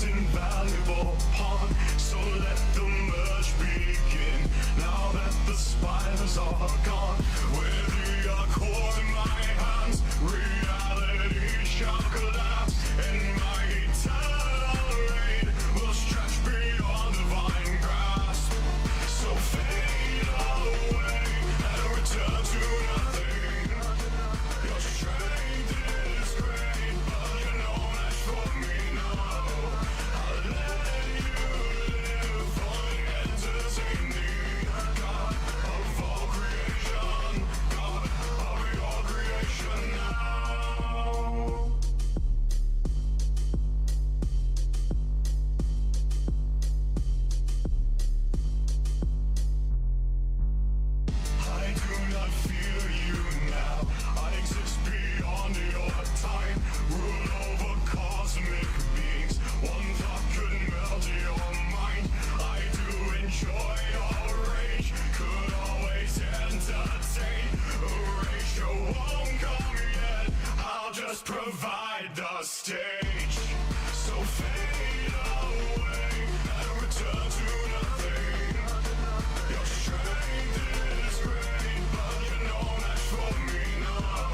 most invaluable pawn. So let the merge begin. Now that the spiders are gone, with the accord in my hands, reality shall collapse, and my eternal reign will stretch beyond divine grasp. So fade away and return to nothing. Your strength is great, but you're no match for me now. I'll let you live on and entertain me. God of all creation, God of your creation now. I do not fear you now. I exist beyond your time. Rule over cosmic beings. One thought could melt your mind. I do enjoy your rage. Could always entertain. Erasure won't come yet. I'll just provide the stage. So fade away and return to nothing. Your strength is great, but you're no match for me now.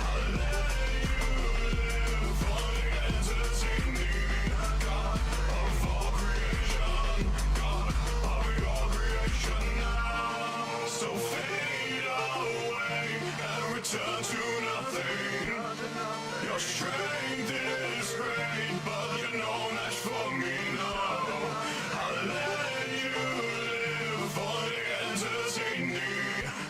I'll let you live on and entertain me. God of all creation, God of your creation now. So fade away and return to nothing. Your strength is great, but you're no match for me now. I'll let you live on and entertain me.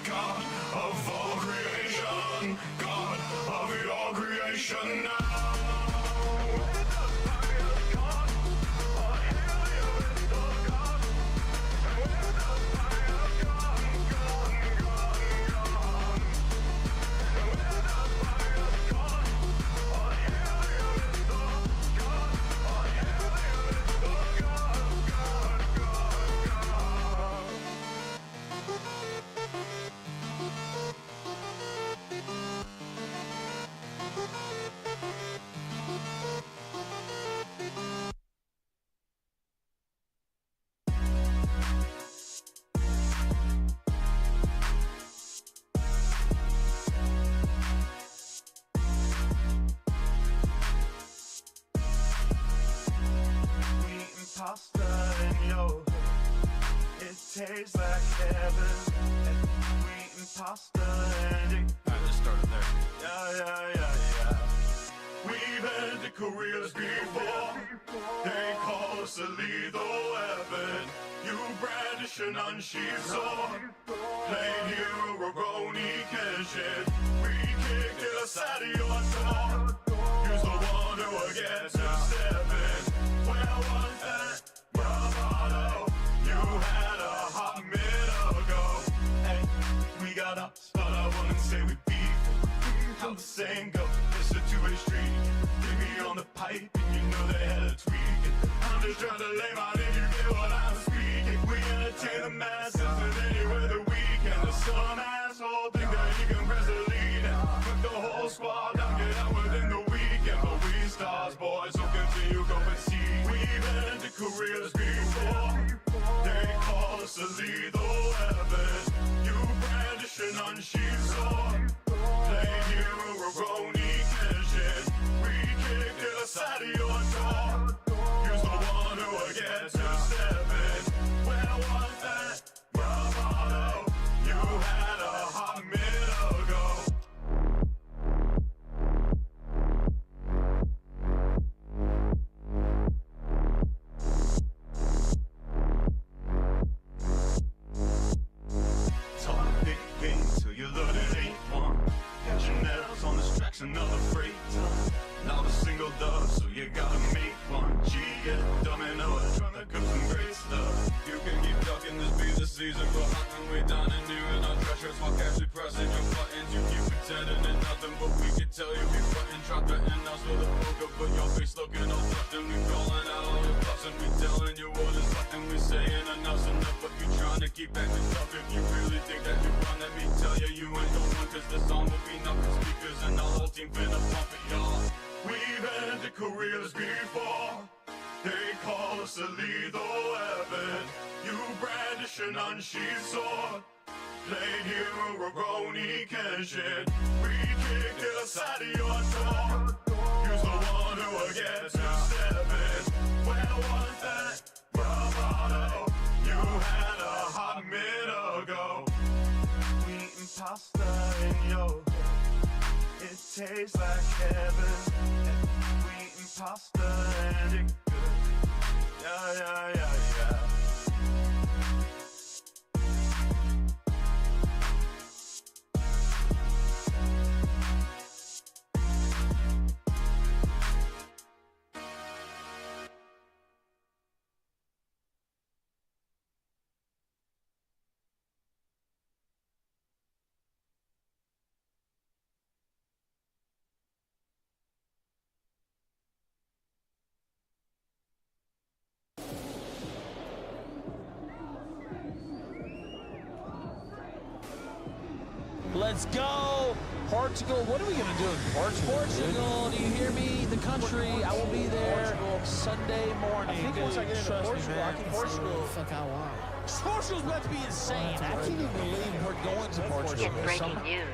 God of all creation, God of your creation now. Pasta and yo, it tastes like heaven. And wheat and pasta and it. Alright, let's start it there. Yeah. We've ended careers before. They call us a lethal weapon. You brandish an unsheathed sword. Plain hero, Roni Kenshin. We kicked it aside of your door. Use the wonder we'll get to 7. Where was that bravado you had a hot minute ago? Hey, we got ups, but I wouldn't say we beat. How the saying go, it's a two-way street. Get me on the pipe and you know they had a tweak. I'm just trying to lay my name, you get what I'm speaking. We entertain the masses and anywhere the weekend. There's some asshole think that he can press the lead and put the whole squad down, get out within the weekend. But we stars, boys, so continue, go and see. We've ended careers before. They call us a lethal weapon. You brandish an unsheathed sword. Play hero, Roni Kenshin. We kicked it aside of your door. Use the one who will get to 7. Where was that bravado you had a hot minute ago? Talk big game till you look lethal weapon. You brandish an unsheathed sword. Plain hero Rogoni Kenshin. We kick the side of your door. Use the one who will get to seven. Where was that bravado you had a hot minute ago? We eating pasta in your head. It tastes like heaven. We eating pasta and it good. Yeah, yeah, yeah, yeah. Let's go! Portugal, what are we gonna do in Portugal? Portugal, do you hear me? The country, I will be there Sunday morning. I think once I get into Portugal, I can Portugal, fuck I want. Portugal's about to be insane. I can't even believe we're going to Portugal. In breaking news,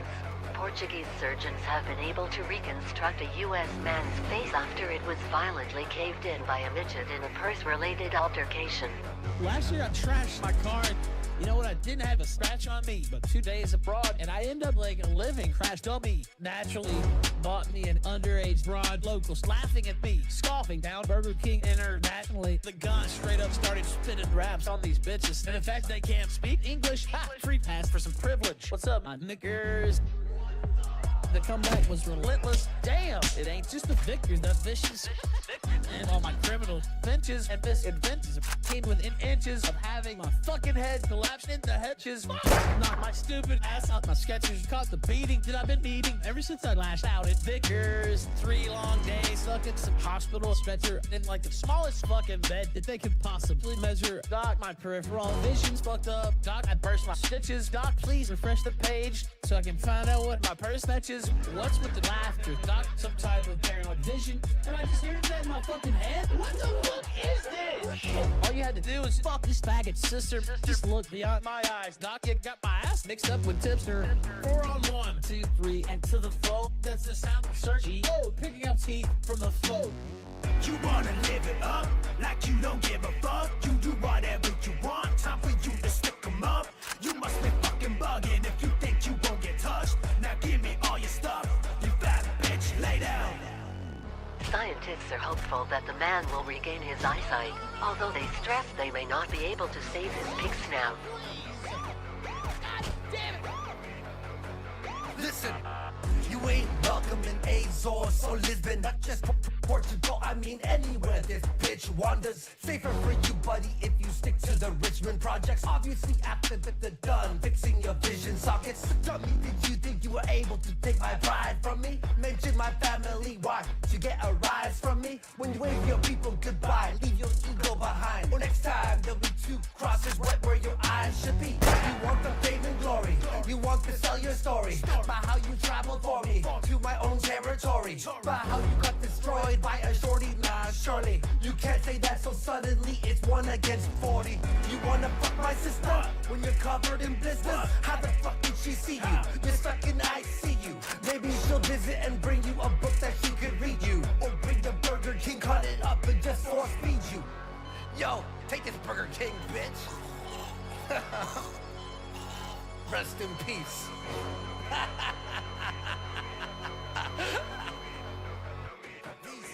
Portuguese surgeons have been able to reconstruct a U.S. man's face after it was violently caved in by a midget in a purse-related altercation. Last year I trashed my car. You know what? I didn't have a scratch on me, but 2 days abroad, and I end up like a living crash dummy. Naturally, bought me an underage broad. Locals laughing at me, scoffing down Burger King internationally. The gun straight up started spitting raps on these bitches. And in fact, they can't speak English. Ha! Free pass for some privilege. What's up, my niggers? The comeback was relentless. Damn, it ain't just the victors, the vicious. And all my criminal benches and misadventures came within inches of having my fucking head collapsed into hedges. Knocked my stupid ass out my sketchers, caught the beating that I've been needing ever since I lashed out at Vickers. 3 long days stuck in some hospital stretcher in like the smallest fucking bed that they could possibly measure. Doc, my peripheral vision's fucked up. Doc, I burst my stitches. Doc, please refresh the page so I can find out what my purse fetches. What's with the laughter? Doc, some type of paranoid vision. Am I just hearing that in my fucking head? What the fuck is this? All you had to do was fuck this faggot sister. Just look beyond my eyes. Doc, you got my ass mixed up with tipster. 4 on 1, 2, 3, and to the flow. That's the sound of searching. Oh, picking up teeth from the flow. You wanna live it up, like you don't give a fuck. You do whatever you want, time for you to stick 'em up. You must be fucking bugging if you think you won't get touched. Now give me all your stuff, you fat bitch, lay down. Scientists are hopeful that the man will regain his eyesight, although they stress they may not be able to save his pig snout. Listen, you ain't welcome in Azores or Lisbon, not just Portugal, I mean anywhere this bitch wanders. Safer for you, buddy, if you stick to the Richmond projects. Obviously after the done fixing your vision sockets. Dummy, did you think you were able to take my pride from me? Mention my family, why? To get a rise from me? When you wave your people goodbye, leave your ego behind. Or next time there'll be 2 crosses right where your eyes should be. You want the fame and glory, you want to sell your story by how you traveled for me to my own territory, by how you got destroyed by a shorty. Nah, surely you can't say that so suddenly. It's 1 against 40. You wanna fuck my sister when you're covered in blisters? How the fuck did she see you? You're stuck in ICU. Maybe she'll visit and bring you a book that she could read you, or bring the Burger King, cut it up and just force feed you. Yo, take this Burger King, bitch. Rest in peace.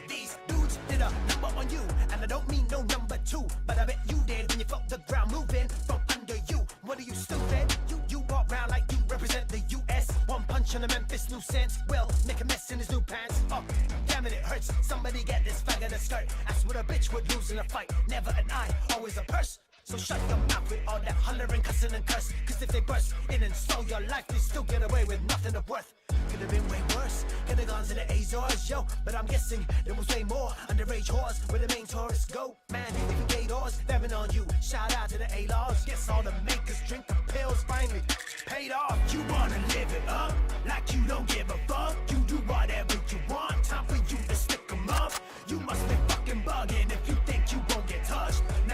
These dudes did a number on you, and I don't mean no number 2, but I bet you did when you felt the ground moving from under you. What are you, stupid? You walk around like you represent the U.S. 1 punch on a Memphis nuisance. Well, make a mess in his new pants. Oh, damn it, it hurts. Somebody get this faggot a skirt. That's what a bitch would lose in a fight. Never an eye, always a purse. So shut your mouth with all that hollering, cussing and curse. Cause if they burst in and stole your life, they still get away with nothing of worth. Could have been way worse, could have gone to the Azores, yo. But I'm guessing there was way more underage whores where the main tourists go. Man, even gay doors, they've been on you. Shout out to the A-Laws. Guess all the makers drink the pills finally paid off. You wanna live it up, like you don't give a fuck. You do whatever you want, time for you to stick 'em up. You must be fucking bugging if you think you won't get touched. Now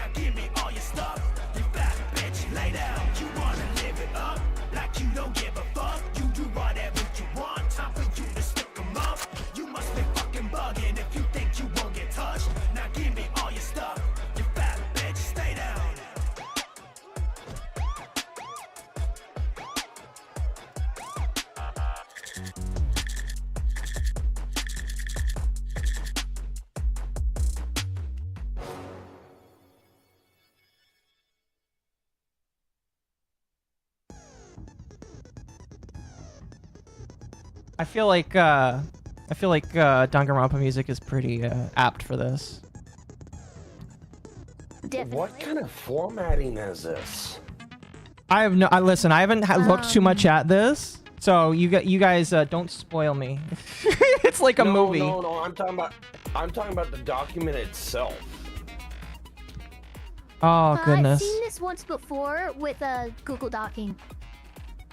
I feel like Danganronpa music is pretty apt for this. Definitely. What kind of formatting is this? I have no. Listen, I haven't looked too much at this, so you guys don't spoil me. It's like a movie. No. I'm talking about the document itself. Oh goodness. I've seen this once before with Google Docking.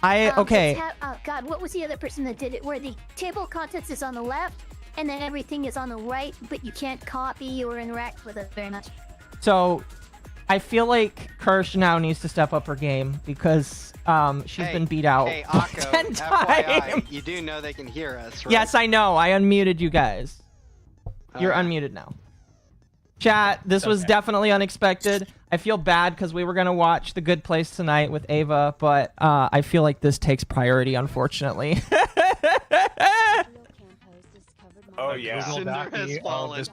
Okay. Oh God, what was the other person that did it? Where the table of contents is on the left, and then everything is on the right, but you can't copy or interact with it very much. So, I feel like Kirsch now needs to step up her game because she's been beat out 10 times. FYI, you do know they can hear us, right? Yes, I know. I unmuted you guys. You're unmuted now. Chat, this was definitely unexpected. I feel bad because we were going to watch The Good Place tonight with Ava, but I feel like this takes priority, unfortunately. Oh yeah. Sinder has fallen.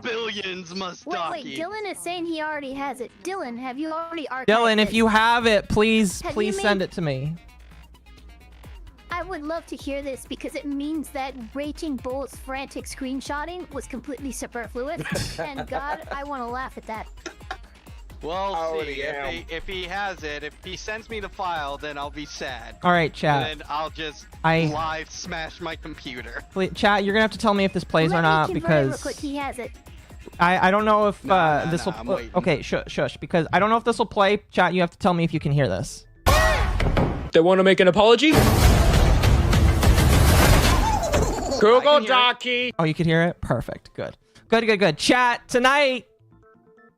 Billions must Wait, Dylan is saying he already has it. Dylan, have you already archived Dylan, if it? you have it, please you send it to me. I would love to hear this because it means that Raging Bull's frantic screenshotting was completely superfluous. And God, I want to laugh at that. Well, see, if he has it, if he sends me the file, then I'll be sad. All right, chat. And then I'll just live smash my computer. Please, chat, you're gonna have to tell me if this plays or not because real quick. He has it. I don't know if this will. Okay, shush, because I don't know if this will play. Chat, you have to tell me if you can hear this. They want to make an apology? Google Docky. Oh, you can hear it? Perfect. Good. Chat, tonight,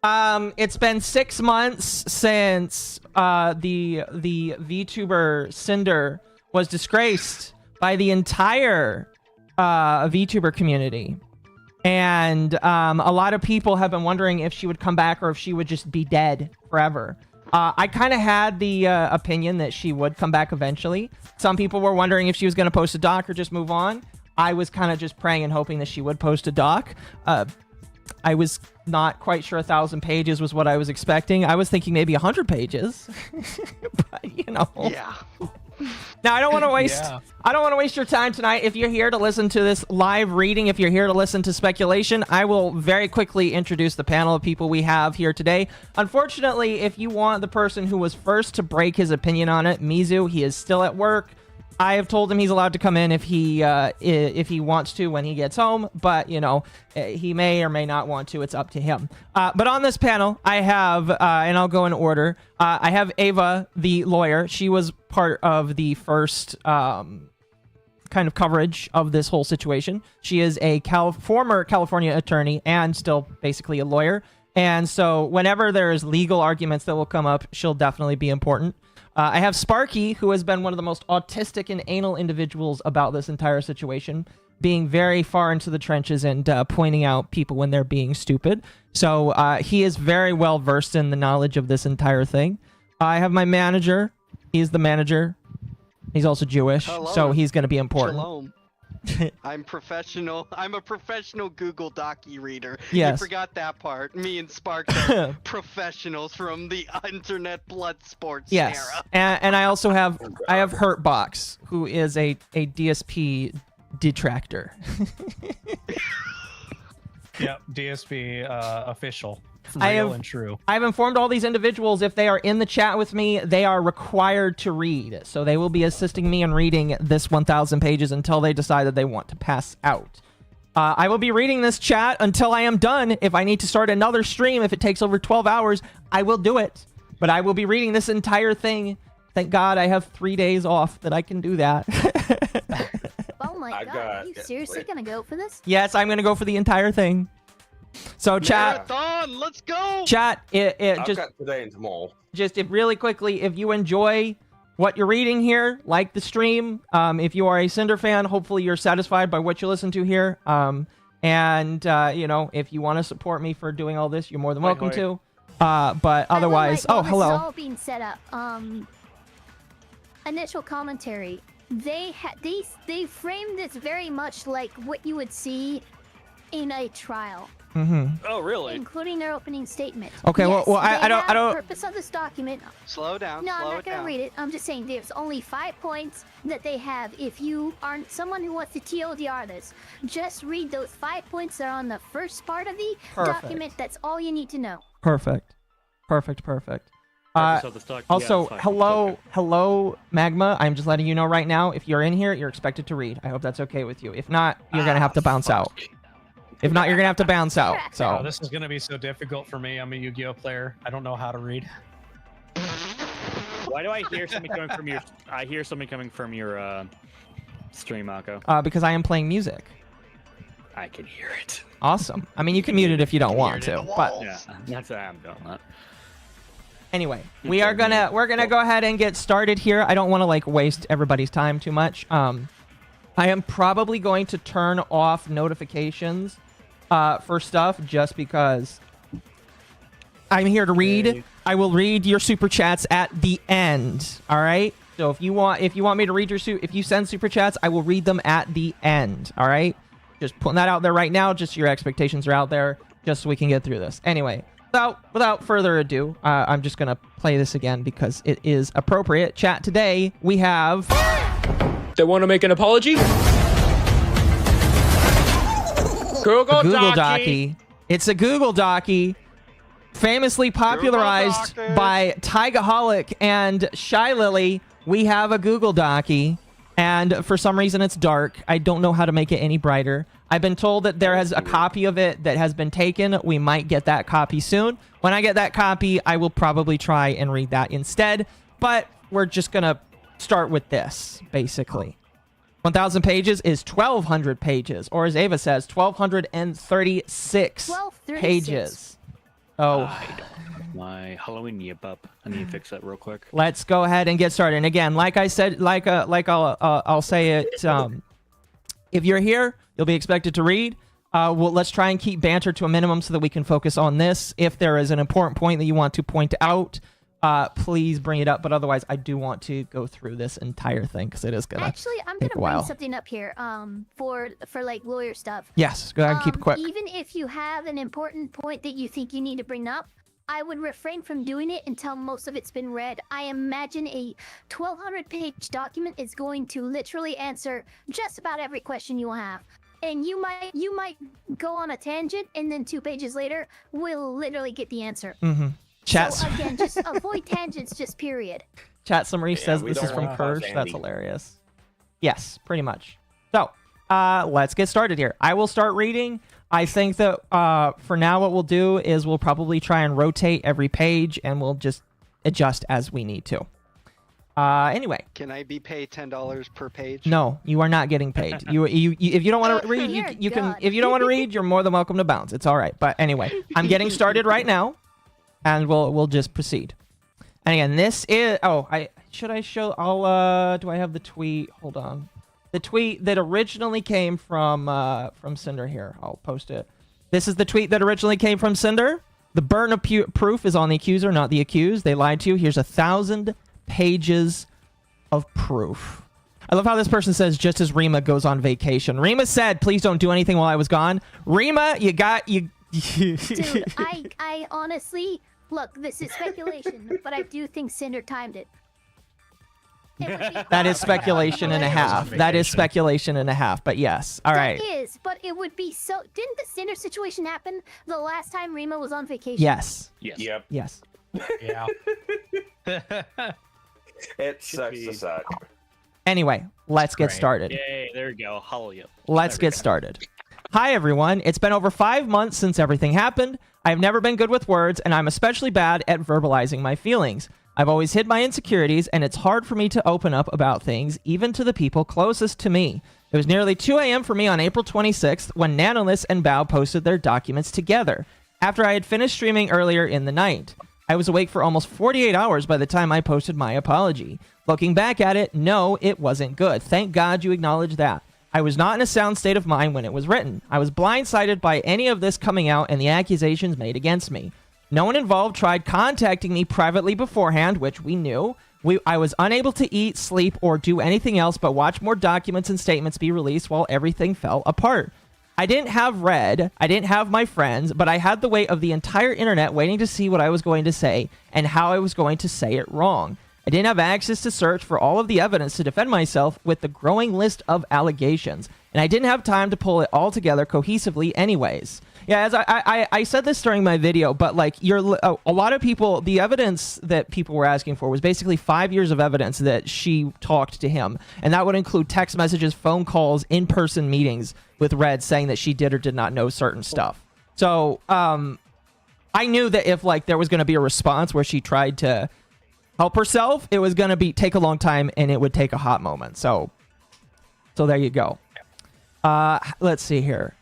it's been 6 months since the VTuber Sinder was disgraced by the entire VTuber community. And a lot of people have been wondering if she would come back or if she would just be dead forever. I kind of had the opinion that she would come back eventually. Some people were wondering if she was going to post a doc or just move on. I was kind of just praying and hoping that she would post a doc. I was not quite sure 1,000 pages was what I was expecting. I was thinking maybe 100 pages. But, you know. Yeah. Now, I don't want to waste I don't want to waste your time tonight. If you're here to listen to this live reading, if you're here to listen to speculation, I will very quickly introduce the panel of people we have here today. Unfortunately, if you want the person who was first to break his opinion on it, Mizu, he is still at work. I have told him he's allowed to come in if he wants to when he gets home, but, you know, he may or may not want to. It's up to him. But on this panel, I have, and I'll go in order, I have Ava, the lawyer. She was part of the first kind of coverage of this whole situation. She is a former California attorney and still basically a lawyer. And so whenever there's legal arguments that will come up, she'll definitely be important. I have Sparky, who has been one of the most autistic and anal individuals about this entire situation, being very far into the trenches and pointing out people when they're being stupid. So he is very well versed in the knowledge of this entire thing. I have my manager. He's the manager. He's also Jewish, so he's going to be important. Shalom. I'm professional. I'm a professional Google Docky reader. Yes. You forgot that part. Me and Spark are professionals from the internet blood sports era. And I also have Hurtbox, who is a DSP detractor. Yep, DSP official. Real and true. I've informed all these individuals if they are in the chat with me, they are required to read. So they will be assisting me in reading this 1,000 pages until they decide that they want to pass out. I will be reading this chat until I am done. If I need to start another stream, if it takes over 12 hours, I will do it. But I will be reading this entire thing. Thank God I have 3 days off that I can do that. Oh my God, are you seriously going to go for this? Yes, I'm going to go for the entire thing. So chat, marathon, let's go. Chat, I've just got today and tomorrow. Just really quickly, if you enjoy what you're reading here, like the stream. If you are a Sinder fan, hopefully you're satisfied by what you listen to here. You know, if you want to support me for doing all this, you're more than welcome to. But otherwise, hello. Hello. This is all being set up. Initial commentary. They framed this very much like what you would see in a trial. Oh, really? including their opening statement. Okay, well, Yes, I they don't- have I don't- the purpose of this document. Slow down. No, I'm slow not it gonna down. read it. I'm just saying there's only 5 points that they have. If you aren't someone who wants to TLDR this, just read those 5 points that are on the first part of the Perfect. document. That's all you need to know. Perfect. Perfect. Purpose of the stock- Also, yeah, it's fine. hello, Magma. I'm just letting you know right now, if you're in here, you're expected to read. I hope that's okay with you. If not, you're gonna have to bounce out. If not, you're gonna have to bounce out. Oh, So this is gonna be so difficult for me. I'm a Yu-Gi-Oh player. I don't know how to read. Why do I hear something coming from your? I hear something coming from your stream, Mako. because I am playing music. I can hear it. Awesome. I mean, you can mute it if you don't want to, but Yeah, that's why I'm doing that. anyway, we're gonna go ahead and get started here. I don't want to like waste everybody's time too much. I am probably going to turn off notifications for stuff just because I'm here to read. I will read your super chats at the end. All right. So if you want me to read if you send super chats, I will read them at the end. All right. Just putting that out there right now. Just so your expectations are out there, just so we can get through this. Anyway, without further ado, I'm just gonna play this again because it is appropriate. Chat today. We have. They want to make an apology? Google Docky. It's a Google Docky, famously popularized Docky. by Tigaholic and Shy Lily. We have a Google Docky, and for some reason it's dark. I don't know how to make it any brighter. I've been told that there has a copy of it that has been taken. We might get that copy soon. When I get that copy, I will probably try and read that instead, but we're just gonna start with this, basically. 1,000 pages is 1,200 pages, or as Ava says, 1,236 pages. Oh. My Halloween yip up. I need to fix that real quick. Let's go ahead and get started. And again, like I said, I'll say it. If you're here, you'll be expected to read. Let's try and keep banter to a minimum so that we can focus on this. If there is an important point that you want to point out, please bring it up. But otherwise, I do want to go through this entire thing because it is gonna Actually, I'm take gonna a while. bring something up here. For like lawyer stuff. Yes, go ahead and keep it quick. Even if you have an important point that you think you need to bring up, I would refrain from doing it until most of it's been read. I imagine a 1,200-page document is going to literally answer just about every question you have. And you might go on a tangent, and then 2 pages later, we'll literally get the answer. Chat. So again, just avoid tangents, just period. Chat summary says we this is don't from wanna cause Kirsch. That's Andy. hilarious. Yes, pretty much. So, let's get started here. I will start reading. I think that for now what we'll do is we'll probably try and rotate every page, and we'll just adjust as we need to. Anyway. Can I be paid $10 per page? No, you are not getting paid. You if you don't want to read, Dear you can. God. If you don't want to read, you're more than welcome to bounce. It's all right. But anyway, I'm getting started right now, and we'll just proceed. And again, this is. Oh, should I show? Do I have the tweet? Hold on. The tweet that originally came from Sinder here. I'll post it. This is the tweet that originally came from Sinder. The burden of proof is on the accuser, not the accused. They lied to you. Here's 1,000 pages of proof. I love how this person says just as Rima goes on vacation. Rima said, please don't do anything while I was gone. Rima, you Dude, I honestly, look, this is speculation, but I do think Cinder timed it. That is speculation and a half. That is speculation and a half, but yes. All right. It is, but it would be so. Didn't the Cinder situation happen the last time Rima was on vacation? Yes. Yes. Yep. Yes. Yeah. It sucks to suck. Anyway, let's get started. Yay, there we go. Hallelujah. Let's get started. Hi, everyone. It's been over 5 months since everything happened. I've never been good with words, and I'm especially bad at verbalizing my feelings. I've always hid my insecurities, and it's hard for me to open up about things, even to the people closest to me. It was nearly 2 a.m. for me on April 26th when Nanolith and Bao posted their documents together, after I had finished streaming earlier in the night. I was awake for almost 48 hours by the time I posted my apology. Looking back at it, no, it wasn't good. Thank God you acknowledged that. I was not in a sound state of mind when it was written. I was blindsided by any of this coming out and the accusations made against me. No one involved tried contacting me privately beforehand, which we knew. I was unable to eat, sleep, or do anything else but watch more documents and statements be released while everything fell apart. I didn't have Red, I didn't have my friends, but I had the weight of the entire internet waiting to see what I was going to say and how I was going to say it wrong. I didn't have access to search for all of the evidence to defend myself with the growing list of allegations, and I didn't have time to pull it all together cohesively anyways. Yeah, as I said this during my video, but like a lot of people, the evidence that people were asking for was basically 5 years of evidence that she talked to him, and that would include text messages, phone calls, in-person meetings with Red saying that she did or did not know certain stuff. So I knew that if like there was going to be a response where she tried to help herself, it was going to take a long time and it would take a hot moment. So there you go. Let's see here.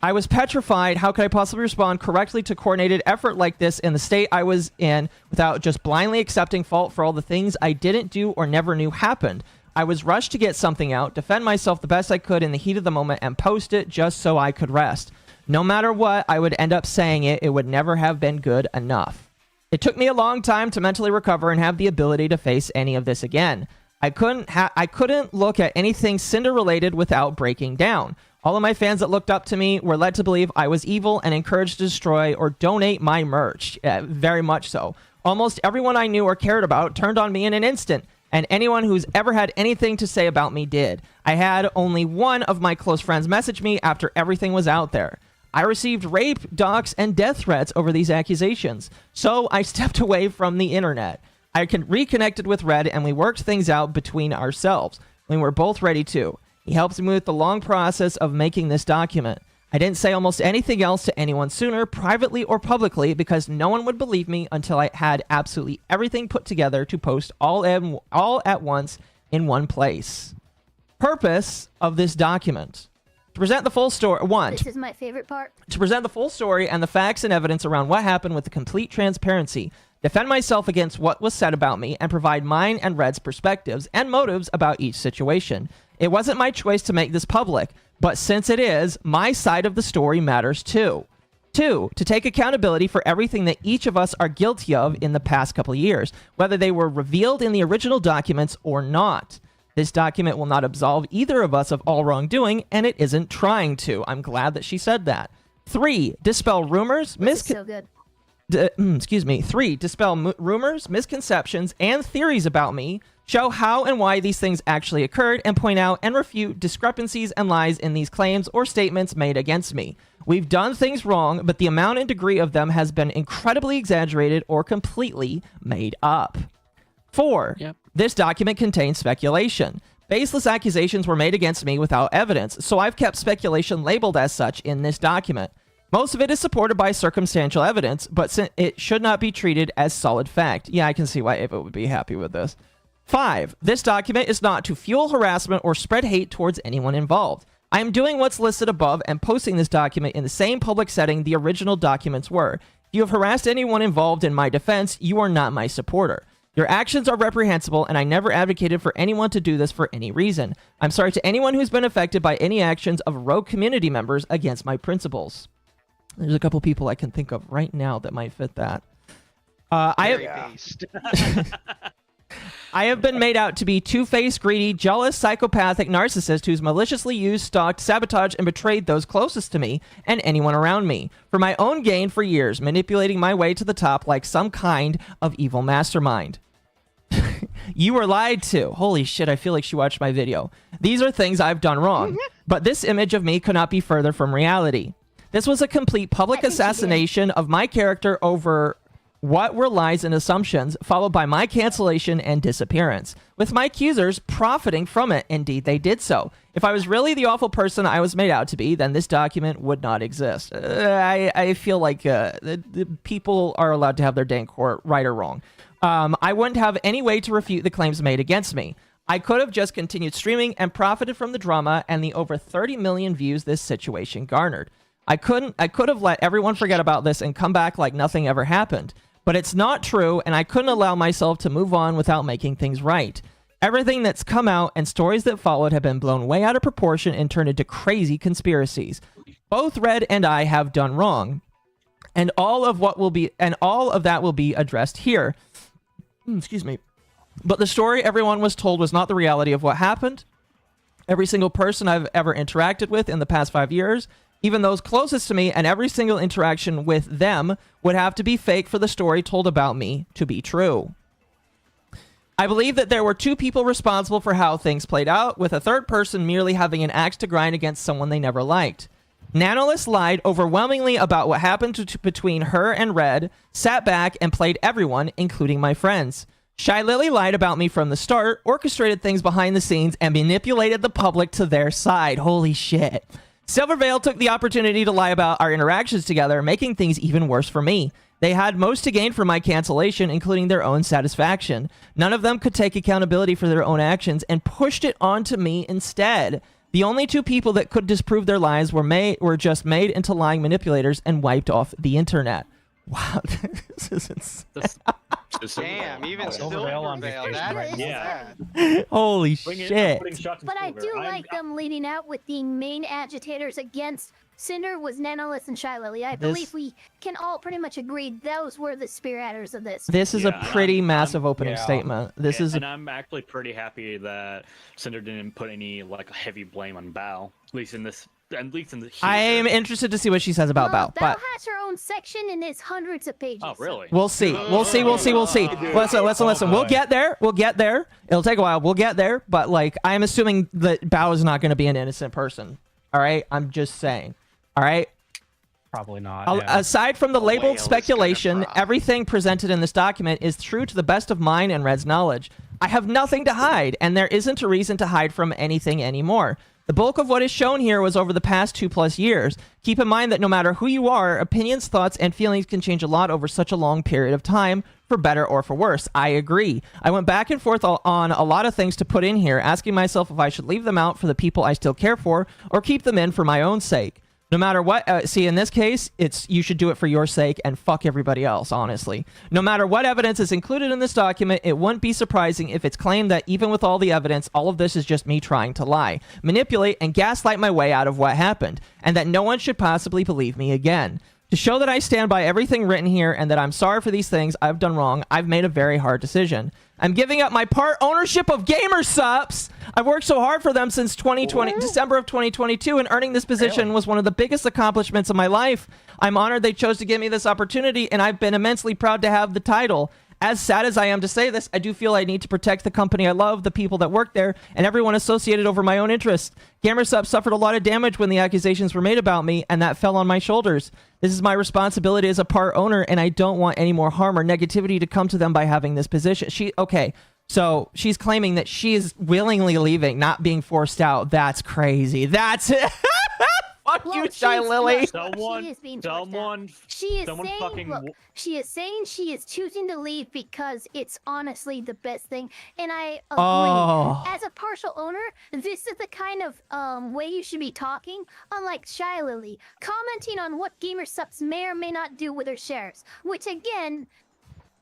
I was petrified. How could I possibly respond correctly to coordinated effort like this in the state I was in without just blindly accepting fault for all the things I didn't do or never knew happened? I was rushed to get something out, defend myself the best I could in the heat of the moment, and post it just so I could rest. No matter what I would end up saying it would never have been good enough. It took me a long time to mentally recover and have the ability to face any of this again. I couldn't look at anything Sinder related without breaking down. All of my fans that looked up to me were led to believe I was evil and encouraged to destroy or donate my merch. Very much so. Almost everyone I knew or cared about turned on me in an instant, and anyone who's ever had anything to say about me did. I had only one of my close friends message me after everything was out there. I received rape, dox, and death threats over these accusations, so I stepped away from the internet. I reconnected with Red, and we worked things out between ourselves. We were both ready to. He helped me with the long process of making this document. I didn't say almost anything else to anyone sooner, privately or publicly, because no one would believe me until I had absolutely everything put together to post all at once in one place. Purpose of this document. To present the full story. This is my favorite part. To present the full story and the facts and evidence around what happened with the complete transparency. Defend myself against what was said about me and provide mine and Red's perspectives and motives about each situation. It wasn't my choice to make this public, but since it is, my side of the story matters too. 2, to take accountability for everything that each of us are guilty of in the past couple of years, whether they were revealed in the original documents or not. This document will not absolve either of us of all wrongdoing, and it isn't trying to. I'm glad that she said that. 3, dispel rumors, So good. 3, dispel rumors, misconceptions, and theories about me, show how and why these things actually occurred, and point out and refute discrepancies and lies in these claims or statements made against me. We've done things wrong, but the amount and degree of them has been incredibly exaggerated or completely made up. 4, This document contains speculation. Baseless accusations were made against me without evidence, so I've kept speculation labeled as such in this document. Most of it is supported by circumstantial evidence, but it should not be treated as solid fact. Yeah, I can see why Ava would be happy with this. 5, this document is not to fuel harassment or spread hate towards anyone involved. I am doing what's listed above and posting this document in the same public setting the original documents were. If you have harassed anyone involved in my defense, you are not my supporter. Your actions are reprehensible, and I never advocated for anyone to do this for any reason. I'm sorry to anyone who's been affected by any actions of rogue community members against my principles. There's a couple people I can think of right now that might fit that. I have been made out to be two-faced, greedy, jealous, psychopathic narcissist who's maliciously used, stalked, sabotaged, and betrayed those closest to me and anyone around me for my own gain for years, manipulating my way to the top like some kind of evil mastermind. You were lied to. Holy shit, I feel like she watched my video. These are things I've done wrong, but this image of me could not be further from reality. This was a complete public assassination of my character over what were lies and assumptions, followed by my cancellation and disappearance, with my accusers profiting from it. Indeed, they did so. If I was really the awful person I was made out to be, then this document would not exist. I feel like the people are allowed to have their day in court, right or wrong. I wouldn't have any way to refute the claims made against me. I could have just continued streaming and profited from the drama and the over 30 million views this situation garnered. I could have let everyone forget about this and come back like nothing ever happened. But it's not true, and I couldn't allow myself to move on without making things right. Everything that's come out and stories that followed have been blown way out of proportion and turned into crazy conspiracies. Both Red and I have done wrong, and all of that will be addressed here. Excuse me. But the story everyone was told was not the reality of what happened. Every single person I've ever interacted with in the past 5 years, even those closest to me, and every single interaction with them would have to be fake for the story told about me to be true. I believe that there were 2 people responsible for how things played out, with a third person merely having an axe to grind against someone they never liked. Nanolith lied overwhelmingly about what happened between her and Red, sat back and played everyone, including my friends. Shy Lily lied about me from the start, orchestrated things behind the scenes, and manipulated the public to their side. Holy shit. Silverveil took the opportunity to lie about our interactions together, making things even worse for me. They had most to gain from my cancellation, including their own satisfaction. None of them could take accountability for their own actions and pushed it onto me instead. The only 2 people that could disprove their lies were just made into lying manipulators and wiped off the internet. Wow, this is insane. Damn, even Silverveil, Yeah. Holy shit. But I do like them leading out with the main agitators against Sinder was Nanolith and Shy Lily. I believe we can all pretty much agree those were the spearheaders of this. This is a pretty massive opening statement. And I'm actually pretty happy that Sinder didn't put any like heavy blame on Bao, at least in this. I am interested to see what she says about Bao. Bao has her own section and it's hundreds of pages. Oh, really? We'll see. We'll see. Listen. We'll get there. It'll take a while. We'll get there. But, like, I'm assuming that Bao is not going to be an innocent person. All right? I'm just saying. All right? Probably not. Aside from the labeled speculation, everything presented in this document is true to the best of mine and Red's knowledge. I have nothing to hide, and there isn't a reason to hide from anything anymore. The bulk of what is shown here was over the past 2+ years. Keep in mind that no matter who you are, opinions, thoughts, and feelings can change a lot over such a long period of time, for better or for worse. I agree. I went back and forth on a lot of things to put in here, asking myself if I should leave them out for the people I still care for, or keep them in for my own sake. No matter what, see, in this case, you should do it for your sake and fuck everybody else, honestly. No matter what evidence is included in this document, it wouldn't be surprising if it's claimed that even with all the evidence, all of this is just me trying to lie, manipulate, and gaslight my way out of what happened, and that no one should possibly believe me again. To show that I stand by everything written here and that I'm sorry for these things I've done wrong, I've made a very hard decision. I'm giving up my part ownership of GamerSupps. I've worked so hard for them since December of 2022, and earning this position was one of the biggest accomplishments of my life. I'm honored they chose to give me this opportunity, and I've been immensely proud to have the title. As sad as I am to say this, I do feel I need to protect the company I love, the people that work there, and everyone associated over my own interests. GamerSupps suffered a lot of damage when the accusations were made about me, and that fell on my shoulders. This is my responsibility as a part owner, and I don't want any more harm or negativity to come to them by having this position. So she's claiming that she is willingly leaving, not being forced out. That's crazy. That's it. Fuck you, Shy Lily. She is saying she is choosing to leave because it's honestly the best thing, and I agree. As a partial owner, this is the kind of way you should be talking. Unlike Shy Lily, commenting on what GamerSupps may or may not do with her shares, which again,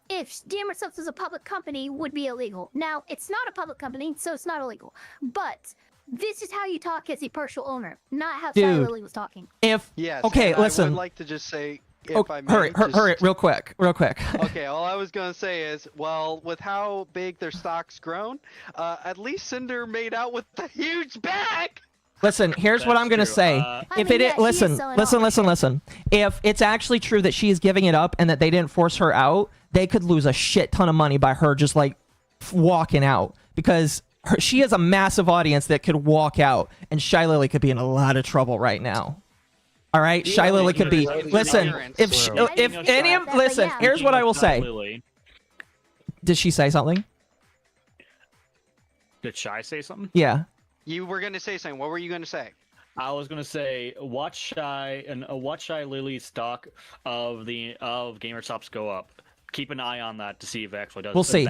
if GamerSupps was a public company, would be illegal. Now, it's not a public company, so it's not illegal. But this is how you talk as a partial owner, not how Shy Lily was talking. Listen. I would like to just say, if I may, hurry, real quick. Okay, all I was gonna say is, well, with how big their stock's grown, at least Sinder made out with a huge bag. Listen, here's what I'm gonna say. Listen. If it's actually true that she is giving it up and that they didn't force her out, they could lose a shit ton of money by her just like walking out, because she has a massive audience that could walk out, and Shy Lily could be in a lot of trouble right now. All right, Shy Lily could be. Listen, here's what I will say. Did she say something? Did Shy say something? Yeah. You were gonna say something. What were you gonna say? I was gonna say, watch Shy Lily's stock of GamerSupps go up. Keep an eye on that to see if it actually does. We'll see.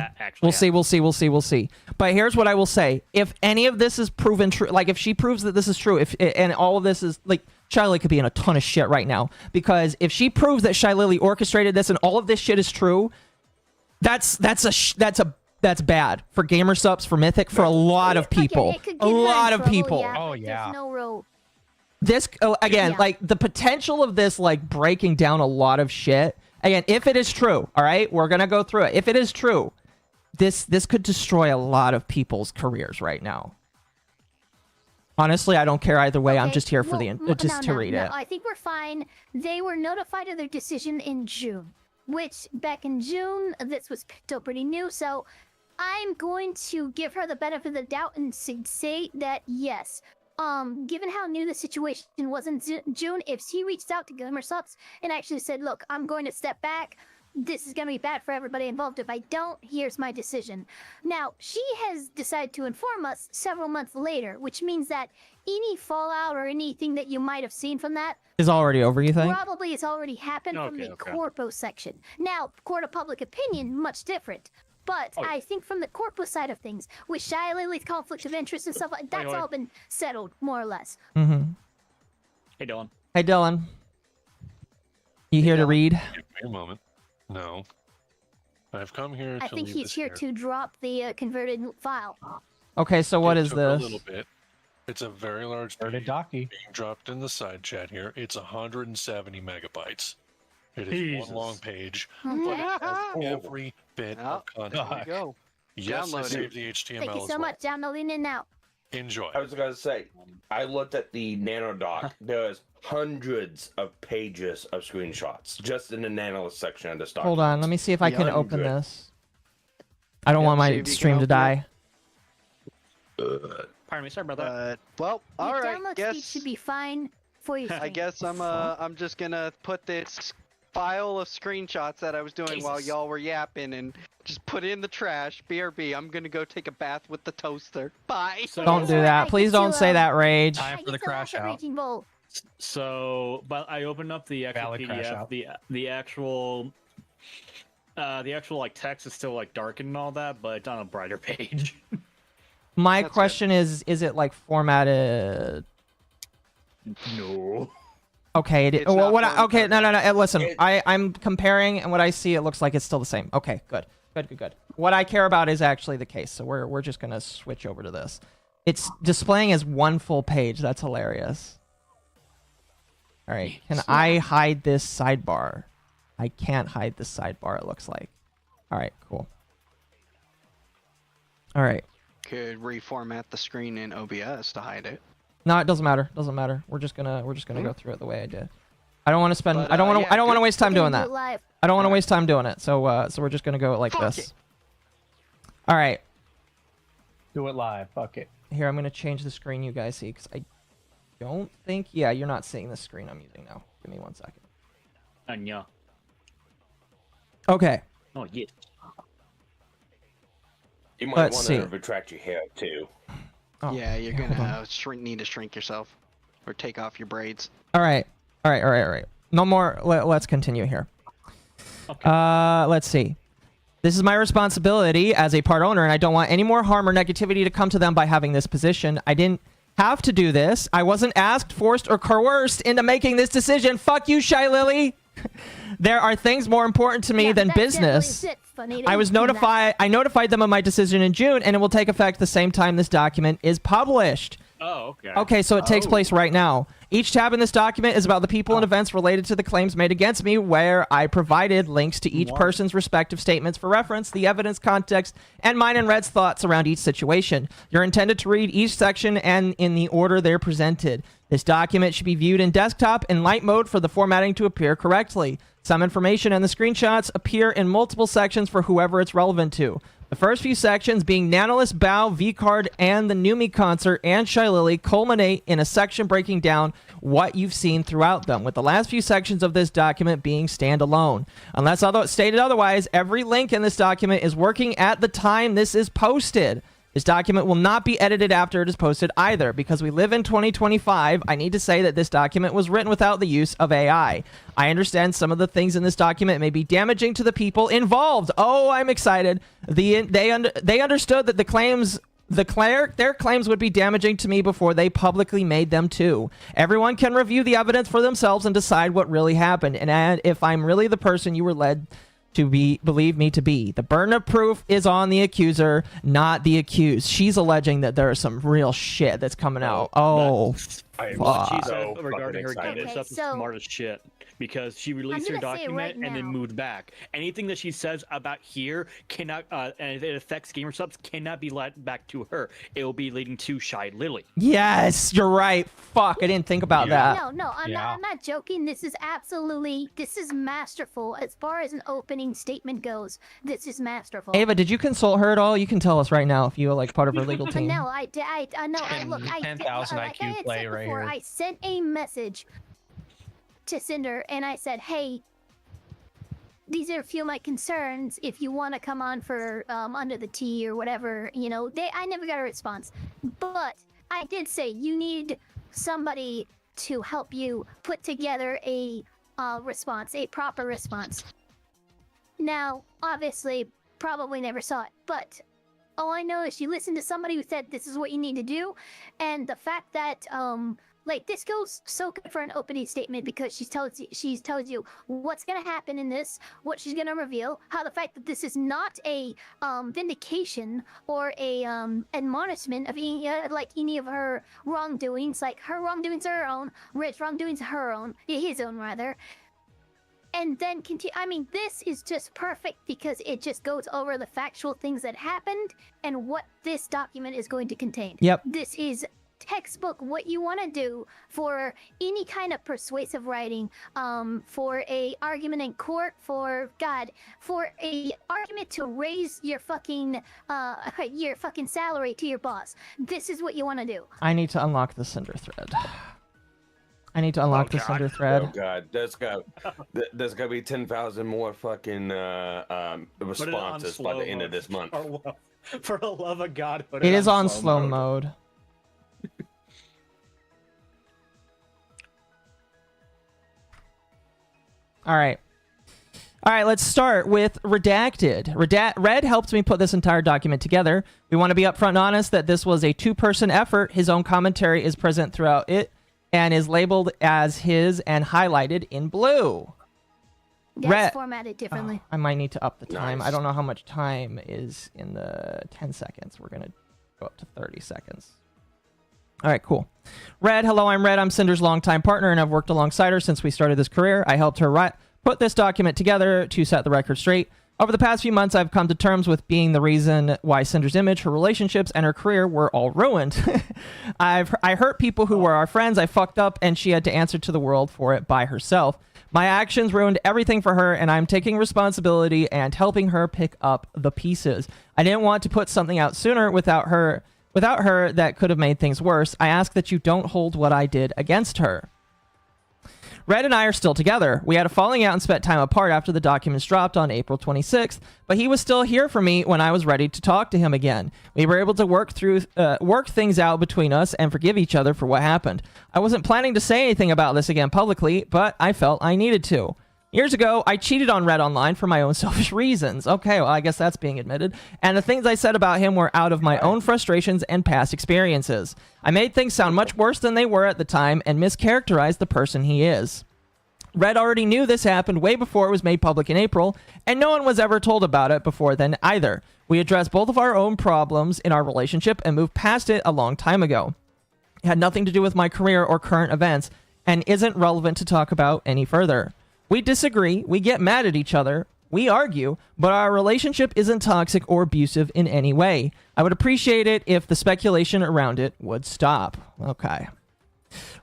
But here's what I will say: if any of this is proven true, like if she proves that this is true, and all of this is like, Shy Lily could be in a ton of shit right now, because if she proves that Shy Lily orchestrated this and all of this shit is true, that's bad for GamerSupps, for Mythic, for a lot of people. Oh yeah. No road. This like the potential of this, like breaking down a lot of shit. Again, if it is true, all right, we're gonna go through it. If it is true, this could destroy a lot of people's careers right now. Honestly, I don't care either way. I'm Okay, just here for well, just to read it. I think we're fine. They were notified of their decision in June, which back in June, this was still pretty new. So I'm going to give her the benefit of the doubt and say that yes, given how new the situation was in June, if she reached out to GamerSupps and actually said, look, I'm going to step back, this is going to be bad for everybody involved. If I don't, here's my decision. Now, she has decided to inform us several months later, which means that any fallout or anything that you might have seen from that Is already over, you think? probably has already happened from the corpo section. Now, court of public opinion, much different. But I think from the corpo side of things, with Shy Lily's conflict of interest and stuff like that's all been settled, more or less. Mm-hmm. Hey, Dylan. Hey, Dylan. You here to read? Give me a moment. No. I've come here to I think leave he's this here to drop the converted file. Okay, so what is took this? A little bit. It's a very large PDF being dropped in the side chat here. It's 170 megabytes. It is one long page, but it has every bit of content. There you go. Yes, I Download saved the HTML Thank you as so well. much. Downloading it now. Enjoy. I was gonna say, I looked at the nanodoc. There's hundreds of pages of screenshots just in the nanolyst section of this document. Hold on, let me see if I can open 100. this. I don't want see my if you can stream to open die. Pardon me, sorry about that. Well, all Your right. download speed Guess should be fine for your I stream. guess I'm just gonna put this file of screenshots that I was doing while Jesus. y'all were yapping and just put it in the trash. BRB. I'm gonna go take a bath with the toaster. Bye. Don't do that. Please don't say that, Rage. Time for the crash out. Raging Bull. So, but I opened up the actual Valid crash PDF. out. The actual like text is still like darkened and all that, but it's on a brighter page. My That's question is it like formatted? No. Okay, It's well, not what? formatted. No. Listen, I'm comparing, and what I see, it looks like it's still the same. Okay, good. What I care about is actually the case, so we're just gonna switch over to this. It's displaying as one full page. That's hilarious. All right, can I hide this sidebar? I can't hide this sidebar. It looks like. All right, cool. All right. Could reformat the screen in OBS to hide it. No, it doesn't matter. We're just gonna go through it the way I did. I don't want to spend. But, I don't want to. yeah, I don't want to good. waste time We're doing gonna that. do it live. I don't want to waste time doing it. So we're just gonna go like Fuck this. it. All right. Do it live. Fuck it. Here, I'm gonna change the screen you guys see because I don't think. Yeah, you're not seeing the screen I'm using now. Give me 1 second. And yeah. Okay. Oh yeah. You might Let's want see. to retract your hair too. Oh, Yeah, you're okay, hold on. gonna need to shrink yourself, or take off your braids. All right. No more. Let's continue here. Okay. Let's see. This is my responsibility as a part owner, and I don't want any more harm or negativity to come to them by having this position. I didn't have to do this. I wasn't asked, forced, or coerced into making this decision. Fuck you, Shy Lily. There are things more important to me Yeah, than that definitely business. is it, funny to I was do that. notified. I notified them of my decision in June, and it will take effect the same time this document is published. Oh, okay. Okay, so it takes place right now. Each tab in this document is about the people and events related to the claims made against me, where I provided links to each person's respective statements for reference, the evidence, context, and mine and Red's thoughts around each situation. You're intended to read each section and in the order they're presented. This document should be viewed in desktop and light mode for the formatting to appear correctly. Some information and the screenshots appear in multiple sections for whoever it's relevant to. The first few sections, being Nanolis, Bao, V-Card, and the Numi concert and Shy Lily, culminate in a section breaking down what you've seen throughout them, with the last few sections of this document being standalone. Unless stated otherwise, every link in this document is working at the time this is posted. This document will not be edited after it is posted either. Because we live in 2025, I need to say that this document was written without the use of AI. I understand some of the things in this document may be damaging to the people involved. Oh, I'm excited. They understood that their claims would be damaging to me before they publicly made them too. Everyone can review the evidence for themselves and decide what really happened, and if I'm really the person you were led to believe me to be. The burden of proof is on the accuser, not the accused. She's alleging that there is some real shit that's coming out. Oh, What she so said regarding her excited. gamer stuff is smart as shit because she released her gonna say it right document and then now. moved back. Anything that she says about here cannot, and if it affects gamer subs, cannot be led back to her. It will be leading to Shy Lily. Yes, you're right. Fuck, I didn't think about that. No, I'm not joking. This is masterful. As far as an opening statement goes, this is masterful. Ava, did you consult her at all? You can tell us right now if you were like part of her legal team. No, I know. Look, 10,000 like IQ I had play said right before, here. I sent a message to Sinder and I said, hey, these are a few of my concerns. If you want to come on for Under the Tea or whatever, you know, I never got a response. But I did say you need somebody to help you put together a response, a proper response. Now, obviously, probably never saw it, but all I know is she listened to somebody who said this is what you need to do, and the fact that like this goes so good for an opening statement because she tells you what's gonna happen in this, what she's gonna reveal, how the fact that this is not a vindication or a admonishment of any of her wrongdoings. Like her wrongdoings are her own, Red's wrongdoings are her own, his own rather. And then continue. I mean, this is just perfect because it just goes over the factual things that happened and what this document is going to contain. Yep. This is textbook what you want to do for any kind of persuasive writing, for a argument in court, for a argument to raise your fucking salary to your boss. This is what you want to do. I need to unlock the Cinder thread. I need to unlock the Cinder thread. Oh god, there's gonna be 10,000 more fucking responses by the end of this month. For the love of God, put It is on slow mode. All right, let's start with Redacted. Red helped me put this entire document together. We want to be upfront and honest that this was a two-person effort. His own commentary is present throughout it and is labeled as his and highlighted in blue. Yes, formatted differently. I might need to up the time. Nice. I don't know how much time is in the 10 seconds. We're going to go up to 30 seconds. All right, cool. Red, hello, I'm Red. I'm Cinder's longtime partner, and I've worked alongside her since we started this career. I helped her put this document together to set the record straight. Over the past few months, I've come to terms with being the reason why Cinder's image, her relationships, and her career were all ruined. I hurt people who were our friends. I fucked up, and she had to answer to the world for it by herself. My actions ruined everything for her, and I'm taking responsibility and helping her pick up the pieces. I didn't want to put something out sooner without her that could have made things worse. I ask that you don't hold what I did against her. Red and I are still together. We had a falling out and spent time apart after the documents dropped on April 26th, but he was still here for me when I was ready to talk to him again. We were able to work things out between us and forgive each other for what happened. I wasn't planning to say anything about this again publicly, but I felt I needed to. Years ago, I cheated on Red online for my own selfish reasons. Okay, well, I guess that's being admitted. And the things I said about him were out of my own frustrations and past experiences. I made things sound much worse than they were at the time and mischaracterized the person he is. Red already knew this happened way before it was made public in April, and no one was ever told about it before then either. We addressed both of our own problems in our relationship and moved past it a long time ago. It had nothing to do with my career or current events, and isn't relevant to talk about any further. We disagree, we get mad at each other, we argue, but our relationship isn't toxic or abusive in any way. I would appreciate it if the speculation around it would stop. Okay.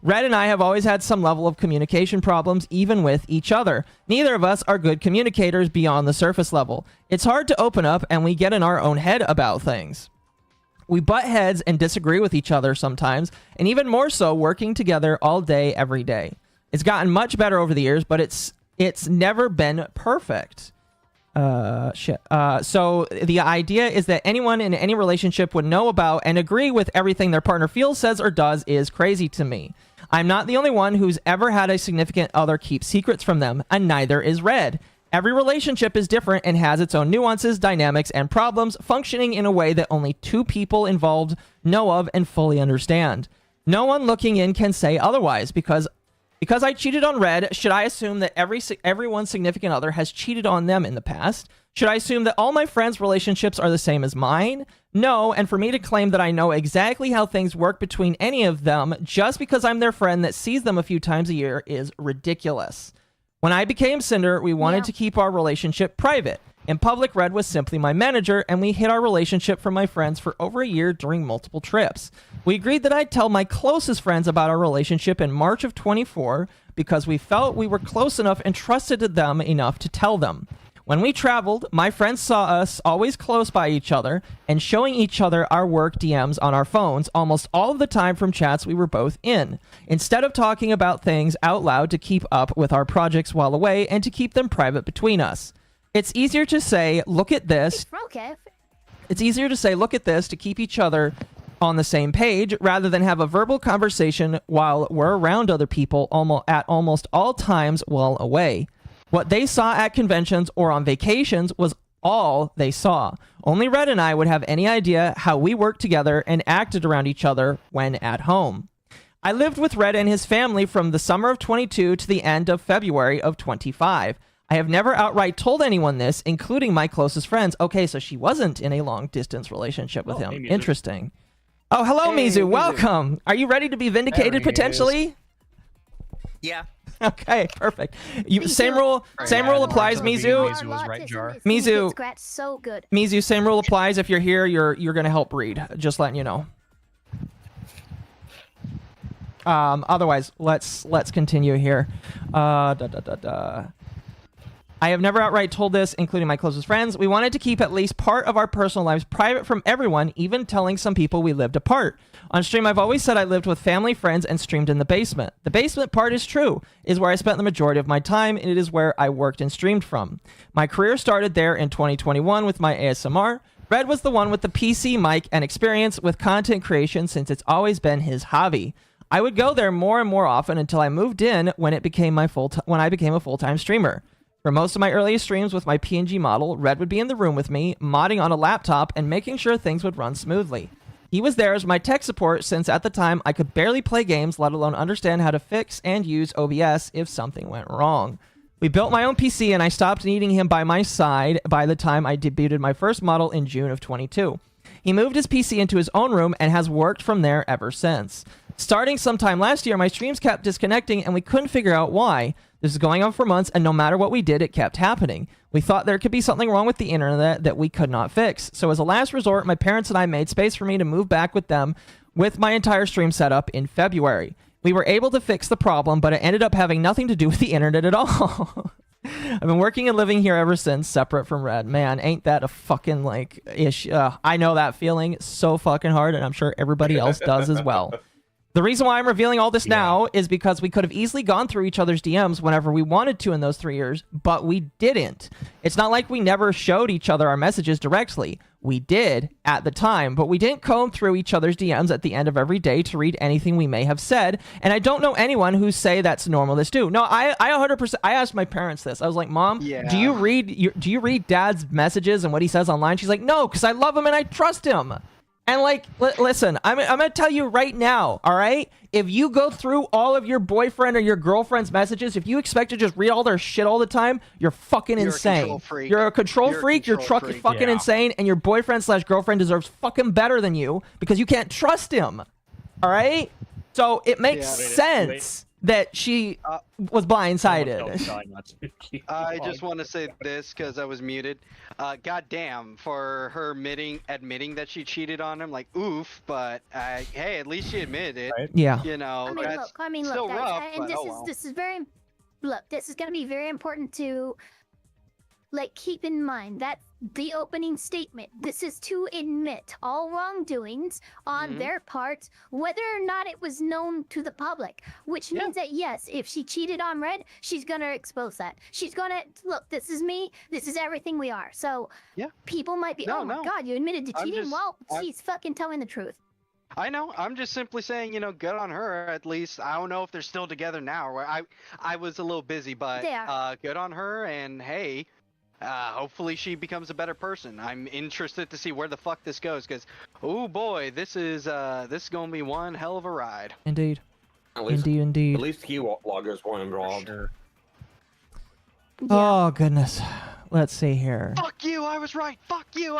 Red and I have always had some level of communication problems, even with each other. Neither of us are good communicators beyond the surface level. It's hard to open up, and we get in our own head about things. We butt heads and disagree with each other sometimes, and even more so working together all day, every day. It's gotten much better over the years, but it's never been perfect. So the idea is that anyone in any relationship would know about and agree with everything their partner feels, says, or does is crazy to me. I'm not the only one who's ever had a significant other keep secrets from them, and neither is Red. Every relationship is different and has its own nuances, dynamics, and problems, functioning in a way that only two people involved know of and fully understand. No one looking in can say otherwise. Because I cheated on Red, should I assume that everyone's significant other has cheated on them in the past? Should I assume that all my friends' relationships are the same as mine? No, and for me to claim that I know exactly how things work between any of them just because I'm their friend that sees them a few times a year is ridiculous. When I became Sinder, we wanted to keep our relationship private. In public, Red was simply my manager, and we hid our relationship from my friends for over a year during multiple trips. We agreed that I'd tell my closest friends about our relationship in March of 24 because we felt we were close enough and trusted them enough to tell them. When we traveled, my friends saw us always close by each other and showing each other our work DMs on our phones almost all of the time from chats we were both in, instead of talking about things out loud to keep up with our projects while away and to keep them private between us. It's easier to say, look at this. It's easier to say, look at this, to keep each other on the same page rather than have a verbal conversation while we're around other people at almost all times while away. What they saw at conventions or on vacations was all they saw. Only Red and I would have any idea how we worked together and acted around each other when at home. I lived with Red and his family from the summer of 22 to the end of February of 25. I have never outright told anyone this, including my closest friends. Okay, so she wasn't in a long-distance relationship with him. Hey, Interesting. Oh, hello, Mizu. Welcome. Are you ready to be vindicated potentially? Yeah. Okay, perfect. Same rule applies, Mizu. Scratch so good. Mizu, same rule applies. If you're here, you're gonna help read. Just letting you know. Otherwise, let's continue here. I have never outright told this, including my closest friends. We wanted to keep at least part of our personal lives private from everyone, even telling some people we lived apart. On stream, I've always said I lived with family, friends, and streamed in the basement. The basement part is true, is where I spent the majority of my time, and it is where I worked and streamed from. My career started there in 2021 with my ASMR. Red was the one with the PC, mic, and experience with content creation since it's always been his hobby. I would go there more and more often until I moved in when I became a full-time streamer. For most of my earliest streams with my PNG model, Red would be in the room with me, modding on a laptop and making sure things would run smoothly. He was there as my tech support since at the time I could barely play games, let alone understand how to fix and use OBS if something went wrong. We built my own PC and I stopped needing him by my side by the time I debuted my first model in June of 22. He moved his PC into his own room and has worked from there ever since. Starting sometime last year, my streams kept disconnecting and we couldn't figure out why. This is going on for months, and no matter what we did, it kept happening. We thought there could be something wrong with the internet that we could not fix. So as a last resort, my parents and I made space for me to move back with them with my entire stream setup in February. We were able to fix the problem, but it ended up having nothing to do with the internet at all. I've been working and living here ever since, separate from Red. Man, ain't that a fucking, I know that feeling so fucking hard, and I'm sure everybody else does as well. The reason why I'm revealing all this now is because we could have easily gone through each other's DMs whenever we wanted to in those 3 years, but we didn't. It's not like we never showed each other our messages directly. We did at the time, but we didn't comb through each other's DMs at the end of every day to read anything we may have said, and I don't know anyone who say that's normal to do. No, I 100%, I asked my parents this. I was like, Mom, do you read Dad's messages and what he says online? She's like, no, because I love him and I trust him. And listen, I'm going to tell you right now, all right? If you go through all of your boyfriend or your girlfriend's messages, if you expect to just read all their shit all the time, you're fucking insane. You're a control freak. You're fucking insane. And your boyfriend/girlfriend deserves fucking better than you because you can't trust him. All right? So it makes sense that she was blindsided. I just want to say this because I was muted. Goddamn, for her admitting that she cheated on him, like oof. But hey, at least she admitted it. Right. Yeah. You know, I mean, look, still guys, rough, and but this is very. Look, this is going to be very important to keep in mind that the opening statement, this is to admit all wrongdoings on their part, whether or not it was known to the public, which means that yes, if she cheated on Red, she's gonna expose that. She's gonna look, this is me, this is everything we are. So people might be, oh my god, you admitted to cheating. Well, she's fucking telling the truth. I know. I'm just simply saying, good on her. At least I don't know if they're still together now. I was a little busy, but good on her. And hey, hopefully she becomes a better person. I'm interested to see where the fuck this goes, because oh boy, this is gonna be one hell of a ride. Indeed. Indeed. At least keyloggers weren't involved. Sure. Oh goodness. Let's see here. Fuck you! I was right. Fuck you.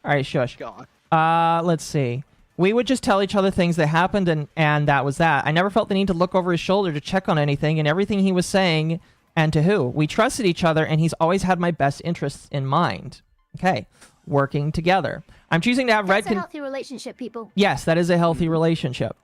All right, shush. Go on. Let's see. We would just tell each other things that happened, and that was that. I never felt the need to look over his shoulder to check on anything and everything he was saying and to who. We trusted each other, and he's always had my best interests in mind. Okay. Working together. I'm choosing to have Red... That's a healthy relationship, people. Yes, that is a healthy relationship.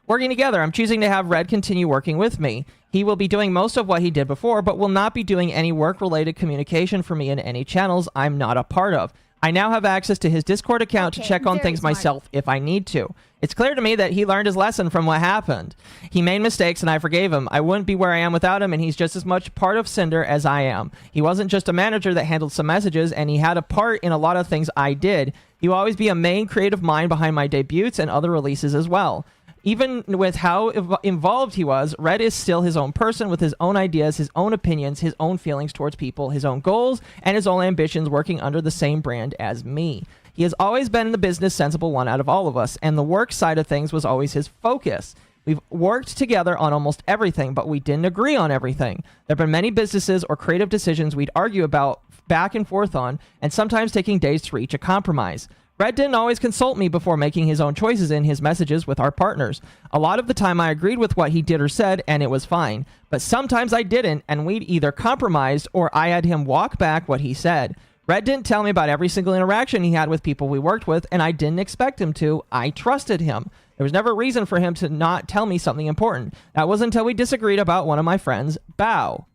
Working together, I'm choosing to have Red continue working with me. He will be doing most of what he did before, but will not be doing any work-related communication for me in any channels I'm not a part of. I now have access to his Discord account to check on things myself if I need to. It's clear to me that he learned his lesson from what happened. He made mistakes and I forgave him. I wouldn't be where I am without him, and he's just as much part of Sinder as I am. He wasn't just a manager that handled some messages, and he had a part in a lot of things I did. He will always be a main creative mind behind my debuts and other releases as well. Even with how involved he was, Red is still his own person with his own ideas, his own opinions, his own feelings towards people, his own goals, and his own ambitions working under the same brand as me. He has always been the business sensible one out of all of us, and the work side of things was always his focus. We've worked together on almost everything, but we didn't agree on everything. There have been many businesses or creative decisions we'd argue about back and forth on, and sometimes taking days to reach a compromise. Red didn't always consult me before making his own choices in his messages with our partners. A lot of the time I agreed with what he did or said, and it was fine. But sometimes I didn't, and we'd either compromised or I had him walk back what he said. Red didn't tell me about every single interaction he had with people we worked with, and I didn't expect him to. I trusted him. There was never a reason for him to not tell me something important. That was until we disagreed about one of my friends, Bao.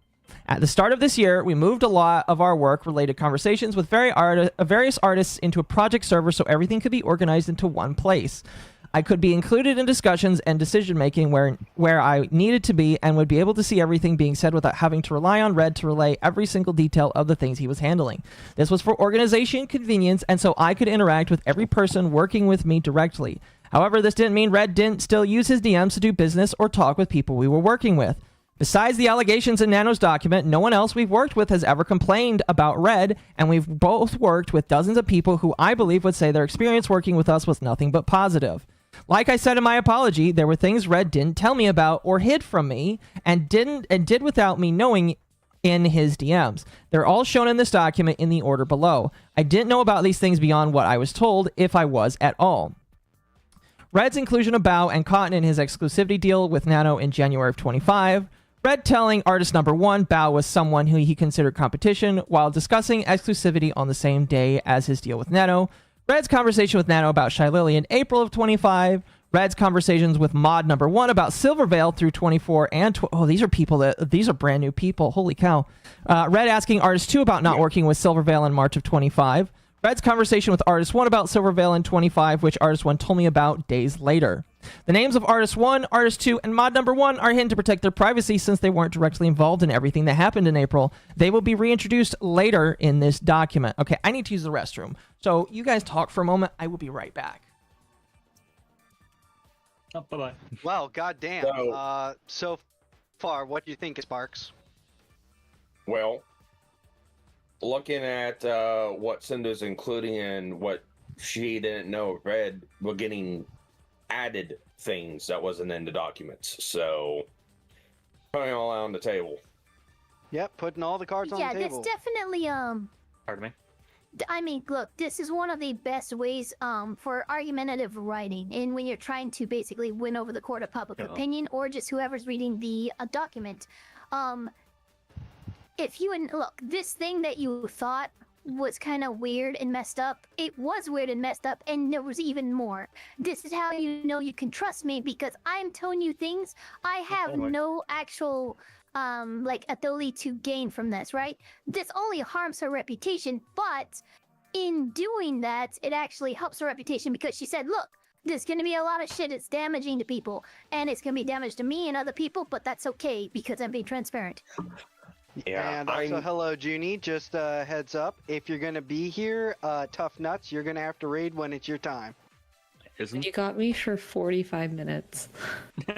At the start of this year, we moved a lot of our work-related conversations with various artists into a project server so everything could be organized into one place. I could be included in discussions and decision-making where I needed to be and would be able to see everything being said without having to rely on Red to relay every single detail of the things he was handling. This was for organization, convenience, and so I could interact with every person working with me directly. However, this didn't mean Red didn't still use his DMs to do business or talk with people we were working with. Besides the allegations in Nano's document, no one else we've worked with has ever complained about Red, and we've both worked with dozens of people who I believe would say their experience working with us was nothing but positive. Like I said in my apology, there were things Red didn't tell me about or hid from me and did without me knowing in his DMs. They're all shown in this document in the order below. I didn't know about these things beyond what I was told, if I was at all. Red's inclusion of Bao and Cotton in his exclusivity deal with Nano in January of 25. Red telling artist number 1 Bao was someone who he considered competition while discussing exclusivity on the same day as his deal with Nano. Red's conversation with Nano about Shy Lily in April of 25. Red's conversations with Mod number 1 about Silvervale through 24 and... these are brand new people. Holy cow. Red asking artist 2 about not working with Silvervale in March of 25. Red's conversation with artist 1 about Silvervale in 25, which artist 1 told me about days later. The names of artist 1, artist 2, and mod number 1 are hidden to protect their privacy since they weren't directly involved in everything that happened in April. They will be reintroduced later in this document. Okay, I need to use the restroom. So you guys talk for a moment. I will be right back. Oh, bye-bye. Well, goddamn. So far, what do you think, Sparks? Well, looking at what Cinder's including and what she didn't know Red, we're getting added things that wasn't in the documents. So, putting it all on the table. Yep, putting all the cards on the table. Yeah, that's definitely, Pardon me? I mean, look, this is one of the best ways for argumentative writing, and when you're trying to basically win over the court of public opinion, or just whoever's reading the document. If you, look, this thing that you thought was kind of weird and messed up, it was weird and messed up, and there was even more. This is how you know you can trust me, because I'm telling you things I have no actual like ability to gain from this, right? This only harms her reputation, but in doing that, it actually helps her reputation, because she said, look, there's gonna be a lot of shit it's damaging to people, and it's gonna be damage to me and other people, but that's okay because I'm being transparent. Yeah, and also, hello, Junie. Just heads up, if you're gonna be here, tough nuts, you're gonna have to raid when it's your time. You got me for 45 minutes. All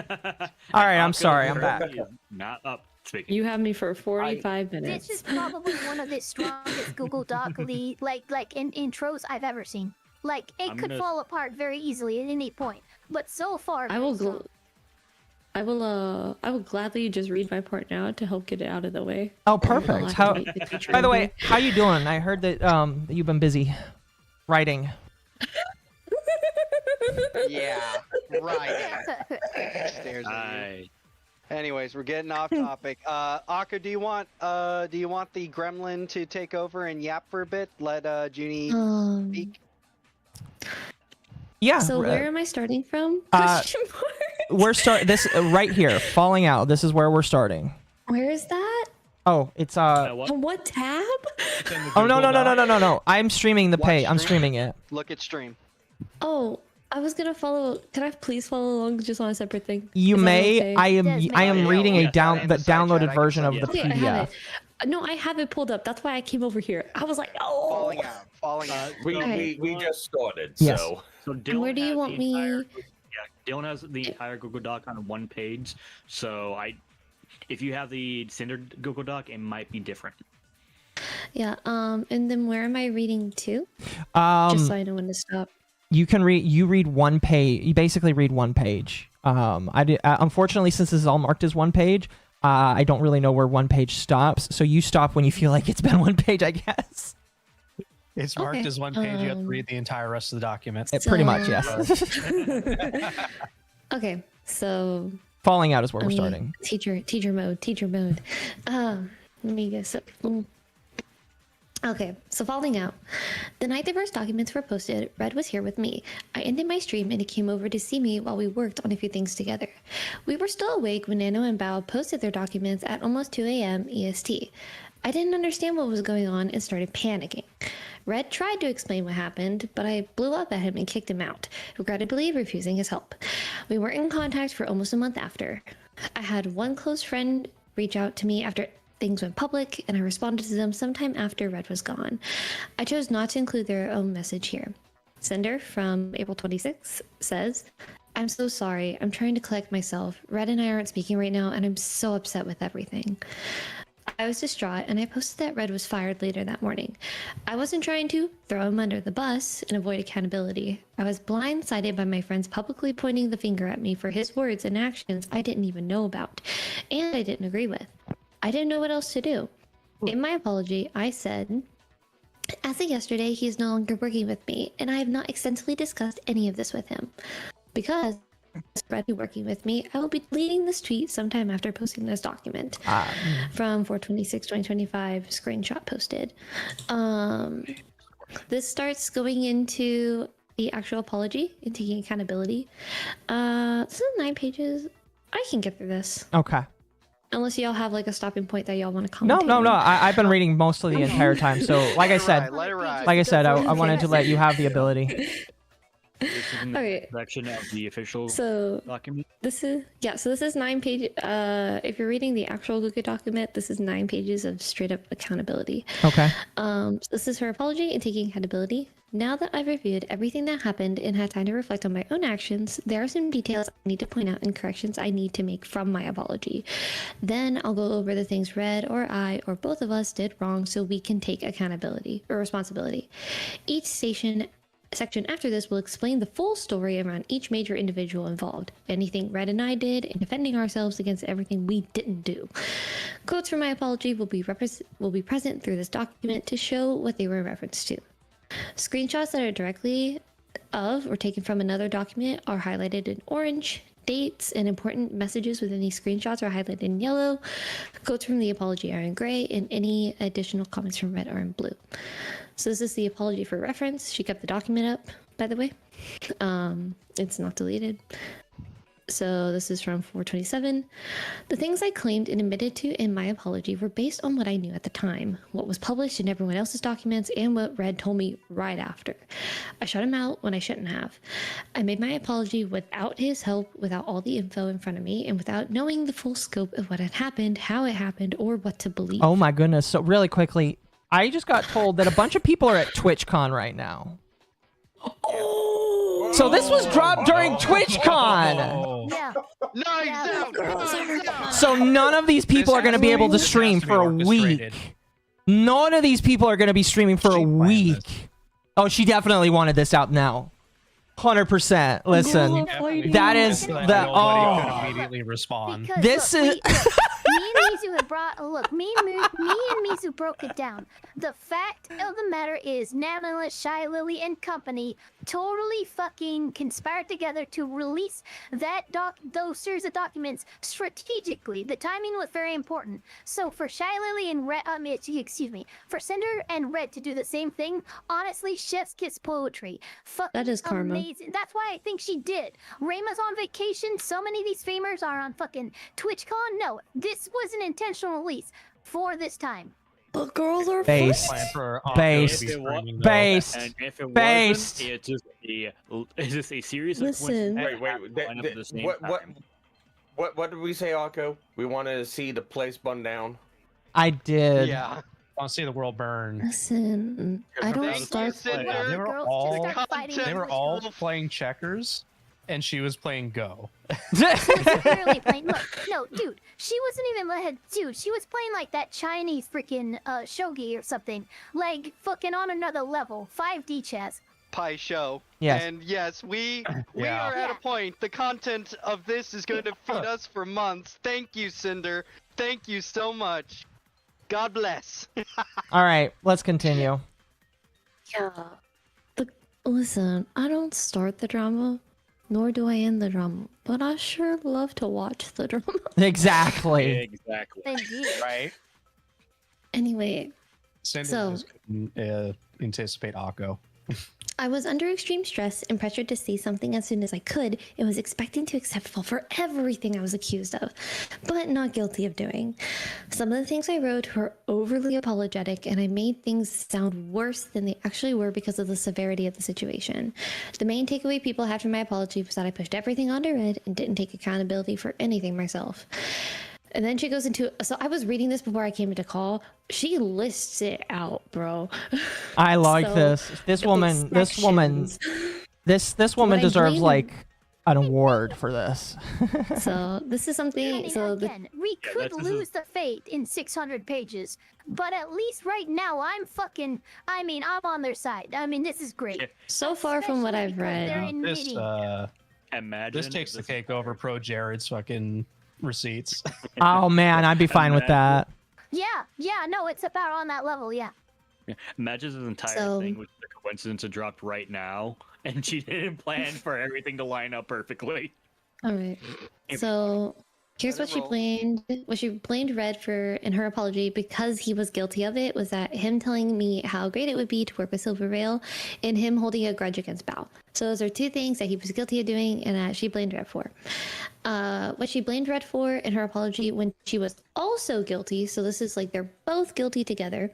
right, I'm sorry, I'm back. Not up speaking. You have me for 45 minutes. This is probably one of the strongest Google Doc like in intros I've ever seen. Like, it could fall apart very easily at any point, but so far, I will gladly just read my part now to help get it out of the way. Oh, perfect. By the way, how you doing? I heard that you've been busy Writing. Yeah, right. Stares at you. Anyways, we're getting off topic. Akka, do you want the gremlin to take over and yap for a bit? Let Junie speak. Yeah. So where am I starting from? Question mark. This right here, falling out. This is where we're starting. Where is that? Oh, it's On what tab? Oh no. I'm streaming the pay. I'm streaming it. Look at stream. Oh, I was gonna follow. Can I please follow along just on a separate thing? You Is that may. okay? I am reading the downloaded version of the Okay, I have PDF. it. No, I have it pulled up. That's why I came over here. I was like, oh. Falling out. We just started, Yes. so. And where do you want me? Dylan has the entire Google Doc on one page, so if you have the Sinder Google Doc, it might be different. Yeah. And then where am I reading to? Just so I know when to stop. You can read. You read one page. You basically read one page. Unfortunately, since this is all marked as one page, I don't really know where one page stops. So you stop when you feel like it's been one page, I guess. It's marked as one page. You have to read the entire rest of the document. Pretty much, yes. Okay, so Falling out is where we're starting. Teacher mode. Let me guess. Okay, so falling out. The night the first documents were posted, Red was here with me. I ended my stream and he came over to see me while we worked on a few things together. We were still awake when Nano and Bao posted their documents at almost 2 a.m. EST. I didn't understand what was going on and started panicking. Red tried to explain what happened, but I blew up at him and kicked him out, regrettably refusing his help. We weren't in contact for almost a month after. I had one close friend reach out to me after things went public, and I responded to them sometime after Red was gone. I chose not to include their own message here. Sinder from April 26th says, I'm so sorry. I'm trying to collect myself. Red and I aren't speaking right now, and I'm so upset with everything. I was distraught, and I posted that Red was fired later that morning. I wasn't trying to throw him under the bus and avoid accountability. I was blindsided by my friends publicly pointing the finger at me for his words and actions I didn't even know about, and I didn't agree with. I didn't know what else to do. In my apology, I said, as of yesterday, he is no longer working with me, and I have not extensively discussed any of this with him. Because Red be working with me, I will be deleting this tweet sometime after posting this document. From 4/26/2025, screenshot posted. This starts going into the actual apology and taking accountability. This is 9 pages. I can get through this. Okay. Unless y'all have like a stopping point that y'all want to comment. No. I've been reading mostly the entire time. So, like I said, I wanted to let you have the ability. This is in the section of the official document. This is 9 pages. If you're reading the actual Google document, this is 9 pages of straight up accountability. Okay. This is her apology and taking accountability. Now that I've reviewed everything that happened and had time to reflect on my own actions, there are some details I need to point out and corrections I need to make from my apology. Then I'll go over the things Red or I or both of us did wrong so we can take accountability or responsibility. Each section after this will explain the full story around each major individual involved, anything Red and I did, and defending ourselves against everything we didn't do. Quotes from my apology will be present through this document to show what they were in reference to. Screenshots that are directly of or taken from another document are highlighted in orange. Dates and important messages within these screenshots are highlighted in yellow. Quotes from the apology are in gray, and any additional comments from Red are in blue. So this is the apology for reference. She kept the document up, by the way. It's not deleted. So this is from 4/27. The things I claimed and admitted to in my apology were based on what I knew at the time, what was published in everyone else's documents, and what Red told me right after. I shut him out when I shouldn't have. I made my apology without his help, without all the info in front of me, and without knowing the full scope of what had happened, how it happened, or what to believe. Oh my goodness. So really quickly, I just got told that a bunch of people are at TwitchCon right now. So this was dropped during TwitchCon. So none of these people are going to be able to stream for a week. None of these people are going to be streaming for a week. Oh, she definitely wanted this out now. 100%. Listen, that is the immediately respond. Because, this look, is. me and Mizu have brought. Look, me and Mizu broke it down. The fact of the matter is, Nameless, Shy Lily, and company totally fucking conspired together to release those series of documents strategically. The timing was very important. So for Shy Lily and Red, excuse me, for Sinder and Red to do the same thing, honestly, chef's kiss poetry. That is karma. Amazing. That's why I think she did. Rayma's on vacation. So many of these famers are on fucking TwitchCon. No, this was an intentional release for this time. The girls are based. And if it wasn't, it's just a series of coincidences. What did we say, Akko? We wanted to see the place burn down. I did. Yeah. I want to see the world burn. Listen, I don't start. They were all playing checkers, and she was playing Go. She was literally playing. Look, no, dude, she wasn't even dude. She was playing like that Chinese freaking shogi or something, like fucking on another level. 5D chess. Pie show. Yes. And yes, we are at a point. The content of this is going to feed us for months. Thank you, Sinder. Thank you so much. God bless. All right, let's continue. Yeah. Listen, I don't start the drama, nor do I end the drama, but I sure love to watch the drama. Exactly. Indeed. Right. Anyway, Sinder just couldn't anticipate Akko. I was under extreme stress and pressured to say something as soon as I could and was expecting to accept fault for everything I was accused of, but not guilty of doing. Some of the things I wrote were overly apologetic, and I made things sound worse than they actually were because of the severity of the situation. The main takeaway people had from my apology was that I pushed everything onto Red and didn't take accountability for anything myself. And then she goes into, so I was reading this before I came into call. She lists it out, bro. I like this. This woman deserves like an award for this. So this is something. Again, we could lose the fate in 600 pages, but at least right now I'm on their side. I mean, this is great. So far from what I've read, this takes the cake over Pro Jared's fucking receipts. Oh man, I'd be fine with that. Yeah, no, it's about on that level, yeah. Imagine this entire thing was a coincidence it dropped right now, and she didn't plan for everything to line up perfectly. All right. So here's what she blamed. What she blamed Red for in her apology, because he was guilty of it, was that him telling me how great it would be to work with Silver Rail and him holding a grudge against Bao. So those are two things that he was guilty of doing and that she blamed Red for. What she blamed Red for in her apology when she was also guilty, so this is like they're both guilty together,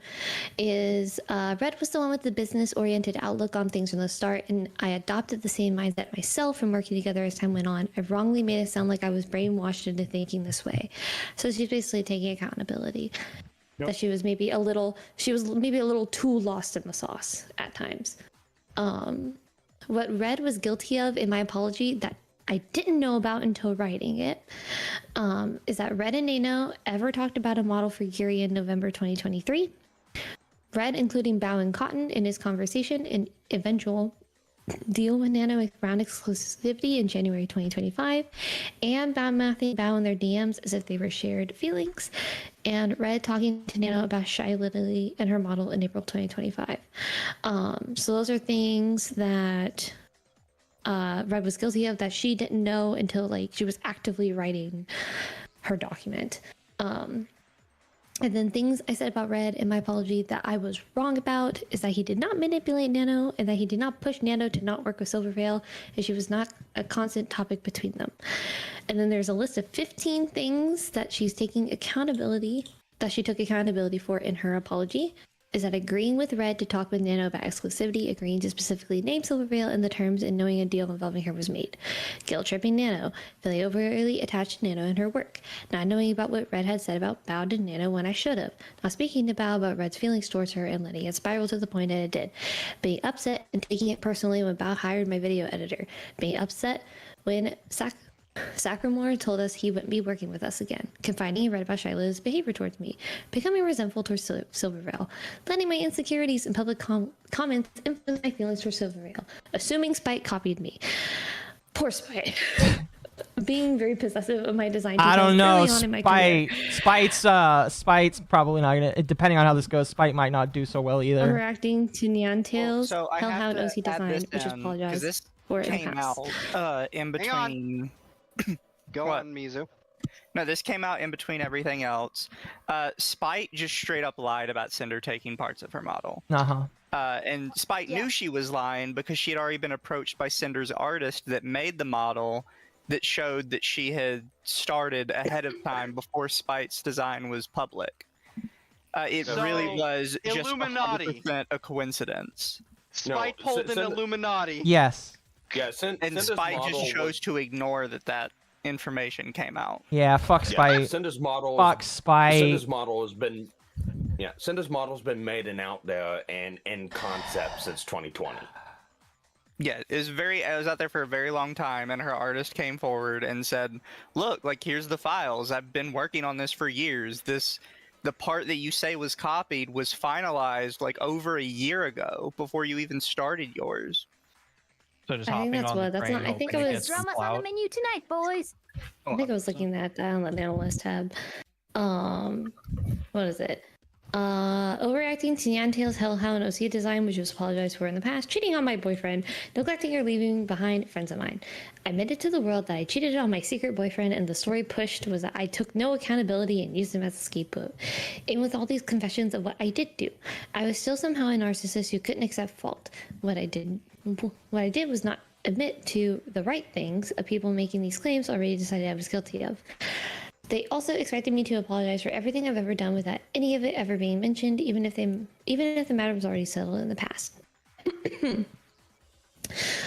is Red was the one with the business-oriented outlook on things from the start, and I adopted the same mindset myself from working together as time went on. I wrongly made it sound like I was brainwashed into thinking this way. So she's basically taking accountability. Yep. That she was maybe a little too lost in the sauce at times. What Red was guilty of in my apology that I didn't know about until writing it, is that Red and Nano ever talked about a model for Yuri in November 2023. Red, including Bao and Cotton in his conversation and eventual deal with Nano around exclusivity in January 2025, and Mathing Bao in their DMs as if they were shared feelings, and Red talking to Nano about Shy Lily and her model in April 2025. So those are things that Red was guilty of that she didn't know until like she was actively writing her document. And then things I said about Red in my apology that I was wrong about is that he did not manipulate Nano and that he did not push Nano to not work with Silver Veil, and she was not a constant topic between them. And then there's a list of 15 things that she's taking accountability, that she took accountability for in her apology. Is that agreeing with Red to talk with Nano about exclusivity, agreeing to specifically name Silver Veil in the terms, and knowing a deal involving her was made. Guilt-tripping Nano, feeling overly attached to Nano and her work, not knowing about what Red had said about Bao to Nano when I should have, not speaking to Bao about Red's feelings towards her and letting it spiral to the point that it did, being upset and taking it personally when Bao hired my video editor, being upset when Sacramore told us he wouldn't be working with us again, confiding in Red about Shiloh's behavior towards me, becoming resentful towards Silvervale, letting my insecurities and public comments influence my feelings for Silvervale, assuming Spite copied me. Poor Spite. Being very possessive of my design. I don't know. Early on in my career. Spite's probably not gonna. Depending on how this goes, Spite might not do so well either. Overreacting to Neon Tails, so I Hellhound have OC to add design, this which is in, apologize 'cause this for in the came past. out in between. Go What? on, Mizu. No, this came out in between everything else. Spite just straight up lied about Cinder taking parts of her model. And Spite knew she was lying because she had already been approached by Cinder's artist that made the model that showed that she had started ahead of time before Spite's design was public. It So, really was just Illuminati. 100% a coincidence. Spite pulled an Illuminati. Yes. Yeah, And Cinder's Spite model just chose to ignore that information came out. Yeah, fuck Spite. Yeah, Cinder's model. Fuck Spite. Cinder's model has been. Yeah, Cinder's model's been made and out there and in concept since 2020. Yeah, it was out there for a very long time, and her artist came forward and said, "Look, like here's the files. I've been working on this for years. The part that you say was copied was finalized like over a year ago before you even started yours." So just I think that's what. That's not. I think it was. Drama's on the menu tonight, boys. I think I was looking at that on the analyst tab. What is it? Overacting to Neon Tails, Hellhound, OC design, which was apologized for in the past, cheating on my boyfriend, neglecting or leaving behind friends of mine. I admitted to the world that I cheated on my secret boyfriend, and the story pushed was that I took no accountability and used him as a scapegoat. And with all these confessions of what I did do, I was still somehow a narcissist who couldn't accept fault. What I did was not admit to the right things of people making these claims already decided I was guilty of. They also expected me to apologize for everything I've ever done without any of it ever being mentioned, even if the matter was already settled in the past.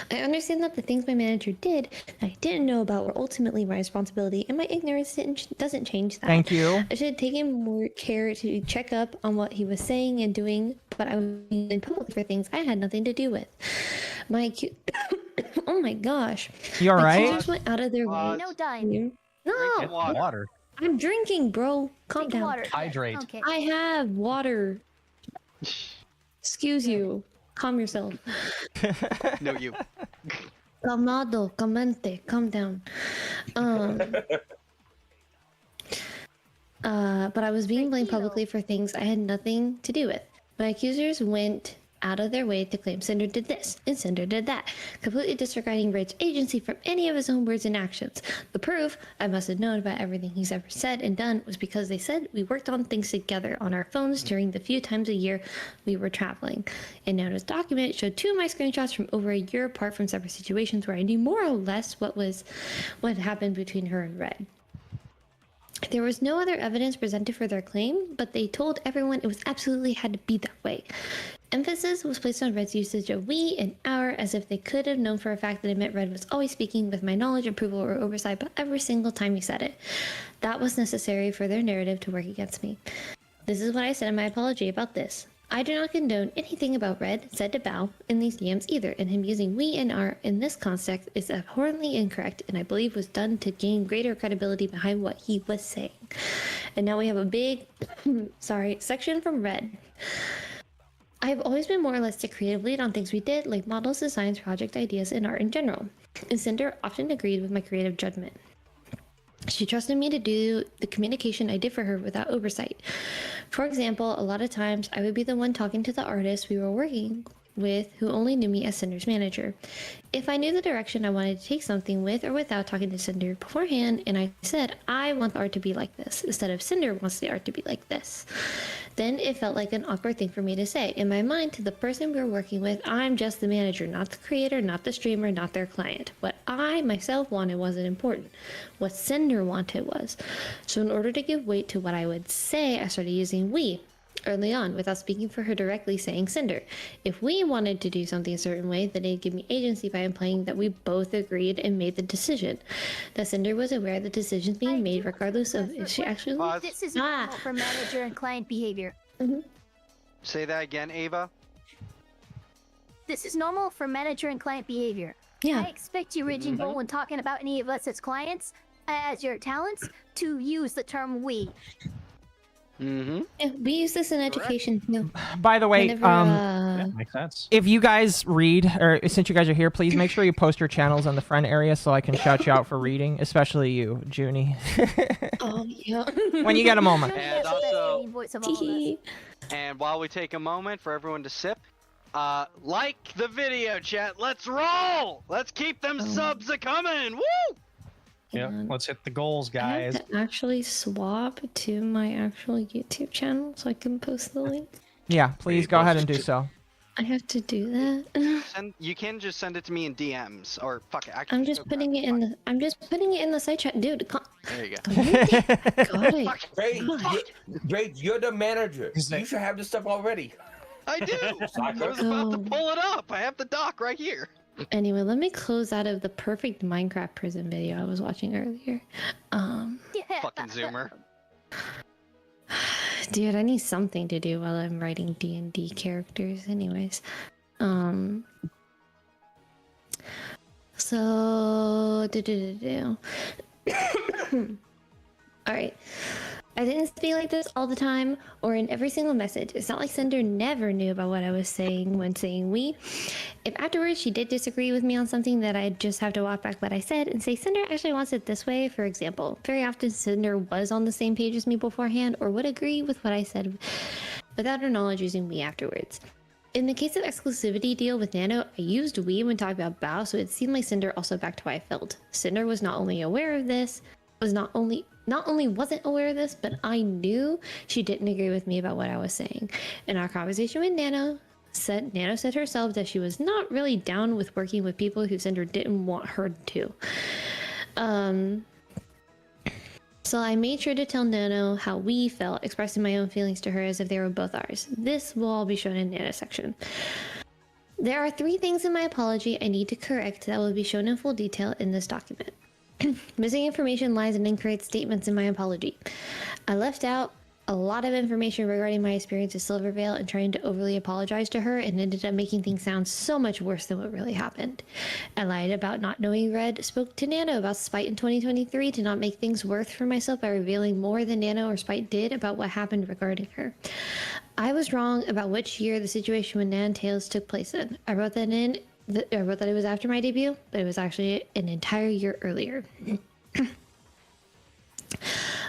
I understand that the things my manager did that I didn't know about were ultimately my responsibility, and my ignorance doesn't change that. Thank you. I should have taken more care to check up on what he was saying and doing, but I was in public for things I had nothing to do with. Oh my gosh. You alright? My accusers went out of their way. No dying. No. Water. I'm drinking, bro. Calm Drink down. water. Hydrate. Okay. I have water. Excuse you. Calm yourself. No, you. Calmado, calmante, calm down. But I was being blamed publicly for things I had nothing to do with. My accusers went out of their way to claim Sinder did this and Sinder did that, completely disregarding Red's agency from any of his own words and actions. The proof I must have known about everything he's ever said and done was because they said we worked on things together on our phones during the few times a year we were traveling. And now this document showed 2 of my screenshots from over a year apart from separate situations where I knew more or less what happened between her and Red. There was no other evidence presented for their claim, but they told everyone it was absolutely had to be that way. Emphasis was placed on Red's usage of we and our, as if they could have known for a fact that it meant Red was always speaking with my knowledge, approval, or oversight, but every single time he said it. That was necessary for their narrative to work against me. This is what I said in my apology about this. I do not condone anything about Red said to Bao in these DMs either, and him using we and our in this context is abhorrently incorrect, and I believe was done to gain greater credibility behind what he was saying. And now we have a big, section from Red. I have always been more or less the creative lead on things we did, like models, designs, project ideas, and art in general. And Cinder often agreed with my creative judgment. She trusted me to do the communication I did for her without oversight. For example, a lot of times I would be the one talking to the artist we were working with who only knew me as Cinder's manager. If I knew the direction I wanted to take something with or without talking to Cinder beforehand, and I said, I want the art to be like this, instead of Cinder wants the art to be like this, then it felt like an awkward thing for me to say. In my mind, to the person we were working with, I'm just the manager, not the creator, not the streamer, not their client. What I myself wanted wasn't important. What Cinder wanted was. So in order to give weight to what I would say, I started using we early on without speaking for her directly, saying Cinder. If we wanted to do something a certain way, then it'd give me agency by implying that we both agreed and made the decision. That Cinder was aware of the decisions being made regardless of if she actually... This is normal for manager and client behavior. Say that again, Ava. This is normal for manager and client behavior. I expect you, Raging Bull, when talking about any of us as clients, as your talents, to use the term we. Yeah, we use this in education too. By the way, Whenever, makes sense. if you guys read, or since you guys are here, please make sure you post your channels on the front area so I can shout you out for reading, especially you, Junie. Oh, yeah. When you get a moment. And also, Voice of all of us. and while we take a moment for everyone to sip, like the video, chat. Let's roll. Let's keep them subs a coming. Woo! Yeah, let's hit the goals, I guys. have to actually swap to my actual YouTube channel so I can post the link. Yeah, please go ahead and do so. I have to do that. You can just send it to me in DMs, or fuck it. I'm just putting it in the. I'm just putting it in the side chat, dude. There you go. Got it. Great, you're the manager. You should have this stuff already. I do. I was about to pull it up. I have the doc right here. Anyway, let me close out of the perfect Minecraft prison video I was watching earlier. Fucking Zoomer. Dude, I need something to do while I'm writing D&D characters. Anyways, so all right. I didn't speak like this all the time or in every single message. It's not like Sinder never knew about what I was saying when saying we. If afterwards she did disagree with me on something, that I'd just have to walk back what I said and say Sinder actually wants it this way, for example. Very often Sinder was on the same page as me beforehand or would agree with what I said without her knowledge using we afterwards. In the case of exclusivity deal with Nano, I used we when talking about Bao, so it seemed like Sinder also backed how I felt. Sinder was not only aware of this, not only wasn't aware of this, but I knew she didn't agree with me about what I was saying. In our conversation with Nano said herself that she was not really down with working with people who Cinder didn't want her to. So I made sure to tell Nano how we felt, expressing my own feelings to her as if they were both ours. This will all be shown in Nano's section. There are 3 things in my apology I need to correct that will be shown in full detail in this document. Missing information, lies, and incorrect statements in my apology. I left out a lot of information regarding my experience with Silvervale and trying to overly apologize to her, and ended up making things sound so much worse than what really happened. I lied about not knowing Red, spoke to Nano about Spite in 2023 to not make things worse for myself by revealing more than Nano or Spite did about what happened regarding her. I was wrong about which year the situation with Nantails took place in. I wrote that it was after my debut, but it was actually an entire year earlier.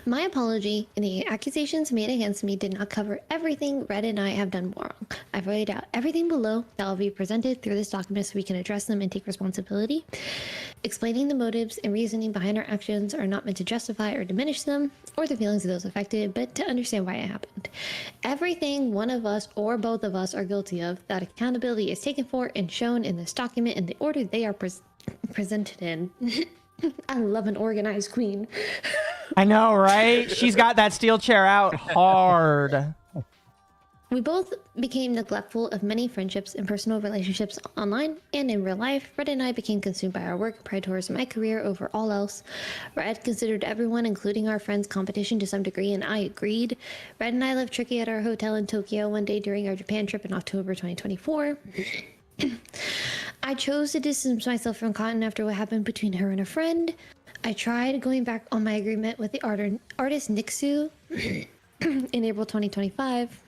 My apology and the accusations made against me did not cover everything Red and I have done wrong. I've laid out everything below that will be presented through this document so we can address them and take responsibility. Explaining the motives and reasoning behind our actions are not meant to justify or diminish them or the feelings of those affected, but to understand why it happened. Everything one of us or both of us are guilty of, that accountability is taken for and shown in this document in the order they are presented in. I love an organized queen. I know, right? She's got that steel chair out hard. We both became neglectful of many friendships and personal relationships online and in real life. Red and I became consumed by our work, prioritized my career over all else. Red considered everyone, including our friends, competition to some degree, and I agreed. Red and I lived tricky at our hotel in Tokyo one day during our Japan trip in October 2024. I chose to distance myself from Cotton after what happened between her and a friend. I tried going back on my agreement with the artist Nixu in April 2025.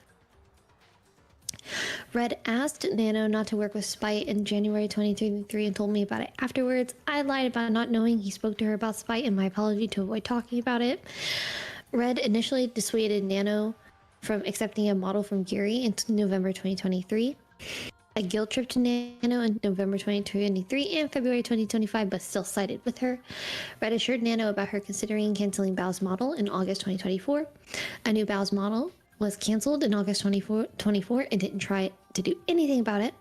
Red asked Nano not to work with Spite in January 2023 and told me about it afterwards. I lied about not knowing he spoke to her about Spite in my apology to avoid talking about it. Red initially dissuaded Nano from accepting a model from Giri in November 2023. A guilt trip to Nano in November 2023 and February 2025, but still sided with her. Red assured Nano about her considering canceling Bao's model in August 2024. A new Bao's model was canceled in August 2024 and didn't try to do anything about it.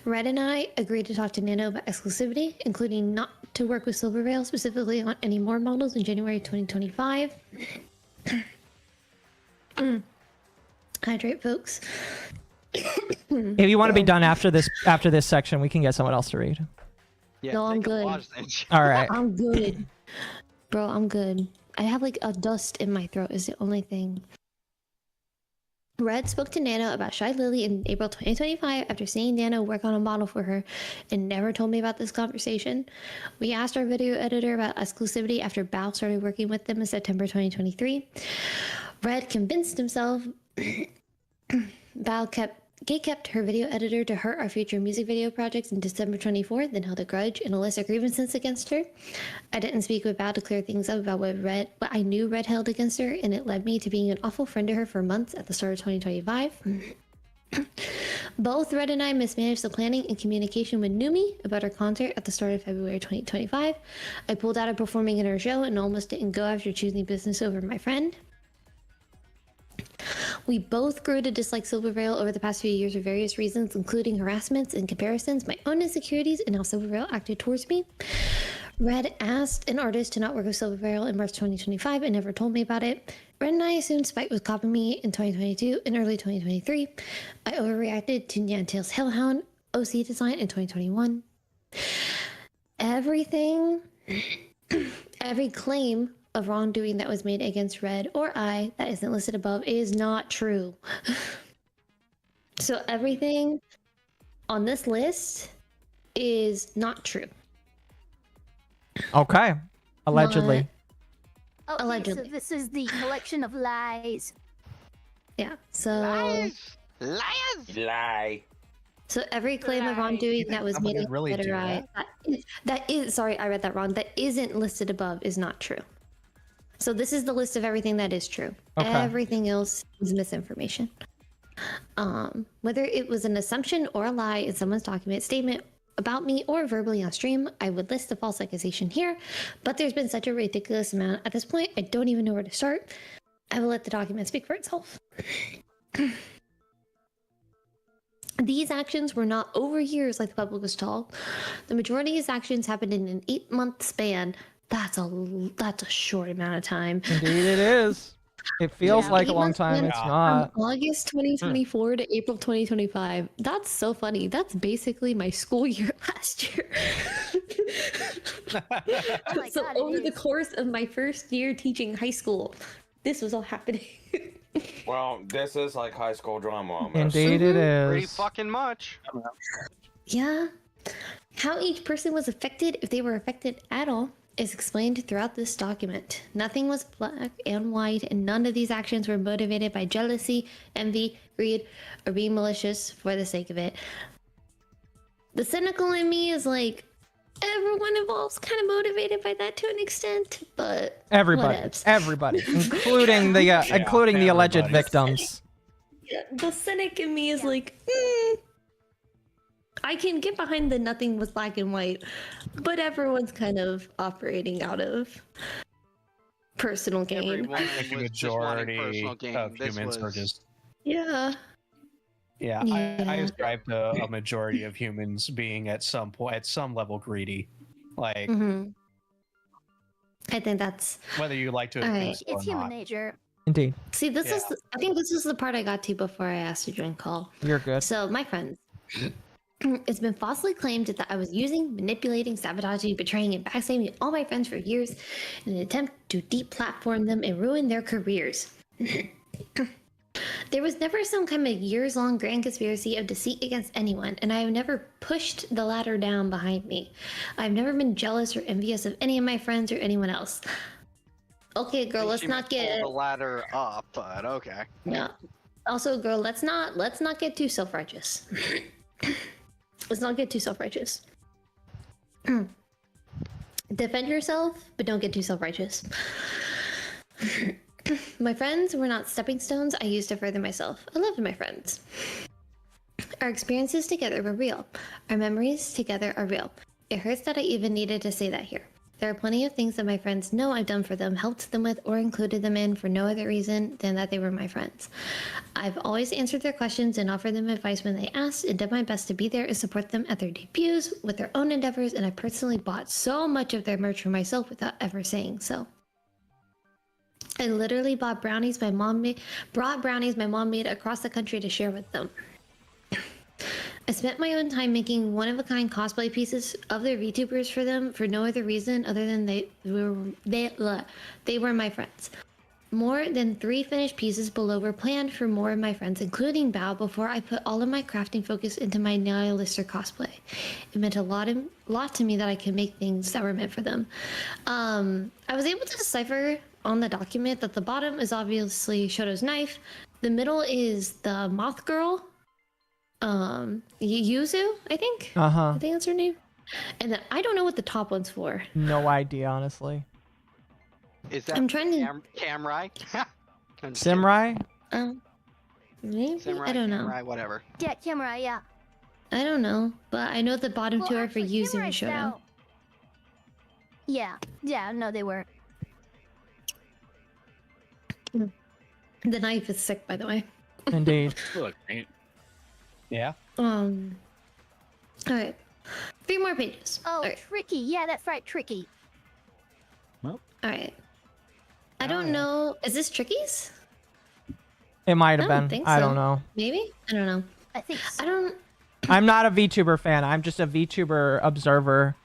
Red and I agreed to talk to Nano about exclusivity, including not to work with Silvervale specifically on any more models in January 2025. Hydrate, folks. If you want to be done after this section, we can get someone else to read. Yeah, no, I'm good. All right. I'm good. Bro, I'm good. I have like a dust in my throat is the only thing. Red spoke to Nano about Shy Lily in April 2025 after seeing Nano work on a model for her and never told me about this conversation. We asked our video editor about exclusivity after Bao started working with them in September 2023. Red convinced himself Bao kept her video editor to hurt our future music video projects in December 24th, then held a grudge and a list of grievances against her. I didn't speak with Bao to clear things up about what I knew Red held against her, and it led me to being an awful friend to her for months at the start of 2025. Both Red and I mismanaged the planning and communication with Numi about her concert at the start of February 2025. I pulled out of performing in her show and almost didn't go after choosing business over my friend. We both grew to dislike Silver Veil over the past few years for various reasons, including harassments and comparisons, my own insecurities, and how Silver Veil acted towards me. Red asked an artist to not work with Silver Veil in March 2025 and never told me about it. Red and I assumed Spike was copying me in 2022 and early 2023. I overreacted to Nyantail's Hellhound OC design in 2021. Every claim of wrongdoing that was made against Red or I that isn't listed above is not true. So everything on this list is not true. Okay. Allegedly. Okay, Allegedly. so this is the collection of lies. Yeah, so... Liars! Lie. So every claim of wrongdoing that was made against Red or I... That is... Sorry, I read that wrong. That isn't listed above is not true. So this is the list of everything that is true. Okay. Everything else is misinformation. Whether it was an assumption or a lie in someone's document statement about me or verbally on stream, I would list the false accusation here, but there's been such a ridiculous amount at this point, I don't even know where to start. I will let the document speak for itself. These actions were not over years like the public was told. The majority of these actions happened in an 8-month span. That's a short amount of time. Indeed it is. It feels like a long time. It's not. From August 2024 to April 2025. That's so funny. That's basically my school year last year. So over the course of my first year teaching high school, this was all happening. Well, this is like high school drama almost. Indeed it is. Pretty fucking much. Yeah. How each person was affected, if they were affected at all, is explained throughout this document. Nothing was black and white, and none of these actions were motivated by jealousy, envy, greed, or being malicious for the sake of it. The cynical in me is like, everyone involved's kind of motivated by that to an extent, but everybody, including the alleged victims. Yeah, the cynic in me is like, I can get behind the nothing was black and white, but everyone's kind of operating out of personal gain. The majority of humans are just... Yeah. Yeah, I ascribe to a majority of humans being at some point, at some level, greedy. Like, I think that's whether you like to admit it or it's human nature. Indeed. See, this is I think this is the part I got to before I asked to join call. You're good. So, my friends, it's been falsely claimed that I was using, manipulating, sabotaging, betraying, and backstabbing all my friends for years in an attempt to deplatform them and ruin their careers. There was never some kind of years-long grand conspiracy of deceit against anyone, and I have never pushed the ladder down behind me. I've never been jealous or envious of any of my friends or anyone else. Okay, girl, let's not get the ladder up, but okay. Yeah. Also, girl, let's not get too self-righteous. Let's not get too self-righteous. Defend yourself, but don't get too self-righteous. My friends were not stepping stones I used to further myself. I loved my friends. Our experiences together were real. Our memories together are real. It hurts that I even needed to say that here. There are plenty of things that my friends know I've done for them, helped them with, or included them in for no other reason than that they were my friends. I've always answered their questions and offered them advice when they asked, and did my best to be there and support them at their debuts with their own endeavors, and I personally bought so much of their merch for myself without ever saying so. I literally brought brownies my mom made across the country to share with them. I spent my own time making one-of-a-kind cosplay pieces of their VTubers for them for no other reason other than they were my friends. more than 3 finished pieces below were planned for more of my friends, including Bao, before I put all of my crafting focus into my Nihilister cosplay. It meant a lot to me that I could make things that were meant for them. I was able to decipher on the document that the bottom is obviously Shoto's knife, the middle is the moth girl, Yuzu, I think? I think that's her name. And then I don't know what the top one's for. No idea, honestly. Is that I'm trying to... Camrai? Simrai? Maybe? Samurai, I don't know. Samurai, whatever. Yeah, Camera, yeah. I don't know, but I know the bottom two are for Yuzu and Shoto. Yeah, no, they were. The knife is sick, by the way. Indeed. Yeah. Alright. 3 more pages. Oh, Tricky. Yeah, that's right, Tricky. Well. Alright. I don't know. Is this Tricky's? It might have I don't been. think I so. don't know. Maybe? I don't know. I think so. I don't... I'm not a VTuber fan. I'm just a VTuber observer.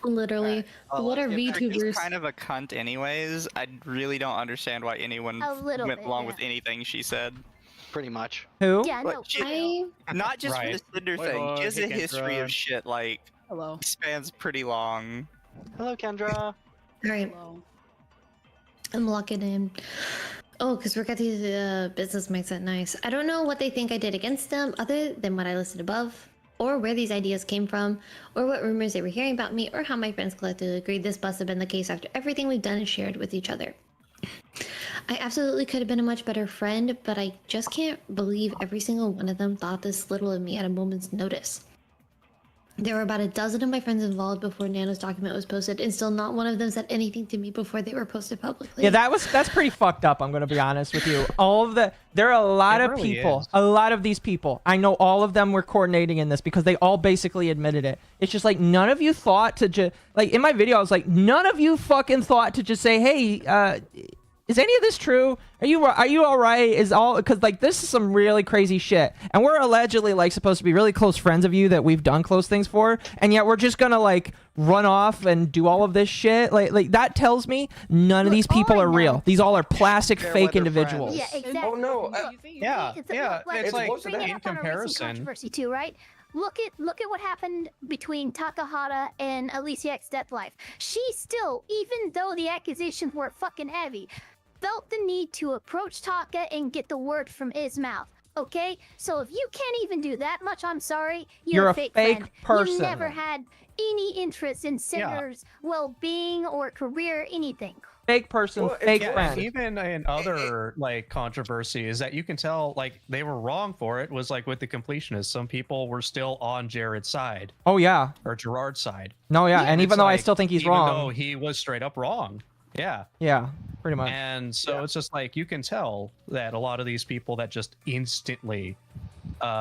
Literally. What are If Tricky's VTubers? kind of a cunt anyways, I really don't understand why anyone A little went bit, along yeah. with anything she said. Pretty much. Who? Yeah, no. Not just for Right. the Sinder Wait, thing, just hey, a history Kendra. of shit, like, Hello. spans pretty long. Hello, Kendra. Alright. I'm locking in. Oh, because we're got these business mindset nice. I don't know what they think I did against them other than what I listed above, or where these ideas came from, or what rumors they were hearing about me, or how my friends collectively agreed this must have been the case after everything we've done and shared with each other. I absolutely could have been a much better friend, but I just can't believe every single one of them thought this little of me at a moment's notice. There were about a dozen of my friends involved before Nano's document was posted, and still not one of them said anything to me before they were posted publicly. Yeah, that's pretty fucked up. I'm gonna be honest with you. There are a lot of really people, is. a lot of these people. I know all of them were coordinating in this because they all basically admitted it. It's just like none of you thought to just like in my video. I was like, none of you fucking thought to just say, hey, is any of this true? Are you all right? Is all because like this is some really crazy shit, and we're allegedly like supposed to be really close friends of you that we've done close things for, and yet we're just gonna like run off and do all of this shit. Like that tells me none of these people are real. These all are plastic fake individuals. Yeah, exactly. Oh no! Yeah, it's like bring it in up on a recent comparison. controversy too, right? Look at what happened between Takahata and Alicia X Death Life. She still, even though the accusations were fucking heavy, felt the need to approach Taka and get the word from his mouth. Okay? So if you can't even do that much, I'm sorry, you're a fake friend. person. You never had any interest in Sinder's well-being or career, anything. Fake person, fake friend. Even in other like controversies that you can tell like they were wrong for it was like with the completionists. Some people were still on Jared's side. Oh yeah. Or Gerard's side. No, yeah, and even though I still think he's wrong. Even though he was straight up wrong. Yeah. Yeah, pretty much. And so it's just like you can tell that a lot of these people that just instantly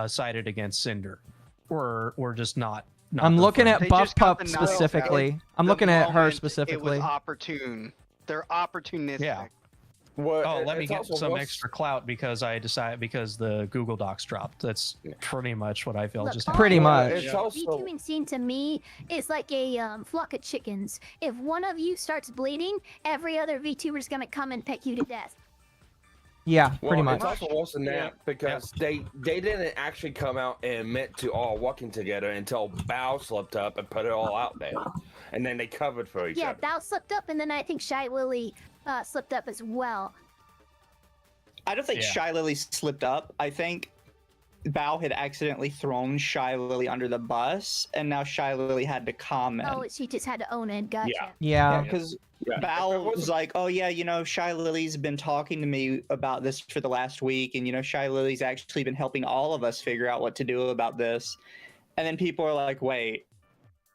sided against Sinder were just not I'm looking at They Buff just got Pup the knowledge specifically. out I'm the looking at her moment specifically. It was opportune. They're opportunistic. Yeah. Well, let me it's get also some what's- extra clout because because the Google Docs dropped. That's pretty much what I feel Look, just all Pretty of much. this It's also- VTubing scene to me is like a flock of chickens. If one of you starts bleeding, every other VTuber's gonna come and peck you to death. Yeah, Well, pretty much. It's also worse than that because they didn't actually come out and admit to all working together until Bao slipped up and put it all out there, and then they covered for each Yeah, other. Thou slipped up, and then I think Shy Lily slipped up as well. I don't think Yeah. Shy Lily slipped up. I think Bao had accidentally thrown Shy Lily under the bus, and now Shy Lily had to comment. Oh, she just had to own it. Gotcha. Yeah. Because Yeah. Bao was like, oh yeah, you know, Shy Lily's been talking to me about this for the last week, and you know, Shy Lily's actually been helping all of us figure out what to do about this. And then people are like, wait,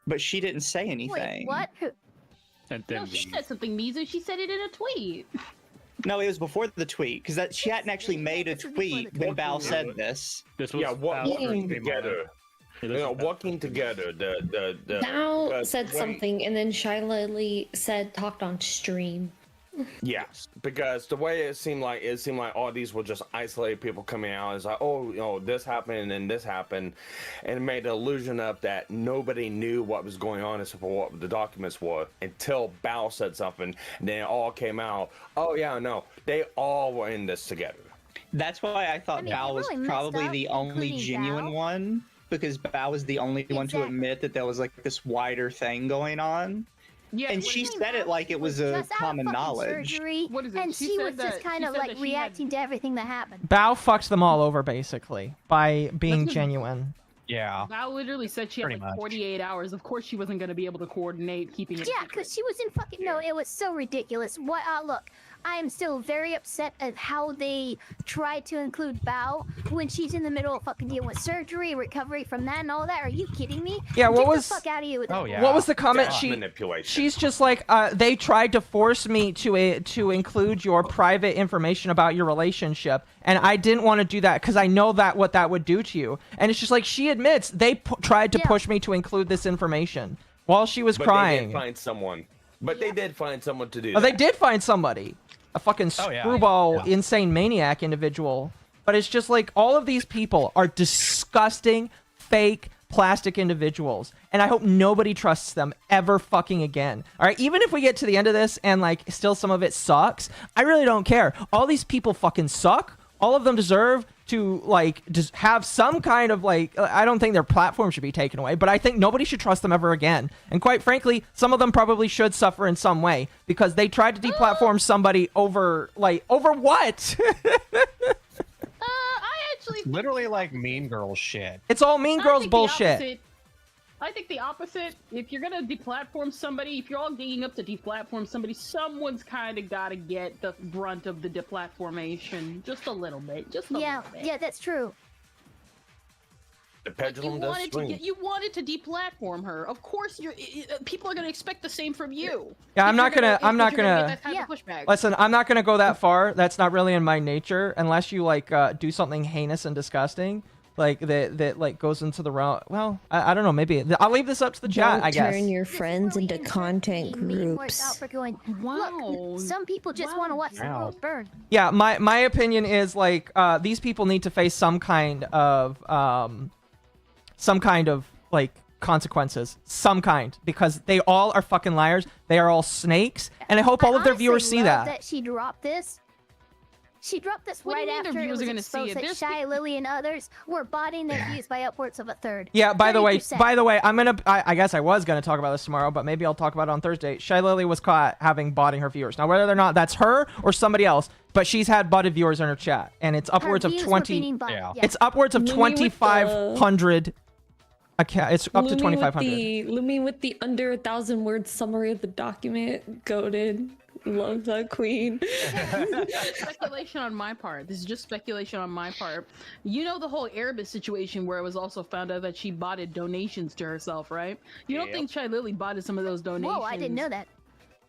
but she didn't say anything. Wait, what? And No, she said something, Mizu. She said it in a tweet. No, it was before the tweet, because she hadn't actually made a tweet when Bao said this. This was working together. Working together. Now said something, and then Shy Lily talked on stream. Yes, because the way it seemed like all these were just isolated people coming out. It's like, oh, you know, this happened and this happened, and it made the illusion of that nobody knew what was going on except for what the documents were until Bao said something, and then it all came out. Oh yeah, no, they all were in this together. That's why I thought Bao was probably the only genuine one, because Bao was the only one to admit that there was like this wider thing going on. Yeah, and she said it like it was a common knowledge. Surgery, and she was just kind of like reacting to everything that happened. Bao fucks them all over basically by being genuine. Yeah. Val literally said she had like 48 hours. Of course, she wasn't going to be able to coordinate keeping it. Yeah, because she was in fucking. No, it was so ridiculous. What? Look, I am still very upset at how they tried to include Bao when she's in the middle of fucking dealing with surgery, recovery from that, and all that. Are you kidding me? Yeah. What Get was? the fuck out of here with that. What was the comment? Manipulation. She's just like, they tried to force me to include your private information about your relationship, and I didn't want to do that because I know that what that would do to you. And it's just like she admits they tried to push me to include this information while she was crying. They did find someone. But they did find someone to do Oh, that. they did find somebody. A fucking screwball, insane maniac individual. But it's just like all of these people are disgusting, fake, plastic individuals. And I hope nobody trusts them ever fucking again. All right, even if we get to the end of this and like still some of it sucks, I really don't care. All these people fucking suck. All of them deserve to like just have some kind of like, I don't think their platform should be taken away, but I think nobody should trust them ever again. And quite frankly, some of them probably should suffer in some way because they tried to deplatform somebody over what? I actually literally like Mean Girls shit. It's all Mean Girls bullshit. I think the opposite. If you're gonna deplatform somebody, if you're all ganging up to deplatform somebody, someone's kind of got to get the brunt of the deplatformation, just a little bit, just a little bit. Yeah, that's true. The pendulum does swing. You wanted to deplatform her. Of course, people are gonna expect the same from you. Yeah, I'm not gonna. Listen, I'm not gonna go that far. That's not really in my nature, unless you like do something heinous and disgusting. Like that like goes into the realm. Well, I don't know. Maybe I'll leave this up to the chat. I guess. Turn your friends into content groups. Look, some people just want to watch the world burn. Yeah, my opinion is like these people need to face some kind of like consequences, some kind, because they all are fucking liars. They are all snakes, and I hope all of their viewers see that. She dropped this. She dropped this right after it was exposed that Shy, Lily, and others were botting their views by upwards of a third. Yeah, by the way, 30%. I guess I was gonna talk about this tomorrow, but maybe I'll talk about it on Thursday. Shy Lily was caught botting her viewers. Now, whether or not that's her or somebody else, but she's had botted viewers in her chat, and it's upwards of 20. It's upwards of 2,500. It's up to 2,500. Lumi with the under 1,000 word summary of the document. Goated. Love that queen. Speculation on my part. This is just speculation on my part. You know the whole Erebus situation where it was also found out that she botted donations to herself, right? You don't think Chai Lily botted some of those donations? Whoa, I didn't know that.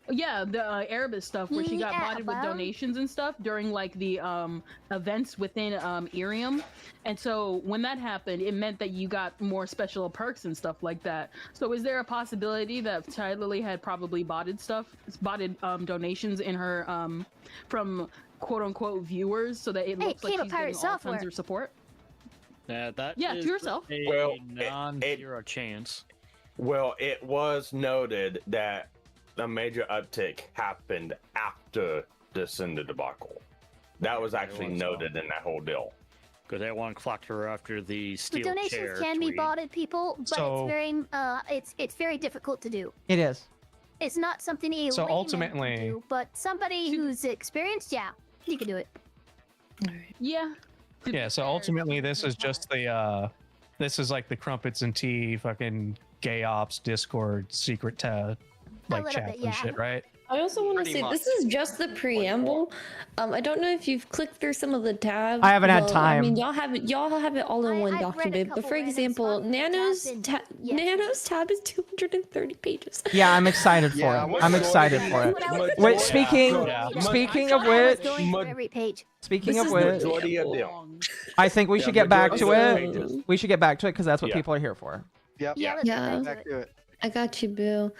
Yeah, the Erebus stuff where she got botted with donations and stuff during like the events within Irium. And so when that happened, it meant that you got more special perks and stuff like that. So is there a possibility that Chai Lily had probably botted donations in her from quote unquote viewers so that it looks like she's getting all tons of support? That to yourself. A non-zero chance. Well, it was noted that a major uptick happened after the Sinder debacle. That was actually noted in that whole deal. Because everyone clocked her after the steel chair. Donations can be botted, people, but it's very difficult to do. It is. It's not something a layman ultimately, can do, but somebody who's experienced, you can do it. Yeah. Yeah. So ultimately, this is just the this is like the crumpets and tea fucking gay ops Discord secret like chat and shit, right? I also want to say this is just the preamble. I don't know if you've clicked through some of the tabs. I haven't had time. I mean, y'all have it all in one document. But for example, Nano's tab is 230 pages. Yeah, I'm excited for it. I'm excited for it. Wait, speaking of which, I think we should get back to it. We should get back to it because that's what people are here for. Yep. Yeah. Back to it. I got you, boo.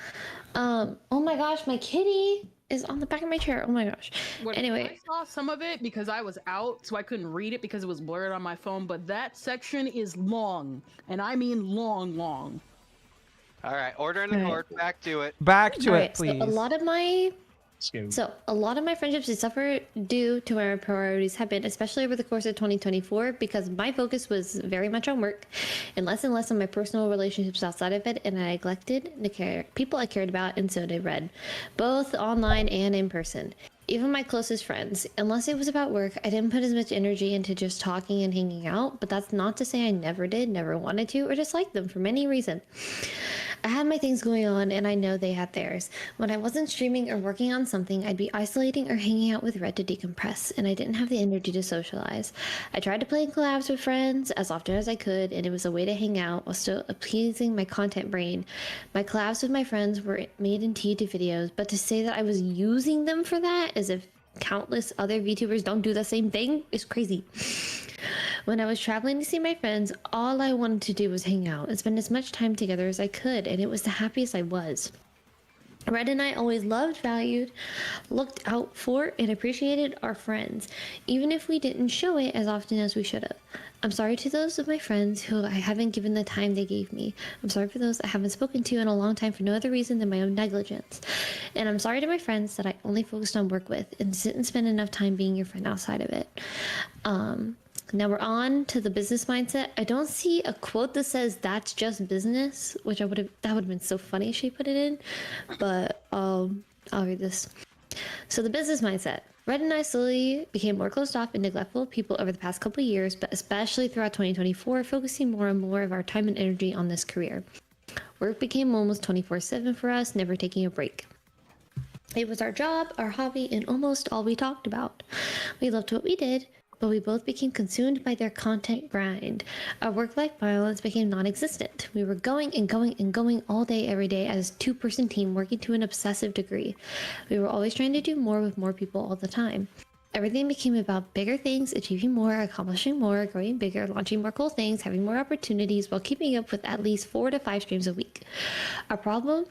Oh my gosh, my kitty. is on the back of my chair. Oh my gosh. Anyway, I saw some of it because I was out, so I couldn't read it because it was blurred on my phone. But that section is long, and I mean long. All right, order in the court. Back to it. Back to it, so please. a lot of my friendships did suffer due to my priorities have been, especially over the course of 2024, because my focus was very much on work and less on my personal relationships outside of it, and I neglected the people I cared about, and so did Red, both online and in person. Even my closest friends, unless it was about work, I didn't put as much energy into just talking and hanging out, but that's not to say I never did, never wanted to, or disliked them for many reasons. I had my things going on, and I know they had theirs. When I wasn't streaming or working on something, I'd be isolating or hanging out with Red to decompress, and I didn't have the energy to socialize. I tried to play in collabs with friends as often as I could, and it was a way to hang out while still appeasing my content brain. My collabs with my friends were made into YouTube videos, but to say that I was using them for that, as if countless other VTubers don't do the same thing, is crazy. When I was traveling to see my friends, all I wanted to do was hang out and spend as much time together as I could, and it was the happiest I was. Red and I always loved, valued, looked out for, and appreciated our friends, even if we didn't show it as often as we should have. I'm sorry to those of my friends who I haven't given the time they gave me. I'm sorry for those I haven't spoken to in a long time for no other reason than my own negligence. And I'm sorry to my friends that I only focused on work with and didn't spend enough time being your friend outside of it. Now we're on to the business mindset. I don't see a quote that says that's just business, which that would have been so funny if she put it in, but I'll read this. So the business mindset. Red and I slowly became more closed off and neglectful of people over the past couple of years, but especially throughout 2024, focusing more and more of our time and energy on this career. Work became almost 24/7 for us, never taking a break. It was our job, our hobby, and almost all we talked about. We loved what we did, but we both became consumed by their content grind. Our work-life balance became non-existent. We were going and going and going all day, every day as a two-person team working to an obsessive degree. We were always trying to do more with more people all the time. Everything became about bigger things, achieving more, accomplishing more, growing bigger, launching more cool things, having more opportunities, while keeping up with at least 4 to 5 streams a week. Our problem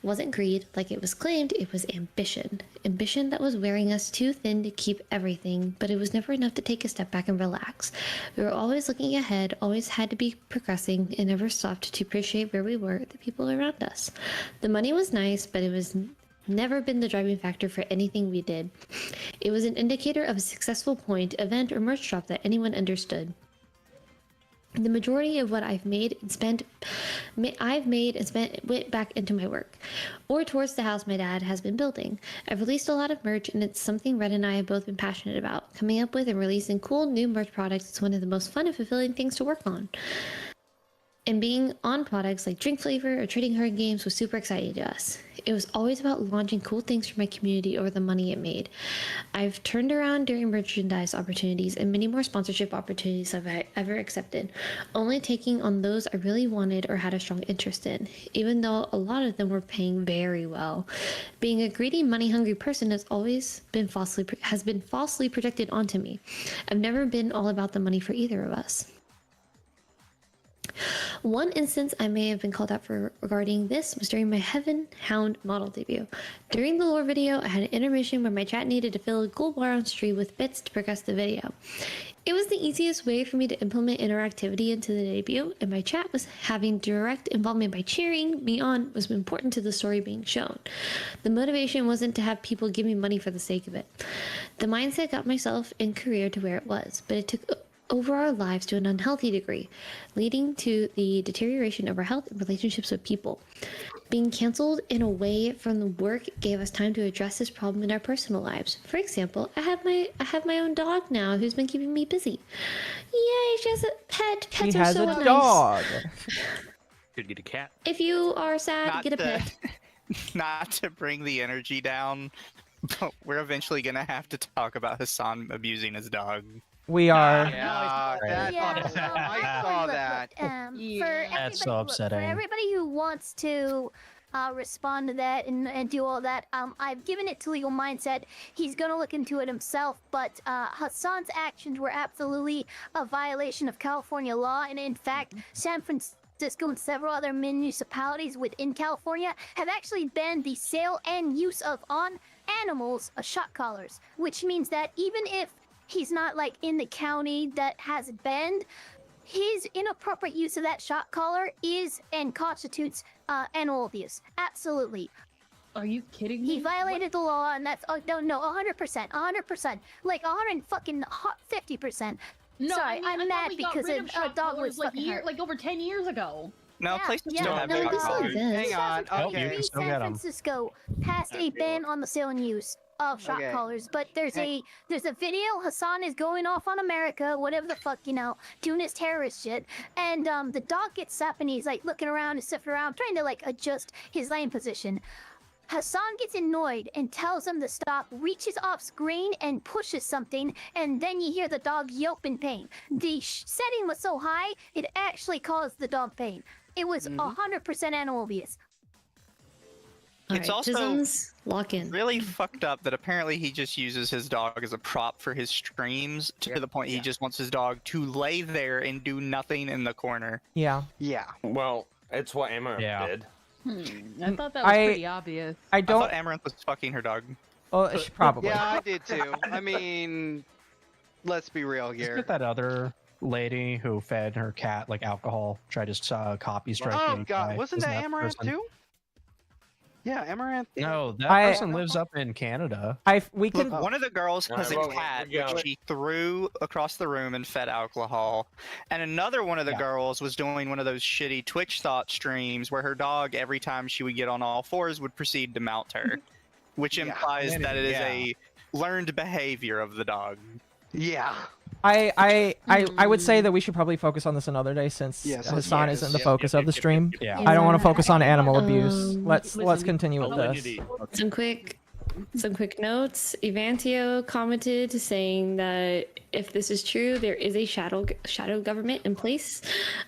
wasn't greed like it was claimed, it was ambition. Ambition that was wearing us too thin to keep everything, but it was never enough to take a step back and relax. We were always looking ahead, always had to be progressing, and never stopped to appreciate where we were, the people around us. The money was nice, but it was never been the driving factor for anything we did. It was an indicator of a successful point, event, or merch drop that anyone understood. The majority of what I've made and spent went back into my work, or towards the house my dad has been building. I've released a lot of merch, and it's something Red and I have both been passionate about. Coming up with and releasing cool new merch products is one of the most fun and fulfilling things to work on. And being on products like Drink Flavor or Trading Card Games was super exciting to us. It was always about launching cool things for my community over the money it made. I've turned around during merchandise opportunities and many more sponsorship opportunities I've ever accepted, only taking on those I really wanted or had a strong interest in, even though a lot of them were paying very well. Being a greedy, money-hungry person has been falsely projected onto me. I've never been all about the money for either of us. One instance I may have been called out for regarding this was during my Heaven Hound model debut. During the lore video, I had an intermission where my chat needed to fill a gold bar on stream with bits to progress the video. It was the easiest way for me to implement interactivity into the debut, and my chat was having direct involvement by cheering me on was important to the story being shown. The motivation wasn't to have people give me money for the sake of it. The mindset got myself and career to where it was, but it took over our lives to an unhealthy degree, leading to the deterioration of our health and relationships with people. Being canceled in a way from the work gave us time to address this problem in our personal lives. For example, I have my own dog now who's been keeping me busy. Yay, she has a pet. Pets are so nice. He has a dog. Should get a cat. If you are sad, get a pet. Not to bring the energy down, but we're eventually gonna have to talk about Hassan abusing his dog. We are. I saw that. That's so upsetting. For everybody who wants to respond to that and do all that, I've given it to Legal Mindset. He's going to look into it himself, but Hassan's actions were absolutely a violation of California law, and in fact, San Francisco and several other municipalities within California have actually banned the sale and use of on animals shock collars, which means that even if he's not like in the county that has it banned, his inappropriate use of that shock collar is and constitutes animal abuse. Absolutely. Are you kidding me? He violated the law, and that's 100%, like 150%. No, Sorry, I I'm mad because a dog was like fucking hurt. like over 10 years ago. No, places still have no, shock this collars. is- Hang on. San Francisco passed a ban on the sale and use of shock Okay. collars, but there's a video. Hassan is going off on America, whatever the fuck, doing his terrorist shit, and the dog gets up and he's like looking around and sniffing around, trying to like adjust his laying position. Hassan gets annoyed and tells him to stop, reaches off screen and pushes something, and then you hear the dog yelp in pain. The setting was so high, it actually caused the dog pain. It was 100% animal abuse. It's also lock in. really fucked up that apparently he just uses his dog as a prop for his streams to the point he just wants his dog to lay there and do nothing in the corner. Yeah. Yeah. Well, it's what Amaranth did. I thought that was pretty obvious. I don't. thought Amaranth was fucking her dog. Well, probably. Yeah, I did too. I mean, let's be real Just here. get that other lady who fed her cat like alcohol, tried to copy strike. Oh the god, guy. wasn't Isn't that Amaranth person- too? Yeah, Amaranth. No, that I- person lives up in Canada. We can. Look, one of the girls has a well, cat yeah. which she threw across the room and fed alcohol, and another one of the girls was doing one of those shitty Twitch thought streams where her dog, every time she would get on all fours, would proceed to mount her, which implies that it is a learned behavior of the dog. Yeah. I would say that we should probably focus on this another day since Hassan isn't the focus of the stream. I don't want to focus on animal abuse. Let's continue with this. Some quick notes. Evantio commented saying that if this is true, there is a shadow government in place.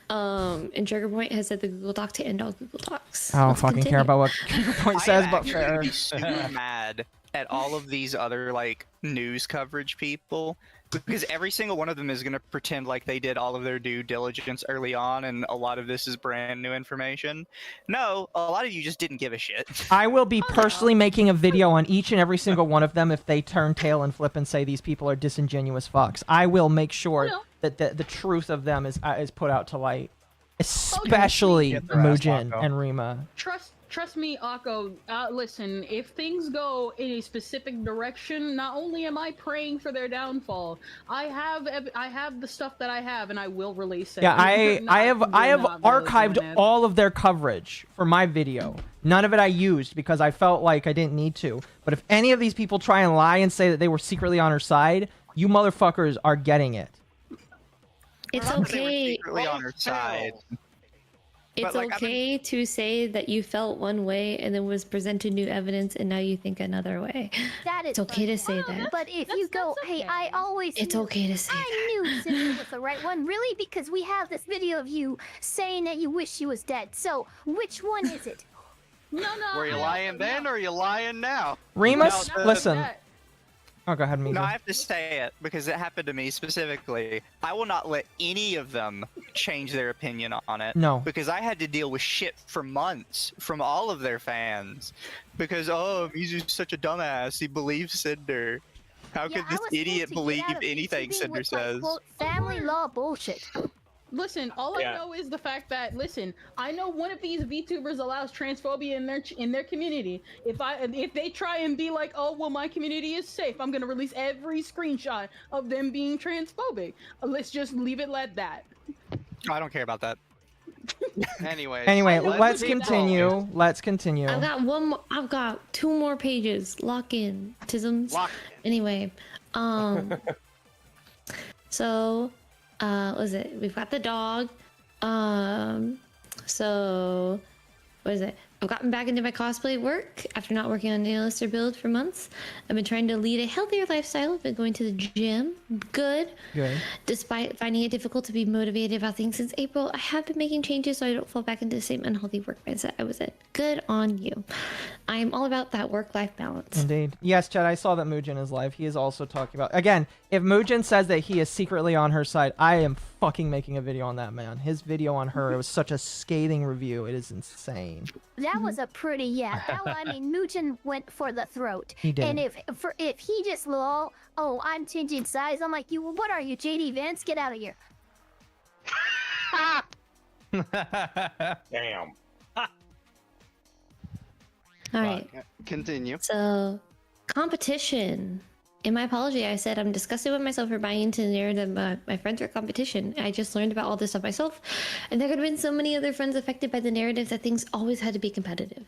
And Triggerpoint has said the Google Doc to end all Google Docs. I don't fucking care about what Triggerpoint says, but I'm fair. super mad at all of these other like news coverage people because every single one of them is going to pretend like they did all of their due diligence early on and a lot of this is brand new information. No, a lot of you just didn't give a shit. I will be personally making a video on each and every single one of them if they turn tail and flip and say these people are disingenuous fucks. I will make sure that the truth of them is put out to light, especially Mujin and Rima. Trust me, Akko. Listen, if things go in a specific direction, not only am I praying for their downfall, I have the stuff that I have, and I will release it. Yeah, I have archived all of their coverage for my video. None of it I used because I felt like I didn't need to. But if any of these people try and lie and say that they were secretly on her side, you motherfuckers are getting it. It's okay. Secretly on her side. It's okay to say that you felt one way and then was presented new evidence and now you think another way. That is It's okay to say that. But if you go, hey, I always It's knew, okay to say I knew Sinder was the right one, really, because we have this video of you saying that you wish she was dead. So which one is it? No. Were you lying then or are you lying now? Remus, listen. Oh, go ahead, Mizu. No, I have to say it because it happened to me specifically. I will not let any of them change their opinion on it. No. Because I had to deal with shit for months from all of their fans. Because, Mizu's such a dumbass. He believes Sinder. How could this idiot believe anything Sinder says? Quote, family law bullshit. Listen, all I know is the fact that I know one of these VTubers allows transphobia in their community. If they try and be like, oh well, my community is safe, I'm gonna release every screenshot of them being transphobic. Let's just leave it at that. I don't care about that. Anyway, let's continue. Let's continue. I've got one more, I've got 2 more pages. Lock in, Tisms. Anyway, so what was it? We've got the dog. So what is it? I've gotten back into my cosplay work after not working on Nail build for months. I've been trying to lead a healthier lifestyle. I've been going to the gym. Good. Despite finding it difficult to be motivated about things since April, I have been making changes so I don't fall back into the same unhealthy work mindset I was in. Good on you. I am all about that work-life balance. Indeed. Yes, Chad, I saw that Mujin is live. He is also talking about, again, If Mugen says that he is secretly on her side, I am fucking making a video on that, man. His video on her, it was such a scathing review. It is insane. That was a pretty, I mean, Mugen went for the throat. He did. And if he just I'm changing size, I'm like, what are you, JD Vance? Get out of here. Damn. All right. Continue. So, competition. In my apology, I said I'm disgusted with myself for buying into the narrative that my friends are competition. I just learned about all this stuff myself, and there could have been so many other friends affected by the narrative that things always had to be competitive.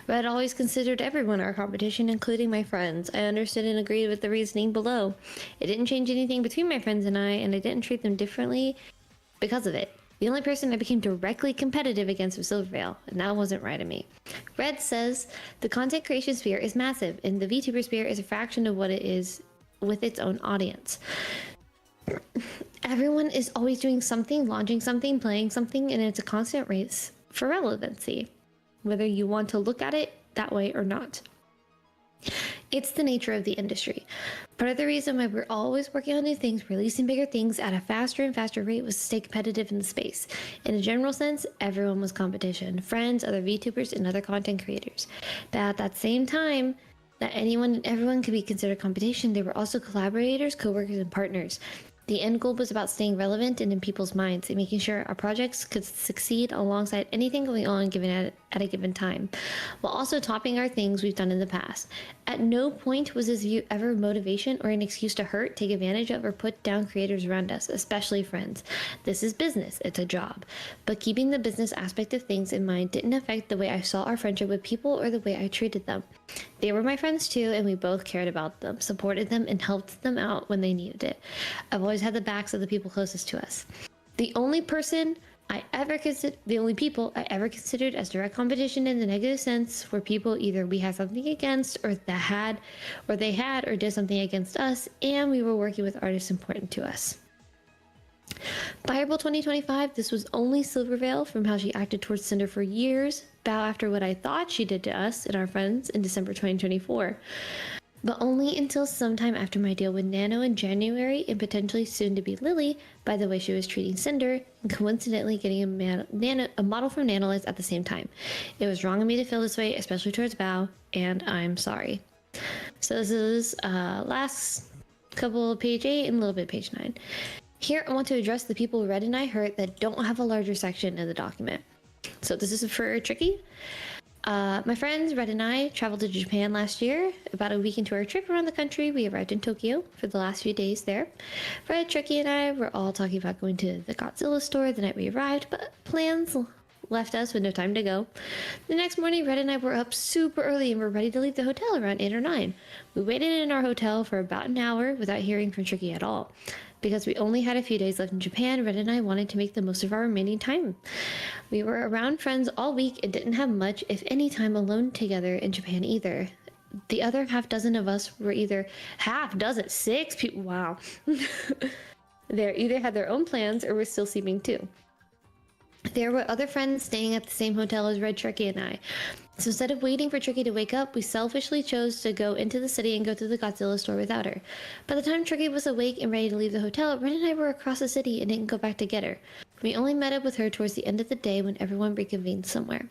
But I'd always considered everyone our competition, including my friends. I understood and agreed with the reasoning below. It didn't change anything between my friends and I didn't treat them differently because of it. The only person I became directly competitive against was Silvervale, and that wasn't right of me. Red says, the content creation sphere is massive, and the VTuber sphere is a fraction of what it is with its own audience. Everyone is always doing something, launching something, playing something, and it's a constant race for relevancy, whether you want to look at it that way or not. It's the nature of the industry. Part of the reason why we're always working on new things, releasing bigger things at a faster and faster rate was to stay competitive in the space. In a general sense, everyone was competition. Friends, other VTubers, and other content creators. But at that same time, that anyone and everyone could be considered competition, they were also collaborators, co-workers, and partners. The end goal was about staying relevant and in people's minds and making sure our projects could succeed alongside anything going on given at a given time, while also topping our things we've done in the past. At no point was this view ever motivation or an excuse to hurt, take advantage of, or put down creators around us, especially friends. This is business, it's a job. But keeping the business aspect of things in mind didn't affect the way I saw our friendship with people or the way I treated them. They were my friends too, and we both cared about them, supported them, and helped them out when they needed it. I've always had the backs of the people closest to us. The only people I ever considered as direct competition in the negative sense were people either we had something against or they had or did something against us, and we were working with artists important to us. By April 2025, this was only Silvervale from how she acted towards Sinder for years, bow after what I thought she did to us and our friends in December 2024. But only until sometime after my deal with Nano in January and potentially soon to be Lily by the way she was treating Sinder and coincidentally getting a model from Nanolights at the same time. It was wrong of me to feel this way, especially towards Bao, and I'm sorry. So this is last couple of page 8 and a little bit of page 9. Here I want to address the people Red and I hurt that don't have a larger section in the document. So this is for Tricky. My friends Red and I traveled to Japan last year. About a week into our trip around the country, we arrived in Tokyo for the last few days there. Red, Tricky, and I were all talking about going to the Godzilla store the night we arrived, but plans left us with no time to go. The next morning, Red and I were up super early and were ready to leave the hotel around 8 or 9. We waited in our hotel for about an hour without hearing from Tricky at all. Because we only had a few days left in Japan, Red and I wanted to make the most of our remaining time. We were around friends all week and didn't have much, if any, time alone together in Japan either. The other half dozen of us were either 6 people, wow. They either had their own plans or were still sleeping too. There were other friends staying at the same hotel as Red, Tricky, and I. So instead of waiting for Tricky to wake up, we selfishly chose to go into the city and go to the Godzilla store without her. By the time Tricky was awake and ready to leave the hotel, Red and I were across the city and didn't go back to get her. We only met up with her towards the end of the day when everyone reconvened somewhere.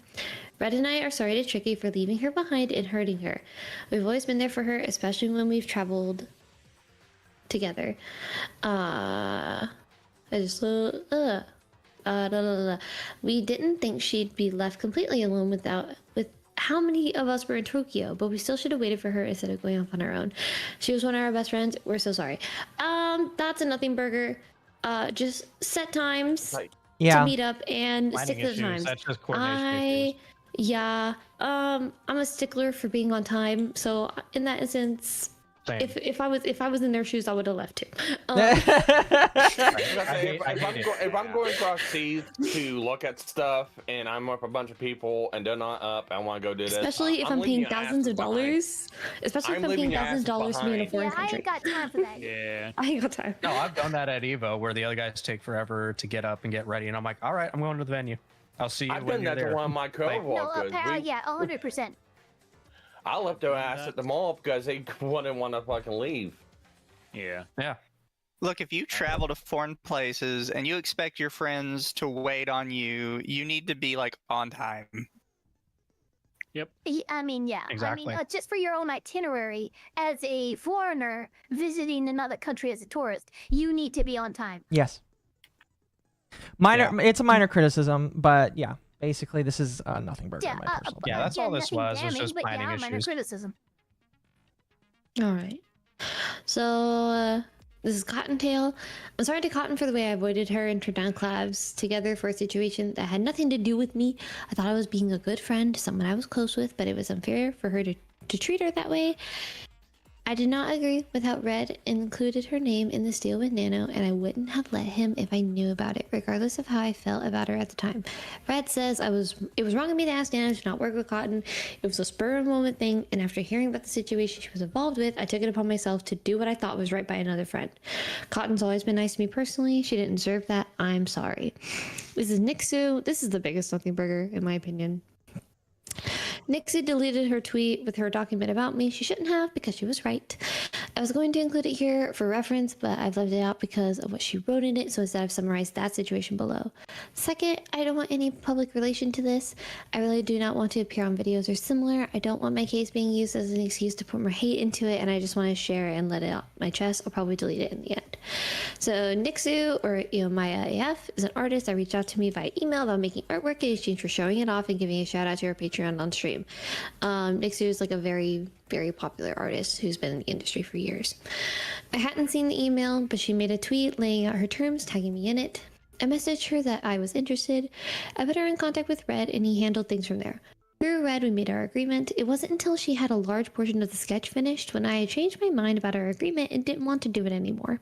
Red and I are sorry to Tricky for leaving her behind and hurting her. We've always been there for her, especially when we've traveled together. We didn't think she'd be left completely alone with how many of us were in Tokyo, but we still should have waited for her instead of going off on our own. She was one of our best friends. We're so sorry. That's a nothing burger. Just set times to meet up and stick to the times. That's just coordination issues. I'm a stickler for being on time, so in that instance, if I was in their shoes, I would have left too. If I'm going across seas to look at stuff and I'm with a bunch of people and they're not up, I want to go do this. Especially if I'm paying thousands of dollars. Especially if I'm paying thousands of dollars to be in a foreign country. I ain't got time for that. Yeah. I ain't got time. No, I've done that at Evo where the other guys take forever to get up and get ready, and I'm like, all right, I'm going to the venue. I'll see you when you're there. I've done that to one of my co-workers. Yeah, 100%. I left their ass at the mall because they wouldn't want to fucking leave. Yeah. Yeah. Look, if you travel to foreign places and you expect your friends to wait on you, you need to be like on time. Yep. I mean, yeah. Exactly. I mean, just for your own itinerary, as a foreigner visiting another country as a tourist, you need to be on time. Yes. It's a minor criticism, but yeah, basically this is nothing burger. Yeah, Yeah, that's all this was just but planning minor issues. criticism. All right. So this is Cottontail. I'm sorry to Cotton for the way I avoided her and turned down collabs together for a situation that had nothing to do with me. I thought I was being a good friend to someone I was close with, but it was unfair for her to treat her that way. I did not agree with how Red included her name in this deal with Nano, and I wouldn't have let him if I knew about it, regardless of how I felt about her at the time. Red says it was wrong of me to ask Nano to not work with Cotton. It was a spur-of-the-moment thing, and after hearing about the situation she was involved with, I took it upon myself to do what I thought was right by another friend. Cotton's always been nice to me personally. She didn't deserve that. I'm sorry. This is Nixu. This is the biggest nothing burger, in my opinion. Nixie deleted her tweet with her document about me. She shouldn't have, because she was right. I was going to include it here for reference, but I've left it out because of what she wrote in it, so instead I've summarized that situation below. Second, I don't want any public relation to this. I really do not want to appear on videos or similar. I don't want my case being used as an excuse to put more hate into it, and I just want to share and let it out my chest. I'll probably delete it in the end. So Nixu, or Maya AF, is an artist that reached out to me via email about making artwork in exchange for showing it off and giving a shout out to her Patreon on stream. Nixu is like a very, very popular artist who's been in the industry for years. I hadn't seen the email, but she made a tweet laying out her terms, tagging me in it. I messaged her that I was interested. I put her in contact with Red, and he handled things from there. Through Red, we made our agreement. It wasn't until she had a large portion of the sketch finished when I changed my mind about our agreement and didn't want to do it anymore.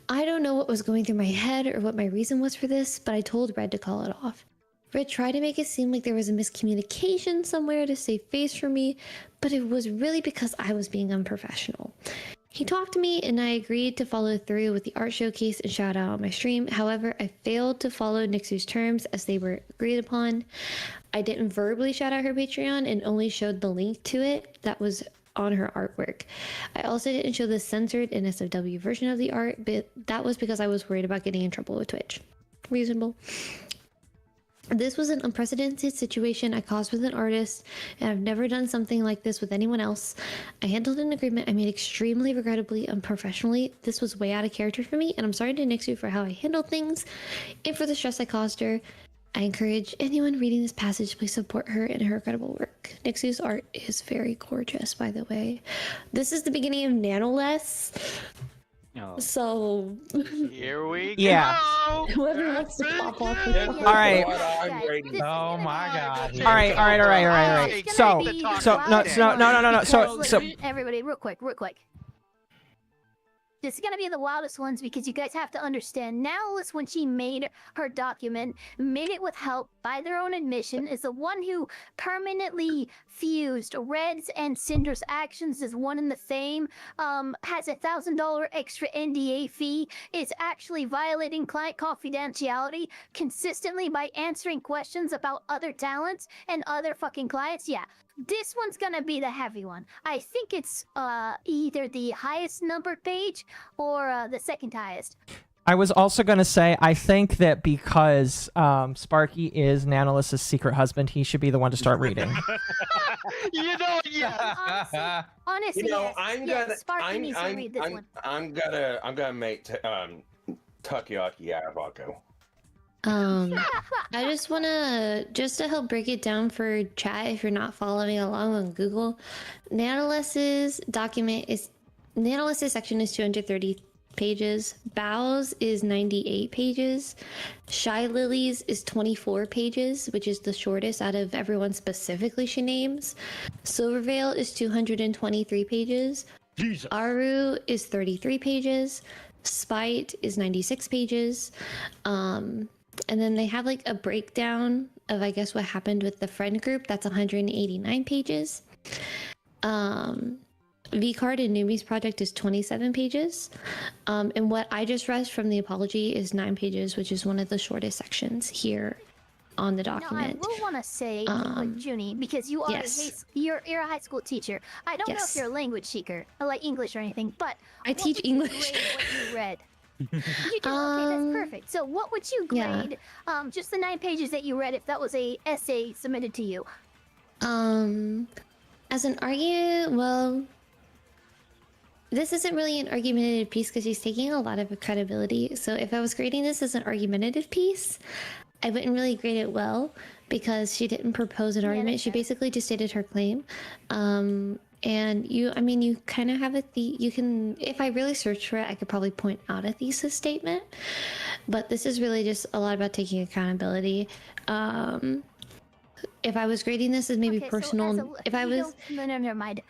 I don't know what was going through my head or what my reason was for this, but I told Red to call it off. Red tried to make it seem like there was a miscommunication somewhere to save face for me, but it was really because I was being unprofessional. He talked to me and I agreed to follow through with the art showcase and shout out on my stream. However, I failed to follow Nixu's terms as they were agreed upon. I didn't verbally shout out her Patreon and only showed the link to it that was on her artwork. I also didn't show the censored and SFW version of the art, but that was because I was worried about getting in trouble with Twitch. Reasonable. This was an unprecedented situation I caused with an artist, and I've never done something like this with anyone else. I handled an agreement I made extremely regrettably unprofessionally. This was way out of character for me, and I'm sorry to Nixu for how I handled things and for the stress I caused her. I encourage anyone reading this passage to please support her in her incredible work. Nixu's art is very gorgeous, by the way. This is the beginning of NanoLess. Oh. So here we Yeah. go. Whoever wants to pop off. All right. Oh my god. All right. So no. So everybody, real quick. This is gonna be the wildest ones because you guys have to understand. Nanolas, when she made her document, made it with help by their own admission, is the one who permanently fused Red's and Sinder's actions as one and the same. Has $1,000 extra NDA fee. Is actually violating client confidentiality consistently by answering questions about other talents and other fucking clients. Yeah. This one's gonna be the heavy one. I think it's either the highest numbered page or the second highest. I was also going to say, I think that because Sparky is Nanolis's secret husband, he should be the one to start reading. Honestly, you know, yes. I'm Yes, gonna, Sparky needs to read this one. I'm gonna make Takoyaki out of Akko. I just want to help break it down for chat if you're not following along on Google. Nanoless's section is 230 pages. Bow's is 98 pages. Shy Lily's is 24 pages, which is the shortest out of everyone specifically she names. Silverveil is 223 pages. Jesus. Aru is 33 pages. Spite is 96 pages. And then they have like a breakdown of, I guess, what happened with the friend group. That's 189 pages. V-Card and Newbie's project is 27 pages. And what I just read from the apology is 9 pages, which is one of the shortest sections here on the Now, I document. will want to say, Junie, because you are you're a high school teacher. I don't know if you're a language seeker, like English or anything, but I teach English. What you read. You do? Okay, that's perfect. So what would you grade just the 9 pages that you read if that was a essay submitted to you? As an argument, well, this isn't really an argumentative piece because she's taking a lot of credibility. So if I was grading this as an argumentative piece, I wouldn't really grade it well because she didn't propose an argument. She basically just stated her claim. And you kind of have you can, if I really search for it, I could probably point out a thesis statement. But this is really just a lot about taking accountability. If I was grading this as maybe personal, no, never mind.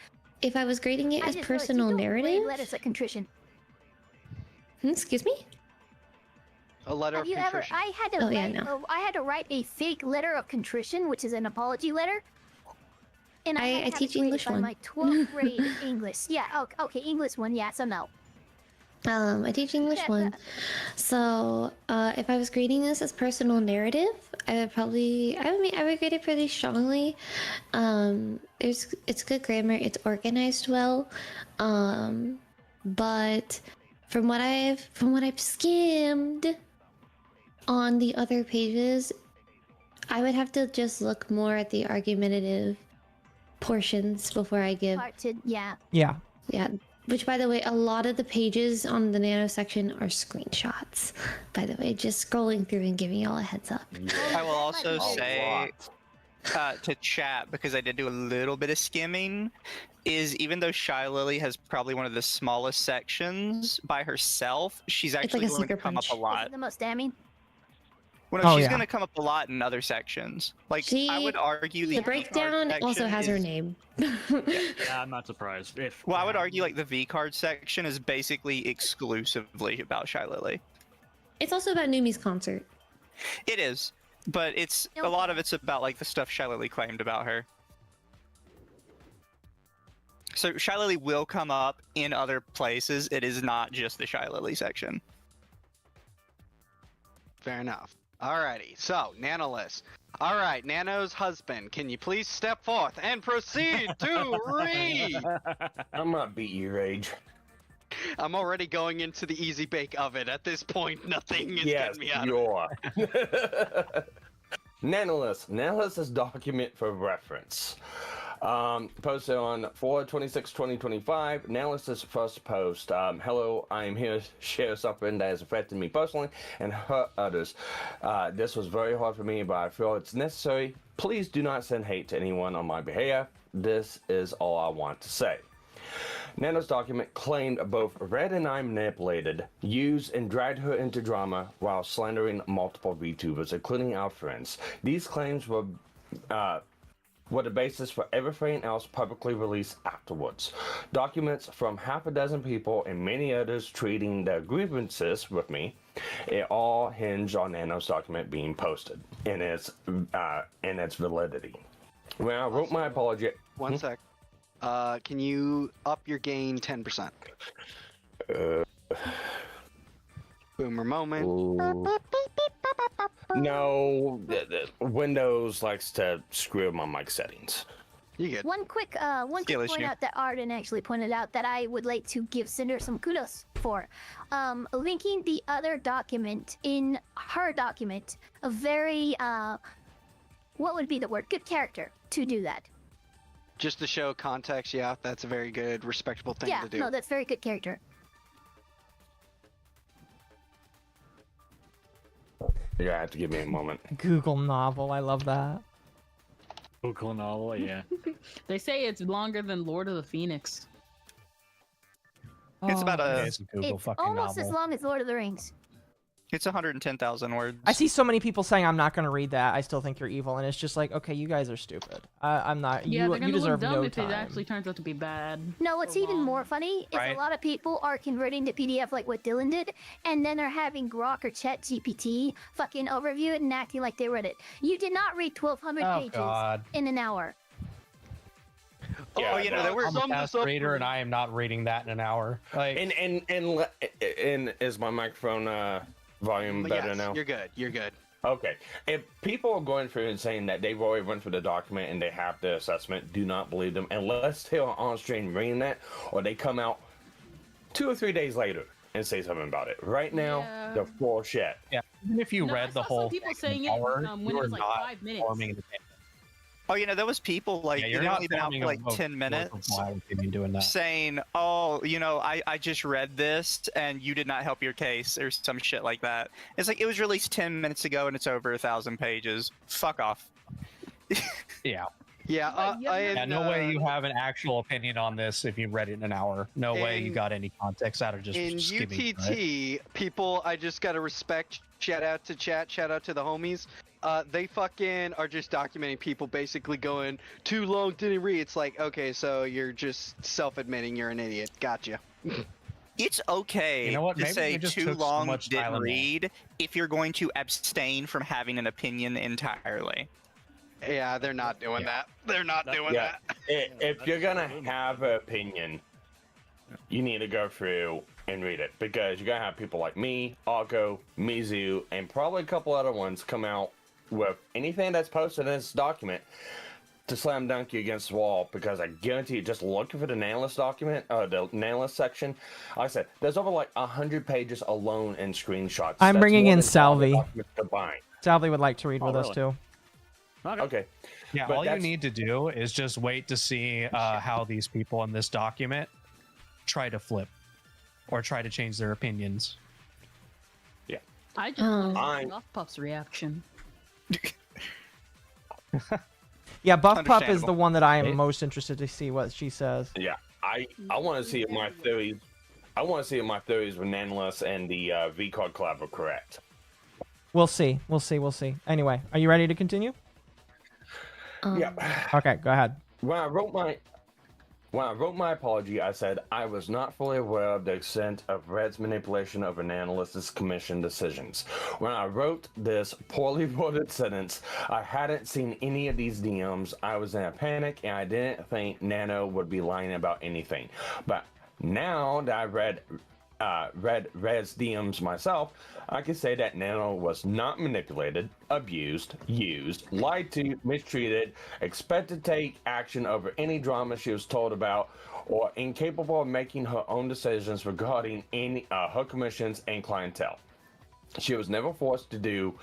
If I was grading it as personal narrative, letters of contrition. Excuse me. A letter of contrition. I had to write a fake letter of contrition, which is an apology letter. And I teach English one. My 12th grade English. Yeah. Okay. English one. Yeah. So no. I teach English one. So if I was grading this as personal narrative, I would grade it pretty strongly. It's good grammar. It's organized well. But from what I've skimmed on the other pages, I would have to just look more at the argumentative portions before I give. Yeah. Which, by the way, a lot of the pages on the nano section are screenshots. By the way, just scrolling through and giving y'all a heads up. I will also say to chat, because I did do a little bit of skimming, is even though Shy Lily has probably one of the smallest sections by herself, she's actually going to come up a lot. Is it the most damning? Well, she's going to come up a lot in other sections. Like, I would argue the breakdown also has her name. I'm not surprised. I would argue like the V card section is basically exclusively about Shy Lily. It's also about Numi's concert. It is, but a lot of it's about like the stuff Shy Lily claimed about her. So Shy Lily will come up in other places. It is not just the Shy Lily section. Fair enough. Alrighty, so Nanolist. Alright, Nano's husband, can you please step forth and proceed to read? I'm gonna beat you, Rage. I'm already going into the easy bake oven. At this point, nothing is getting me out of it. Nanolist's document for reference. Posted on 4/26/2025. Nanolist's first post. Hello, I am here to share something that has affected me personally and hurt others. This was very hard for me, but I feel it's necessary. Please do not send hate to anyone on my behalf. This is all I want to say. Nano's document claimed both Red and I manipulated, used, and dragged her into drama while slandering multiple VTubers, including our friends. These claims were the basis for everything else publicly released afterwards. Documents from half a dozen people and many others treating their grievances with me. It all hinged on Nano's document being posted and its validity. When I wrote my apology... One sec. Can you up your gain 10%? Boomer moment. No, Windows likes to screw up my mic settings. You get one quick point out that Arden actually pointed out that I would like to give Sinder some kudos for. Linking the other document in her document, a very what would be the word? Good character to do that. Just to show context, yeah, that's a very good, respectable thing to do. Yeah, no, that's very good character. You have to give me a moment. Google novel, I love that. Google novel, yeah. They say it's longer than Lord of the Phoenix. It's about It's almost as long as Lord of the Rings. It's 110,000 words. I see so many people saying I'm not going to read that. I still think you're evil, and it's just like, okay, you guys are stupid. I'm not. Yeah, you deserve dumb no if time. it actually turns out to be bad. No, what's even more funny is Right. a lot of people are converting to PDF like what Dylan did, and then they're having Grok or Chat GPT fucking overview it and acting like they read it. You did not read 1,200 pages in an hour. Yeah, there were I'm a fast reader, and I am not reading that in an hour. Like, and is my microphone volume better now? You're good. You're good. Okay, if people are going through and saying that they've already went through the document and they have the assessment, do not believe them unless they're on stream reading that, or they come out 2 or 3 days later and say something about it. Right now, they're full shit. Yeah, even if you read the whole people saying it hour, when it was like 5 minutes. Oh, you know, there was people like Yeah, they you're didn't not leave it out forming for a like vote 10 minutes doing that. saying, "Oh, you know, I just read this and you did not help your case," or some shit like that. It's like it was released 10 minutes ago and it's over 1,000 pages. Fuck off. Yeah. Yeah, no way you have an actual opinion on this if you read it in an hour. No way you got any context out of just in skimming UTT, through it. people, I just gotta respect. Shout out to chat. Shout out to the homies. They fucking are just documenting people basically going too long, didn't read. It's like, okay, so you're just self-admitting you're an idiot. Gotcha. It's okay You know what? to Maybe say they just too took so long much didn't Tylenol. read if you're going to abstain from having an opinion entirely. Yeah, they're not doing that. They're not doing that. If you're gonna have an opinion, you need to go through and read it, because you're gonna have people like me, Argo, Mizu, and probably a couple other ones come out with anything that's posted in this document to slam dunk you against the wall, because I guarantee you, just looking for the Nanolist document, the Nanolist section, like I said, there's over like 100 pages alone in screenshots. I'm That's bringing more in than all the Salvi. documents combined. Salvi would like to read with us really? too. Okay. Yeah, But all you that's- need to do is just wait to see how these people in this document try to flip or try to change their opinions. Yeah. I just want to see Puff's reaction. Yeah, Buff Pup is Understandable. the one that I am most interested to see what she says. Yeah, I want to see if my theories. I want to see if my theories with Nanolist and the V-Card collab are correct. We'll see. We'll see. We'll see. Anyway, are you ready to continue? Yeah. Okay, go ahead. When I wrote my apology, I said I was not fully aware of the extent of Red's manipulation of an analyst's commission decisions. When I wrote this poorly worded sentence, I hadn't seen any of these DMs. I was in a panic and I didn't think Nano would be lying about anything. But now that I read Red's DMs myself, I can say that Nano was not manipulated, abused, used, lied to, mistreated, expected to take action over any drama she was told about, or incapable of making her own decisions regarding any her commissions and clientele. She was never forced to do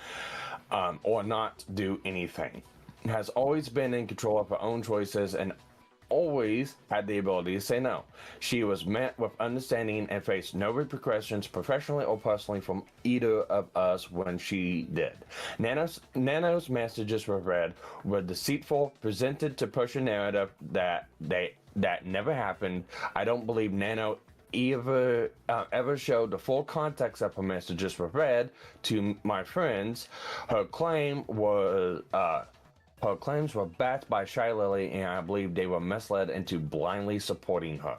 or not do anything. Has always been in control of her own choices and always had the ability to say no. She was met with understanding and faced no repercussions professionally or personally from either of us when she did. Nano's messages were read, were deceitful, presented to push a narrative that never happened. I don't believe Nano ever showed the full context of her messages were read to my friends. Her claims were backed by Shy Lily, and I believe they were misled into blindly supporting her,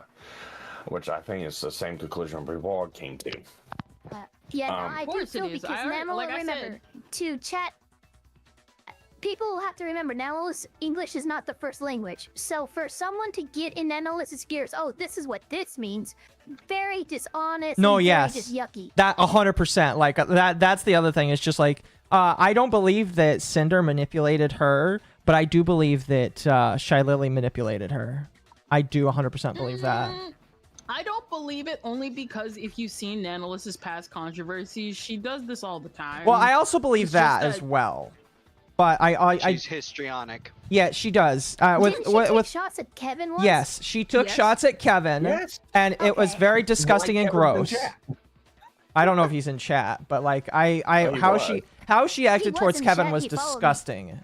which I think is the same conclusion we've all came to. Yeah, no, I do course it too, is. because I already- Nano, like I remember, to chat, people have to remember, Nano's English is not the first language. So for someone to get in Nano's gears, oh, this is what this means, very dishonest No, and yes. very just yucky. That 100%. Like that's the other thing. It's just like I don't believe that Sinder manipulated her, but I do believe that Shy Lily manipulated her. I do 100% believe that. I don't believe it only because if you've seen Nanolist's past controversies, she does this all the time. Well, I also believe It's just that as well. But She's histrionic. yeah, she does. Didn't she take shots at Kevin once? Yes, she took Yes. shots at Kevin, and it was very disgusting and gross. I don't know if he's in chat, but like he how was. she acted was towards in Kevin chat, was he followed me. disgusting.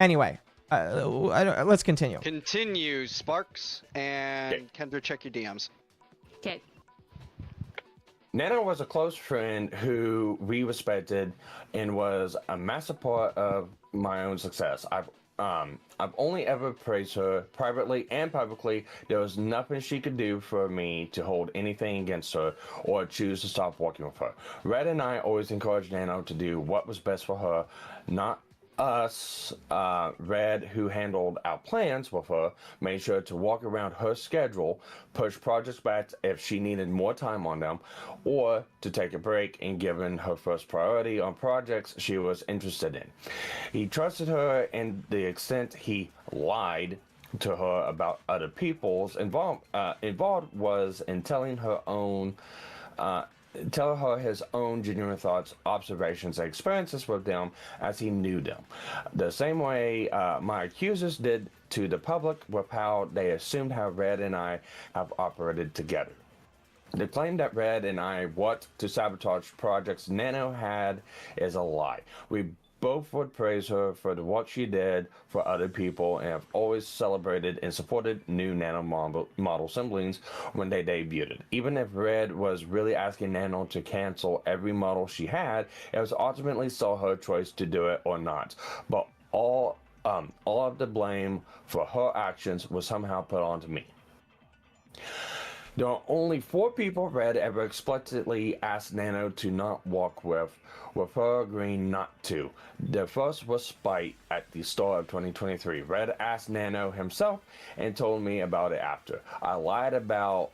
Anyway, let's continue. Continue, Sparks, and Kendra, check your DMs. Okay. Nano was a close friend who we respected and was a massive part of my own success. I've only ever praised her privately and publicly. There was nothing she could do for me to hold anything against her or choose to stop working with her. Red and I always encouraged Nano to do what was best for her, not us, Red, who handled our plans with her, made sure to walk around her schedule, push projects back if she needed more time on them, or to take a break and given her first priority on projects she was interested in. He trusted her in the extent he lied to her about other people's involved was in telling her his own genuine thoughts, observations, and experiences with them as he knew them. The same way my accusers did to the public with how they assumed how Red and I have operated together. The claim that Red and I want to sabotage projects Nano had is a lie. We both would praise her for what she did for other people and have always celebrated and supported new Nano model siblings when they debuted. Even if Red was really asking Nano to cancel every model she had, it was ultimately still her choice to do it or not. But all of the blame for her actions was somehow put onto me. There are only 4 people Red ever explicitly asked Nano to not walk with her agreeing not to. The first was Spite at the start of 2023. Red asked Nano himself and told me about it after. I lied about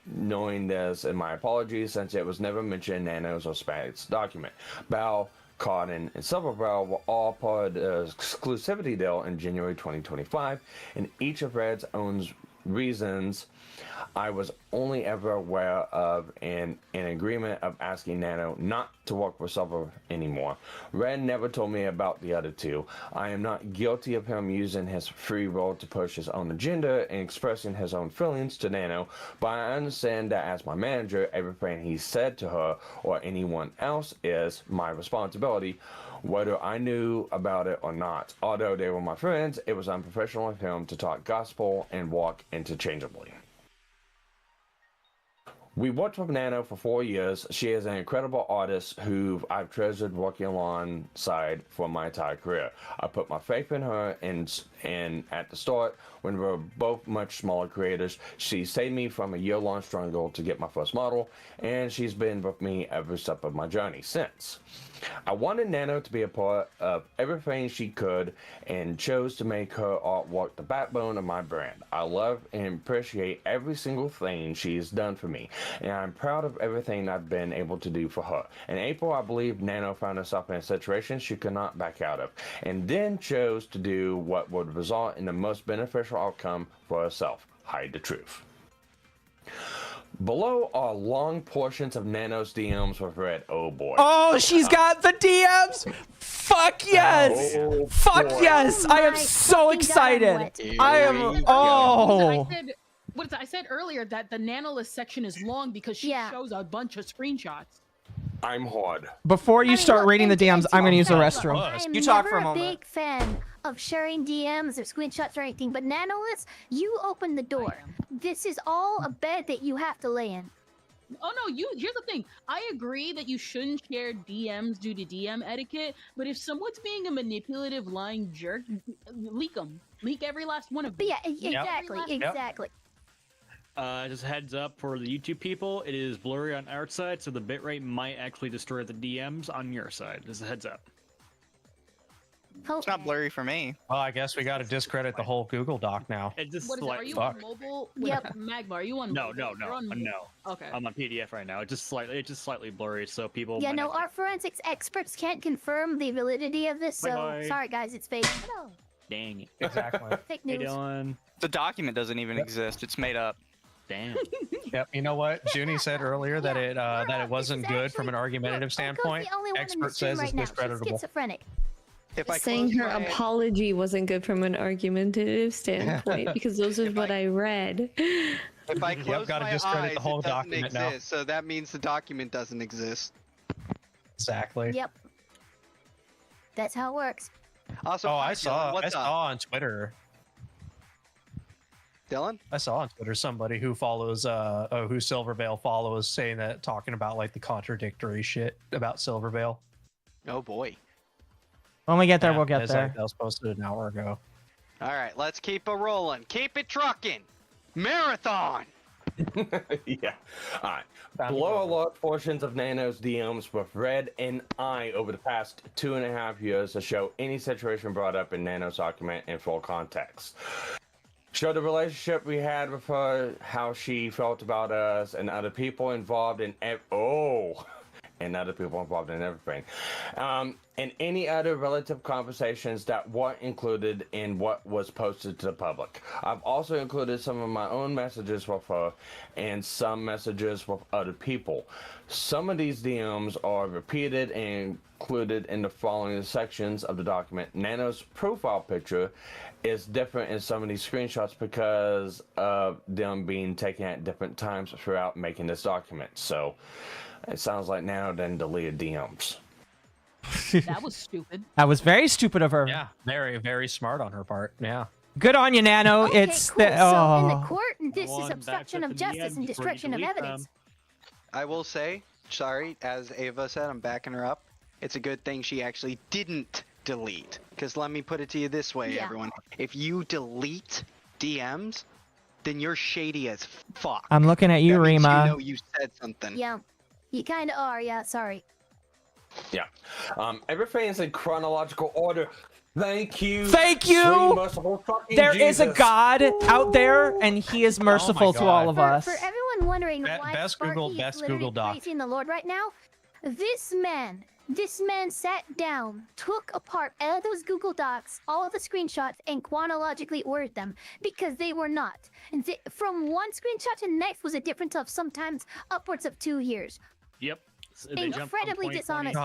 knowing this in my apologies since it was never mentioned in Nano's or Spite's document. Bao, Cotton, and Silverbell were all part of the exclusivity deal in January 2025, and each of Red's own reasons I was only ever aware of an agreement of asking Nano not to work with Silver anymore. Red never told me about the other 2. I am not guilty of him using his free will to push his own agenda and expressing his own feelings to Nano, but I understand that as my manager, everything he said to her or anyone else is my responsibility, whether I knew about it or not. Although they were my friends, it was unprofessional of him to talk gospel and walk interchangeably. We worked with Nano for 4 years. She is an incredible artist who I've treasured working alongside for my entire career. I put my faith in her, and at the start, when we were both much smaller creators, she saved me from a year-long struggle to get my first model, and she's been with me every step of my journey since. I wanted Nano to be a part of everything she could and chose to make her artwork the backbone of my brand. I love and appreciate every single thing she's done for me, and I'm proud of everything I've been able to do for her. In April, I believe Nano found herself in a situation she could not back out of, and then chose to do what would result in the most beneficial outcome for herself: hide the truth. Below are long portions of Nano's DMs with Red. Oh boy. Oh, she's got the DMs! Fuck yes! Oh, fuck boy. yes! I am so excited! I am. Oh! I said earlier that the Nanolist section is long because she shows a bunch of screenshots. I'm hard. Before you start reading the DMs, I'm gonna use the I'm restroom. You talk for a never moment. big fan of sharing DMs or screenshots or anything, but Nanolist, you open the door. This is all a bed that you have to lay in. Oh no, here's the thing. I agree that you shouldn't share DMs due to DM etiquette, but if someone's being a manipulative, lying jerk, leak them. Leak every last one of them. But yeah, exactly. Just a heads up for the YouTube people, it is blurry on our side, so the bitrate might actually destroy the DMs on your side. Just a heads up. It's not blurry for me. Well, I guess we got to discredit the whole Google Doc now. It just What is it? Are you on mobile? Yep. Magma, are you on No, mobile? no, You're no, on no. Okay. I'm on PDF right now. It's just slightly blurry, so people. Yeah, might no, actually- our forensics experts can't confirm the validity of this, so Bye-bye. sorry guys, it's fake. Hello. Dang it. Exactly. Fake Hey, news. Dylan. The document doesn't even exist. It's made up. Damn. Yep. You know what? Junie said earlier that it wasn't good from an argumentative standpoint. The only one in the Expert stream says right it's now. She's discreditable. schizophrenic. If I Saying close her my- apology wasn't good from an argumentative standpoint because those are what I read. If I close gotta my discredit eyes, the whole it doesn't document exist. now. So that means the document doesn't exist. Exactly. Yep. That's how it works. Also, Oh, hi, I saw Dylan, on Twitter. Dylan? I saw on Twitter somebody who follows who Silverveil follows saying that, talking about like the contradictory shit about Silverveil. Oh boy. When we get there, we'll get It's there. like that was posted an hour ago. All right, let's keep it rolling. Keep it trucking. Marathon. Yeah. All right. Below are large portions of Nano's DMs with Red and I over the past 2.5 years to show any situation brought up in Nano's document in full context. Show the relationship we had with her, how she felt about us, and other people involved in and other people involved in everything. And any other relative conversations that weren't included in what was posted to the public. I've also included some of my own messages with her and some messages with other people. Some of these DMs are repeated and included in the following sections of the document. Nano's profile picture is different in some of these screenshots because of them being taken at different times throughout making this document. So it sounds like Nano then deleted DMs. That was stupid. That was very stupid of her. Yeah, very, very smart on her part. Yeah. Good on you, Nano. Okay, it's cool. the So in the court, this is obstruction of justice and destruction of evidence. I will say, sorry, as Ava said, I'm backing her up. It's a good thing she actually didn't delete. Because let me put it to you this way, everyone. If you delete DMs, then you're shady as fuck. I'm looking at you, That means Rima. You know you said something. Yeah, you kind of are. Yeah, sorry. Yeah. Everything is in chronological order. Thank you. Thank you. Sweet, merciful fucking There is a Jesus. God out there, and He is merciful to all of us. For everyone wondering why best Sparky Google, is best literally Google Doc. praising the Lord right now, this man sat down, took apart all those Google Docs, all of the screenshots, and chronologically ordered them because they were not. And from one screenshot to the next was a difference of sometimes upwards of 2 years. Yep. They jump from Incredibly 2020 dishonest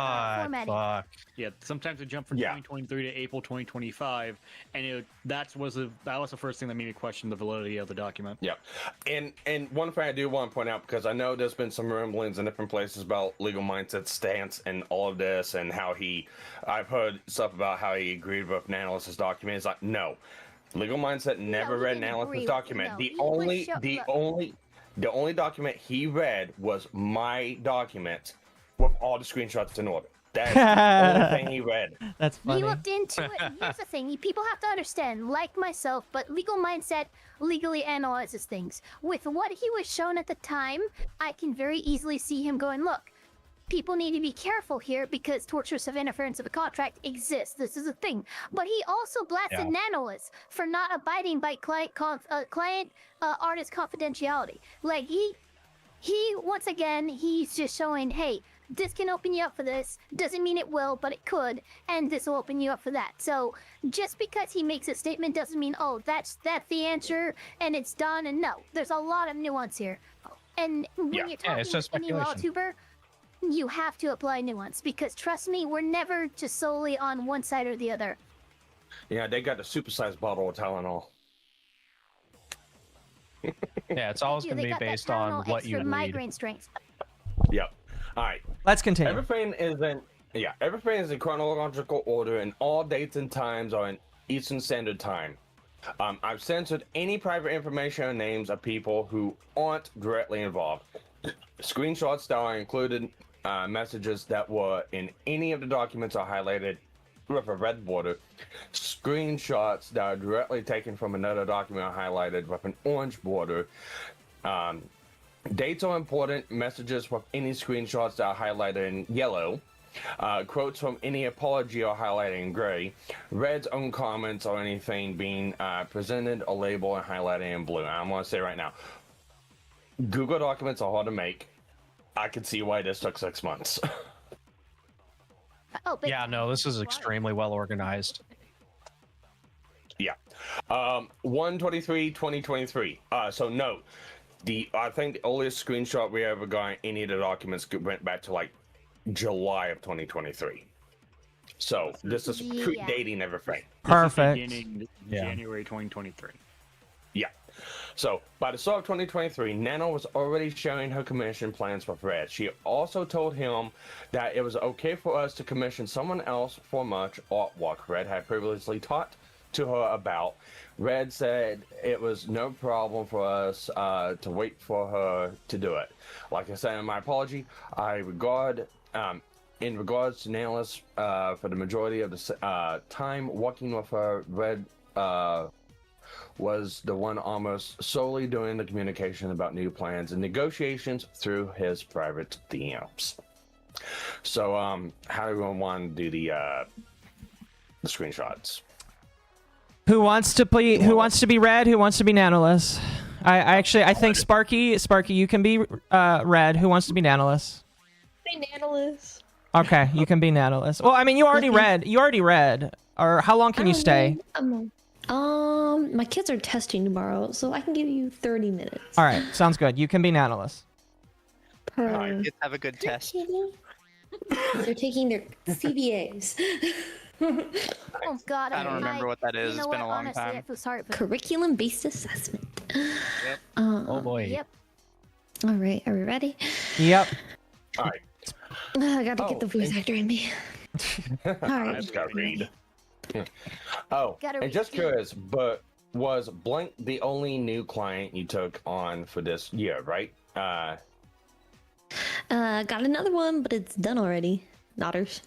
formatting. Yeah, sometimes they jump from 2023 to April 2025, and that was the first thing that made me question the validity of the document. Yeah, and one thing I do want to point out, because I know there's been some rumblings in different places about Legal Mindset's stance and all of this, and how I've heard stuff about how he agreed with Nanolis's document. It's like, no, Legal Mindset never read Nanolis's document. The only document he read was my document with all the screenshots in order. That's the only thing he read. That's funny. He looked into it. And here's the thing: people have to understand, like myself, but Legal Mindset legally analyzes things. With what he was shown at the time, I can very easily see him going, "Look, people need to be careful here because tortious of interference of a contract exists. This is a thing." But he also blasted Nanolis for not abiding by client artist confidentiality. Like he once again, he's just showing, hey, this can open you up for this. Doesn't mean it will, but it could, and this will open you up for that. So just because he makes a statement doesn't mean, oh, that's the answer and it's done. And no, there's a lot of nuance here. And when you're talking to any law tuber, you have to apply nuance because trust me, we're never just solely on one side or the other. Yeah, they got the supersized bottle of Tylenol. Yeah, it's always going to be based on what you read. Migraine strength. Yep. All right. Let's continue. Everything is in chronological order, and all dates and times are in Eastern Standard Time. I've censored any private information or names of people who aren't directly involved. Screenshots that are included, messages that were in any of the documents are highlighted with a red border. Screenshots that are directly taken from another document are highlighted with an orange border. Dates are important. Messages with any screenshots that are highlighted in yellow. Quotes from any apology are highlighted in gray. Red's own comments or anything being presented or labeled and highlighted in blue. I'm going to say right now, Google documents are hard to make. I can see why this took 6 months. Yeah, no, this is extremely well organized. Yeah. 1/23/2023. So no, I think the earliest screenshot we ever got in any of the documents went back to like July of 2023. So this is predating everything. Perfect. Beginning January 2023. Yeah. So by the start of 2023, Nano was already sharing her commission plans with Red. She also told him that it was okay for us to commission someone else for much artwork Red had previously taught to her about. Red said it was no problem for us to wait for her to do it. Like I said in my apology, in regards to Nanolis, for the majority of the time working with her, Red was the one almost solely doing the communication about new plans and negotiations through his private DMs. So, how do we want to do the screenshots? Who wants to play? Who wants to be Red? Who wants to be Nanoless? I think Sparky, you can be Red. Who wants to be Nanoless? Be Nanoless. Okay, you can be Nanoless. Well, I mean, you already read. Or how long can you stay? My kids are testing tomorrow, so I can give you 30 minutes. All right, sounds good. You can be Nanoless. Kids have a good test. They're taking their CBAs. Oh God, I don't remember what that is. It's been a long Honestly, time. I feel sorry for Curriculum-based assessment. Yep. Oh boy. Yep. All right, are we ready? Yep. All right. I gotta get the voice actor in me. All right. I just gotta read. Oh, and just curious, but was Blank the only new client you took on for this year, right? Got another one, but it's done already. Nodders.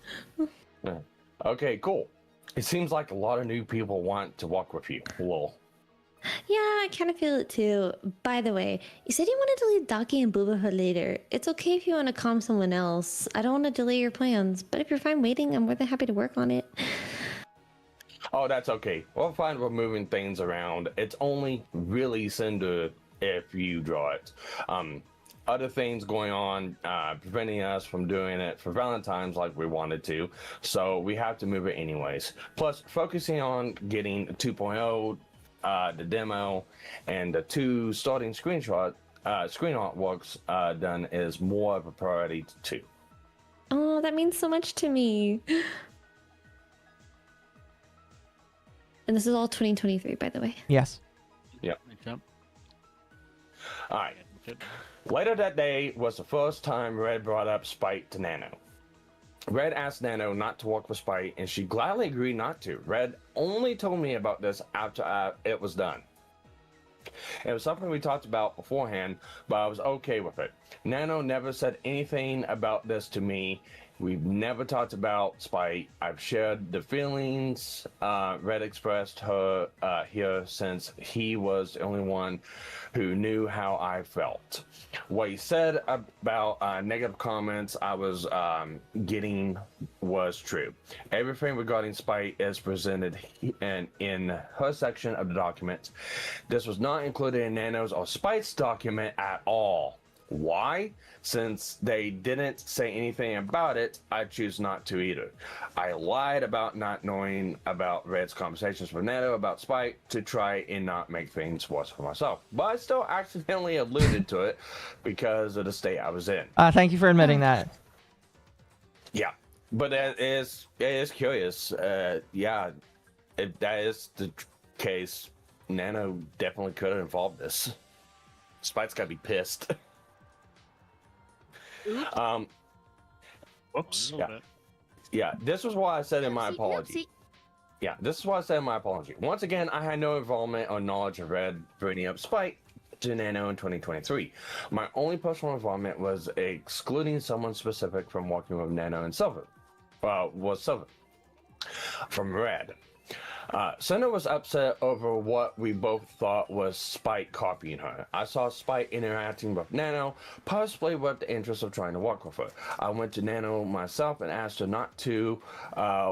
Okay, cool. It seems like a lot of new people want to walk with you. Lol. Yeah, I kind of feel it too. By the way, you said you wanted to leave Daki and Booba for later. It's okay if you want to calm someone else. I don't want to delay your plans, but if you're fine waiting, I'm more than happy to work on it. Oh, that's okay. We're fine with moving things around. It's only really Cinder if you draw it. Other things going on, preventing us from doing it for Valentine's like we wanted to, so we have to move it anyways. Plus, focusing on getting 2.0, the demo, and the 2 starting screen artworks done is more of a priority too. Oh, that means so much to me. And this is all 2023, by the way. Yes. Yep. All right. Later that day was the first time Red brought up Spite to Nano. Red asked Nano not to work with Spite, and she gladly agreed not to. Red only told me about this after it was done. It was something we talked about beforehand, but I was okay with it. Nano never said anything about this to me. We've never talked about Spite. I've shared the feelings Red expressed her here since he was the only one who knew how I felt. What he said about negative comments I was getting was true. Everything regarding Spite is presented in her section of the document. This was not included in Nano's or Spite's document at all. Why? Since they didn't say anything about it, I choose not to either. I lied about not knowing about Red's conversations with Nano about Spite to try and not make things worse for myself. But I still accidentally alluded to it because of the state I was in. Thank you for admitting that. Yeah, but it is curious. Yeah, if that is the case, Nano definitely could have involved this. Spite's gotta be pissed. Whoops. Yeah, this was why I said in my apology. Yeah, this is why I said in my apology. Once again, I had no involvement or knowledge of Red bringing up Spite to Nano in 2023. My only personal involvement was excluding someone specific from working with Nano and Silver. Was Silver. From Red. Sinder was upset over what we both thought was Spite copying her. I saw Spite interacting with Nano, possibly with the interest of trying to work with her. I went to Nano myself and asked her not to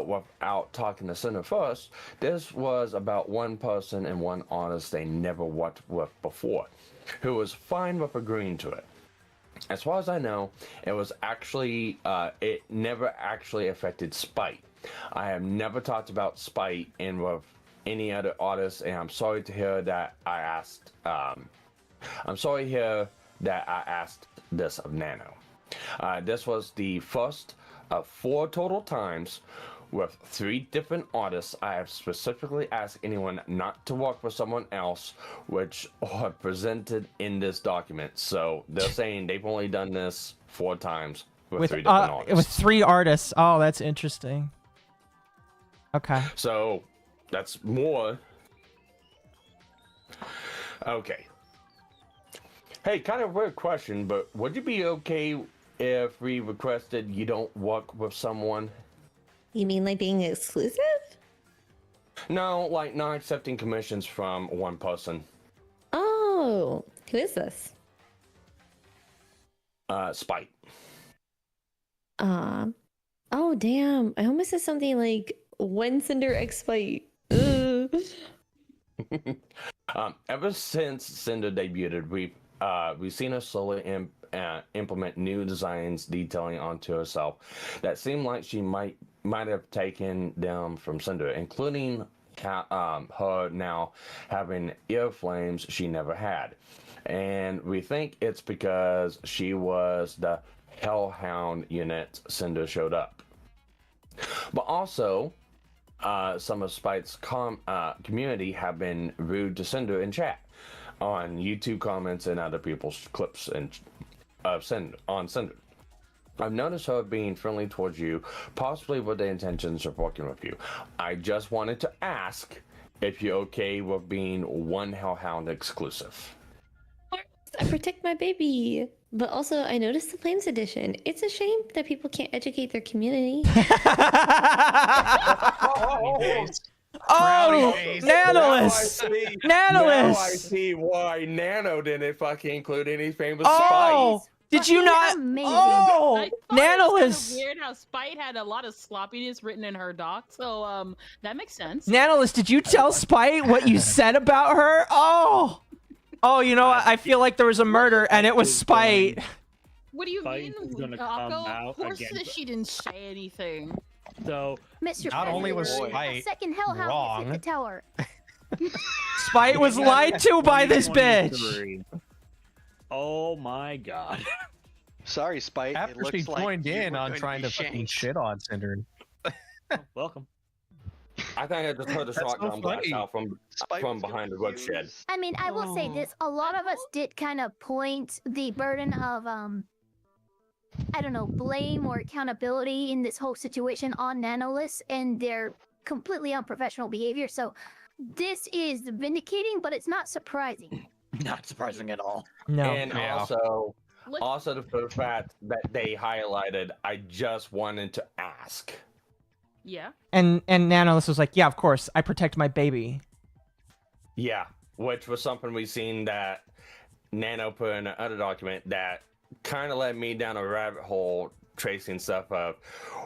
without talking to Sinder first. This was about one person and one artist they never worked with before, who was fine with agreeing to it. As far as I know, it never actually affected Spite. I have never talked about Spite and with any other artists, and I'm sorry to hear that I asked. I'm sorry to hear that I asked this of Nano. This was the first of 4 total times with 3 different artists I have specifically asked anyone not to work with someone else, which are presented in this document. So they're saying they've only done this 4 times with 3 different artists. With 3 artists. Oh, that's interesting. Okay. So that's more. Okay. Hey, kind of weird question, but would you be okay if we requested you don't work with someone? You mean like being exclusive? No, like not accepting commissions from one person. Oh, who is this? Spite. Oh damn! I almost said something like when Cinder X Spite. Ever since Cinder debuted, we've seen her slowly implement new designs detailing onto herself that seem like she might have taken them from Cinder, including her now having ear flames she never had. And we think it's because she was the Hellhound unit Cinder showed up. But also, some of Spite's community have been rude to Cinder in chat, on YouTube comments and other people's clips on Cinder. I've noticed her being friendly towards you, possibly with the intentions of working with you. I just wanted to ask if you're okay with being one Hellhound exclusive. I protect my baby. But also, I noticed the Flames edition. It's a shame that people can't educate their community. Oh, Nanolus! Now I see why Nano didn't fucking include any famous Spites. Did you not? Amazing. Oh, Nanolus! It's weird how Spite had a lot of sloppiness written in her doc, so that makes sense. Nanolus, did you tell Spite what you said about her? Oh, you know what? I feel like there was a murder and it was Spite. What do you Spite mean, is gonna Akko? come out Of course again. that she didn't say anything. So, Mr. Not only was President, Spite a second hellhound wrong. hit the tower. Spite was lied to by this bitch. 2023. Oh my god. Sorry, Spite. After she joined in on trying to fucking shit on Cinder. Welcome. I think I just heard the shotgun blast out from behind the woodshed. I mean, I will say this: a lot of us did kind of point the burden of I don't know, blame or accountability in this whole situation on Nanolus and their completely unprofessional behavior. So this is vindicating, but it's not surprising. Not surprising at all. No. And also the fact that they highlighted, I just wanted to ask. Yeah. And Nanolus was like, yeah, of course, I protect my baby. Yeah, which was something we seen that Nano put in another document that kind of led me down a rabbit hole tracing stuff of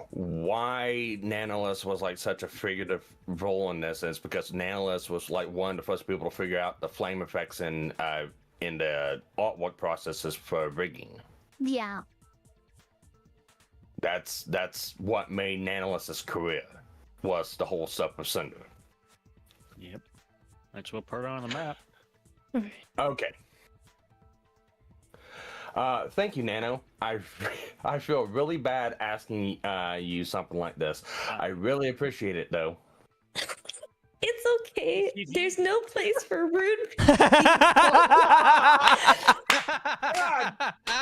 why Nanolus was like such a figurative role in this. Is because Nanolus was like one of the first people to figure out the flame effects in the artwork processes for rigging. Yeah. That's what made Nanolus's career, was the whole stuff with Cinder. Yep. That's what put her on the map. Okay. Thank you, Nano. I feel really bad asking you something like this. I really appreciate it, though. It's okay. There's no place for rude God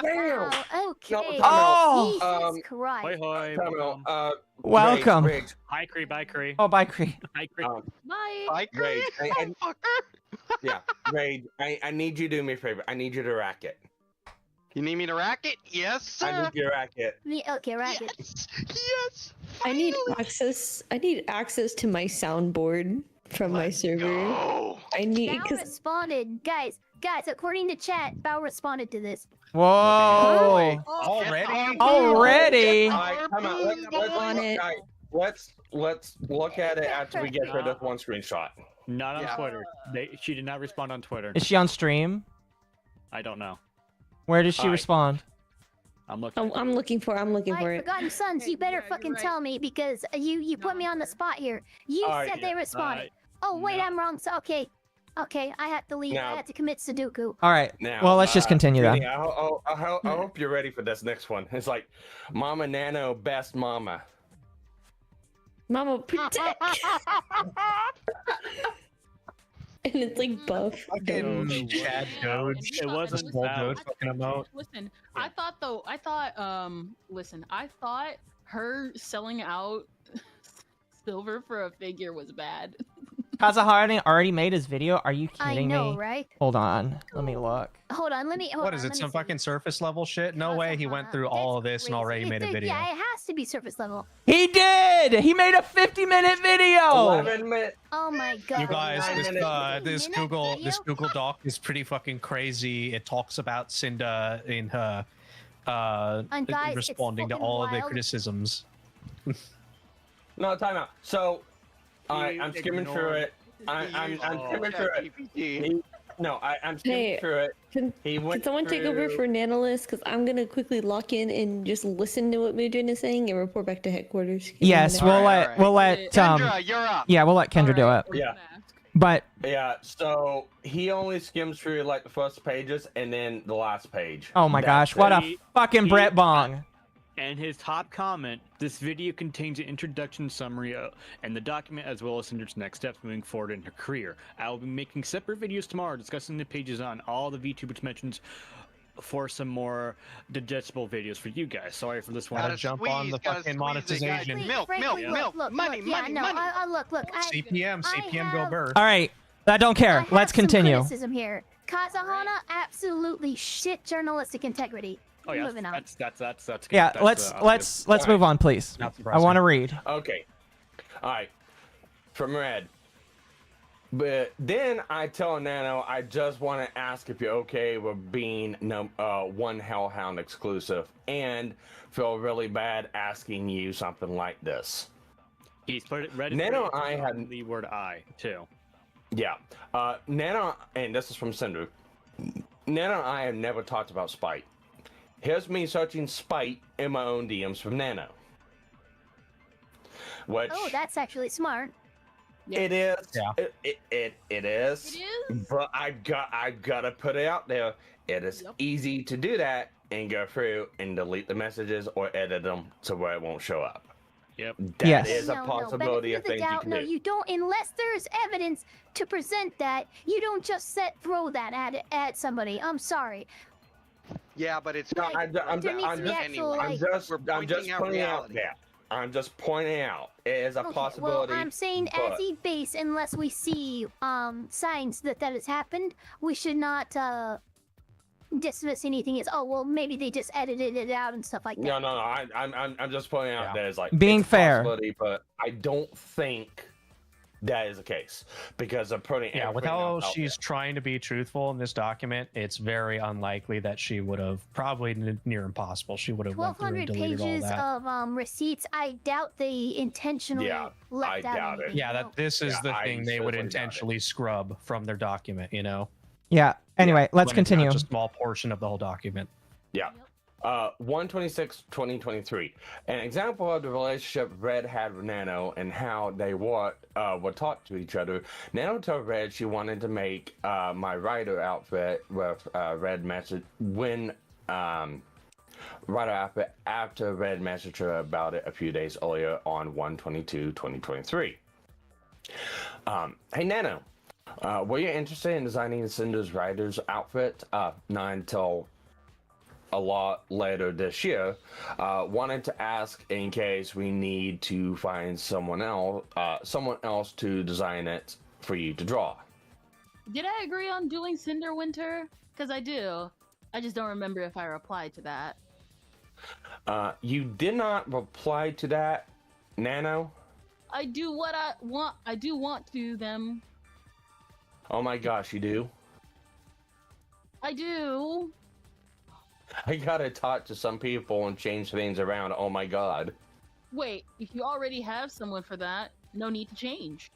damn. Okay. Oh. Jesus Christ. Welcome. Hi, Cree. Bye, Cree. Oh, bye, Cree. Hi, Cree. Bye. Bye, Cree. Yeah, Raid, I need you to do me a favor. I need you to rack it. You need me to rack it? Yes, sir. I need you to rack it. Okay, rack it. Yes. I need access to my soundboard from my server. I need Bao responded, guys. According to chat, Bao responded to this. Whoa! Already? Let's look at it after we get rid of one screenshot. Not on Twitter. She did not respond on Twitter. Is she on stream? I don't know. Where does she respond? I'm looking. I'm looking for it. Forgotten Sons, you better fucking tell me because you put me on the spot here. You said they responded. Oh wait, I'm wrong. So okay, I have to leave. I had to commit Sudoku. All right. Now, Well, let's just continue then. I hope you're ready for this next one. It's like, Mama Nano, best mama. Mama, protect. And it's like buff. Chad Doge. It wasn't Doge fucking emote. Listen, I thought her selling out Silver for a figure was bad. Kazahara already made his video. Are you kidding me? I know, right? Hold on. Let me look. Hold on, let me. What is it? Some fucking surface level shit? No way. He went through all of this and already made a video. Yeah, it has to be surface level. He did. He made a 50-minute video. 11 minutes. Oh my god. You guys, this Google Doc is pretty fucking crazy. It talks about Cinder in her And guys, responding to all of the criticisms. No, time out. So, I'm skimming through it. I'm skimming through it. I'm skimming through it. Can someone take over for Nanolist? Because I'm going to quickly lock in and just listen to what Mujin is saying and report back to headquarters. Yes, we'll let Kendra, you're up. Yeah, we'll let Kendra do it. Yeah. But yeah, so he only skims through like the first pages and then the last page. oh my gosh, what a fucking Brett Bong. And his top comment, this video contains an introduction summary and the document as well as Cinder's next steps moving forward in her career. I will be making separate videos tomorrow discussing the pages on all the VTubers mentions for some more digestible videos for you guys. Sorry for this one. Gotta jump on the fucking monetization. Milk, money. Look. CPM, go bird. All right, I don't care. Let's continue. Criticism here. Kazahana, absolutely shit journalistic integrity. Oh yeah, Moving on. that's good. Yeah, That's, let's move on, please. I want to read. Okay. All right. From Red. But then I tell Nano, I just want to ask if you're okay with being one Hellhound exclusive, and feel really bad asking you something like this. He's put it Red. Nano, I had the word "I" too. Yeah. Nano, and this is from Sinder. Nano and I have never talked about spite. Here's me searching spite in my own DMs from Nano. Which, oh, that's actually smart. it is. Yeah. It is. It is. But I've got to put it out there. It is easy to do that and go through and delete the messages or edit them to where it won't show up. Yep. That is a possibility of things you can do. You don't, unless there's evidence to present that. You don't just throw that at somebody. I'm sorry. Yeah, but it's no. I'm just pointing out that. I'm just pointing out it is a possibility. Well, I'm saying as a base, unless we see signs that has happened, we should not dismiss anything as maybe they just edited it out and stuff like that. No. I'm just pointing out that it's like being it's a fair, but I don't think that is the case because of putting with how she's trying to be truthful in this document, it's very unlikely that she would have, probably near impossible, she would have went through and 1,200 deleted all pages that. of receipts. I doubt they intentionally left out doubt anything. Yeah, that this is the thing they would intentionally scrub from their document, you know? Yeah. Anyway, let's When continue. It's not just a small portion of the whole document. Yeah. 1/26/2023. An example of the relationship Red had with Nano and how they would talk to each other. Nano told Red she wanted to make my rider outfit with Red message when rider outfit after Red messaged her about it a few days earlier on 1/22/2023. Hey Nano, were you interested in designing Cinder's rider's outfit? Not until a lot later this year. Wanted to ask in case we need to find someone else to design it for you to draw. Did I agree on doing Cinder Winter? Because I do. I just don't remember if I replied to that. You did not reply to that, Nano? I do what I want. I do want to them. Oh my gosh, you do? I do. I gotta talk to some people and change things around. Oh my god. Wait, if you already have someone for that, no need to change.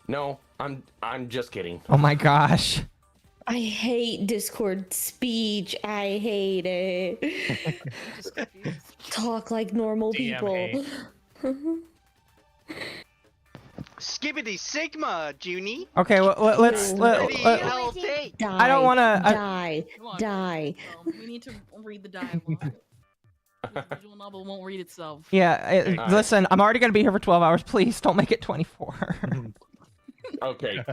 No, I'm just kidding. Oh my gosh. I hate Discord speech. I hate it. Talk like normal people. Skibbity Sigma, Junie. Okay, well, let's. I don't want to. Die. We need to read the dialogue. The visual novel won't read itself. Yeah, listen, I'm already gonna be here for 12 hours. Please don't make it 24. Okay.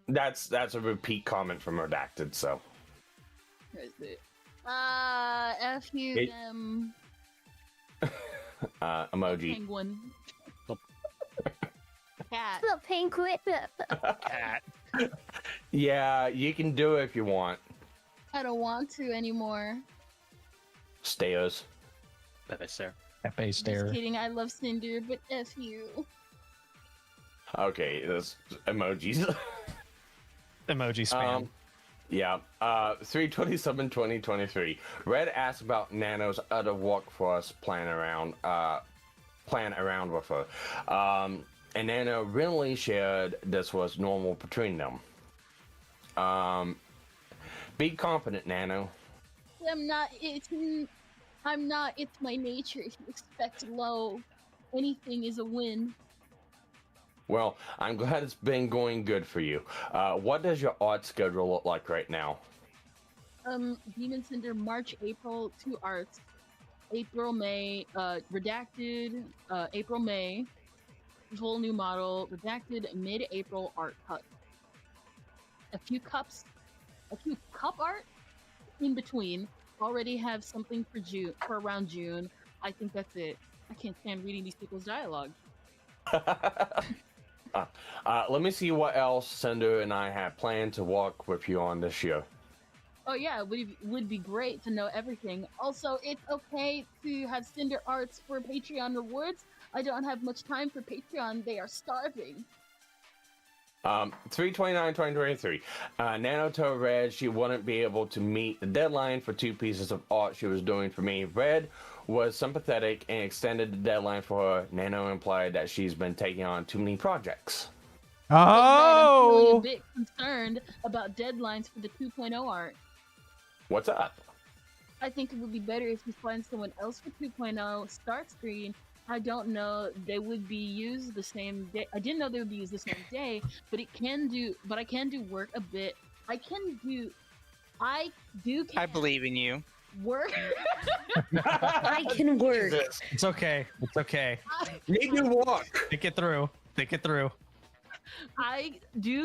That's a repeat comment from Redacted. So. Where is it? F you them. Emoji. Penguin. cat. The penguin. Cat. Yeah, you can do it if you want. I don't want to anymore. Stairs. Pepe stare. Pepe stare. Just kidding. I love Cinder, but F you. Okay, that's emojis. Emoji spam. Yeah. 3/27/2023. Red asked about Nano's other work for us plan around with her. And Nano really shared this was normal between them. Be confident, Nano. I'm not. I'm not. It's my nature. If you expect low, anything is a win. Well, I'm glad it's been going good for you. What does your art schedule look like right now? Demon Cinder, March, April, 2 arts. April, May, redacted, April, May, whole new model, redacted, mid-April art cut. A few cup art in between. Already have something for June, for around June. I think that's it. I can't stand reading these people's dialogue. Let me see what else Cinder and I have planned to walk with you on this year. Oh yeah, it would be great to know everything. Also, it's okay to have Cinder arts for Patreon rewards. I don't have much time for Patreon. They are starving. 3/29/2023. Nano told Red she wouldn't be able to meet the deadline for 2 pieces of art she was doing for me. Red was sympathetic and extended the deadline for her. Nano implied that she's been taking on too many projects. I'm feeling a bit concerned about deadlines for the 2.0 art. What's up? I think it would be better if you find someone else for 2.0 start screen. I don't know they would be used the same day. I didn't know they would be used the same day, but I can do work a bit. I believe in you. Work. I can work. It's okay. It's okay. Need to walk. Think it through. Think it through. I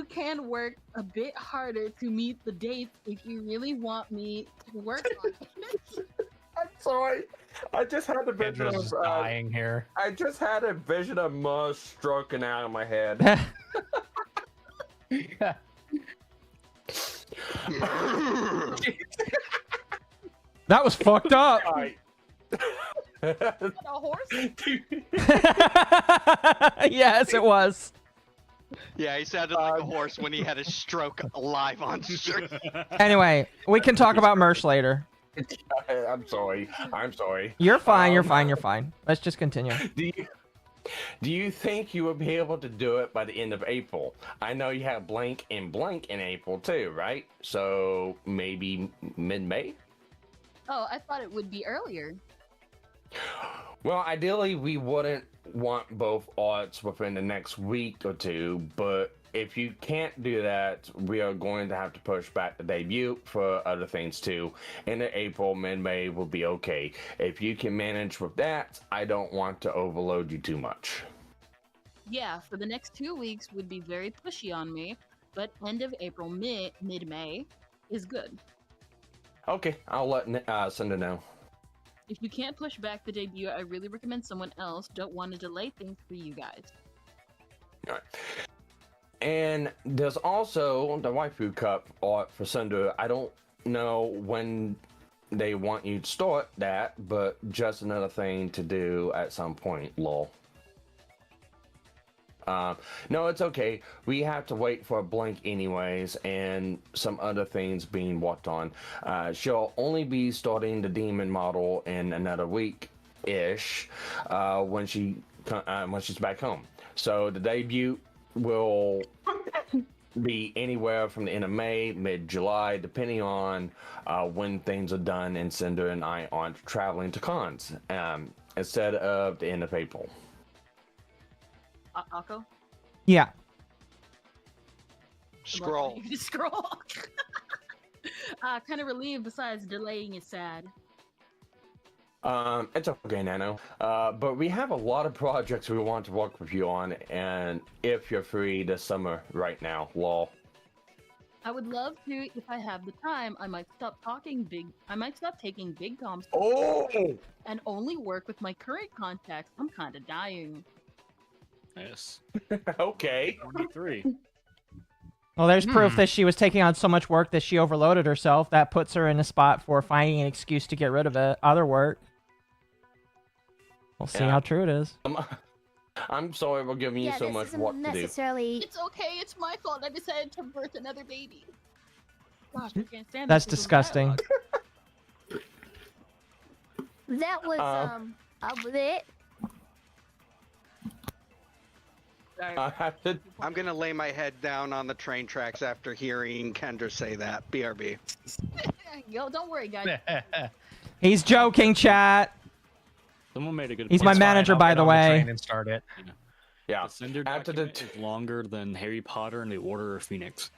can work a bit harder to meet the dates if you really want me to work on it. I'm sorry. I just had a vision of dying here. I just had a vision of Muzz stroking out of my head. That was fucked up. A horse? Yes, it was. Yeah, he sounded like a horse when he had a stroke live on stream. Anyway, we can talk about merch later. I'm sorry. You're fine. You're fine. You're fine. Let's just continue. Do you think you will be able to do it by the end of April? I know you have blank in April too, right? So maybe mid-May? Oh, I thought it would be earlier. Well, ideally, we wouldn't want both arts within the next week or two, but if you can't do that, we are going to have to push back the debut for other things too. End of April, mid-May will be okay. If you can manage with that, I don't want to overload you too much. Yeah, for the next 2 weeks would be very pushy on me, but end of April, mid-May is good. Okay, I'll let Cinder know. If you can't push back the debut, I really recommend someone else. Don't want to delay things for you guys. All right. And there's also the Waifu Cup art for Cinder. I don't know when they want you to start that, but just another thing to do at some point, lol. No, it's okay. We have to wait for a blank anyways, and some other things being worked on. She'll only be starting the demon model in another week-ish when she's back home. So the debut will be anywhere from the end of May, mid-July, depending on when things are done and Cinder and I aren't traveling to cons, instead of the end of April. Akko? Yeah. Scroll. Scroll. Kind of relieved, besides delaying is sad. It's okay, Nano. But we have a lot of projects we want to work with you on, and if you're free this summer right now, lol. I would love to if I have the time. I might stop taking big comms. Oh! And only work with my current contacts. I'm kind of dying. Yes. Okay. 23. Well, there's proof that she was taking on so much work that she overloaded herself. That puts her in a spot for finding an excuse to get rid of it. Other work. We'll see how true it is. I'm sorry we're giving you so much work to do. It's okay. It's my fault. I decided to birth another baby. Gosh, I can't stand That's this disgusting. That was it. I'm gonna lay my head down on the train tracks after hearing Kendra say that. BRB. Yo, don't worry, guys. He's joking, chat. Someone made a good. He's my manager, by the way. And start it. Yeah. The Sinder document is longer than Harry Potter and the Order of Phoenix.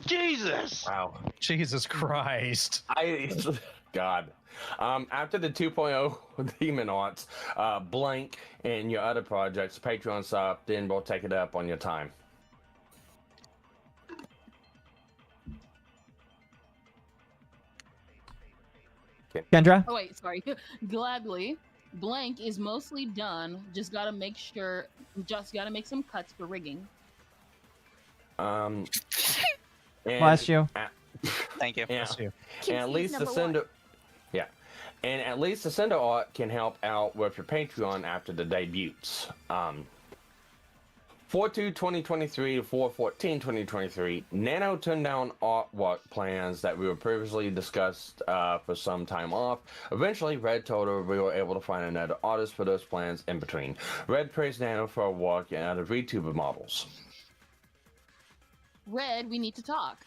Jesus! Wow. Jesus Christ. God. After the 2.0 Demon Arts, Blank and your other projects, Patreon sub, then we'll take it up on your time. Kendra? Oh wait, sorry. Gladly. Blank is mostly done. Just gotta make some cuts for rigging. Bless you. Thank you. Yeah. Bless you. And at least the Cinder, and at least the Cinder art can help out with your Patreon after the debuts. 4/2/2023 to 4/14/2023, Nano turned down artwork plans that we were previously discussed for some time off. Eventually, Red told her we were able to find another artist for those plans in between. Red praised Nano for her work and other VTuber models. Red, we need to talk.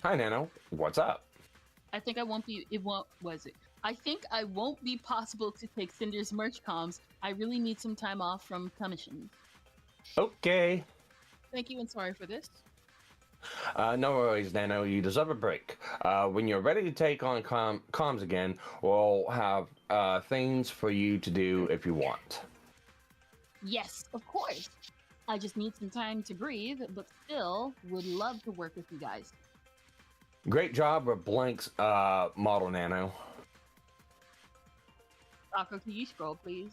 Hi, Nano. What's up? I think I won't be. I think I won't be possible to take Cinder's merch comms. I really need some time off from commissions. Okay. Thank you and sorry for this. No worries, Nano. You deserve a break. When you're ready to take on comms again, we'll have things for you to do if you want. Yes, of course. I just need some time to breathe, but still would love to work with you guys. Great job with Blank's model, Nano. Rocco, can you scroll, please?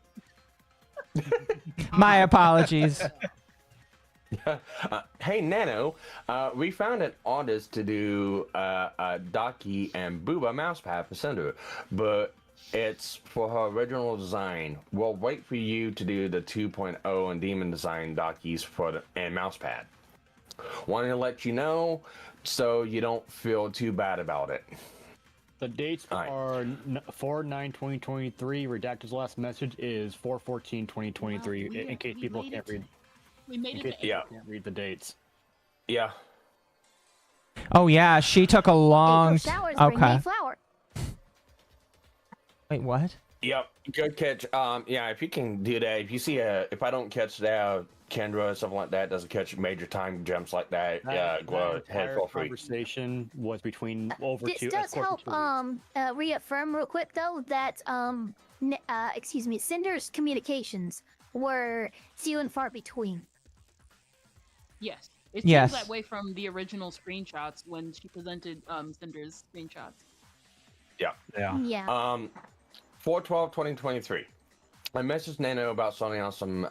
My apologies. Hey, Nano, we found an artist to do Daki and Booba mousepad for Cinder, but it's for her original design. We'll wait for you to do the 2.0 and Demon Design Dakis and mousepad. Wanted to let you know so you don't feel too bad about it. The dates are 4/9/2023. Redacted's last message is 4/14/2023. Wow, in case people can't read. We made it. Can't read the dates. Yeah. Oh yeah, she took a long. Okay. Wait, what? Yep, good catch. Yeah, if you can do that, if you see if I don't catch that, Kendra or something like that doesn't catch major time jumps like that, go ahead, feel free. Conversation was between over This two. does help reaffirm real quick though that Cinder's communications were few and far between. Yes. It seems that way from the original screenshots when she presented Cinder's screenshots. Yeah. 4/12/2023. I messaged Nano about sorting out some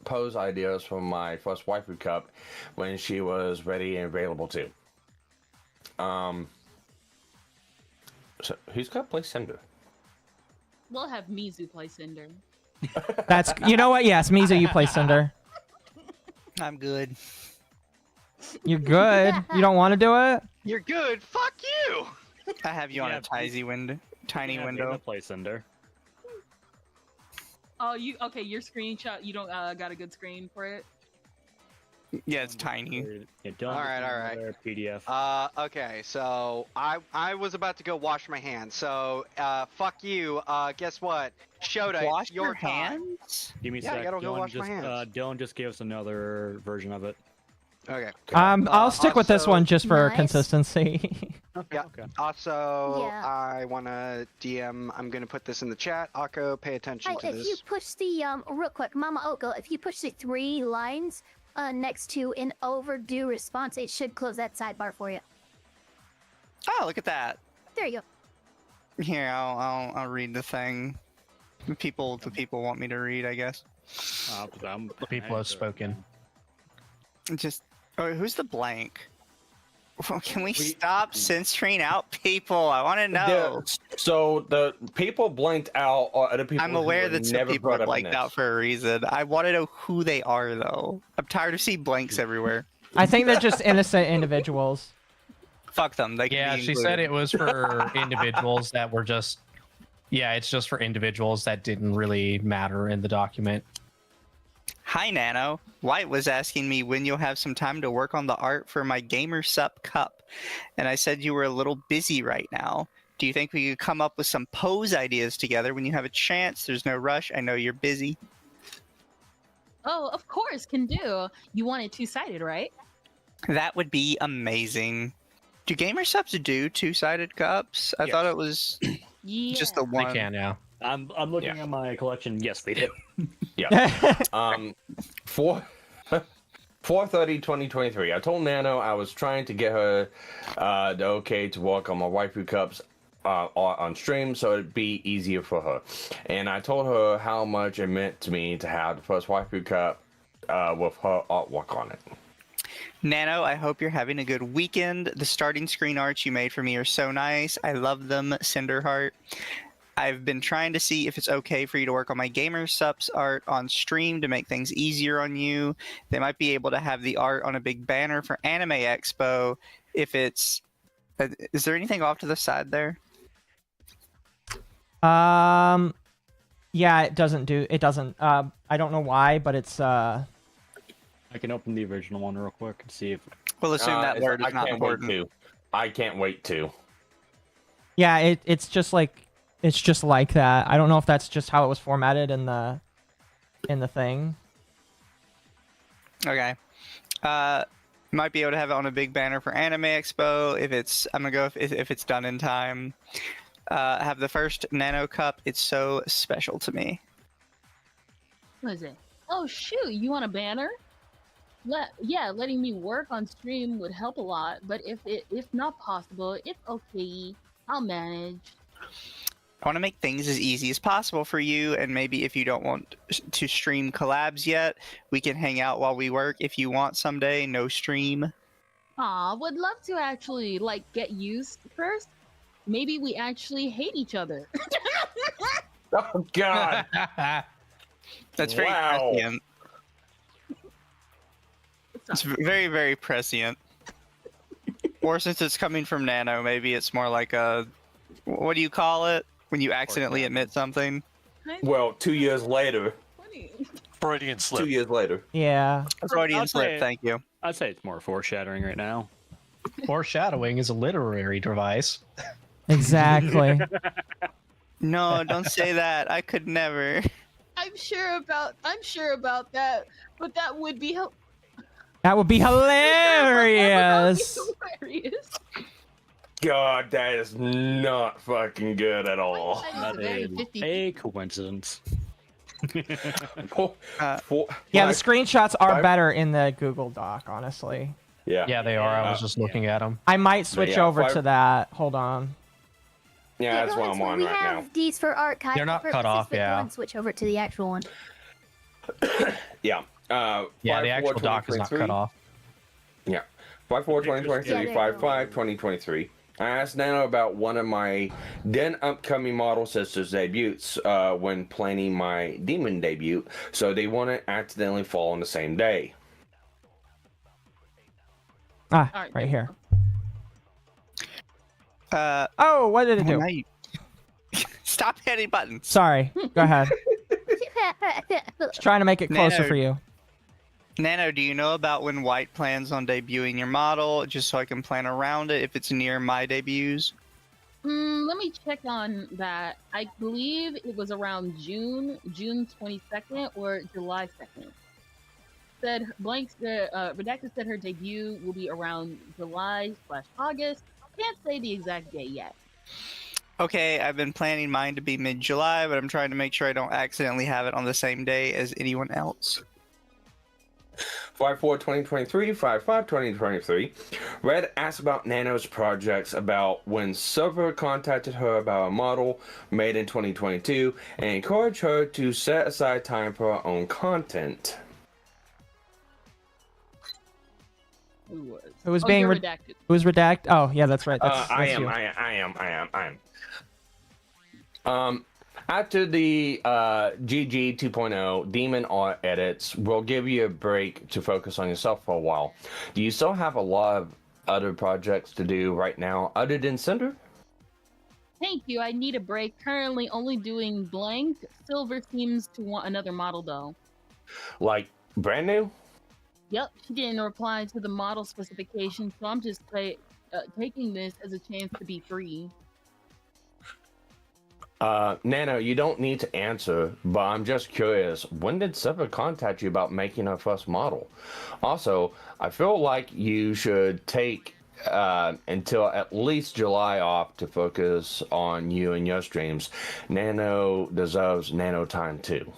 pose ideas for my first waifu cup when she was ready and available too. So who's gonna play Cinder? We'll have Mizu play Cinder. That's you know what? Yes, Mizu, you play Cinder. I'm good. You're good. You don't want to do it? You're good. Fuck you. I have you on a tiny window. Play Cinder. Oh, your screenshot. You don't got a good screen for it. Yeah, it's tiny. All right. PDF. Okay, so I was about to go wash my hands. So fuck you. Guess what? Shoda, Wash your your time. hands? Give me a Yeah, I sec. gotta go Dylan wash my hands. Dylan just gave us another version of it. Okay. I'll stick with this also- one just for Nice. consistency. Yeah. Also, I wanna DM. I'm gonna put this in the chat. Akko, pay attention to If this. you push the real quick, Mama Oko, if you push the 3 lines next to an overdue response, it should close that sidebar for you. Oh, look at that. There you go. Here, I'll read the thing. The people want me to read, I guess. The people have spoken. Just, who's the blank? Can we stop censoring out people? I want to know. So the people blanked out are other people. I'm aware that some never people brought are up in blanked this. out for a reason. I want to know who they are, though. I'm tired of seeing blanks everywhere. I think they're just innocent individuals. Fuck them. They can Yeah, be she said it was for individuals that were just. Yeah, it's just for individuals that didn't really matter in the document. Hi, Nano. White was asking me when you'll have some time to work on the art for my Gamer Sup cup. And I said you were a little busy right now. Do you think we could come up with some pose ideas together when you have a chance? There's no rush. I know you're busy. Oh, of course, can do. You want it two-sided, right? That would be amazing. Do Gamer Subs do two-sided cups? I thought it was just the one. They can now. I'm looking at my collection. Yes, they do. Yeah. 4/30/2023. I told Nano I was trying to get her the okay to work on my waifu cups on stream so it'd be easier for her. And I told her how much it meant to me to have the first waifu cup with her artwork on it. Nano, I hope you're having a good weekend. The starting screen arts you made for me are so nice. I love them, Cinderheart. I've been trying to see if it's okay for you to work on my Gamer Sups art on stream to make things easier on you. They might be able to have the art on a big banner for Anime Expo if it's... Is there anything off to the side there? Yeah, it doesn't. I don't know why, but it's I can open the original one real quick and see if... We'll assume that word is not important. I can't wait to. Yeah, it's just like that. I don't know if that's just how it was formatted in the thing. Okay. Might be able to have it on a big banner for Anime Expo if it's... I'm gonna go if it's done in time. Have the first Nano Cup. It's so special to me. What is it? Oh shoot! You want a banner? Letting me work on stream would help a lot. But if not possible, it's okay. I'll manage. I want to make things as easy as possible for you, and maybe if you don't want to stream collabs yet, we can hang out while we work if you want someday. No stream. Aw, would love to actually get used first. Maybe we actually hate each other. Oh God. That's very prescient. It's very, very prescient. Or since it's coming from Nano, maybe it's more like a... What do you call it? When you accidentally admit something? Well, 2 years later. Freudian slip. 2 years later. Yeah. Freudian slip, thank you. I'd say it's more foreshadowing right now. Foreshadowing is a literary device. Exactly. No, don't say that. I could never. I'm sure about that, but that would be That would be hilarious. God, that is not fucking good at all. That is a coincidence. Yeah, the screenshots are better in the Google Doc, honestly. Yeah, they are. I was just looking at them. I might switch over to that. Hold on. Yeah, that's what I'm on right now. We have these for archive. They're not cut off, yeah. One switch over to the actual one. Yeah. Yeah, the actual doc is not cut off. Yeah. 5/4/2023, 5/5/2023. I asked Nano about one of my then upcoming model sisters' debuts when planning my demon debut, so they wouldn't accidentally fall on the same day. Right here. Oh, what did it do? Stop hitting buttons. Sorry. Go ahead. Just trying to make it closer for you. Nano, do you know about when White plans on debuting your model, just so I can plan around it if it's near my debuts? Let me check on that. I believe it was around June 22nd or July 2nd. Redacted said her debut will be around July/August. Can't say the exact day yet. Okay, I've been planning mine to be mid-July, but I'm trying to make sure I don't accidentally have it on the same day as anyone else. 5/4/2023, 5/5/2023. Red asked about Nano's projects about when Silver contacted her about a model made in 2022 and encouraged her to set aside time for her own content. Who It was oh, being you're redacted. Who was redacted? Oh, yeah, that's right. That's I you. am. After the GG 2.0 Demon Art edits, we'll give you a break to focus on yourself for a while. Do you still have a lot of other projects to do right now other than Sinder? Thank you. I need a break. Currently only doing blank. Silver seems to want another model though. Like brand new? Yep, she didn't reply to the model specification, so I'm just taking this as a chance to be free. Nano, you don't need to answer, but I'm just curious, when did Silver contact you about making her first model? Also, I feel like you should take until at least July off to focus on you and your streams. Nano deserves Nano time too.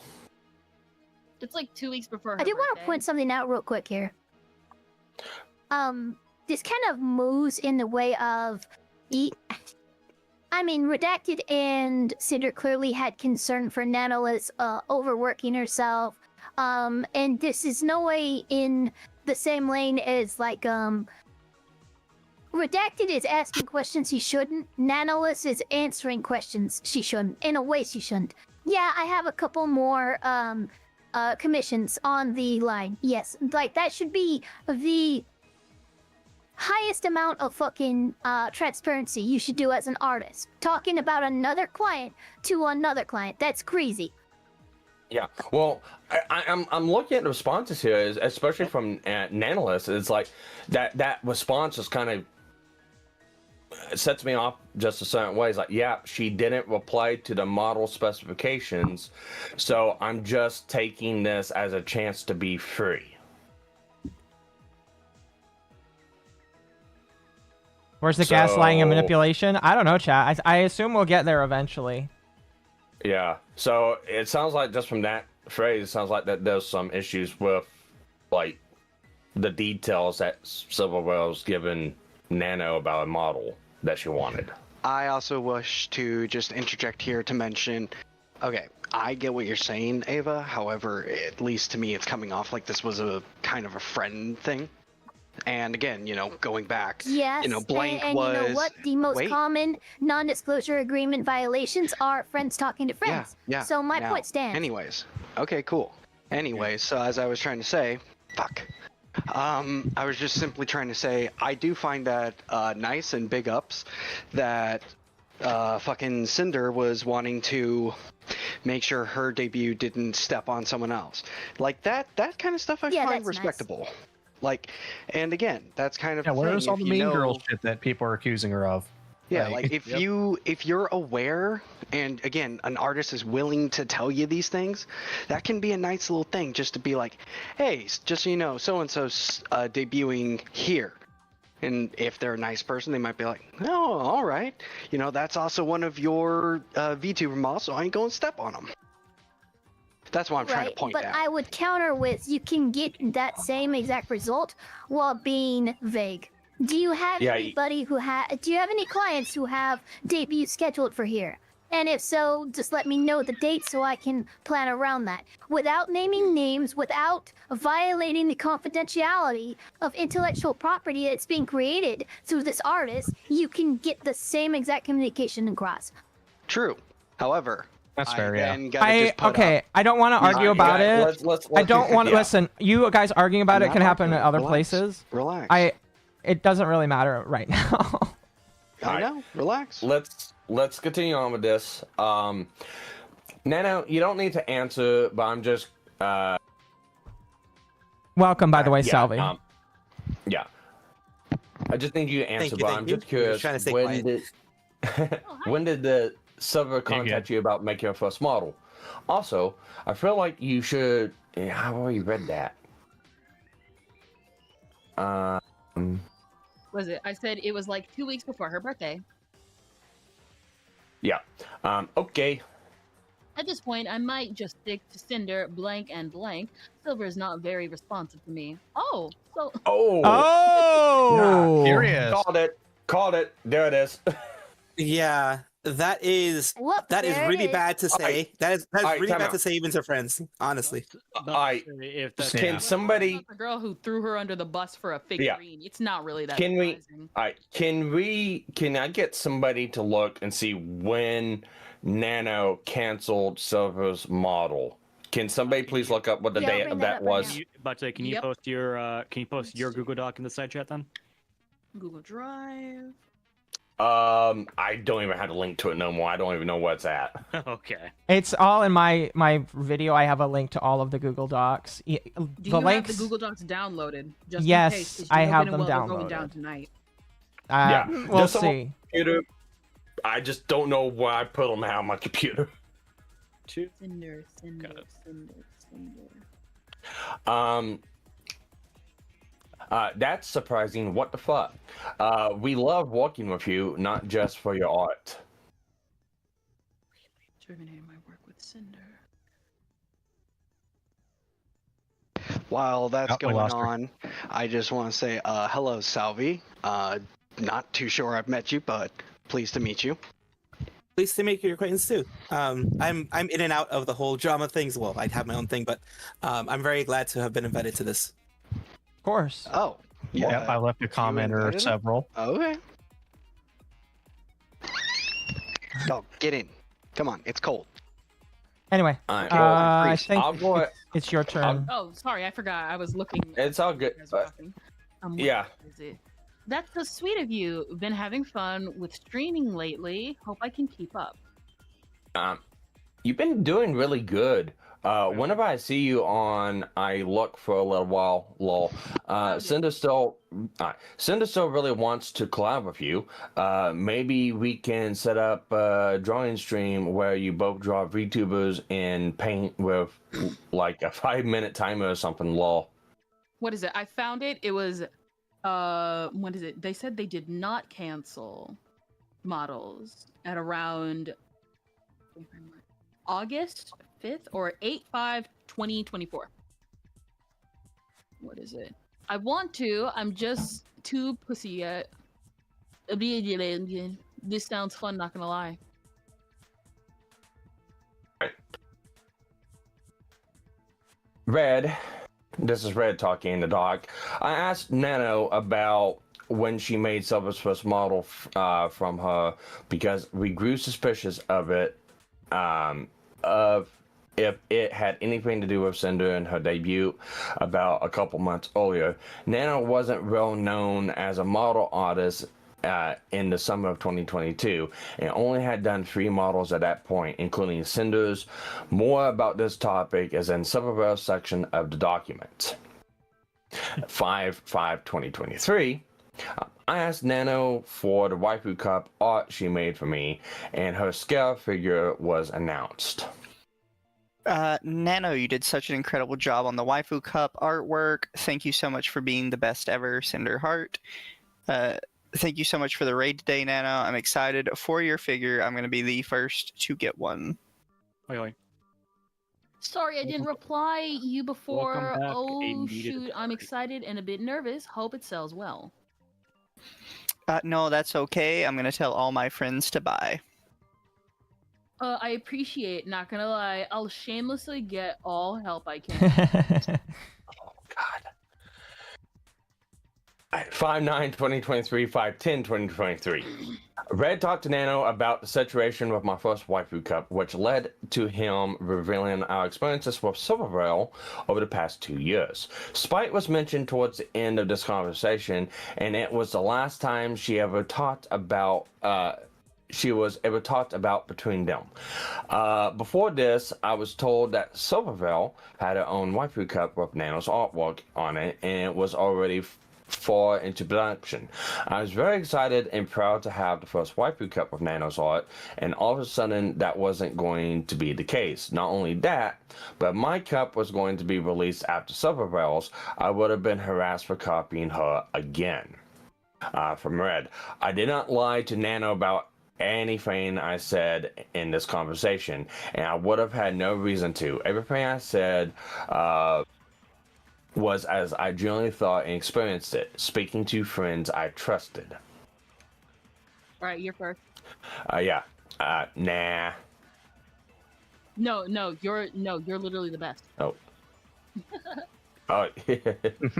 It's like 2 weeks before her I do want to birthday. point something out real quick here. This kind of moves in the way of... I mean, Redacted and Sinder clearly had concern for Nanolis overworking herself. And this is no way in the same lane as, like, Redacted is asking questions he shouldn't. Nanolis is answering questions she shouldn't. In a way she shouldn't. Yeah, I have a couple more, commissions on the line. Yes, like, that should be the highest amount of fucking transparency you should do as an artist. Talking about another client to another client. That's crazy. Yeah, well, I'm looking at the responses here, especially from Nanolis. It's like that response is kind of sets me off just a certain way. It's like, yeah, she didn't reply to the model specifications, so I'm just taking this as a chance to be free. Where's the gaslighting and manipulation? I don't know, chat. I assume we'll get there eventually. Yeah, so it sounds like just from that phrase, it sounds like that there's some issues with, like, the details that Silverwell's given Nano about a model that she wanted. I also wish to just interject here to mention, okay, I get what you're saying, Ava. However, at least to me, it's coming off like this was a kind of a friend thing. And again, you know, going back, yes, you know, blank and was... you know what? The most Wait. common non-disclosure agreement violations are friends talking to friends. Yeah. So my Now, point stands. Anyways, okay, cool. Anyways, so as I was trying to say, I was just simply trying to say, I do find that nice and big ups that fucking Sinder was wanting to make sure her debut didn't step on someone else. Like that kind of stuff I find respectable. Nice. Like, and again, that's kind of where's all the mean girl shit that people are accusing her of? Yeah, like if you're aware, and again, an artist is willing to tell you these things, that can be a nice little thing just to be like, hey, just so you know, so and so's debuting here. And if they're a nice person, they might be like, oh, all right, you know, that's also one of your VTuber models, so I ain't going to step on them. That's what I'm trying to point out. But I would counter with, you can get that same exact result while being vague. Do you have anybody who do you have any clients who have debuts scheduled for here? And if so, just let me know the date so I can plan around that. Without naming names, without violating the confidentiality of intellectual property that's being created through this artist, you can get the same exact communication across. True. However, that's fair, yeah. I don't want to argue about it. I don't want to listen. You guys arguing about it can happen in other places. Relax. It doesn't really matter right now. I know. Relax. Let's continue on with this. Nano, you don't need to answer, but I'm just welcome, by the way, Salvi. Yeah. I just need you to answer, but I'm just curious. When did the Silver contact you about making your first model? Also, I feel like you should. I've already read that. Was it? I said it was like 2 weeks before her birthday. Yeah. Okay. At this point, I might just stick to Cinder, blank and blank. Silver is not very responsive to me. Oh, so. Oh! Curious. Called it. There it is. Yeah, that is really bad to say. That is really bad to say even to friends, honestly. Can somebody? The girl who threw her under the bus for a figurine. It's not really that. Can I get somebody to look and see when Nano canceled Silver's model? Can somebody please look up what the date of that was? Bache, can you post your Google Doc in the side chat then? Google Drive. I don't even have a link to it no more. I don't even know where it's at. Okay. It's all in my video. I have a link to all of the Google Docs. Do you have the Google Docs downloaded? Just yes, in case, I have them they're downloaded. Going down tonight. We'll see. Computer, I just don't know where I put them now on my computer. Cinder. That's surprising. What the fuck? We love working with you, not just for your art. Terminated my work with Cinder. While that's going on, I just want to say hello, Salvi. Not too sure I've met you, but pleased to meet you. Pleased to make your acquaintance too. I'm in and out of the whole drama things. Well, I have my own thing, but I'm very glad to have been invited to this. Of course. Oh, yeah. Yep, I left a comment or several. Okay. Dog, get in. Come on, it's cold. Anyway, I think it's your turn. Oh, sorry, I forgot. I was looking. It's all good. Yeah. That's so sweet of you. Been having fun with streaming lately. Hope I can keep up. You've been doing really good. Whenever I see you on, I look for a little while. Lol. Sinder still really wants to collab with you. Maybe we can set up a drawing stream where you both draw VTubers and paint with like a 5-minute timer or something. Lol. What is it? I found it. It was what is it? They said they did not cancel models at around August 5th or 8/5/2024. What is it? I want to. I'm just too pussy yet. This sounds fun, not gonna lie. Red, this is Red talking in the doc. I asked Nano about when she made Silver's first model from her because we grew suspicious of it, of if it had anything to do with Cinder and her debut about a couple months earlier. Nano wasn't well known as a model artist in the summer of 2022 and only had done 3 models at that point, including Cinder's. More about this topic is in Silverwell's section of the document. 5/5/2023. I asked Nano for the waifu cup art she made for me, and her scale figure was announced. Nano, you did such an incredible job on the waifu cup artwork. Thank you so much for being the best ever, Cinder Heart. Thank you so much for the raid today, Nano. I'm excited for your figure. I'm going to be the first to get one. Oi. Sorry, I didn't reply you before. Welcome back, Oh, Aiden. shoot. I'm excited and a bit nervous. Hope it sells well. No, that's okay. I'm going to tell all my friends to buy. I appreciate, not gonna lie. I'll shamelessly get all help I can. 5/9/2023, 5/10/2023. Red talked to Nano about the situation with my first waifu cup, which led to him revealing our experiences with Silverwell over the past 2 years. Spite was mentioned towards the end of this conversation, and it was the last time she ever talked about between them. Before this, I was told that Silverwell had her own waifu cup with Nano's artwork on it, and it was already far into production. I was very excited and proud to have the first waifu cup with Nano's art, and all of a sudden that wasn't going to be the case. Not only that, but my cup was going to be released after Silverwell's. I would have been harassed for copying her again. From Red, I did not lie to Nano about anything I said in this conversation, and I would have had no reason to. Everything I said was as I genuinely thought and experienced it, speaking to friends I trusted. All right, you're first. Yeah. Nah. No, you're literally the best. Oh. Oh,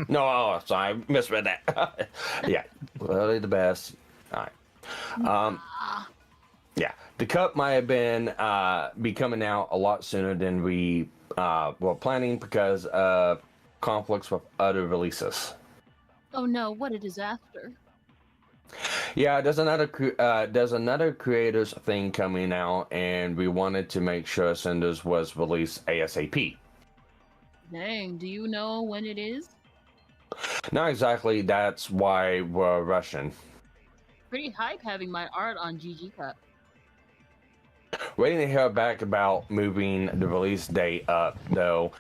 no, sorry, I misread that. Yeah, literally the best. All right. Yeah, the cup might have been be coming out a lot sooner than we were planning because of conflicts with other releases. Oh no, what a disaster. Yeah, there's another creators thing coming out, and we wanted to make sure Cinders was released ASAP. Dang, do you know when it is? Not exactly. That's why we're rushing. Pretty hype having my art on GG Cup. Waiting to hear back about moving the release date up, though.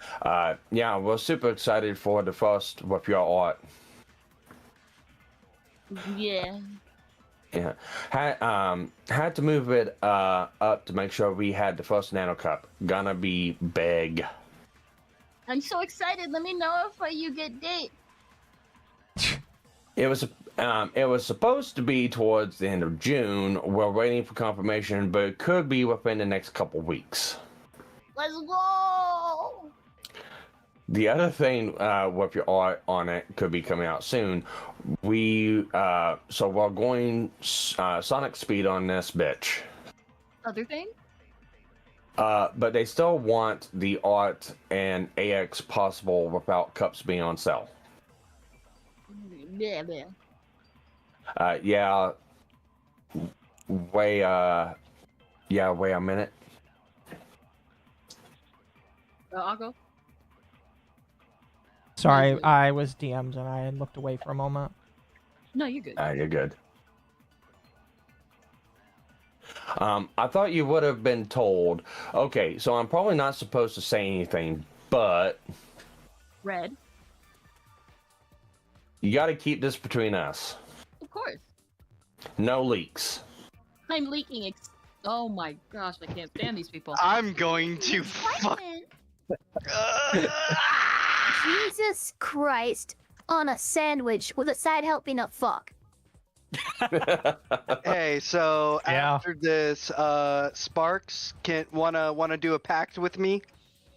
Yeah, we're super excited for the first with your art. Yeah. Yeah, had to move it up to make sure we had the first Nano Cup. Gonna be big. I'm so excited. Let me know if you get date. It was supposed to be towards the end of June. We're waiting for confirmation, but it could be within the next couple weeks. Let's go. The other thing with your art on it could be coming out soon. So we're going Sonic speed on this bitch. Other thing? But they still want the art and AX possible without cups being on sale. Yeah. Yeah. Wait a minute. I'll go. Sorry, I was DM'd and I looked away for a moment. No, you're good. You're good. I thought you would have been told. Okay, so I'm probably not supposed to say anything, but... Red. You gotta keep this between us. Of course. No leaks. I'm leaking. Oh my gosh, I can't stand these people. I'm going to fuck. Jesus Christ on a sandwich with a side helping of fuck. Hey, so Yeah. after this, Sparks wanna do a pact with me?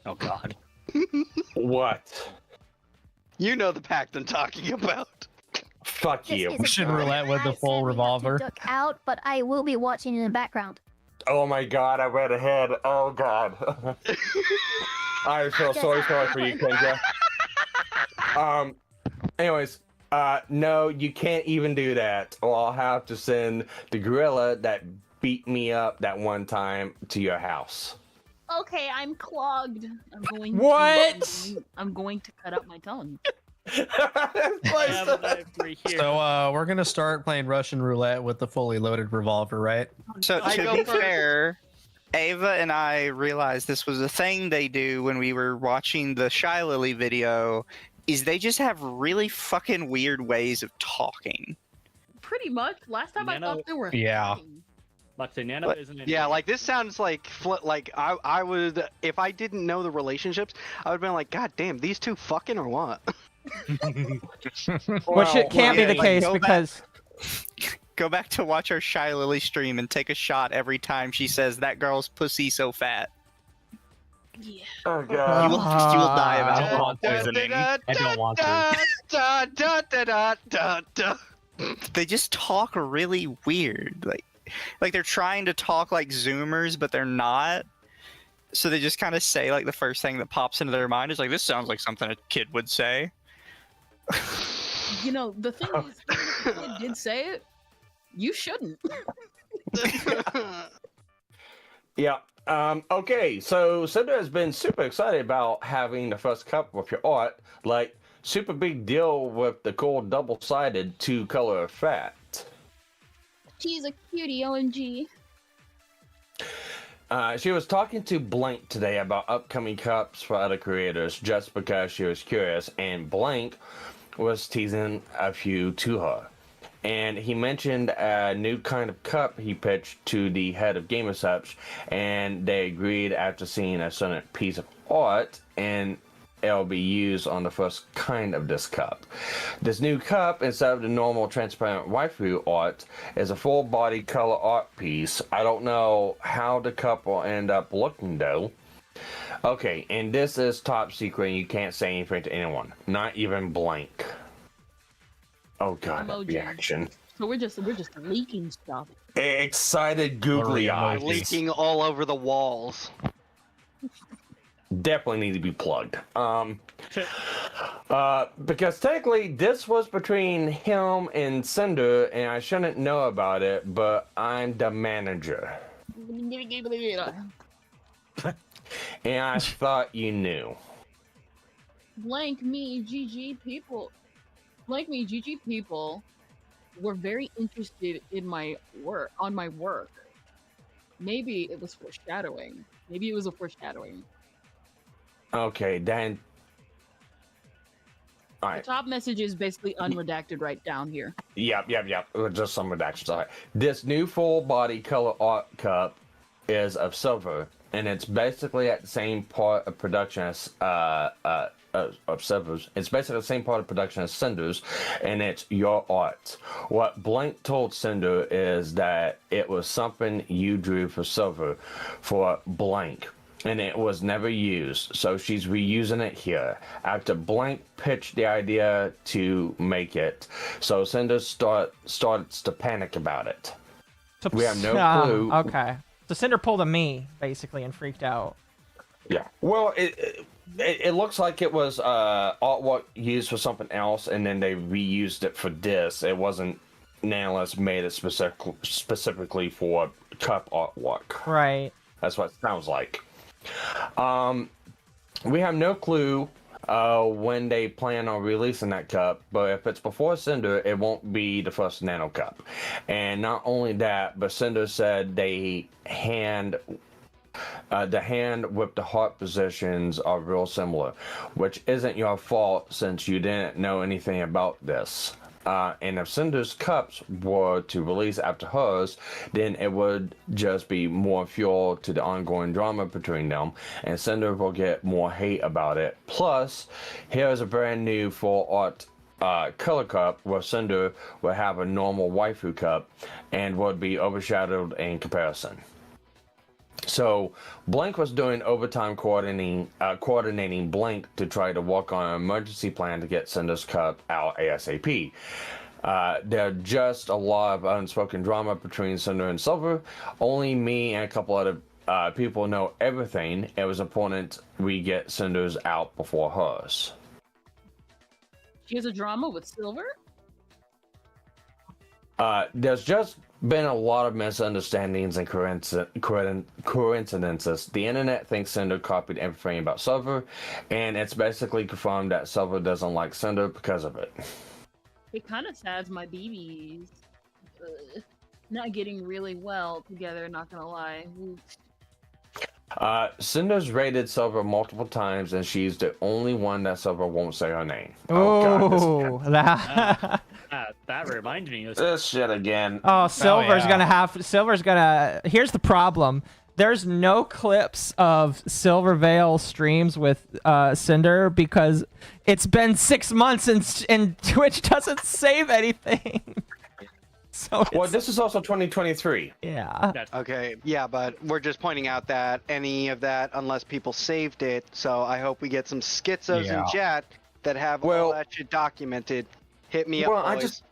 Oh God. What? You know the pact I'm talking about. Fuck This you. is a Should good roulette with the I full said we have to revolver. duck out, but I will be watching in the background. Oh my god, I read ahead. Oh god. I feel so sorry for you, Kendra. Anyways, no, you can't even do that. Or I'll have to send the gorilla that beat me up that one time to your house. Okay, I'm clogged. I'm going. What? I'm going to cut out my tongue. So we're gonna start playing Russian roulette with the fully loaded revolver, right? So I to go be first. fair, Ava and I realized this was a thing they do when we were watching the Shy Lily video. Is they just have really fucking weird ways of talking. Pretty much. Last time I thought they were. Yeah. Let's say Nano isn't. Yeah, like this sounds like I would, if I didn't know the relationships, I would have been like, God damn, these two fucking or what? Which it can't be the like, case go because Go back to watch our Shy Lily stream and take a shot every time she says that girl's pussy so fat. Yeah. Oh god. You will die I about don't want poisoning. I don't want to. They just talk really weird. Like they're trying to talk like Zoomers, but they're not. So they just kind of say like the first thing that pops into their mind is like, this sounds like something a kid would say. You know, the thing is, if the kid did say it, you shouldn't. Yeah. Okay, so Sinder has been super excited about having the first cup with your art. Like, super big deal with the cool double-sided two-color effect. She's a cutie, OMG. She was talking to Blank today about upcoming cups for other creators just because she was curious, and Blank was teasing a few to her. and he mentioned a new kind of cup he pitched to the head of Gamersubs, and they agreed after seeing a certain piece of art, and it'll be used on the first kind of this cup. This new cup, instead of the normal transparent waifu art, is a full body color art piece. I don't know how the cup will end up looking though. Okay, and this is top secret and you can't say anything to anyone. Not even Blank. Oh god, that reaction. So we're just leaking stuff. Excited googly eyes. Leaking all over the walls. Definitely need to be plugged. Because technically this was between him and Sinder, and I shouldn't know about it, but I'm the manager. And I thought you knew. Blank me, GG people were very interested in my work, Maybe it was foreshadowing. Maybe it was a foreshadowing. Okay, then. All right. The top message is basically unredacted right down here. Yep. Just some redactions. All right. This new full body color art cup is of silver, and it's basically at the same part of production as of Silver's. It's basically the same part of production as Cinder's, and it's your art. What Blank told Sinder is that it was something you drew for Silver for Blank, and it was never used, so she's reusing it here. After Blank pitched the idea to make it, so Cinder starts to panic about it. We have no clue. Okay. So Cinder pulled a me, basically, and freaked out. Yeah. Well, it looks like it was artwork used for something else, and then they reused it for this. It wasn't Nanolas made it specifically for cup artwork. Right. That's what it sounds like. We have no clue when they plan on releasing that cup, but if it's before Cinder, it won't be the first Nano Cup. And not only that, but Cinder said the hand with the heart positions are real similar, which isn't your fault since you didn't know anything about this. And if Cinder's cups were to release after hers, then it would just be more fuel to the ongoing drama between them, and Cinder will get more hate about it. Plus, here's a brand new full art color cup where Cinder will have a normal waifu cup and would be overshadowed in comparison. So Blank was doing overtime coordinating Blank to try to work on an emergency plan to get Cinder's cup out ASAP. There's just a lot of unspoken drama between Cinder and Silver. Only me and a couple other people know everything. It was important we get Cinder's out before hers. She has a drama with Silver? There's just been a lot of misunderstandings and coincidences. The internet thinks Cinder copied everything about Silver, and it's basically confirmed that Silver doesn't like Cinder because of it. It kind of sads my BBs. Not getting really well together, not gonna lie. Cinder's raided Silver multiple times, and she's the only one that Silver won't say her name. Oh, that reminded me of this shit again. Oh, Silver's gonna. Here's the problem. There's no clips of Silver Veil streams with Cinder because it's been 6 months and Twitch doesn't save anything. So well, this is also 2023. Yeah. Okay, yeah, but we're just pointing out that any of that, unless people saved it, so I hope we get some schizos in chat that have all that shit documented. Hit me up, boys.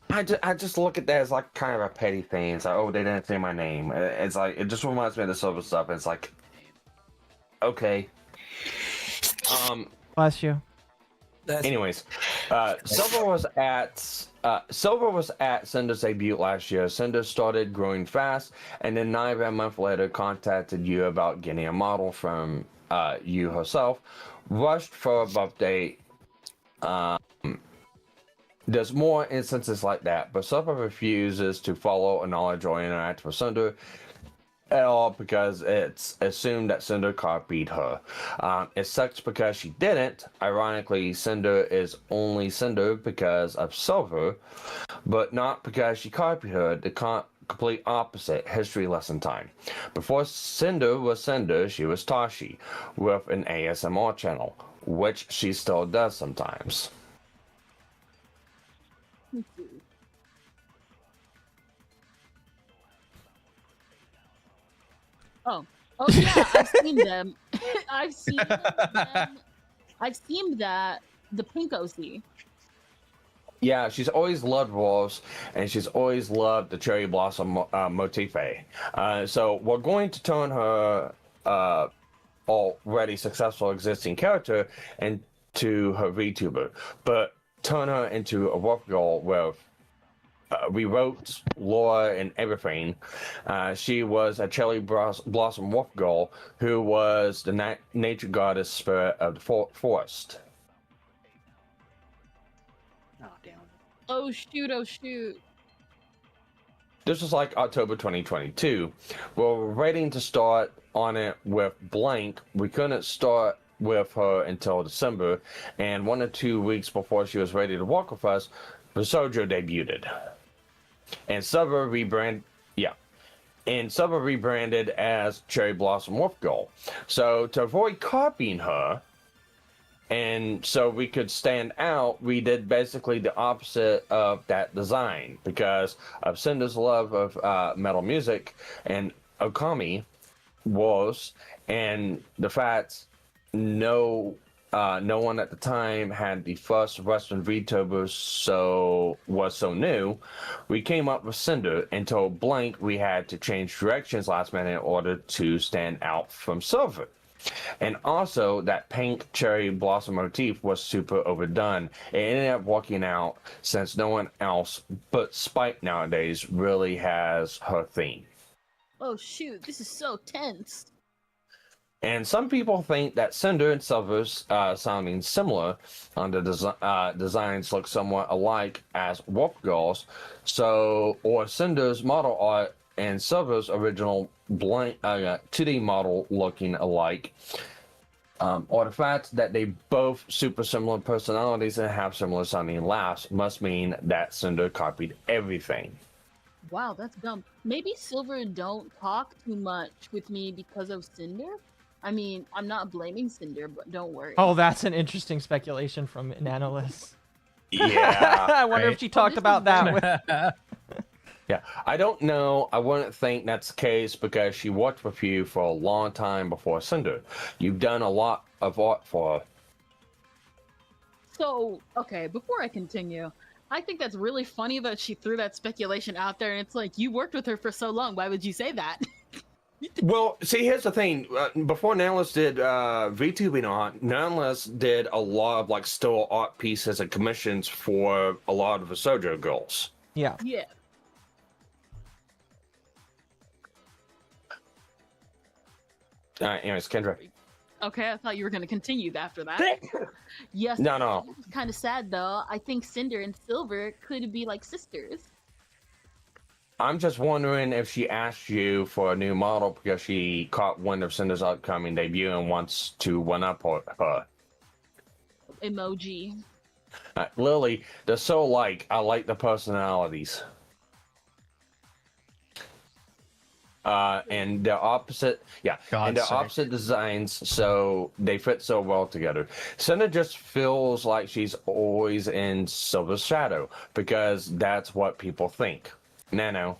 I just look at that as like kind of a petty thing. It's like, oh, they didn't say my name. It's like, it just reminds me of the Silver stuff. It's like, okay. Bless you. Anyways, Silver was at Cinder's debut last year. Cinder started growing fast, and then not even a month later contacted you about getting a model from you herself. Rushed for a birthday. There's more instances like that, but Silver refuses to follow, acknowledge, or interact with Cinder. at all because it's assumed that Cinder copied her. It sucks because she didn't. Ironically, Cinder is only Cinder because of Silver, but not because she copied her. The complete opposite. History lesson time. Before Cinder was Cinder, she was Tashi with an ASMR channel, which she still does sometimes. Oh yeah, I've seen them. I've seen them. I've seen that the pink OC. Yeah, she's always loved wolves, and she's always loved the cherry blossom motif. So we're going to turn her already successful existing character into her VTuber, but turn her into a wolf girl with rewrote lore and everything. She was a cherry blossom wolf girl who was the nature goddess spirit of the forest. Oh shoot, oh shoot. This was like October 2022. We're waiting to start on it with Blank. We couldn't start with her until December, and 1 or 2 weeks before she was ready to walk with us, Visojo debuted. And Silver rebranded as Cherry Blossom Wolf Girl. So to avoid copying her, and so we could stand out, we did basically the opposite of that design because of Cinder's love of metal music and Okami was, and the fact no one at the time had the first Western VTuber was so new. We came up with Cinder and told Blank we had to change directions last minute in order to stand out from Silver. And also that pink cherry blossom motif was super overdone. It ended up working out since no one else but Spike nowadays really has her theme. Oh shoot, this is so tense. And some people think that Cinder and Silver's sounding similar on the designs look somewhat alike as wolf girls. Or Cinder's model art and Silver's original blank 2D model looking alike. Or the fact that they both super similar personalities and have similar sounding laughs must mean that Cinder copied everything. Wow, that's dumb. Maybe Silver don't talk too much with me because of Cinder? I mean, I'm not blaming Cinder, but don't worry. Oh, that's an interesting speculation from an analyst. Yeah. I wonder if she talked about that. Yeah, I don't know. I wouldn't think that's the case because she worked with you for a long time before Cinder. You've done a lot of art for her. So, okay, before I continue, I think that's really funny that she threw that speculation out there, and it's like, you worked with her for so long, why would you say that? Well, see, here's the thing. Before Nailist did VTubing art, Nailist did a lot of like still art pieces and commissions for a lot of the Sojo girls. Yeah. Yeah. Anyways, Kendra. Okay, I thought you were going to continue after that. Yes. No. It's kind of sad, though. I think Cinder and Silver could be like sisters. I'm just wondering if she asked you for a new model because she caught wind of Cinder's upcoming debut and wants to one-up her. Emoji. Lily, they're so alike. I like the personalities. And they're opposite, opposite designs, so they fit so well together. Cinder just feels like she's always in Silver's shadow because that's what people think. Nano,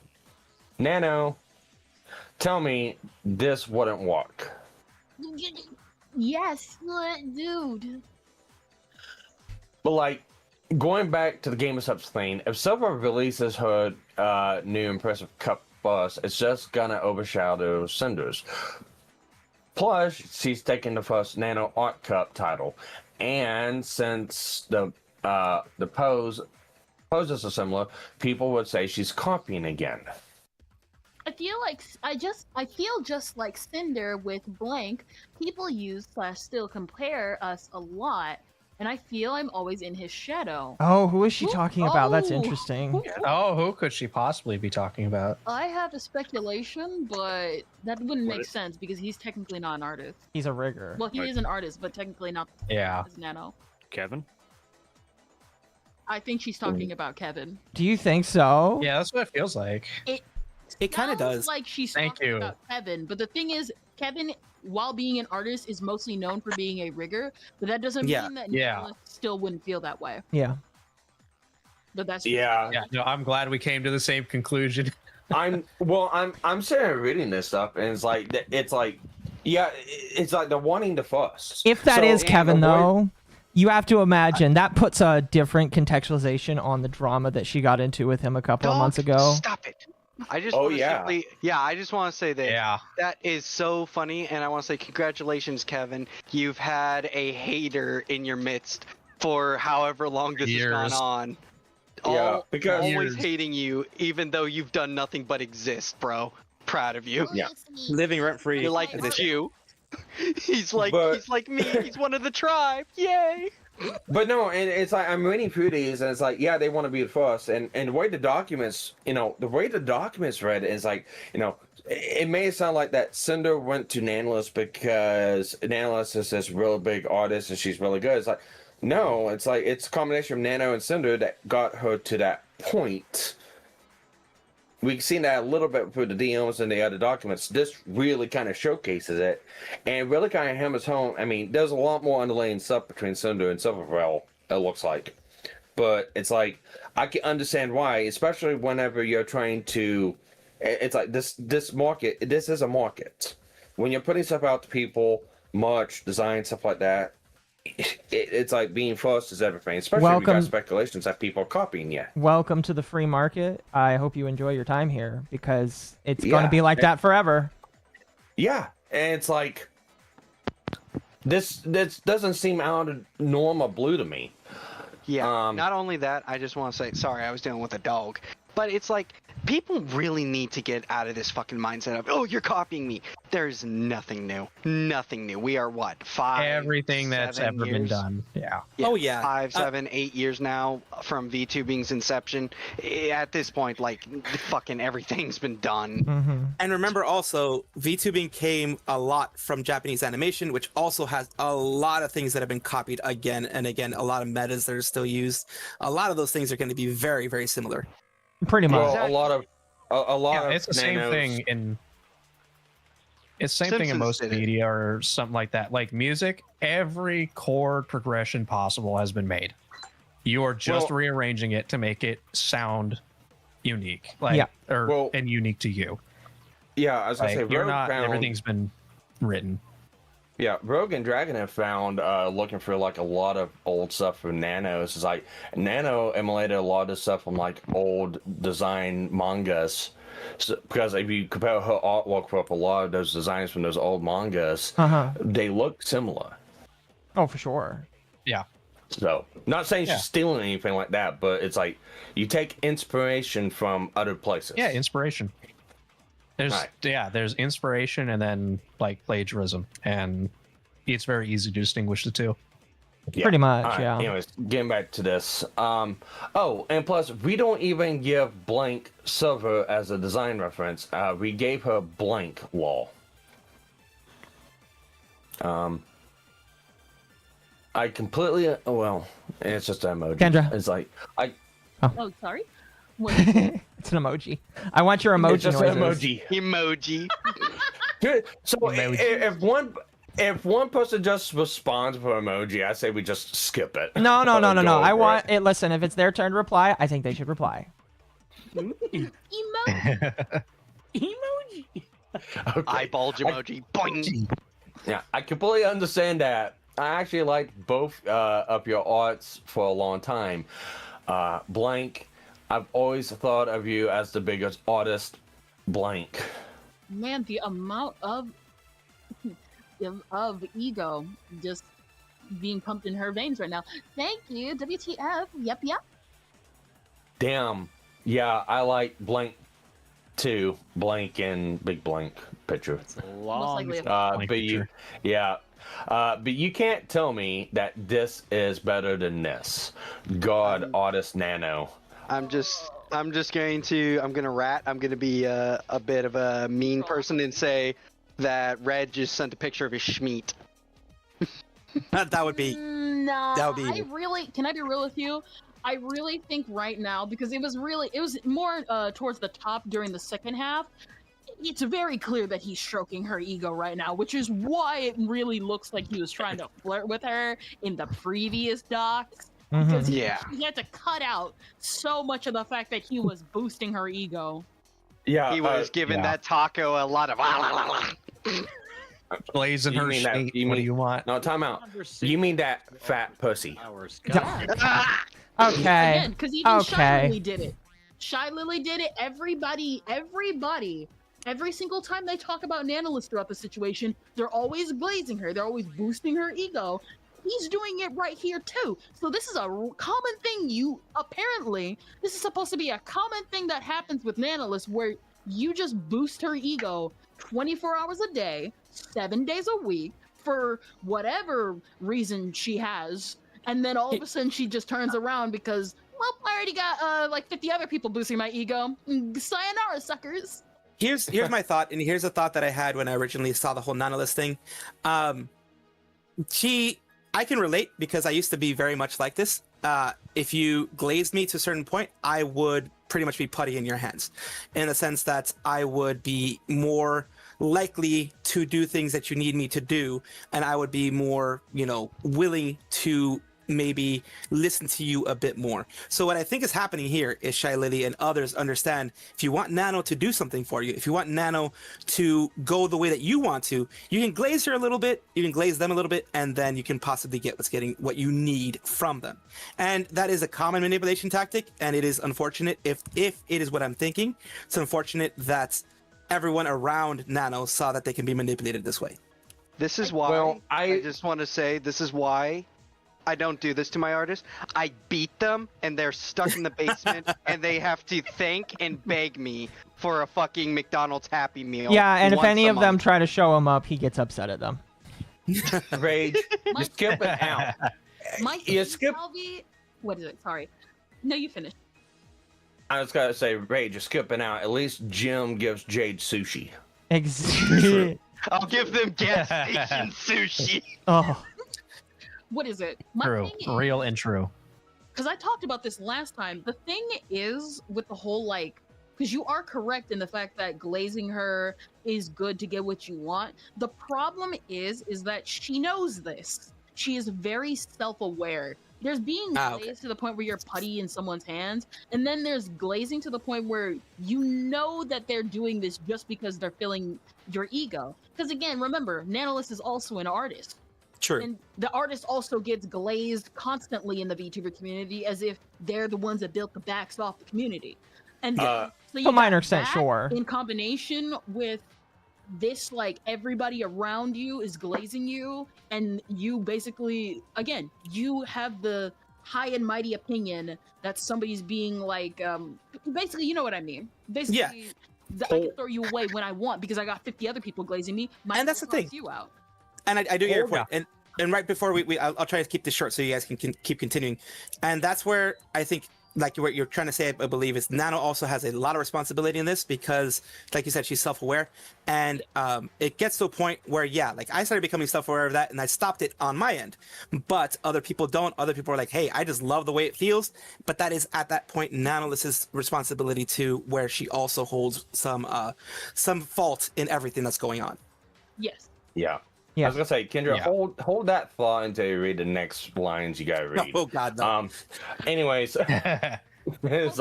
tell me this wouldn't work. Yes, dude. But like, going back to the Game of Subs thing, if Silver releases her new impressive cup bus, it's just gonna overshadow Cinder's. Plus, she's taking the first Nano Art Cup title, and since the poses are similar, people would say she's copying again. I feel just like Cinder with Blank. People use / still compare us a lot, and I feel I'm always in his shadow. Oh, who is she talking about? That's interesting. Oh, who could she possibly be talking about? I have a speculation, but that wouldn't make sense because he's technically not an artist. He's a rigger. Well, he is an artist, but technically not as Nano. Kevin? I think she's talking about Kevin. Do you think so? Yeah, that's what it feels like. It kind of does. Like she's talking about Kevin, but the thing is, Kevin, while being an artist, is mostly known for being a rigger, but that doesn't mean that Nicholas still wouldn't feel that way. Yeah. But that's yeah. No, I'm glad we came to the same conclusion. I'm sitting here reading this stuff, and it's like it's like they're wanting to fuss. If that is Kevin, though, you have to imagine that puts a different contextualization on the drama that she got into with him a couple of months ago. Stop it. I just want to say that that is so funny, and I want to say congratulations, Kevin. You've had a hater in your midst for however long this has gone on. Because always hating you, even though you've done nothing but exist, bro. Proud of you. Yeah, living rent free. You're like you. He's like me. He's one of the tribe. Yay! But no, and it's like I'm reading through these, and it's like, yeah, they want to be the first, and the way the documents, read is like, it may sound like that Sinder went to Nanless because Nanless is this real big artist and she's really good. It's like, no, it's like it's a combination of Nano and Sinder that got her to that point. We've seen that a little bit through the DMs and the other documents. This really kind of showcases it, and really kind of hammers home. I mean, there's a lot more underlying stuff between Sinder and Silverfell, it looks like. But it's like, I can understand why, especially whenever you're trying to... It's like, this market, this is a market. When you're putting stuff out to people, merch, design, stuff like that, it's like being first is everything, especially if you got speculations that people are copying you. Welcome to the free market. I hope you enjoy your time here because it's going to be like that forever. Yeah, and it's like this doesn't seem out of norm or blue to me. Yeah. Not only that, I just want to say sorry. I was dealing with a dog, but it's like people really need to get out of this fucking mindset of, oh, you're copying me. There's nothing new. Nothing new. We are what, 5, everything that's ever been done. Yeah. Oh yeah. 5, 7, 8 years now from VTubing's inception. At this point, like fucking everything's been done. Mm-hmm. And remember also, VTubing came a lot from Japanese animation, which also has a lot of things that have been copied again and again. A lot of metas that are still used. A lot of those things are going to be very, very similar. Pretty much. Well, a lot of it's the same thing in most media or something like that. Like music, every chord progression possible has been made. You are just rearranging it to make it sound unique, and unique to you. Yeah, I was gonna say, everything's been written. Yeah, Rogue and Dragon have found looking for like a lot of old stuff from Nano. It's like Nano emulated a lot of stuff from like old design mangas. So, because if you compare her artwork for a lot of those designs from those old mangas, they look similar. Oh, for sure. Yeah. So, not saying she's stealing anything like that, but it's like you take inspiration from other places. Yeah, inspiration. There's inspiration and then like plagiarism, and it's very easy to distinguish the two. Yeah. Pretty much, right. yeah. Anyways, getting back to this. And plus, we don't even give blank Silver as a design reference. We gave her blank wall. I completely, it's just an emoji. Kendra. It's like, Oh, sorry? It's an emoji. I want your emoji it's just noises. an emoji. So if one person just responds for emoji, I say we just skip it. No. I want it. Listen, if it's their turn to reply, I think they should reply. Emoji. Okay. Eyeball emoji. Boing. Yeah, I completely understand that. I actually liked both of your arts for a long time. Blank, I've always thought of you as the biggest artist. Blank. Man, the amount of ego just being pumped in her veins right now. Thank you, WTF. Yep. Damn. Yeah, I like Blank 2 blank and big blank picture. Long. But you can't tell me that this is better than this. God, Artist Nano. I'm gonna rat. I'm gonna be a bit of a mean person and say that Red just sent a picture of his schmeat. That would be. No, that would be. Can I be real with you? I really think right now, because it was more towards the top during the second half. It's very clear that he's stroking her ego right now, which is why it really looks like he was trying to flirt with her in the previous docs. Because he had to cut out so much of the fact that he was boosting her ego. Yeah, he was giving that taco a lot of. Blazing her shape. What do you want? No, time out. You mean that fat pussy? Okay. Again, because even Shy Lily did it. Shy Lily did it. Everybody, every single time they talk about Nanolith throughout the situation, they're always glazing her. They're always boosting her ego. He's doing it right here too. So this is a common thing. Apparently, this is supposed to be a common thing that happens with Nanolith, where you just boost her ego 24 hours a day, 7 days a week, for whatever reason she has. And then all of a sudden she just turns around because, well, I already got like 50 other people boosting my ego. Sayonara, suckers. Here's my thought, and here's a thought that I had when I originally saw the whole Nanolith thing. I can relate because I used to be very much like this. If you glazed me to a certain point, I would pretty much be putty in your hands, in the sense that I would be more likely to do things that you need me to do, and I would be more, willing to maybe listen to you a bit more. So what I think is happening here is Shy Lily and others understand, if you want Nano to do something for you, if you want Nano to go the way that you want to, you can glaze her a little bit, you can glaze them a little bit, and then you can possibly get what you need from them. And that is a common manipulation tactic, and it is unfortunate if it is what I'm thinking. It's unfortunate that everyone around Nano saw that they can be manipulated this way. This is why I just want to say, this is why I don't do this to my artists. I beat them and they're stuck in the basement and they have to thank and beg me for a fucking McDonald's Happy Meal. Yeah, and if any of them try to show him up, he gets upset at them. Rage, you skip it out. You skip. What is it? Sorry. No, you finish. I was gonna say, Rage, you're skipping out. At least Jim gives Jade sushi. Exactly. I'll give them gas station sushi. Oh. What is it? True. Real and true. Because I talked about this last time. The thing is with the whole because you are correct in the fact that glazing her is good to get what you want. The problem is that she knows this. She is very self-aware. There's being glazed to the point where you're putty in someone's hands, and then there's glazing to the point where you know that they're doing this just because they're filling your ego. Because again, remember, Nanolith is also an artist. True. And the artist also gets glazed constantly in the VTuber community as if they're the ones that built the backs off the community. And so to a minor extent, sure. In combination with this, everybody around you is glazing you, and you basically, again, you have the high and mighty opinion that somebody's being basically, you know what I mean. Basically, I can throw you away when I want because I got 50 other people glazing me. And that's the thing. You out. And I do get your point. And right before I'll try to keep this short so you guys can keep continuing. And that's where I think, what you're trying to say, I believe, is Nano also has a lot of responsibility in this because, like you said, she's self-aware. And it gets to a point where, I started becoming self-aware of that and I stopped it on my end. But other people don't. Other people are like, hey, I just love the way it feels. But that is, at that point, Nanolith's responsibility too, where she also holds some fault in everything that's going on. Yes. Yeah. I was gonna say, Kendra, hold that thought until you read the next lines you gotta read. Oh God, no. Anyways, it's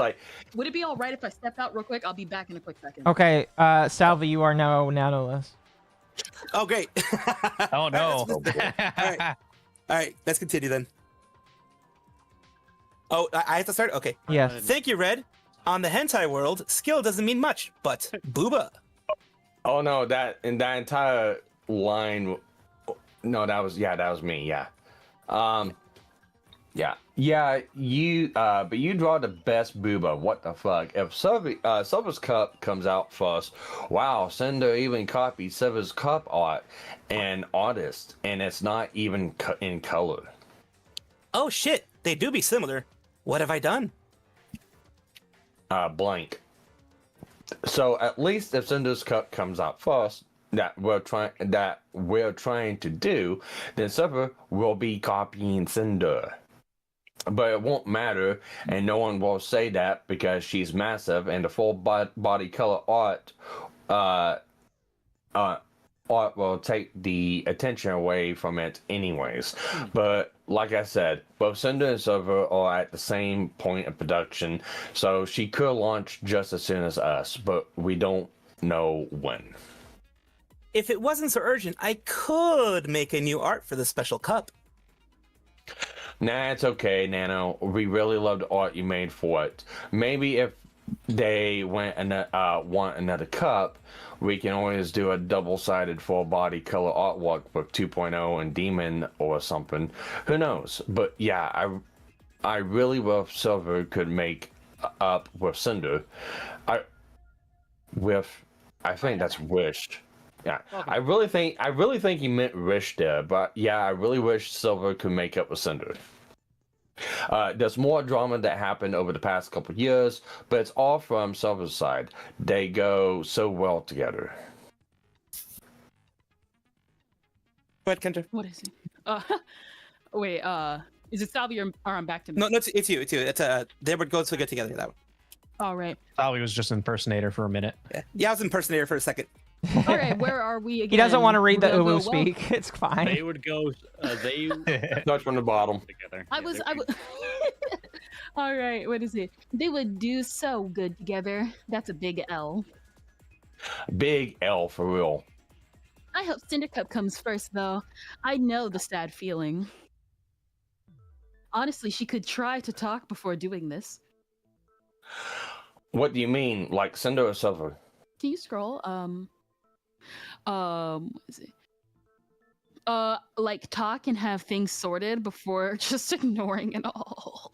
would it be all right if I step out real quick? I'll be back in a quick second. Okay, Salvi, you are now Nanolith. Oh great. Oh no. All right, let's continue then. Oh, I have to start? Okay. Yeah. Thank you, Red. On the hentai world, skill doesn't mean much, but booba. Oh no, that entire line. No, that was me. Yeah. Yeah, you but you draw the best booba. What the fuck? If Silver's Cup comes out first, wow, Cinder even copied Silver's Cup art and artist, and it's not even in color. Oh shit, they do be similar. What have I done? Blank. So at least if Cinder's Cup comes out first, that we're trying to do, then Silver will be copying Cinder. But it won't matter, and no one will say that because she's massive, and the full body color art will take the attention away from it anyways. But like I said, both Cinder and Silver are at the same point of production, so she could launch just as soon as us, but we don't know when. If it wasn't so urgent, I could make a new art for the special cup. Nah, it's okay, Nano. We really love the art you made for it. Maybe if they want another cup, we can always do a double-sided full-body color artwork with 2.0 and Demon or something. Who knows? But yeah, I really wish Silver could make up with Cinder. I think that's wished. Yeah, okay. I really think he meant wish there, but yeah, I really wish Silver could make up with Cinder. There's more drama that happened over the past couple of years, but it's all from Silver's side. They go so well together. Go ahead, Kendra. What is it? Wait, is it Salvi or I'm back to me? No, it's you. It's they would go so good together, that one. All right. Salvi was just impersonator for a minute. Yeah, I was impersonator for a second. All right, where are we again? He doesn't want to read the Uwu speak. It's fine. They would go. They start from the bottom. Together. I was. All right, what is it? They would do so good together. That's a big L. Big L for real. I hope Cinder Cup comes first, though. I know the sad feeling. Honestly, she could try to talk before doing this. What do you mean, like Cinder or Silver? Can you scroll? What is it? Like talk and have things sorted before just ignoring it all.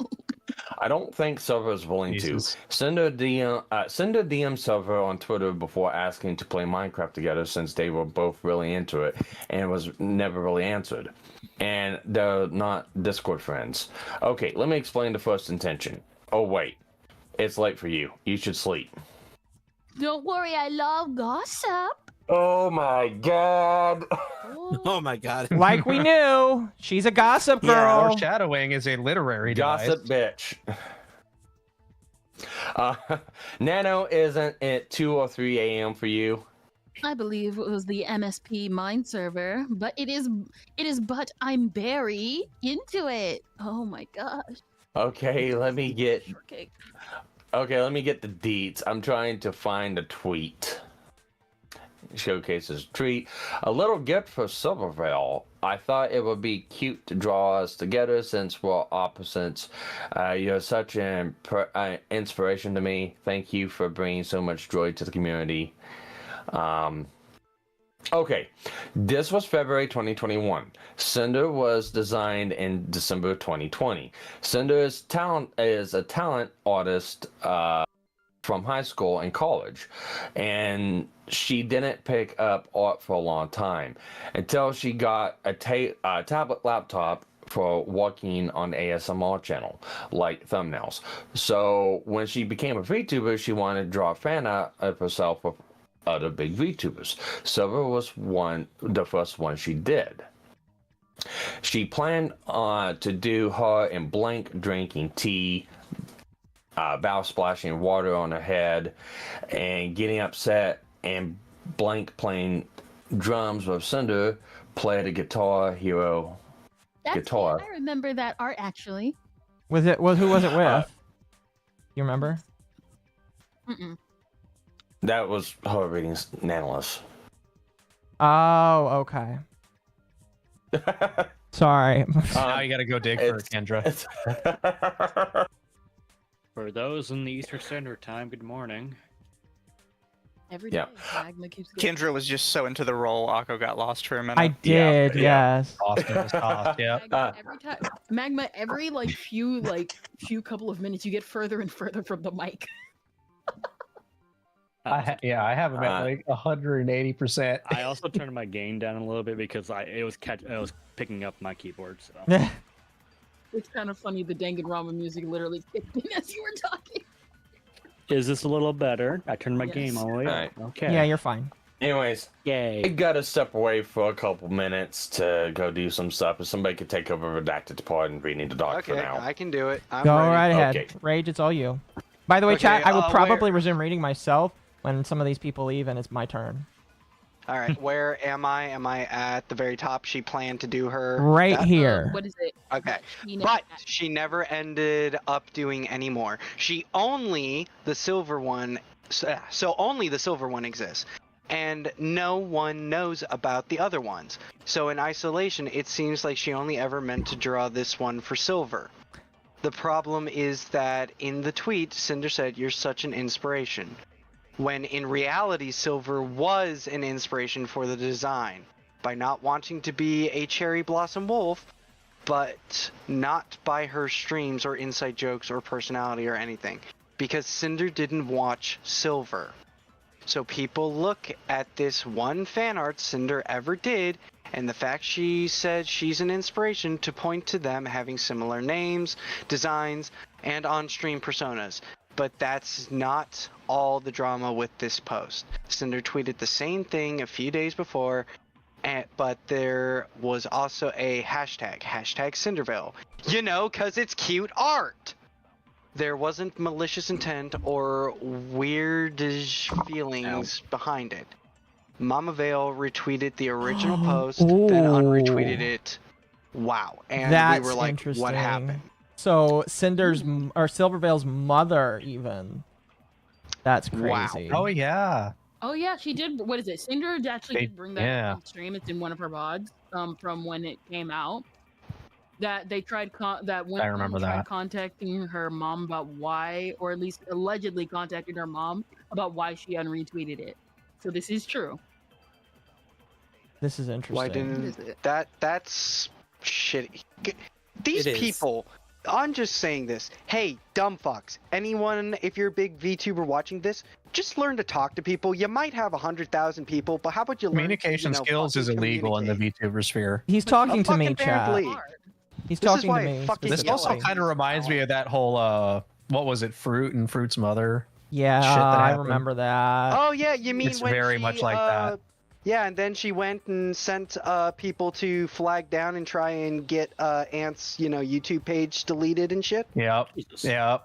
I don't think Silver is willing to. Cinder DM Silver on Twitter before asking to play Minecraft together since they were both really into it and was never really answered. And they're not Discord friends. Okay, let me explain the first intention. Oh wait, it's late for you. You should sleep. Don't worry, I love gossip. Oh my god. Oh my god. Like we knew, she's a gossip girl. Yeah, foreshadowing is a literary gossip device. Bitch. Nano, isn't it 2 or 3 a.m. for you? I believe it was the MSP Mind server, but it is. But I'm very into it. Oh my gosh. Okay, let me get. Okay, let me get the deets. I'm trying to find a tweet. Showcases treat. A little gift for Silvervale. I thought it would be cute to draw us together since we're opposites. You're such an inspiration to me. Thank you for bringing so much joy to the community. Okay, this was February 2021. Sinder was designed in December 2020. Sinder is a talent artist from high school and college, and she didn't pick up art for a long time until she got a tablet laptop for working on ASMR channel, like thumbnails. So when she became a VTuber, she wanted to draw fan art of herself with other big VTubers. Silver was the first one she did. She planned to do her in blank drinking tea, Val splashing water on her head, and getting upset, and blank playing drums with Cinder, play the Guitar Hero guitar. I remember that art actually. Was it? Who was it with? You remember? Mm-mm. That was her reading Nanolus. Oh, okay. Sorry. Now you gotta go dig for Kendra. For those in the Eastern Standard Time, good morning. Every day, Magma keeps going. Kendra was just so into the role, Akko got lost for a minute. I did, yes. Yeah. Every time, Magma, every few couple of minutes, you get further and further from the mic. I have him at like 180%. I also turned my gain down a little bit because it was picking up my keyboard. So. It's kind of funny. The Danganronpa music literally kicked in as you were talking. Is this a little better? I turned my game all the way up. Okay. Yeah, you're fine. Anyways, yay! I gotta step away for a couple minutes to go do some stuff. If somebody could take over Redacted part and reading the doc for now. I can do it. I'm Go ready. right ahead. Okay. Rage, it's all you. By the way, Okay, chat, I will probably where- resume reading myself when some of these people leave and it's my turn. All right, where am I? Am I at the very top? She planned to do her Right death? here. What is it? Okay, but she never ended up doing any more. She only the silver one. So only the silver one exists, and no one knows about the other ones. So in isolation, it seems like she only ever meant to draw this one for silver. The problem is that in the tweet, Sinder said, "You're such an inspiration," when in reality, Silver was an inspiration for the design by not wanting to be a cherry blossom wolf, but not by her streams or inside jokes or personality or anything, because Cinder didn't watch Silver. So people look at this one fan art Cinder ever did, and the fact she said she's an inspiration to point to them having similar names, designs, and on-stream personas. But that's not all the drama with this post. Cinder tweeted the same thing a few days before, but there was also a hashtag Cinderville. You know, because it's cute art. There wasn't malicious intent or weirdish feelings behind it. Mama Vale retweeted the original post, then unretweeted it. Wow. And That's we were like, interesting. what happened? So Cinder's or Silvervale's mother even. That's crazy. Oh yeah. Oh yeah, she did. What is it? Cinder actually did bring that up on stream. It's in one of her VODs from when it came out. That they tried contacting her mom about why, or at least allegedly contacted her mom about why she unretweeted it. So this is true. This is interesting. Why didn't that's shitty. These people, I'm just saying this. Hey, dumb fucks. Anyone, if you're a big VTuber watching this, just learn to talk to people. You might have 100,000 people, but how about you learn Communication skills is illegal in the VTuber sphere. He's talking to me, chat. He's talking to me. This also kind of reminds me of that whole what was it, Fruit and Fruit's mother? Yeah, I remember that. Oh yeah, you mean it's when very she, much like that. Yeah, and then she went and sent people to flag down and try and get Ant's, YouTube page deleted and shit. Yep.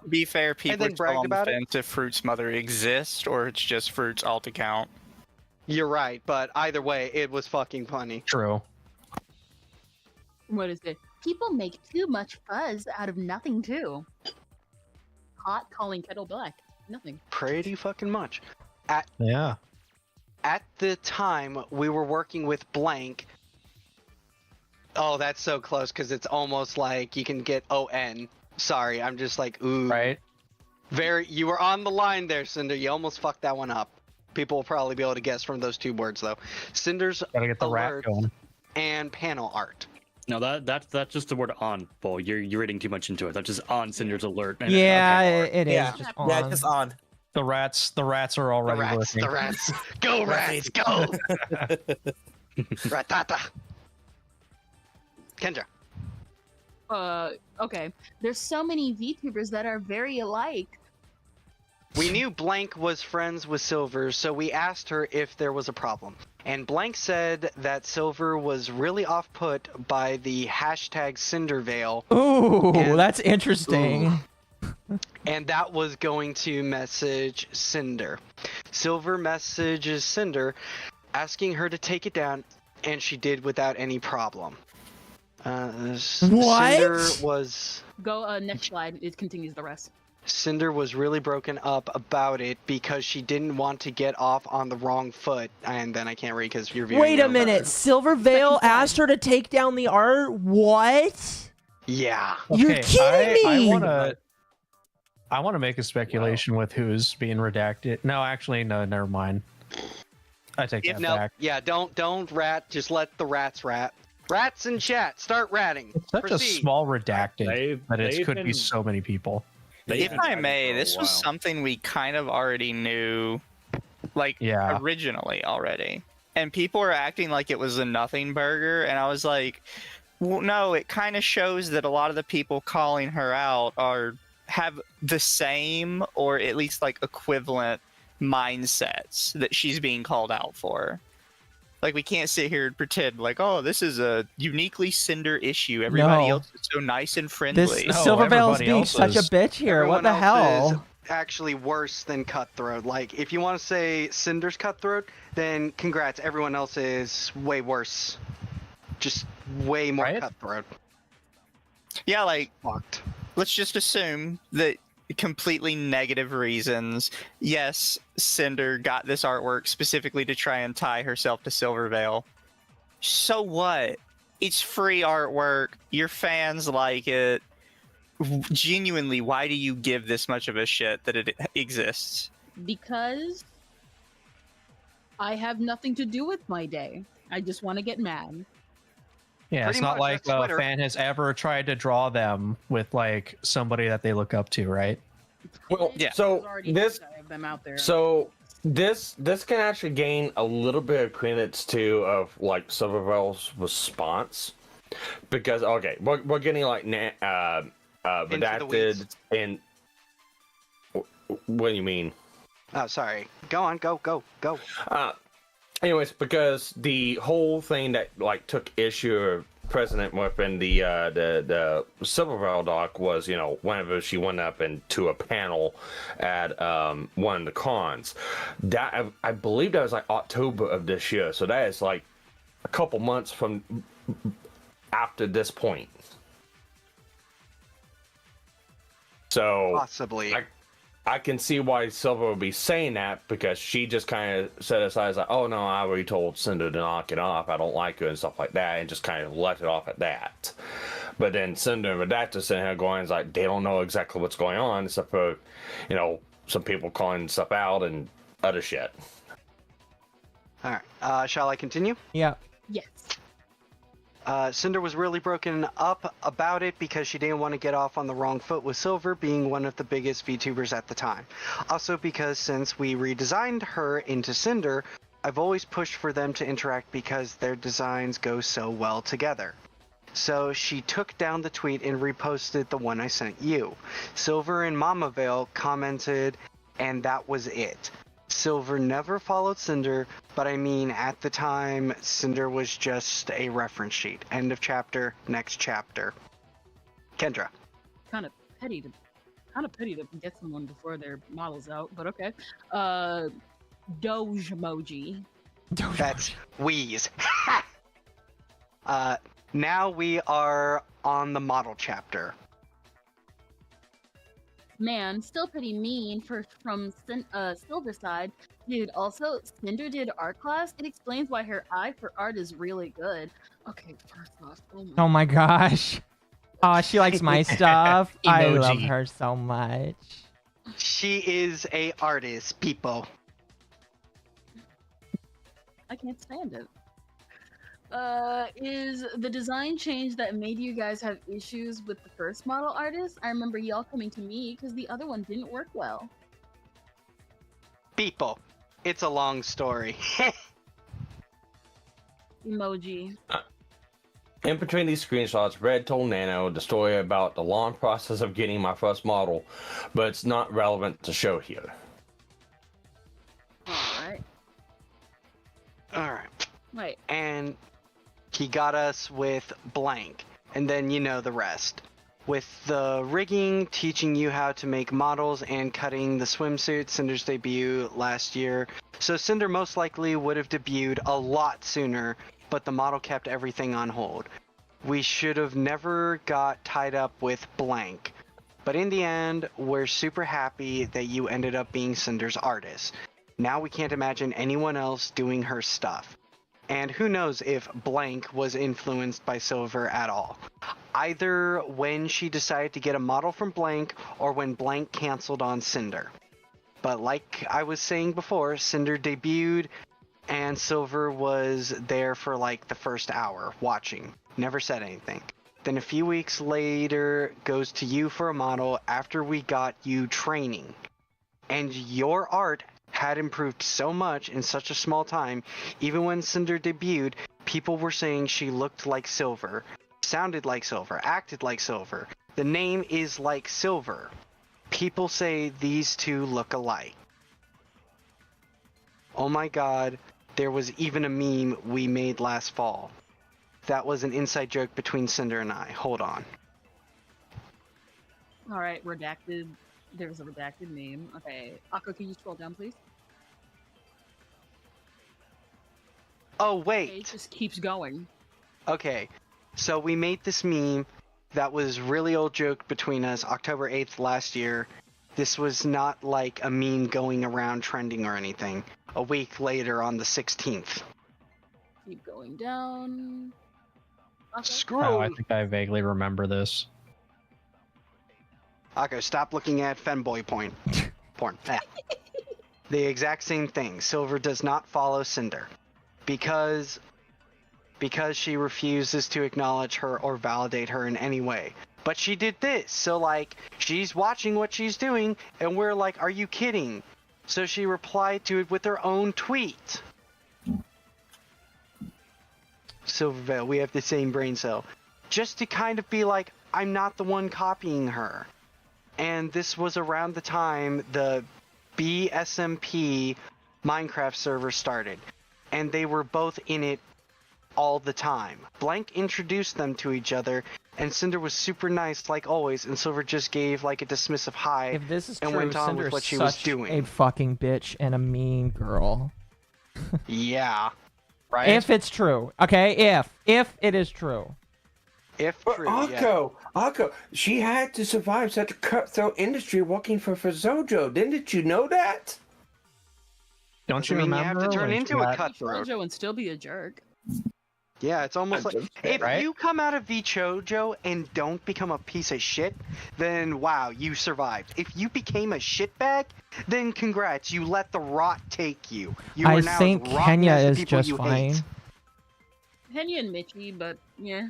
Be fair, people then are still bragged on the about it? fence if Fruit's mother exists or it's just Fruit's alt account. You're right, but either way, it was fucking funny. True. What is it? People make too much fuzz out of nothing too. Hot calling kettle black. Nothing. Pretty fucking much. At the time, we were working with Blank. Oh, that's so close because it's almost like you can get ON. Sorry, I'm just like, ooh. Right. You were on the line there, Cinder. You almost fucked that one up. People will probably be able to guess from those two words, though. Cinder's Gotta get the rat going. And panel art. No, that's just the word on, Bull. You're reading too much into it. That's just on Cinder's alert. And it is. Yeah, Just on. yeah, just on. The rats are already working. The rats. Go, rats, go! Ratata. Kendra. Okay. There's so many VTubers that are very alike. We knew Blank was friends with Silver, so we asked her if there was a problem. And Blank said that Silver was really off-put by the hashtag Cindervale. Ooh, that's interesting. And that was going to message Cinder. Silver messages Cinder, asking her to take it down, and she did without any problem. What? Cinder was... Go next slide. It continues the rest. Cinder was really broken up about it because she didn't want to get off on the wrong foot. And then I can't read because you're viewing. Wait a minute. Silvervale asked her to take down the art? What? Yeah. You're kidding me. I want to make a speculation with who's being redacted. No, actually, no, never mind. I take that No, back. yeah, don't rat. Just let the rats rat. Rats in chat, start ratting. It's such a small redacted that it could be been- so many people. If I may, this was something we kind of already knew, like originally already, and people were acting like it was a nothing burger, and I was like, well, no, it kind of shows that a lot of the people calling her out have the same or at least like equivalent mindsets that she's being called out for. Like, we can't sit here and pretend like, oh, this is a uniquely Cinder issue. Everybody else is so nice and friendly. This Silverveil's being such a bitch here. What the hell? Is actually worse than Cutthroat. Like, if you want to say Cinder's Cutthroat, then congrats. Everyone else is way worse. Just way more Cutthroat. Yeah, like, let's just assume that completely negative reasons. Yes, Cinder got this artwork specifically to try and tie herself to Silverveil. So what? It's free artwork. Your fans like it. Genuinely, why do you give this much of a shit that it exists? Because I have nothing to do with my day. I just want to get mad. Yeah, it's not like a fan has ever tried to draw them with like somebody that they look up to, right? Well, so this can actually gain a little bit of credence too of like Silverveil's response, because we're getting like redacted and what do you mean? Oh, sorry. Go on. Go. Anyways, because the whole thing that like took issue of President within the Silverveil doc was, whenever she went up into a panel at one of the cons. That I believe that was like October of this year, so that is like a couple months from after this point. So possibly. I can see why Silver would be saying that, because she just kind of set aside like, oh no, I already told Cinder to knock it off. I don't like her and stuff like that, and just kind of left it off at that. But then Cinder and Redactor sitting here going, it's like they don't know exactly what's going on, except for, some people calling stuff out and other shit. All right. Shall I continue? Yeah. Yes. Cinder was really broken up about it because she didn't want to get off on the wrong foot with Silver being one of the biggest VTubers at the time. Also because since we redesigned her into Cinder, I've always pushed for them to interact because their designs go so well together. So she took down the tweet and reposted the one I sent you. Silver and Mama Veil commented, and that was it. Silver never followed Cinder, but I mean, at the time, Cinder was just a reference sheet. End of chapter, next chapter. Kendra. Kind of petty to get someone before their model's out, but okay. Doge emoji. That's Wheeze. Now we are on the model chapter. Man, still pretty mean from Silver side. Dude, also, Cinder did art class. It explains why her eye for art is really good. Okay, first off, oh my gosh. Oh, she likes my stuff. I love her so much. She is a artist, people. I can't stand it. Is the design change that made you guys have issues with the first model artist? I remember y'all coming to me because the other one didn't work well. People, it's a long story. Emoji. In between these screenshots, Red told Nano the story about the long process of getting my first model, but it's not relevant to show here. Alright. Wait. And he got us with blank, and then you know the rest. With the rigging, teaching you how to make models, and cutting the swimsuit, Cinder's debut last year. So Cinder most likely would have debuted a lot sooner, but the model kept everything on hold. We should have never got tied up with blank. But in the end, we're super happy that you ended up being Cinder's artist. Now we can't imagine anyone else doing her stuff. And who knows if blank was influenced by Silver at all. Either when she decided to get a model from blank or when blank canceled on Cinder. But like I was saying before, Cinder debuted and Silver was there for like the first hour watching. Never said anything. Then a few weeks later goes to you for a model after we got you training. And your art had improved so much in such a small time. Even when Cinder debuted, people were saying she looked like Silver, sounded like Silver, acted like Silver. The name is like Silver. People say these two look alike. Oh my god, there was even a meme we made last fall. That was an inside joke between Cinder and I. Hold on. Alright, redacted. There's a redacted meme. Okay. Akko, can you scroll down, please? Oh, wait. Okay, it just keeps going. Okay. So we made this meme that was really old joke between us October 8th last year. This was not like a meme going around trending or anything. A week later on the 16th. Keep going down. Okay. Screw. Oh, I think I vaguely remember this. Okay, stop looking at femboy porn. The exact same thing. Silver does not follow Cinder. Because she refuses to acknowledge her or validate her in any way. But she did this, so like, she's watching what she's doing, and we're like, are you kidding? So she replied to it with her own tweet. Silvervale, we have the same brain cell. Just to kind of be like, I'm not the one copying her. And this was around the time the BSMP Minecraft server started. And they were both in it all the time. Blank introduced them to each other, and Cinder was super nice like always, and Silver just gave like a dismissive hi If this is and true, went on Cinder with what is she was such doing. a fucking bitch and a mean girl. Yeah. Right? If it's true. Okay, if it is true. If But true, Akko, she had to survive such a cutthroat industry working for Zojo. Didn't you know that? Don't you I mean, remember? you have to turn when into she a had- cutthroat. Jojo and still be a jerk. Yeah, it's almost like if right? you come out of VChojo and don't become a piece of shit, then wow, you survived. If you became a shitbag, then congrats, you let the rot take you. You I are now think as rotten Kenya as the is people just you fine. hate. Henya and Mitchie, but yeah,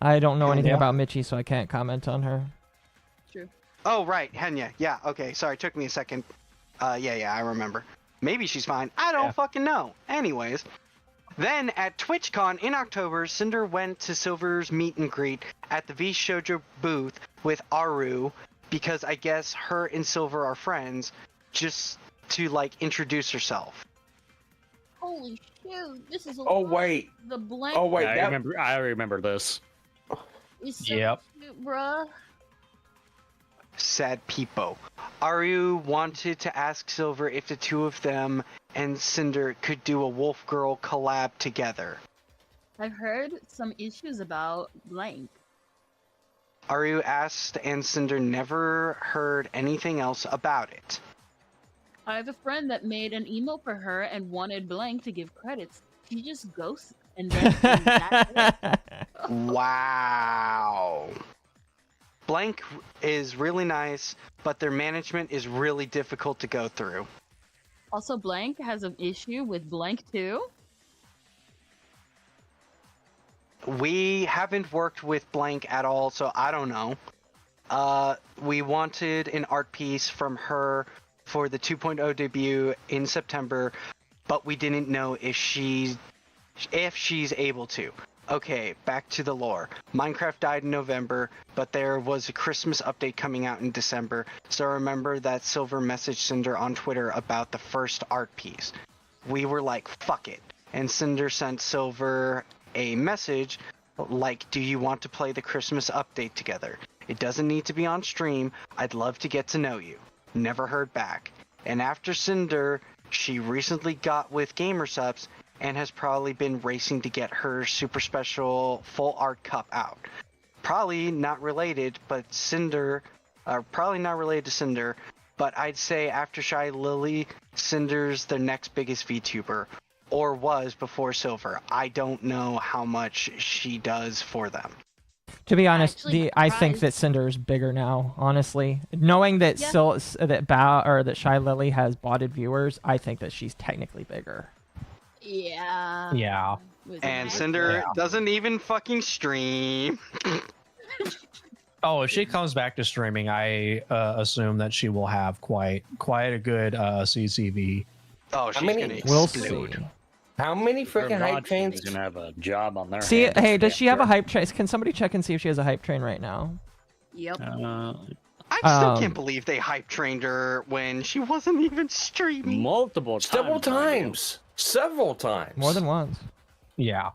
I don't know anything Yeah. about Mitchie, so I can't comment on her. true. Oh right, Henya. Yeah, okay. Sorry, took me a second. Yeah, I remember. Maybe she's fine. I don't fucking know. Anyways. Then, at TwitchCon in October, Cinder went to Silver's meet and greet at the VShojo booth with Aru, because I guess her and Silver are friends, just to, like, introduce herself. Holy shoot, this is a Oh lot. wait. The blank. Oh wait. Yeah, I remember this. is so Yep. cute, bruh. Sad peepo. Aru wanted to ask Silver if the two of them and Cinder could do a Wolf Girl collab together. I've heard some issues about blank. Aru asked, and Cinder never heard anything else about it. I have a friend that made an email for her and wanted blank to give credits. She just ghosts and then that's it. Wow. Blank is really nice, but their management is really difficult to go through. Also, blank has an issue with blank too. We haven't worked with Blank at all, so I don't know. We wanted an art piece from her for the 2.0 debut in September, but we didn't know if she's able to. Okay, back to the lore. Minecraft died in November, but there was a Christmas update coming out in December, so remember that Silver messaged Cinder on Twitter about the first art piece. We were like, fuck it. And Cinder sent Silver a message like, do you want to play the Christmas update together? It doesn't need to be on stream. I'd love to get to know you. Never heard back. And after Cinder, she recently got with Gamersubs and has probably been racing to get her super special full art cup out. Probably not related, but probably not related to Cinder, but I'd say after Shy Lily, Cinder's the next biggest VTuber, or was before Silver. I don't know how much she does for them. To be honest, I think that Cinder's bigger now. Honestly, knowing that that Shy Lily has botted viewers, I think that she's technically bigger. Yeah. Yeah. And Cinder doesn't even fucking stream. Oh, if she comes back to streaming, I assume that she will have quite a good CCV. Oh, she's gonna We'll see. explode. How many freaking hype trains? Gonna have a job on their See, hands. hey, does she have a hype train? Can somebody check and see if she has a hype train right now? Yep. I still can't believe they hype trained her when she wasn't even streaming. Several times. Several times. More than once. Yeah.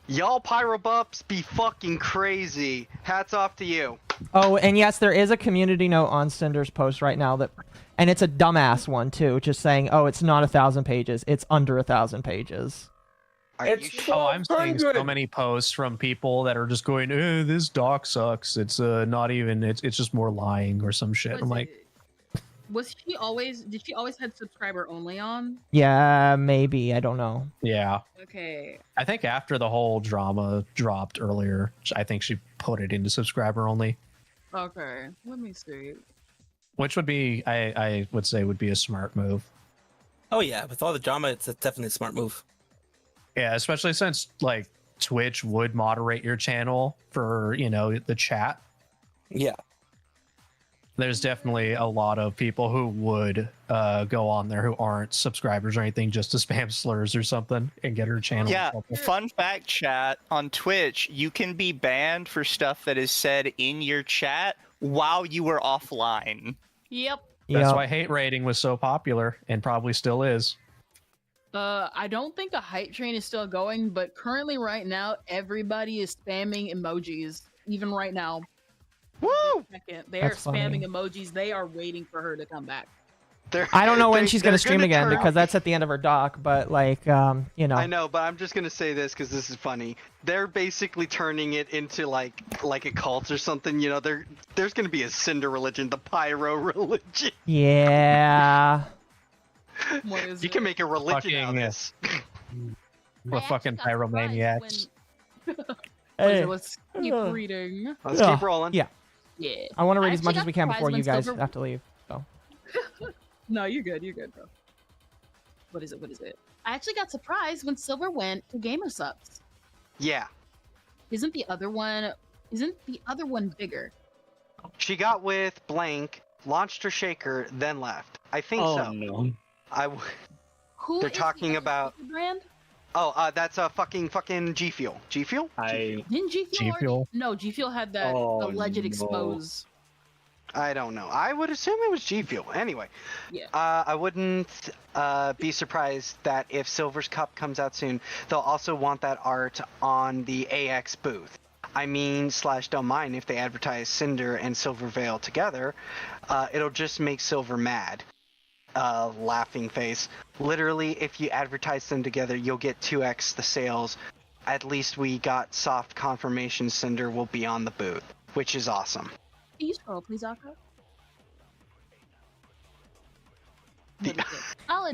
Y'all pyro bups be fucking crazy. Hats off to you. Oh, and yes, there is a community note on Cinder's post right now and it's a dumbass one too, just saying, oh, it's not 1,000 pages, it's under 1,000 pages. I'm seeing so many posts from people that are just going, this doc sucks. It's not even. It's just more lying or some shit. I'm like, did she always had subscriber only on? Yeah, maybe. I don't know. Yeah. Okay. I think after the whole drama dropped earlier, I think she put it into subscriber only. Okay. Let me see. Which would be, I would say, would be a smart move. Oh yeah, with all the drama, it's definitely a smart move. Yeah, especially since like Twitch would moderate your channel for, the chat. Yeah. There's definitely a lot of people who would go on there who aren't subscribers or anything just to spam slurs or something and get her channel. Yeah, fun fact, chat, on Twitch, you can be banned for stuff that is said in your chat while you were offline. Yep. That's why hate rating was so popular and probably still is. I don't think a hype train is still going, but currently right now, everybody is spamming emojis. Even right now. Woo! They are spamming emojis. They are waiting for her to come back. I don't know when she's going to stream again because that's at the end of her doc, but like, I know, but I'm just going to say this because this is funny. They're basically turning it into like a cult or something. There's going to be a Cinder religion, the Pyro religion. Yeah. You can make a religion out of this. We're fucking pyromaniacs. Hey. Let's keep reading. Let's keep rolling. Yeah. Yeah. I want to read as much as we can before you guys have to leave. So. No, you're good. You're good, bro. What is it? I actually got surprised when Silver went to Gamer Subs. Yeah. Isn't the other one bigger? She got with Blank, launched her shaker, then left. I think so. No. They're talking about brand. Oh, that's a fucking G Fuel. G Fuel? Didn't G Fuel? No, G Fuel had that alleged expose. I don't know. I would assume it was G Fuel. Anyway, yeah. I wouldn't be surprised that if Silver's Cup comes out soon, they'll also want that art on the AX booth. I mean, / don't mind if they advertise Cinder and Silver Veil together. It'll just make Silver mad. Laughing face. Literally, if you advertise them together, you'll get 2x the sales. At least we got soft confirmation Cinder will be on the booth, which is awesome. Can you scroll, please, Akko?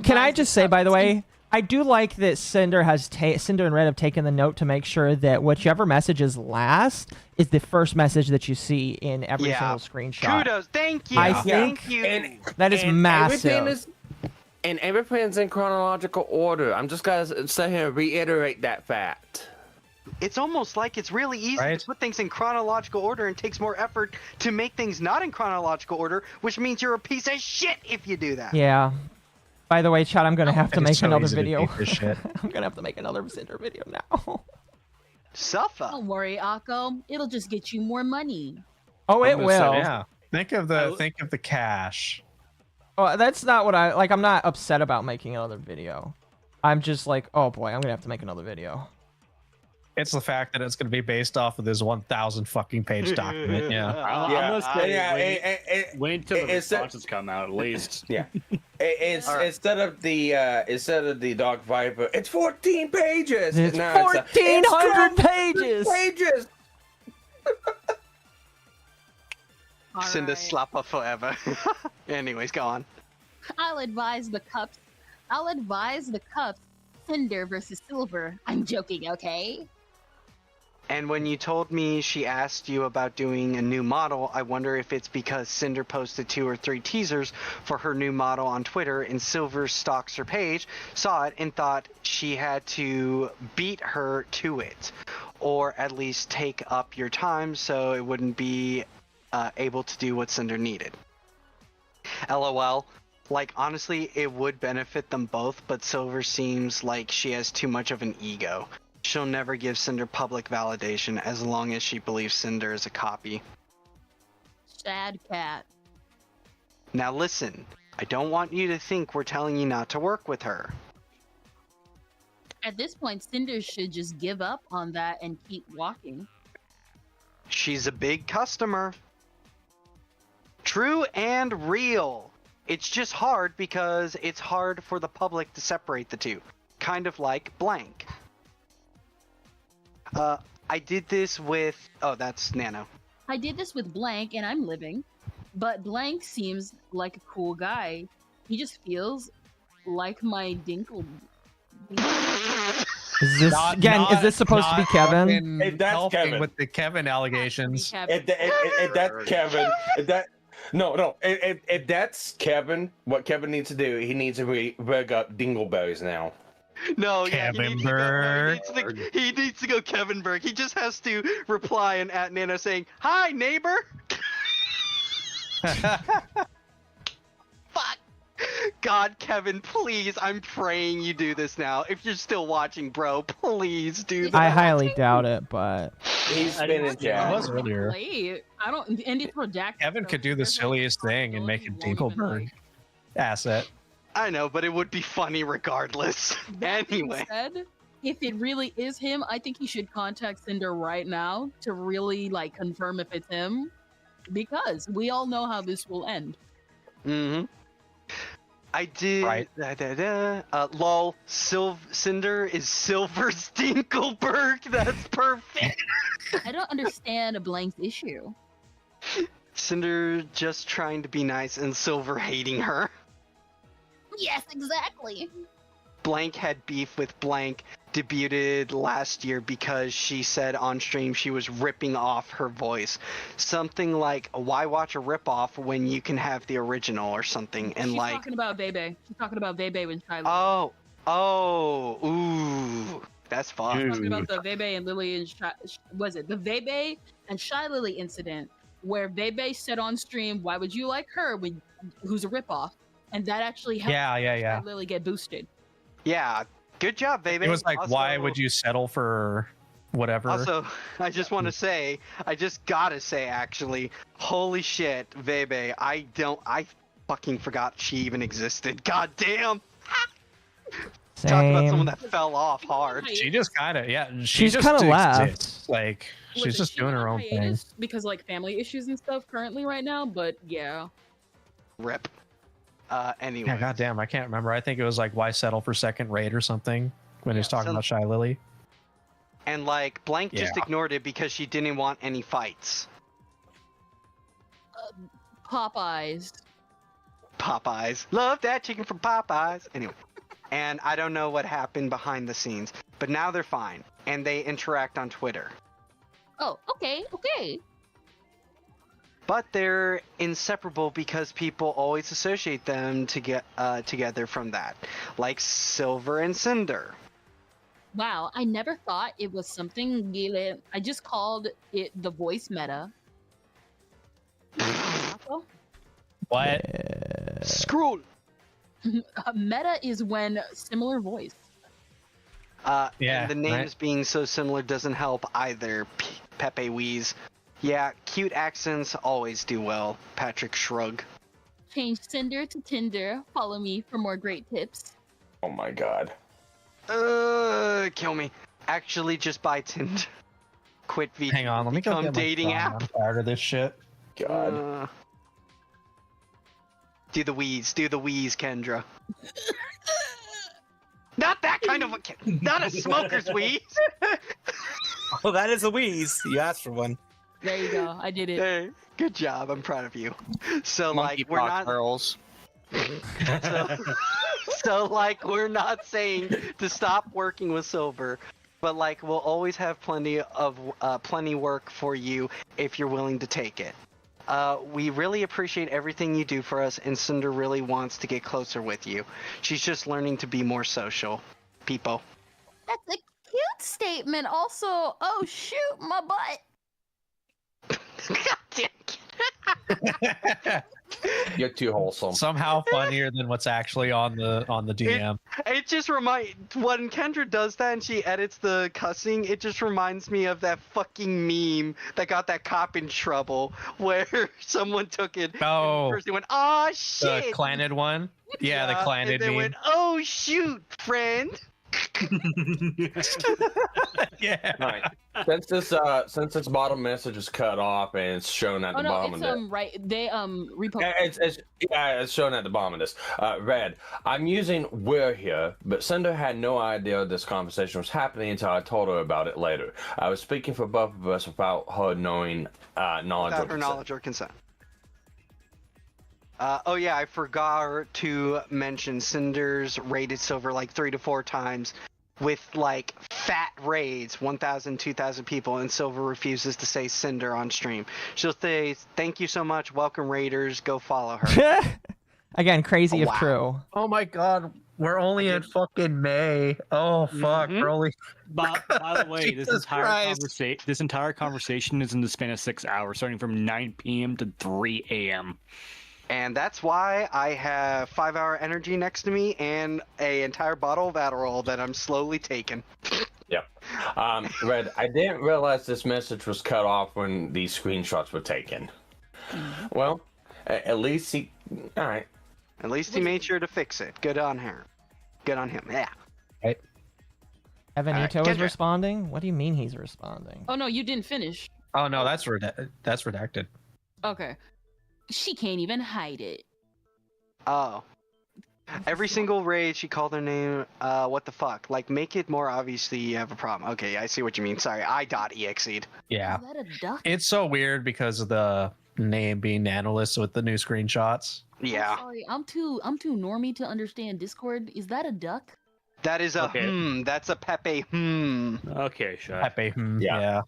Can I just say, by the way, I do like that Cinder and Red have taken the note to make sure that whichever message is last is the first message that you see in every single screenshot. Kudos, thank you. I think that is massive. Everything's in chronological order. I'm just gonna sit here and reiterate that fact. It's almost like it's really easy to put things in chronological order and takes more effort to make things not in chronological order, which means you're a piece of shit if you do that. Yeah. By the way, chat, I'm gonna have to make another video. I'm gonna have to make another Cinder video now. Suffer. Don't worry, Akko. It'll just get you more money. Oh, it will. Yeah. Think of the cash. Oh, that's not what I'm not upset about making another video. I'm just like, oh boy, I'm gonna have to make another video. It's the fact that it's going to be based off of this 1,000 fucking page document. Yeah. I'm gonna say wait until the responses come out at least. Yeah. Instead of the Dark Viper, it's 14 pages. It's 1,400 pages. Cinder slapper forever. Anyways, go on. I'll advise the cups, Cinder versus Silver. I'm joking, okay? And when you told me she asked you about doing a new model, I wonder if it's because Cinder posted 2 or 3 teasers for her new model on Twitter, and Silver stalks her page, saw it, and thought she had to beat her to it, or at least take up your time so it wouldn't be able to do what Cinder needed. LOL. Like, honestly, it would benefit them both, but Silver seems like she has too much of an ego. She'll never give Cinder public validation as long as she believes Cinder is a copy. Sad cat. Now listen, I don't want you to think we're telling you not to work with her. At this point, Cinder should just give up on that and keep walking. She's a big customer. True and real. It's just hard because it's hard for the public to separate the two. Kind of like blank. I did this with... Oh, that's Nano. I did this with Blank, and I'm living. But Blank seems like a cool guy. He just feels like my dinkle. Is this is this supposed to be Kevin? Hey, that's Kevin. With the Kevin allegations. If that's Kevin, if that's Kevin, what Kevin needs to do, he needs to rig up Dingleberries now. No, Kevin Berg. He needs to go Kevin Berg. He just has to reply and at Nano saying, "Hi, neighbor." Fuck. God, Kevin, please, I'm praying you do this now. If you're still watching, bro, please do that. I highly doubt it, but he's been in chat. It was earlier. Late. I don't. And it's redacted. Kevin could do the silliest thing and make a Dinkelberg asset. I know, but it would be funny regardless. Anyway. Said, if it really is him, I think he should contact Cinder right now to really like confirm if it's him, because we all know how this will end. Mm-hmm. I did. Right. Lol. Cinder is Silver's Dinkelberg. That's perfect. I don't understand a Blank's issue. Cinder just trying to be nice and Silver hating her. Yes, exactly. Blank had beef with Blank, debuted last year because she said on stream she was ripping off her voice. Something like, why watch a ripoff when you can have the original or something? And She's like, talking about Bebe. She's talking about Bebe when Shiloh. Ooh, that's fun. She's talking about the Bebe and Lily and was it the Bebe and Shy Lily incident where Bebe said on stream, "Why would you like her when who's a ripoff?" And that actually helped Shy Lily get boosted. Yeah, good job, baby. It was like, also, why would you settle for whatever? Also, I just want to say, I just gotta say, actually, holy shit, Vebe, I fucking forgot she even existed. God damn. Talk about someone that fell off hard. She just kind of, she's kind of left. Like, she's just doing her own thing. Because like family issues and stuff currently right now, but yeah. Rip. Anyway. Yeah, goddamn, I can't remember. I think it was like, why settle for second rate or something when he was talking about Shy Lily. And like, Blank just ignored it because she didn't want any fights. Popeyes. Love that chicken from Popeyes. Anyway. And I don't know what happened behind the scenes, but now they're fine. And they interact on Twitter. Oh, okay. But they're inseparable because people always associate them to get together from that, like Silver and Cinder. Wow, I never thought it was something really. I just called it the voice meta. What? Scroll. Meta is when similar voice. And the names being so similar doesn't help either. Pepe Wheeze. Yeah, cute accents always do well. Patrick Shrug. Change Cinder to Tinder. Follow me for more great tips. Oh my god. Kill me. Actually, just buy Tinder. Quit VT. Hang on, let me go become get my dating phone. app. I'm tired of this shit. God. Do the wheeze, Kendra. Not that kind of not a smoker's wheeze. Oh, that is a wheeze. You asked for one. There you go. I did it. Hey, good job. I'm proud of you. So Monkey like we're not girls. so like we're not saying to stop working with Silver, but like we'll always have plenty work for you if you're willing to take it. We really appreciate everything you do for us, and Sinder really wants to get closer with you. She's just learning to be more social. People. That's a cute statement. Also, oh shoot, my butt. God damn it. You're too wholesome. Somehow funnier than what's actually on the DM. It just when Kendra does that and she edits the cussing, it just reminds me of that fucking meme that got that cop in trouble where someone took it. Oh, and went, "Ah, shit." The clanted one. Yeah, the clanted and they meme. went, "Oh shoot, friend." Yeah. All right. Since this bottom message is cut off and it's shown at the bottom of it. Right. They repost. It's shown at the bottom of this. Red. I'm using "we're here," but Cinder had no idea this conversation was happening until I told her about it later. I was speaking for both of us without her knowing knowledge or consent. Oh yeah, I forgot to mention Cinder's rated silver like 3 to 4 times with like fat raids, 1,000, 2,000 people, and Silver refuses to say Cinder on stream. She'll say, "Thank you so much, welcome raiders, go follow her." Again, crazy if true. Oh my god, we're only in fucking May. Oh fuck, we're only. By the way, this entire conversation is in the span of 6 hours, starting from 9 p.m. to 3 a.m. And that's why I have 5-hour energy next to me and an entire bottle of Adderall that I'm slowly taking. Yep. Red, I didn't realize this message was cut off when these screenshots were taken. Well, at least he... Alright. At least he made sure to fix it. Good on her. Good on him. Yeah. Right. Evanito is responding? What do you mean he's responding? Oh no, you didn't finish. Oh no, that's redacted. Okay. She can't even hide it. Oh. Every single raid, she called her name, what the fuck? Like, make it more obviously you have a problem. Okay, I see what you mean. Sorry, I.exed. Yeah. Is that a duck? It's so weird because of the name being Nanolist with the new screenshots. Yeah. Sorry, I'm too normie to understand Discord. Is that a duck? That is a that's a Pepe Okay, sure. Pepe yeah.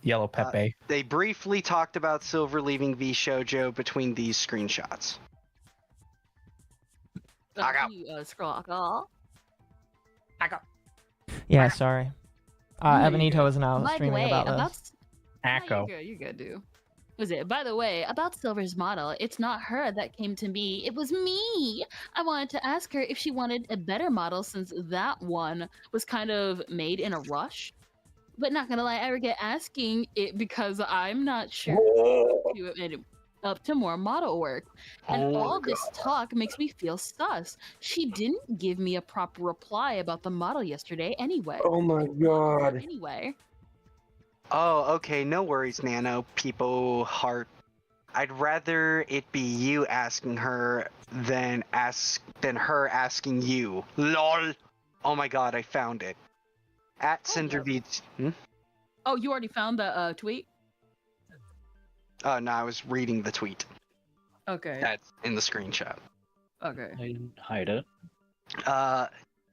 Yellow Pepe. They briefly talked about Silver leaving V Shoujo between these screenshots. Yeah, sorry. Evanito is now By the streaming way, about this. Echo. You're good, dude. Was it? By the way, about Silver's model, it's not her that came to me. It was me. I wanted to ask her if she wanted a better model since that one was kind of made in a rush. But not gonna lie, I regret asking it because I'm not sure up to more model work. And all this talk makes me feel sus. She didn't give me a proper reply about the model yesterday anyway. Oh my god. Anyway. Oh, okay, no worries, Nano, People Heart. I'd rather it be you asking her than her asking you. LOL. Oh my god, I found it. At Cinderbeats. Oh, you already found the tweet? Oh, no, I was reading the tweet. Okay. That's in the screenshot. Okay. I didn't hide it.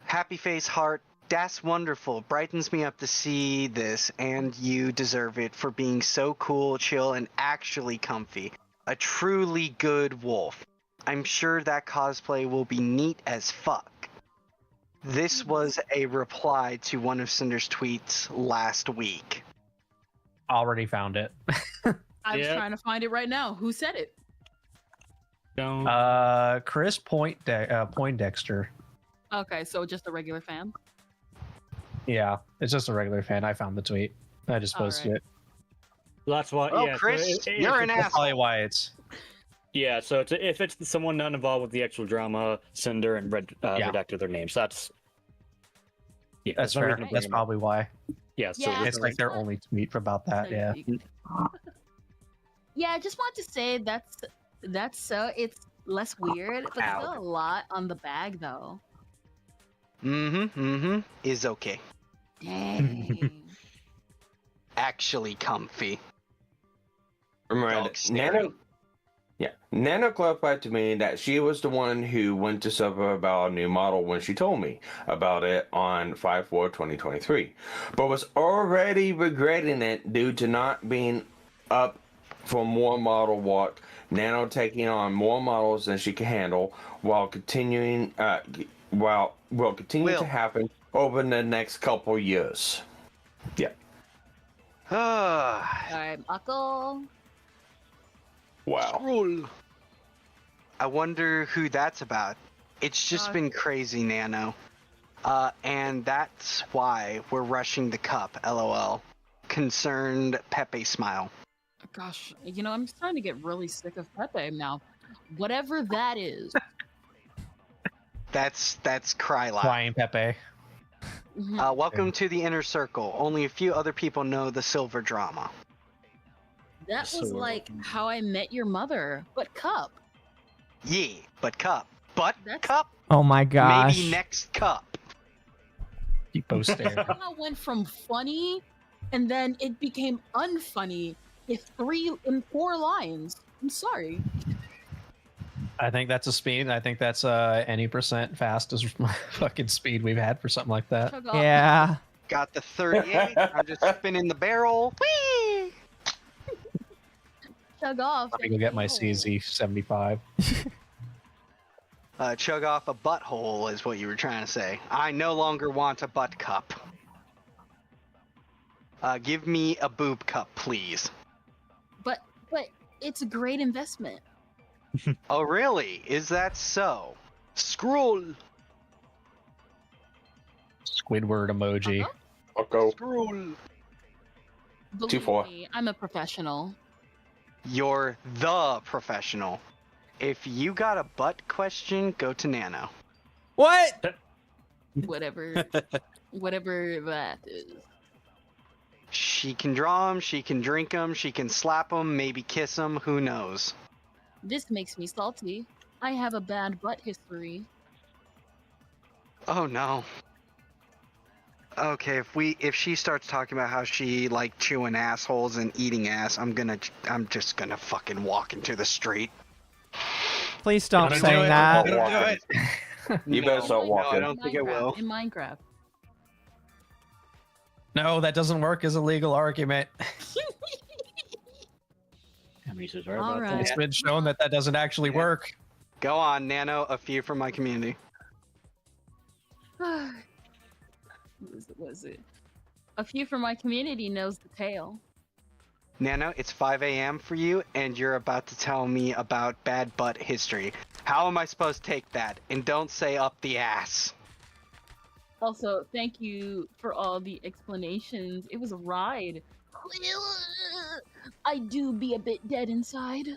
Happy face heart. That's wonderful. Brightens me up to see this, and you deserve it for being so cool, chill, and actually comfy. A truly good wolf. I'm sure that cosplay will be neat as fuck. This was a reply to one of Cinder's tweets last week. Already found it. I was trying to find it right now. Who said it? Chris Poindexter. Okay, so just a regular fan? Yeah, it's just a regular fan. I found the tweet. I just posted it. That's why. Oh, yeah, Chris, so you're an That's asshole. probably why it's. Yeah, so if it's someone not involved with the actual drama, Cinder and redacted their names. That's that's fair. That's probably why. Yeah, so it's like their only tweet about that. Yeah. Yeah, I just want to say that's so it's less weird, but still a lot on the bag though. Is okay. Dang. Actually comfy. Nano, Yeah, Nano clarified to me that she was the one who went to Silver about a new model when she told me about it on 5/4/2023, but was already regretting it due to not being up for more model work. Nano taking on more models than she can handle, while continuing will continue to happen over the next couple years. Yeah. Alright, Uncle. Wow. Scroll. I wonder who that's about. It's just been crazy, Nano. And that's why we're rushing the cup, LOL. Concerned Pepe smile. Gosh, you know, I'm starting to get really sick of Pepe now. Whatever that is. That's Kryla. Crying Pepe. Welcome to the inner circle. Only a few other people know the silver drama. That was like How I Met Your Mother, but cup. Yeah, but cup. But cup? Oh my gosh. Maybe next cup. Keep posting. Somehow went from funny, and then it became unfunny in 4 lines. I'm sorry. I think that's a speed. I think that's any percent fastest fucking speed we've had for something like that. Yeah. Got the 38. I'm just spinning the barrel. Whee! Chug off. Let me go get my CZ 75. Chug off a butthole is what you were trying to say. I no longer want a butt cup. Give me a boob cup, please. But it's a great investment. Oh, really? Is that so? Scroll. Squidward emoji. I'll go. Scroll. Believe 2-4. me, I'm a professional. You're the professional. If you got a butt question, go to Nano. What? Whatever that is. She can draw them, she can drink them, she can slap them, maybe kiss them, who knows? This makes me salty. I have a bad butt history. Oh no. Okay, if she starts talking about how she like chewing assholes and eating ass, I'm just gonna fucking walk into the street. Please stop saying that. Don't do it. You better start walking. No, I don't think it will. In Minecraft. No, that doesn't work as a legal argument. All right. It's been shown that doesn't actually work. Go on, Nano. A few from my community. What was it? A few from my community knows the tale. Nano, it's 5 a.m. for you, and you're about to tell me about bad butt history. How am I supposed to take that? And don't say up the ass. Also, thank you for all the explanations. It was a ride. I do be a bit dead inside.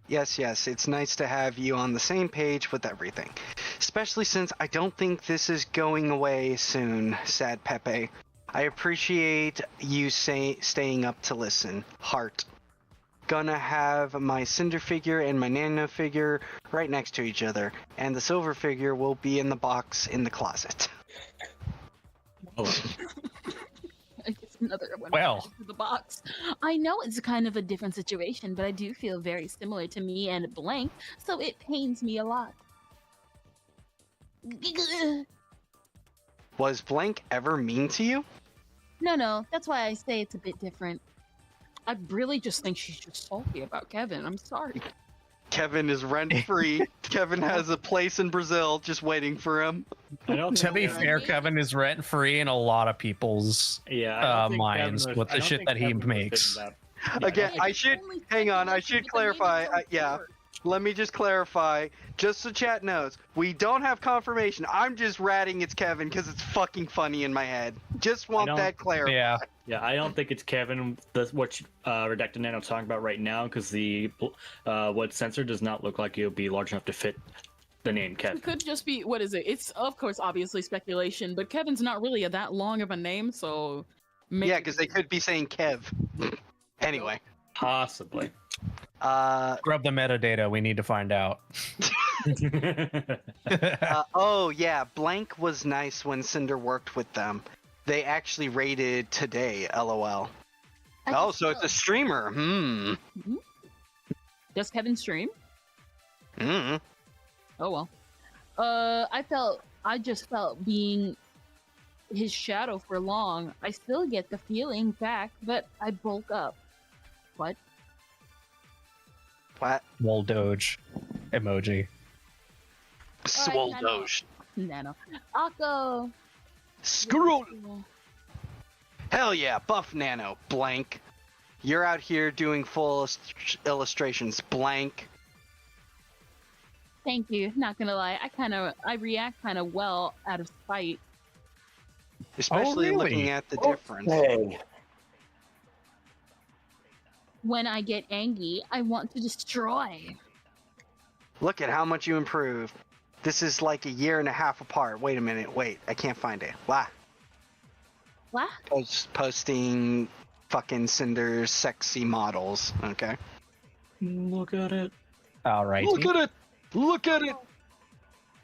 Yes, it's nice to have you on the same page with everything. Especially since I don't think this is going away soon, sad Pepe. I appreciate you staying up to listen. Heart. Gonna have my Cinder figure and my Nano figure right next to each other, and the silver figure will be in the box in the closet. I guess another one. Well. The box. I know it's kind of a different situation, but I do feel very similar to me and Blank, so it pains me a lot. Was Blank ever mean to you? No, that's why I say it's a bit different. I really just think she's just salty about Kevin. I'm sorry. Kevin is rent-free. Kevin has a place in Brazil just waiting for him. To be fair, Kevin is rent-free in a lot of people's minds with the shit that he makes. Again, I should clarify. Let me just clarify, just so chat knows, we don't have confirmation. I'm just ratting it's Kevin because it's fucking funny in my head. Just want that clarified. Yeah, I don't think it's Kevin. What Redacted Nano's talking about right now, because the what sensor does not look like it'll be large enough to fit the name Kevin. It could just be, what is it? It's, of course, obviously speculation, but Kevin's not really that long of a name, so... Maybe... Yeah, because they could be saying Kev. Anyway. Possibly. Scrub the metadata. We need to find out. Oh, yeah. Blank was nice when Cinder worked with them. They actually raided today, LOL. Oh, so it's a streamer. Does Kevin stream? Mm-hmm. Oh well. I just felt being his shadow for long. I still get the feeling back, but I bulk up. What? What? Wall Doge emoji. Swole Doge. Nano. Akko. Screw. Hell yeah, buff Nano. Blank. You're out here doing full illustrations. Blank. Thank you. Not gonna lie, I react kind of well out of spite. Especially looking at the difference. Hey. When I get angry, I want to destroy. Look at how much you improved. This is like a year and a half apart. Wait a minute. Wait, I can't find it. What? What? Posting fucking Cinder's sexy models. Okay. Look at it. All right. Look at it. Look at it.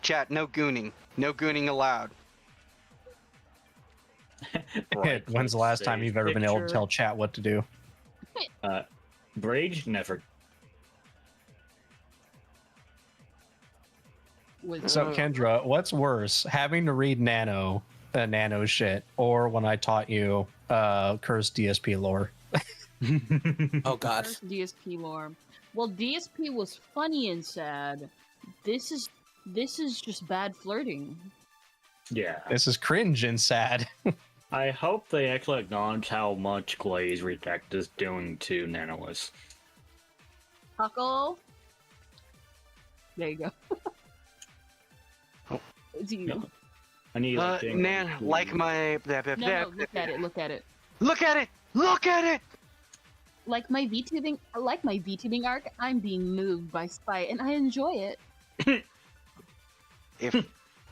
Chat, no gooning. No gooning allowed. Right, When's the last time you've ever been able to tell chat what to do? Brage, never. So Kendra, what's worse, having to read Nano shit, or when I taught you cursed DSP lore? Oh God. DSP lore. Well, DSP was funny and sad. This is just bad flirting. Yeah. This is cringe and sad. I hope they actually acknowledge how much Glaze Redect is doing to Nanolis. Huckle. There you go. It's you. No. I need like my. No, look at it. Look at it. Look at it. Look at it. Like my VTubing arc, I'm being moved by spite, and I enjoy it.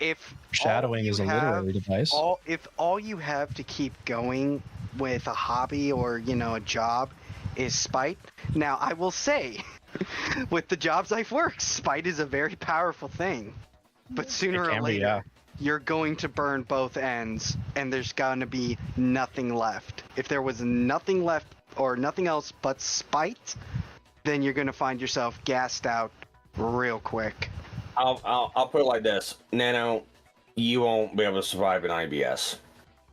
If shadowing is a literary device. If all you have to keep going with a hobby or a job is spite, now I will say, with the jobs I've worked, spite is a very powerful thing. But sooner or later, you're going to burn both ends, and there's going to be nothing left. If there was nothing left or nothing else but spite, then you're going to find yourself gassed out real quick. I'll put it like this, Nano, you won't be able to survive an IBS.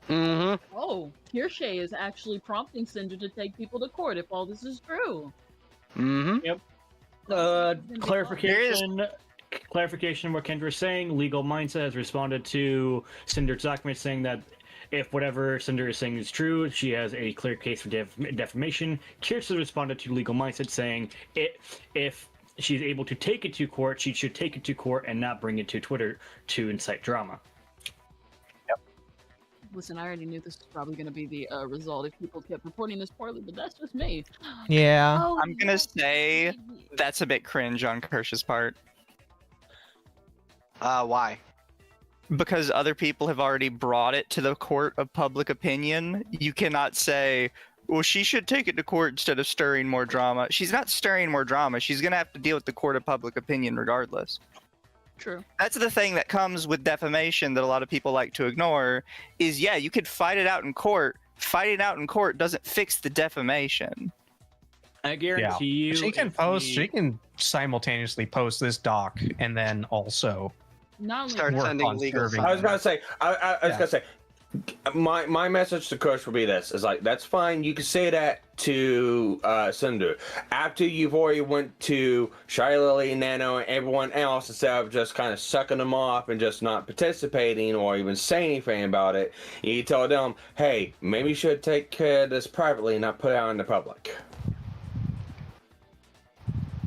Mm-hmm. Oh, Kirsche is actually prompting Sinder to take people to court if all this is true. Mm-hmm. Yep. Clarification what Kendra is saying. Legal Mindset has responded to Cinder's document saying that if whatever Cinder is saying is true, she has a clear case for defamation. Kirsten responded to Legal Mindset saying if she's able to take it to court, she should take it to court and not bring it to Twitter to incite drama. Yep. Listen, I already knew this was probably going to be the result if people kept reporting this poorly, but that's just me. Yeah. Oh, I'm going to say that's a bit cringe on Kirsch's part. Why? Because other people have already brought it to the court of public opinion. You cannot say, well, she should take it to court instead of stirring more drama. She's not stirring more drama. She's going to have to deal with the court of public opinion regardless. True. That's the thing that comes with defamation that a lot of people like to ignore is, yeah, you could fight it out in court. Fighting out in court doesn't fix the defamation. I guarantee you. She can simultaneously post this doc and then also start sending legal. I was gonna say. I was gonna say. My message to Coach would be this: is like that's fine. You can say that to Sinder after you've already went to Shy Lily, Nano, and everyone else instead of just kind of sucking them off and just not participating or even saying anything about it. You tell them, hey, maybe you should take care of this privately and not put it out in the public.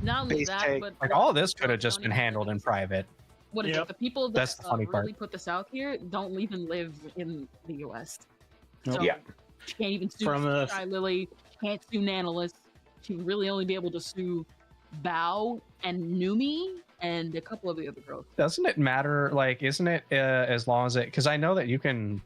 Not only that, but like all of this could have just been handled in private. What is it? The people that That's the funny really part. put this out here don't even live in the U.S. Nope. So Yeah. she can't even sue Sky Lily. She can't sue Nanolis. She would really only be able to sue Bao and Numi and a couple of the other girls. Doesn't it matter? Like, isn't it as long as it? Because I know that you can.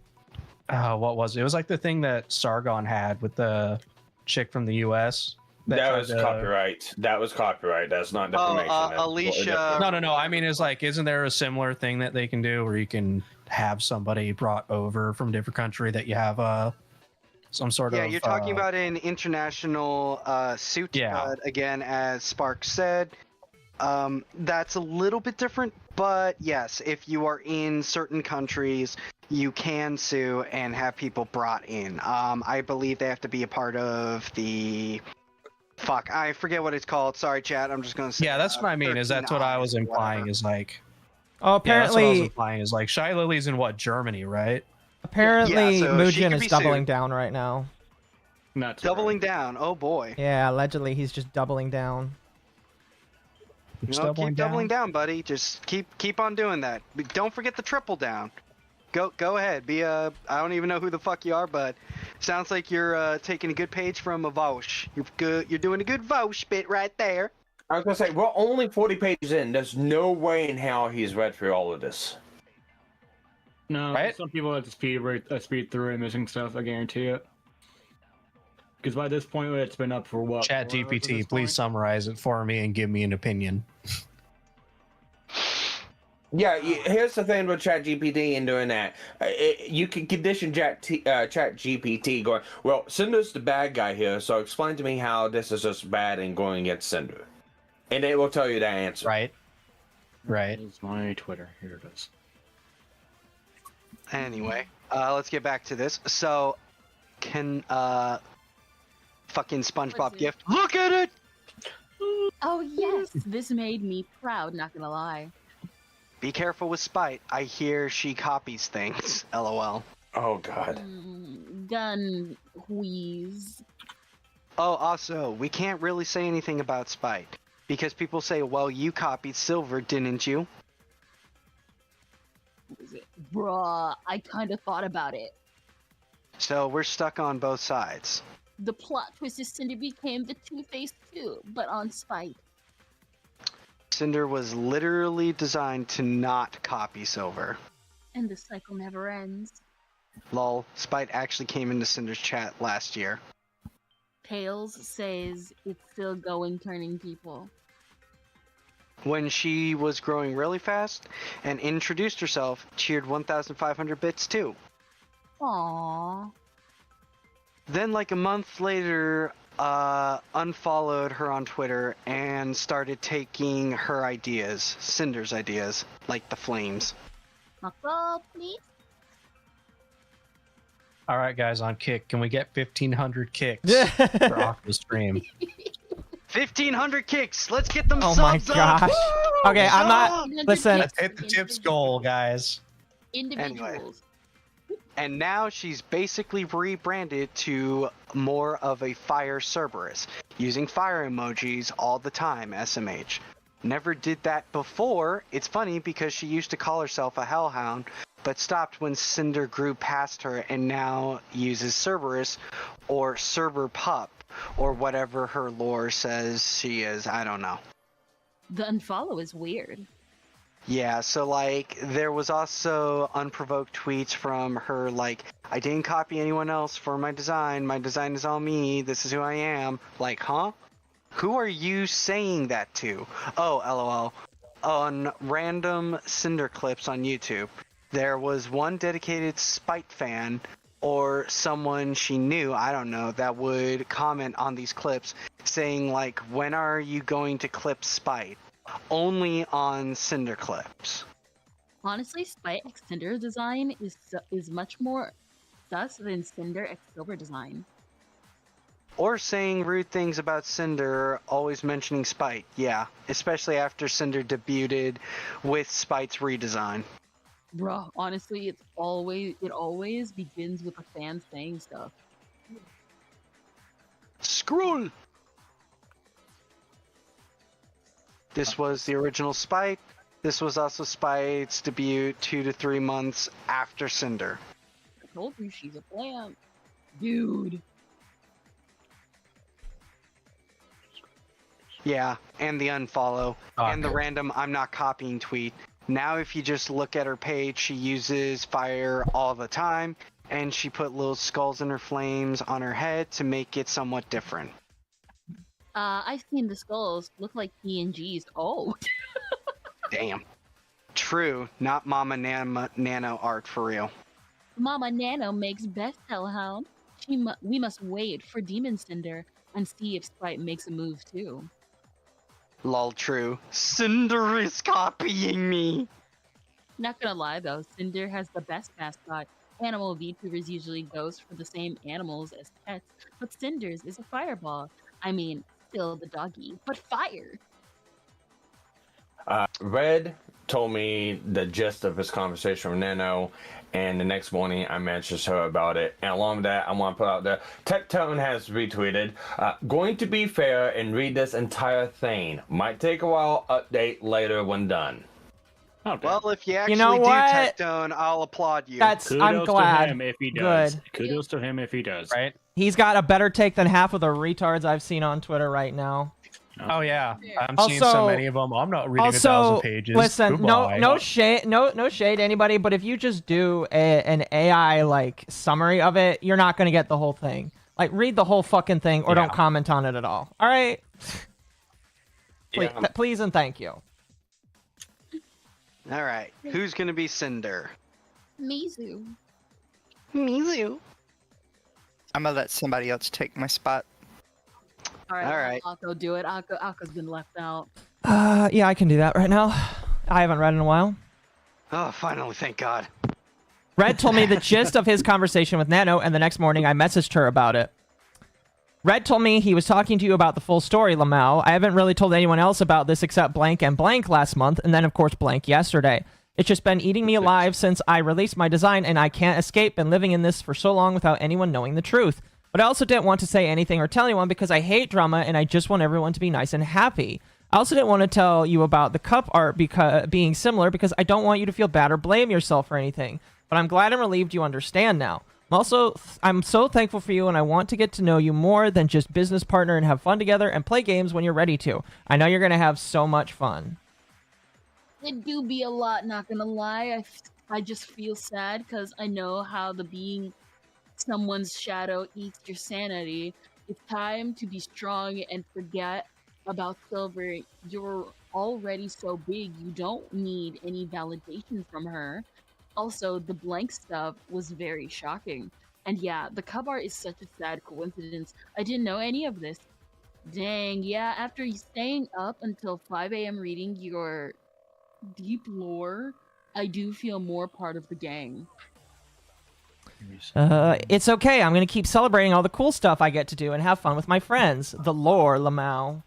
What was it? It was like the thing that Sargon had with the chick from the U.S. That was copyright. That was copyright. That's not defamation. Alicia. No. I mean, it's like, isn't there a similar thing that they can do where you can have somebody brought over from a different country that you have some sort of. Yeah, you're talking about an international suit. Yeah. But again, as Spark said, that's a little bit different. But yes, if you are in certain countries, you can sue and have people brought in. I believe they have to be a part of the. Fuck, I forget what it's called. Sorry, chat. I'm just gonna say. Yeah, that's what I mean. Is that's what I was implying? Is like. Oh, Yeah, that's what I was apparently, implying. Is like Shy Lily's in what, Germany, right? apparently, Yeah, so she Mugen could is be doubling sued. down right now. Not Doubling down. Oh boy. Yeah, allegedly he's just doubling down. No, keep doubling down, buddy. Just keep on doing that. But don't forget the triple down. Go ahead. I don't even know who the fuck you are, but sounds like you're taking a good page from a Vosh. You're doing a good Vosh bit right there. I was gonna say we're only 40 pages in. There's no way in hell he's read through all of this. No, some people have to speed through and missing stuff. I guarantee it. Because by this point, it's been up for what? Chat 4 hours at this GPT, please point? summarize it for me and give me an opinion. Yeah, here's the thing with ChatGPT and doing that. You can condition ChatGPT going, well, Cinder's the bad guy here, so explain to me how this is just bad and going against Cinder. And it will tell you that answer. Right. Right. It's my Twitter. Here it is. Anyway, let's get back to this. So, can fucking SpongeBob gift? Look at it. Oh yes, this made me proud. Not gonna lie. Be careful with Spite. I hear she copies things. LOL. Oh God. Gun wheeze. Oh, also, we can't really say anything about Spite because people say, "Well, you copied Silver, didn't you?" What is it? Bruh, I kind of thought about it. So we're stuck on both sides. The plot twist is Cinder became the Two-Face too, but on Spite. Cinder was literally designed to not copy Silver. And the cycle never ends. Lol, Spite actually came into Cinder's chat last year. Tails says it's still going, turning people. When she was growing really fast and introduced herself, cheered 1,500 bits too. Aww. Then like a month later, unfollowed her on Twitter and started taking her ideas, Cinder's ideas, like the flames. Knuckle, please. All right, guys, on Kick, can we get 1,500 kicks for off the stream? 1,500 kicks. Let's get them Oh my subs up. gosh. Woo! Okay, I'm not. Listen. Let's hit the tips goal, guys. Individuals. Anyway. And now she's basically rebranded to more of a fire Cerberus, using fire emojis all the time, SMH. Never did that before. It's funny because she used to call herself a hellhound, but stopped when Cinder grew past her and now uses Cerberus or Cerber Pup or whatever her lore says she is. I don't know. The unfollow is weird. Yeah, so like there was also unprovoked tweets from her like, I didn't copy anyone else for my design is all me, this is who I am. Like, huh? Who are you saying that to? Oh, LOL. On random Cinder clips on YouTube, there was one dedicated Spite fan or someone she knew, I don't know, that would comment on these clips saying like, when are you going to clip Spite? Only on Cinder clips. Honestly, Spite X Cinder design is much more sus than Cinder X Silver design. Or saying rude things about Cinder, always mentioning Spite. Yeah, especially after Cinder debuted with Spite's redesign. Bruh, honestly, it always begins with a fan saying stuff. Scroll! This was the original Spite. This was also Spite's debut 2 to 3 months after Cinder. I told you she's a plant. Dude. Yeah, and the unfollow, and the random I'm not copying tweet. Now if you just look at her page, she uses fire all the time, and she put little skulls in her flames on her head to make it somewhat different. I've seen the skulls look like PNGs. Oh. Damn. True, not Mama Nano art for real. Mama Nano makes best hellhound. We must wait for Demon Cinder and see if Sprite makes a move too. Lol, true. Cinder is copying me. Not gonna lie though, Cinder has the best mascot. Animal VTubers usually goes for the same animals as pets, but Cinder's is a fireball. I mean, still the doggy, but fire. Red told me the gist of his conversation with Nano, and the next morning I messaged her about it. And along with that, I want to put out there, Tectone has retweeted, going to be fair and read this entire thing. Might take a while, update later when done. Oh, well, if you actually You know do what? Tectone, I'll applaud you. I'm glad. To him if he does. Good. Kudos to him if he does. Right? He's got a better take than half of the retards I've seen on Twitter right now. Oh yeah, I'm seeing Also- so many of them. I'm not reading Also, 1,000 pages. listen, Goodbye. no shade to anybody, but if you just do an AI like summary of it, you're not gonna get the whole thing. Like, read the whole fucking thing, or don't comment on it at all. All right? Please and thank you. All right, who's gonna be Cinder? Mizu. Mizu. I'm gonna let somebody else take my spot. All right, All right. Akko do it. Akko's been left out. Yeah, I can do that right now. I haven't read in a while. Oh, finally, thank God. Red told me the gist of his conversation with Nano, and the next morning I messaged her about it. Red told me he was talking to you about the full story, Lamau. I haven't really told anyone else about this except blank and blank last month, and then of course blank yesterday. It's just been eating me alive since I released my design, and I can't escape. Been living in this for so long without anyone knowing the truth. But I also didn't want to say anything or tell anyone because I hate drama, and I just want everyone to be nice and happy. I also didn't want to tell you about the cup art being similar because I don't want you to feel bad or blame yourself for anything. But I'm glad and relieved you understand now. I'm so thankful for you, and I want to get to know you more than just business partner and have fun together and play games when you're ready to. I know you're going to have so much fun. It do be a lot, not gonna lie. I just feel sad because I know how the being someone's shadow eats your sanity. It's time to be strong and forget about Silver. You're already so big, you don't need any validation from her. Also, the blank stuff was very shocking. And yeah, the cover art is such a sad coincidence. I didn't know any of this. Dang, yeah, after staying up until 5 a.m. reading your deep lore, I do feel more part of the gang. It's okay. I'm going to keep celebrating all the cool stuff I get to do and have fun with my friends. The lore, Lamau.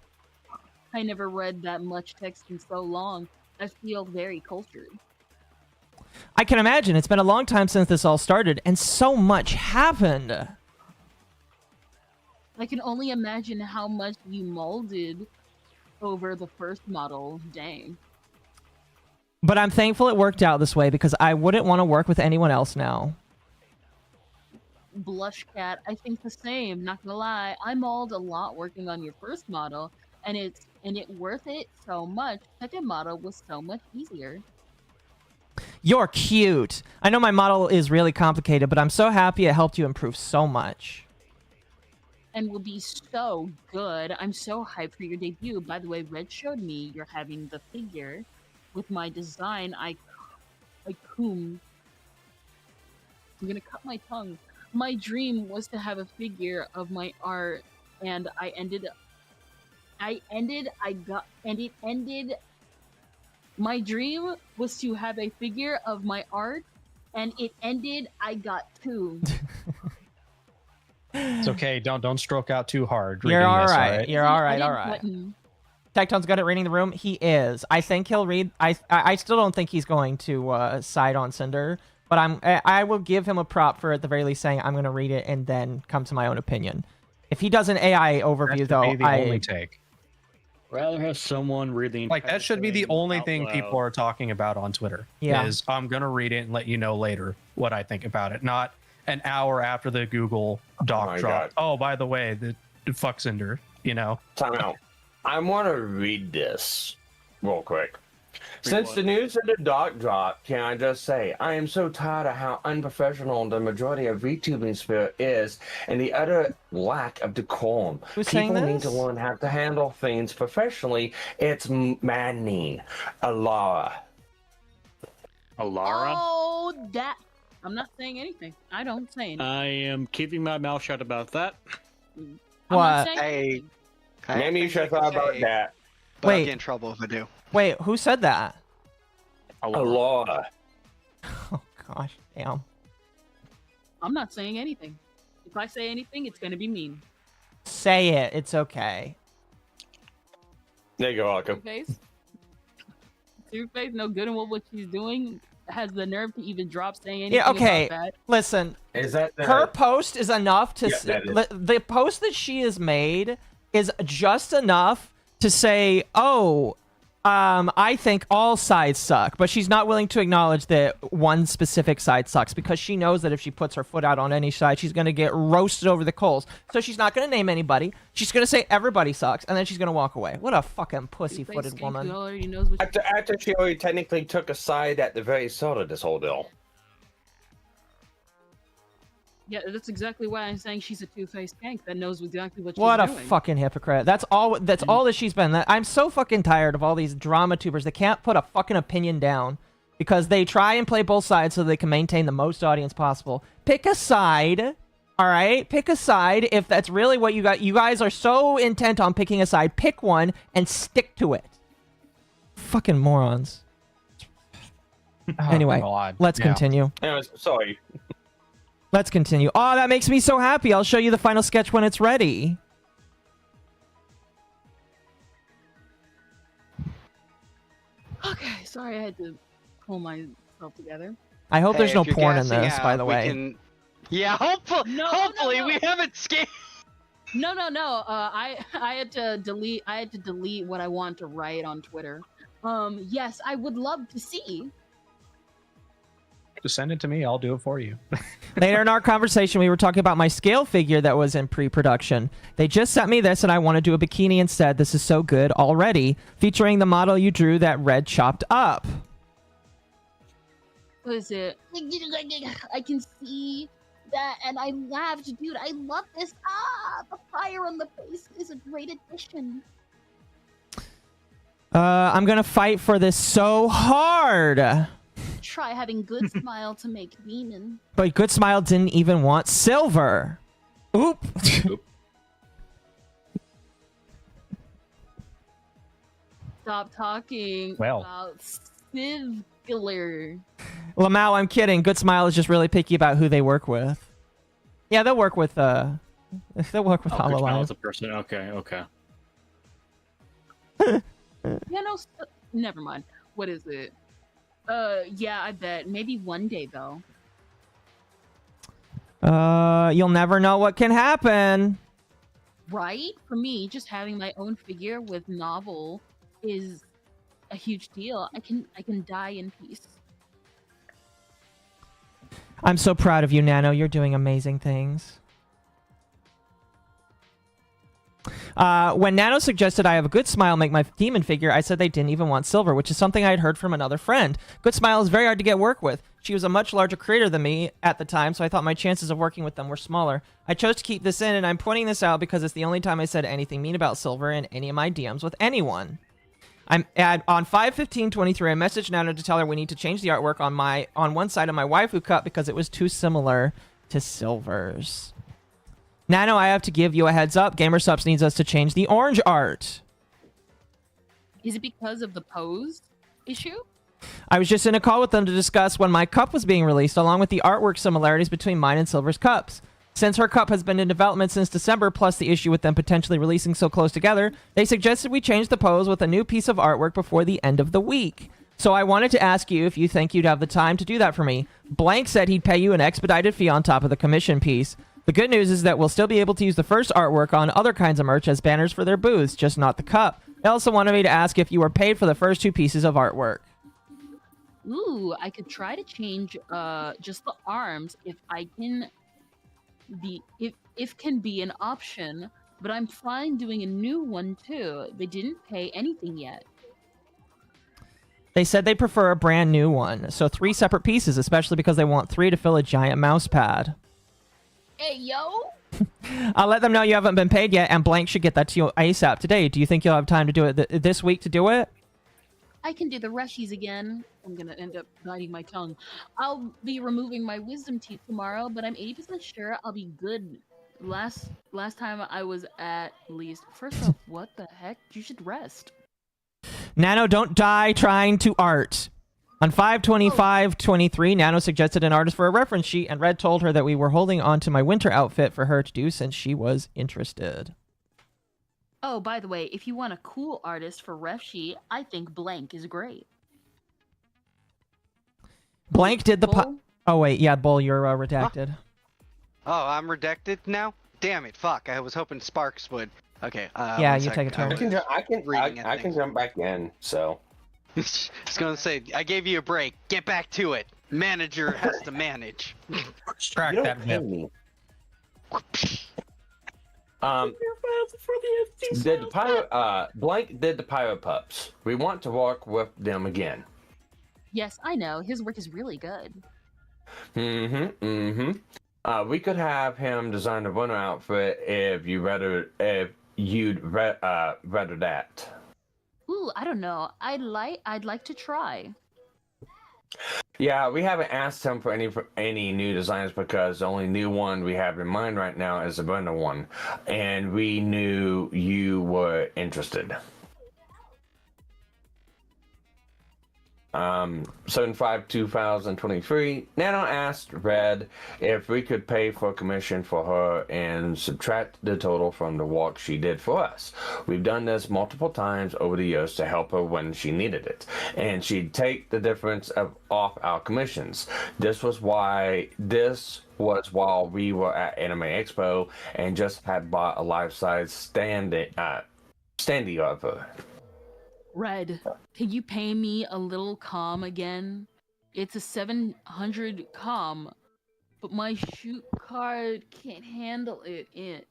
I never read that much text in so long. I feel very cultured. I can imagine. It's been a long time since this all started, and so much happened. I can only imagine how much you molded over the first model. Dang. But I'm thankful it worked out this way because I wouldn't want to work with anyone else now. Blush Cat, I think the same. Not gonna lie, I mauled a lot working on your first model, and it worth it so much. Second model was so much easier. You're cute. I know my model is really complicated, but I'm so happy it helped you improve so much. And will be so good. I'm so hyped for your debut. By the way, Red showed me you're having the figure with my design. I'm gonna cut my tongue. My dream was to have a figure of my art, and my dream was to have a figure of my art, and it ended. I got two. It's okay. Don't stroke out too hard. You're all this, right. all right. You're all right. All right. Tectone's good at reading the room. He is. I think he'll read. I still don't think he's going to side on Cinder, but I will give him a prop for at the very least saying I'm going to read it and then come to my own opinion. If he does an AI overview, though, only take. Rather have someone reading like that should be the only thing people are talking about on Twitter. Yeah. Is I'm gonna read it and let you know later what I think about it, not an hour after the Google Doc drop. Oh, by the way, the fuck Cinder, you know. Time out. I want to read this real quick. Since the news of the doc drop, can I just say, I am so tired of how unprofessional the majority of VTubing spirit is and the utter lack of decorum. Who's saying People need this? to learn how to handle things professionally. It's maddening. Alara. Alara? Oh, that. I'm not saying anything. I don't say anything. I am keeping my mouth shut about that. I'm not saying Hey, anything. Maybe you should have thought about that. But I'll Wait. get in trouble if I do. Wait, who said that? Allah. Oh gosh, damn. I'm not saying anything. If I say anything, it's gonna be mean. Say it. It's okay. There you go, Alka. Two-Face? Two-Face, no good in what she's doing, has the nerve to even drop saying anything Yeah, okay. about that. Listen, Is that her post is enough to Yeah, that is. the post that she has made is just enough to say, oh, I think all sides suck, but she's not willing to acknowledge that one specific side sucks because she knows that if she puts her foot out on any side, she's going to get roasted over the coals. So she's not going to name anybody. She's going to say everybody sucks, and then she's going to walk away. What a fucking pussyfooted woman. After she already technically took a side at the very start of this whole deal. Yeah, that's exactly why I'm saying she's a two-faced tank that knows exactly what she's What a doing. fucking hypocrite. That's all that she's been. I'm so fucking tired of all these drama tubers that can't put a fucking opinion down because they try and play both sides so they can maintain the most audience possible. Pick a side, all right? Pick a side. If that's really what you got, you guys are so intent on picking a side, pick one and stick to it. Fucking morons. Anyway, let's continue. Anyways, sorry. Let's continue. Oh, that makes me so happy. I'll show you the final sketch when it's ready. Okay, sorry I had to pull myself together. I hope there's no if you're porn in gassing this, by the we way. can- Yeah, hopefully we haven't scanned. No. I had to delete what I want to write on Twitter. Yes, I would love to see. Just send it to me. I'll do it for you. Later in our conversation, we were talking about my scale figure that was in pre-production. They just sent me this, and I want to do a bikini instead. This is so good already, featuring the model you drew that Red chopped up. What is it? I can see that, and I laughed, dude. I love this. The fire on the face is a great addition. I'm gonna fight for this so hard. Try having good smile to make demon. But Good Smile didn't even want silver. Oop. Stop talking Well. about Sivgular. Lamau, I'm kidding. Good Smile is just really picky about who they work with. Yeah, they'll work with Good Smile HoloLive. is a person. Okay. Yeah, no, never mind. What is it? Yeah, I bet. Maybe one day, though. You'll never know what can happen. Right? For me, just having my own figure with novel is a huge deal. I can die in peace. I'm so proud of you, Nano. You're doing amazing things. When Nano suggested I have a Good Smile make my demon figure, I said they didn't even want silver, which is something I had heard from another friend. Good Smile is very hard to get work with. She was a much larger creator than me at the time, so I thought my chances of working with them were smaller. I chose to keep this in, and I'm pointing this out because it's the only time I said anything mean about silver in any of my DMs with anyone. On 5/15/23, I messaged Nano to tell her we need to change the artwork on one side of my waifu cut because it was too similar to silver's. Nano, I have to give you a heads up. GamerSubs needs us to change the orange art. Is it because of the pose issue? I was just in a call with them to discuss when my cup was being released, along with the artwork similarities between mine and Silver's cups. Since her cup has been in development since December, plus the issue with them potentially releasing so close together, they suggested we change the pose with a new piece of artwork before the end of the week. So I wanted to ask you if you think you'd have the time to do that for me. Blank said he'd pay you an expedited fee on top of the commission piece. The good news is that we'll still be able to use the first artwork on other kinds of merch as banners for their booths, just not the cup. They also wanted me to ask if you were paid for the first two pieces of artwork. Ooh, I could try to change just the arms if I can be if can be an option, but I'm fine doing a new one too. They didn't pay anything yet. They said they prefer a brand new one, so 3 separate pieces, especially because they want 3 to fill a giant mouse pad. Hey, yo! I'll let them know you haven't been paid yet, and Blank should get that to you ASAP today. Do you think you'll have time to do it this week to do it? I can do the rushies again. I'm gonna end up biting my tongue. I'll be removing my wisdom teeth tomorrow, but I'm 80% sure I'll be good. Last time I was at least. First off, what the heck? You should rest. Nano, don't die trying to art. On 5/25/23, Nano suggested an artist for a reference sheet, and Red told her that we were holding on to my winter outfit for her to do since she was interested. Oh, by the way, if you want a cool artist for ref sheet, I think Blank is great. Blank did the oh wait, yeah, Bull, you're redacted. Oh, I'm redacted now? Damn it, fuck. I was hoping Sparks would. Okay, yeah, you take a turn. I can jump back in, so. I was gonna say, I gave you a break. Get back to it. Manager has to manage. Track that hip. Blank did the Pyro Pups. We want to work with them again. Yes, I know. His work is really good. We could have him design a winter outfit if you'd rather that. Ooh, I don't know. I'd like to try. Yeah, we haven't asked him for any new designs because the only new one we have in mind right now is the winter one, and we knew you were interested. 7/5/2023, Nano asked Red if we could pay for a commission for her and subtract the total from the work she did for us. We've done this multiple times over the years to help her when she needed it, and she'd take the difference off our commissions. This was while we were at Anime Expo and just had bought a life-size standee of her. Red, can you pay me a little comm again? It's a 700 comm, but my shoot card can't handle it in.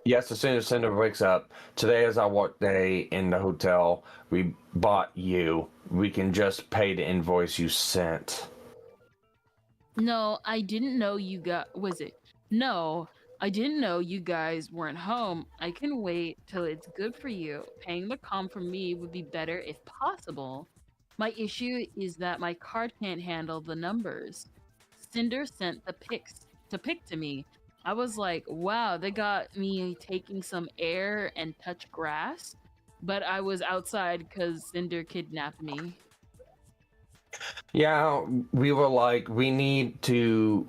Yes, as soon as Sinder wakes up, today is our work day in the hotel. We bought you. We can just pay the invoice you sent. No, I didn't know you got. Was it? No. I didn't know you guys weren't home. I can wait till it's good for you. Paying the comm for me would be better if possible. My issue is that my card can't handle the numbers. Sinder sent the pic to me. I was like, wow, they got me taking some air and touch grass. But I was outside because Sinder kidnapped me. Yeah, we were like, we need to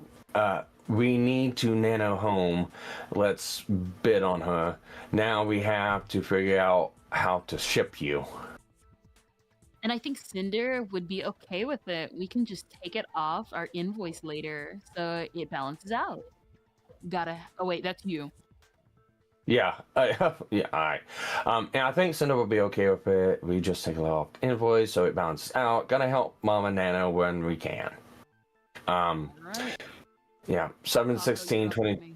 Nano home. Let's bid on her. Now we have to figure out how to ship you. And I think Sinder would be okay with it. We can just take it off our invoice later, so it balances out. Oh wait, that's you. Yeah, yeah, alright. And I think Sinder will be okay with it. We just take it off the invoice so it balances out. Gonna help Mama Nano when we can. Right. Yeah, 7/16/20.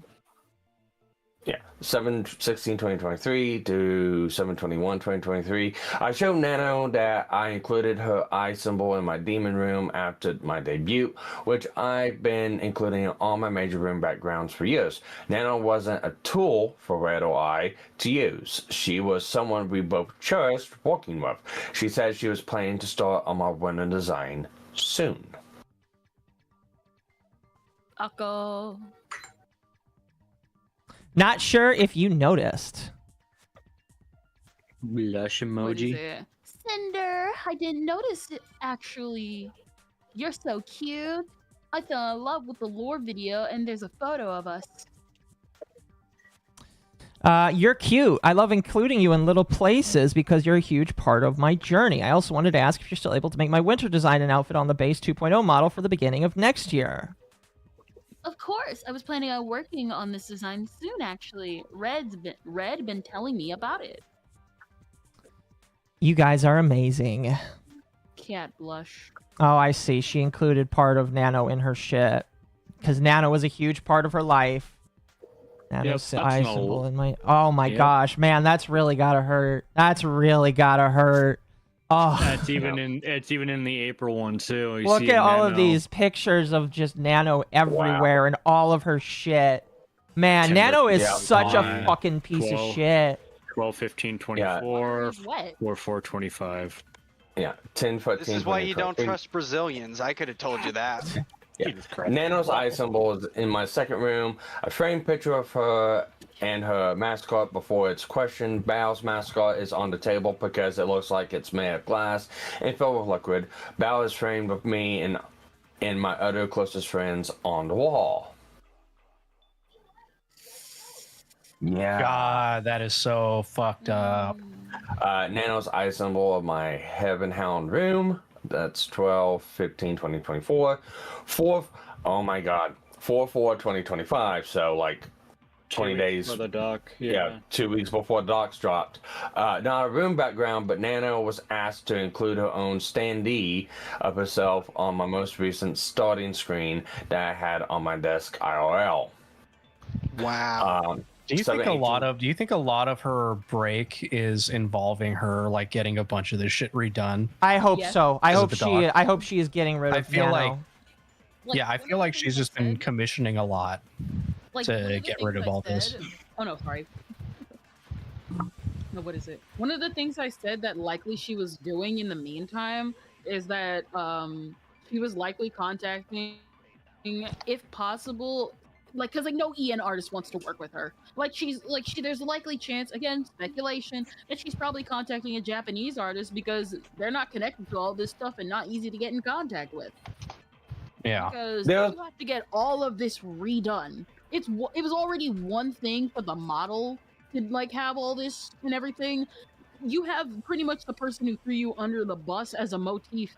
Yeah, 7/16/2023 to 7/21/2023. I showed Nano that I included her eye symbol in my demon room after my debut, which I've been including in all my major room backgrounds for years. Nano wasn't a tool for Red or I to use. She was someone we both cherished working with. She said she was planning to start on my winter design soon. Ako. Not sure if you noticed. Blush emoji. Cinder, I didn't notice it actually. You're so cute. I fell in love with the lore video and there's a photo of us. You're cute. I love including you in little places because you're a huge part of my journey. I also wanted to ask if you're still able to make my winter design and outfit on the base 2.0 model for the beginning of next year. Of course, I was planning on working on this design soon, actually. Red been telling me about it. You guys are amazing. Can't blush. Oh, I see. She included part of Nano in her shit. Because Nano was a huge part of her life. Nano's eye symbol in my... Oh my gosh, man, that's really gotta hurt. That's really gotta hurt. Oh, it's even in the April one too. You look see at all Nano. of these pictures of just Nano everywhere and all of her shit. Man, Nano is such a fucking piece of shit. 12, 15, 24, What? 4, 4, 25. Yeah, 10, 14. This is why you don't trust Brazilians. I could have told you that. Yeah. Nano's eye symbol is in my second room. A framed picture of her and her mascot before it's questioned. Bao's mascot is on the table because it looks like it's made of glass and filled with liquid. Bao is framed with me and my other closest friends on the wall. Yeah. God, that is so fucked up. Nano's eye symbol of my Heaven Hound room. That's 12, 15, 20, 24. 4, oh my god. 4/4/2025. So like 20 days. For the doc. Yeah, 2 weeks before docs dropped. Not a room background, but Nano was asked to include her own standee of herself on my most recent starting screen that I had on my desk IRL. Wow. Do you think a lot of her break is involving her like getting a bunch of this shit redone? I hope so. I hope she is getting rid of I feel Nano. I feel like she's just been commissioning a lot to get rid of all this. Oh no, sorry. No, what is it? One of the things I said that likely she was doing in the meantime is that she was likely contacting, if possible, like, because like no EN artist wants to work with her. Like there's a likely chance, again, speculation, that she's probably contacting a Japanese artist because they're not connected to all this stuff and not easy to get in contact with. Yeah. Because you have to get all of this redone. It was already one thing for the model to like have all this and everything. You have pretty much the person who threw you under the bus as a motif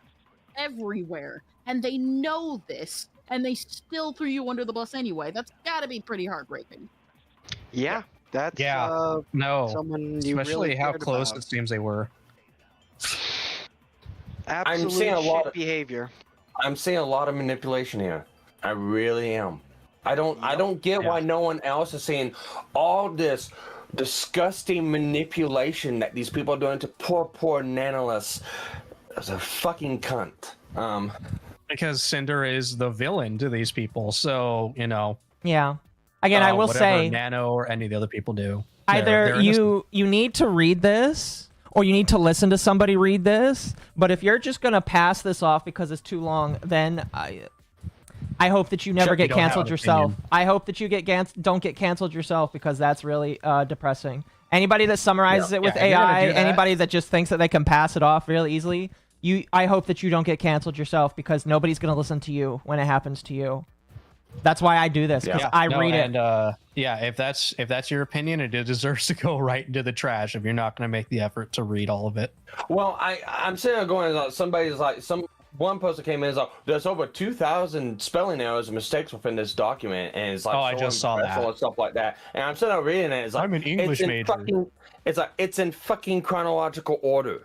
everywhere, and they know this, and they still threw you under the bus anyway. That's gotta be pretty heartbreaking. Yeah, that's no. someone you Especially really how cared close about. it seems they were. Absolute I'm seeing a lot of behavior. I'm seeing a lot of manipulation here. I really am. I don't get why no one else is seeing all this disgusting manipulation that these people are doing to poor Nanoless as a fucking cunt. Because Sinder is the villain to these people, so Yeah. Again, I will say, Nano or any of the other people do. Either you need to read this, or you need to listen to somebody read this. But if you're just gonna pass this off because it's too long, then I hope that you never get canceled yourself. I hope that you don't get canceled yourself, because that's really depressing. Anybody that summarizes it with AI, anybody that just thinks that they can pass it off really easily, I hope that you don't get canceled yourself, because nobody's gonna listen to you when it happens to you. That's why I do this, because I read it. And if that's your opinion, it deserves to go right into the trash if you're not going to make the effort to read all of it. Well, I'm sitting there going, somebody's like, one poster came in, is like, there's over 2,000 spelling errors and mistakes within this document, and it's like, I just saw that and stuff like that. And I'm sitting there reading it. It's like, I'm an English major. It's in fucking chronological order.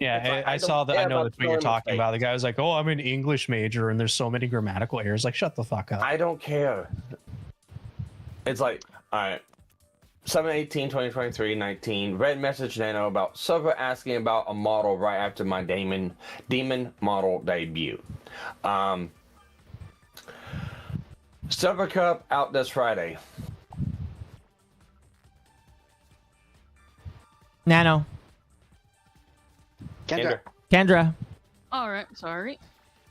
Yeah, I saw that. I know that's what you're talking about. The guy was like, "Oh, I'm an English major, and there's so many grammatical errors." Like, shut the fuck up. I don't care. It's like, all right, 7/18/2023, 19. Red message Nano about server asking about a model right after my demon model debut. Server Cup out this Friday. Nano. Kendra. All right, sorry.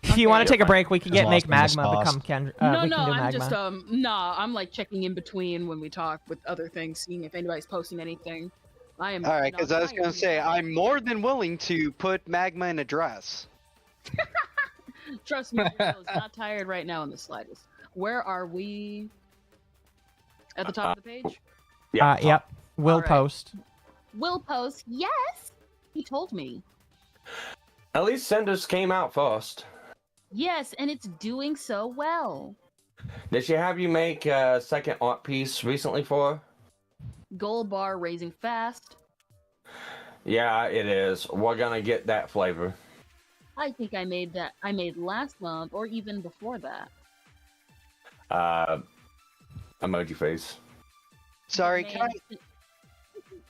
If you want to take a break, we can make Magma become Kendra. I'm like checking in between when we talk with other things, seeing if anybody's posting anything. I am. All right, because I was gonna say I'm more than willing to put Magma in a dress. Trust me, I was not tired right now in the slightest. Where are we? At the top of the page? Yep. We'll post. Will post. Yes, he told me. At least Sinder's came out first. Yes, and it's doing so well. Did she have you make a second art piece recently for her? Gold bar raising fast. Yeah, it is. We're gonna get that flavor. I think I made that. I made last month or even before that. Emoji face. Sorry,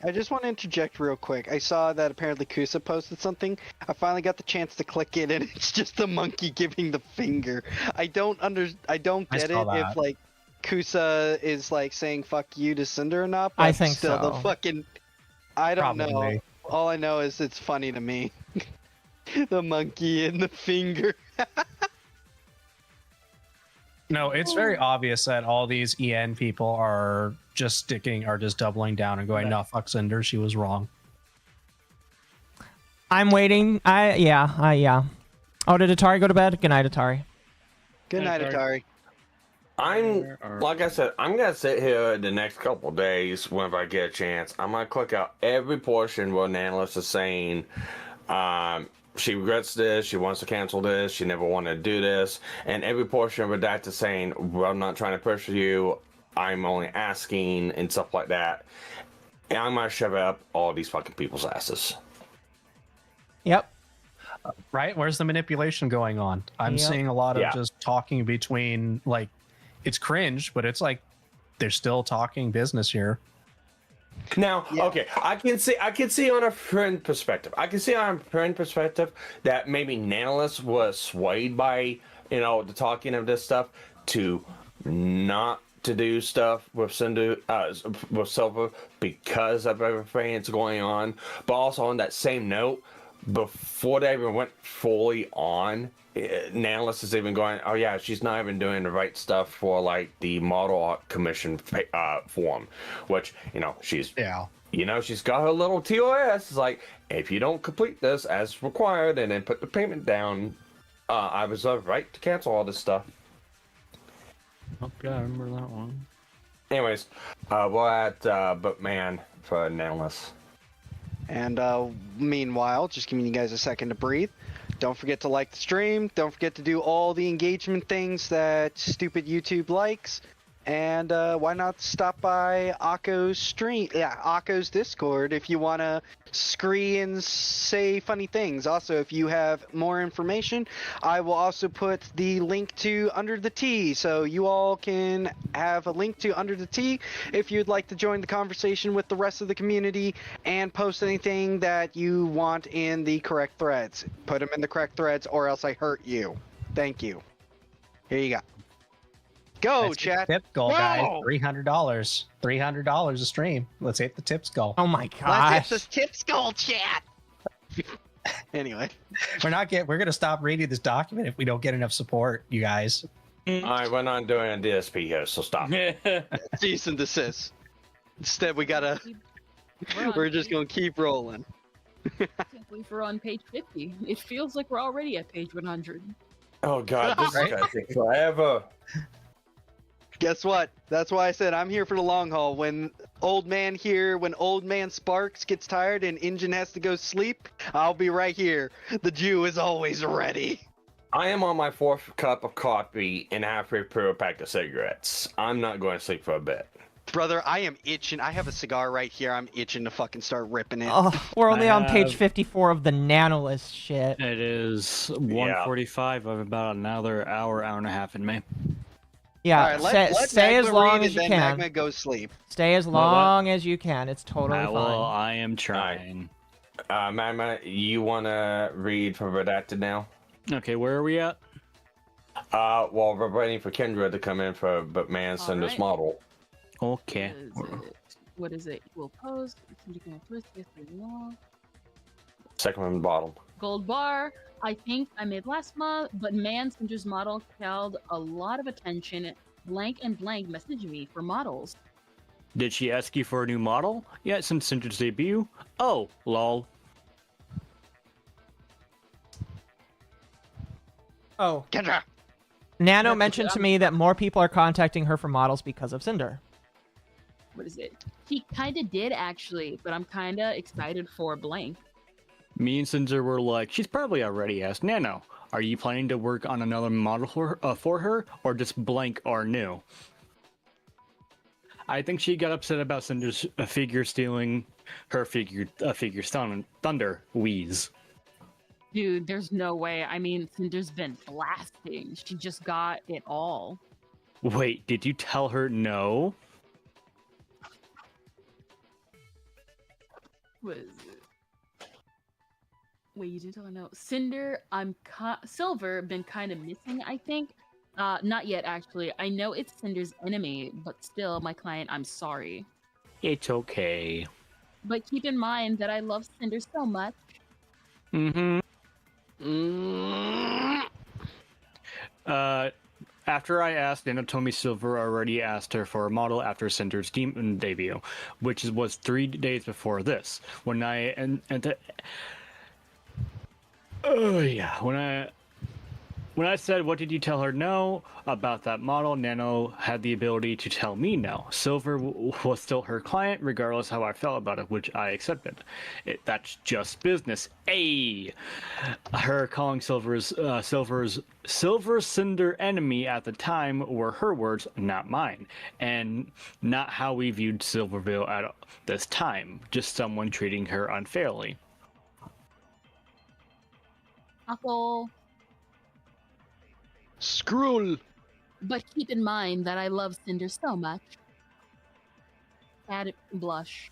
I just want to interject real quick. I saw that apparently Kusa posted something. I finally got the chance to click it, and it's just a monkey giving the finger. I don't get it if like Kusa is like saying "fuck you" to Cinder or not. But I think still, so. the fucking I don't know. Probably. All I know is it's funny to me. The monkey and the finger. No, it's very obvious that all these EN people are just doubling down and going, no, fuck Cinder, she was wrong. I'm waiting. Yeah. Oh, did Atari go to bed? Good night, Atari. Good night, Atari. Like I said, I'm gonna sit here the next couple days whenever I get a chance. I'm gonna click out every portion where an analyst is saying, she regrets this, she wants to cancel this, she never wanted to do this, and every portion of that is saying, well, I'm not trying to pressure you, I'm only asking, and stuff like that. And I'm gonna shove it up all these fucking people's asses. Yep. Right? Where's the manipulation going on? I'm seeing a lot of just talking between, like, it's cringe, but it's like they're still talking business here. Now, okay, I can see on a friend perspective. I can see on a friend perspective that maybe Nanalis was swayed by, the talking of this stuff to not to do stuff with Cinder, with Silver because of everything that's going on. But also on that same note, before they even went fully on, Nanalis is even going, oh yeah, she's not even doing the right stuff for like the model art commission form, which she's she's got her little TOS. It's like, if you don't complete this as required and then put the payment down, I reserve right to cancel all this stuff. Oh yeah, I remember that one. Anyways, we're at Bookman for Nanalis. And meanwhile, just giving you guys a second to breathe. Don't forget to like the stream. Don't forget to do all the engagement things that stupid YouTube likes. And why not stop by Akko's stream? Yeah, Akko's Discord if you want to scree and say funny things. Also, if you have more information, I will also put the link to Under the Tea, so you all can have a link to Under the Tea if you'd like to join the conversation with the rest of the community and post anything that you want in the correct threads. Put them in the correct threads, or else I hurt you. Thank you. Here you go. Go, chat. Tip goal, guys. $300. $300 a stream. Let's hit the tips goal. Oh my gosh. Let's hit the tips goal, chat. Anyway, we're gonna stop reading this document if we don't get enough support, you guys. All right, we're not doing a DSP here, so stop. Cease and desist. Instead, we're just gonna keep rolling. I can't believe we're on page 50. It feels like we're already at page 100. Oh god, this is gonna take forever. Guess what? That's why I said I'm here for the long haul. When old man Sparks gets tired and Engine has to go sleep, I'll be right here. The Jew is always ready. I am on my 4th cup of coffee and halfway through a pack of cigarettes. I'm not going to sleep for a bit. Brother, I am itching. I have a cigar right here. I'm itching to fucking start ripping it. Oh, we're only on page 54 of the Nanolist shit. It is 1:45 of about another hour and a half in May. Yeah, let stay as long as you can. Magma go sleep. Stay as long as you can. It's totally fine. I am trying. Magma, you want to read for Redacted now? Okay, where are we at? Well, we're waiting for Kendra to come in for Bookman Cinder's model. Okay. What is it? Equal pose. Second from the bottom. Gold bar. I think I made last month, but man, Cinder's model held a lot of attention. Blank and blank messaged me for models. Did she ask you for a new model? Yeah, since Cinder's debut? Oh, lol. Oh. Kendra! Nano mentioned to me that more people are contacting her for models because of Cinder. What is it? He kind of did, actually, but I'm kind of excited for blank. Me and Cinder were like, she's probably already asked Nano, are you planning to work on another model for her, or just blank or new? I think she got upset about Cinder's figure stealing her figure Thunder Wheeze. Dude, there's no way. I mean, Cinder's been blasting. She just got it all. Wait, did you tell her no? What is it? Wait, you didn't tell her no. Cinder, Silver been kind of missing, I think. Not yet, actually. I know it's Cinder's enemy, but still, my client, I'm sorry. It's okay. But keep in mind that I love Cinder so much. After I asked, Anatomy Silver already asked her for a model after Cinder's Demon debut, which was 3 days before this. When I when I said, what did you tell her no about that model, Nano had the ability to tell me no. Silver was still her client, regardless how I felt about it, which I accepted. That's just business. Her calling Silver's Cinder enemy at the time were her words, not mine, and not how we viewed Silverville at this time. Just someone treating her unfairly. Uncle. Scroll. But keep in mind that I love Cinder so much. Add blush.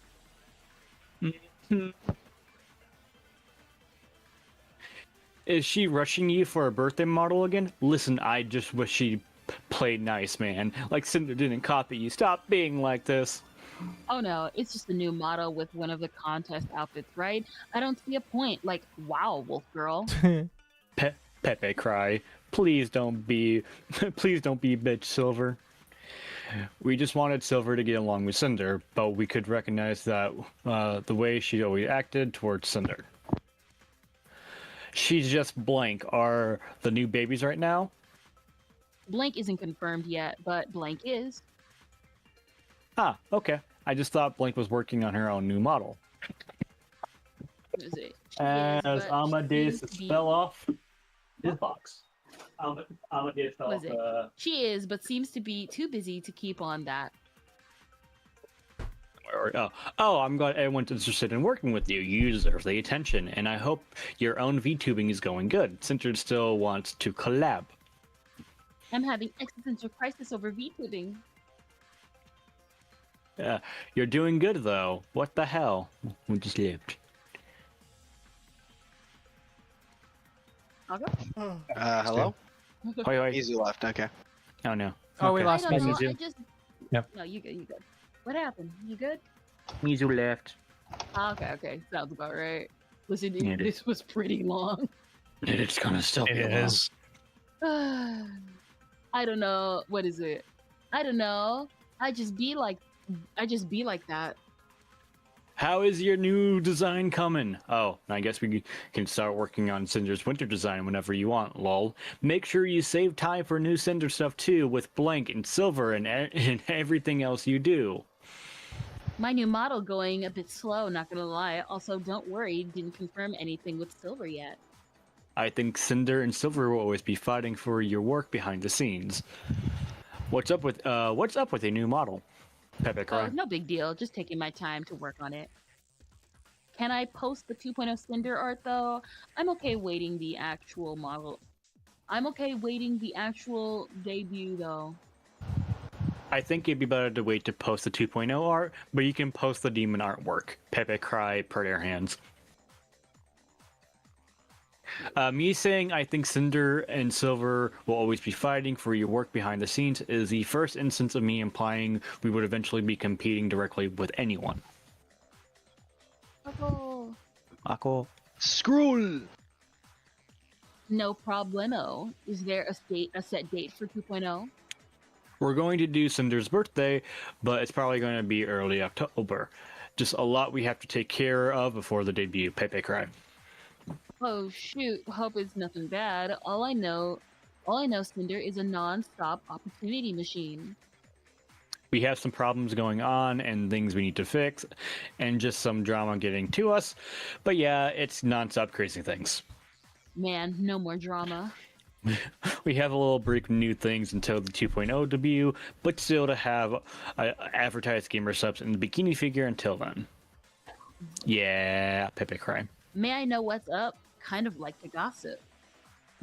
Is she rushing you for a birthday model again? Listen, I just wish she played nice, man. Like Cinder didn't copy you. Stop being like this. Oh no, it's just a new model with one of the contest outfits, right? I don't see a point. Like, wow, Wolf Girl. Pepe cry. Please don't be bitch, Silver. We just wanted Silver to get along with Cinder, but we could recognize that the way she always acted towards Cinder. She's just blank. Are the new babies right now? Blank isn't confirmed yet, but Blank is. Ah, okay. I just thought Blank was working on her own new model. What is it? As Amadeus fell off his box. Amadeus fell off. She is, but seems to be too busy to keep on that. I'm glad everyone's interested in working with you. You deserve the attention, and I hope your own VTubing is going good. Cinder still wants to collab. I'm having existential crisis over VTubing. You're doing good, though. What the hell? We just lived. Hello? Wait. Easy left, okay. Oh, no. Oh, we lost Mizu. Yep. No, you good. What happened? You good? Mizu left. Okay. Sounds about right. Listen, Yeah, this was pretty long. It's gonna still be long. Is. I don't know. What is it? I don't know. I just be like that. How is your new design coming? Oh, I guess we can start working on Cinder's winter design whenever you want, lol. Make sure you save time for new Cinder stuff too, with Blank and Silver and everything else you do. My new model going a bit slow, not gonna lie. Also, don't worry, didn't confirm anything with Silver yet. I think Cinder and Silver will always be fighting for your work behind the scenes. What's up with a new model? Pepe cry. No big deal. Just taking my time to work on it. Can I post the 2.0 Cinder art though? I'm okay waiting the actual model. I'm okay waiting the actual debut though. I think it'd be better to wait to post the 2.0 art, but you can post the demon artwork. Pepe cry per their hands. Me saying I think Cinder and Silver will always be fighting for your work behind the scenes is the first instance of me implying we would eventually be competing directly with anyone. Ako. Scroll! No problemo. Is there a set date for 2.0? We're going to do Cinder's birthday, but it's probably going to be early October. Just a lot we have to take care of before the debut. Pepe cry. Oh shoot, hope it's nothing bad. All I know, Cinder is a non-stop opportunity machine. We have some problems going on and things we need to fix, and just some drama getting to us. But yeah, it's non-stop crazy things. Man, no more drama. We have a little break new things until the 2.0 debut, but still to have advertised gamer subs in the bikini figure until then. Yeah, Pepe cry. May I know what's up? Kind of like to gossip.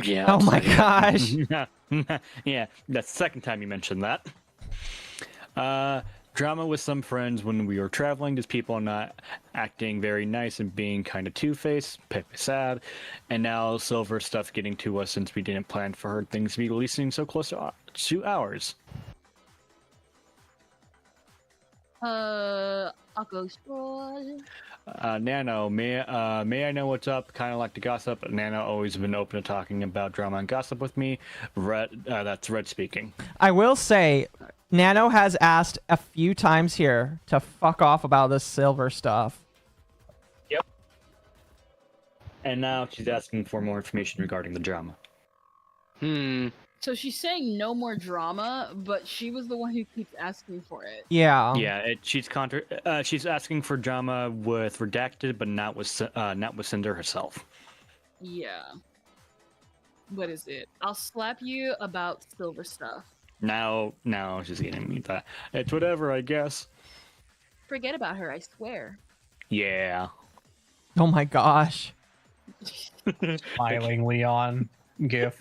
Yeah. Oh my gosh. Yeah, that's the second time you mentioned that. drama with some friends when we were traveling, just people not acting very nice and being kind of two-faced, sad, and now Silver stuff getting to us since we didn't plan for her things to be releasing so close to ours. I'll go scroll. Nano, may I know what's up? Kind of like to gossip. Nano always been open to talking about drama and gossip with me. That's Red speaking. I will say, Nano has asked a few times here to fuck off about this Silver stuff. Yep. And now she's asking for more information regarding the drama. So she's saying no more drama, but she was the one who keeps asking for it. Yeah. Yeah, she's asking for drama with Redacted, but not with Sinder herself. Yeah. What is it? I'll slap you about Silver stuff. Now she's getting me that. It's whatever, I guess. Forget about her, I swear. Yeah. Oh my gosh. Smiling Leon gif.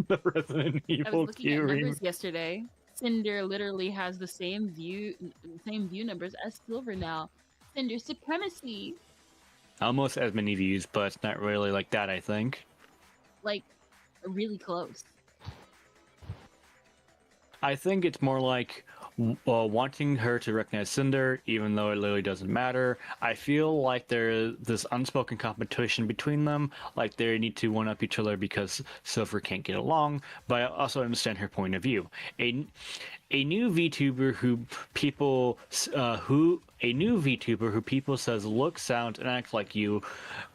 The Resident I Evil was looking at queue. numbers yesterday. Cinder literally has the same view numbers as Silver now. Cinder supremacy. Almost as many views, but it's not really like that, I think. Like, really close. I think it's more like wanting her to recognize Cinder, even though it literally doesn't matter. I feel like there's this unspoken competition between them, like they need to one-up each other because Silver can't get along, but I also understand her point of view. A new VTuber who people says look, sound, and act like you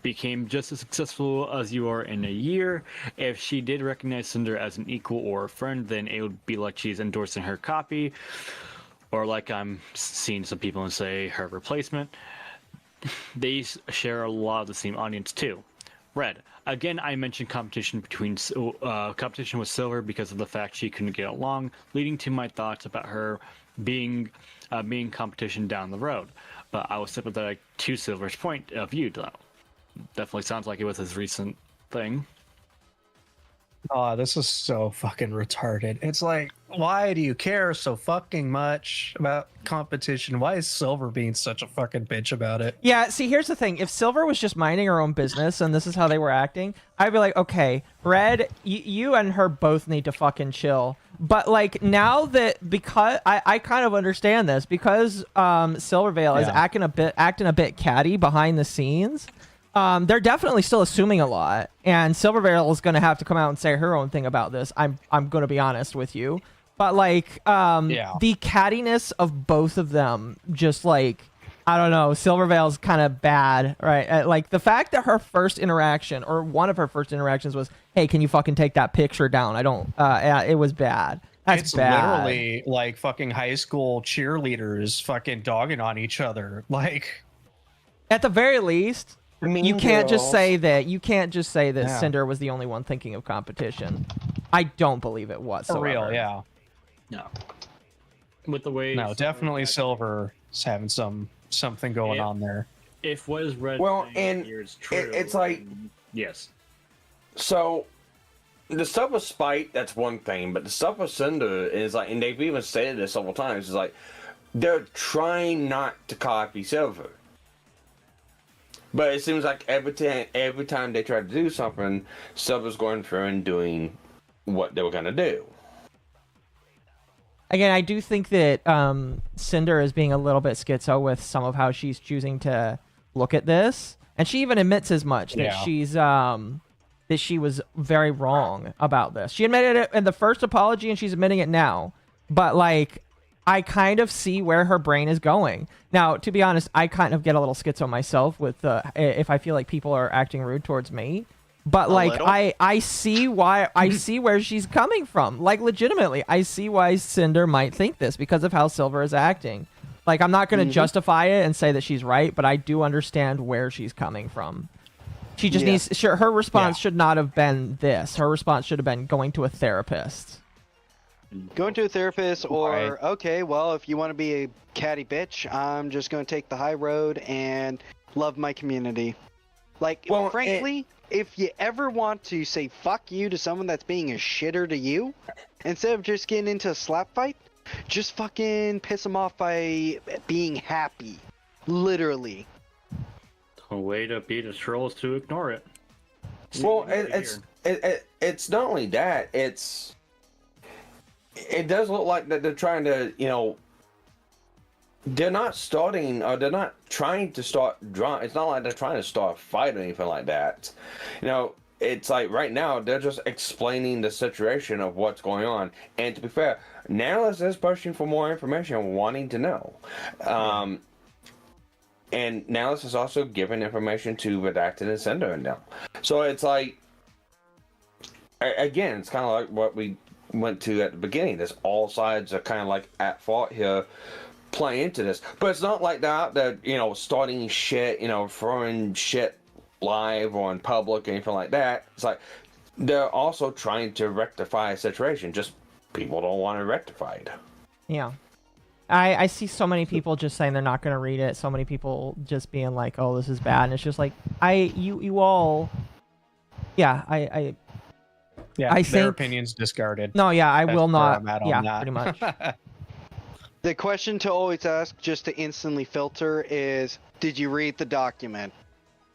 became just as successful as you are in a year. If she did recognize Cinder as an equal or a friend, then it would be like she's endorsing her copy, or like I'm seeing some people say her replacement. They share a lot of the same audience too. Red. Again, I mentioned competition with Silver because of the fact she couldn't get along, leading to my thoughts about her being competition down the road. But I was sympathetic to Silver's point of view, though. Definitely sounds like it was his recent thing. Oh, this is so fucking retarded. It's like, why do you care so fucking much about competition? Why is Silver being such a fucking bitch about it? Yeah, see, here's the thing. If Silver was just minding her own business and this is how they were acting, I'd be like, okay, Red, you and her both need to fucking chill. But, like, now that, because, I kind of understand this, because Silverveil is acting a bit catty behind the scenes, they're definitely still assuming a lot, and Silverveil is going to have to come out and say her own thing about this. I'm going to be honest with you, but like the cattiness of both of them, just like, I don't know, Silverveil's kind of bad, right? Like the fact that her first interaction, or one of her first interactions, was, "Hey, can you fucking take that picture down?" I don't. It was bad. It's bad. Literally like fucking high school cheerleaders fucking dogging on each other. Like, at the very least. You can't just say that. You can't just say that Cinder was the only one thinking of competition. I don't believe it whatsoever. For real, yeah. No. With the way. No, definitely Silver is having something going on there. If what is Red is true, it's like yes. So the stuff with Spite, that's one thing, but the stuff with Cinder is like, and they've even said this several times, is like they're trying not to copy Silver. But it seems like every time they try to do something, Silver's going through and doing what they were going to do. Again, I do think that Cinder is being a little bit schizo with some of how she's choosing to look at this. And she even admits as much, that she's that she was very wrong about this. She admitted it in the first apology, and she's admitting it now. But, like, I kind of see where her brain is going. Now, to be honest, I kind of get a little schizo myself with if I feel like people are acting rude towards me. But like I see where she's coming from. Like, legitimately, I see why Cinder might think this because of how Silver is acting. Like, I'm not going to justify it and say that she's right, but I do understand where she's coming from. She just needs her response should not have been this. Her response should have been going to a therapist. Going to a therapist, or okay, well, if you want to be a catty bitch, I'm just going to take the high road and love my community. Like, frankly, if you ever want to say fuck you to someone that's being a shitter to you, instead of just getting into a slap fight, Just fucking piss them off by being happy. Literally. A way to beat a troll is to ignore it. Well, it's not only that. It does look like that they're trying to, they're not starting, or they're not trying to start drama. It's not like they're trying to start a fight or anything like that. It's like right now they're just explaining the situation of what's going on. And to be fair, Nihilus is pushing for more information, wanting to know. And Nihilus is also giving information to Redacted and Sinder and them. So it's like, again, it's kind of like what we went to at the beginning. This all sides are kind of like at fault here, play into this. But it's not like they're out there, starting shit, throwing shit live or in public or anything like that. It's like they're also trying to rectify a situation. Just people don't want it rectified. Yeah. I see so many people just saying they're not going to read it. So many people just being like, "Oh, this is bad," and it's just like, you all, yeah, I their think opinions discarded. No, yeah, I That's will where not. I'm at on Yeah, that. pretty much. The question to always ask, just to instantly filter, is: did you read the document?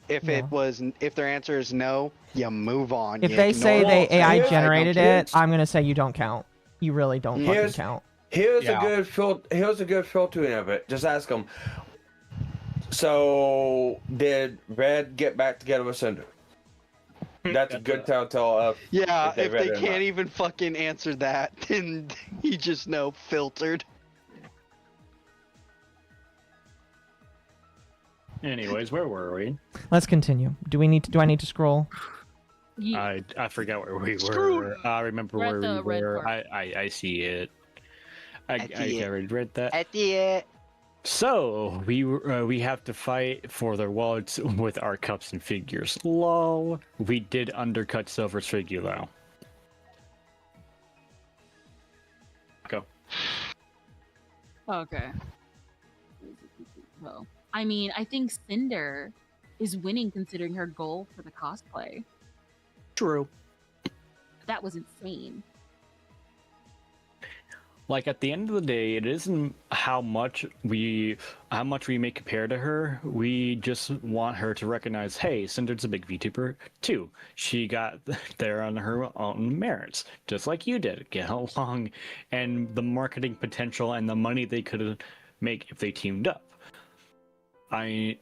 If if their answer is no, you move on. If they say they AI generated it, I'm gonna say you don't count. You really don't fucking count. Here's a good filtering of it. Just ask them. So, did Red get back together with Sinder? That's a good telltale of. Yeah, if they can't can't even fucking answer that, then you just know filtered. Anyways, where were we? Let's continue. Do I need to scroll? I forgot where we were. I remember where we were. I see it. I already read that. I see it. So we have to fight for their wallets with our cups and figures. Lol. We did undercut Silver's figure though. Go. Okay. Well, I mean, I think Sinder is winning considering her goal for the cosplay. True. That was insane. Like at the end of the day, it isn't how much we may compare to her. We just want her to recognize, hey, Cinder's a big VTuber too. She got there on her own merits, just like you did. Get along, and the marketing potential and the money they could make if they teamed up. I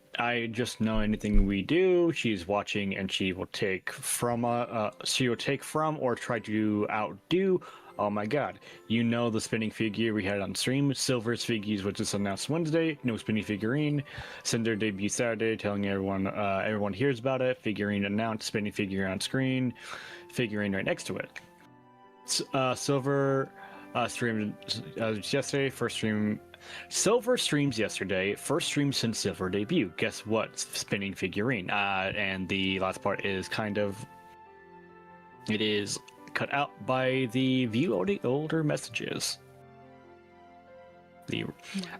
just know anything we do, she's watching, and she will take from or try to outdo. Oh my god, the spinning figure we had on stream, Silver's figures was just announced Wednesday, no spinning figurine. Cinder debut Saturday, telling everyone hears about it, figurine announced, spinning figure on screen, figurine right next to it. Silver streamed yesterday, first stream. Silver streams yesterday, first stream since Silver debut. Guess what? Spinning figurine. And the last part is it is cut out by the view older messages. The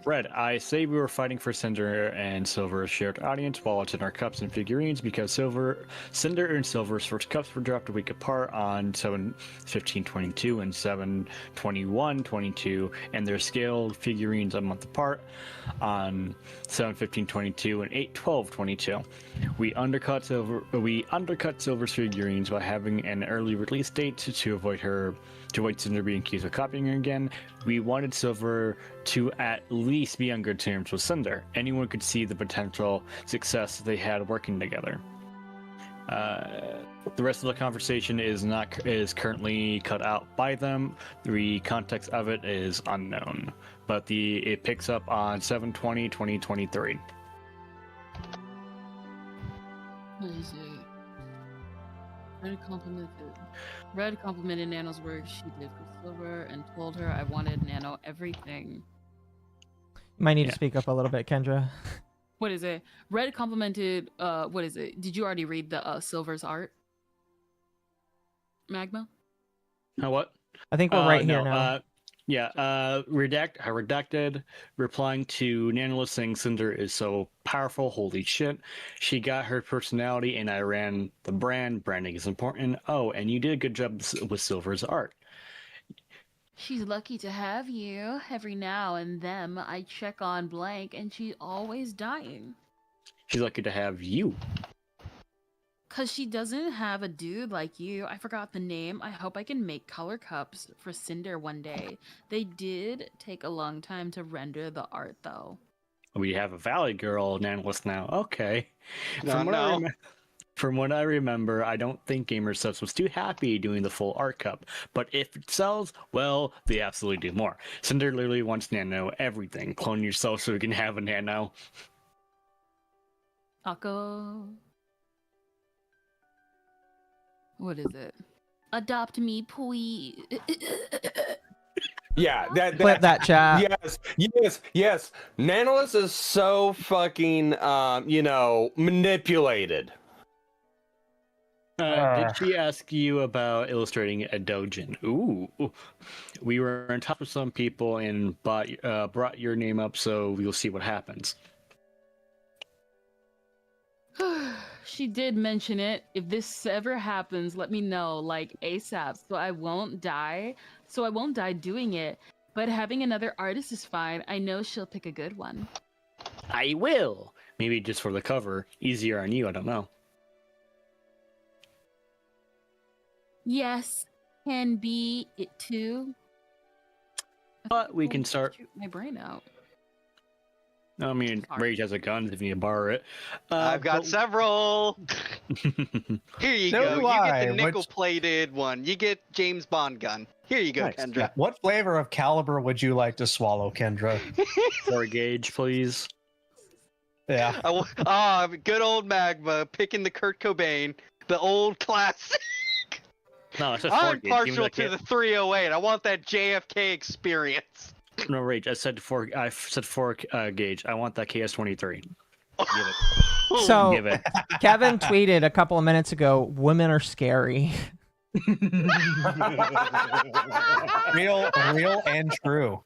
Red, I say we were fighting for Cinder and Silver's shared audience while it's in our cups and figurines because Cinder and Silver's first cups were dropped a week apart on 7/15/22 and 7/21/22, and their scaled figurines a month apart on 7/15/22 and 8/12/22. We undercut Silver's figurines by having an early release date to avoid Cinder being accused of copying her again. We wanted Silver to at least be on good terms with Cinder. Anyone could see the potential success they had working together. The rest of the conversation is currently cut out by them. The context of it is unknown, but it picks up on 7/20/2023. What is it? Red complimented Nano's work she did for Silver and told her I wanted Nano everything. You might need to speak up a little bit, Kendra. What is it? Red complimented, what is it? Did you already read the Silver's art? Magma? What? I think we're right here now. Redacted, replying to Nanolith saying Cinder is so powerful, holy shit. She got her personality and I ran the brand. Branding is important. Oh, and you did a good job with Silver's art. She's lucky to have you. Every now and then I check on Blank and she's always dying. She's lucky to have you. Cause she doesn't have a dude like you. I forgot the name. I hope I can make color cups for Sinder one day. They did take a long time to render the art though. We have a Valley Girl analyst now. Okay. No. From what I remember, I don't think GamerSubs was too happy doing the full art cup. But if it sells, well, they absolutely do more. Cinder literally wants Nano everything. Clone yourself so we can have a Nano. Taco. What is it? Adopt me, please. Yeah, Clip that chat. Yes. Nanolith is so fucking, manipulated. Did she ask you about illustrating a dojin? Ooh, we were in touch with some people and brought your name up, so we'll see what happens. She did mention it. If this ever happens, let me know, like ASAP, so I won't die. So I won't die doing it. But having another artist is fine. I know she'll pick a good one. I will. Maybe just for the cover. Easier on you, I don't know. Yes, can be it too. But we can start. Shoot my brain out. I mean, Rage has a gun if you need to borrow it. I've got several. Here you go. You get the nickel-plated one. You get James Bond gun. Here you go, Nice. Kendra. Yeah. What flavor of caliber would you like to swallow, Kendra? 4 gauge, please. Yeah. Good old Magma picking the Kurt Cobain, the old classic. No, it's just 4 I'm gauge. partial to the 308. I want that JFK experience. No, Rage. I said 4 gauge. I want that KS-23. Give it. So, Give it. Kevin tweeted a couple of minutes ago, women are scary. real and true.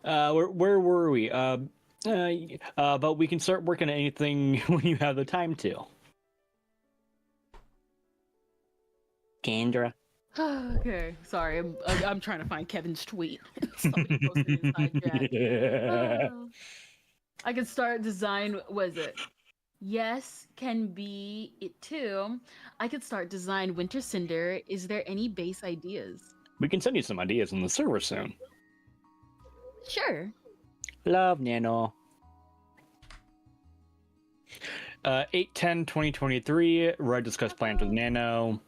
Where were we? But we can start working on anything when you have the time to. Kendra. Okay, sorry. I'm trying to find Kevin's tweet. Somebody posted inside chat. I could start design. Was it? Yes, can be it too. I could start design Winter Cinder. Is there any base ideas? We can send you some ideas on the server soon. Sure. Love, Nano. 8/10/2023, Red discussed plans with Nano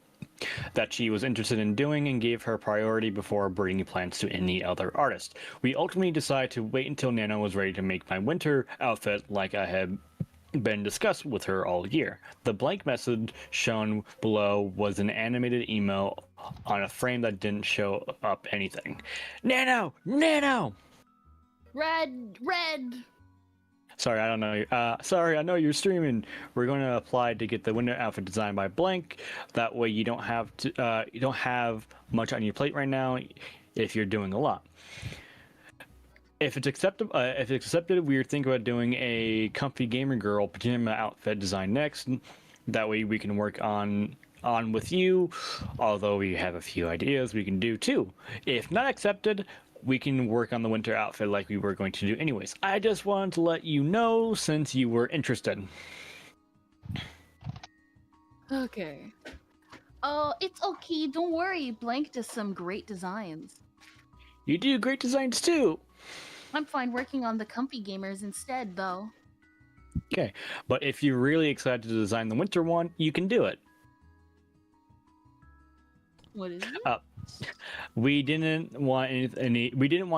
that she was interested in doing and gave her priority before bringing plans to any other artist. We ultimately decided to wait until Nano was ready to make my winter outfit like I had been discussed with her all year. The blank message shown below was an animated emo on a frame that didn't show up anything. Nano! Red! Sorry, I don't know. Sorry, I know you're streaming. We're going to apply to get the winter outfit designed by blank. That way, you don't have much on your plate right now if you're doing a lot. If it's accepted, we are thinking about doing a comfy gamer girl pajama outfit design next. That way, we can work on with you. Although we have a few ideas we can do too. If not accepted, we can work on the winter outfit like we were going to do anyways. I just wanted to let you know since you were interested. Okay. It's okay. Don't worry. Blank does some great designs. You do great designs too. I'm fine working on the comfy gamers instead, though. Okay, but if you're really excited to design the winter one, you can do it. What is it? We didn't want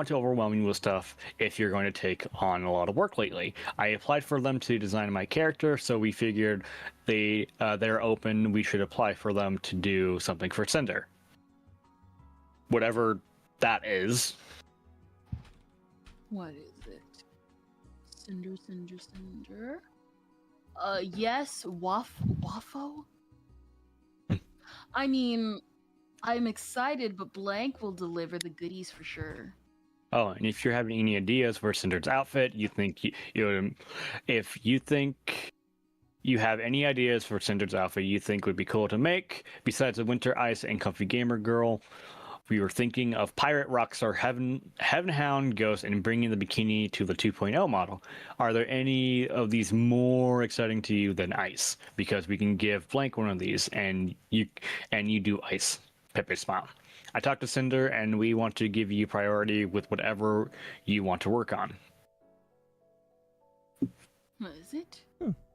to overwhelm you with stuff if you're going to take on a lot of work lately. I applied for them to design my character, so we figured they're open. We should apply for them to do something for Cinder. Whatever that is. What is it? Cinder. Yes, Waffo? I mean, I'm excited, but Blank will deliver the goodies for sure. Oh, and if you're having any ideas for Cinder's outfit, if you think you have any ideas for Cinder's outfit you think would be cool to make, besides the winter ice and comfy gamer girl, we were thinking of Pirate, Rockstar, Heaven Hound, Ghost, and bringing the bikini to the 2.0 model. Are there any of these more exciting to you than Ice? Because we can give blank one of these, and you do Ice. Pepe smile. I talked to Sinder, and we want to give you priority with whatever you want to work on. What is it?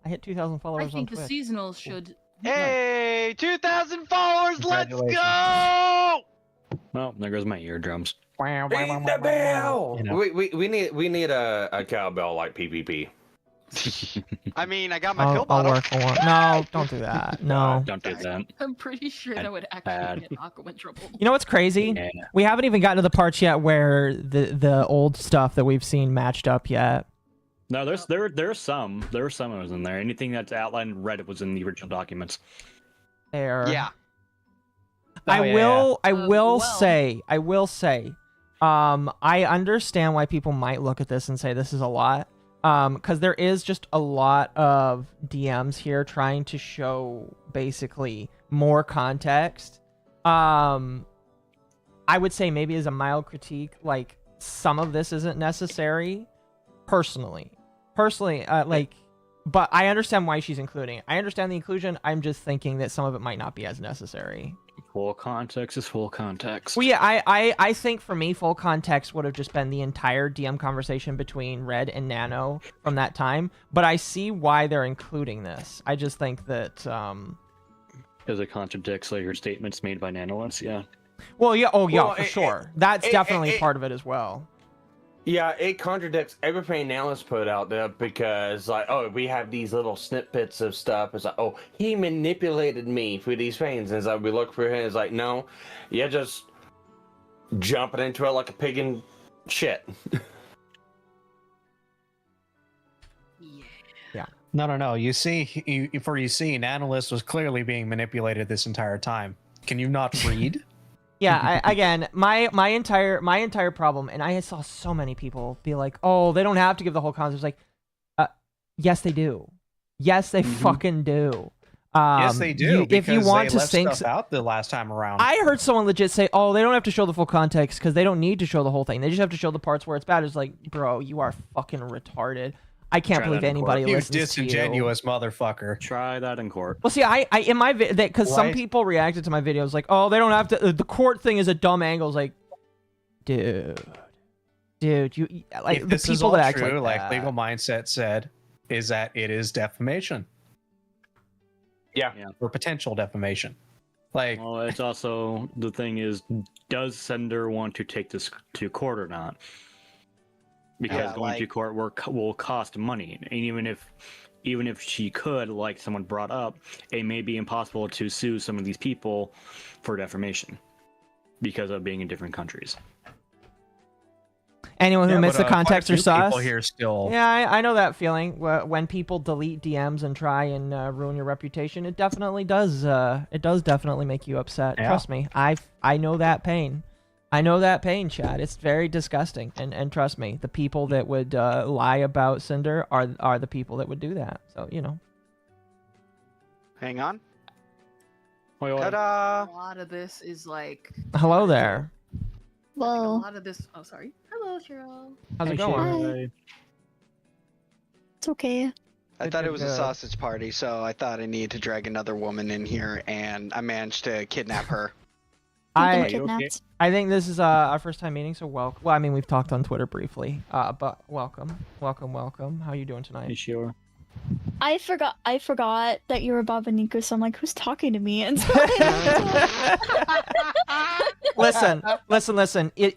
I hit 2,000 followers I think on the Twitch. seasonals should. Hey, 2,000 followers! Let's go! Well, there goes my eardrums. Ring the bell! We need a cowbell like PvP. I mean, I got my pill bottle. I'll work. No, don't do that. No. Don't do that. I'm pretty sure that would actually get Aqua in trouble. You know what's crazy? Yeah. We haven't even gotten to the parts yet where the old stuff that we've seen matched up yet. No, there's some. There were some of those in there. Anything that's outlined in red was in the original documents. There. Yeah. I will say, I understand why people might look at this and say this is a lot. Because there is just a lot of DMs here trying to show basically more context. I would say maybe as a mild critique, like some of this isn't necessary. Personally, but I understand why she's including it. I understand the inclusion. I'm just thinking that some of it might not be as necessary. Full context is full context. Well, yeah, I think for me, full context would have just been the entire DM conversation between Red and Nano from that time. But I see why they're including this. I just think that because it contradicts later statements made by Nanoless, yeah. Well, yeah, for sure. That's definitely part of it as well. Yeah, it contradicts everything Nano's put out there because, like, oh, we have these little snippets of stuff. It's like, oh, he manipulated me for these things. And it's like, we look for him, it's like, no, you're just jumping into it like a pig in shit. Yeah. No. You see, Nanolist was clearly being manipulated this entire time. Can you not read? Yeah, again, my entire problem, and I saw so many people be like, "Oh, they don't have to give the whole concept." It's like, yes, they do. Yes, they fucking do. Yes, they do. If you want they to sync stuff out the last time around, I heard someone legit say, "Oh, they don't have to show the full context because they don't need to show the whole thing. They just have to show the parts where it's bad." It's like, bro, you are fucking retarded. I can't believe anybody listens to you. You disingenuous motherfucker. Try that in court. Well, see, I in my because some people reacted to my videos like, "Oh, they don't have to." The court thing is a dumb angle. It's like, dude, you like if the this people is all that act true, like Legal Mindset said, is that it is defamation. Yeah. Or potential defamation. Like, well, it's also the thing is, does Sinder want to take this to court or not? Because going to court will cost money, and even if she could, like someone brought up, it may be impossible to sue some of these people for defamation because of being in different countries. Anyone who missed the context or sus. People here still. Yeah, I know that feeling. When people delete DMs and try and ruin your reputation, it definitely does. It does definitely make you upset. Yeah. Trust me, I know that pain. I know that pain, Chad. It's very disgusting, and trust me, the people that would lie about Sinder are the people that would do that. So you know. Hang on. Ta-da! A lot of this is like. Hello there. Whoa. A lot of this. Oh, sorry. Hello, Cheryl. How's it going? Hi. It's okay. I thought it was a sausage party, so I thought I needed to drag another woman in here, and I managed to kidnap her. I think this is our first time meeting, so welcome. Well, I mean, we've talked on Twitter briefly, but welcome. How are you doing tonight? You sure? I forgot that you were Baba Nico, so I'm like, who's talking to me? And so listen.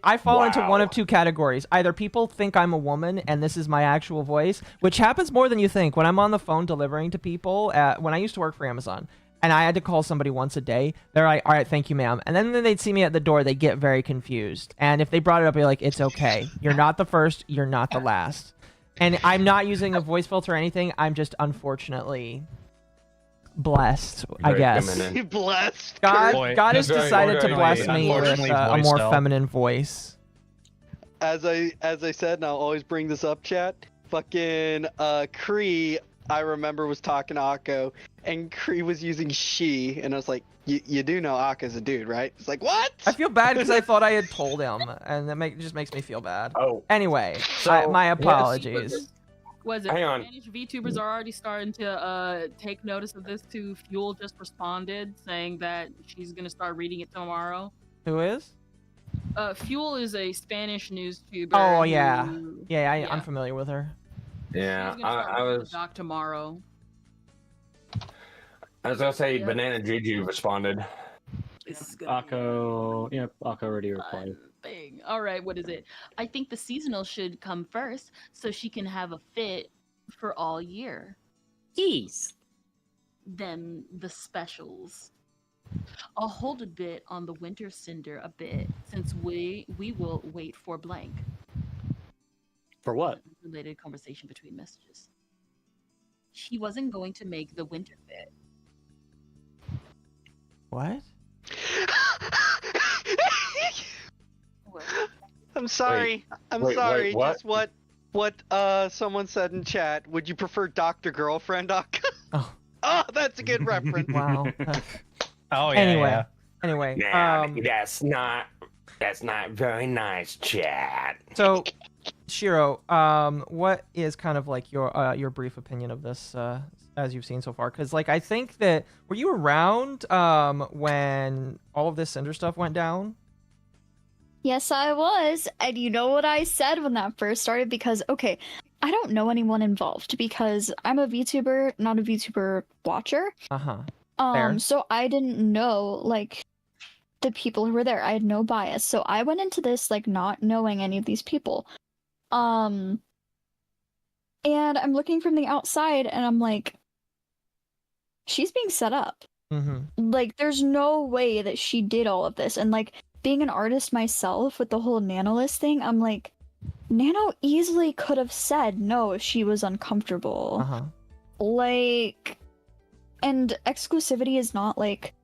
I fall into one of two categories. Either people think I'm a woman and this is my actual voice, which happens more than you think. When I'm on the phone delivering to people, when I used to work for Amazon, and I had to call somebody once a day, they're like, all right, thank you, ma'am. And then they'd see me at the door, they get very confused. And if they brought it up, you're like, it's okay. You're not the first, you're not the last. And I'm not using a voice filter or anything. I'm just unfortunately blessed, I guess. Blessed. God has decided to bless me with a more feminine voice. As I said, and I'll always bring this up, chat. Fucking Kree, I remember was talking to Akko, and Kree was using she, and I was like, You do know Aka's a dude, right? It's like, what? I feel bad because I thought I had told him, and that just makes me feel bad. Oh. Anyway, So, my apologies. Was it Hang on. Spanish VTubers are already starting to take notice of this too? Fuel just responded saying that she's gonna start reading it tomorrow. Who is? Fuel is a Spanish news tuber. Oh yeah, who- I'm familiar with her. Yeah, She's gonna start I reading was. the doc tomorrow. I was gonna say Yep. Banana Juju responded. Akko, yep, Akko already replied. Thing. All right, what is it? I think the seasonal should come first, so she can have a fit for all year. Jeez. Then the specials. I'll hold a bit on the winter Cinder a bit, since we will wait for blank. For what? Related conversation between messages. She wasn't going to make the winter fit. What? I'm sorry. Wait, sorry. what? Just what someone said in chat. Would you prefer Dr. Girlfriend? Oh, that's a good reference. Wow. Oh yeah. Anyway, yeah. anyway. Nah, that's not very nice, Chad. So, Shiro, what is kind of like your brief opinion of this as you've seen so far? Because like I think that were you around when all of this Cinder stuff went down? Yes, I was. And you know what I said when that first started? Because, okay, I don't know anyone involved because I'm a VTuber, not a VTuber watcher. Fair. So I didn't know, like, the people who were there. I had no bias. So I went into this, like, not knowing any of these people. And I'm looking from the outside and I'm like, she's being set up. Like, there's no way that she did all of this. And, like, being an artist myself with the whole Nanolist thing, I'm like, Nano easily could have said no if she was uncomfortable. Like, and exclusivity is not, like,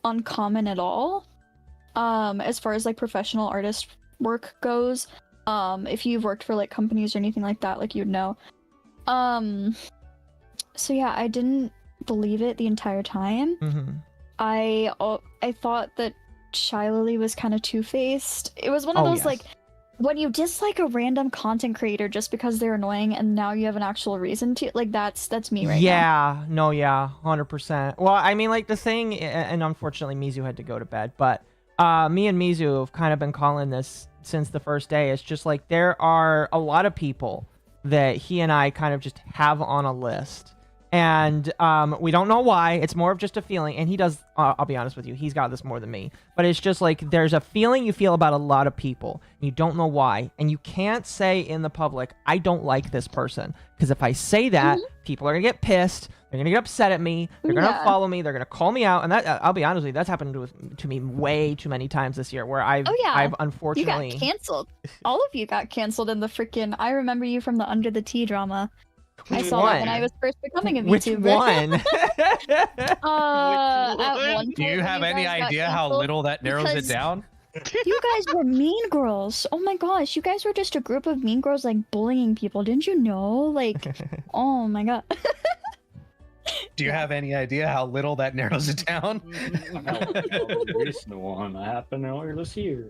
uncommon at all. As far as, like, professional artist work goes. If you've worked for, like, companies or anything like that, like, you'd know. So yeah, I didn't believe it the entire time. I thought that Shylily was kind of two-faced. It was one of those like when you dislike a random content creator just because they're annoying and now you have an actual reason to, like, that's me right now. Yeah, no, yeah, 100%. Well, I mean, like the thing, and unfortunately Mizu had to go to bed, but me and Mizu have kind of been calling this since the first day. It's just like there are a lot of people that he and I kind of just have on a list. And we don't know why. It's more of just a feeling. And he does, I'll be honest with you, he's got this more than me. But it's just like there's a feeling you feel about a lot of people. And you don't know why. And you can't say in the public, I don't like this person. Because if I say that, people are going to get pissed. They're going to get upset at me. They're going to follow me. They're going to call me out. And that, I'll be honest with you, that's happened to me way too many times this year where I've unfortunately... You got canceled. All of you got canceled in the freaking... I remember you from the Under the Tea drama. I saw that when I was first becoming a VTuber. Which one? At one Do you point have you any guys got idea how canceled little that narrows because it down? You guys were mean girls. Oh my gosh, you guys were just a group of mean girls, like, bullying people. Didn't you know? Like, oh my god. Do you have any idea how little that narrows it down? Recent one happened earlier this year.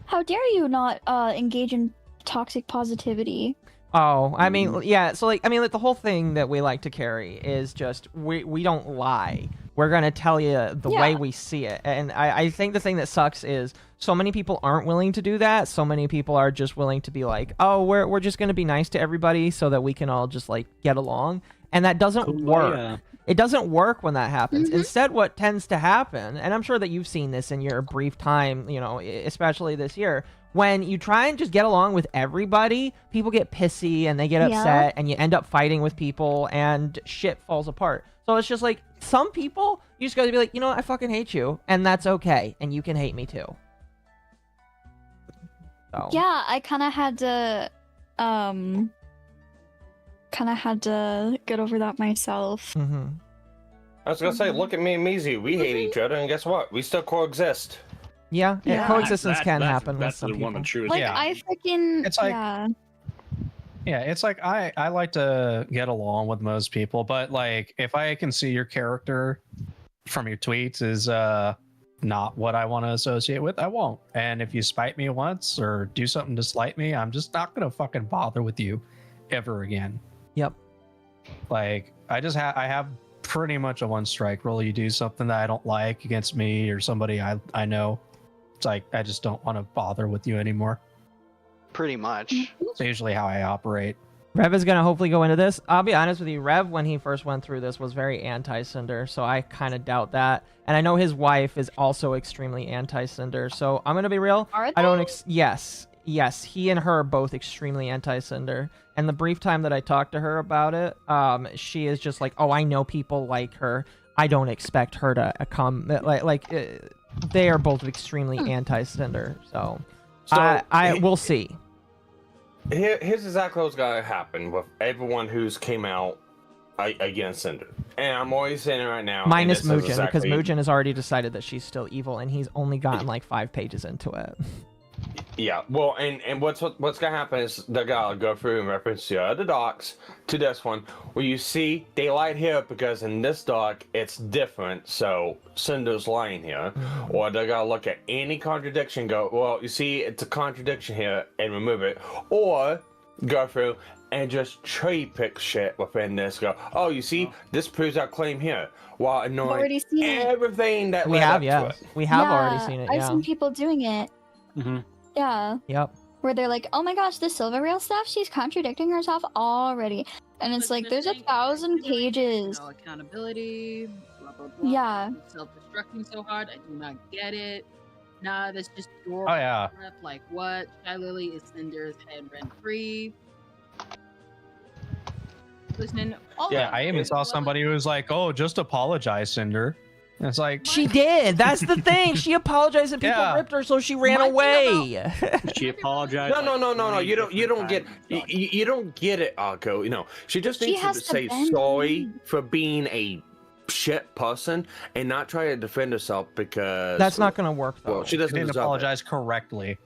How dare you not engage in toxic positivity? Oh, I mean, yeah, so, like, I mean, like, the whole thing that we like to carry is just, we don't lie. We're going to tell you the way we see it. And I think the thing that sucks is so many people aren't willing to do that. So many people are just willing to be like, oh, we're just going to be nice to everybody so that we can all just, like, get along. And that doesn't work. It doesn't work when that happens. Instead, what tends to happen, and I'm sure that you've seen this in your brief time, you know, especially this year, when you try and just get along with everybody, people get pissy and they get upset and you end up fighting with people and shit falls apart. So it's just like, some people, you just gotta be like, you know what, I fucking hate you, and that's okay, and you can hate me too. So. Yeah, I kind of had to get over that myself. I was gonna say, look at me and Mizu. We hate each other, and guess what? We still coexist. Yeah, coexistence can happen with some people. Like, I freaking... It's like... Yeah, it's like I like to get along with most people, but like if I can see your character from your tweets is not what I want to associate with, I won't. And if you spite me once or do something to slight me, I'm just not gonna fucking bother with you ever again. Yep. Like I have pretty much a one strike rule. You do something that I don't like against me or somebody I know, it's like I just don't want to bother with you anymore. Pretty much. It's usually how I operate. Rev is going to hopefully go into this. I'll be honest with you, Rev, when he first went through this, was very anti-Sinder, so I kind of doubt that. And I know his wife is also extremely anti-Sinder, so I'm going to be real. Are they? I don't yes, he and her are both extremely anti-Sinder. And the brief time that I talked to her about it, she is just like, oh, I know people like her. I don't expect her to come. They are both extremely anti-Sinder, so we'll see. Here's exactly what's gonna happen with everyone who's came out against Sinder. And I'm always saying it right now. Minus Mugen, because Mugen has already decided that she's still evil, and he's only gotten like 5 pages into it. Yeah, well, and what's gonna happen is they're gonna go through and reference the other docs to this one, where you see daylight here because in this doc it's different, so Cinder's lying here, or they're gonna look at any contradiction, go, well, you see it's a contradiction here, and remove it, or go through and just cherry pick shit within this. Go, oh, you see, this proves our claim here, while ignoring everything that we have. To it. We have already seen it. I've seen people doing it. Mm-hmm. Yeah. Yep. Where they're like, oh my gosh, the Silver Rail stuff, she's contradicting herself already. And it's like, there's 1,000 pages. Accountability, blah, blah, blah. Yeah. Self-destructing so hard, I do not get it. Nah, that's just your prep. Like what? Shy Lily is Cinder's head rent-free. Listening. I even saw somebody who was like, oh, just apologize, Cinder. And it's like, she did. That's the thing. She apologized and people ripped her, so she ran away. She apologized. No. You don't get it, Akko. You know, she just needs to say sorry for being a shit person and not try to defend herself because that's not gonna work though. Well, she doesn't apologize correctly.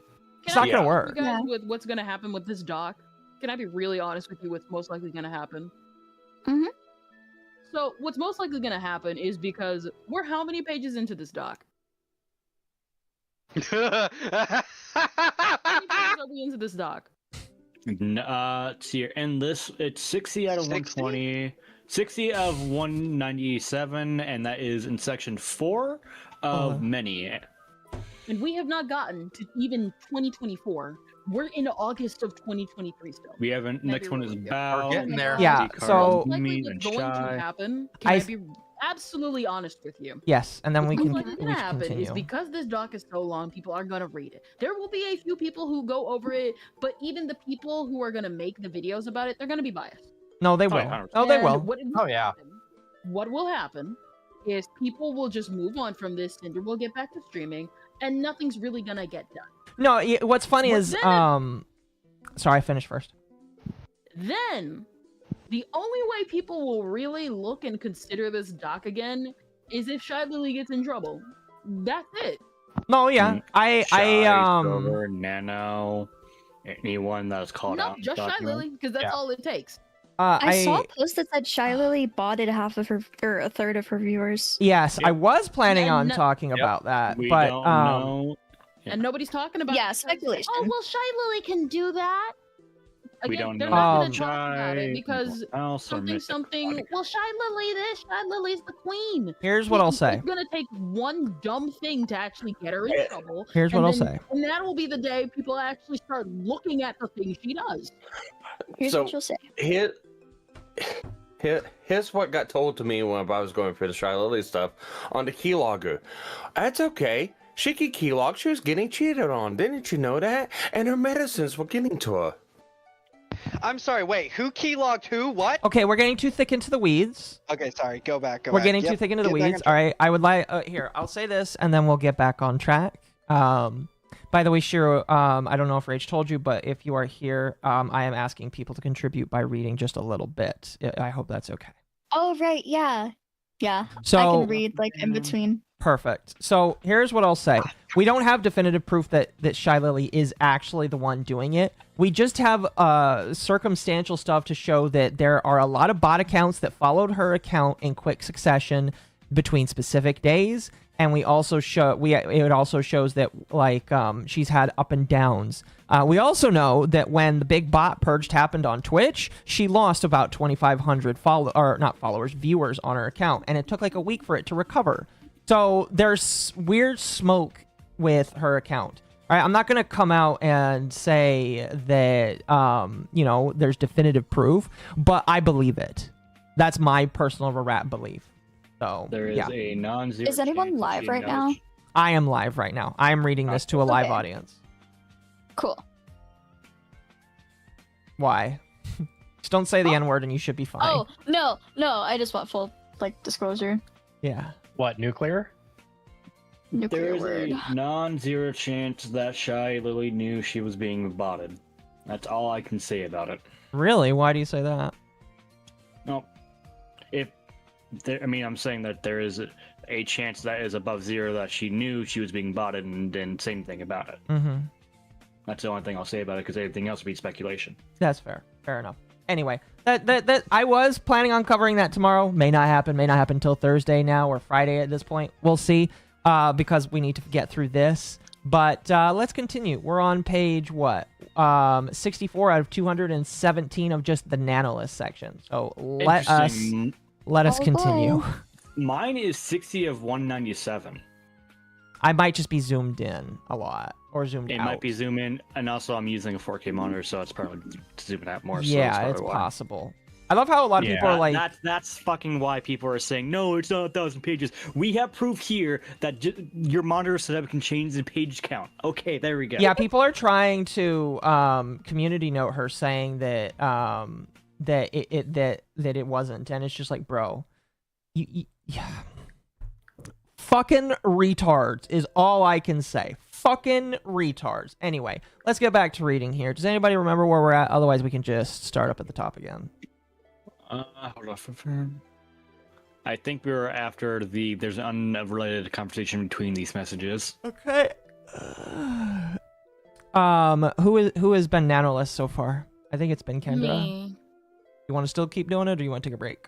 It's not gonna work. You guys, with what's gonna happen with this doc, can I be really honest with you? What's most likely gonna happen? Mm-hmm. So what's most likely going to happen is because we're how many pages into this doc? How many pages are we into this doc? Let's see here. In this, it's 60 out of 120, 60 of 197, and that is in section 4 of many. And we have not gotten to even 2024. We're in August of 2023 still. We haven't. Next one is Bao. We're getting there. Yeah. So likely what's going to happen? Can I be absolutely honest with you? Yes, and then we can. What's going to happen is because this doc is so long, people are going to read it. There will be a few people who go over it, but even the people who are going to make the videos about it, they're going to be biased. No, they will. Oh, they will. What will happen is people will just move on from this. Cinder will get back to streaming, and nothing's really going to get done. No, what's funny is, sorry, finish first. Then, the only way people will really look and consider this doc again is if Shy Lily gets in trouble. That's it. No, yeah, Silver, Nano, anyone that's called out. No, just Shy Lily, because that's all it takes. I saw a post that said Shy Lily botted half of her, or a third of her viewers. Yes, I was planning on talking about that, but don't know. And nobody's talking about speculation. Oh, well, Shy Lily can do that. Again, We don't they're know. not going to talk about it because something. Well, Shy Lily this, Shy Lily's the queen. Here's what I'll say. It's going to take one dumb thing to actually get her in trouble. Here's what I'll say. And that will be the day people actually start looking at the things she does. Here's what you'll say. Here's what got told to me when I was going through the Shy Lily stuff on the keylogger. That's okay. She could keylog. She was getting cheated on. Didn't you know that? And her medicines were getting to her. I'm sorry, wait, who keylogged who? What? Okay, we're getting too thick into the weeds. Okay, sorry, go back. We're getting too thick into the weeds. All right, I would like, here, I'll say this, and then we'll get back on track. By the way, Shiro, I don't know if Rage told you, but if you are here, I am asking people to contribute by reading just a little bit. I hope that's okay. Oh, right, yeah. Yeah, so, I can read, like, in between. Perfect. So here's what I'll say. We don't have definitive proof that Shy Lily is actually the one doing it. We just have circumstantial stuff to show that there are a lot of bot accounts that followed her account in quick succession, between specific days, and it also shows that like she's had up and downs. We also know that when the big bot purge happened on Twitch, she lost about 2,500 viewers on her account, and it took like a week for it to recover. So there's weird smoke with her account. All right, I'm not gonna come out and say that there's definitive proof, but I believe it. That's my personal rat belief. So there is a non-zero. Is anyone live right now? I am live right now. I am reading this to a live audience. Cool. Why? Just don't say the N-word and you should be fine. Oh, no. I just want full, disclosure. Yeah. What, nuclear? Nuclear There's word. a non-zero chance that Shy Lily knew she was being botted. That's all I can say about it. Really? Why do you say that? No. I'm saying that there is a chance that is above zero that she knew she was being botted and then same thing about it. Mm-hmm. That's the only thing I'll say about it, because everything else would be speculation. That's fair. Fair enough. Anyway, that I was planning on covering that tomorrow. May not happen until Thursday now or Friday at this point. We'll see, because we need to get through this. But let's continue. We're on page 64 out of 217 of just the nanolist section. So let us continue. Boy. Mine is 60 of 197. I might just be zoomed in a lot or zoomed out. It might be zoom in, and also I'm using a 4K monitor, so it's probably zooming out more. Yeah, so it's possible. I love how a lot of people are like... That's fucking why people are saying, no, it's not 1,000 pages. We have proof here that your monitor setup can change the page count. Okay, there we go. Yeah, people are trying to community note her, saying that that it wasn't, and it's just like, bro, yeah. Fucking retards is all I can say. Fucking retards. Anyway, let's get back to reading here. Does anybody remember where we're at? Otherwise, we can just start up at the top again. Hold on. I think we were after there's an unrelated conversation between these messages. Okay. Who has been nanolist so far? I think it's been Kendra. Me. You want to still keep doing it, or you want to take a break?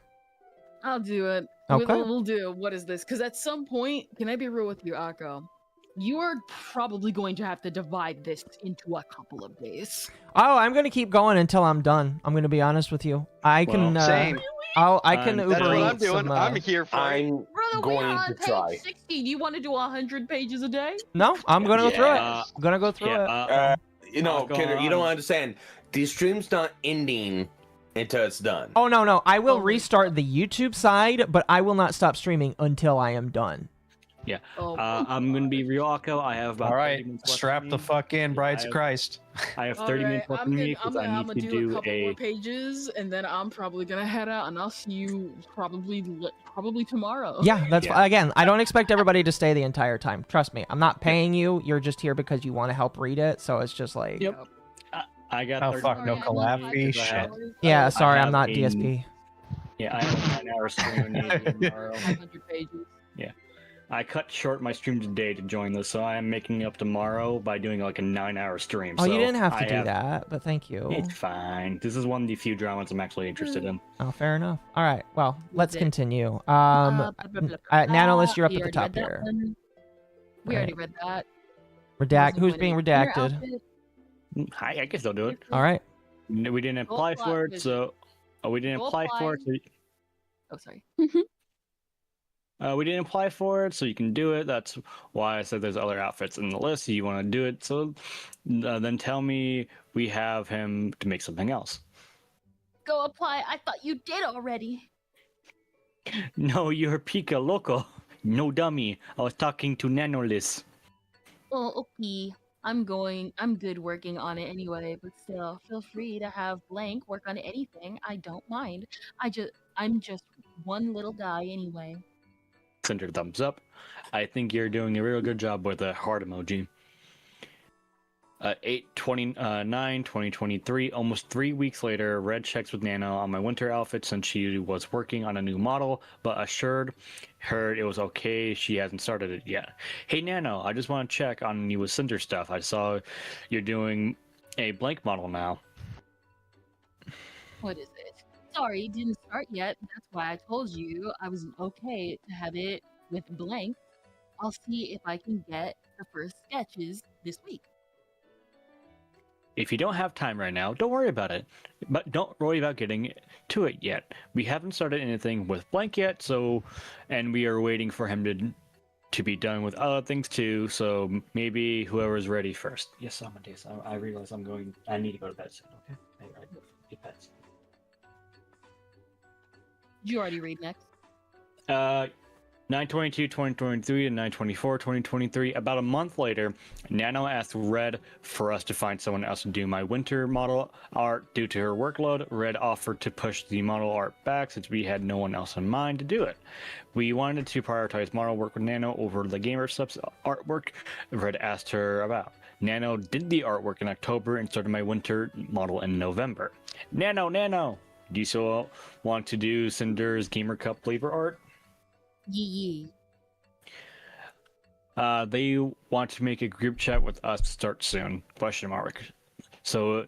I'll do it. Okay. We'll do. What is this? Because at some point, can I be real with you, Akko? You are probably going to have to divide this into a couple of days. Oh, I'm gonna keep going until I'm done. I'm gonna be honest with you. I can. Same. I can Uber That's what I'm Eats doing. some, I'm here for it. I'm Brother, we're on page 60. Do you want to do 100 pages a day? No, I'm gonna go through it. I'm gonna go through it. Kendra, you don't understand. The stream's not ending until it's done. Oh no, I will restart the YouTube side, but I will not stop streaming until I am done. Yeah. I'm gonna be real, Akko. I have about 30 minutes left. Strap the fuck in, Brides of Christ. I have 30 minutes left in me because I need to do a couple more pages, and then I'm probably gonna head out, and I'll see you probably tomorrow. Yeah, that's again. I don't expect everybody to stay the entire time. Trust me, I'm not paying you. You're just here because you want to help read it. So it's just like. Yep. I got. Oh fuck, no collab fee. Shit. Yeah, sorry, I'm not DSP. Yeah, I have a 9-hour stream tomorrow. 500 pages. Yeah. I cut short my stream today to join this, so I am making up tomorrow by doing like a 9-hour stream. Oh, so you didn't have to do that, but thank you. It's fine. This is one of the few dramas I'm actually interested in. Oh, fair enough. All right, well, let's continue. Nanolist, you're up at the top here. We already read that. Who's being redacted? I guess I'll do it. All right. We didn't apply for it, so... we didn't apply for it, so... Oh, sorry. We didn't apply for it, so you can do it. That's why I said there's other outfits in the list. You want to do it, so then tell me we have him to make something else. Go apply. I thought you did already. No, you're Pika Loco. No dummy. I was talking to Nanolis. Oh, okay. I'm good working on it anyway, but still, feel free to have Blank work on anything. I don't mind. I'm just one little guy anyway. Cinder thumbs up. I think you're doing a real good job with the heart emoji. 8/29/2023, almost 3 weeks later, Red checks with Nano on my winter outfit since she was working on a new model, but assured her it was okay. She hasn't started it yet. Hey Nano, I just want to check on you with Cinder stuff. I saw you're doing a blank model now. What is it? Sorry, it didn't start yet. That's why I told you I was okay to have it with blank. I'll see if I can get the first sketches this week. If you don't have time right now, don't worry about it. But don't worry about getting to it yet. We haven't started anything with blank yet, and we are waiting for him to be done with other things too. So maybe whoever's ready first. Yes, Amadeus. I realize I need to go to bed soon. Okay. I get bed. Did you already read next? 9/22/2023 to 9/24/2023. About a month later, Nano asked Red for us to find someone else to do my winter model art due to her workload. Red offered to push the model art back since we had no one else in mind to do it. We wanted to prioritize model work with Nano over the gamer subs artwork Red asked her about. Nano did the artwork in October and started my winter model in November. Nano, do you still want to do Cinder's Gamer Cup flavor art? Yee. They want to make a group chat with us to start soon, ? So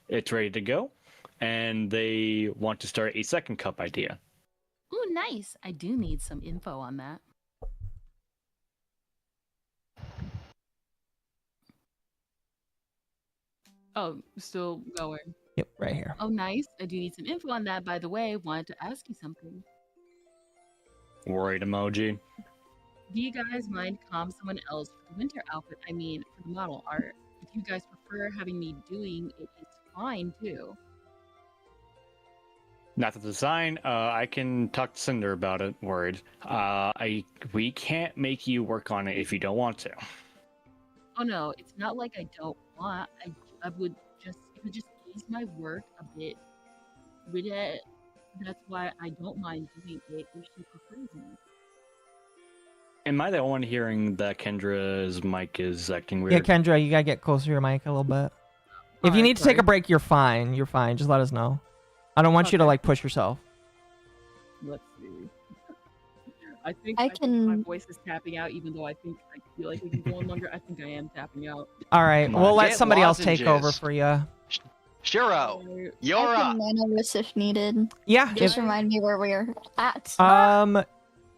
it's ready to go, and they want to start a second cup idea. Ooh, nice. I do need some info on that. Oh, still going. Yep, right here. Oh, nice. I do need some info on that, by the way. Wanted to ask you something. Worried emoji. Do you guys mind calm someone else for the winter outfit? I mean, for the model art. If you guys prefer having me doing it, it's fine too. Not the design. I can talk to Sinder about it. Worried. We can't make you work on it if you don't want to. Oh no, it's not like I don't want. I would just ease my work a bit with it. That's why I don't mind doing it if she prefers me. Am I the only one hearing that Kendra's mic is acting weird? Yeah, Kendra, you gotta get closer to your mic a little bit. If you need to take a break, you're fine. You're fine. Just let us know. I don't want you to like push yourself. Let's see. I think my voice is tapping out, even though I feel like we can go on longer. I think I am tapping out. All right, we'll let somebody else take over for you. Shiro, you're I up. can nano this if needed. Yeah. Just remind me where we're at.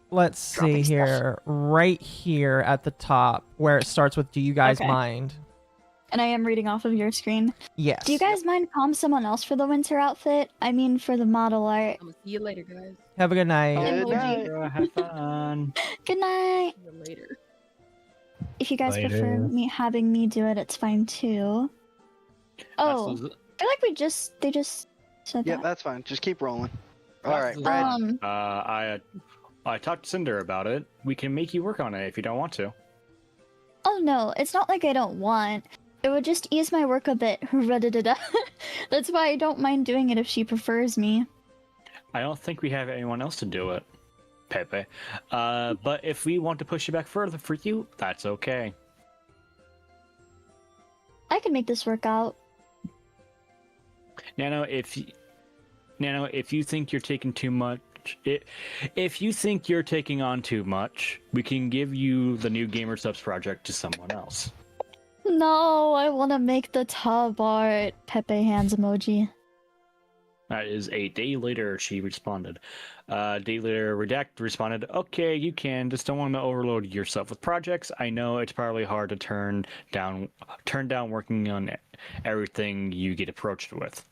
Let's see here. Right here at the top where it starts with "Do you guys mind?" And I am reading off of your screen. Yes. Do you guys mind calm someone else for the winter outfit? I mean, for the model art. I'm gonna see you later, guys. Have a good night. Good night. Have fun. Good night. See you later. If you guys prefer having me do it, it's fine too. Oh, I feel like they just said that. Yeah, that's fine. Just keep rolling. All right, Red. I talked to Cinder about it. We can make you work on it if you don't want to. Oh no, it's not like I don't want. It would just ease my work a bit. That's why I don't mind doing it if she prefers me. I don't think we have anyone else to do it, Pepe. But if we want to push it back further for you, that's okay. I can make this work out. Nano, if you think you're taking too much, if you think you're taking on too much, we can give you the new Gamer Subs project to someone else. No, I want to make the tub art. Pepe hands emoji. That is a day later, she responded. Day later, Redact responded, okay, you can, just don't want to overload yourself with projects. I know it's probably hard to turn down working on everything you get approached with.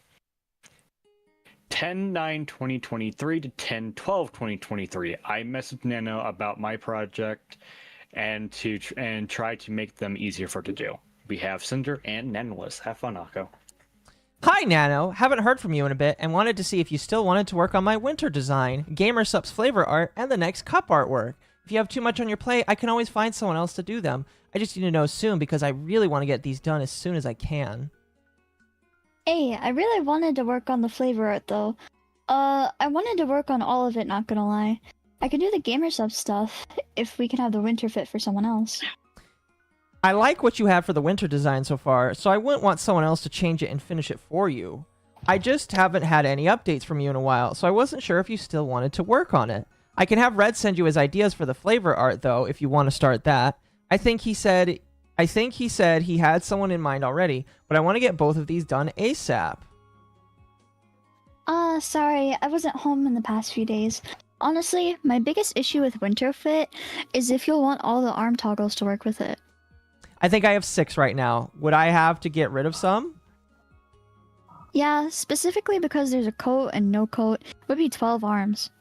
10/9/2023 to 10/12/2023. I messaged Nano about my project and try to make them easier for to do. We have Cinder and Nanoless. Have fun, Akko. Hi, Nano. Haven't heard from you in a bit and wanted to see if you still wanted to work on my winter design, Gamer Subs flavor art, and the next cup artwork. If you have too much on your plate, I can always find someone else to do them. I just need to know soon because I really want to get these done as soon as I can. Hey, I really wanted to work on the flavor art though. I wanted to work on all of it, not gonna lie. I could do the Gamer Sub stuff if we can have the winter fit for someone else. I like what you have for the winter design so far, so I wouldn't want someone else to change it and finish it for you. I just haven't had any updates from you in a while, so I wasn't sure if you still wanted to work on it. I can have Red send you his ideas for the flavor art though, if you want to start that. I think he said he had someone in mind already, but I want to get both of these done ASAP. Sorry, I wasn't home in the past few days. Honestly, my biggest issue with Winterfit is if you'll want all the arm toggles to work with it. I think I have 6 right now. Would I have to get rid of some? Yeah, specifically because there's a coat and no coat, it would be 12 arms.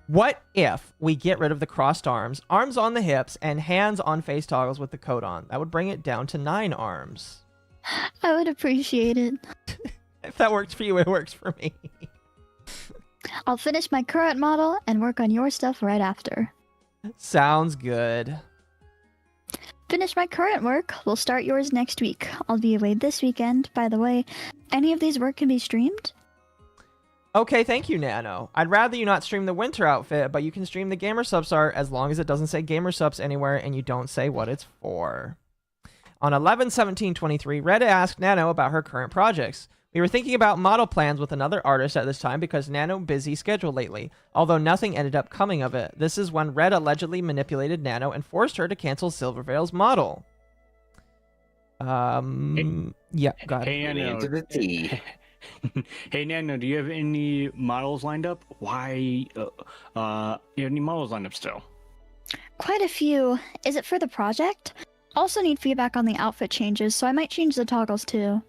What if we get rid of the crossed arms, arms on the hips, and hands on face toggles with the coat on? That would bring it down to 9 arms. I would appreciate it. If that works for you, it works for me. I'll finish my current model and work on your stuff right after. Sounds good. Finish my current work, we'll start yours next week. I'll be away this weekend, by the way. Any of these work can be streamed? Okay, thank you, Nano. I'd rather you not stream the winter outfit, but you can stream the Gamer Subs art as long as it doesn't say Gamer Subs anywhere and you don't say what it's for. On 11/17/23, Red asked Nano about her current projects. We were thinking about model plans with another artist at this time because Nano busy schedule lately, although nothing ended up coming of it. This is when Red allegedly manipulated Nano and forced her to cancel Silverveil's model. Yeah, got Hey, it. Nano. Hey, Nano, do you have any models lined up? Why, you have any models lined up still? Quite a few. Is it for the project? Also need feedback on the outfit changes, so I might change the toggles too.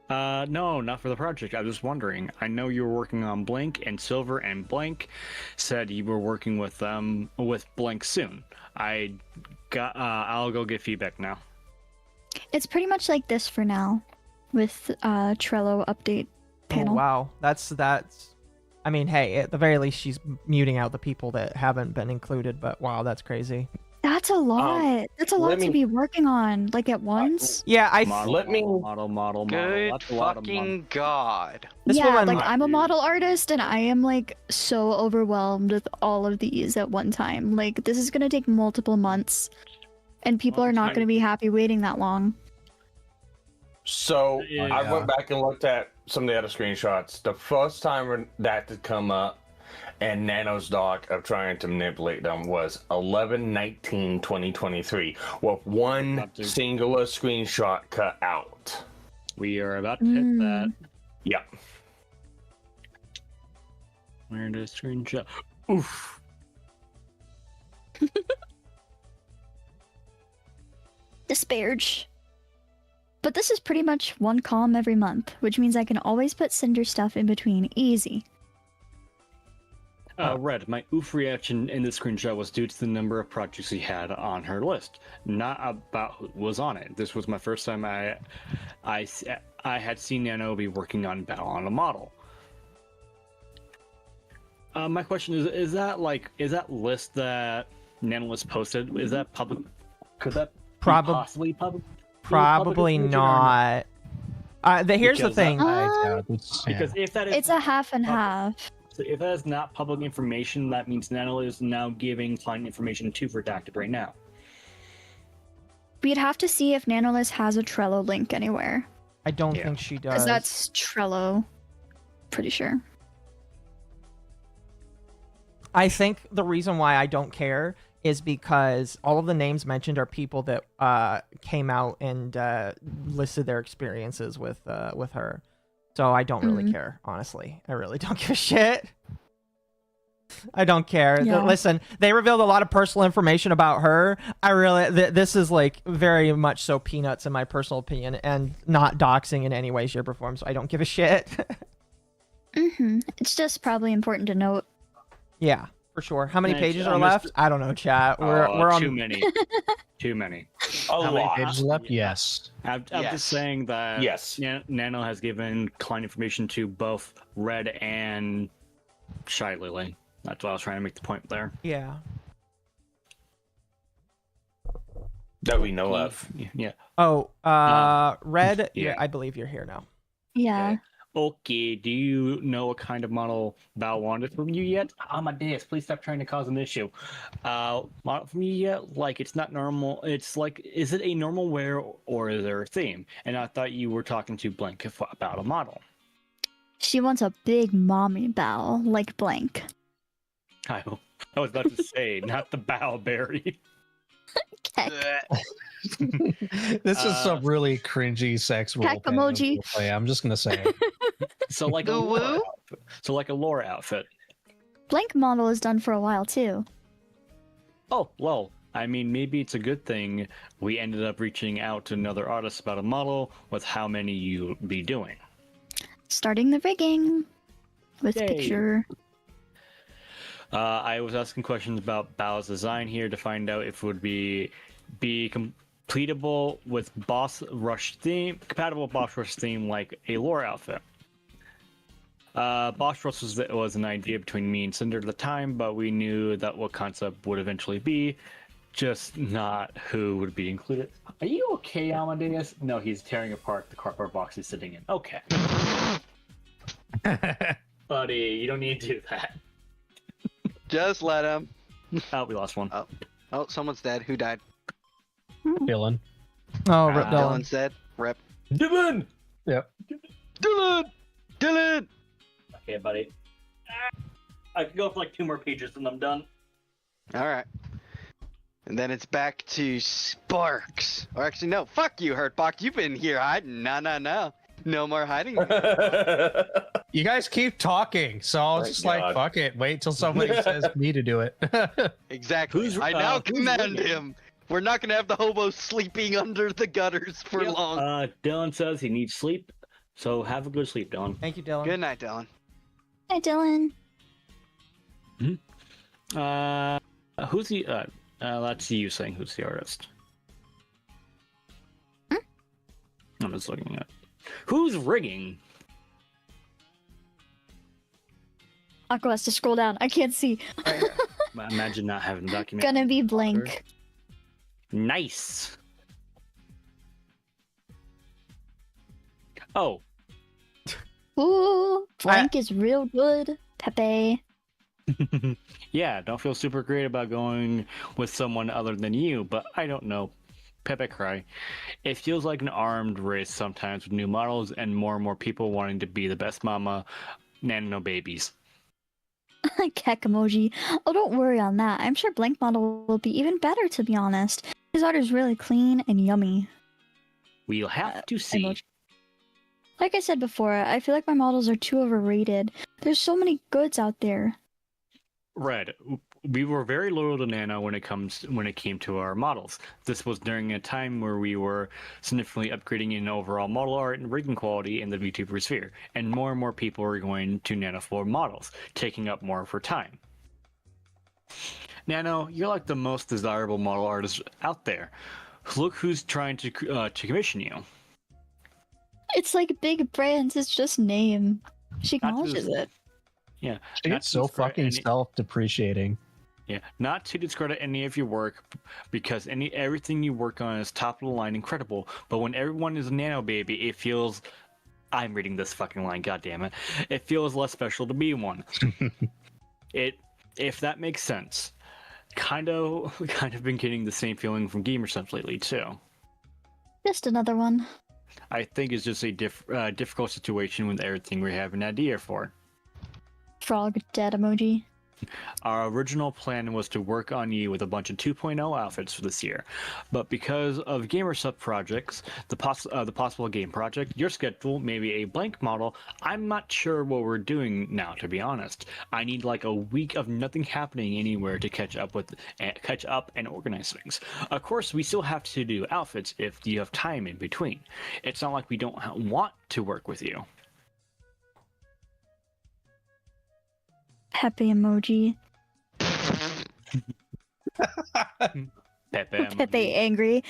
No, not for the project. I was just wondering. I know you were working on Blink and Silver, and Blank said you were working with Blank soon. I'll go get feedback now. It's pretty much like this for now, with Trello update panel. Oh, wow, that's. I mean, hey, at the very least, she's muting out the people that haven't been included. But wow, that's crazy. That's a lot. That's a lot to be working on, like at once. Yeah, model. Good That's a lot of fucking god. Yeah, like I'm a model artist and I am like so overwhelmed with all of these at one time. Like this is gonna take multiple months, and people are not gonna be happy waiting that long. So I went back and looked at some of the other screenshots. The first time that had come up and Nano's doc of trying to manipulate them was 11/19/2023 with one singular screenshot cut out. We are about to hit that. Yeah. Where does screenshot? Oof. Disparage. But this is pretty much one column every month, which means I can always put Cinder stuff in between easy. Red, my oof reaction in the screenshot was due to the number of projects he had on her list, not about who was on it. This was my first time I had seen Nano be working on Battle on a model. My question is that list that Nano was posted, is that public? Could that possibly public? Probably not. Here's the thing. Because if that is, it's a half and half. So if that is not public information, that means Nano is now giving client information to Redacted right now. We'd have to see if Nanolist has a Trello link anywhere. I don't think she does. Because that's Trello. Pretty sure. I think the reason why I don't care is because all of the names mentioned are people that came out and listed their experiences with her. So I don't really care, honestly. I really don't give a shit. I don't care. Yeah. Listen, they revealed a lot of personal information about her. This is like very much so peanuts in my personal opinion, and not doxing in any way, shape, or form. So I don't give a shit. It's just probably important to note. Yeah, for sure. How many pages are left? I don't know, chat. We're on too many. Too many. How many pages left? Yes. I'm just saying that yes. Nano has given client information to both Red and Shy Lily. That's what I was trying to make the point there. Yeah. That we know of. Yeah. Oh, Red, yeah. I believe you're here now. Yeah. Okay, do you know what kind of model Val wanted from you yet? Oh my days, please stop trying to cause an issue. Model from you yet? Like, it's not normal. It's like, is it a normal wear or is there a theme? And I thought you were talking to Blank about a model. She wants a big mommy bow, like Blank. I was about to say, not the Bowberry. This is some really cringy sex role emoji. play. I'm just gonna say. So like Ooh, outfit. So like a Laura outfit. Blank model is done for a while too. Oh, well, I mean, maybe it's a good thing we ended up reaching out to another artist about a model with how many you be doing. Starting the rigging with Yay. picture. I was asking questions about Bao's design here to find out if it would be completable with Boss Rush theme, compatible with Boss Rush theme like a lore outfit. Boss Rush was an idea between me and Sinder at the time, but we knew that what concept would eventually be, just not who would be included. Are you okay, Amadeus? No, he's tearing apart the cardboard box he's sitting in. Okay. Buddy, you don't need to do that. Just let him. Oh, we lost one. Oh, someone's dead. Who died? Dylan. Oh, Rip Dylan. Dylan said, Rip. Dylan! Yep. Dylan! Okay, buddy. I could go for like 2 more pages and I'm done. Alright. And then it's back to Sparks. Or actually, no, fuck you, Hurtbox. You've been here hiding. No. No more hiding. You guys keep talking, so I'll just like, fuck it. Wait till somebody says me to do it. Exactly. I now command him. We're not going to have the hobo sleeping under the gutters for long. Dylan says he needs sleep, so have a good sleep, Dylan. Thank you, Dylan. Good night, Dylan. Hi, Dylan. Who's the, let's see you saying who's the artist. I'm just looking at who's rigging. Aqua has to scroll down. I can't see. Imagine not having document. Gonna be blank. Nice. Oh. Ooh, blank is real good. Pepe. Yeah, don't feel super great about going with someone other than you, but I don't know. Pepe cry. It feels like an armed race sometimes with new models and more people wanting to be the best mama nano babies. Keck emoji. Oh, don't worry on that. I'm sure blank model will be even better, to be honest. His art is really clean and yummy. We'll have to see. Emoji. Like I said before, I feel like my models are too overrated. There's so many goods out there. Red, we were very loyal to Nano when it came to our models. This was during a time where we were significantly upgrading in overall model art and rigging quality in the VTuber sphere, and more people were going to Nano for models, taking up more of her time. Nano, you're like the most desirable model artist out there. Look who's trying to commission you. It's like big brands, it's just name. She acknowledges it. Yeah. It's so fucking self-depreciating. Yeah, not to discredit any of your work, because everything you work on is top of the line incredible, but when everyone is a Nano baby, it feels... I'm reading this fucking line, goddammit. It feels less special to be one. If that makes sense. Kind of been getting the same feeling from Gamer Sense lately, too. Just another one. I think it's just a difficult situation with everything we have an idea for. Frog dead emoji. Our original plan was to work on you with a bunch of 2.0 outfits for this year, but because of gamer sub projects, the possible game project, your schedule, maybe a blank model, I'm not sure what we're doing now, to be honest. I need like a week of nothing happening anywhere to catch up and organize things. Of course, we still have to do outfits if you have time in between. It's not like we don't want to work with you. Pepe emoji. Pepe angry.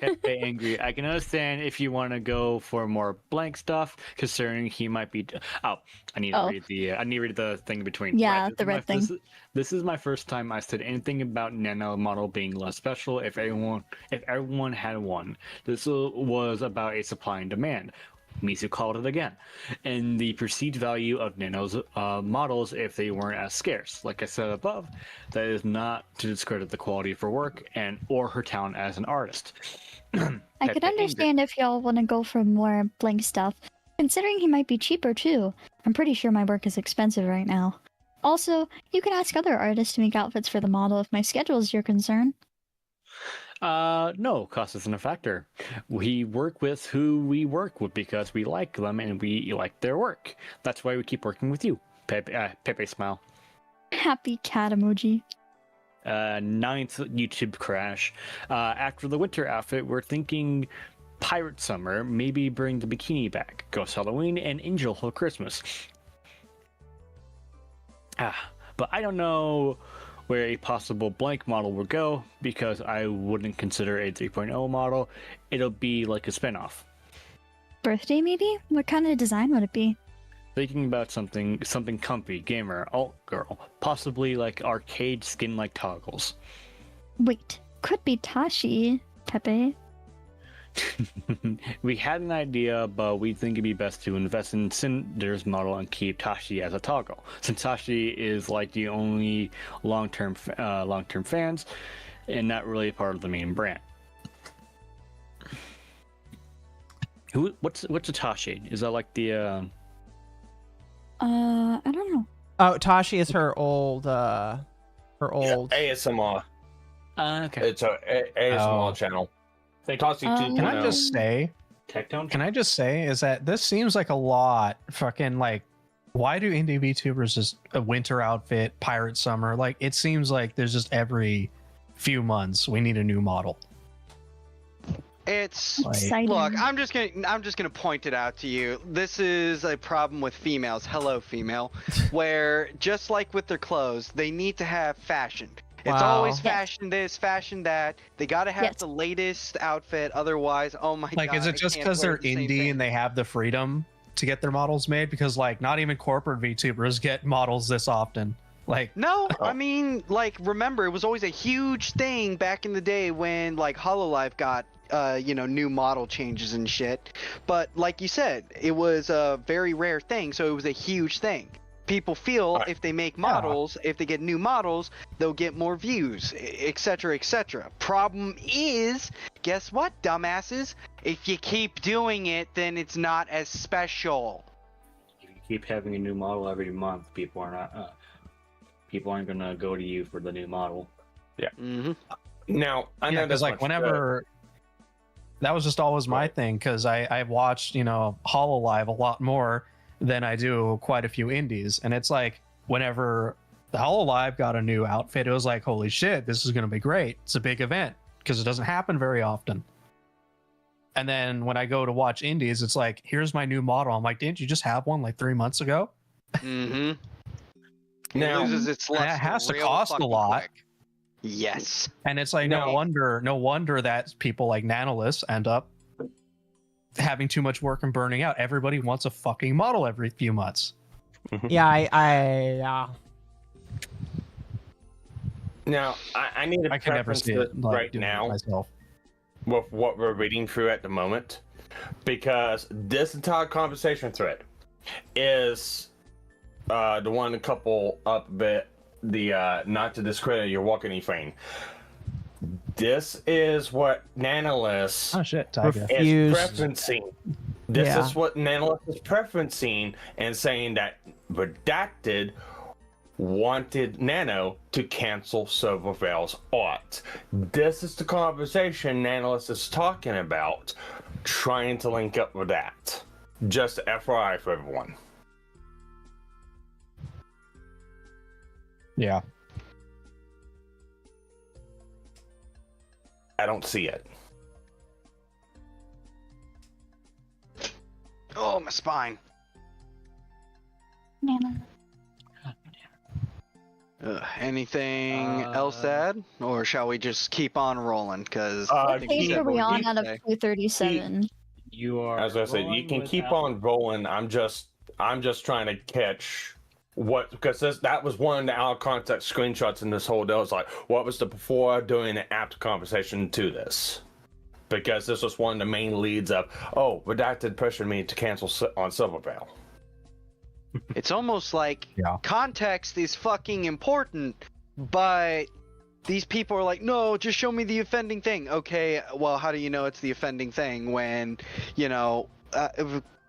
Pepe angry. I can understand if you want to go for more blank stuff, considering he might be. Oh, I need to read the thing in between. Yeah, right, the red thing. This is my first time I said anything about Nano model being less special. If everyone had one, this was about a supply and demand. Mizu called it again, and the perceived value of Nano's models if they weren't as scarce. Like I said above, that is not to discredit the quality of her work or her talent as an artist. I could understand if y'all want to go for more blank stuff, considering he might be cheaper too. I'm pretty sure my work is expensive right now. Also, you can ask other artists to make outfits for the model if my schedule is your concern. No, cost isn't a factor. We work with who we work with because we like them and we like their work. That's why we keep working with you. Pepe smile. Happy cat emoji. 9th YouTube crash. After the winter outfit, we're thinking Pirate Summer, maybe bring the bikini back. Ghost Halloween and Angel for Christmas. But I don't know where a possible blank model will go because I wouldn't consider a 3.0 model. It'll be like a spinoff. Birthday, maybe? What kind of design would it be? Thinking about something comfy, gamer, alt girl, possibly like arcade skin-like toggles. Wait, could be Tashi, Pepe. We had an idea, but we think it'd be best to invest in Sinder's model and keep Tashi as a toggle, since Tashi is like the only long-term fans, and not really part of the main brand. What's a Tashi? Is that like the? I don't know. Oh, Tashi is her old ASMR. Okay. It's a ASMR channel. Can I just say? Can I just say is that this seems like a lot fucking like why do indie VTubers just a winter outfit, pirate summer? Like it seems like there's just every few months we need a new model. It's exciting. Look, I'm just gonna point it out to you. This is a problem with females. Hello, female. Where just like with their clothes, they need to have fashion. It's always fashion this, fashion that. They gotta have the latest outfit, otherwise, oh my god. Like, is it just because they're indie and they have the freedom to get their models made? Because like, not even corporate VTubers get models this often. Like, no, I mean, like, remember, it was always a huge thing back in the day when like HoloLive got new model changes and shit. But like you said, it was a very rare thing, so it was a huge thing. People feel if they make models, if they get new models, they'll get more views, etc., etc. Problem is, guess what, dumbasses? If you keep doing it, then it's not as special. If you keep having a new model every month, people aren't gonna go to you for the new model. Yeah. Mm-hmm. Now I know because like whenever that was just always my thing because I've watched HoloLive a lot more than I do quite a few indies, and it's like whenever the HoloLive got a new outfit, it was like, holy shit, this is gonna be great. It's a big event because it doesn't happen very often. And then when I go to watch indies, it's like, here's my new model. I'm like, didn't you just have one like 3 months ago? Mm-hmm. Now it loses its luster. That has to cost a lot. Quick. Yes. And it's like no wonder that people like Nanolith end up having too much work and burning out. Everybody wants a fucking model every few months. Yeah, Now I need to can never see it right now myself with what we're reading through at the moment, because this entire conversation thread is the one a couple up a bit, the not to discredit your walking frame. This is what Nanolith is preferencing. This is what Nanolith is preferencing and saying that Redacted wanted Nano to cancel Silverveil's art. This is the conversation Nanolith is talking about, trying to link up with that. Just FYI for everyone. Yeah. I don't see it. Oh, my spine. Anything else to add? Or shall we just keep on rolling? Because what page are we on out of 237? You are. As I said, you can keep on rolling. I'm just trying to catch what, because that was one of the out of context screenshots in this whole deal. It's like, what was the before, during, and after conversation to this? Because this was one of the main leads of, Redacted pressured me to cancel on Silverveil. It's almost like context is fucking important, but these people are like, no, just show me the offending thing. Okay, well, how do you know it's the offending thing when,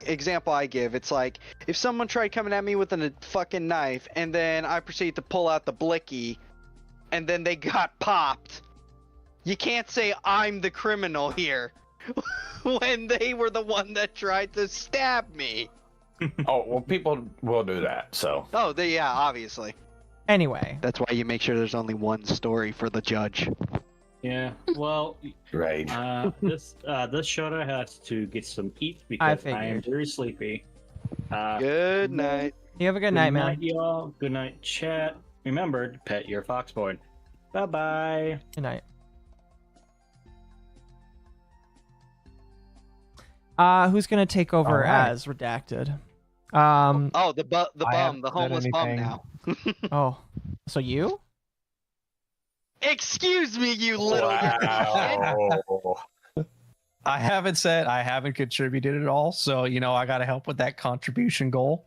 example I give, it's like, if someone tried coming at me with a fucking knife and then I proceed to pull out the blicky and then they got popped, You can't say I'm the criminal here when they were the one that tried to stab me. Oh, well, people will do that, so. Oh, yeah, obviously. Anyway. That's why you make sure there's only one story for the judge. Yeah, well, right. This Shota has to get some eat because I am very sleepy. Good night. You have a good night, man. Good night, y'all. Good night, chat. Remember, pet your foxboy. Bye-bye. Good night. Who's gonna take over as redacted? Oh, the bum, the homeless bum now. Oh, so you? Excuse me, you little. Wow. I haven't contributed at all, so I got to help with that contribution goal.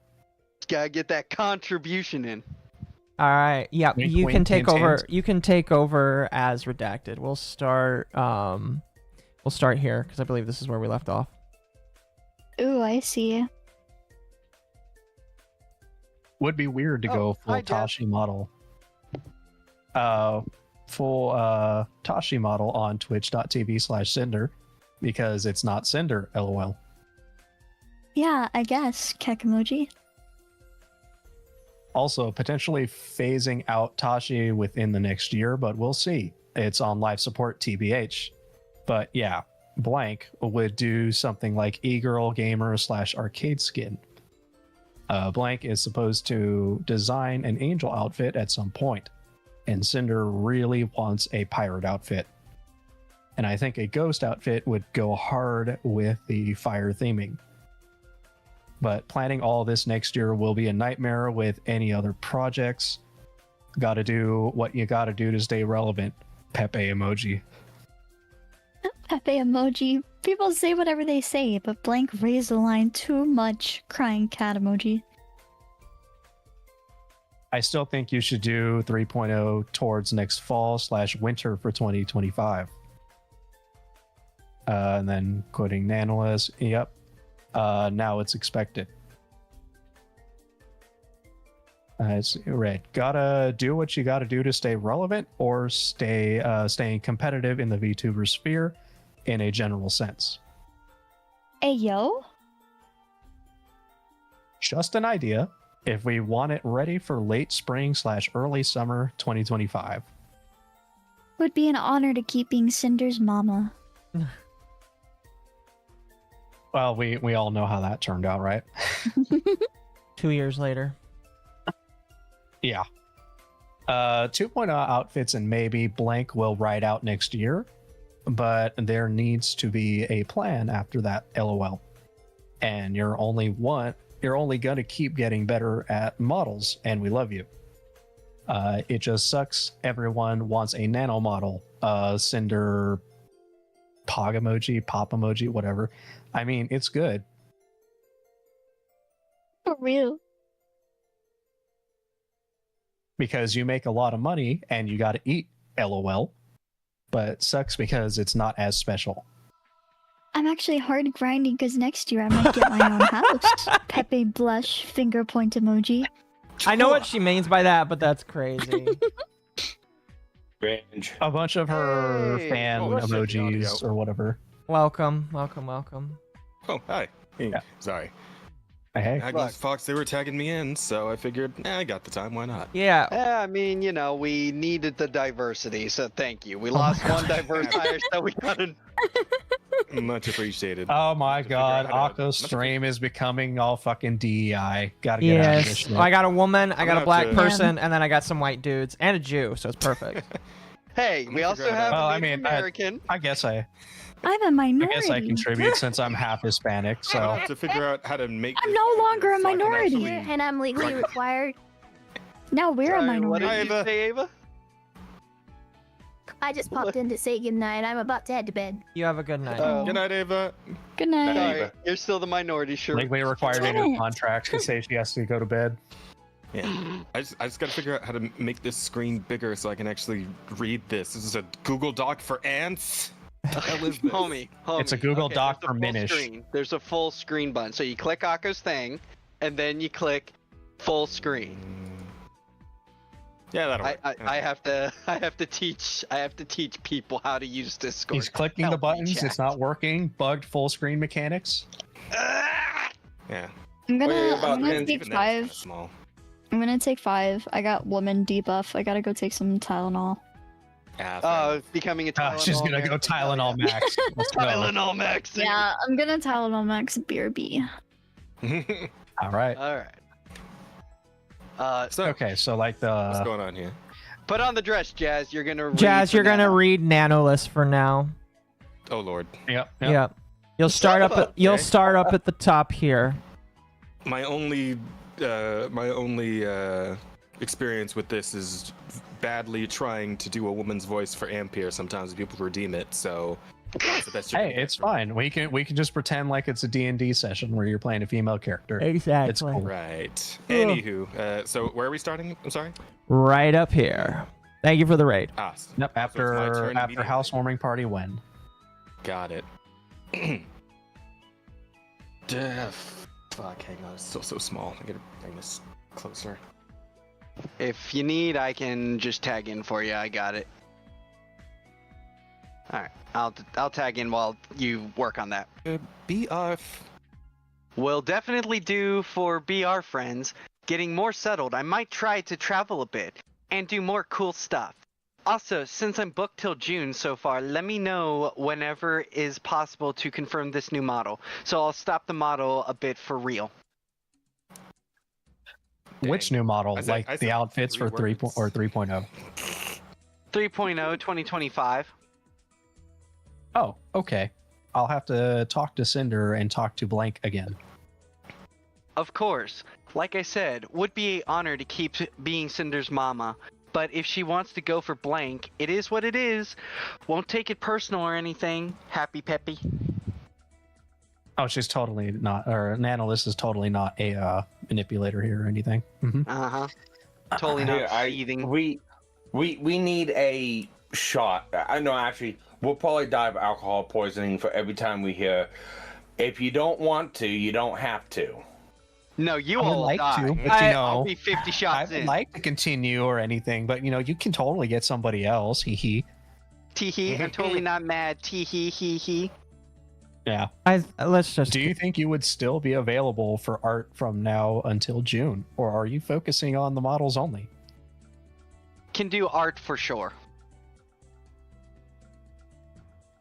Gotta get that contribution in. All right. Yeah, Wink, you wink, can take hint, over. hint. You can take over as redacted. We'll start. We'll start here because I believe this is where we left off. Ooh, I see. Would be weird to go full Tashi model. Full Tashi model on twitch.tv/Sinder because it's not Sinder, lol. Yeah, I guess. Kek emoji. Also, potentially phasing out Tashi within the next year, but we'll see. It's on live support TBH. But yeah, Blank would do something like e-girl gamer / arcade skin. Blank is supposed to design an angel outfit at some point, and Cinder really wants a pirate outfit. And I think a ghost outfit would go hard with the fire theming. But planning all this next year will be a nightmare with any other projects. Gotta do what you gotta do to stay relevant. Pepe emoji. Pepe emoji. People say whatever they say, but Blank raised the line too much. Crying cat emoji. I still think you should do 3.0 towards next fall / winter for 2025. And then quoting Nanolas, yep. Now it's expected. It's red. Gotta do what you gotta do to stay relevant or staying competitive in the VTuber sphere in a general sense. Hey, yo. Just an idea. If we want it ready for late spring / early summer 2025. Would be an honor to keep being Cinder's mama. Well, we all know how that turned out, right? 2 years later. Yeah. 2.0 outfits and maybe Blank will ride out next year, but there needs to be a plan after that, LOL. And you're only going to keep getting better at models, and we love you. It just sucks. Everyone wants a nano model. Cinder, Pog emoji, Pop emoji, whatever. I mean, it's good. For real. Because you make a lot of money and you got to eat, LOL. But it sucks because it's not as special. I'm actually hard grinding because next year I might get my own house. Pepe blush finger point emoji. I know what she means by that, but that's crazy. Cringe. A bunch of her fan emojis or whatever. Welcome. Oh, hi. Hey, Yeah. Sorry. Hey. Agnes Fox, they were tagging me in, so I figured, I got the time, why not? Yeah. I mean, we needed the diversity, so thank you. We lost one diverse hire, so we got an... Much appreciated. Oh my god, Akko's stream is becoming all fucking DEI. Gotta get out of this shit. I got a woman, I got a black to- person, and then I got some white dudes and a Jew, so it's perfect. Hey, we also have a Native American. I guess I I'm a minority. guess I contribute since I'm half Hispanic, I'll so have to figure out how to make I'm this no longer a so I can minority. actually- And I'm legally required. Now we're a Sorry, minority. what did you say, Ava? I just popped in to say goodnight. I'm about to head to bed. You have a good night. Good night, Ava. Good night. Sorry, you're still the minority, sure. legally required in Damn a it. contract to say she has to go to bed. Yeah. I just gotta figure out how to make this screen bigger so I can actually read this. This is a Google Doc for ants. Homie. It's a Google Doc there's a for full Minish. screen. There's a full screen button. So you click Akko's thing, and then you click full screen. Yeah, that'll work. I have to teach people how to use Discord. He's clicking the buttons. It's not working. Bugged full screen mechanics. Yeah. I'm Well, gonna take 5. Small. I'm gonna take 5. I got woman debuff. I gotta go take some Tylenol. Becoming a Tylenol. She's gonna go Tylenol Max. Let's go. Tylenol Max. Yeah, I'm gonna Tylenol Max BRB. All right. All right. Okay, so like the. What's going on here? Put on the dress, Jazz. You're gonna read Jazz, you're gonna Nano. read Nanolist for now. Oh Lord. Yep. You'll start up. You'll start up at the top here. My only experience with this is badly trying to do a woman's voice for Ampere. Sometimes people redeem it, so that's the best. Hey, it's fine. We can just pretend like it's a D&D session where you're playing a female character. Exactly. It's cool. Right. Anywho, so where are we starting? I'm sorry. Right up here. Thank you for the raid. Ah, Yep. After housewarming party when. Got it. Fuck, hang on. It's so small. I gotta bring this closer. If you need, I can just tag in for you. I got it. All right, I'll tag in while you work on that. BR. Will definitely do for BR friends. Getting more settled, I might try to travel a bit and do more cool stuff. Also, since I'm booked till June so far, let me know whenever is possible to confirm this new model. So I'll stop the model a bit for real. Which new model? I said the outfits for 3 or 3.0? 3.0 2025. Oh, okay. I'll have to talk to Sinder and talk to Blank again. Of course. Like I said, would be an honor to keep being Cinder's mama. But if she wants to go for Blank, it is what it is. Won't take it personal or anything. Happy Peppy. Oh, she's totally not, or Nanolist is totally not a manipulator here or anything. Mm-hmm. Uh-huh. Totally not seething. We need a shot. I know, actually, we'll probably die of alcohol poisoning for every time we hear, if you don't want to, you don't have to. No, you I would all like die. to, but I'll be 50 shots I would like to continue or anything, but you can totally get somebody else. Hee hee. Tee hee. I'm totally not mad. Tee hee hee hee. Yeah. Let's just. Do you think you would still be available for art from now until June, or are you focusing on the models only? Can do art for sure.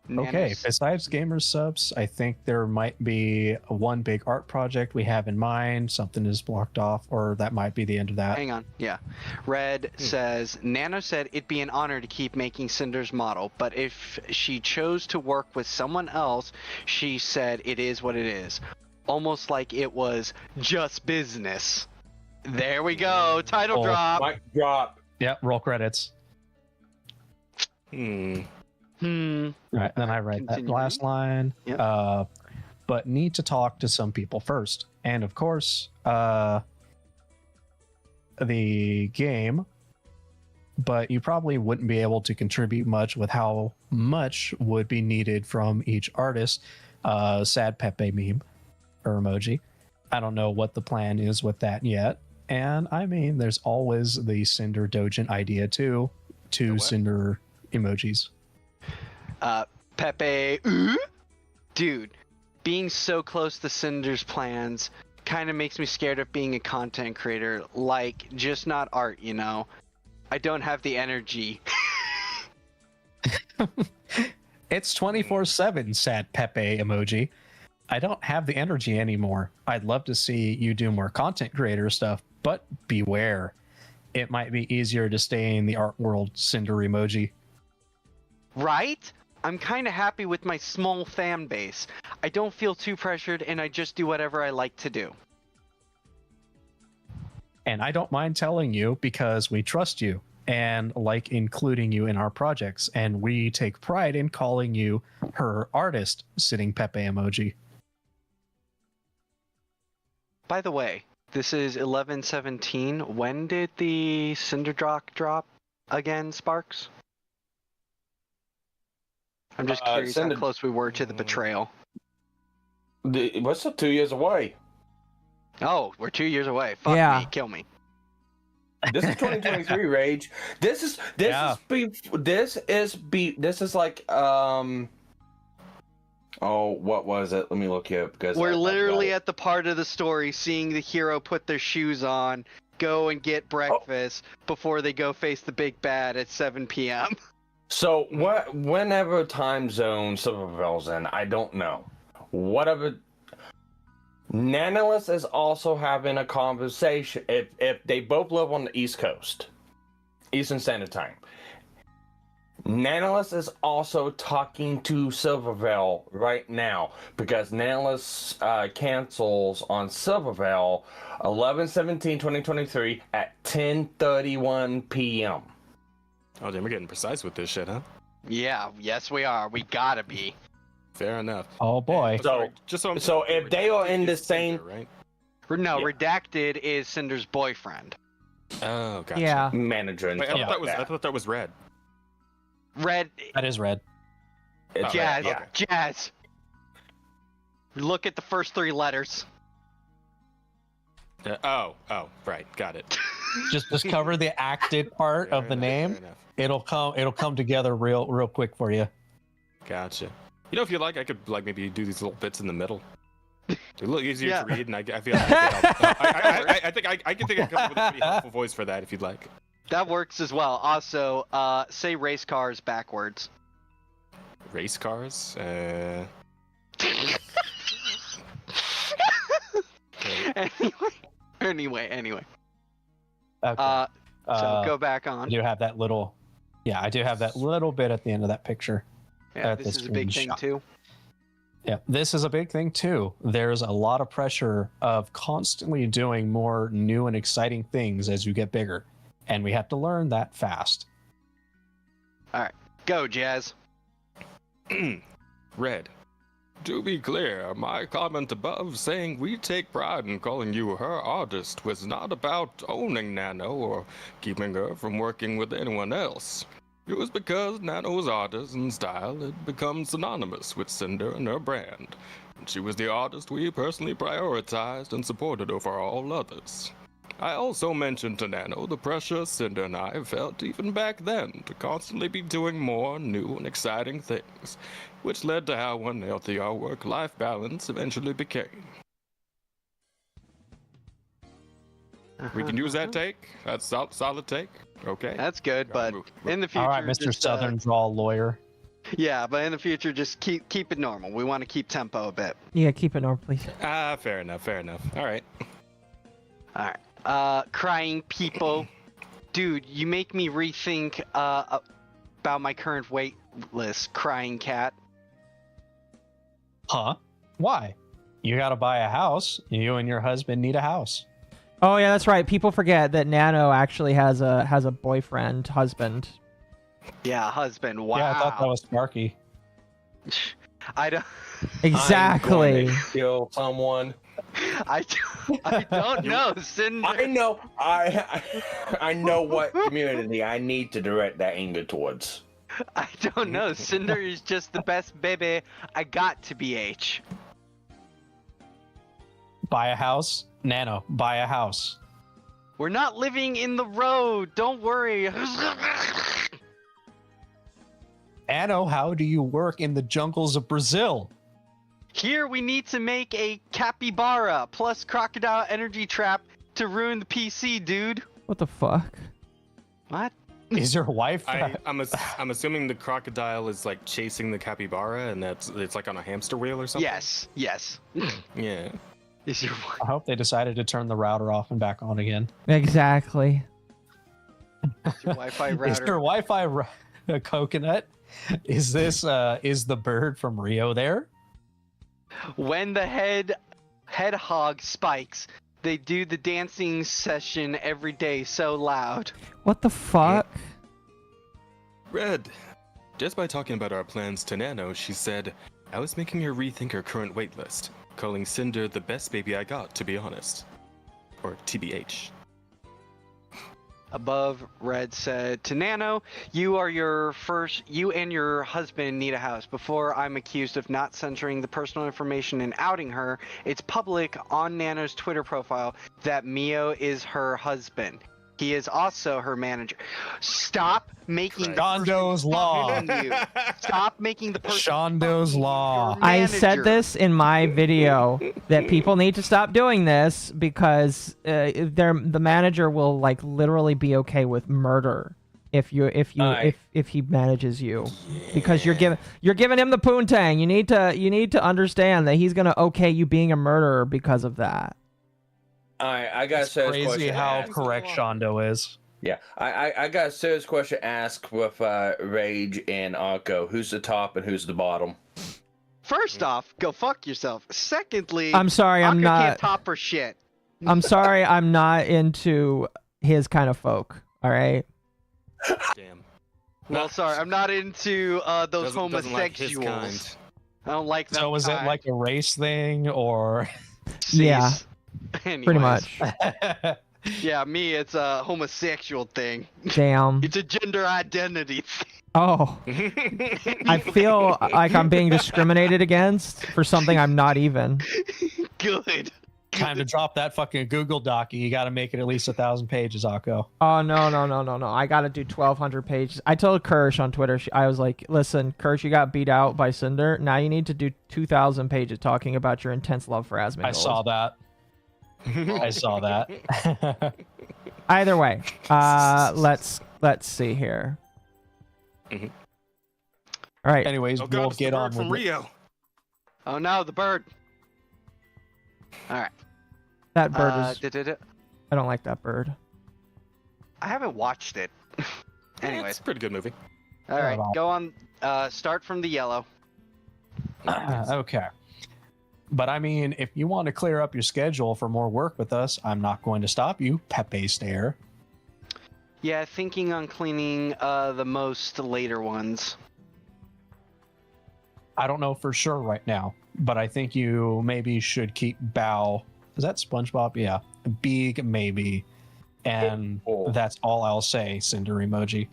Okay, besides gamers subs, I think there might be one big art project we have in mind. Something is blocked off, or that might be the end of that. Hang on, yeah. Red says, Nano said it'd be an honor to keep making Cinder's model, but if she chose to work with someone else, she said it is what it is. Almost like it was just business. There we go, title drop. Mic drop. Yep, roll credits. Right, then I write that last line. Yep. But need to talk to some people first. And of course, the game. But you probably wouldn't be able to contribute much with how much would be needed from each artist. Sad Pepe meme or emoji. I don't know what the plan is with that yet. And I mean, there's always the Cinder Dojin idea too. 2 Cinder emojis. Pepe, dude, being so close to Cinder's plans kind of makes me scared of being a content creator. Like, just not art, you know? I don't have the energy. It's 24/7, sad Pepe emoji. I don't have the energy anymore. I'd love to see you do more content creator stuff, but beware. It might be easier to stay in the art world, Cinder emoji. Right? I'm kind of happy with my small fan base. I don't feel too pressured, and I just do whatever I like to do. And I don't mind telling you because we trust you and like including you in our projects, and we take pride in calling you her artist, sitting Pepe emoji. By the way, this is 11/17. When did the Cinder drop again, Sparks? I'm just curious how close we were to the betrayal. We're still 2 years away. Oh, we're 2 years away. Fuck me, kill me. This is 2023 Rage. This is like oh, what was it? Let me look it up because we're literally at the part of the story seeing the hero put their shoes on, go and get breakfast before they go face the big bad at 7 p.m. So whenever time zone Silverville's in, I don't know. Whatever. Nanolith is also having a conversation. If they both live on the East Coast, Eastern Standard Time, Nanolith is also talking to Silverville right now because Nanolith cancels on Silverville 11/17/2023 at 10:31 p.m. Oh, then we're getting precise with this shit, huh? Yeah, yes we are. We gotta be. Fair enough. Oh boy. So if they are in the same, right? No, Redacted is Cinder's boyfriend. Oh, gotcha. Yeah. Manager. And Wait, stuff I like thought that was Red. Red. That is Red. It's Jazz. Red, yeah. Jazz. Look at the first 3 letters. Oh, right, got it. Just cover the acted part of the name. It'll come together real quick for you. Gotcha. You know, if you like, I could like maybe do these little bits in the middle. They're a little easier to read, and I feel like I think I can come up with a pretty helpful voice for that if you'd like. That works as well. Also, say race cars backwards. Race cars? Anyway. Okay. So go back on. I do have that little bit at the end of that picture. Yeah, this is a big thing too. Yeah, this is a big thing too. There's a lot of pressure of constantly doing more new and exciting things as you get bigger, and we have to learn that fast. All right, go Jazz. Red. To be clear, my comment above saying we take pride in calling you her artist was not about owning Nano or keeping her from working with anyone else. It was because Nano's artist and style had become synonymous with Sinder and her brand, and she was the artist we personally prioritized and supported over all others. I also mentioned to Nano the pressure Sinder and I felt even back then to constantly be doing more new and exciting things, which led to how unhealthy our work-life balance eventually became. We can use that take. That's solid take. Okay. That's good, but in the future. All right, Mr. Southern Draw lawyer. Yeah, but in the future, just keep it normal. We want to keep tempo a bit. Yeah, keep it normal, please. Fair enough. All right. Crying people. Dude, you make me rethink about my current wait list. Crying cat. Huh? Why? You gotta buy a house. You and your husband need a house. Oh yeah, that's right. People forget that Nano actually has a boyfriend, husband. Yeah, husband. Wow. Yeah, I thought that was Sparky. I don't. Exactly. I'm going to kill someone. I don't know, Cinder. I know. I know what community I need to direct that anger towards. I don't know. Cinder is just the best baby I got to BH. Buy a house, Nano. Buy a house. We're not living in the road. Don't worry. Nano, how do you work in the jungles of Brazil? Here we need to make a capybara plus crocodile energy trap to ruin the PC, dude. What the fuck? What? Is your wife? I'm assuming the crocodile is like chasing the capybara, and it's like on a hamster wheel or something. Yes. Yeah. Is your wife? I hope they decided to turn the router off and back on again. Exactly. Your Wi-Fi router. Is your Wi-Fi a coconut? Is this is the bird from Rio there? When the head hog spikes, they do the dancing session every day so loud. What the fuck? Red. Just by talking about our plans to Nano, she said, I was making her rethink her current waitlist, calling Cinder the best baby I got, to be honest. Or TBH. Above, Red said to Nano, you and your husband need a house. Before I'm accused of not censoring the personal information and outing her, it's public on Nano's Twitter profile that Mio is her husband. He is also her manager. Stop making Shondo's law. Stop making the person. Shondo's law. I said this in my video that people need to stop doing this because the manager will like literally be okay with murder if he manages you, because you're giving him the poontang. You need to understand that he's gonna okay you being a murderer because of that. I got a serious crazy question. how correct Shondo is. Yeah, I got a serious question to ask with Rage and Arco. Who's the top and who's the bottom? First off, go fuck yourself. Secondly, I'm sorry, I'm Arco not. can't top for shit. I'm sorry, I'm not into his kind of folk. All right. Damn. Well, sorry, I'm not into those Doesn't like his homosexuals. kind. I don't like that. So is it like a race thing or? Yeah. Anyways. Pretty much. Yeah, me, it's a homosexual thing. Damn. It's a gender identity thing. Oh. I feel like I'm being discriminated against for something I'm not even. Good. Time to drop that fucking Google Doc. You got to make it at least 1,000 pages, Akko. Oh, no. I got to do 1,200 pages. I told Kirsch on Twitter, I was like, listen, Kirsch, you got beat out by Sinder. Now you need to do 2,000 pages talking about your intense love for Asmongold. I saw that. I saw that. Either way, let's see here. Mm-hmm. All right. Anyways, we'll get on with Rio. Oh no, the bird. All right. That bird is. I I don't like that bird. haven't watched it. Anyways, It's a pretty good movie. all right, go on. Start from the yellow. Okay. But I mean, if you want to clear up your schedule for more work with us, I'm not going to stop you, Pepe Stare. Yeah, thinking on cleaning the most later ones. I don't know for sure right now, but I think you maybe should keep Bow. Is that SpongeBob? Yeah. Big maybe. And that's all I'll say, Cinder emoji.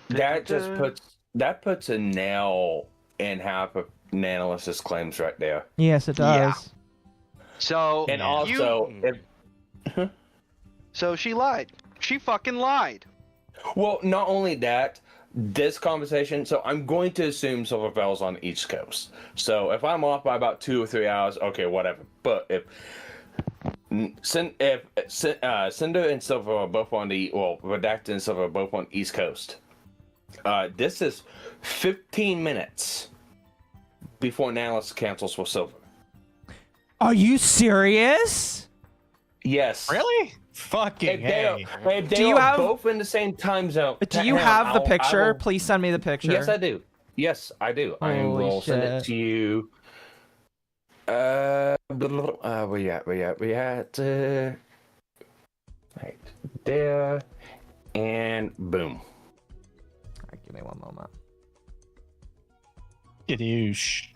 That just puts a nail in half of Nanolith's claims right there. Yes, it does. Yeah. So and also, so she lied. She fucking lied. Well, not only that, this conversation. So I'm going to assume Silverfell's on the East Coast. So if I'm off by about 2 or 3 hours, okay, whatever. But if Cinder and Silver are both on the Redacted and Silver are both on the East Coast. This is 15 minutes before Nanolis cancels for Silver. Are you serious? Yes. Really? Fucking if they are both in the same time zone. Do you have the picture? Please send me the picture. Yes, I do. Yes, I do. I will send it to you. Where you at? Right there. And boom. All right, give me one moment. Gadoosh.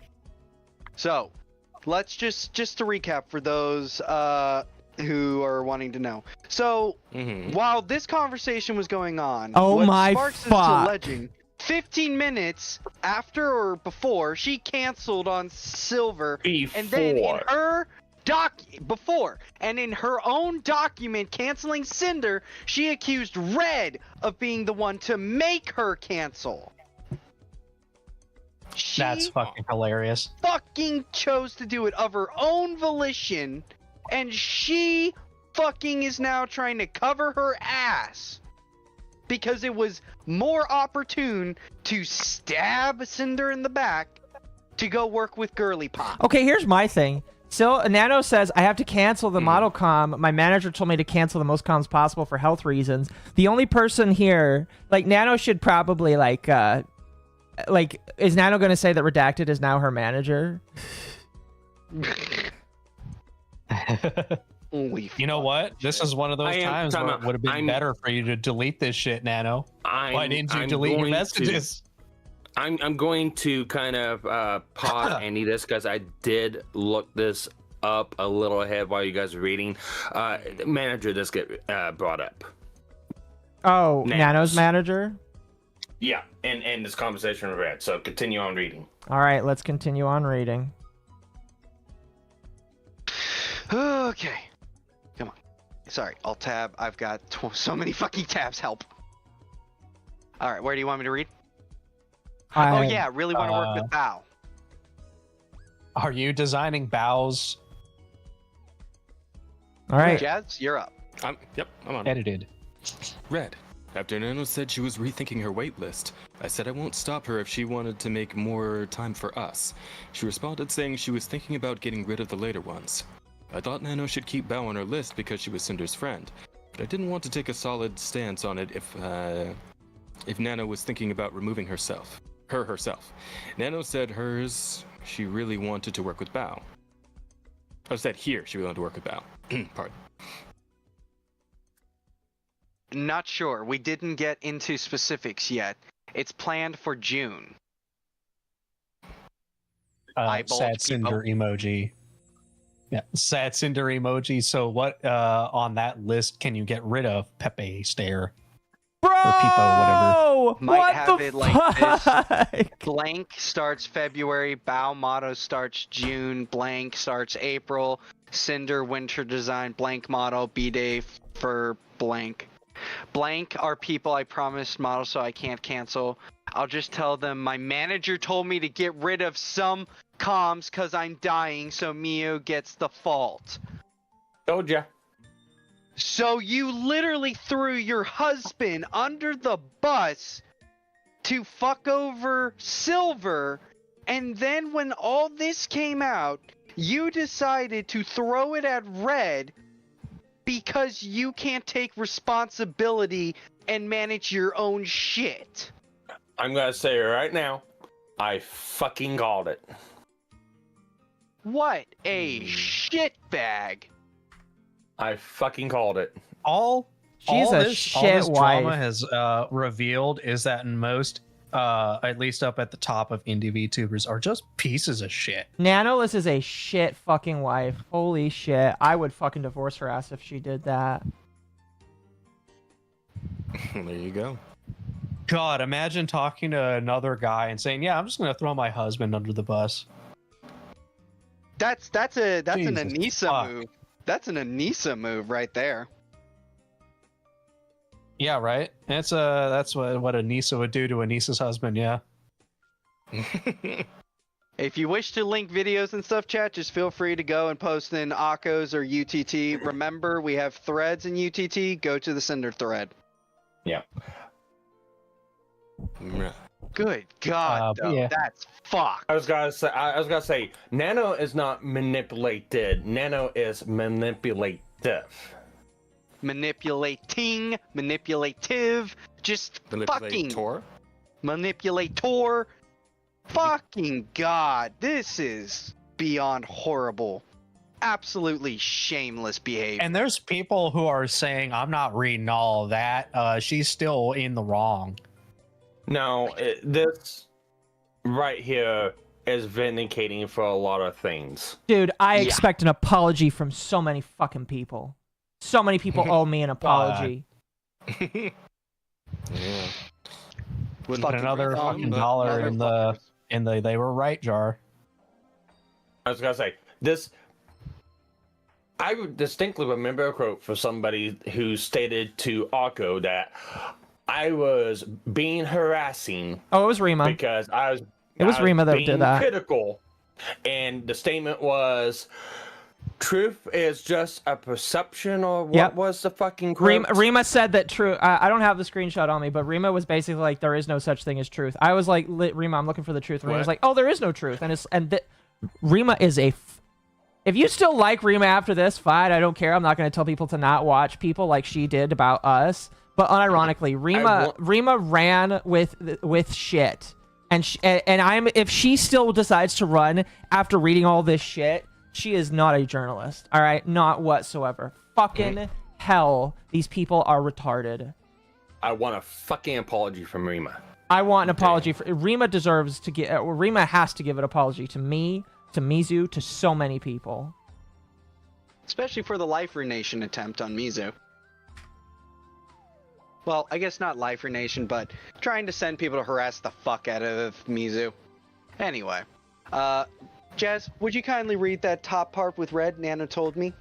So, let's just to recap for those who are wanting to know. So, while this conversation was going on, what Sparks is alleging, 15 minutes after or before, she canceled on Silver, and then in her in her own document canceling Cinder, she accused Red of being the one to make her cancel. That's fucking hilarious. Fucking chose to do it of her own volition, and she fucking is now trying to cover her ass because it was more opportune to stab Cinder in the back to go work with Girly Pop. Okay, here's my thing. So Nano says, I have to cancel the model comm. My manager told me to cancel the most comms possible for health reasons. The only person here, like Nano should probably is Nano going to say that Redacted is now her manager? You know what? This is one of those times where it would have been better for you to delete this shit, Nano. Why didn't you delete your messages? I'm going to kind of pause any this because I did look this up a little ahead while you guys were reading. The manager does get brought up. Oh, Nano's manager? Yeah, and this conversation we read. So continue on reading. All right, let's continue on reading. Okay. Come on. Sorry, Alt tab. I've got so many fucking tabs. Help. All right, where do you want me to read? Oh yeah, really want to work with Bao. Are you designing bows? All right. Jazz, you're up. Yep, I'm on. Edited. Red. After Nano said she was rethinking her wait list, I said I won't stop her if she wanted to make more time for us. She responded saying she was thinking about getting rid of the later ones. I thought Nano should keep Bao on her list because she was Cinder's friend, but I didn't want to take a solid stance on it if Nano was thinking about removing herself. Nano said hers, she really wanted to work with Bao. I said here she wanted to work with Bao. Pardon. Not sure. We didn't get into specifics yet. It's planned for June. Sad Cinder emoji. Yeah, sad Cinder emoji. So what on that list can you get rid of? Pepe stare. Bro! Or Peepo, whatever. Might What have the it like fuck? this. Blank starts February. Bao motto starts June. Blank starts April. Cinder winter design. Blank model. B-Day for blank. Blank are people I promised model, so I can't cancel. I'll just tell them my manager told me to get rid of some comms because I'm dying, so Mio gets the fault. Told ya. So you literally threw your husband under the bus to fuck over Silver, and then when all this came out, you decided to throw it at Red because you can't take responsibility and manage your own shit. I'm gonna say it right now. I fucking called it. What a shitbag. I fucking called it. She's a this shit wife. drama has revealed is that most, at least up at the top of indie VTubers, are just pieces of shit. Nanoless is a shit fucking wife. Holy shit. I would fucking divorce her ass if she did that. There you go. God, imagine talking to another guy and saying, "Yeah, I'm just gonna throw my husband under the bus." That's an Jesus Anissa fuck. move. That's an Anissa move right there. Yeah, right. That's what Anissa would do to Anissa's husband. Yeah. If you wish to link videos and stuff, chat, just feel free to go and post in Akko's or UTT. Remember, we have threads in UTT. Go to the Cinder thread. Yeah. Good God, though. yeah. That's fucked. I was gonna say, Nano is not manipulated. Nano is manipulative. Manipulating, manipulative, just fucking Manipulator? manipulator. Fucking God, this is beyond horrible. Absolutely shameless behavior. And there's people who are saying, "I'm not reading all of that. She's still in the wrong." No, this right here is vindicating for a lot of things. Dude, I expect an apology from so many fucking people. So many people owe me an apology. Yeah. Wouldn't put another fucking dollar in the they were right jar. I was gonna say this. I distinctly remember a quote from somebody who stated to Akko that I was being harassing. Oh, it was Rima. Because I was. It was Rima that being did that. Critical, and the statement was, "Truth is just a perception," or what was the fucking quote? Rima said that true. I don't have the screenshot on me, but Rima was basically like, "There is no such thing as truth." I was like, "Rima, I'm looking for the truth." And Rima was like, "Oh, there is no truth." And Rima is a. If you still like Rima after this, fine. I don't care. I'm not going to tell people to not watch people like she did about us. But unironically, Rima ran with shit, and if she still decides to run after reading all this shit, she is not a journalist. All right, not whatsoever. Fucking hell, these people are retarded. I want a fucking apology from Rima. I want an apology for Rima. Deserves to get. Rima has to give an apology to me, to Mizu, to so many people. Especially for the Life Nation attempt on Mizu. Well, I guess not Life Nation, but trying to send people to harass the fuck out of Mizu. Anyway, Jazz, would you kindly read that top part with Red? Nano told me.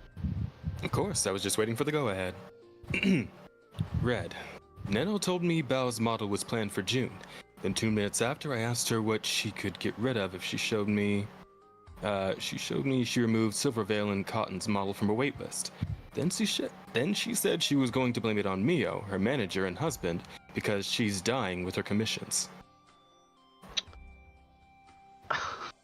Of course, I was just waiting for the go-ahead. Red. Nano told me Bao's model was planned for June. Then 2 minutes after, I asked her what she could get rid of if she showed me... she removed Silvervale and Cotton's model from her waitlist. Then she said she was going to blame it on Mio, her manager and husband, because she's dying with her commissions.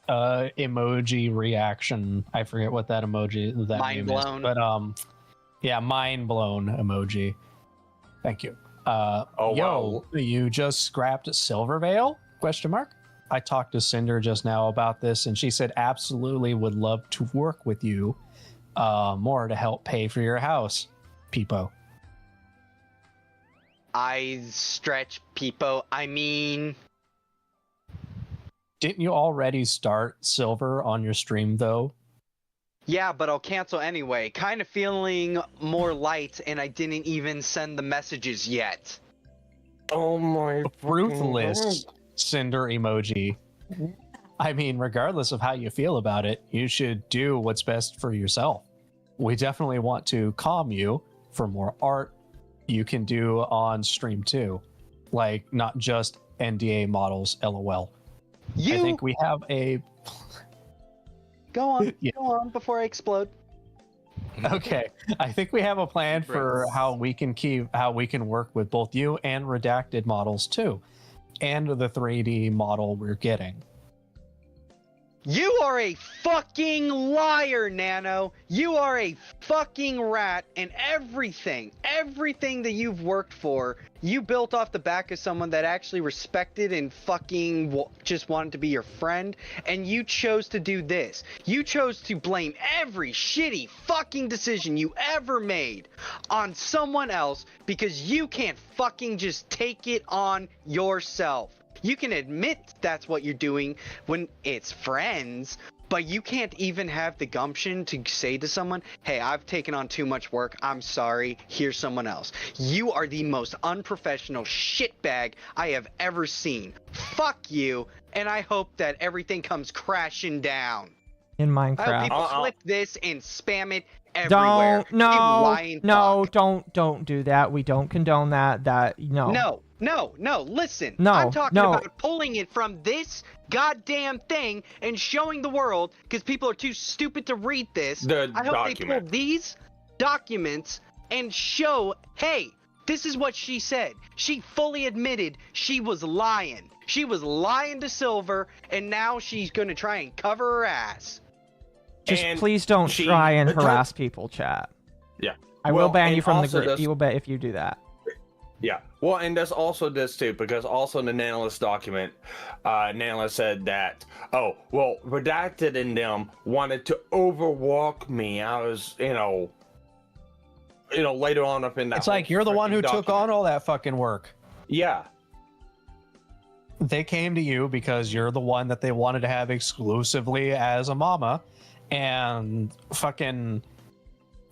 Emoji reaction. I forget what that emoji that Mind name blown. is, but yeah, mind blown emoji. Thank you. Yo, you just scrapped Silvervale? Question mark. I talked to Sinder just now about this, and she said absolutely would love to work with you more to help pay for your house, Peepo. I stretch Peepo. I mean... Didn't you already start Silver on your stream, though? Yeah, but I'll cancel anyway. Kind of feeling more light, and I didn't even send the messages yet. Oh my... Ruthless Cinder emoji. I mean, regardless of how you feel about it, you should do what's best for yourself. We definitely want to calm you for more art you can do on stream too. Like, not just NDA models, LOL. I think we have a... Go on, go on before I explode. Okay, I think we have a plan for how we can work with both you and redacted models too, and the 3D model we're getting. You are a fucking liar, Nano. You are a fucking rat, and everything that you've worked for, you built off the back of someone that actually respected and fucking just wanted to be your friend, and you chose to do this. You chose to blame every shitty fucking decision you ever made on someone else because you can't fucking just take it on yourself. You can admit that's what you're doing when it's friends, but you can't even have the gumption to say to someone, hey, I've taken on too much work. I'm sorry. Here's someone else. You are the most unprofessional shitbag I have ever seen. Fuck you, and I hope that everything comes crashing down. In Minecraft. I hope people clip this and spam it everywhere. Don't do that. We don't condone that. No, listen. No, I'm talking about pulling it from this goddamn thing and showing the world, because people are too stupid to read this. I hope they pull these documents and show, hey, this is what she said. She fully admitted she was lying. She was lying to Silver, and now she's going to try and cover her ass. Just please don't try and harass people, chat. Yeah. I will ban you from the group. You will bet if you do that. Yeah. Well, and there's also this too, because also in the Nanolis document, Nanolis said that, Redacted and them wanted to overwalk me. I was, later on up in that. It's like you're the one who took on all that fucking work. Yeah. They came to you because you're the one that they wanted to have exclusively as a mama and fucking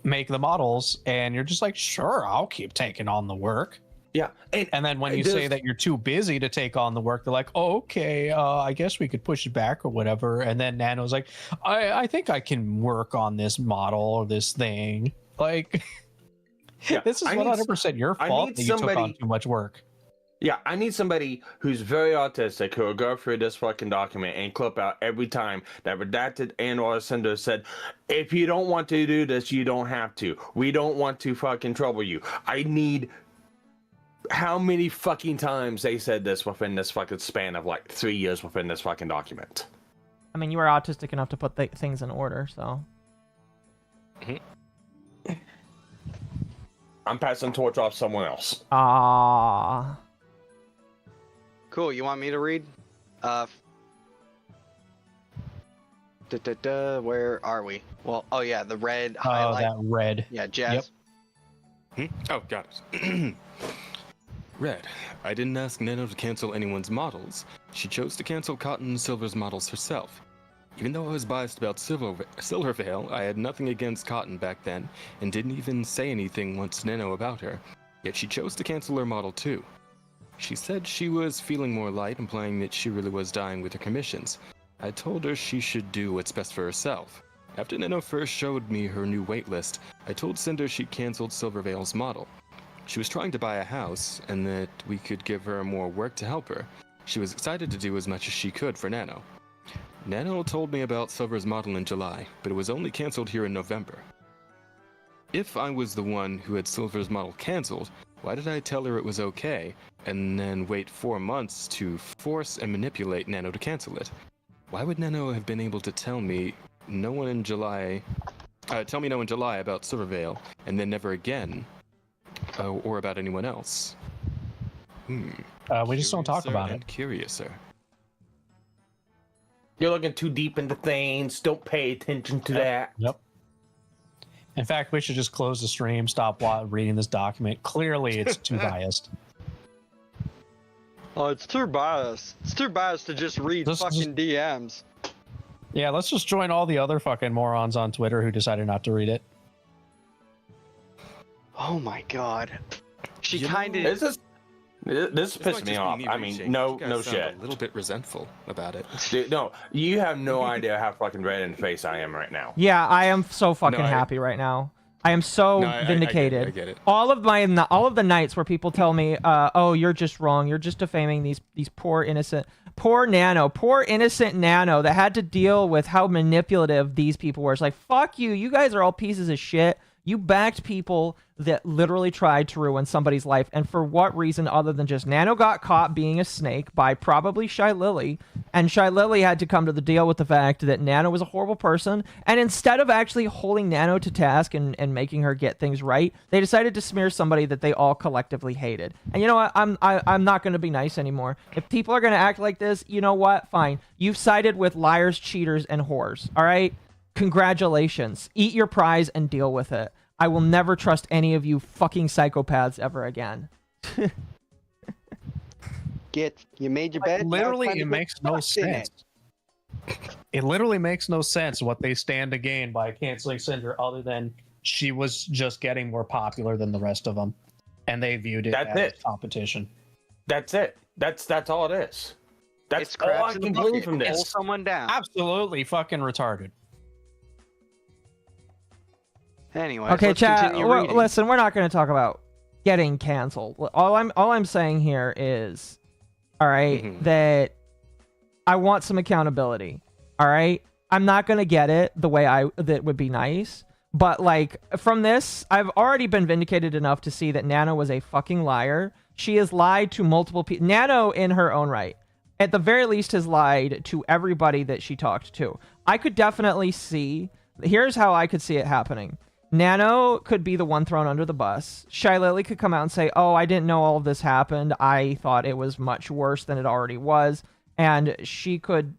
make the models, and you're just like, sure, I'll keep taking on the work. Yeah. And then when you say that you're too busy to take on the work, they're like, oh, okay, I guess we could push it back or whatever. And then Nano's like, I think I can work on this model or this thing. Like, this is 100% your fault that you took on too much work. Yeah, I need somebody who's very autistic who will go through this fucking document and clip out every time that Redacted and or Cinder said, if you don't want to do this, you don't have to. We don't want to fucking trouble you. I need... How many fucking times they said this within this fucking span of like 3 years within this fucking document? I mean, you are autistic enough to put things in order, so... I'm passing torch off someone else. Cool, you want me to read? Where are we? Well, oh yeah, the red highlight. That red. Yeah, Jazz. Yep. Oh, got it. Red. I didn't ask Nano to cancel anyone's models. She chose to cancel Cotton and Silver's models herself. Even though I was biased about Silvervale, I had nothing against Cotton back then, and didn't even say anything once Nano about her. Yet she chose to cancel her model too. She said she was feeling more light, implying that she really was dying with her commissions. I told her she should do what's best for herself. After Nano first showed me her new waitlist, I told Sinder she canceled Silvervale's model. She was trying to buy a house, and that we could give her more work to help her. She was excited to do as much as she could for Nano. Nano told me about Silver's model in July, but it was only canceled here in November. If I was the one who had Silver's model canceled, why did I tell her it was okay, and then wait 4 months to force and manipulate Nano to cancel it? Why would Nano have been able to tell me no one in July about Silvervale, and then never again, or about anyone else? We just don't talk about it. Curiouser. You're looking too deep into things. Don't pay attention to that. Yep. In fact, we should just close the stream, stop reading this document. Clearly, it's too biased. Oh, it's too biased. It's too biased to just read fucking DMs. Yeah, let's just join all the other fucking morons on Twitter who decided not to read it. Oh my god. She kind of... This pissed me off. I mean, no shit. A little bit resentful about it. Dude, no, you have no idea how fucking red in the face I am right now. Yeah, I am so fucking happy right now. I am so vindicated. I get it. All of the nights where people tell me, "Oh, you're just wrong. You're just defaming these poor innocent, poor innocent Nano that had to deal with how manipulative these people were." It's like, fuck you. You guys are all pieces of shit. You backed people that literally tried to ruin somebody's life, and for what reason other than just Nano got caught being a snake by probably Shy Lily, and Shy Lily had to come to the deal with the fact that Nano was a horrible person, and instead of actually holding Nano to task and making her get things right, they decided to smear somebody that they all collectively hated. And you know what? I'm not going to be nice anymore. If people are going to act like this, you know what? Fine. You've sided with liars, cheaters, and whores. All right? Congratulations. Eat your prize and deal with it. I will never trust any of you fucking psychopaths ever again. You made your bed. Literally, it makes no sense. It literally makes no sense what they stand to gain by canceling Sinder, other than she was just getting more popular than the rest of them, and they viewed it as competition. That's it. That's all it is. That's all I can glean from this. Pull someone down. Absolutely fucking retarded. Anyway, okay, chat. Listen, we're not going to talk about getting canceled. All I'm saying here is, all right, that I want some accountability. All right, I'm not going to get it the way that would be nice, but like from this, I've already been vindicated enough to see that Nano was a fucking liar. She has lied to multiple people. Nano, in her own right, at the very least, has lied to everybody that she talked to. I could definitely see. Here's how I could see it happening. Nano could be the one thrown under the bus. Shy Lily could come out and say, "Oh, I didn't know all of this happened. I thought it was much worse than it already was." And she could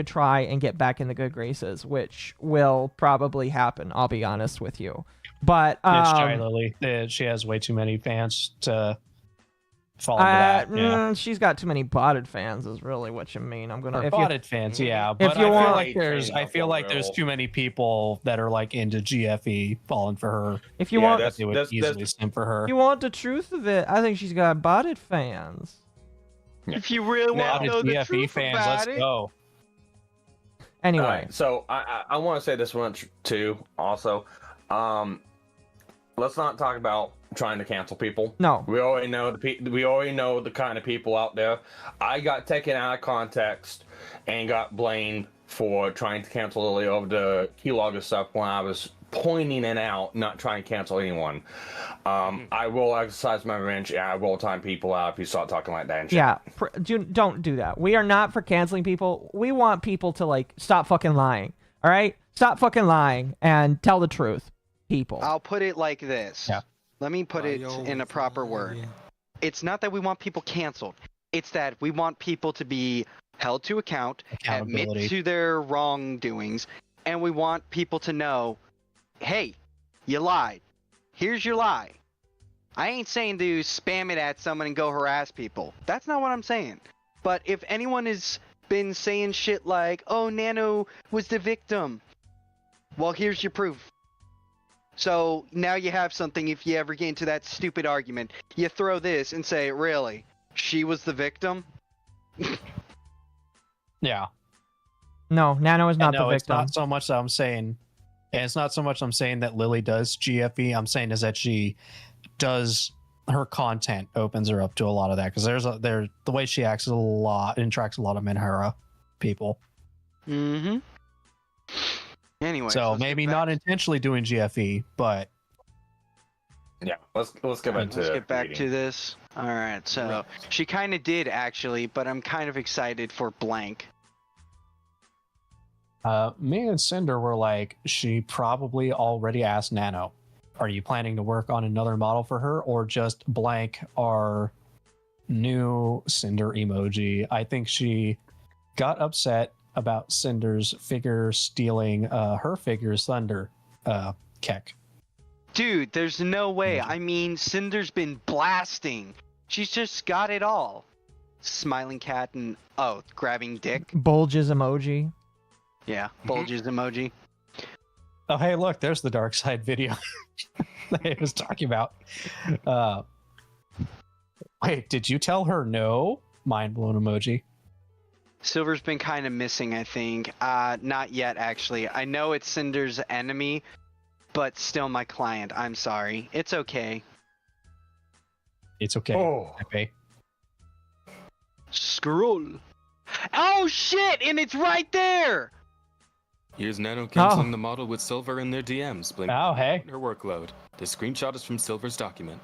try and get back in the good graces, which will probably happen. I'll be honest with you. But it's Shy Lily. She has way too many fans to fall into that. Yeah. She's got too many botted fans, is really what you mean. I'm gonna botted fans, yeah. But I feel like there's too many people that are like into GFE falling for her. If you want, they would easily simp for her. If you want the truth of it, I think she's got botted fans. If you really want to know the truth fans, about let's go. Anyway, right, so I want to say this one too. Also, let's not talk about trying to cancel people. No, we already know the kind of people out there. I got taken out of context and got blamed for trying to cancel Lily over the keylogger stuff when I was pointing it out, not trying to cancel anyone. I will exercise my revenge, and I will time people out if you start talking like that. And shit. Yeah, don't do that. We are not for canceling people. We want people to like stop fucking lying. All right, stop fucking lying and tell the truth, people. I'll put it like this. Yeah. Let me put it in a proper word. It's not that we want people canceled. It's that we want people to be held to account, admit to their wrongdoings, and we want people to know, hey, you lied. Here's your lie. I ain't saying to spam it at someone and go harass people. That's not what I'm saying. But if anyone has been saying shit like, oh, Nano was the victim, well, here's your proof. So now you have something if you ever get into that stupid argument. You throw this and say, really? She was the victim? Yeah. No, Nano is not the victim. It's not so much that I'm saying, and it's not so much I'm saying that Lily does GFE. I'm saying is that she does her content opens her up to a lot of that because the way she acts is interacts a lot of Minhara people. Mm-hmm. Anyway, so maybe not intentionally doing GFE, but yeah, let's get back to this. All right, so she kind of did actually, but I'm kind of excited for blank. Me and Sinder were like, she probably already asked Nano, are you planning to work on another model for her or just blank our new Cinder emoji? I think she got upset about Cinder's figure stealing her figure's thunder Keck. Dude, there's no way. I mean, Cinder's been blasting. She's just got it all. Smiling cat and grabbing dick. Bulges emoji. Yeah, bulges emoji. Oh, hey, look, there's the dark side video that I was talking about. Wait, did you tell her no? Mind blown emoji. Silver's been kind of missing, I think. Not yet, actually. I know it's Cinder's enemy, but still my client. I'm sorry. It's okay. It's okay. Okay. Scroll. Oh, shit! And it's right there! Here's Nano canceling the model with Silver in their DMs. Hey. Her workload. The screenshot is from Silver's document.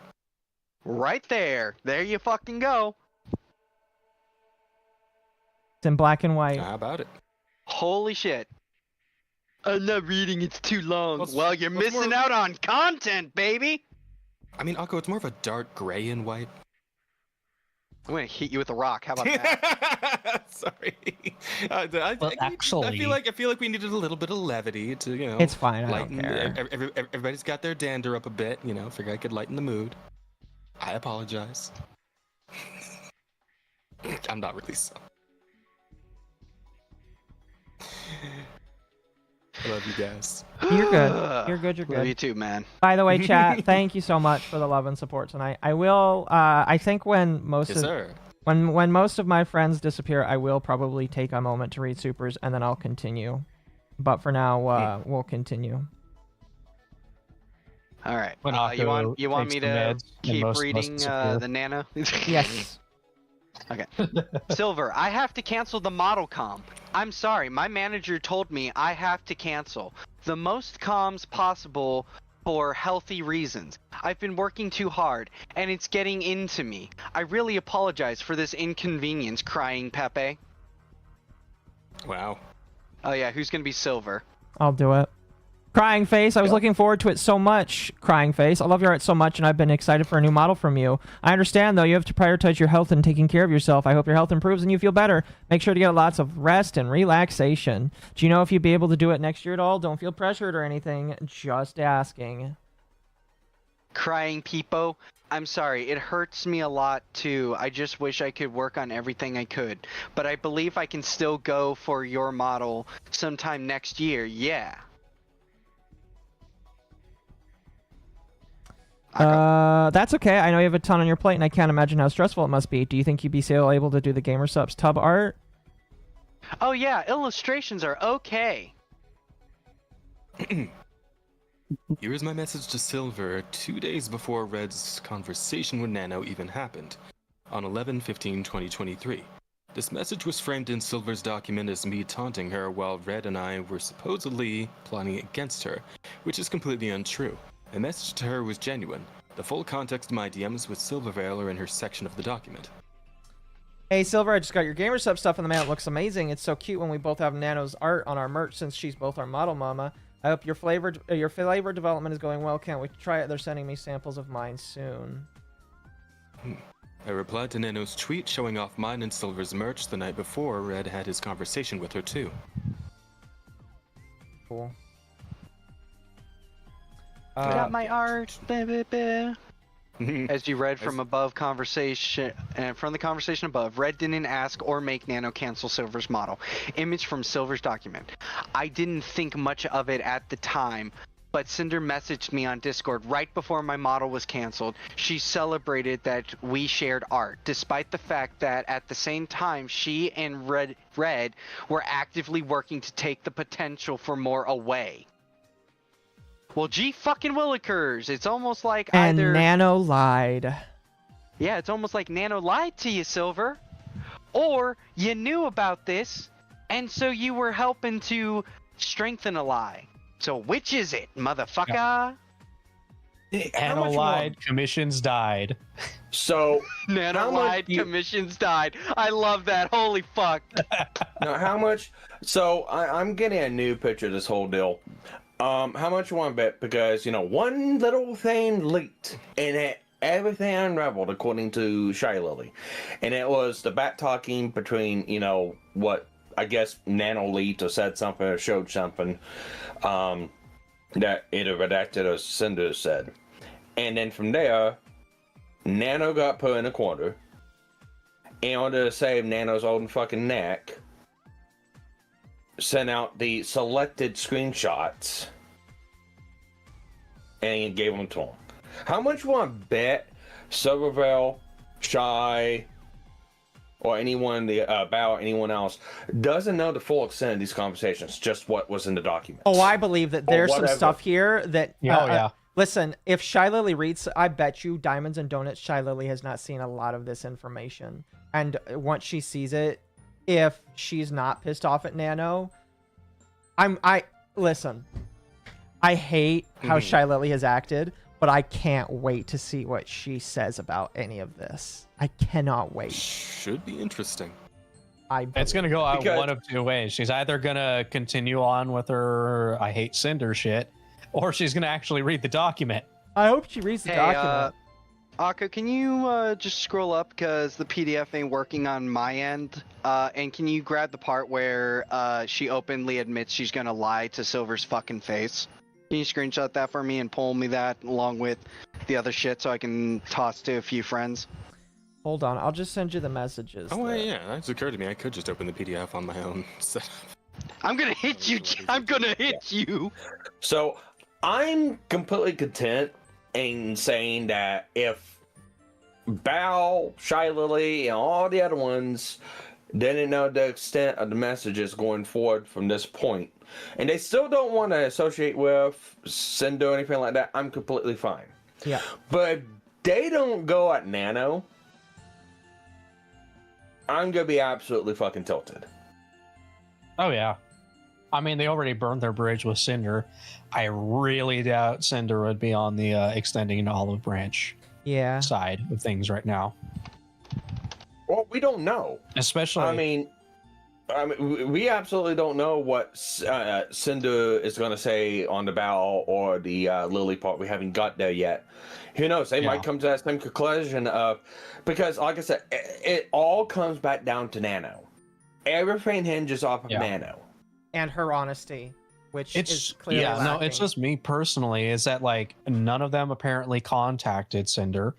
Right there. There you fucking go. It's in black and white. How about it? Holy shit. I'm not reading, it's too long. Well, you're missing out on content, baby! I mean, Akko, it's more of a dark gray and white. I'm gonna hit you with a rock. How about that? Sorry. Actually, I feel like we needed a little bit of levity to, you know. It's fine. I lighten. don't care. Everybody's got their dander up a bit, you know. Figured I could lighten the mood. I apologize. I'm not really sorry. I love you guys. You're good. You're good. You're good. Love you too, man. By the way, chat, thank you so much for the love and support tonight. I will. I think when most when most of my friends disappear, I will probably take a moment to read supers and then I'll continue. But for now, we'll continue. All right. You want me to keep reading the Nano? Yes. Okay. Silver, I have to cancel the model comp. I'm sorry, my manager told me I have to cancel the most comms possible for healthy reasons. I've been working too hard, and it's getting into me. I really apologize for this inconvenience, crying Pepe. Wow. Oh yeah, who's gonna be Silver? I'll do it. Crying Face, I was looking forward to it so much, Crying Face. I love your art so much, and I've been excited for a new model from you. I understand, though, you have to prioritize your health and taking care of yourself. I hope your health improves and you feel better. Make sure to get lots of rest and relaxation. Do you know if you'd be able to do it next year at all? Don't feel pressured or anything. Just asking. Crying Peepo, I'm sorry, it hurts me a lot, too. I just wish I could work on everything I could. But I believe I can still go for your model sometime next year, yeah. That's okay. I know you have a ton on your plate, and I can't imagine how stressful it must be. Do you think you'd be still able to do the Gamer Subs tub art? Oh yeah, illustrations are okay. Here is my message to Silver 2 days before Red's conversation with Nano even happened, on 11/15/2023. This message was framed in Silver's document as me taunting her while Red and I were supposedly plotting against her, which is completely untrue. The message to her was genuine. The full context of my DMs with Silvervale are in her section of the document. Hey Silver, I just got your Gamer Sub stuff in the mail. It looks amazing. It's so cute when we both have Nano's art on our merch since she's both our model mama. I hope your flavor development is going well. Can't wait to try it. They're sending me samples of mine soon. I replied to Nano's tweet showing off mine and Silver's merch the night before Red had his conversation with her too. Cool. Got my art, baby. As you read from above conversation, and from the conversation above, Red didn't ask or make Nano cancel Silver's model. Image from Silver's document. I didn't think much of it at the time, but Cinder messaged me on Discord right before my model was canceled. She celebrated that we shared art, despite the fact that at the same time, she and Red were actively working to take the potential for more away. Well, gee fucking willikers, it's almost like and either... Nano lied. Yeah, it's almost like Nano lied to you, Silver. Or you knew about this, and so you were helping to strengthen a lie. So which is it, motherfucker? Nano lied, commissions died. So Nano lied, commissions died. I love that. Holy fuck. Now, how much? So I'm getting a new picture of this whole deal. How much you want to bet? Because one little thing leaked, and everything unraveled according to Shy Lily, and it was the back talking between what I guess Nano leaked or said something or showed something. That either redacted or Cinder said. And then from there, Nano got put in a corner. In order to save Nano's old fucking neck, sent out the selected screenshots and gave them to him. How much you want to bet Silvervale, Shy, or anyone about anyone else doesn't know the full extent of these conversations, just what was in the document? Oh, I believe that there's some stuff here that... listen, if Shy Lily reads, I bet you Diamonds and Donuts, Shy Lily has not seen a lot of this information. And once she sees it, if she's not pissed off at Nano, listen, I hate how Shy Lily has acted, but I can't wait to see what she says about any of this. I cannot wait. Should be interesting. It's going to go out one of two ways. She's either going to continue on with her I hate Cinder shit, or she's going to actually read the document. I hope she reads the document. Akko, can you just scroll up because the PDF ain't working on my end? And can you grab the part where she openly admits she's going to lie to Silver's fucking face? Can you screenshot that for me and pull me that along with the other shit so I can toss to a few friends? Hold on, I'll just send you the messages. Oh, yeah, that's occurred to me. I could just open the PDF on my own setup. I'm gonna hit you. I'm gonna hit you. So I'm completely content in saying that if Bao, Shy Lily, and all the other ones didn't know the extent of the messages going forward from this point, and they still don't want to associate with Cinder or anything like that, I'm completely fine. Yeah. But if they don't go at Nano, I'm gonna be absolutely fucking tilted. Oh yeah. I mean, they already burned their bridge with Cinder. I really doubt Cinder would be on the extending an olive branch side of things right now. Well, we don't know. Especially, I mean, we absolutely don't know what Cinder is going to say on the Bow or the Lily part. We haven't got there yet. Who knows? They might come to that same conclusion of, because like I said, it all comes back down to Nano. Everything hinges off of Nano. And her honesty, which is clearly lacking. No, it's just me personally, is that like none of them apparently contacted Cinder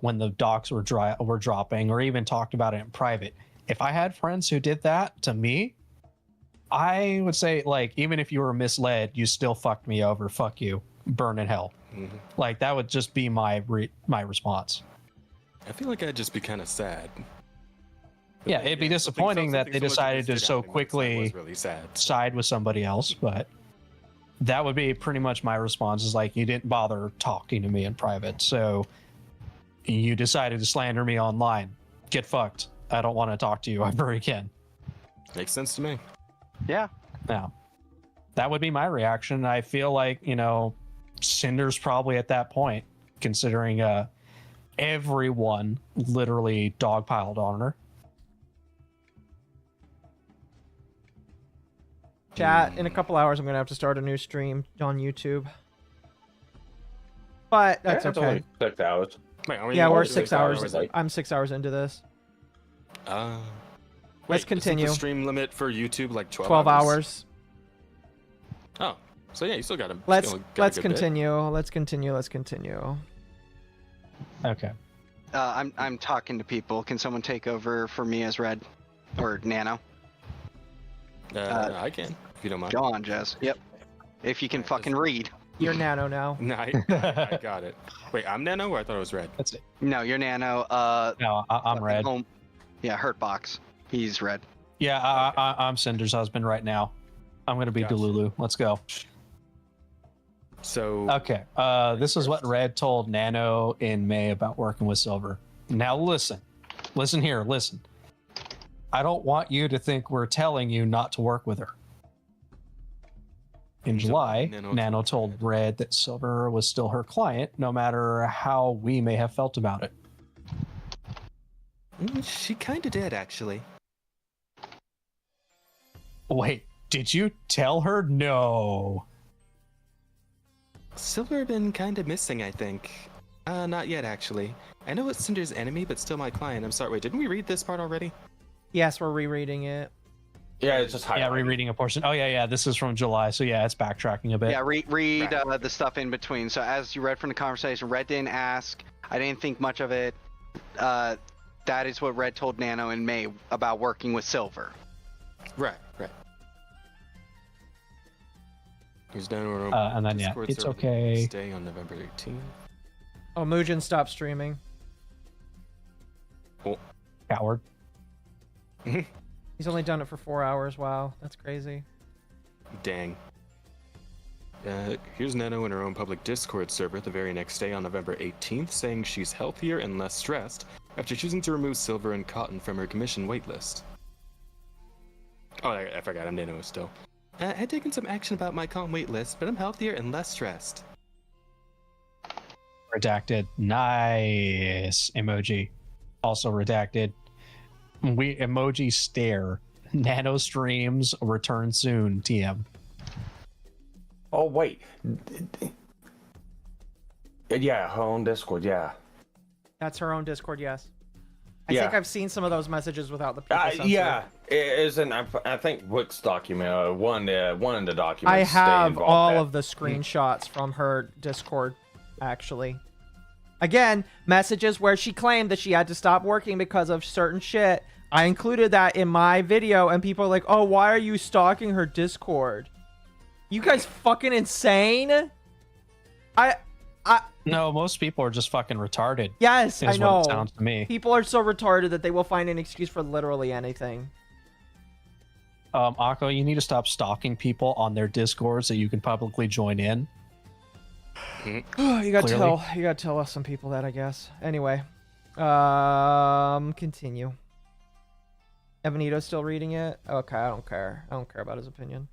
when the docs were dropping or even talked about it in private. If I had friends who did that to me, I would say, like, even if you were misled, you still fucked me over. Fuck you. Burn in hell. Mm-hmm. Like, that would just be my response. I feel like I'd just be kind of sad. Yeah, it'd be disappointing that they decided to so quickly really sad. Side with somebody else, but that would be pretty much my response, is like, you didn't bother talking to me in private, so you decided to slander me online. Get fucked. I don't want to talk to you ever again. Makes sense to me. Yeah. Now, that would be my reaction. I feel like, Cinder's probably at that point, considering everyone literally dogpiled on her. Chat, in a couple hours, I'm going to have to start a new stream on YouTube. But that's okay. Only 6 hours. Yeah, we're 6 hours. I'm 6 hours into this. Let's continue. Isn't the stream limit for YouTube like 12 hours. Oh, so yeah, you still got to. Let's continue. Let's continue. Okay. I'm talking to people. Can someone take over for me as Red or Nano? I can, if you don't mind. Go on, Jez. Yep. if you can fucking read. You're Nano now. No, I got it. Wait, I'm Nano, or I thought it was Red? That's it. No, you're Nano. No, I'm Red. Yeah, Hurtbox. He's Red. Yeah, I'm Cinder's husband right now. I'm gonna be Gotcha. Delulu. Let's go. So okay, this is what Red told Nano in May about working with Silver. Now listen here. I don't want you to think we're telling you not to work with her. In July, Nano told Red that Silver was still her client, no matter how we may have felt about it. She kind of did, actually. Wait, did you tell her? No. Silver been kind of missing, I think. Not yet, actually. I know it's Cinder's enemy, but still my client. I'm sorry, wait, didn't we read this part already? Yes, we're rereading it. Yeah, it's just rereading a portion. Oh yeah, this is from July, so yeah, it's backtracking a bit. Yeah, read the stuff in between. So as you read from the conversation, Red didn't ask. I didn't think much of it. That is what Red told Nano in May about working with Silver. Right. He's down and then yeah, it's okay. Stay on November 18th. Oh, Mugen stopped streaming. Oh. Coward. He's only done it for 4 hours. Wow, that's crazy. Dang. Here's Nano in her own public Discord server the very next day on November 18th, saying she's healthier and less stressed after choosing to remove Silver and Cotton from her commission waitlist. Oh, I forgot, I'm Nano still. I had taken some action about my con waitlist, but I'm healthier and less stressed. Redacted. Nice emoji. Also redacted. We emoji stare. Nano streams return soon. TM. Oh wait. Yeah, her own Discord. Yeah. That's her own Discord. Yes. I think I've seen some of those messages without the people censored. Yeah, it isn't. I think Wick's document, one in the documents. I have all of the screenshots from her Discord, actually. Again, messages where she claimed that she had to stop working because of certain shit. I included that in my video, and people are like, "Oh, why are you stalking her Discord? You guys fucking insane?" No, most people are just fucking retarded. Yes, I know. What it sounds to me. People are so retarded that they will find an excuse for literally anything. Akko, you need to stop stalking people on their Discords that you can publicly join in. You gotta tell us some people that, I guess. Anyway, continue. Evanito's still reading it? Okay, I don't care. I don't care about his opinion.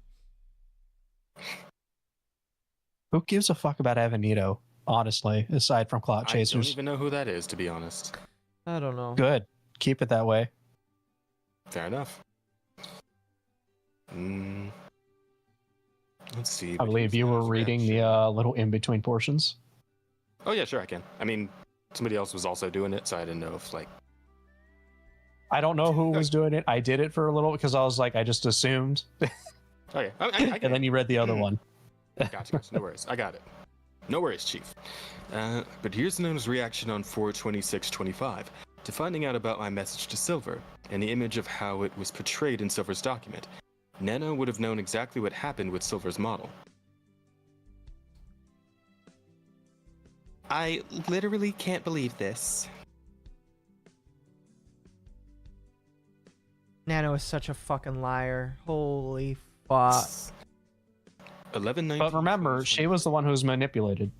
Who gives a fuck about Evanito? Honestly, aside from clout chasers. I don't even know who that is, to be honest. I don't know. Good. Keep it that way. Fair enough. Let's see. I believe you were reading the little in-between portions. Oh yeah, sure, I can. I mean, somebody else was also doing it, so I didn't know if, like... I don't know who was doing it. I did it for a little because I was like, I just assumed. Okay. And then you read the other one. Gotcha. No worries. I got it. No worries, Chief. But here's Nano's reaction on 4/26/25 to finding out about my message to Silver and the image of how it was portrayed in Silver's document. Nano would have known exactly what happened with Silver's model. I literally can't believe this. Nano is such a fucking liar. Holy fuck. 11/19. But remember, she was the one who was manipulated.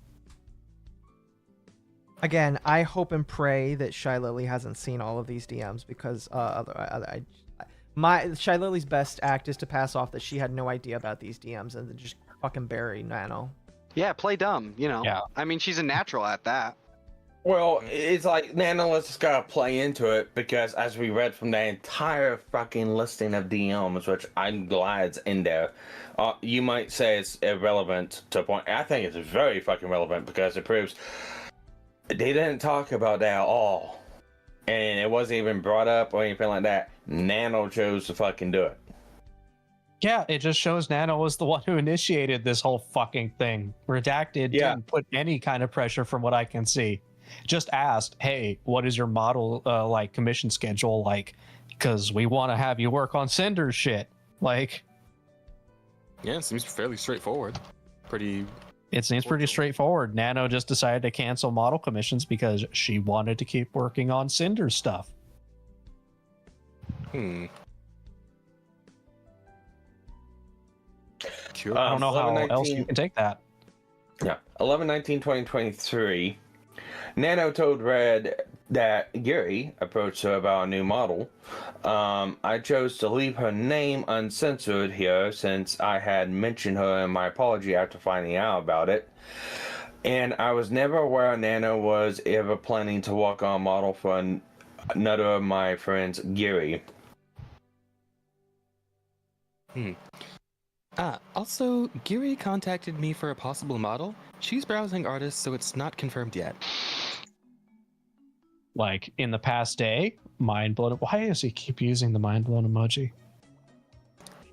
Again, I hope and pray that Shy Lily hasn't seen all of these DMs because Shy Lily's best act is to pass off that she had no idea about these DMs and then just fucking bury Nano. Yeah, play dumb, you know. Yeah. I mean, she's a natural at that. Well, it's like Nano, let's just gotta play into it because as we read from the entire fucking listing of DMs, which I'm glad's in there, you might say it's irrelevant to a point. I think it's very fucking relevant because it proves they didn't talk about that at all. And it wasn't even brought up or anything like that. Nano chose to fucking do it. Yeah, it just shows Nano was the one who initiated this whole fucking thing. Redacted didn't put any kind of pressure from what I can see. Just asked, hey, what is your model like commission schedule like? Because we want to have you work on Cinder shit. Like, yeah, it seems fairly straightforward. pretty. It seems pretty straightforward. Nano just decided to cancel model commissions because she wanted to keep working on Cinder stuff. Hmm. I don't know how else you can take that. Yeah. 11/19/2023. Nano told Red that Yuri approached her about a new model. I chose to leave her name uncensored here since I had mentioned her in my apology after finding out about it. And I was never aware Nano was ever planning to work on a model for another of my friends, Giri. Also, Giri contacted me for a possible model. She's browsing artists, so it's not confirmed yet. Like, in the past day, mind blown. Why does he keep using the mind blown emoji?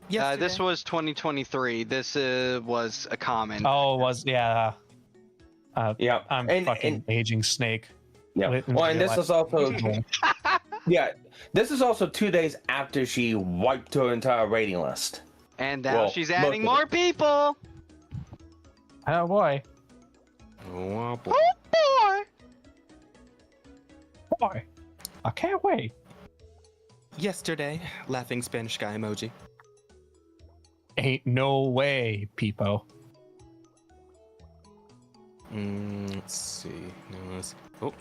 This was 2023. This was a comment. Oh, it was, yeah. Yeah. I'm fucking aging snake. Yeah. Well, and this is also... yeah, this is also 2 days after she wiped her entire rating list. And now she's adding more people. Oh, boy. Oh, boy. Oh, boy. Boy, I can't wait. Yesterday, laughing Spanish guy emoji. Ain't no way, Peepo. Let's see. Oh,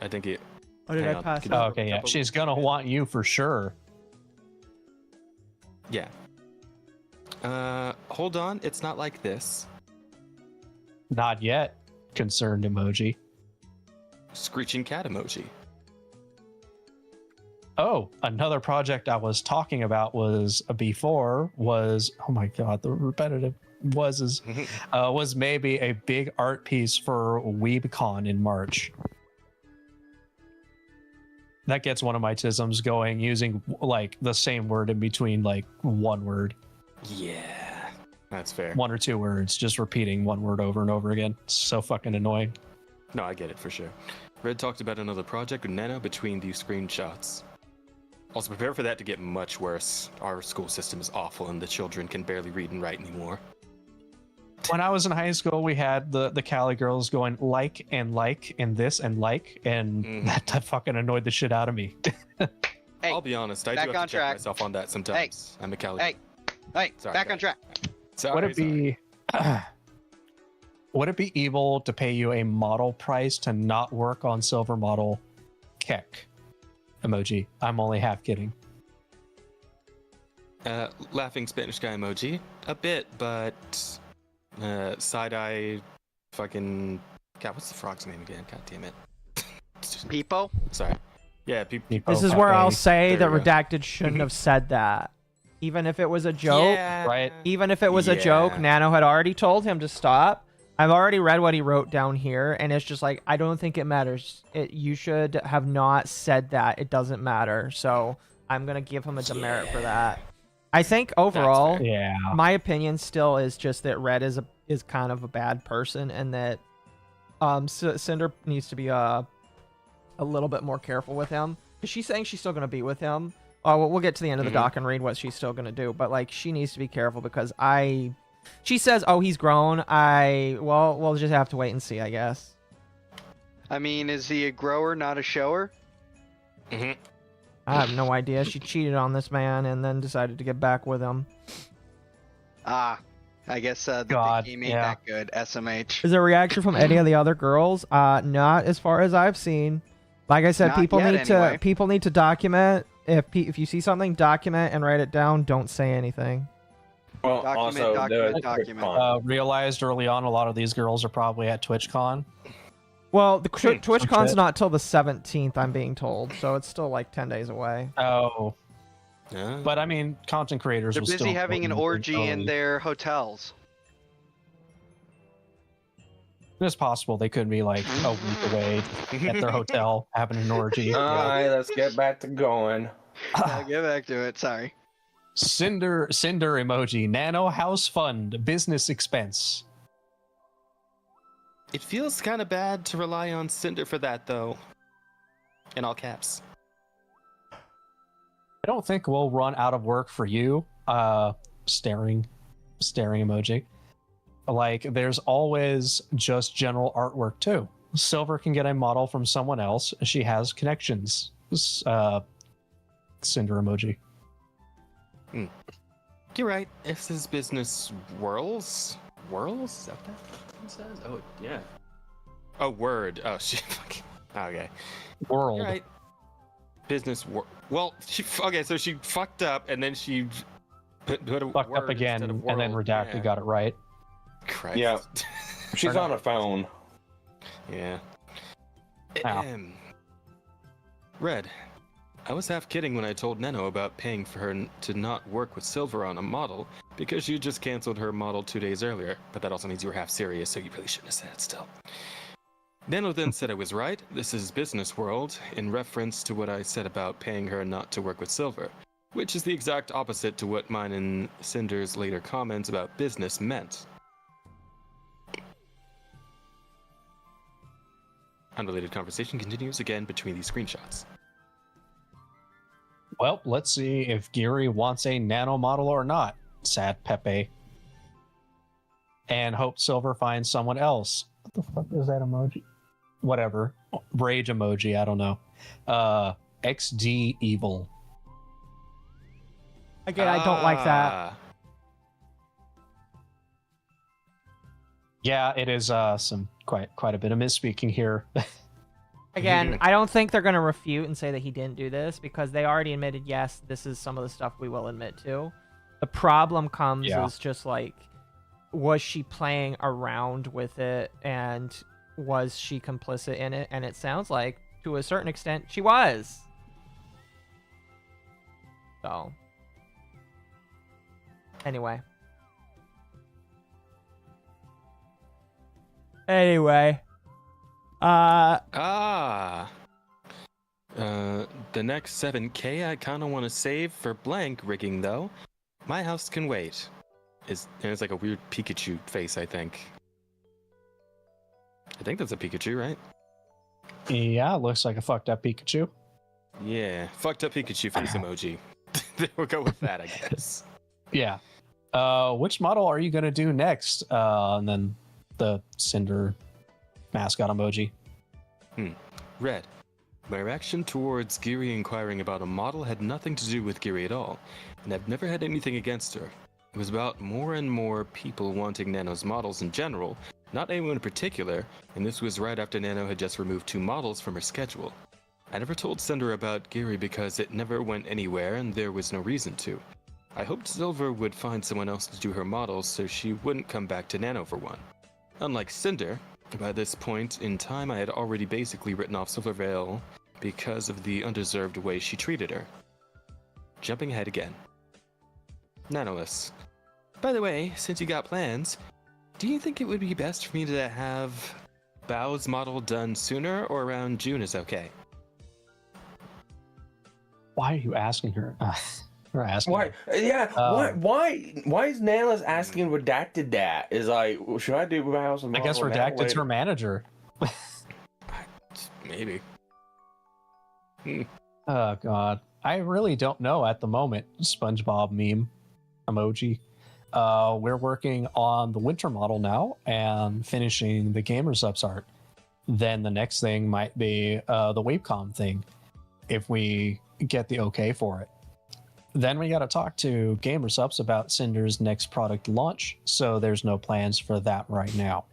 I think it. Oh, did I pass it? Oh, okay, yeah. She's gonna want you for sure. Yeah. Hold on. It's not like this. Not yet. Concerned emoji. Screeching cat emoji. Oh, another project I was talking about was before was, oh my god, the repetitive was maybe a big art piece for WeebCon in March. That gets one of my tisms going, using like the same word in between like one word. Yeah, that's fair. 1 or 2 words, just repeating one word over and over again. So fucking annoying. No, I get it for sure. Red talked about another project with Nano between these screenshots. Also, prepare for that to get much worse. Our school system is awful and the children can barely read and write anymore. When I was in high school, we had the Cali girls going like and this and like, and that fucking annoyed the shit out of me. Hey, I'll be honest, I do have to check myself on that sometimes. I'm a Cali. Hey, sorry, back on track. Would it be evil to pay you a model price to not work on silver model? Keck. Emoji. I'm only half kidding. Laughing Spanish guy emoji. A bit, but side-eye fucking... God, what's the frog's name again? God damn it. Peepo? Sorry. Yeah, Peepo. This is where I'll say that Redacted shouldn't have said that. Even if it was a joke, right? Even if it was a joke, Nano had already told him to stop. I've already read what he wrote down here, and it's just like, I don't think it matters. You should have not said that. It doesn't matter. So I'm going to give him a demerit for that. I think overall, my opinion still is just that Red is kind of a bad person, and that Cinder needs to be a little bit more careful with him. Because she's saying she's still going to be with him. Oh, well, we'll get to the end of the doc and read what she's still going to do. But, like, she needs to be careful because she says, oh, he's grown. Well, we'll just have to wait and see, I guess. I mean, is he a grower, not a shower? I have no idea. She cheated on this man and then decided to get back with him. I guess the game ain't that good. SMH. Is there a reaction from any of the other girls? Not as far as I've seen. Like I said, Not people yet, need anyway. people need to document. If you see something, document and write it down. Don't say anything. Well, document. Realized early on, a lot of these girls are probably at TwitchCon. Well, the TwitchCon's not till the 17th, I'm being told, so it's still like 10 days away. Oh. But I mean, content creators They're will busy still having an orgy in their hotels. It's possible they could be like a week away at their hotel having an orgy. All right, let's get back to going. I'll get back to it. Sorry. Cinder emoji. Nano house fund. Business expense. It feels kind of bad to rely on Cinder for that, though. In all caps. I don't think we'll run out of work for you. Staring emoji. Like, there's always just general artwork too. Silver can get a model from someone else. She has connections. Cinder emoji. You're right. If this business whirls? Is that what it says? Oh, yeah. Oh, word. Oh, shit. Okay. World. You're right. Business. Well, okay, so she fucked up, and then she put a Fucked word up again, instead of and then world. Redacted got it right. Christ. Yeah. She's on a phone. Yeah. Ow. Red, I was half kidding when I told Nano about paying for her to not work with Silver on a model because you just canceled her model 2 days earlier, but that also means you were half serious, so you really shouldn't have said it still. Nano then said I was right. This is business world, in reference to what I said about paying her not to work with Silver, which is the exact opposite to what mine and Cinder's later comments about business meant. Unrelated conversation continues again between these screenshots. Well, let's see if Geary wants a nano model or not. Sad Pepe. And hope Silver finds someone else. What the fuck is that emoji? Whatever. Rage emoji, I don't know. XD evil. Again, I don't like that. Yeah, it is some quite a bit of misspeaking here. Again, I don't think they're going to refute and say that he didn't do this because they already admitted, yes, this is some of the stuff we will admit to. The problem comes is just like, was she playing around with it and was she complicit in it? And it sounds like, to a certain extent, she was. So, anyway. The next 7K I kind of want to save for blank rigging though. My house can wait. And it's like a weird Pikachu face, I think. I think that's a Pikachu, right? Yeah, it looks like a fucked up Pikachu. Yeah, fucked up Pikachu face emoji. We'll go with that, I guess. Yeah. Which model are you gonna do next? And then the Cinder mascot emoji. Red. My reaction towards Geary inquiring about a model had nothing to do with Geary at all, and I've never had anything against her. It was about more and more people wanting Nano's models in general, not anyone in particular, and this was right after Nano had just removed 2 models from her schedule. I never told Cinder about Geary because it never went anywhere and there was no reason to. I hoped Silver would find someone else to do her models so she wouldn't come back to Nano for one. Unlike Cinder, by this point in time I had already basically written off Silvervale because of the undeserved way she treated her. Jumping ahead again. Nanoless. By the way, since you got plans, do you think it would be best for me to have Bao's model done sooner or around June is okay? Why are you asking her? We're asking. Why? Yeah. Why is Nana's asking Redacted that? Is like, should I do my house? I guess Redacted's her manager. Maybe. Oh god, I really don't know at the moment. SpongeBob meme emoji. We're working on the winter model now and finishing the Gamers Ups art. Then the next thing might be the Wavecom thing, if we get the okay for it. Then we got to talk to Gamers Ups about Cinder's next product launch, so there's no plans for that right now.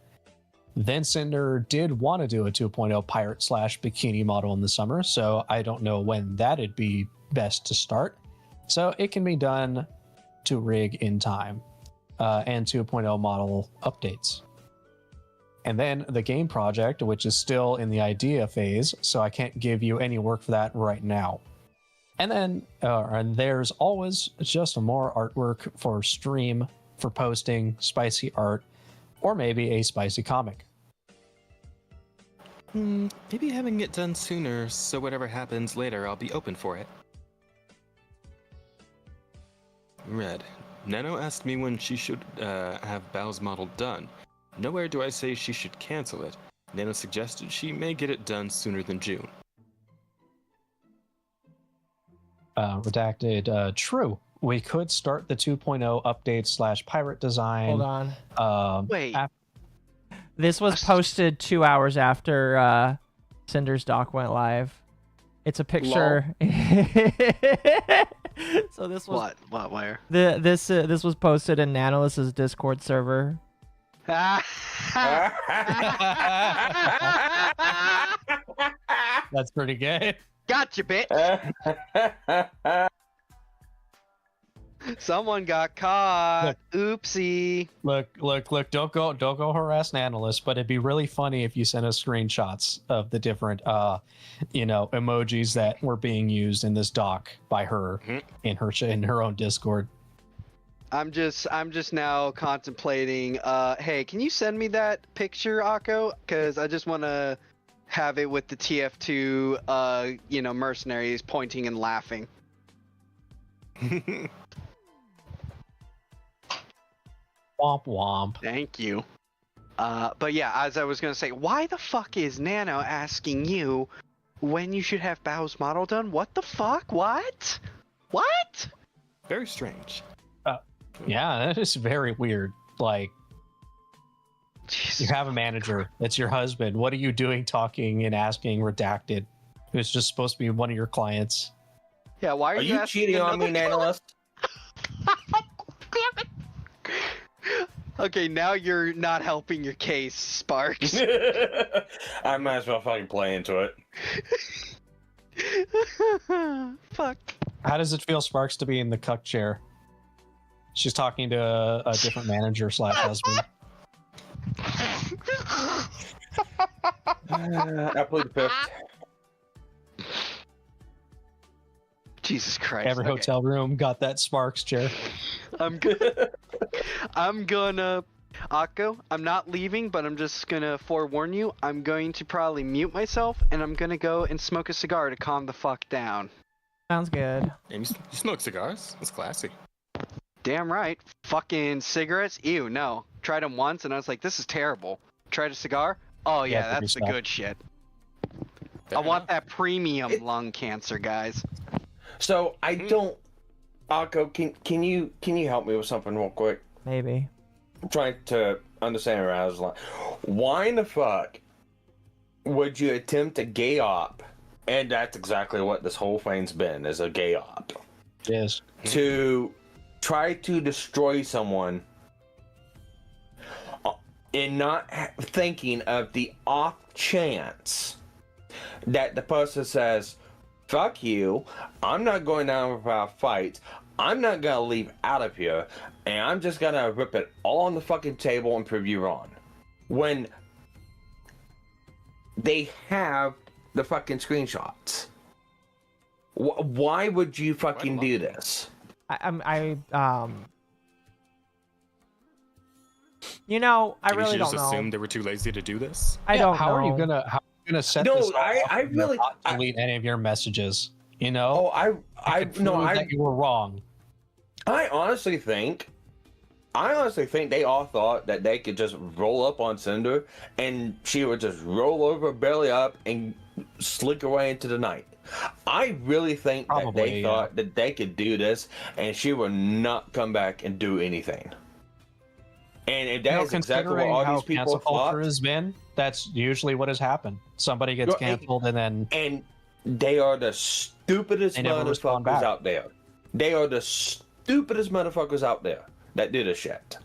Then Cinder did want to do a 2.0 pirate / bikini model in the summer, so I don't know when that'd be best to start. So it can be done to rig in time, and 2.0 model updates. And then the game project, which is still in the idea phase, so I can't give you any work for that right now. And then and there's always just more artwork for stream, for posting, spicy art, or maybe a spicy comic. Maybe having it done sooner, so whatever happens later, I'll be open for it. Red. Nano asked me when she should have Bao's model done. Nowhere do I say she should cancel it. Nano suggested she may get it done sooner than June. Redacted, true. we could start the 2.0 update / pirate design. Hold on. Wait. This was posted 2 hours after Cinder's doc went live. It's a picture. So this was what? Where? This was posted in Nanolis's Discord server. That's pretty good. Gotcha, bitch. Someone got caught. Oopsie. Look! Don't go harass Nanolis. But it'd be really funny if you sent us screenshots of the different, emojis that were being used in this doc by her in her own Discord. I'm just now contemplating. Hey, can you send me that picture, Akko? Because I just want to have it with the TF2, mercenaries pointing and laughing. Womp womp. Thank you. But yeah, as I was gonna say, why the fuck is Nano asking you when you should have Bao's model done? What the fuck? What? Very strange. Yeah, that is very weird. Like, you have a manager. It's your husband. What are you doing talking and asking Redacted, who's just supposed to be one of your clients? Yeah, why are you cheating on me, Nanolis? Okay, now you're not helping your case, Sparks. I might as well fucking play into it. Fuck. How does it feel, Sparks, to be in the cuck chair? She's talking to a different manager / husband. I played the fifth. Jesus Christ. Every hotel room got that Sparks chair. I'm gonna Akko, I'm not leaving, but I'm just gonna forewarn you, I'm going to probably mute myself and I'm gonna go and smoke a cigar to calm the fuck down. Sounds good. And you smoke cigars? That's classy. Damn right. Fucking cigarettes? Ew, no. Tried them once and I was like, this is terrible. Tried a cigar? Oh yeah, that's the good shit. I want that premium lung cancer, guys. So I don't. Akko, can you help me with something real quick? Maybe. I'm trying to understand where I was like, why in the fuck would you attempt a gay op? And that's exactly what this whole thing's been, is a gay op. Yes. To try to destroy someone and not thinking of the off chance that the person says, fuck you, I'm not going down without fights, I'm not gonna leave out of here, and I'm just gonna rip it all on the fucking table and prove you wrong. When they have the fucking screenshots. Why would you fucking do this? I really you don't just know. assume they were too lazy to do this? I don't know. How are you gonna set this up? I really not delete any of your messages. You Oh, know. I that you were wrong. I honestly think they all thought that they could just roll up on Cinder and she would just roll over, belly up, and slink away into the night. I really think that they thought that they could do this and she would not come back and do anything. And if that is exactly what all these people thought, has been, that's usually what has happened. Somebody gets canceled and they are the stupidest motherfuckers out there. They are the stupidest motherfuckers out there that do this shit.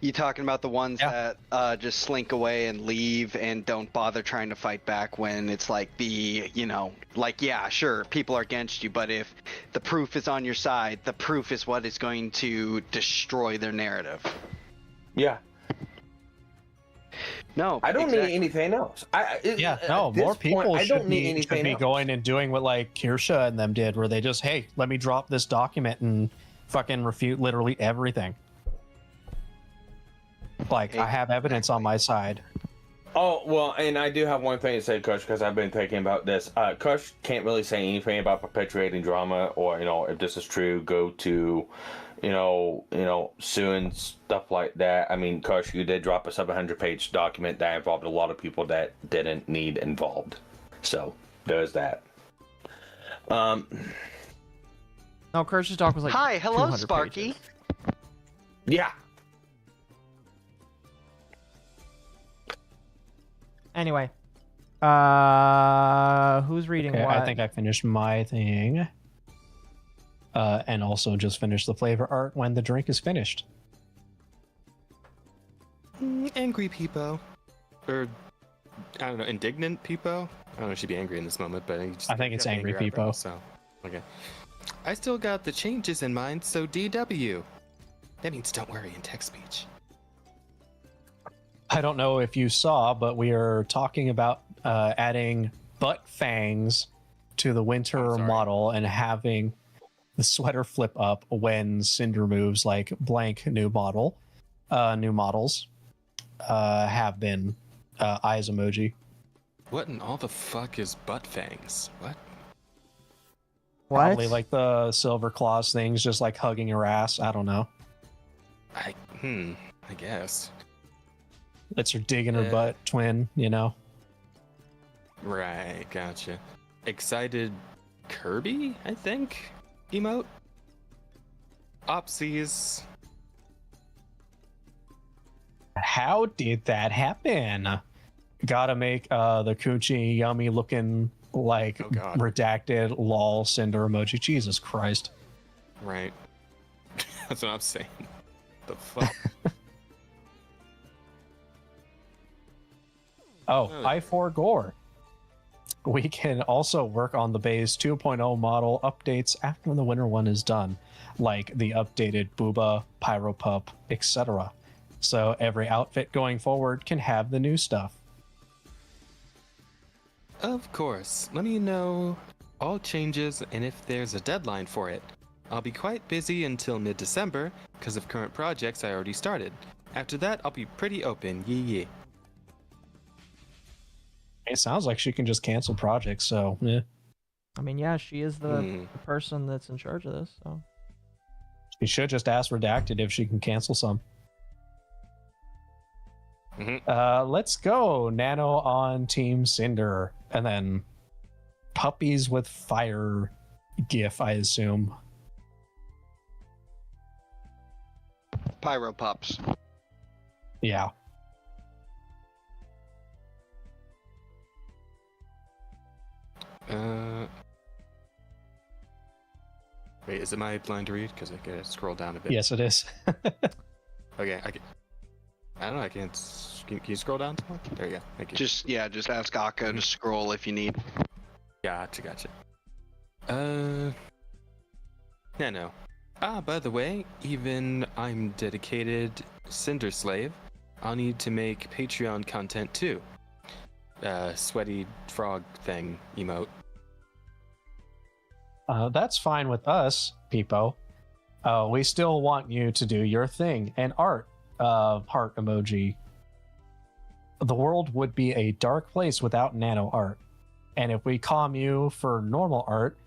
You talking about the ones that just slink away and leave and don't bother trying to fight back when it's like yeah, sure, people are against you, but if the proof is on your side, the proof is what is going to destroy their narrative. Yeah. No, I don't need anything else. More people should be else. going and doing what like Kirsha and them did, where they just, hey, let me drop this document and fucking refute literally everything. Like, I have evidence on my side. Oh, well, and I do have one thing to say, Kush, because I've been thinking about this. Kush can't really say anything about perpetuating drama or, if this is true, go to, suing stuff like that. I mean, Kush, you did drop a 700-page document that involved a lot of people that didn't need involved. So, there's that. Um. No, Kirsch's doc was like. Hi, hello, 200 Sparky. pages. Yeah. Anyway, who's reading Okay, what? I think I finished my thing. And also just finish the flavor art when the drink is finished. Angry Peepo. Or, I don't know, indignant Peepo? I don't know if she'd be angry in this moment, but I think it's angry Peepo. So, okay. I still got the changes in mind, so DW. That means don't worry in text speech. I don't know if you saw, but we are talking about adding butt fangs to the winter model and having the sweater flip up when Cinder moves, like blank new models have been eyes emoji. What in all the fuck is butt fangs? What? Probably like the silver claws things, just like hugging your ass. I don't know. I guess. It's her digging her butt twin, you know? Right, gotcha. Excited Kirby, I think? Emote? Opsies. How did that happen? Gotta make the coochie yummy looking like redacted lol Cinder emoji. Jesus Christ. Right. That's what I'm saying. The fuck? I4 Gore. We can also work on the base 2.0 model updates after the winter one is done, like the updated Booba, Pyro Pup, etc. So every outfit going forward can have the new stuff. Of course. Let me know all changes and if there's a deadline for it. I'll be quite busy until mid-December because of current projects I already started. After that, I'll be pretty open. Yee. It sounds like she can just cancel projects, so yeah. I mean, yeah, she is the person that's in charge of this, so. She should just ask Redacted if she can cancel some. Let's go. Nano on Team Cinder. And then puppies with fire gif, I assume. Pyro Pups. Yeah. Wait, is it my blind to read? Because I gotta scroll down a bit. Yes, it is. Okay, I don't know, I can't... Can you scroll down? There you go, thank you. Just ask Akka to scroll if you need. Gotcha. No. By the way, even I'm dedicated Cinder Slave, I'll need to make Patreon content too. Sweaty frog thing emote. That's fine with us, Peepo. We still want you to do your thing. And art, heart emoji. The world would be a dark place without nano art. And if we calm you for normal art,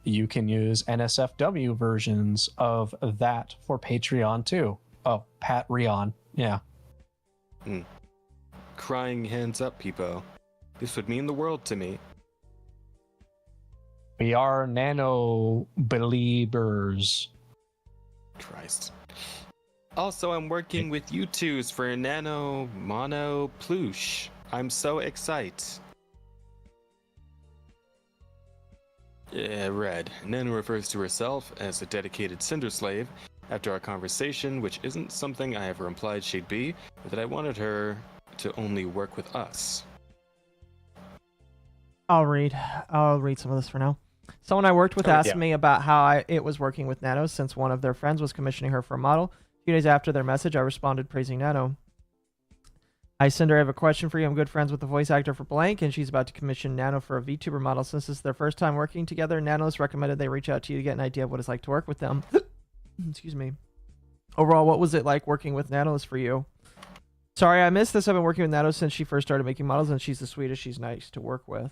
you can use NSFW versions of that for Patreon too. Oh, Patreon. Yeah. Crying hands up, Peepo. This would mean the world to me. We are nano believers. Christ. Also, I'm working with you twos for Nano Mono Ploosh. I'm so excited. Yeah, Red. Nano refers to herself as a dedicated Cinder Slave after our conversation, which isn't something I ever implied she'd be, but that I wanted her to only work with us. I'll read some of this for now. Someone I worked with asked me about how it was working with Nano since one of their friends was commissioning her for a model. A few days after their message, I responded praising Nano. Hi, Cinder, I have a question for you. I'm good friends with the voice actor for Blank, and she's about to commission Nano for a VTuber model. Since this is their first time working together, Nano's recommended they reach out to you to get an idea of what it's like to work with them. Excuse me. Overall, what was it like working with Nanos for you? Sorry, I missed this. I've been working with Nano since she first started making models, and she's the sweetest. She's nice to work with.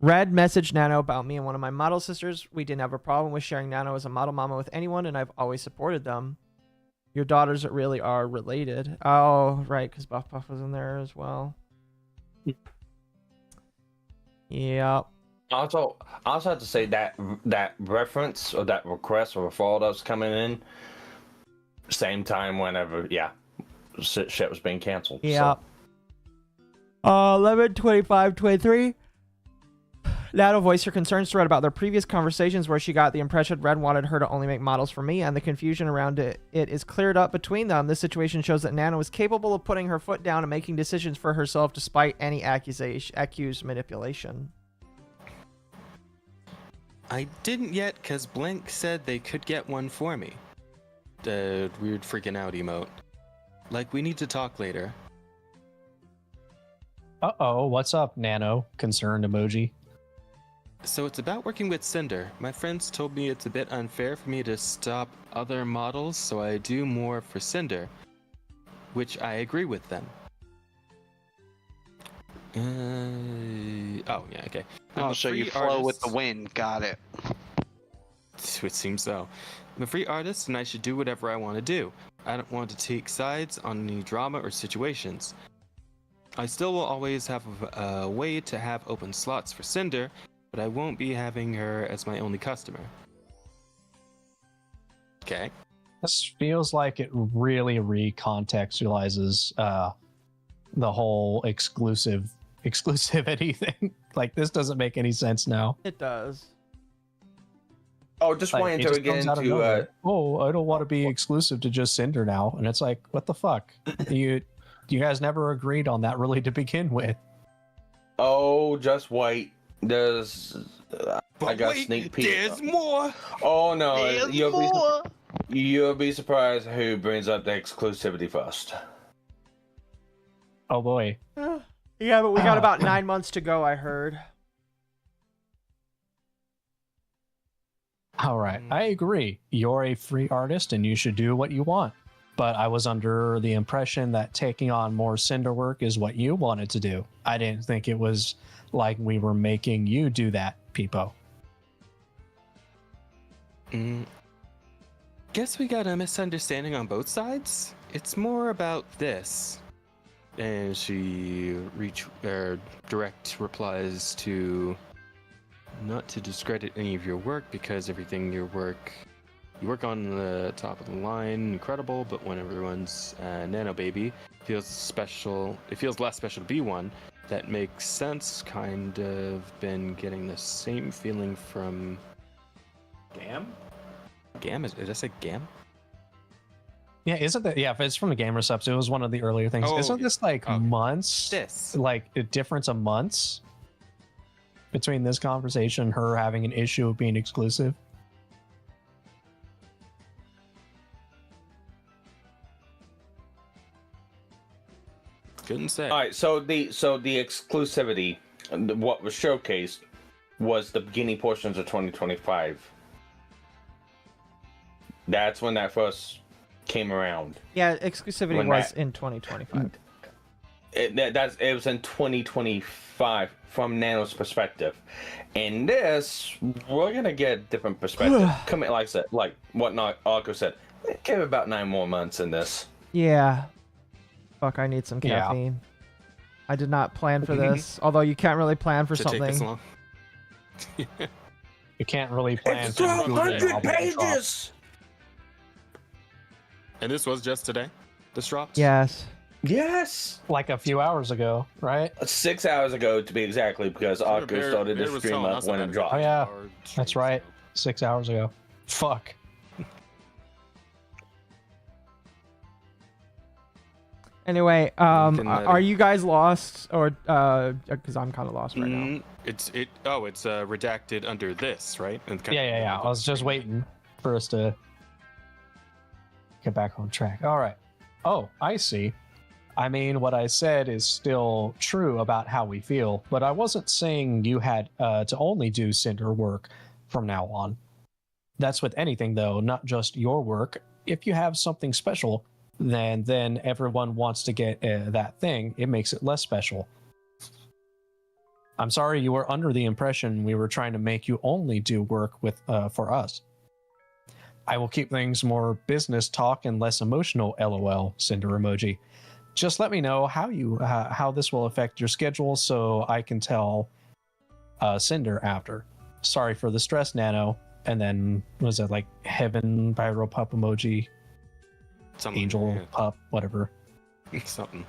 Red messaged Nano about me and one of my model sisters. We didn't have a problem with sharing Nano as a model mama with anyone, and I've always supported them. Your daughters really are related. Oh, right, because Buff Puff was in there as well. Yep. Also, I also have to say that that reference or that request or referral that was coming in, same time whenever, shit was being canceled. Yeah. 11/25/23. Nano voiced her concerns to Red about their previous conversations where she got the impression Red wanted her to only make models for me, and the confusion around it is cleared up between them. This situation shows that Nano is capable of putting her foot down and making decisions for herself despite any accused manipulation. I didn't yet because Blank said they could get one for me. The weird freaking out emote. Like, we need to talk later. Uh-oh, what's up, Nano? Concerned emoji. So it's about working with Sinder. My friends told me it's a bit unfair for me to stop other models, so I do more for Sinder. Which I agree with them. Oh, yeah, okay. Oh, so you flow with the wind. Got it. It seems so. I'm a free artist, and I should do whatever I want to do. I don't want to take sides on any drama or situations. I still will always have a way to have open slots for Sinder, but I won't be having her as my only customer. Okay. This feels like it really recontextualizes the whole exclusivity thing. Like, this doesn't make any sense now. It does. Oh, just Like, wanting it to just get comes out of into nowhere. Oh, I don't want to be exclusive to just Cinder now. And it's like, what the fuck? You guys never agreed on that really to begin with. Oh, just wait. There's I got wait, sneak peek. there's more. Oh no, There's more. You'll be surprised who brings up the exclusivity first. Oh boy. Yeah, but we got about 9 months to go, I heard. All right, I agree. You're a free artist and you should do what you want. But I was under the impression that taking on more Cinder work is what you wanted to do. I didn't think it was like we were making you do that, Peepo. Guess we got a misunderstanding on both sides. It's more about this. And she direct replies to not to discredit any of your work because everything you work on the top of the line, incredible, but when everyone's Nano Baby feels special, it feels less special to be one. That makes sense. Kind of been getting the same feeling from Gam? Gam? Did I say Gam? Yeah, isn't that? Yeah, if it's from the Gamer Subs, it was one of the earlier things. Isn't this like months? Like a difference of months between this conversation and her having an issue of being exclusive? Couldn't say. All right, so the exclusivity, what was showcased, was the beginning portions of 2025. That's when that first came around. Yeah, exclusivity was in 2025. It was in 2025 from Nano's perspective. In this, we're gonna get a different perspective. Come in, like I said, like what Arco said. Give it about 9 more months in this. Yeah. Fuck, I need some caffeine. I did not plan for this, although you can't really plan for something. Take this long. You can't really plan It's for 100 pages! And this was just today? This dropped? Yes. Yes! Like a few hours ago, right? 6 hours ago, to be exactly, because Arco started the stream up when it dropped. Oh yeah, that's right. 6 hours ago. Fuck. Anyway, are you guys lost, or because I'm kind of lost right now? It's redacted under this, right? And Yeah. I was just waiting for us to get back on track. All right. Oh, I see. I mean, what I said is still true about how we feel, but I wasn't saying you had to only do Cinder work from now on. That's with anything, though, not just your work. If you have something special, then everyone wants to get that thing. It makes it less special. I'm sorry you were under the impression we were trying to make you only do work with for us. I will keep things more business talk and less emotional, LOL, Cinder emoji. Just let me know how this will affect your schedule so I can tell Sinder after. Sorry for the stress, Nano. And then was it like heaven viral pup emoji? Something, angel yeah. pup, whatever. Something.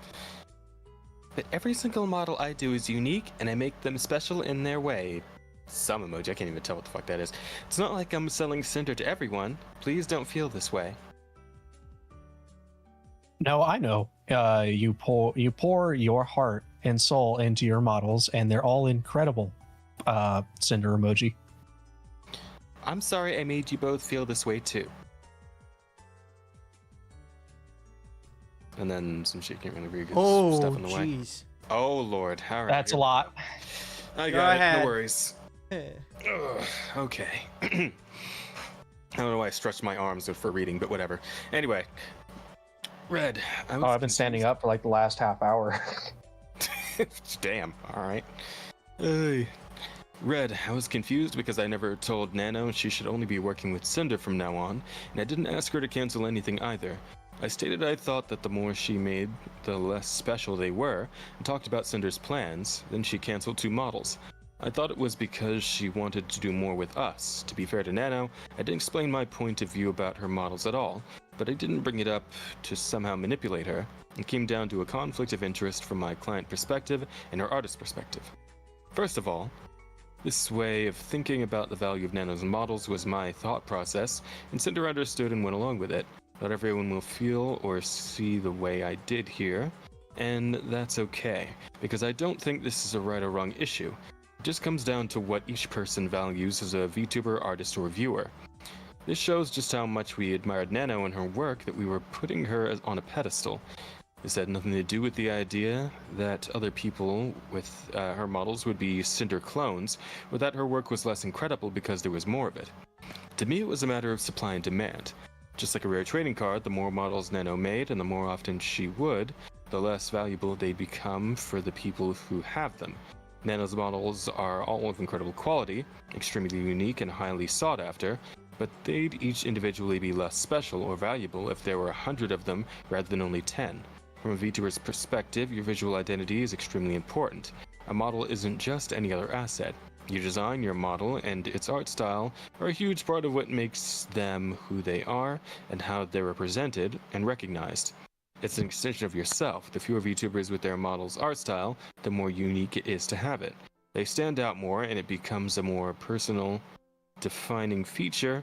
But every single model I do is unique, and I make them special in their way. Some emoji, I can't even tell what the fuck that is. It's not like I'm selling Cinder to everyone. Please don't feel this way. No, I know. You pour your heart and soul into your models, and they're all incredible. Cinder emoji. I'm sorry I made you both feel this way too. And then some shit can't really read stuff in the way. Jeez. Oh lord, all right. That's a lot. I Go got ahead. it, no worries. Ugh, okay. I don't know why I stretched my arms for reading, but whatever. Anyway, Red. I've been standing up for like the last half hour. Damn. All right. Red, I was confused because I never told Nano she should only be working with Cinder from now on, and I didn't ask her to cancel anything either. I stated I thought that the more she made, the less special they were, and talked about Cinder's plans, then she canceled 2 models. I thought it was because she wanted to do more with us. To be fair to Nano, I didn't explain my point of view about her models at all, but I didn't bring it up to somehow manipulate her. It came down to a conflict of interest from my client perspective and her artist perspective. First of all, this way of thinking about the value of Nano's models was my thought process, and Cinder understood and went along with it. Not everyone will feel or see the way I did here, and that's okay, because I don't think this is a right or wrong issue. It just comes down to what each person values as a VTuber, artist, or viewer. This shows just how much we admired Nano and her work that we were putting her on a pedestal. This had nothing to do with the idea that other people with her models would be Cinder clones, or that her work was less incredible because there was more of it. To me, it was a matter of supply and demand. Just like a rare trading card, the more models Nano made and the more often she would, the less valuable they become for the people who have them. Nano's models are all of incredible quality, extremely unique and highly sought after, but they'd each individually be less special or valuable if there were 100 of them rather than only 10. From a VTuber's perspective, your visual identity is extremely important. A model isn't just any other asset. Your design, your model, and its art style are a huge part of what makes them who they are and how they're represented and recognized. It's an extension of yourself. The fewer VTubers with their model's art style, the more unique it is to have it. They stand out more and it becomes a more personal, defining feature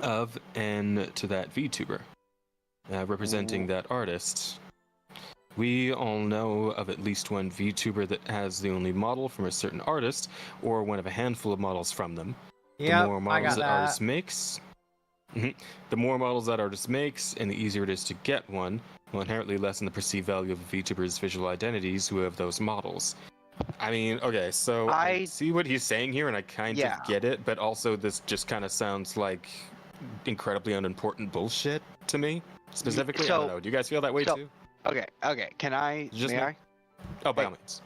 of and to that VTuber, representing that artist. We all know of at least one VTuber that has the only model from a certain artist, or one of a handful of models from them. Yep, the more models that artist makes, the more models that artist makes, and the easier it is to get one, will inherently lessen the perceived value of a VTuber's visual identities who have those models. I mean, okay, so I see what he's saying here, and I kind of get it, but also this just kind of sounds like incredibly unimportant bullshit to me, specifically. I don't know. Do you guys feel that way too? Okay, can I? Just may I? Oh, by all means.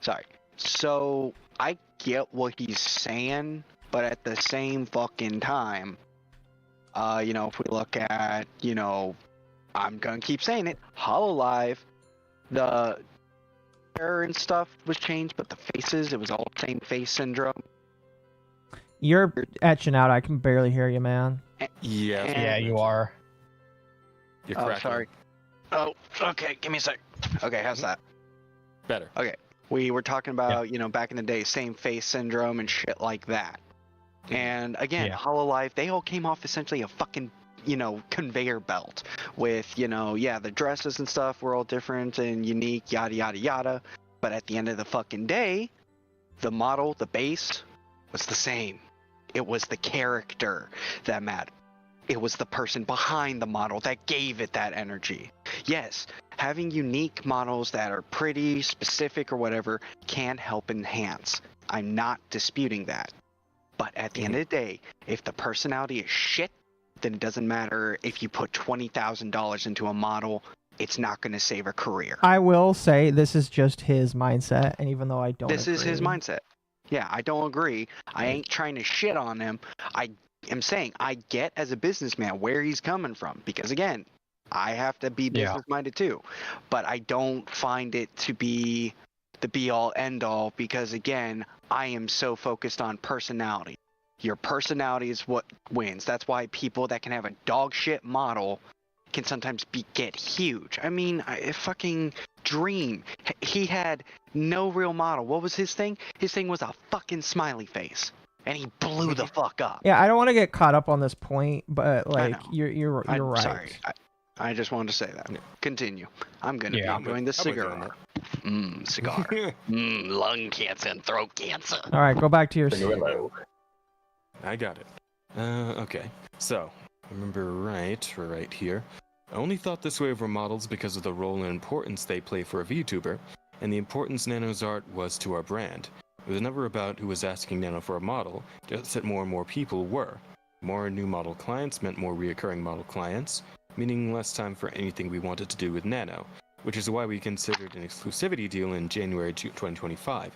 Sorry. So, I get what he's saying, but at the same fucking time, if we look at, I'm gonna keep saying it, HoloLive, the hair and stuff was changed, but the faces, it was all the same face syndrome. You're etching out. I can barely hear you, man. Yeah, you are. You're correct. Sorry. Oh, okay. Give me a sec. Okay, how's that? Better. Okay. We were talking about, back in the day, same face syndrome and shit like that. And again, HoloLive, they all came off essentially a fucking, conveyor belt with, the dresses and stuff were all different and unique, yada, yada, yada. But at the end of the fucking day, the model, the base, was the same. It was the character that mattered. It was the person behind the model that gave it that energy. Yes, having unique models that are pretty specific or whatever can help enhance. I'm not disputing that. But at the end of the day, if the personality is shit, then it doesn't matter if you put $20,000 into a model, it's not going to save a career. I will say this is just his mindset, and even though I don't This is his mindset. Yeah, I don't agree. I ain't trying to shit on him. I am saying I get as a businessman where he's coming from, because again, I have to be business minded too, but I don't find it to be the be-all, end-all, because, again, I am so focused on personality. Your personality is what wins. That's why people that can have a dog shit model can sometimes get huge. I mean, fucking Dream. He had no real model. What was his thing? His thing was a fucking smiley face. And he blew the fuck up. Yeah, I don't want to get caught up on this point, but like you're right. Sorry. I just wanted to say that. Continue. I'm gonna be enjoying this cigar. Cigar. Lung cancer and throat cancer. All right, go back to your. I got it. Okay. So, remember we're right here. I only thought this way of our models because of the role and importance they play for a VTuber, and the importance Nano's art was to our brand. It was never about who was asking Nano for a model, just that more and more people were. More new model clients meant more reoccurring model clients, meaning less time for anything we wanted to do with Nano, which is why we considered an exclusivity deal in January 2025.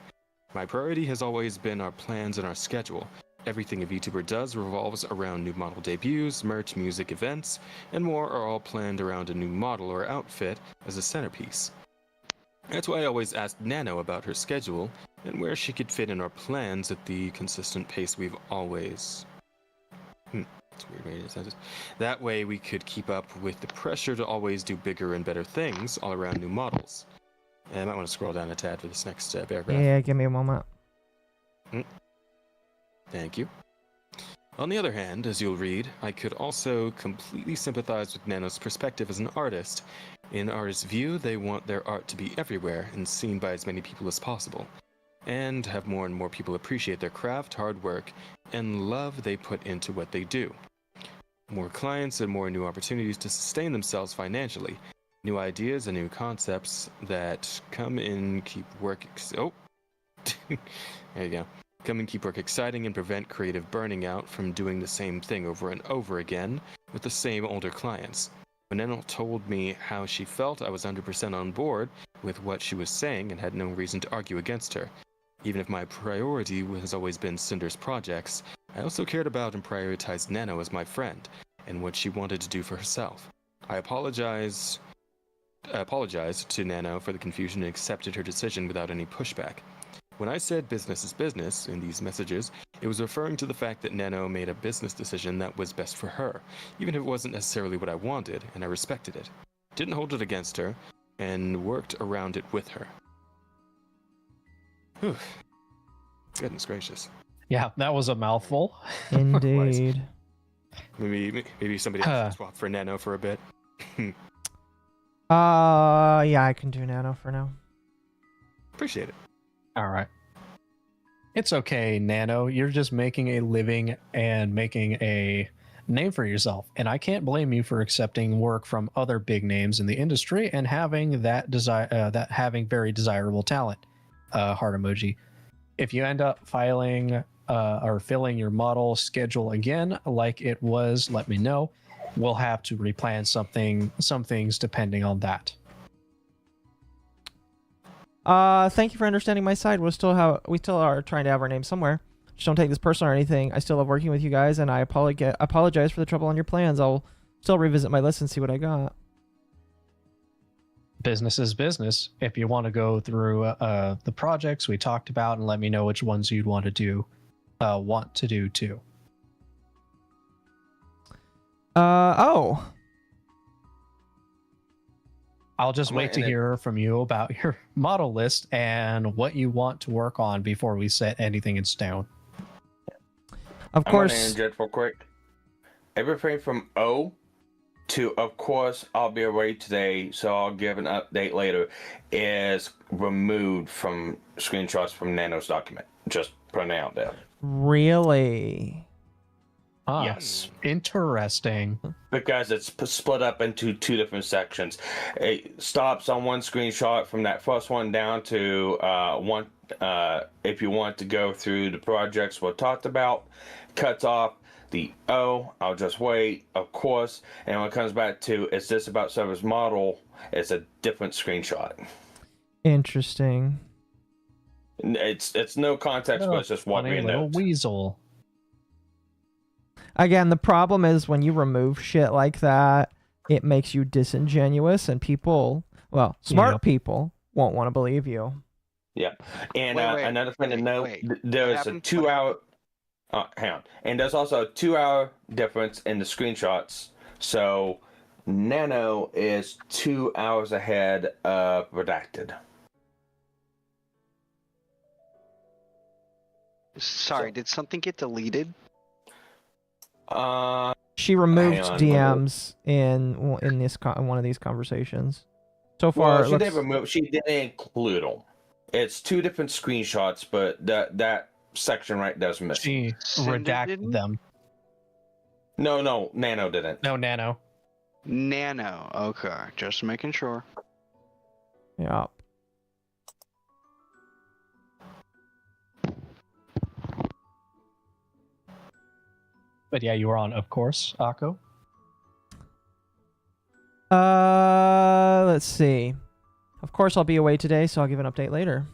My priority has always been our plans and our schedule. Everything a VTuber does revolves around new model debuts, merch, music, events, and more are all planned around a new model or outfit as a centerpiece. That's why I always asked Nano about her schedule and where she could fit in our plans at the consistent pace we've always... That's a weird way to say this. That way we could keep up with the pressure to always do bigger and better things all around new models. And I might want to scroll down a tad for this next paragraph. Yeah, give me a moment. Thank you. On the other hand, as you'll read, I could also completely sympathize with Nano's perspective as an artist. In artist's view, they want their art to be everywhere and seen by as many people as possible, and have more and more people appreciate their craft, hard work, and love they put into what they do. More clients and more new opportunities to sustain themselves financially. New ideas and new concepts that come in keep work... there you go. Come and keep work exciting and prevent creative burning out from doing the same thing over and over again with the same older clients. When Nano told me how she felt, I was 100% on board with what she was saying and had no reason to argue against her. Even if my priority has always been Cinder's projects, I also cared about and prioritized Nano as my friend and what she wanted to do for herself. I apologized to Nano for the confusion and accepted her decision without any pushback. When I said business is business in these messages, it was referring to the fact that Nano made a business decision that was best for her, even if it wasn't necessarily what I wanted, and I respected it. Didn't hold it against her, and worked around it with her. Whew. Goodness gracious. Yeah, that was a mouthful. Indeed. Maybe somebody else swap for Nano for a bit. Yeah, I can do Nano for now. Appreciate it. All right. It's okay, Nano. You're just making a living and making a name for yourself. And I can't blame you for accepting work from other big names in the industry and having that having very desirable talent. Heart emoji. If you end up filing or filling your model schedule again like it was, let me know. We'll have to replan some things depending on that. Thank you for understanding my side. We still are trying to have our name somewhere. Just don't take this personal or anything. I still love working with you guys, and I apologize for the trouble on your plans. I'll still revisit my list and see what I got. Business is business. If you want to go through the projects we talked about and let me know which ones you'd want to do too. I'll just wait to hear from you about your model list and what you want to work on before we set anything in stone. Of course. I'm gonna real quick. Everything from O to, of course, I'll be away today, so I'll give an update later, is removed from screenshots from Nano's document. Just putting it out there. Really? Yes. Interesting. Because it's split up into two different sections. It stops on one screenshot from that first one down to one. If you want to go through the projects we talked about, cuts off the O. I'll just wait, of course. And when it comes back to is this about Server's model, it's a different screenshot. Interesting. It's no context, but it's just what we know. Weasel. Again, the problem is when you remove shit like that, it makes you disingenuous, and people, well, smart people won't want to believe you. Yeah, and Wait, another thing to note: What there's a happened? 2-hour. Hang on, and there's also a 2-hour difference in the screenshots. So Nano is 2 hours ahead of Redacted. Sorry, did something get deleted? She removed hang on, DMs in one of these conversations. So far, Well, she didn't include them. It's 2 different screenshots, but that section right does miss. She redacted them. No, Nano didn't. No, Nano. Nano. Okay, just making sure. Yeah. But yeah, you were on, of course, Akko. Let's see. Of course, I'll be away today, so I'll give an update later.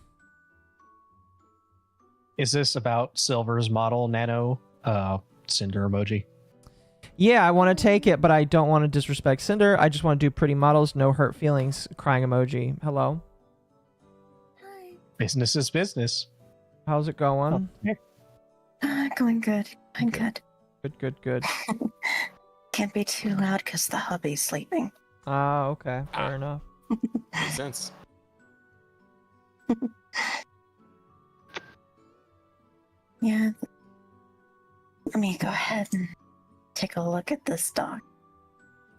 Is this about Silver's model Nano Cinder emoji? Yeah, I want to take it, but I don't want to disrespect Cinder. I just want to do pretty models, no hurt feelings, crying emoji. Hello? Business is business. How's it going? Going good. I'm good. Good. Can't be too loud because the hubby's sleeping. Okay. Fair enough. Makes sense. Yeah. Let me go ahead and take a look at this dog.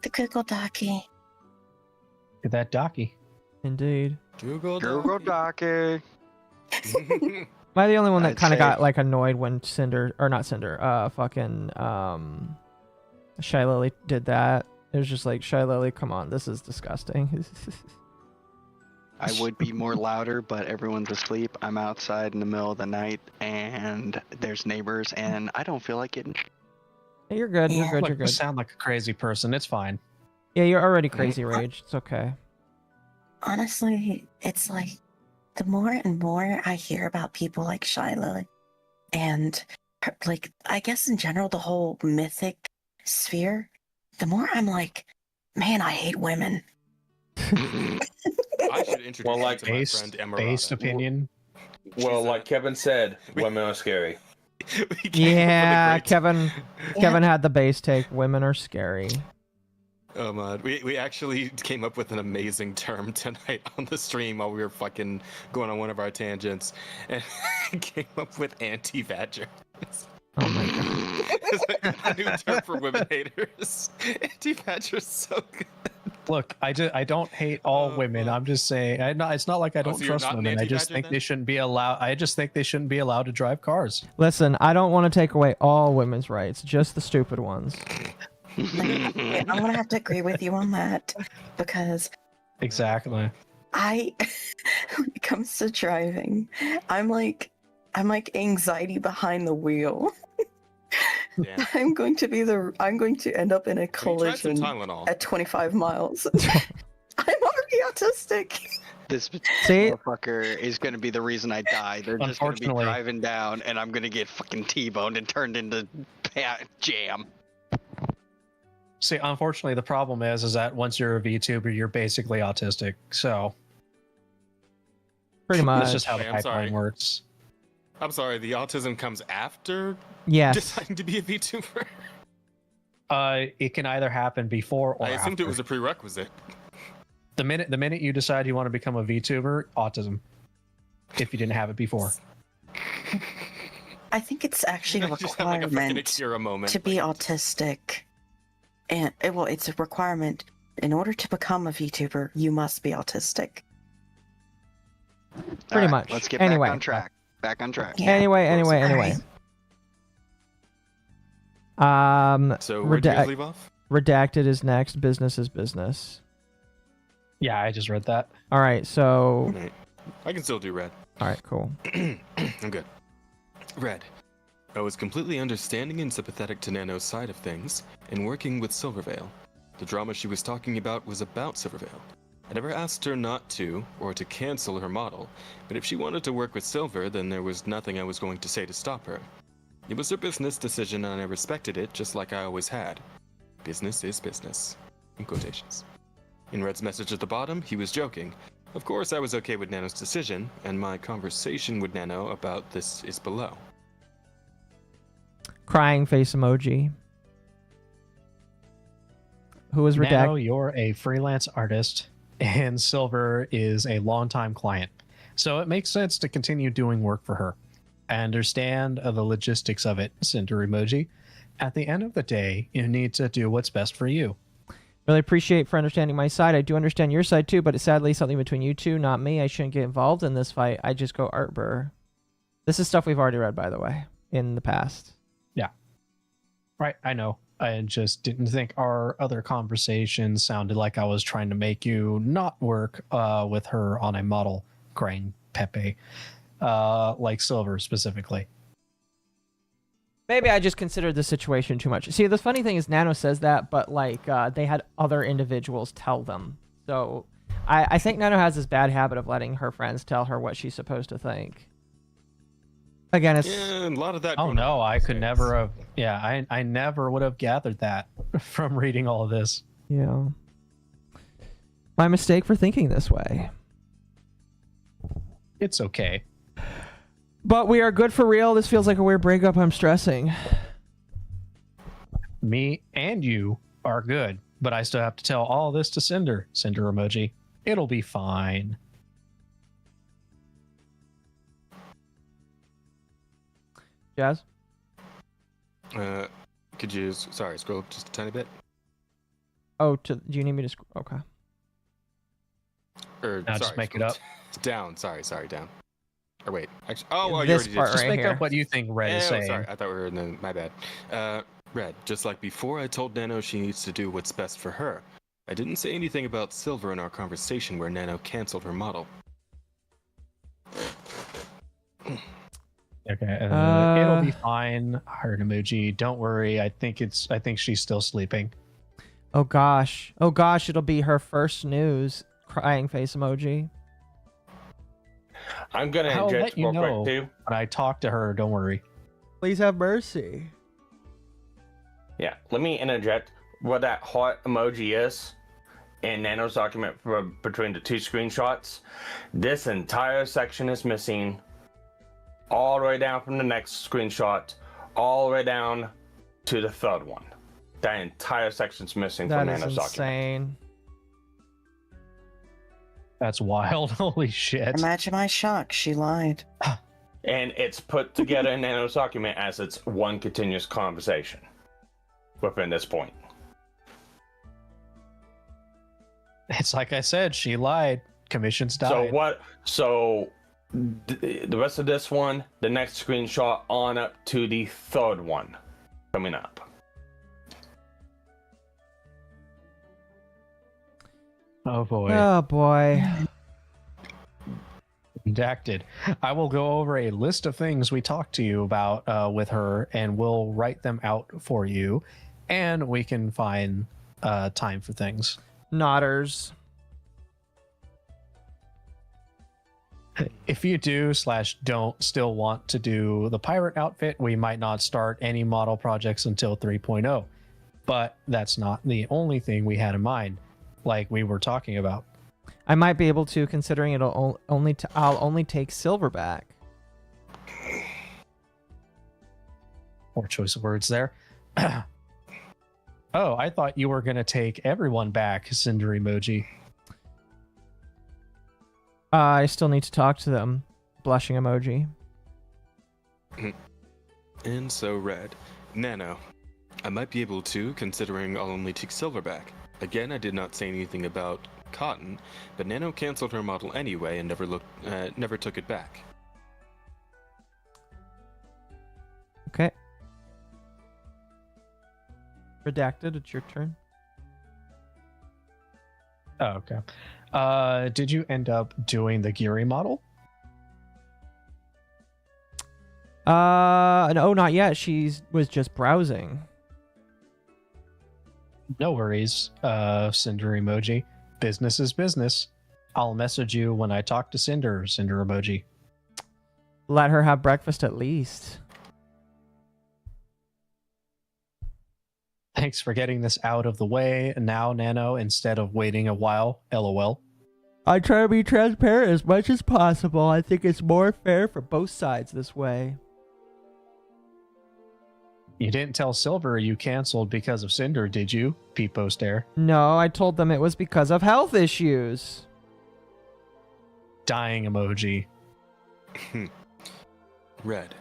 The Google Docky. Look at that Docky. Indeed. Google Docky. Am I the only one that kind of got like annoyed when fucking Shy Lily did that? It was just like, Shy Lily, come on, this is disgusting. I would be more louder, but everyone's asleep. I'm outside in the middle of the night, and there's neighbors, and I don't feel like getting. Hey, you're good. You're good. Look, You're good. You sound like a crazy person. It's fine. Yeah, you're already crazy, Rage. It's okay. Honestly, it's like the more and more I hear about people like Shy Lily, and like I guess in general the whole mythic sphere, the more I'm like, man, I hate women. I should introduce you to my friend Emerald. Based opinion. Well, like Kevin said, women are scary. Yeah, Kevin had the base take. Women are scary. Oh man, we actually came up with an amazing term tonight on the stream while we were fucking going on one of our tangents, and came up with anti-badger. Oh my god! It's like a new term for women haters. Anti-badger is so good. Look, I don't hate all women. I'm just saying, it's not like I don't so you're trust not an women. I just anti-badger think then? they shouldn't be allowed. I just think they shouldn't be allowed to drive cars. Listen, I don't want to take away all women's rights, just the stupid ones. I'm gonna have to agree with you on that because Exactly. when it comes to driving, I'm like anxiety behind the wheel. Yeah. I'm going to end up in a tried some collision Tylenol? at 25 miles. I'm already autistic. This See? motherfucker is going to be the reason I die. They're just going to be Unfortunately- driving down, and I'm going to get fucking T-boned and turned into jam. See, unfortunately, the problem is that once you're a VTuber, you're basically autistic. So Pretty much. that's just how the Wait, I'm sorry. pipeline works. I'm sorry, the autism comes after Yes. deciding to be a VTuber? It can either happen before or I assumed after. it was a prerequisite. The minute you decide you want to become a VTuber, autism. If you didn't have it before. I think it's actually a Just have like a fucking requirement Akira moment. to be autistic. And it's a requirement. In order to become a VTuber, you must be autistic. Pretty Alright, much. Let's get Anyway. back on track. Back on track. Yeah. Anyway. So where did you guys leave off? Redacted is next. Business is business. Yeah, I just read that. All right, so. Right. I can still do red. All right, cool. I'm good. Red. I was completely understanding and sympathetic to Nano's side of things and working with Silvervale. The drama she was talking about was about Silvervale. I never asked her not to, or to cancel her model, but if she wanted to work with Silver, then there was nothing I was going to say to stop her. It was her business decision and I respected it just like I always had. Business is business. In quotations. In Red's message at the bottom, he was joking, Of course, I was okay with Nano's decision, and my conversation with Nano about this is below. Crying face emoji. Who was redacted? Nano, you're a freelance artist, and Silver is a longtime client. So it makes sense to continue doing work for her. I understand the logistics of it, Cinder emoji. At the end of the day, you need to do what's best for you. Really appreciate for understanding my side. I do understand your side too, but it's sadly something between you two, not me. I shouldn't get involved in this fight. I just go Artbur. This is stuff we've already read, by the way, in the past. Yeah. Right, I know. I just didn't think our other conversation sounded like I was trying to make you not work with her on a model, crying Pepe, like Silver specifically. Maybe I just considered the situation too much. See, the funny thing is Nano says that, but like they had other individuals tell them. So I think Nano has this bad habit of letting her friends tell her what she's supposed to think. Again, it's... Yeah, a lot of that... Oh, no, I could never have... Yeah, I never would have gathered that from reading all of this. Yeah. My mistake for thinking this way. It's okay. But we are good for real. This feels like a weird breakup. I'm stressing. Me and you are good, but I still have to tell all this to Cinder. Cinder emoji. It'll be fine. Jazz? Could you, sorry, scroll up just a tiny bit? Oh, do you need me to scroll? Okay. Or, now sorry, just make it up. Down, sorry, down. Or wait, actually, oh, you this already part did. Just right make here. up what you think Red is saying. Sorry, I thought we were in the, my bad. Red, just like before I told Nano she needs to do what's best for her. I didn't say anything about Silver in our conversation where Nano canceled her model. Okay, it'll be fine. Heart emoji. Don't worry. I think she's still sleeping. Oh gosh. Oh gosh, it'll be her first news. Crying face emoji. I'm gonna I'll inject let you real know quick too. when I talk to her. Don't worry. Please have mercy. Yeah, let me interject what that heart emoji is in Nano's document for between the two screenshots. This entire section is missing, all the way down from the next screenshot, all the way down to the third one. That entire section's missing from That is Nano's document. insane. That's wild. Holy shit. Imagine my shock. She lied. And it's put together in Nano's document as it's one continuous conversation within this point. It's like I said, she lied. Commissions died. So the rest of this one, the next screenshot on up to the third one coming up. Oh boy. Oh boy. Redacted. I will go over a list of things we talked to you about with her, and we'll write them out for you, and we can find time for things. Nodders. If you do/don't still want to do the pirate outfit, we might not start any model projects until 3.0. But that's not the only thing we had in mind, like we were talking about. I might be able to, considering I'll only take Silver back. Poor choice of words there. Oh, I thought you were going to take everyone back, Cinder emoji. I still need to talk to them. Blushing emoji. And so Red. Nano. I might be able to, considering I'll only take Silver back. Again, I did not say anything about Cotton, but Nano canceled her model anyway and never took it back. Okay. Redacted, it's your turn. Oh, okay. Did you end up doing the Geary model? No, not yet. She was just browsing. No worries, Cinder emoji. Business is business. I'll message you when I talk to Cinder emoji. Let her have breakfast at least. Thanks for getting this out of the way now, Nano, instead of waiting a while. LOL. I try to be transparent as much as possible. I think it's more fair for both sides this way. You didn't tell Silver you canceled because of Cinder, did you? Peepo stare. No, I told them it was because of health issues. Dying emoji. Red.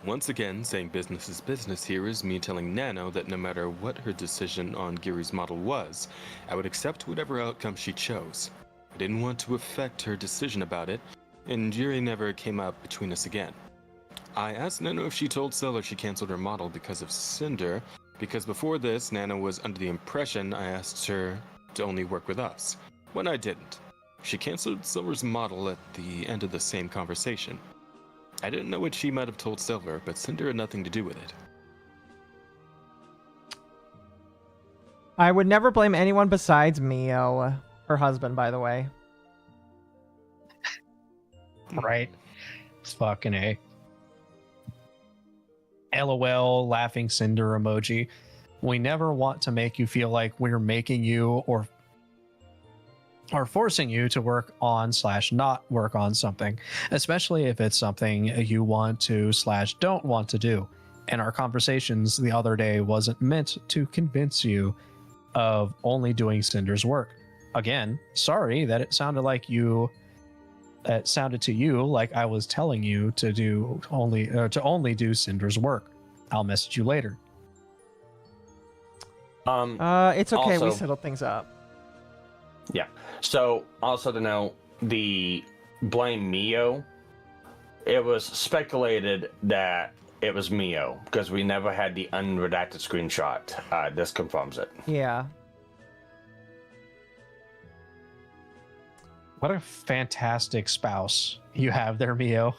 Once again, saying business is business here is me telling Nano that no matter what her decision on Giri's model was, I would accept whatever outcome she chose. I didn't want to affect her decision about it, and Giri never came up between us again. I asked Nano if she told Silver she canceled her model because of Cinder, because before this, Nano was under the impression I asked her to only work with us, when I didn't. She canceled Silver's model at the end of the same conversation. I didn't know what she might have told Silver, but Cinder had nothing to do with it. I would never blame anyone besides Mio. Her husband, by the way. Right. It's fucking A. LOL, laughing Cinder emoji. We never want to make you feel like we're making you or forcing you to work on / not work on something, especially if it's something you want to / don't want to do. And our conversations the other day wasn't meant to convince you of only doing Cinder's work. Again, sorry that it sounded like you. It sounded to you like I was telling you to do only do Cinder's work. I'll message you later. It's okay. Also, we settled things up. Yeah. So, also to know, the blame Mio, it was speculated that it was Mio, because we never had the unredacted screenshot. This confirms it. Yeah. What a fantastic spouse you have there, Mio.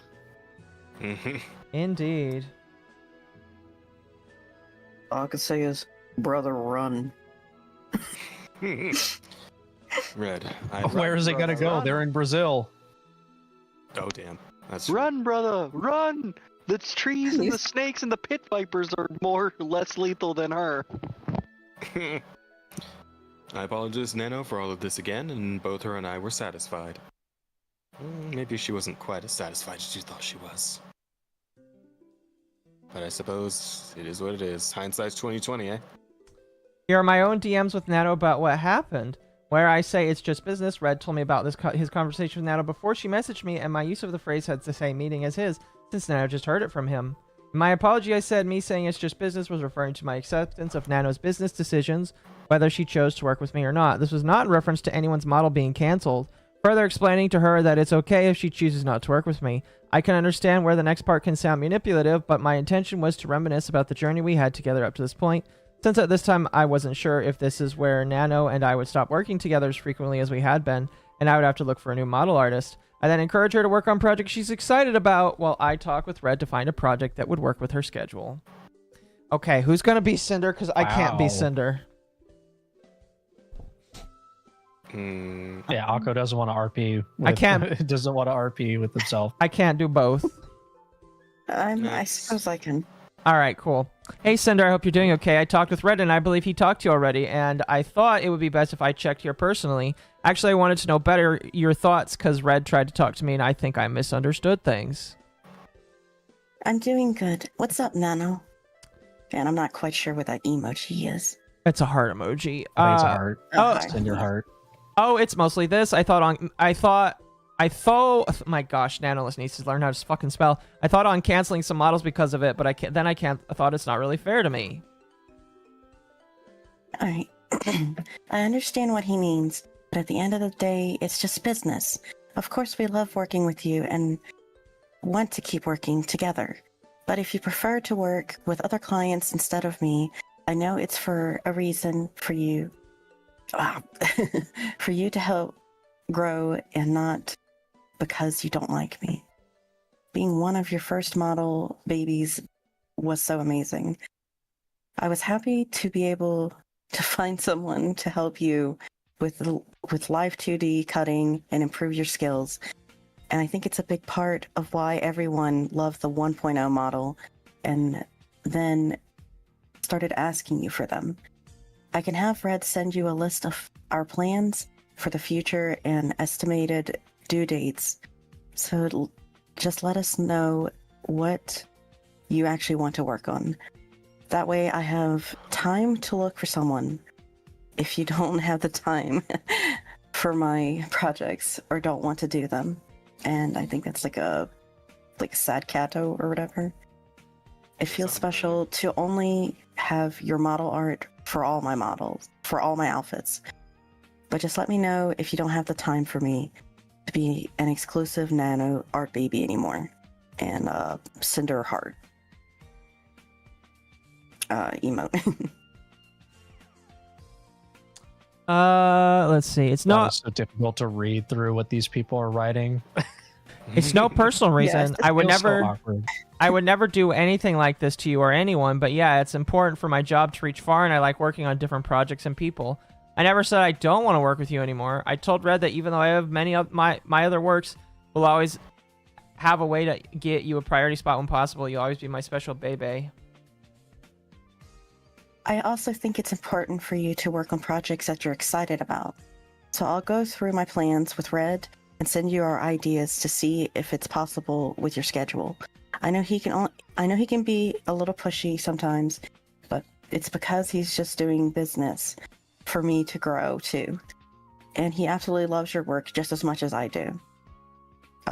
Indeed. All I could say is, brother, run. Red. Where is it gonna go? They're in Brazil. Oh, damn. That's Run, brother, run! The trees and the snakes and the pit vipers are less lethal than her. I apologize, Nano, for all of this again, and both her and I were satisfied. Maybe she wasn't quite as satisfied as you thought she was. But I suppose it is what it is. Hindsight's 20/20, eh? Here are my own DMs with Nano about what happened. Where I say it's just business. Red told me about his conversation with Nano before she messaged me, and my use of the phrase had the same meaning as his, since Nano just heard it from him. In my apology, I said me saying it's just business was referring to my acceptance of Nano's business decisions, whether she chose to work with me or not. This was not in reference to anyone's model being cancelled. Further explaining to her that it's okay if she chooses not to work with me. I can understand where the next part can sound manipulative, but my intention was to reminisce about the journey we had together up to this point. Since at this time I wasn't sure if this is where Nano and I would stop working together as frequently as we had been, and I would have to look for a new model artist. I then encourage her to work on projects she's excited about while I talk with Red to find a project that would work with her schedule. Okay, who's gonna be Cinder? Because I can't be Cinder. Yeah, Akko doesn't want to RP. I can't. Doesn't want to RP with himself. I can't do both. I suppose I can. All right, cool. Hey, Cinder, I hope you're doing okay. I talked with Red, and I believe he talked to you already, and I thought it would be best if I checked here personally. Actually, I wanted to know better your thoughts, because Red tried to talk to me, and I think I misunderstood things. I'm doing good. What's up, Nano? And I'm not quite sure what that emoji is. It's a heart emoji. I think it's a heart. Oh, Cinder heart. Oh, it's mostly this. I thought, my gosh, Nanolis needs to learn how to fucking spell. I thought on canceling some models because of it, but I thought it's not really fair to me. Alright. I understand what he means, but at the end of the day, it's just business. Of course we love working with you and want to keep working together. But if you prefer to work with other clients instead of me, I know it's for a reason for you. For you to help grow and not because you don't like me. Being one of your first model babies was so amazing. I was happy to be able to find someone to help you with live 2D cutting and improve your skills. And I think it's a big part of why everyone loved the 1.0 model and then started asking you for them. I can have Red send you a list of our plans for the future and estimated due dates. So just let us know what you actually want to work on. That way I have time to look for someone if you don't have the time for my projects or don't want to do them. And I think that's like a sad catto or whatever. It feels special to only have your model art for all my models, for all my outfits. But just let me know if you don't have the time for me to be an exclusive Nano art baby anymore. And Cinder heart. Emote. Let's see. It's not so difficult to read through what these people are writing. It's no personal reason. Yes, I would feels so never awkward. I would never do anything like this to you or anyone, but yeah, it's important for my job to reach far, and I like working on different projects and people. I never said I don't want to work with you anymore. I told Red that even though I have many of my other works, we'll always have a way to get you a priority spot when possible. You'll always be my special baby. I also think it's important for you to work on projects that you're excited about. So I'll go through my plans with Red and send you our ideas to see if it's possible with your schedule. I know he can be a little pushy sometimes, but it's because he's just doing business for me to grow too. And he absolutely loves your work just as much as I do.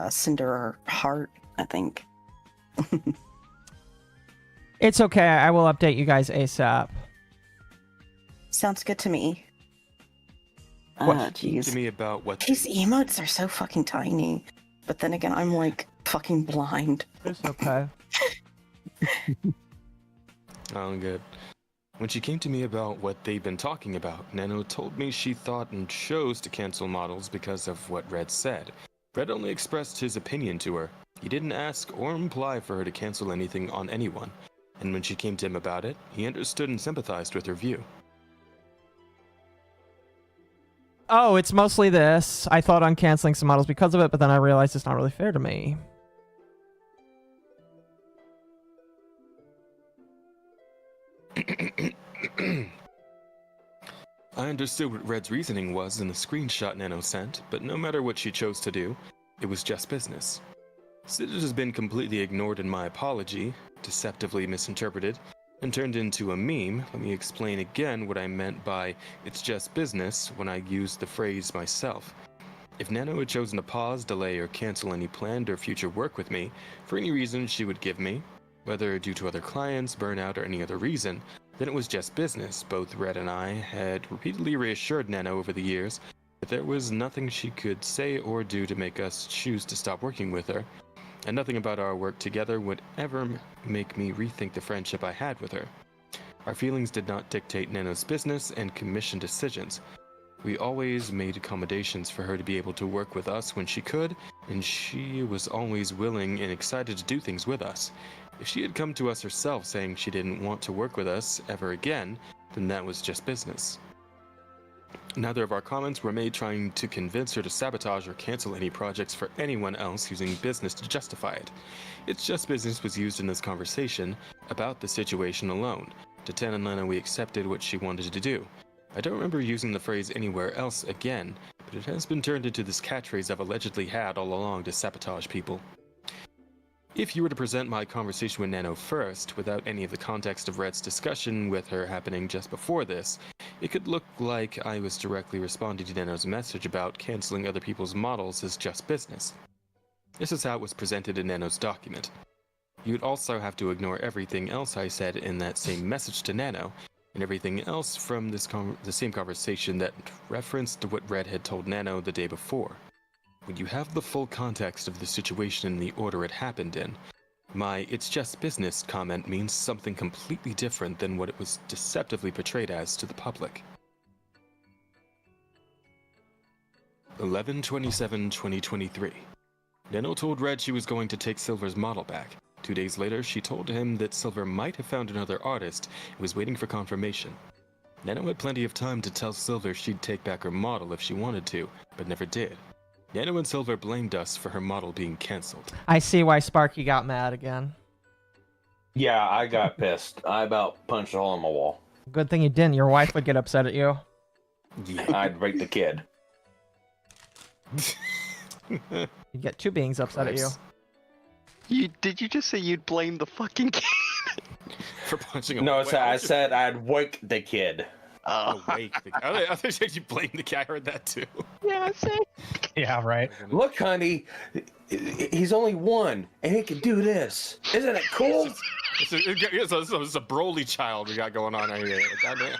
Cinder Heart, I think. It's okay. I will update you guys ASAP. Sounds good to me. Jeez. To me about what These emotes are so fucking tiny. But then again, I'm like fucking blind. It's okay. Oh, good. When she came to me about what they'd been talking about, Nano told me she thought and chose to cancel models because of what Red said. Red only expressed his opinion to her. He didn't ask or imply for her to cancel anything on anyone. And when she came to him about it, he understood and sympathized with her view. Oh, it's mostly this. I thought on canceling some models because of it, but then I realized it's not really fair to me. I understood what Red's reasoning was in the screenshot Nano sent, but no matter what she chose to do, it was just business. Since it has been completely ignored in my apology, deceptively misinterpreted, and turned into a meme, let me explain again what I meant by "it's just business" when I used the phrase myself. If Nano had chosen to pause, delay, or cancel any planned or future work with me, for any reason she would give me, whether due to other clients, burnout, or any other reason, then it was just business. Both Red and I had repeatedly reassured Nano over the years that there was nothing she could say or do to make us choose to stop working with her, and nothing about our work together would ever make me rethink the friendship I had with her. Our feelings did not dictate Nano's business and commission decisions. We always made accommodations for her to be able to work with us when she could, and she was always willing and excited to do things with us. If she had come to us herself saying she didn't want to work with us ever again, then that was just business. Neither of our comments were made trying to convince her to sabotage or cancel any projects for anyone else using business to justify it. It's just business was used in this conversation about the situation alone. To Tan and Lena, we accepted what she wanted to do. I don't remember using the phrase anywhere else again, but it has been turned into this catchphrase I've allegedly had all along to sabotage people. If you were to present my conversation with Nano first, without any of the context of Red's discussion with her happening just before this, it could look like I was directly responding to Nano's message about canceling other people's models as just business. This is how it was presented in Nano's document. You'd also have to ignore everything else I said in that same message to Nano, and everything else from the same conversation that referenced what Red had told Nano the day before. When you have the full context of the situation in the order it happened in, my "it's just business" comment means something completely different than what it was deceptively portrayed as to the public. 11/27/2023. Nano told Red she was going to take Silver's model back. 2 days later, she told him that Silver might have found another artist and was waiting for confirmation. Nano had plenty of time to tell Silver she'd take back her model if she wanted to, but never did. Nano and Silver blamed us for her model being cancelled. I see why Sparky got mad again. Yeah, I got pissed. I about punched a hole in my wall. Good thing you didn't. Your wife would get upset at you. Yeah, I'd break the kid. You get two beings upset at you. Did you just say you'd blame the fucking kid? For punching him? No, Wait, I said I'd wake the kid. Wake the kid. I think you blame the kid. I heard that too. Yeah, same. Yeah, right. Look, honey, he's only one, and he can do this. Isn't it cool? It's a Broly child we got going on right here. Goddamn.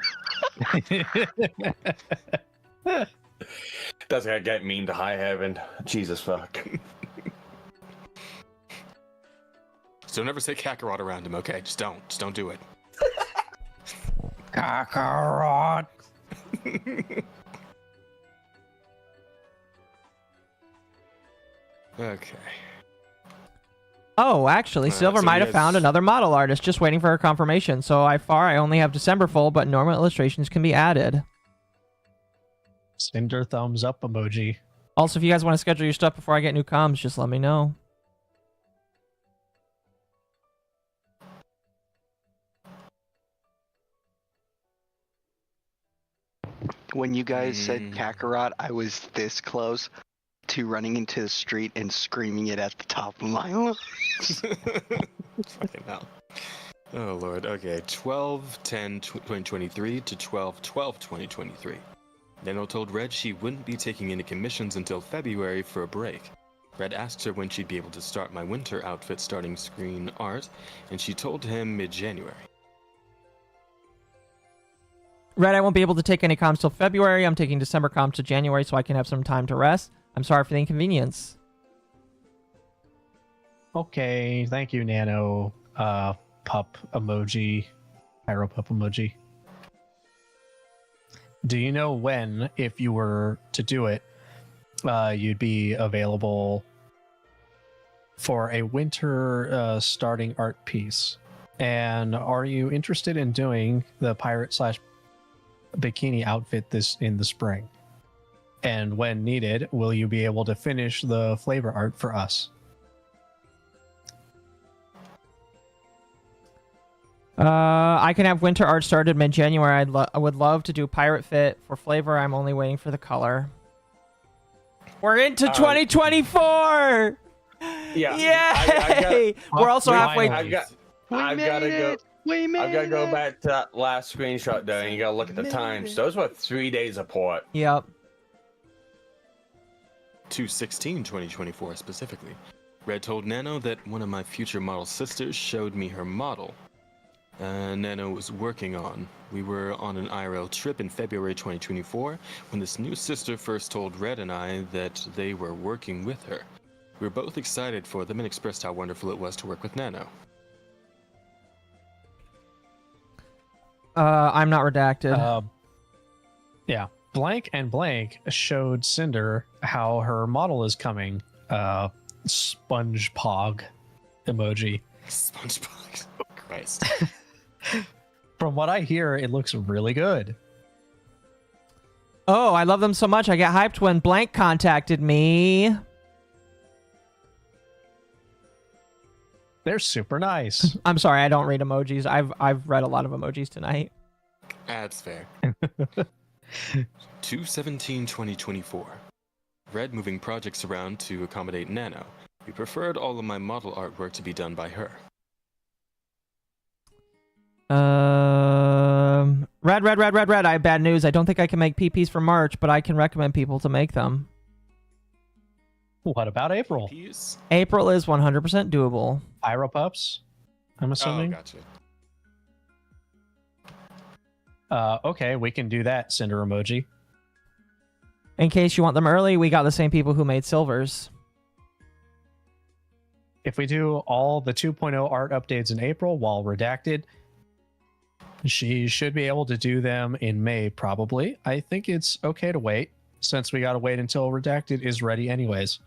That's gonna get mean to high heaven. Jesus fuck. So never say Kakarot around him, okay? Just don't do it. Kakarot. Okay. Oh, actually, Silver so might he have found another model artist, just waiting for her confirmation. So I only have December full, but normal illustrations can be added. Cinder thumbs up emoji. Also, if you guys want to schedule your stuff before I get new comms, just let me know. When you guys said Kakarot, I was this close to running into the street and screaming it at the top of my lungs. Fucking hell. Oh lord. Okay. 12/10/2023 to 12/12/2023. Nano told Red she wouldn't be taking any commissions until February for a break. Red asked her when she'd be able to start my winter outfit starting screen art, and she told him mid-January. Red, I won't be able to take any comms till February. I'm taking December comms to January so I can have some time to rest. I'm sorry for the inconvenience. Okay, thank you, Nano. Pup emoji. Pyro pup emoji. Do you know when, if you were to do it, you'd be available for a winter starting art piece? And are you interested in doing the pirate / bikini outfit in the spring? And when needed, will you be able to finish the flavor art for us? I can have winter art started mid-January. I would love to do pirate fit for flavor. I'm only waiting for the color. We're into 2024. Yeah. Yay! We're also halfway. I've got to go back to that last screenshot though, and you gotta look at the times. Those were 3 days apart. Yep. 2/16/2024 specifically. Red told Nano that one of my future model sisters showed me her model. Nano was working on. We were on an IRL trip in February 2024 when this new sister first told Red and I that they were working with her. We were both excited for them and expressed how wonderful it was to work with Nano. I'm not redacted. Yeah. Blank and Blank showed Cinder how her model is coming. Sponge Pog emoji. Sponge Pog. Oh, Christ. From what I hear, it looks really good. Oh, I love them so much. I get hyped when Blank contacted me. They're super nice. I'm sorry, I don't read emojis. I've read a lot of emojis tonight. That's fair. 2/17/2024. Red moving projects around to accommodate Nano. We preferred all of my model artwork to be done by her. Red. I have bad news. I don't think I can make PPs for March, but I can recommend people to make them. What about April? PPs? April is 100% doable. Pyro pups, I'm assuming. Oh, gotcha. Okay, we can do that, Cinder emoji. In case you want them early, we got the same people who made silvers. If we do all the 2.0 art updates in April while redacted, she should be able to do them in May, probably. I think it's okay to wait, since we gotta wait until redacted is ready anyways.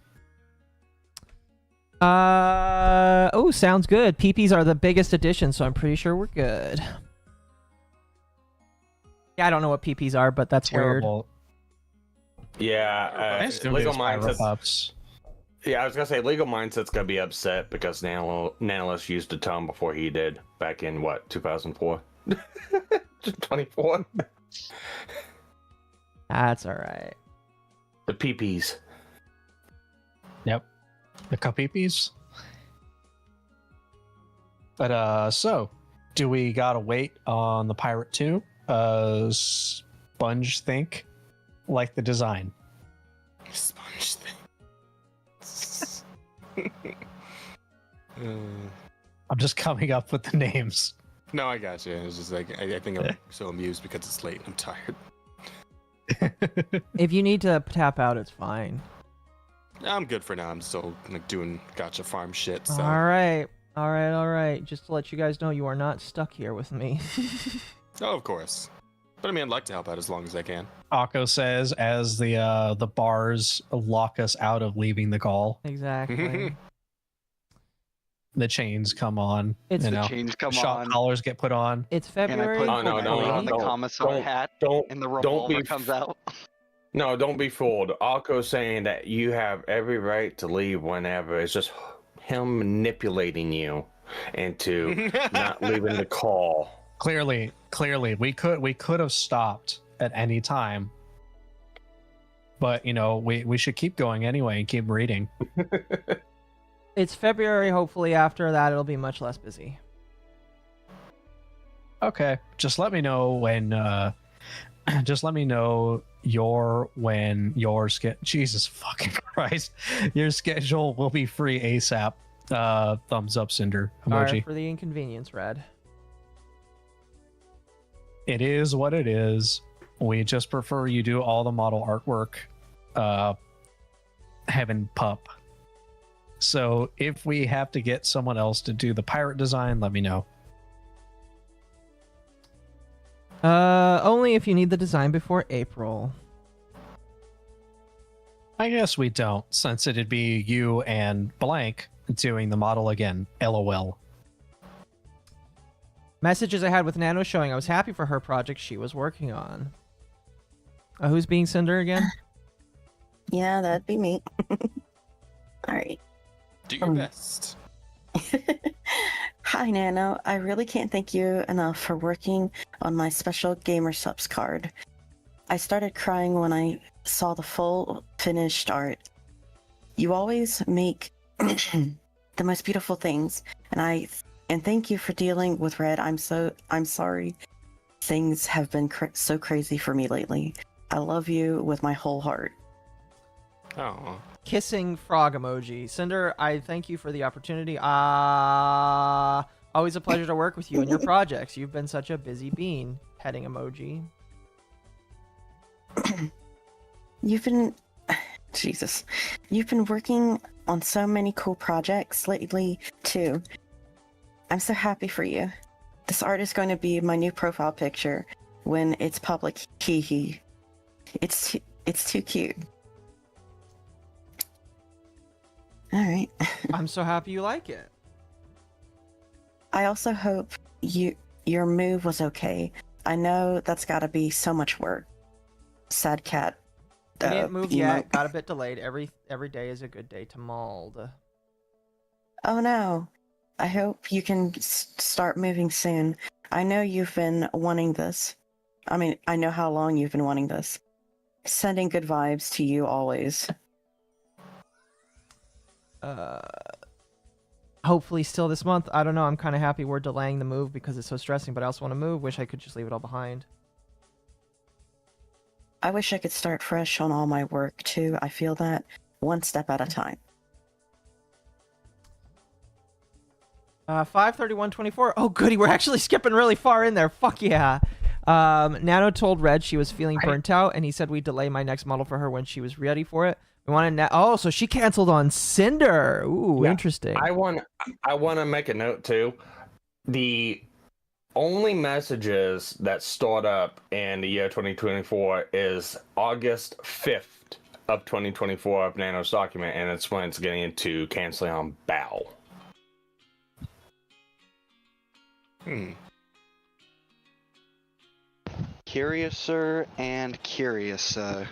Oh, sounds good. PPs are the biggest addition, so I'm pretty sure we're good. Yeah, I don't know what PPs are, but that's Terrible. weird. Yeah, Legal Mindsets. Yeah, I was gonna say Legal Mindset's gonna be upset because Nanolis used the term before he did back in what 2004, 24. That's all right. The PPs. Yep. The Kapipis. But so do we gotta wait on the Pirate 2? Sponge think like the design. Sponge thing. I'm just coming up with the names. No, I got you. It's just like I think I'm so amused because it's late and I'm tired. If you need to tap out, it's fine. I'm good for now. I'm still like doing gotcha farm shit. So. All right. Just to let you guys know, you are not stuck here with me. Oh, of course. But I mean, I'd like to help out as long as I can. Akko says as the bars lock us out of leaving the call. Exactly. The chains come on. The chains come shot on. collars get put on. It's February. And I put on the commissar hat, and the revolver comes out. No, don't be fooled. Akko's saying that you have every right to leave whenever. It's just him manipulating you into not leaving the call. Clearly, we could have stopped at any time. But we should keep going anyway and keep reading. It's February. Hopefully, after that, it'll be much less busy. Okay, just let me know when. Just let me know when your Jesus fucking Christ, your schedule will be free ASAP. Thumbs up, Sinder emoji. Sorry for the inconvenience, Red. It is what it is. We just prefer you do all the model artwork. Heaven pup. So if we have to get someone else to do the pirate design, let me know. Only if you need the design before April. I guess we don't, since it'd be you and blank doing the model again. LOL. Messages I had with Nano showing I was happy for her project she was working on. Who's being Cinder again? Yeah, that'd be me. All right. Do your best. Hi, Nano. I really can't thank you enough for working on my special gamer subs card. I started crying when I saw the full finished art. You always make the most beautiful things, and thank you for dealing with Red. I'm sorry. Things have been so crazy for me lately. I love you with my whole heart. Oh. Kissing frog emoji. Cinder, I thank you for the opportunity. Always a pleasure to work with you and your projects. You've been such a busy bean. Heading emoji. You've been working on so many cool projects lately, too. I'm so happy for you. This art is going to be my new profile picture when it's public. Hee hee. It's too cute. All right. I'm so happy you like it. I also hope your move was okay. I know that's got to be so much work. Sad cat. I didn't move yet. Got a bit delayed. Every day is a good day to mold. Oh no. I hope you can start moving soon. I know you've been wanting this. I mean, I know how long you've been wanting this. Sending good vibes to you always. Hopefully still this month. I don't know. I'm kind of happy we're delaying the move because it's so stressing, but I also want to move. Wish I could just leave it all behind. I wish I could start fresh on all my work too. I feel that one step at a time. 5:31:24. Oh, goody. We're actually skipping really far in there. Fuck yeah. Nano told Red she was feeling burnt out, and he said we'd delay my next model for her when she was ready for it. We wanted so she canceled on Cinder. Ooh, yeah. Interesting. I want to make a note too. The only messages that start up in the year 2024 is August 5th of 2024 of Nano's document, and it's when it's getting into canceling on Bow. Curiouser and curiouser.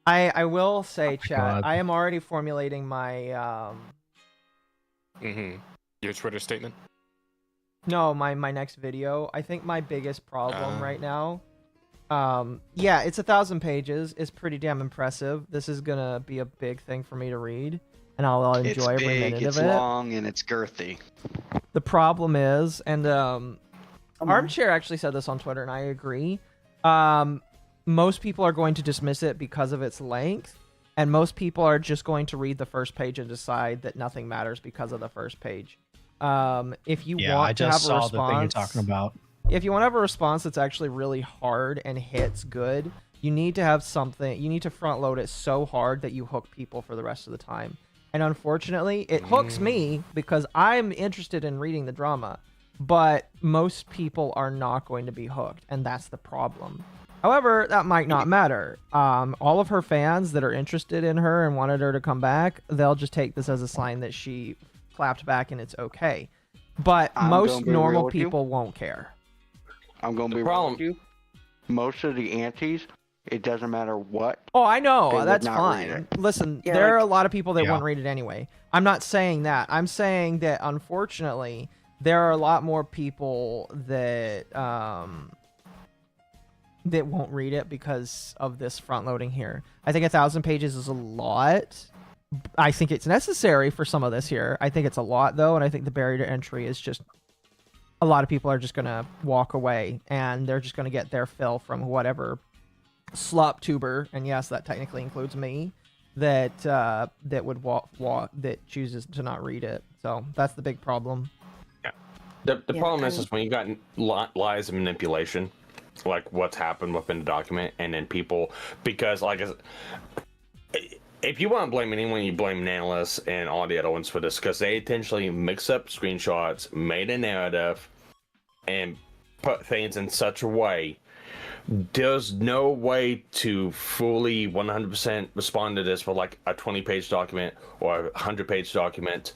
I will say, chat, I am already formulating my Your Twitter statement? No, my next video. I think my biggest problem right now, yeah, it's 1,000 pages. It's pretty damn impressive. This is gonna be a big thing for me to read. and I'll enjoy It's every big, minute it's of it. long, and it's girthy. The problem is, and Armchair actually said this on Twitter, and I agree. Most people are going to dismiss it because of its length, and most people are just going to read the first page and decide that nothing matters because of the first page. If you want to have a response, the thing you're talking about. If you want to have a response that's actually really hard and hits good, you need to have something. You need to front load it so hard that you hook people for the rest of the time. And unfortunately, it hooks me because I'm interested in reading the drama, but most people are not going to be hooked, and that's the problem. However, that might not matter. All of her fans that are interested in her and wanted her to come back, they'll just take this as a sign that she clapped back and it's okay. But most normal people won't care. I'm going to be real with you. Most of the antis, it doesn't matter what. Oh, I know. That's fine. Listen, there are a lot of people that won't read it anyway. I'm not saying that. I'm saying that, unfortunately, there are a lot more people that that won't read it because of this front loading here. I think 1,000 pages is a lot. I think it's necessary for some of this here. I think it's a lot, though, and I think the barrier to entry is just... A lot of people are just going to walk away, and they're just going to get their fill from whatever slop tuber, and yes, that technically includes me, that would that chooses to not read it. So that's the big problem. Yeah. The problem is when you got lies and manipulation, like what's happened within the document, and then people, because like if you want to blame anyone, you blame Nanolis and all the other ones for this, because they intentionally mix up screenshots, made a narrative, and put things in such a way. There's no way to fully 100% respond to this for like a 20-page document or a 100-page document.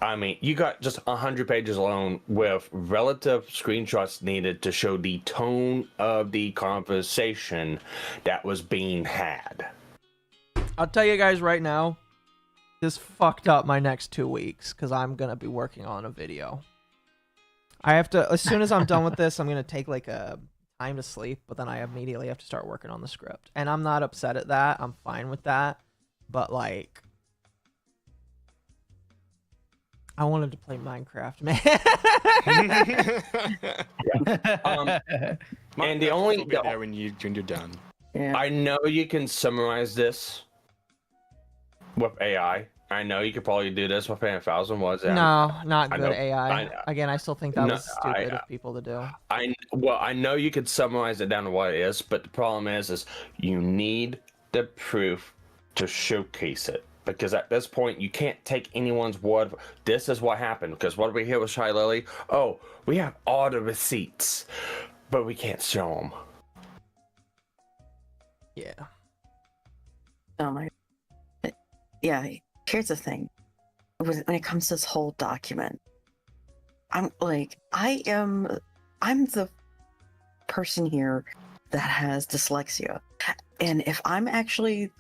I mean, you got just 100 pages alone with relative screenshots needed to show the tone of the conversation that was being had. I'll tell you guys right now, this fucked up my next 2 weeks because I'm going to be working on a video. I have to, as soon as I'm done with this, I'm going to take like a time to sleep, but then I immediately have to start working on the script. And I'm not upset at that. I'm fine with that. But like, I wanted to play Minecraft, man. And the only... there when you're done. Yeah. I know you can summarize this with AI. I know you could probably do this with 1,000 words. No, not good AI. Again, I still think that was stupid of people to do. I know you could summarize it down to what it is, but the problem is you need the proof to showcase it. Because at this point, you can't take anyone's word. This is what happened. Because what do we hear with Shy Lily? Oh, we have all the receipts, but we can't show them. Yeah. Oh my. Yeah. Here's the thing. When it comes to this whole document, I'm the person here that has dyslexia, and if I'm actually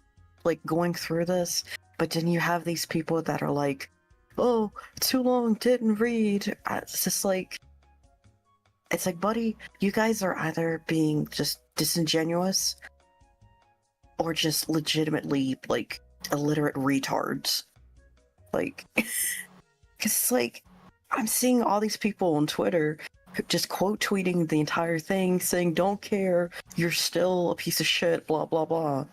like going through this, but then you have these people that are like, "Oh, too long, didn't read." It's just like, buddy, you guys are either being just disingenuous or just legitimately like illiterate retards. Like, because like, I'm seeing all these people on Twitter just quote tweeting the entire thing, saying, "Don't care, you're still a piece of shit," blah blah blah.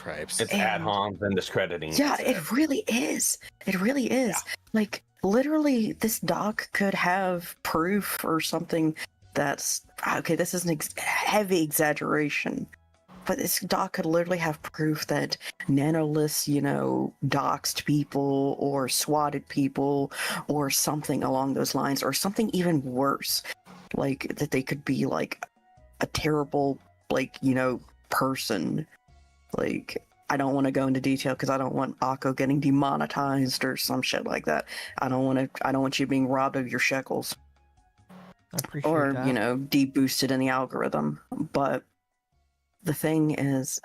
It's ad homs and discrediting. Yeah, it really is. It really is. Yeah. Like, literally, this doc could have proof or something that's okay. This is heavy exaggeration. But this doc could literally have proof that Nanolis, doxed people or swatted people or something along those lines, or something even worse. Like, that they could be, like, a terrible, person. Like, I don't want to go into detail because I don't want Akko getting demonetized or some shit like that. I don't want you being robbed of your shekels. I appreciate or, that. deboosted in the algorithm. But the thing is,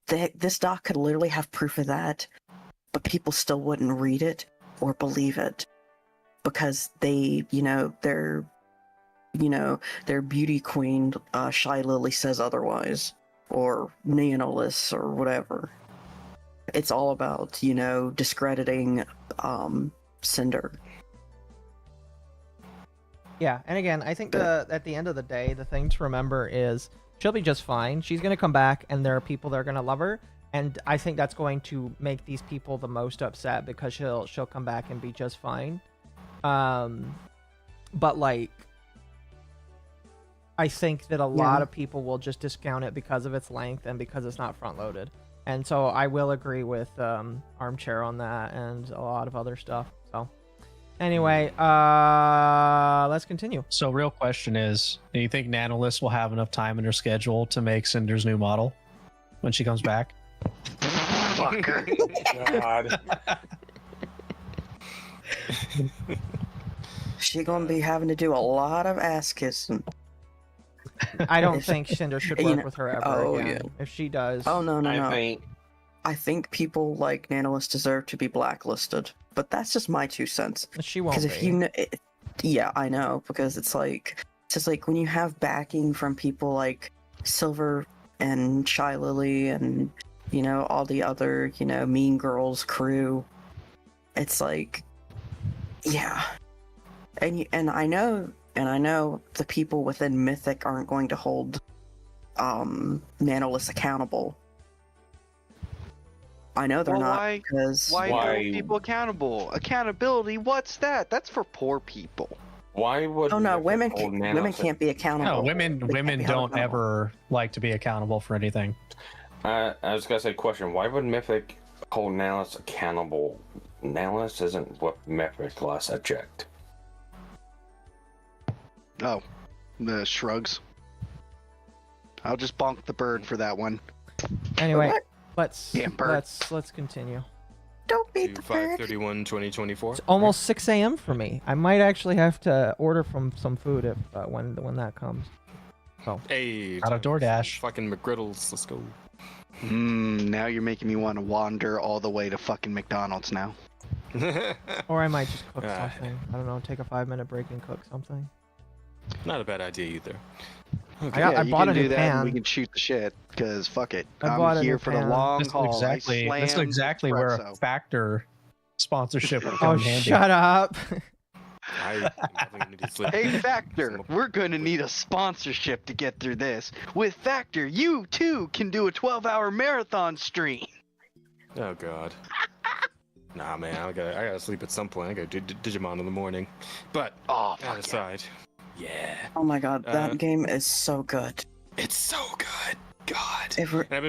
this doc could literally have proof of that, but people still wouldn't read it or believe it because they, their beauty queen, Shy Lily, says otherwise, or Neonolis, or whatever. it's all about, discrediting Sinder. Yeah, and again, I think at the end of the day, the thing to remember is she'll be just fine. She's going to come back, and there are people that are going to love her, and I think that's going to make these people the most upset because she'll come back and be just fine. But like, I think that a lot of people will just discount it because of its length and because it's not front loaded. And so I will agree with Armchair on that and a lot of other stuff. So anyway, let's continue. So real question is, do you think Nanolist will have enough time in her schedule to make Cinder's new model when she comes back? Fucker. God. She gonna be having to do a lot of ass kissing. I don't think Sinder should work with her ever again. Yeah. If she does... Oh, no. I think people like Nanolist deserve to be blacklisted. But that's just my 2 cents. She won't be. Because if yeah, I know. Because it's just like when you have backing from people like Silver and Shy Lily and, all the other, Mean Girls crew. It's like, yeah. And I know the people within Mythic aren't going to hold Nanolist accountable. I know they're not, because... Why hold people accountable? Accountability, what's that? That's for poor people. Why would... Oh, no, women can't be accountable. No, women don't ever like to be accountable for anything. I was going to say, question, why would Mythic hold Nanolist accountable? Nanolist isn't what Mythic last I checked. Oh, the shrugs. I'll just bonk the bird for that one. Anyway, let's continue. Don't beat the bird. 5/31/2024. It's almost 6 a.m. for me. I might actually have to order from some food if when that comes. So. Hey, out of DoorDash. Fucking McGriddles, let's go. Now you're making me want to wander all the way to fucking McDonald's now. Or I might just cook something. I don't know, take a 5-minute break and cook something. Not a bad idea either. Okay. I bought a new pan. We can shoot the shit, because fuck it. I'm here for the long haul. This is exactly where a Factor sponsorship would come in handy. Shut up. Hey, Factor, we're going to need a sponsorship to get through this. With Factor, you too can do a 12-hour marathon stream. Oh, God. Nah, man, I gotta sleep at some point. I gotta do Digimon in the morning. But, that aside... Yeah. Oh my god, that game is so good. It's so good. God. And I've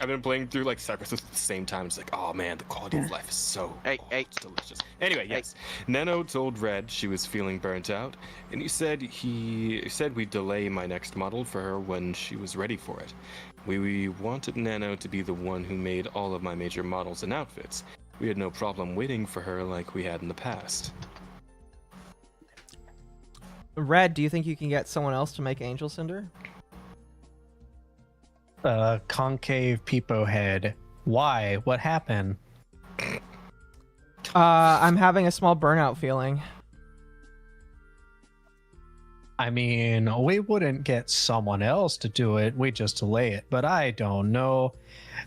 been playing through like Cypress at the same time. It's like, oh man, the quality of life is so it's delicious. Anyway, yes. Nano told Red she was feeling burnt out, and he said we'd delay my next model for her when she was ready for it. We wanted Nano to be the one who made all of my major models and outfits. We had no problem waiting for her like we had in the past. Red, do you think you can get someone else to make Angel Cinder? Concave Peepo Head. Why? What happened? I'm having a small burnout feeling. I mean, we wouldn't get someone else to do it. We just delay it. But I don't know.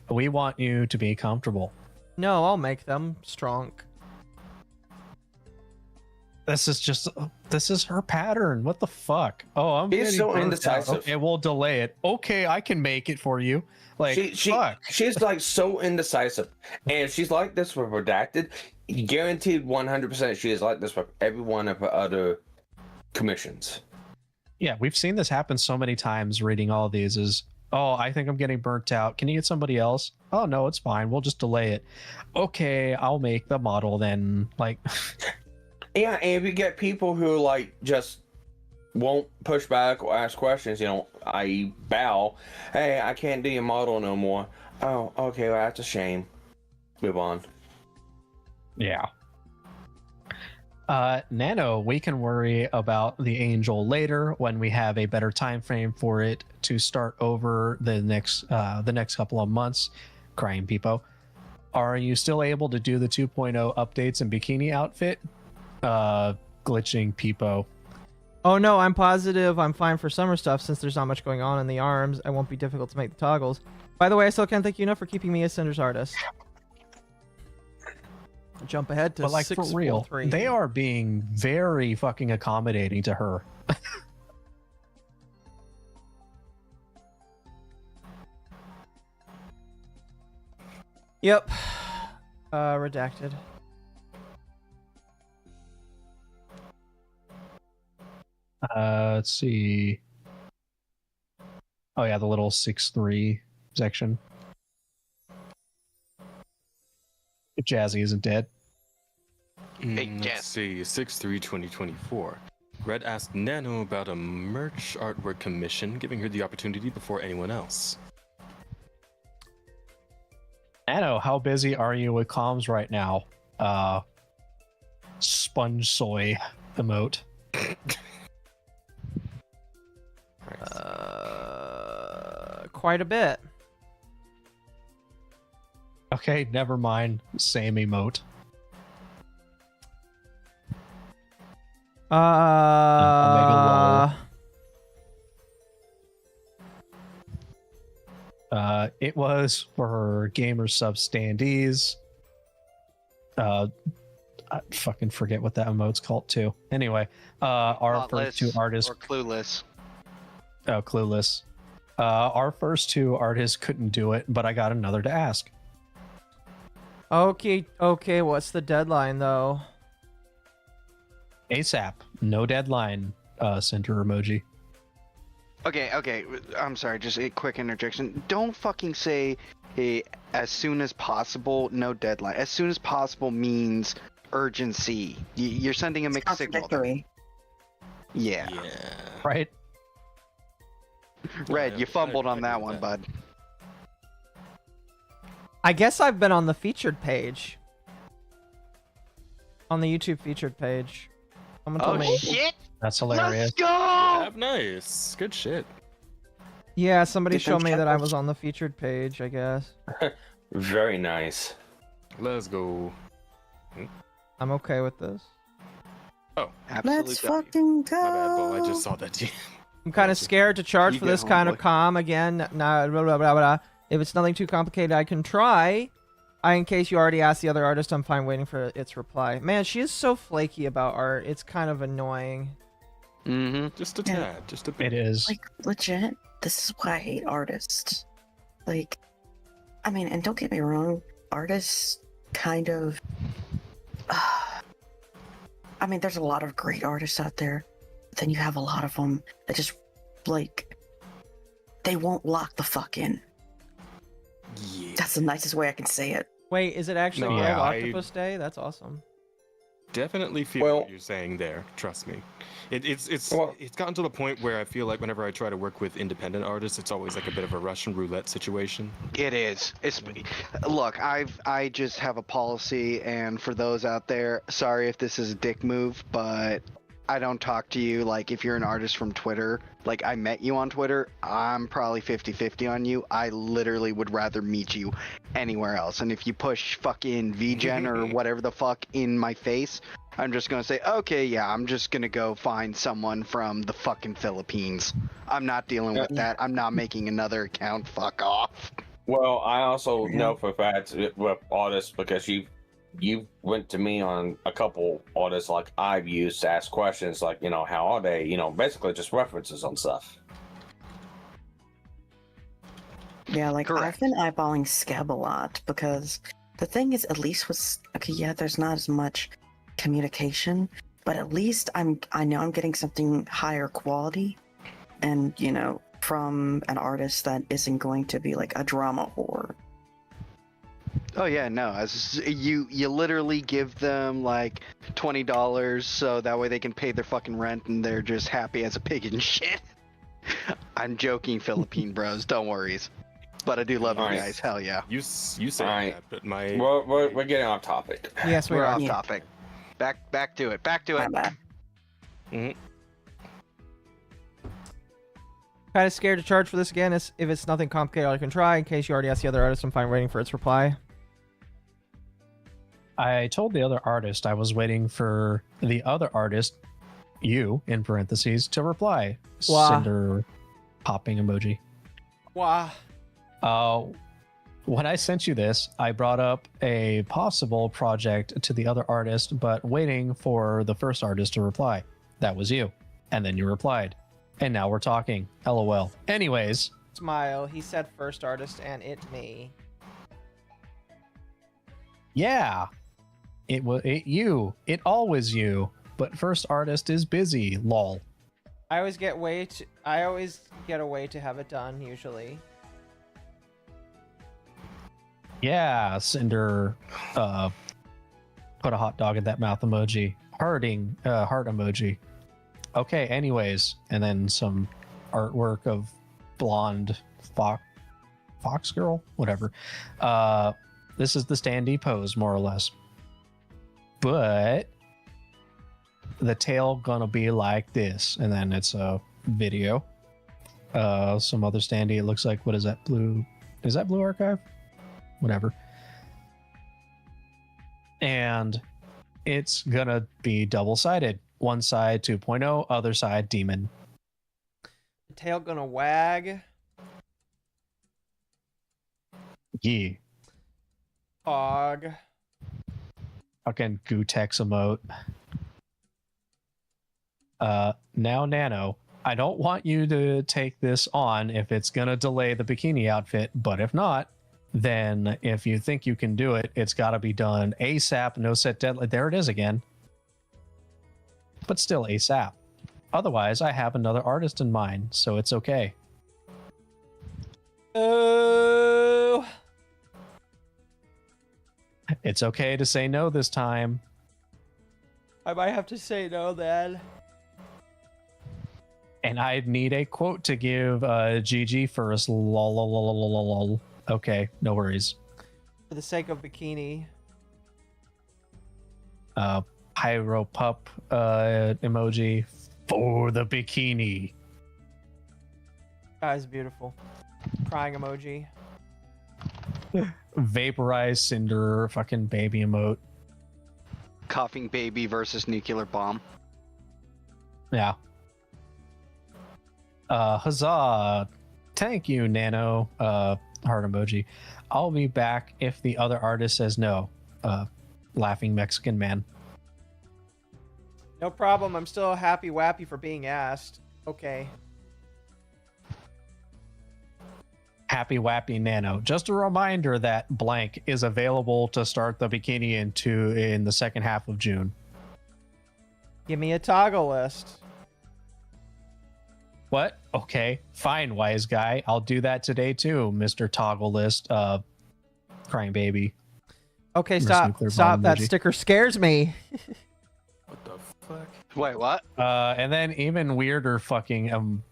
We want you to be comfortable. No, I'll make them strong. This is her pattern. What the fuck? Oh, I'm He's so indecisive. Okay, we'll delay it. Okay, I can make it for you. Like, fuck. She's like so indecisive. And if she's like this with Redacted, guaranteed 100% she is like this with every one of her other commissions. Yeah, we've seen this happen so many times reading all of these is, oh, I think I'm getting burnt out. Can you get somebody else? Oh, no, it's fine. We'll just delay it. Okay, I'll make the model then. Like... Yeah, and if you get people who like just won't push back or ask questions, I bow. Hey, I can't do your model no more. Oh, okay, well, that's a shame. Move on. Yeah. Nano, we can worry about the Angel later when we have a better time frame for it to start over the next couple of months. Crying Peepo. Are you still able to do the 2.0 updates and bikini outfit? Glitching Peepo. Oh no, I'm positive I'm fine for summer stuff since there's not much going on in the arms. It won't be difficult to make the toggles. By the way, I still can't thank you enough for keeping me as Cinder's artist. Jump ahead to But like for real, 643. they are being very fucking accommodating to her. Yep. Redacted. Let's see. Oh yeah, the little 6-3 section. If Jazzy isn't dead. Let's see, 6/3/2024. Red asked Nano about a merch artwork commission, giving her the opportunity before anyone else. Nano, how busy are you with comms right now? Sponge soy emote. Quite a bit. Okay, never mind. Same emote. It was for gamer sub standees. I fucking forget what that emote's called too. Anyway, our first two artists or clueless. Oh, clueless. Our first two artists couldn't do it, but I got another to ask. Okay, what's the deadline though? ASAP. No deadline, Sinder emoji. Okay. I'm sorry, just a quick interjection. Don't fucking say as soon as possible, no deadline. As soon as possible means urgency. You're sending a mixed signal. Yeah. Right? Red, you fumbled on that one, bud. I guess I've been on the featured page. On the YouTube featured page. Someone told me. Shit! That's hilarious. Let's go! Yeah, nice. Good shit. Yeah, somebody showed me that I was on the featured page, I guess. Very nice. Let's go. I'm okay with this. Oh, Let's fucking go. My bad, Bo. I just saw that. I'm kind of scared to charge for this kind of comm again. Nah, blah, blah, blah, blah. If it's nothing too complicated, I can try. In case you already asked the other artist, I'm fine waiting for its reply. Man, she is so flaky about art. It's kind of annoying. Mm-hmm. Just a tad. Just a bit. It is. Like, legit, this is why I hate artists. Like, I mean, and don't get me wrong, artists kind of... I mean, there's a lot of great artists out there. But then you have a lot of them that just, like, they won't lock the fuck in. Yeah. That's the nicest way I can say it. Wait, is it actually World I Octopus Day? That's awesome. Definitely feel what you're saying there. Trust me. It's gotten to the point where I feel like whenever I try to work with independent artists, it's always like a bit of a Russian roulette situation. It is. Look, I just have a policy, and for those out there, sorry if this is a dick move, but I don't talk to you like if you're an artist from Twitter. Like, I met you on Twitter, I'm probably 50-50 on you. I literally would rather meet you anywhere else. And if you push fucking VGen or whatever the fuck in my face, I'm just gonna say, okay, yeah, I'm just gonna go find someone from the fucking Philippines. I'm not dealing with that. I'm not making another account. Fuck off. Well, I also know for a fact with artists, because you went to me on a couple artists like I've used to ask questions like, how are they? Basically just references on stuff. Yeah, like, I've been eyeballing Scab a lot because the thing is, at least with, okay, yeah, there's not as much communication, but at least I know I'm getting something higher quality, and from an artist that isn't going to be like a drama whore. Oh yeah, no. You literally give them like $20 so that way they can pay their fucking rent and they're just happy as a pig and shit. I'm joking, Philippine bros. Don't worry. But I do love you guys. Hell yeah. You say that, but my we're getting off topic. Yes, we're off topic. Back to it. Back to it. Mm-hmm. Kind of scared to charge for this again. If it's nothing complicated, I can try. In case you already asked the other artist, I'm fine waiting for its reply. I told the other artist I was waiting for the other artist, you, in parentheses, to reply. Wow. Cinder popping emoji. Wow. when I sent you this, I brought up a possible project to the other artist, but waiting for the first artist to reply. That was you. And then you replied. And now we're talking. LOL. Anyways. Smile. He said first artist and it me. Yeah. It was you. It always you. But first artist is busy. Lol. I always get a way to have it done usually. Yeah, Cinder put a hot dog in that mouth emoji. Heart emoji. Okay, anyways, and then some artwork of blonde fox girl, whatever. This is the standee pose, more or less. But the tail gonna be like this, and then it's a video. Some other standee. It looks like, what is that? Blue? Is that Blue Archive? Whatever. And it's gonna be double-sided. One side 2.0, other side demon. The tail gonna wag. Yeah. Hog. Fucking Gootex emote. Now Nano, I don't want you to take this on if it's gonna delay the bikini outfit, but if not, then if you think you can do it, it's got to be done ASAP, no set deadline. There it is again. But still ASAP. Otherwise, I have another artist in mind, so it's okay. Oh. It's okay to say no this time. I might have to say no then. And I need a quote to give GG first. Lol, lol, lol, lol, lol, lol. Okay, no worries. For the sake of bikini. Pyro pup emoji for the bikini. Guy's beautiful. Crying emoji. Vaporized Cinder fucking baby emote. Coughing baby versus nuclear bomb. Yeah. Huzzah. Thank you, Nano. Heart emoji. I'll be back if the other artist says no. Laughing Mexican man. No problem. I'm still happy wappy for being asked. Okay. Happy wappy Nano. Just a reminder that blank is available to start the bikini in the second half of June. Give me a toggle list. What? Okay, fine, wise guy. I'll do that today too, Mr. Toggle List. Crying baby. Okay, stop. That sticker scares me. What the fuck? Wait, what? And then even weirder fucking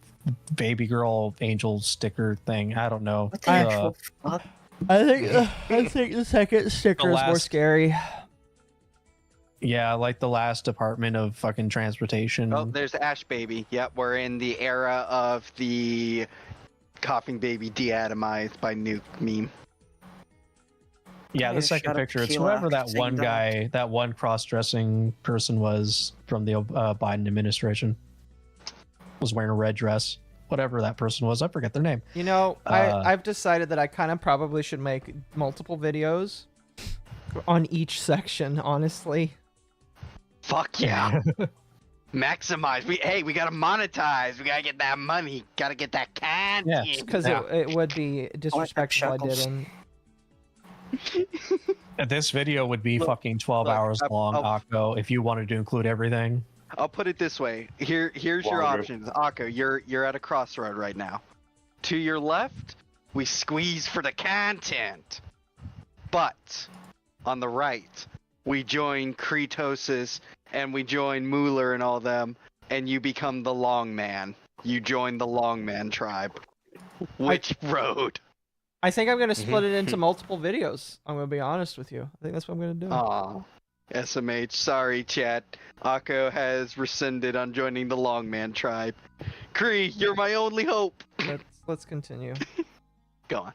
baby girl angel sticker thing. I don't know. What the actual fuck? I think the second sticker is more scary. Yeah, like the last Department of fucking Transportation. Oh, there's Ash Baby. Yep, we're in the era of the coughing baby deatomized by nuke meme. Yeah, the second picture. It's whoever that one guy, that one cross-dressing person was from the Biden administration. Was wearing a red dress. Whatever that person was, I forget their name. You know, I've decided that I kind of probably should make multiple videos on each section, honestly. Fuck yeah. Maximize. We gotta monetize. We gotta get that money. Gotta get that content. Yeah, because it would be disrespectful if I didn't. This video would be fucking 12 hours long, Akko, if you wanted to include everything. I'll put it this way. Here's your options. Akko, you're at a crossroad right now. To your left, we squeeze for the content. But on the right, we join Kretosis and we join Mueller and all them, and you become the long man. You join the long man tribe. Which road? I think I'm going to split it into multiple videos. I'm going to be honest with you. I think that's what I'm going to do. Aw. SMH, sorry, chat. Akko has rescinded on joining the long man tribe. Kree, you're my only hope. Let's continue. Go on.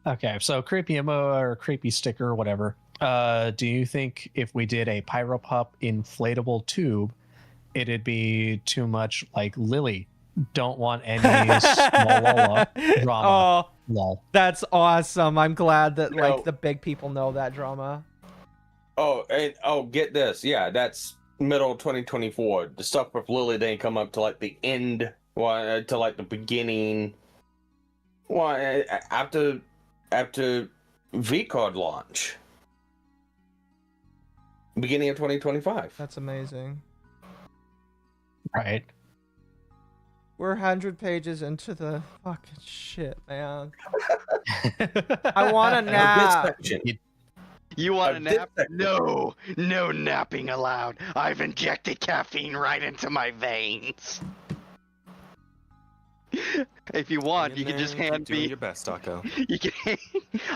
Okay, so creepy emo or creepy sticker, whatever. Do you think if we did a Pyro Pup inflatable tube, it'd be too much like Lily don't want any small Lola drama. Oh, lol. That's awesome. I'm glad that like the big people know that drama. Oh, and get this. Yeah, that's middle 2024. The stuff with Lily didn't come up to like the end, to like the beginning. Well, after V-Card launch. Beginning of 2025. That's amazing. Right. We're 100 pages into the fucking shit, man. I want a nap. You want a nap? No, no napping allowed. I've injected caffeine right into my veins. If you want, you can just hand me. Doing your best, Taco. You can.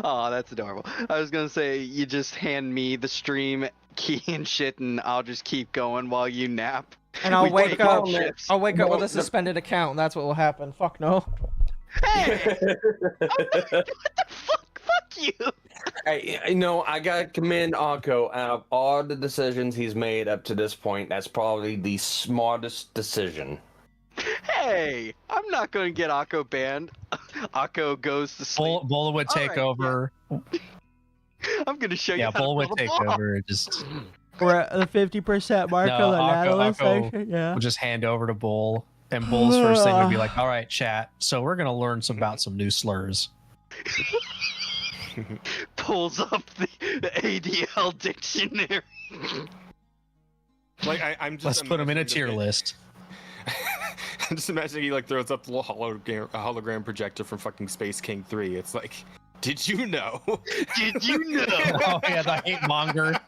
Oh, that's adorable. I was gonna say you just hand me the stream key and shit, and I'll just keep going while you nap. And I'll We wake take up. off shifts. I'll wake up with a suspended account, and that's what will happen. Fuck no. Hey! What the fuck? Fuck you! Hey, I gotta commend Akko. Out of all the decisions he's made up to this point, that's probably the smartest decision. Hey, I'm not going to get Akko banned. Akko goes to sleep. Bull would take over. Yeah. I'm going to show you. Yeah, how Bull to would build a take ball. over. Just We're at the 50% mark no, of the analyst Akko section. Yeah. will just hand over to Bull, and Bull's first thing would be like, "All right, chat. So we're gonna learn about some new slurs." Pulls up the ADL dictionary. Like I'm just. Let's put them in a tier list. I'm just imagining he like throws up the little hologram projector from fucking Space King 3. It's like, did you know? Did you know? Oh yeah, the hate monger.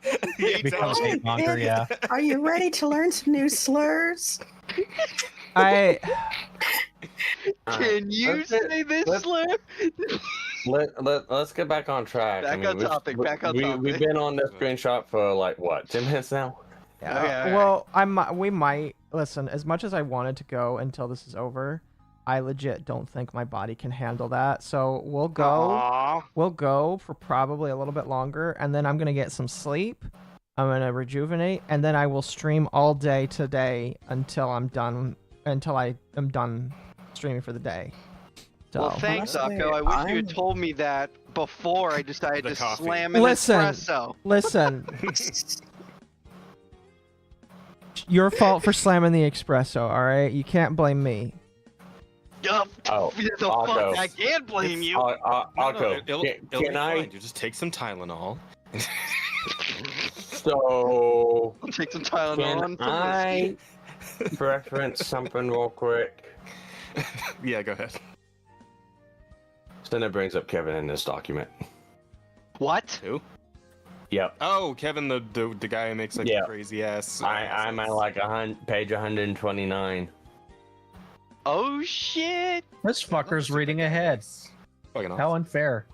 It becomes hate monger. Yeah. Are you ready to learn some new slurs? I. Can you say this slur? Let's get back on track. Back on topic. We've been on this screenshot for like what, 10 minutes now? Okay, Well, we might listen. As much as I wanted to go until this is over, I legit don't think my body can handle that. So we'll go. Aww. We'll go for probably a little bit longer, and then I'm gonna get some sleep. I'm gonna rejuvenate, and then I will stream all day today until I'm done. Until I am done streaming for the day. So. Well, thanks, Akko. I wish you had told me that before I decided to slam an Listen. espresso. Listen. Your fault for slamming the espresso, alright? You can't blame me. Oh, the fuck, I can't blame you. Akko, It'll be can I? fine. You just take some Tylenol. So I'll take some Tylenol. Can I reference something real quick? Yeah, go ahead. Then it brings up Kevin in this document. What? Who? Yep. Oh, Kevin, the guy who makes like Yeah. crazy ass. I'm at like page 129. Oh shit! This fucker's reading ahead. Fucking How unfair.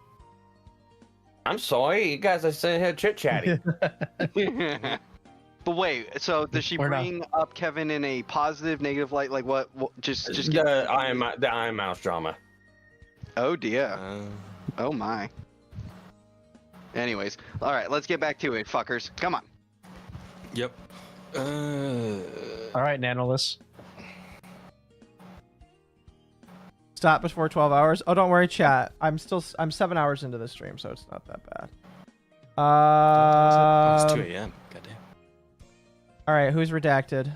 I'm sorry, you guys are sitting here chit chatting. But wait, so does she bring up Kevin in a positive, negative light? Like what? Just the Iron Mouse drama. Oh dear. Oh my. Anyways, all right, let's get back to it, fuckers. Come on. Yep. All right, Nanolus. Stop before 12 hours. Oh, don't worry, chat. I'm 7 hours into the stream, so it's not that bad. It's 2 a.m. Goddamn. All right, who's redacted?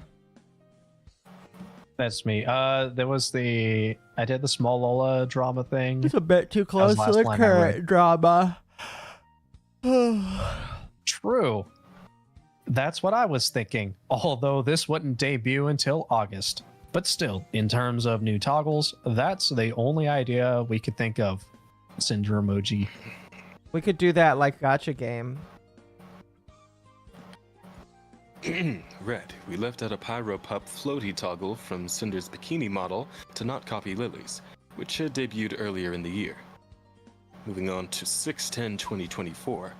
That's me. There was I did the small Lola drama thing. It's a bit too close to the current drama. True. That's what I was thinking. Although this wouldn't debut until August. But still, in terms of new toggles, that's the only idea we could think of. Cinder emoji. We could do that like gacha game. Red, we left out a Pyro Pup floaty toggle from Cinder's bikini model to not copy Lily's, which had debuted earlier in the year. Moving on to 6/10/2024.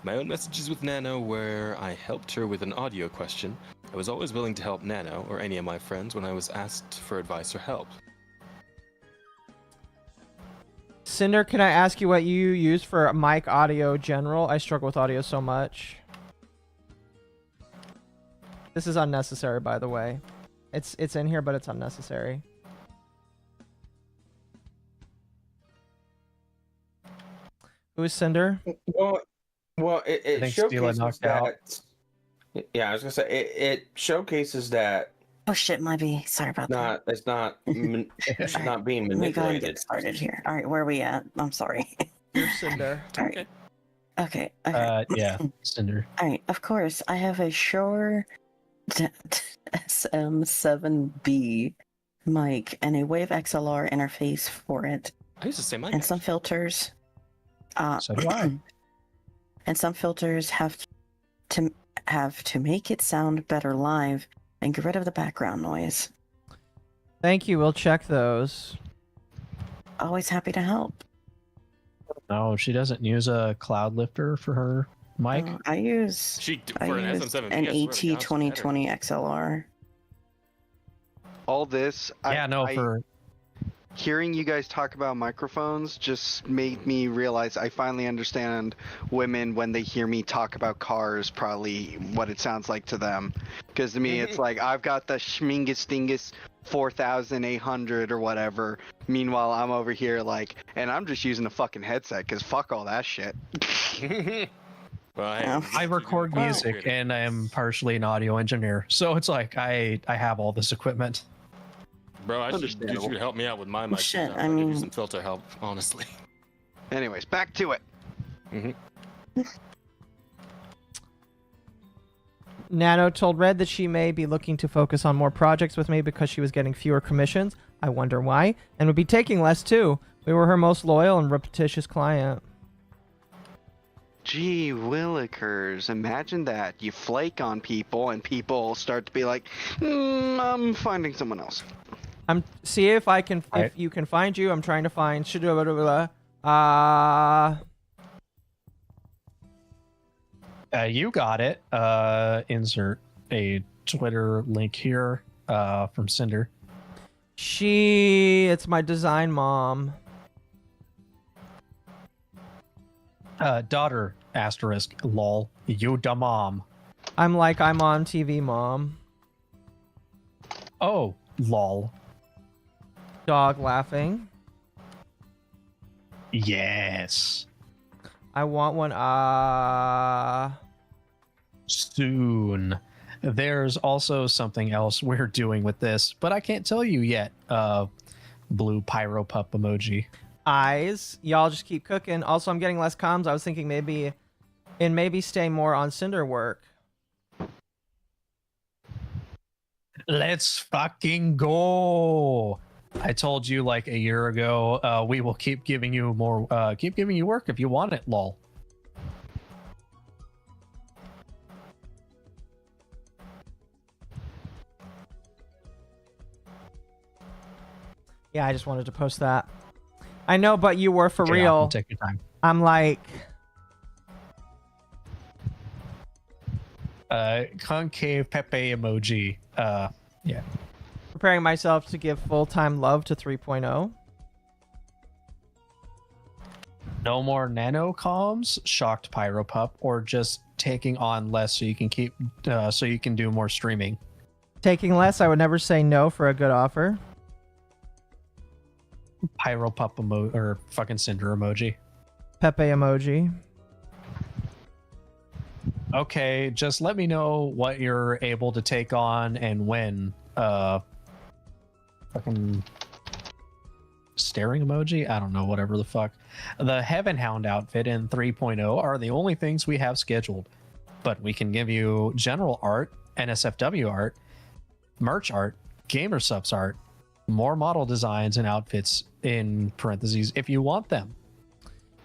My own messages with Nano where I helped her with an audio question. I was always willing to help Nano or any of my friends when I was asked for advice or help. Cinder, can I ask you what you use for mic audio general? I struggle with audio so much. This is unnecessary, by the way. It's in here, but it's unnecessary. Who's Cinder? Well, it think Steela showcases knocked that. out. Yeah, I was gonna say it showcases that. Oh shit, my B. Sorry about that. It's not not being Let me go ahead and manipulated. get started here. All right, where are we at? I'm sorry. You're Cinder. All right. Okay. Yeah, Cinder. All right. Of course, I have a Shure SM7B mic and a Wave XLR interface for it. I used to say mic. And some filters. So do I. And some filters have to make it sound better live and get rid of the background noise. Thank you. We'll check those. Always happy to help. No, she doesn't use a cloud lifter for her mic. I use for an SM7B, an I swear to God, AT2020 XLR. All this, hearing you guys talk about microphones just made me realize I finally understand women when they hear me talk about cars, probably what it sounds like to them. Because to me, it's like, I've got the Schmingus Dingus 4800 or whatever. Meanwhile, I'm over here like, and I'm just using a fucking headset because fuck all that shit. Well, hey, I record music and I am partially an audio engineer. So it's like I have all this equipment. Bro, I should get you to help me out with my mic. Shit, I mean, give you some filter help, honestly. Anyways, back to it. Nano told Red that she may be looking to focus on more projects with me because she was getting fewer commissions. I wonder why, and would be taking less too. We were her most loyal and repetitious client. Gee willikers, imagine that. You flake on people and people start to be like, I'm finding someone else. See if I can, if you can find you. I'm trying to find. You got it. Insert a Twitter link here from Cinder. It's my design mom. Daughter, asterisk, lol, you da mom. I'm on TV, mom. Oh, lol. Dog laughing. Yes. I want one. Soon. There's also something else we're doing with this, but I can't tell you yet. Blue pyro pup emoji. Eyes. Y'all just keep cooking. Also, I'm getting less comms. I was thinking maybe stay more on Cinder work. Let's fucking go. I told you like a year ago, we will keep giving you more, keep giving you work if you want it, lol. Yeah, I just wanted to post that. I know, but you were for real. Take your time. I'm like... concave Pepe emoji. Yeah. Preparing myself to give full-time love to 3.0. No more nano comms, shocked pyro pup, or just taking on less so you can keep so you can do more streaming. Taking less, I would never say no for a good offer. Pyro pup emoji or fucking Cinder emoji. Pepe emoji. Okay, just let me know what you're able to take on and when. Fucking staring emoji? I don't know, whatever the fuck. The Heaven Hound outfit in 3.0 are the only things we have scheduled. But we can give you general art, NSFW art, merch art, gamer subs art, more model designs and outfits in parentheses if you want them.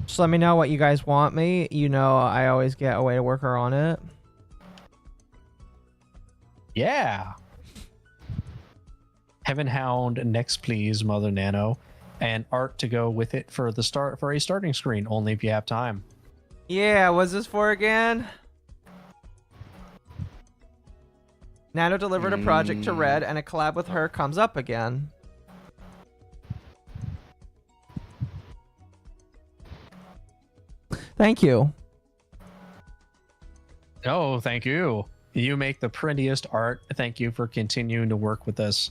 Just let me know what you guys want me. You know I always get a way to work her on it. Yeah. Heaven Hound next, please, Mother Nano, and art to go with it for a starting screen. Only if you have time. Yeah, what's this for again? Nano delivered a project to Red, and a collab with her comes up again. Thank you. Oh, thank you. You make the prettiest art. Thank you for continuing to work with us.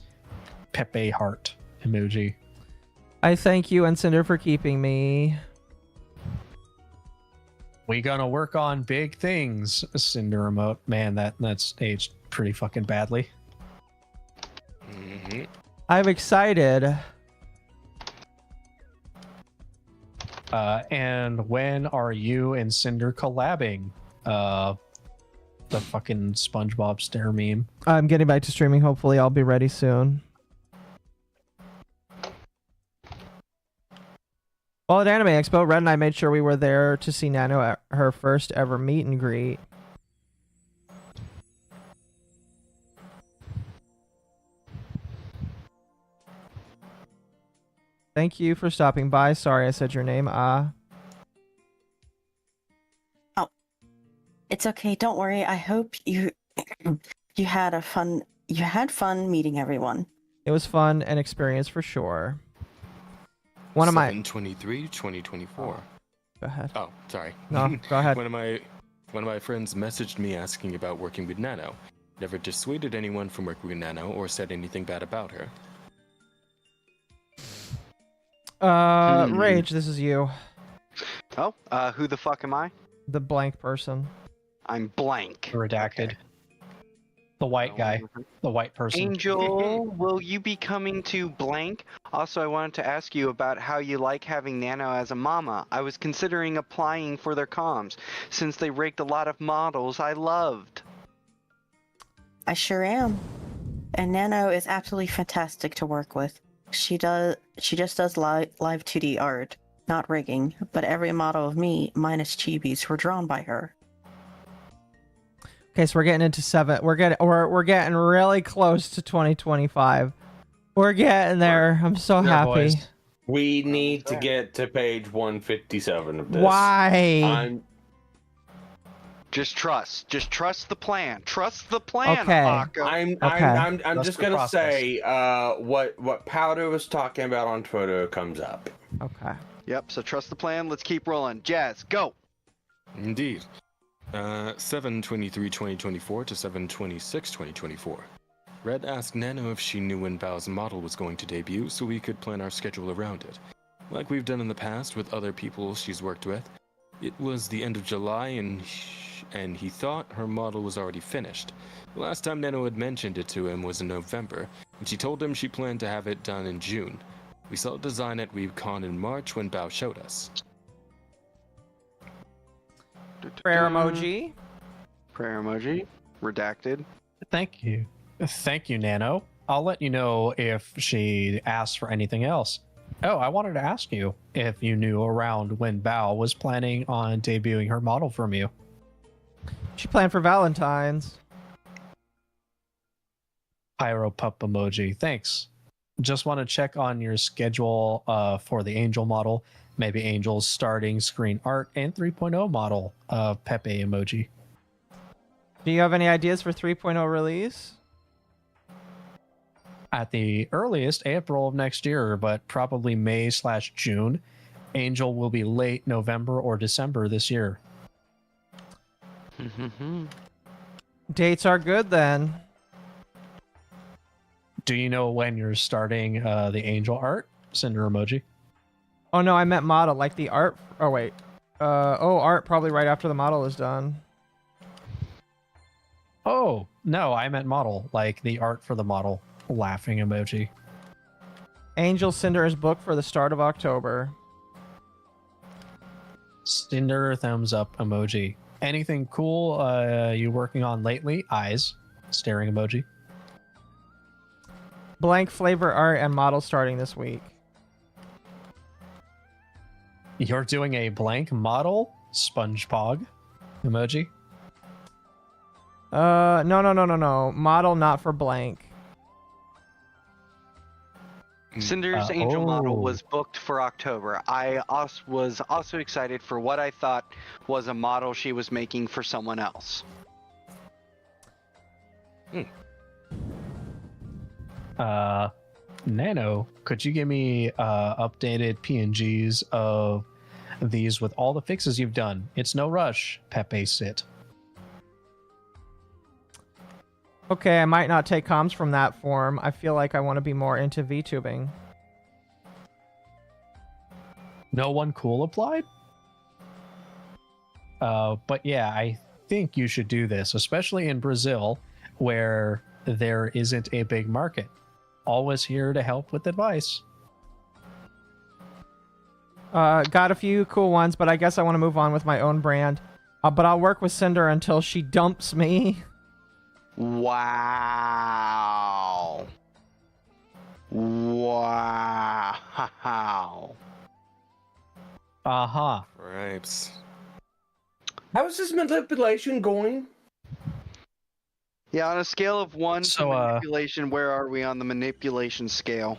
Pepe heart emoji. I thank you and Sinder for keeping me. We gonna work on big things, Cinder emote. Man, that's aged pretty fucking badly. I'm excited. And when are you and Cinder collabing? The fucking SpongeBob stare meme. I'm getting back to streaming. Hopefully I'll be ready soon. Well, at Anime Expo, Red and I made sure we were there to see Nano at her first ever meet and greet. Thank you for stopping by. Sorry I said your name. Oh, it's okay. Don't worry. I hope you had fun meeting everyone. It was fun and experience for sure. One of my 7/23/2024. Go ahead. Oh, sorry. No, go ahead. One of my friends messaged me asking about working with Nano. Never dissuaded anyone from working with Nano or said anything bad about her. Rage, this is you. Oh, who the fuck am I? The blank person. I'm blank. Redacted. Okay. The white guy. The white person. Angel, will you be coming to blank? Also, I wanted to ask you about how you like having Nano as a mama. I was considering applying for their comms, since they rigged a lot of models I loved. I sure am. And Nano is absolutely fantastic to work with. She just does live 2D art, not rigging, but every model of me, minus chibis, were drawn by her. Okay, so we're getting into 7. We're getting really close to 2025. We're getting there. I'm so happy. Boys. We need to get to page 157 of this. Why? Just trust the plan. Trust the plan. Okay. I'm just gonna say what Powder was talking about on Twitter comes up. Okay. Yep. So trust the plan. Let's keep rolling. Jazz, go. Indeed. 7/23/2024 to 7/26/2024. Red asked Nano if she knew when Bao's model was going to debut so we could plan our schedule around it. Like we've done in the past with other people she's worked with. It was the end of July and he thought her model was already finished. The last time Nano had mentioned it to him was in November, and she told him she planned to have it done in June. We saw a design at WeebCon in March when Bao showed us. Prayer emoji. Prayer emoji. Redacted. Thank you. Thank you, Nano. I'll let you know if she asks for anything else. Oh, I wanted to ask you if you knew around when Bao was planning on debuting her model from you. She planned for Valentine's. Pyro pup emoji. Thanks. Just want to check on your schedule for the Angel model. Maybe Angel's starting screen art and 3.0 model. Pepe emoji. Do you have any ideas for 3.0 release? At the earliest, April of next year, but probably May/June. Angel will be late November or December this year. Dates are good then. Do you know when you're starting the Angel art? Cinder emoji. Oh no, I meant model, like the art. Oh wait. Art probably right after the model is done. Oh, no, I meant model, like the art for the model. Laughing emoji. Angel Cinder is booked for the start of October. Cinder thumbs up emoji. Anything cool you working on lately? Eyes. Staring emoji. Blank flavor art and model starting this week. You're doing a blank model? SpongePog emoji. No. Model not for blank. Cinder's Angel model was booked for October. I was also excited for what I thought was a model she was making for someone else. Nano, could you give me updated PNGs of these with all the fixes you've done? It's no rush. Pepe sit. Okay, I might not take comms from that form. I feel like I want to be more into VTubing. No one cool applied? But yeah, I think you should do this, especially in Brazil, where there isn't a big market. Always here to help with advice. Got a few cool ones, but I guess I want to move on with my own brand. But I'll work with Sinder until she dumps me. Wow. Wow. Uh-huh. Right. How is this manipulation going? Yeah, on a scale of 1 So, to manipulation, where are we on the manipulation scale?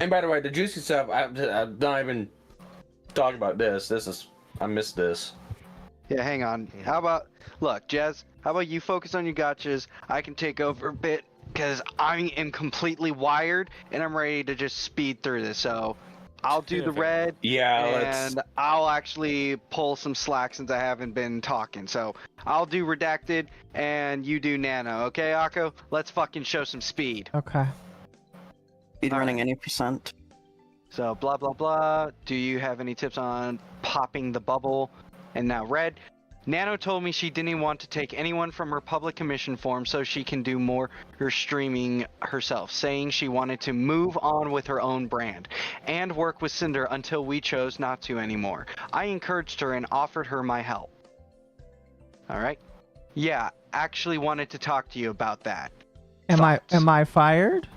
And by the way, the juicy stuff, I'm not even talking about this. I missed this. Yeah, hang on. How about, look, Jez, how about you focus on your gotchas? I can take over a bit, because I am completely wired, and I'm ready to just speed through this, so I'll do the red, and I'll actually pull some slack since I haven't been talking. So I'll do redacted, and you do nano, okay, Akko? Let's fucking show some speed. Okay. Speed running any percent. So blah blah blah. Do you have any tips on popping the bubble? And now red. Nano told me she didn't want to take anyone from her public commission form so she can do more her streaming herself, saying she wanted to move on with her own brand and work with Sinder until we chose not to anymore. I encouraged her and offered her my help. Alright? Yeah, actually wanted to talk to you about that. Am I fired?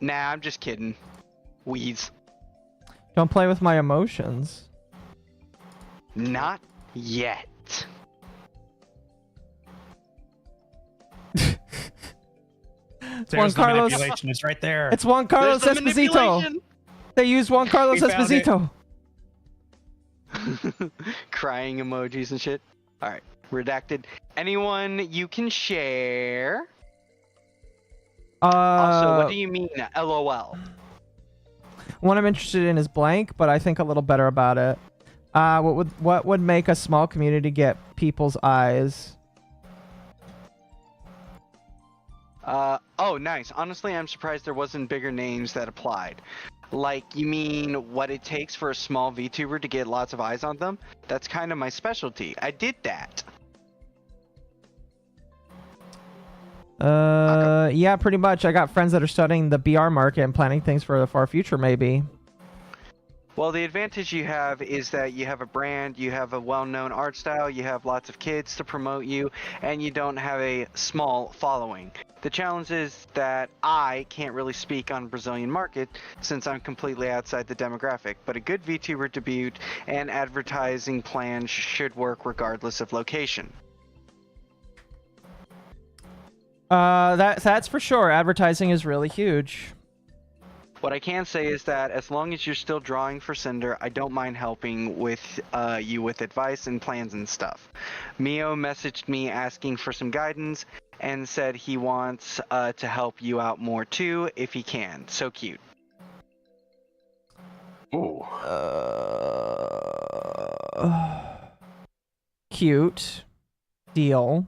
Nah, I'm just kidding. Wheeze. Don't play with my emotions. Not yet. There's Juan Carlos. Manipulation. It's right there. It's Juan Carlos Esposito. They used Juan Carlos Esposito. Crying emojis and shit. Alright, redacted. Anyone you can share? Also, what do you mean, LOL? One I'm interested in is blank, but I think a little better about it. What would make a small community get people's eyes? Oh, nice. Honestly, I'm surprised there wasn't bigger names that applied. Like, you mean what it takes for a small VTuber to get lots of eyes on them? That's kind of my specialty. I did that. Yeah, pretty much. I got friends that are studying the BR market and planning things for the far future, maybe. Well, the advantage you have is that you have a brand, you have a well-known art style, you have lots of kids to promote you, and you don't have a small following. The challenge is that I can't really speak on Brazilian market since I'm completely outside the demographic, but a good VTuber debut and advertising plan should work regardless of location. That's for sure. Advertising is really huge. What I can say is that as long as you're still drawing for Sinder, I don't mind helping with you with advice and plans and stuff. Mio messaged me asking for some guidance and said he wants to help you out more too if he can. So cute. Ooh. Cute. Deal.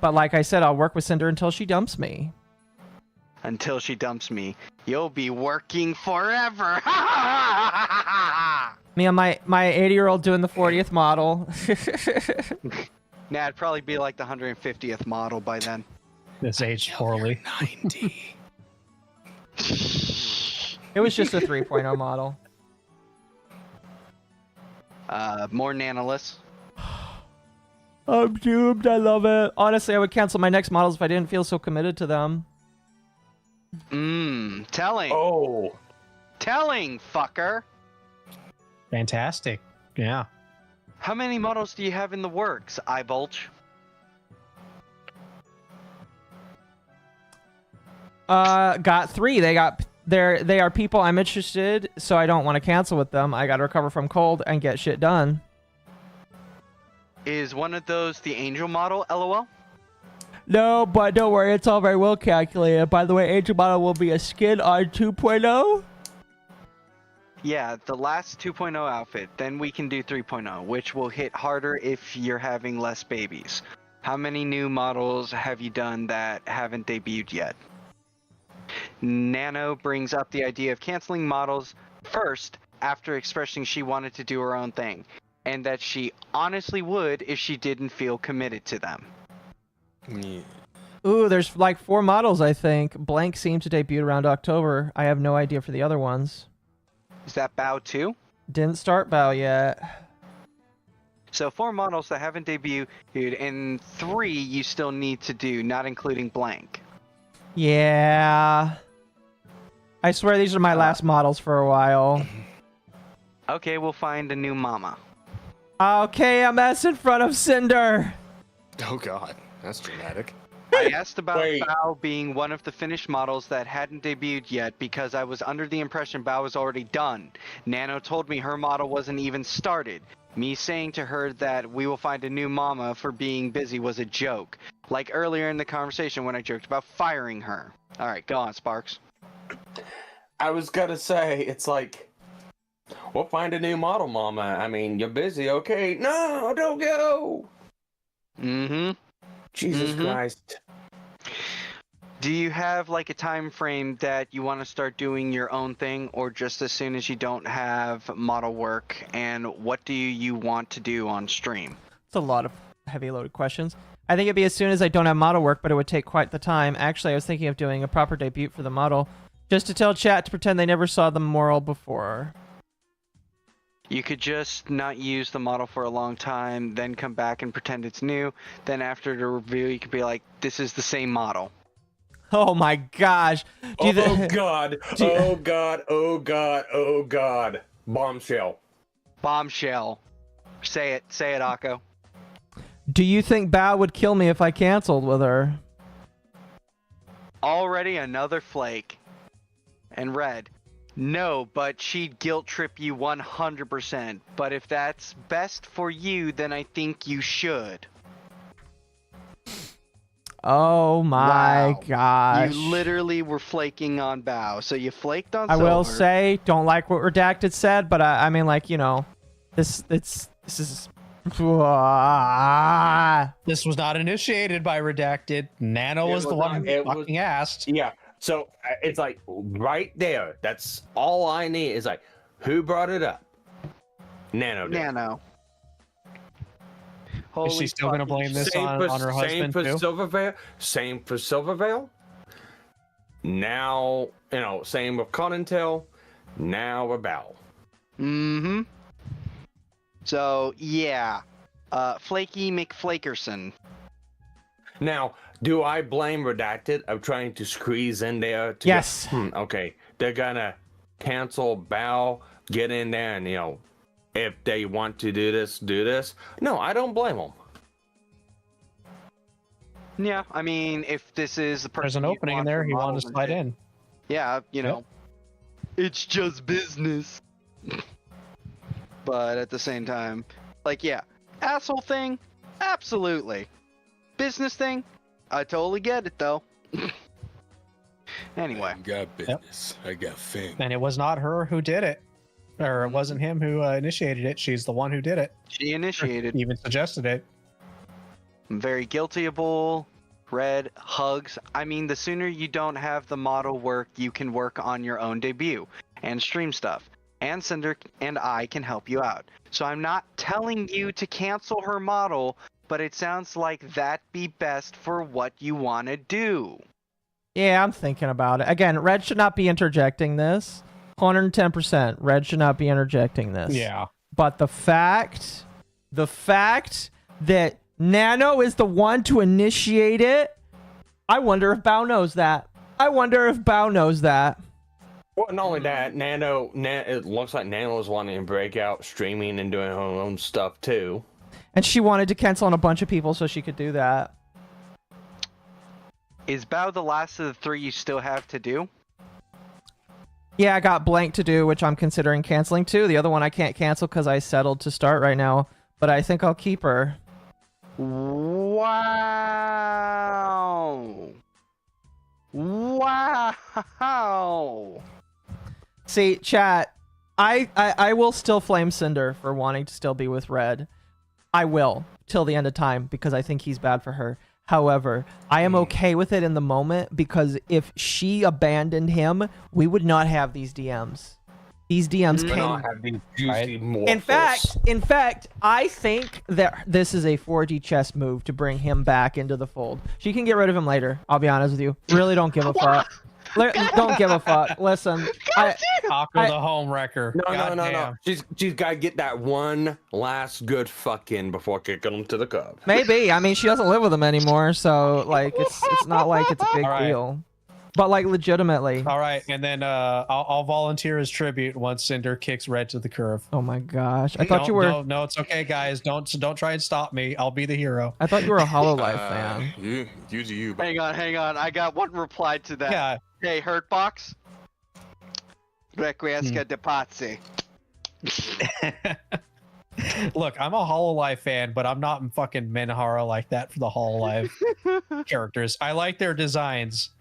But like I said, I'll work with Sinder until she dumps me. Until she dumps me. You'll be working forever. Me and my 80-year-old doing the 40th model. Nah, it'd probably be like the 150th model by then. It's aged poorly. 90. It was just a 3.0 model. More nanoless. I'm doomed. I love it. Honestly, I would cancel my next models if I didn't feel so committed to them. Telling. Oh. Telling, fucker. Fantastic. Yeah. How many models do you have in the works, iBulge? Got 3. They are people I'm interested, so I don't want to cancel with them. I gotta recover from cold and get shit done. Is one of those the Angel model, LOL? No, but don't worry, it's all very well calculated. By the way, Angel model will be a skin on 2.0. Yeah, the last 2.0 outfit. Then we can do 3.0, which will hit harder if you're having less babies. How many new models have you done that haven't debuted yet? Nano brings up the idea of canceling models first after expressing she wanted to do her own thing, and that she honestly would if she didn't feel committed to them. Yeah. Ooh, there's like 4 models, I think. Blank seemed to debut around October. I have no idea for the other ones. Is that Bao 2? Didn't start Bao yet. So 4 models that haven't debuted, and 3 you still need to do, not including Blank. Yeah. I swear these are my last models for a while. Okay, we'll find a new mama. Okay, MS in front of Sinder. Oh god, that's dramatic. I asked about Bao being one of the finished models that hadn't debuted yet because I was under the impression Bao was already done. Nano told me her model wasn't even started. Me saying to her that we will find a new mama for being busy was a joke. Like earlier in the conversation when I joked about firing her. Alright, go on, Sparks. I was gonna say, it's like, we'll find a new model, mama. I mean, you're busy, okay? No, don't go! Mm-hmm. Jesus Christ. Do you have like a time frame that you want to start doing your own thing, or just as soon as you don't have model work? And what do you want to do on stream? It's a lot of heavy loaded questions. I think it'd be as soon as I don't have model work, but it would take quite the time. Actually, I was thinking of doing a proper debut for the model, just to tell chat to pretend they never saw the moral before. You could just not use the model for a long time, then come back and pretend it's new. Then after the review, you could be like, this is the same model. Oh my gosh. Oh god. Oh god. Oh god. Oh god. Bombshell. Bombshell. Say it. Say it, Akko. Do you think Bao would kill me if I canceled with her? Already another flake. And Red. No, but she'd guilt trip you 100%. But if that's best for you, then I think you should. Oh my gosh. You literally were flaking on Bao. So you flaked on I Silver. will say, don't like what Redacted said, but I mean, like, you know, this is... This was not initiated by Redacted. Nano was the one who fucking asked. Yeah. So it's like right there. That's all I need is like, who brought it up? Nano did. Nano. Is she still going to blame this on her husband too? Same for Silvervale. Now, you know, same with Conintel. Now about. Mm-hmm. So, yeah. Flaky McFlakerson. Now, do I blame Redacted of trying to squeeze in there? Yes. Okay. They're gonna cancel Bao, get in there, and, you know, if they want to do this, do this. No, I don't blame them. Yeah, I mean, if this is the person... There's an opening in there, he wanted to slide in. Yeah, you know, it's just business. But at the same time, like, yeah, asshole thing, absolutely. Business thing, I totally get it, though. Anyway. I got business. I got fame. And it was not her who did it. Or it wasn't him who initiated it. She's the one who did it. She initiated. Even suggested it. I'm very guiltyable. Red, hugs. I mean, the sooner you don't have the model work, you can work on your own debut and stream stuff. And Sinder and I can help you out. So I'm not telling you to cancel her model, but it sounds like that'd be best for what you want to do. Yeah, I'm thinking about it. Again, Red should not be interjecting this. 110%. Red should not be interjecting this. Yeah. But the fact that Nano is the one to initiate it, I wonder if Bao knows that. Well, not only that, it looks like Nano was wanting to break out streaming and doing her own stuff too. And she wanted to cancel on a bunch of people so she could do that. Is Bao the last of the 3 you still have to do? Yeah, I got Blank to do, which I'm considering canceling too. The other one I can't cancel because I settled to start right now, but I think I'll keep her. Wow. Wow. See, chat, I will still flame Sinder for wanting to still be with Red. I will till the end of time because I think he's bad for her. However, I am okay with it in the moment because if she abandoned him, we would not have these DMs. These DMs came. In fact, I think that this is a 4G chess move to bring him back into the fold. She can get rid of him later. I'll be honest with you. Really don't give a fuck. Don't give a fuck. Listen, Taco the home wrecker. No. She's got to get that one last good fuck in before kicking him to the curb. Maybe. I mean, she doesn't live with him anymore, so like it's not like it's a big deal. But like legitimately. All right, and then I'll volunteer as tribute once Cinder kicks Red to the curb. Oh my gosh! I thought you were. No, it's okay, guys. Don't try and stop me. I'll be the hero. I thought you were a HoloLive fan. You. Hang on. I got one reply to that. Yeah. Hey, Hurtbox. Requiesca de Pazzi. Look, I'm a HoloLive fan, but I'm not fucking Minhara like that for the HoloLive characters. I like their designs,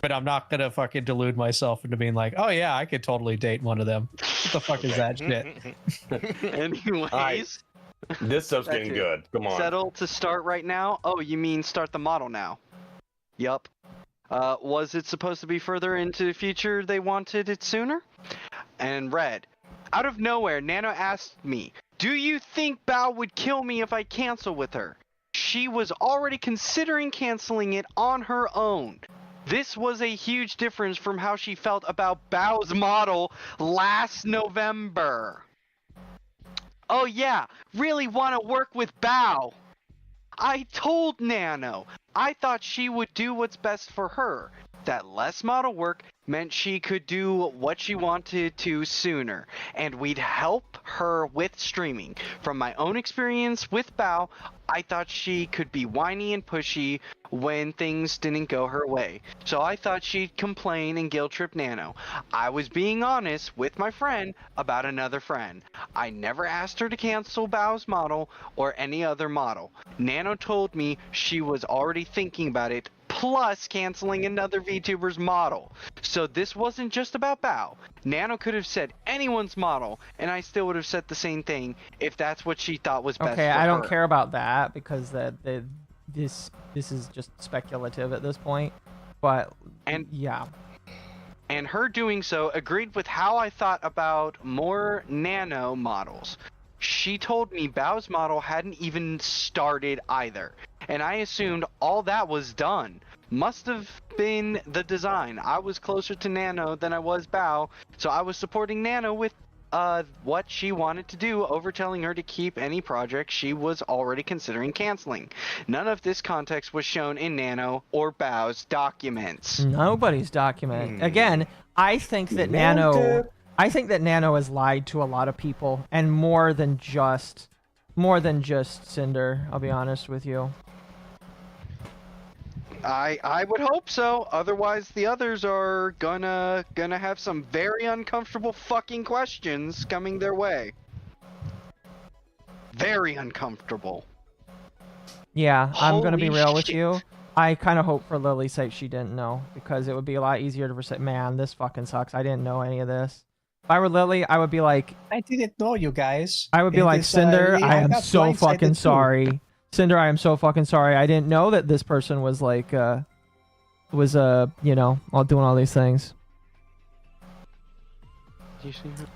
but I'm not gonna fucking delude myself into being like, oh yeah, I could totally date one of them. What the fuck is that shit? Anyways, this stuff's getting good. Come on. Settle to start right now. Oh, you mean start the model now? Yup. Was it supposed to be further into the future? They wanted it sooner? And Red, out of nowhere, Nano asked me, do you think Bao would kill me if I cancel with her? She was already considering canceling it on her own. This was a huge difference from how she felt about Bao's model last November. Oh yeah, really want to work with Bao. I told Nano I thought she would do what's best for her. That less model work meant she could do what she wanted to sooner, and we'd help her with streaming. From my own experience with Bao, I thought she could be whiny and pushy when things didn't go her way. So I thought she'd complain and guilt trip Nano. I was being honest with my friend about another friend. I never asked her to cancel Bao's model or any other model. Nano told me she was already thinking about it, plus canceling another VTuber's model. So this wasn't just about Bao. Nano could have said anyone's model, and I still would have said the same thing if that's what she thought was best for her. Okay, I don't care about that because this is just speculative at this point. But yeah. And her doing so agreed with how I thought about more Nano models. She told me Bao's model hadn't even started either, and I assumed all that was done. Must have been the design. I was closer to Nano than I was Bao, so I was supporting Nano with what she wanted to do over telling her to keep any project she was already considering canceling. None of this context was shown in Nano or Bao's documents. Nobody's document. Again, I think that Nano has lied to a lot of people, and more than just Cinder, I'll be honest with you. I would hope so. Otherwise, the others are gonna have some very uncomfortable fucking questions coming their way. Very uncomfortable. Yeah, I'm gonna be real with you. I kind of hope for Lily's sake she didn't know, because it would be a lot easier to say, man, this fucking sucks. I didn't know any of this. If I were Lily, I would be like, I didn't know you guys. I would be like, Cinder, I am so fucking sorry. Cinder, I am so fucking sorry. I didn't know that this person was like, you know, all doing all these things. Do you see her?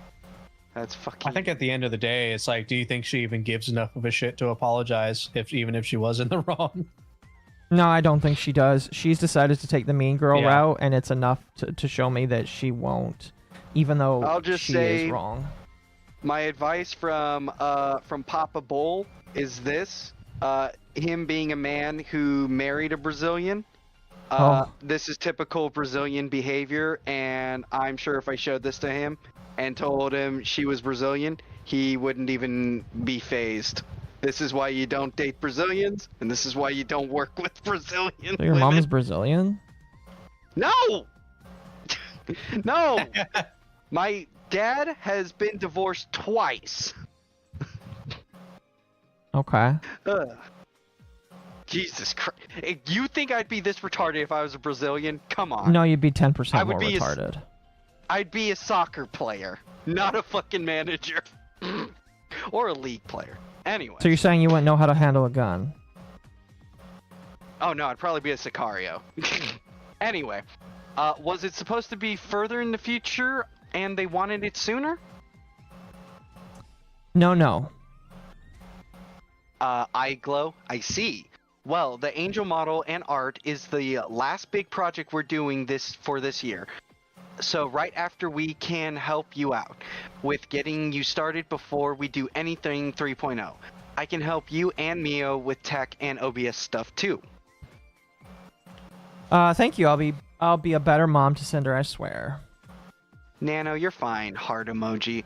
That's fucking. I think at the end of the day, it's like, do you think she even gives enough of a shit to apologize, even if she was in the wrong? No, I don't think she does. She's decided to take the mean girl route, and it's enough to show me that she won't, even though I'll just she say, is wrong. My advice from Papa Bull is this. Him being a man who married a Brazilian. This is typical Brazilian behavior, and I'm sure if I showed this to him and told him she was Brazilian, he wouldn't even be phased. This is why you don't date Brazilians, and this is why you don't work with Brazilian So your women. mom's Brazilian? No! No! My dad has been divorced twice. Okay. Jesus Christ. You think I'd be this retarded if I was a Brazilian? Come on. No, you'd be 10% I would more be retarded. I'd be a soccer player, not a fucking manager. Or a league player. Anyway. So you're saying you wouldn't know how to handle a gun? Oh no, I'd probably be a Sicario. Anyway, was it supposed to be further in the future and they wanted it sooner? No. Eye glow, I see. Well, the angel model and art is the last big project we're doing for this year. So right after we can help you out with getting you started before we do anything 3.0. I can help you and Mio with tech and OBS stuff too. Thank you. I'll be a better mom to Cinder, I swear. Nano, you're fine. Heart emoji.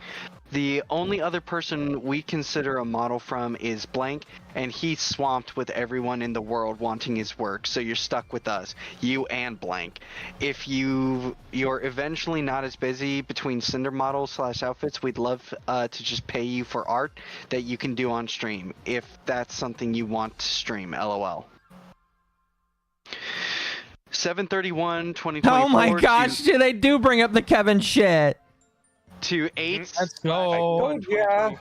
The only other person we consider a model from is Blank, and he's swamped with everyone in the world wanting his work, so you're stuck with us, you and Blank. If you're eventually not as busy between Cinder models / outfits, we'd love to just pay you for art that you can do on stream, if that's something you want to stream, LOL. 7/31/2024. Oh my gosh, they do bring up the Kevin shit. To 8. Let's go. Yeah.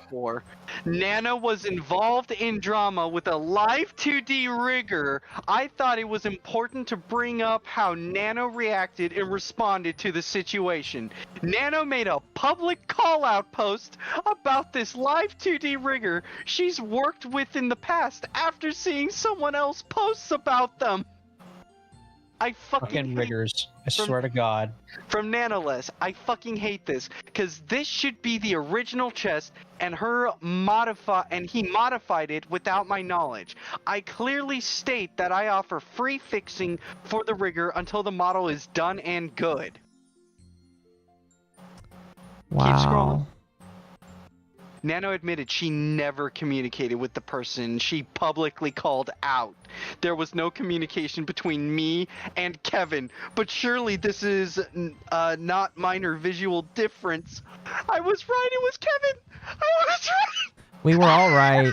Nana was involved in drama with a live 2D rigger. I thought it was important to bring up how Nano reacted and responded to the situation. Nano made a public call-out post about this live 2D rigger she's worked with in the past after seeing someone else posts about them. I fucking riggers. I swear to God. From Nanoless, I fucking hate this, because this should be the original chest, and he modified it without my knowledge. I clearly state that I offer free fixing for the rigger until the model is done and good. Wow. Keep scrolling. Nano admitted she never communicated with the person she publicly called out. There was no communication between me and Kevin, but surely this is not minor visual difference. I was right, it was Kevin! I was right! We were all right.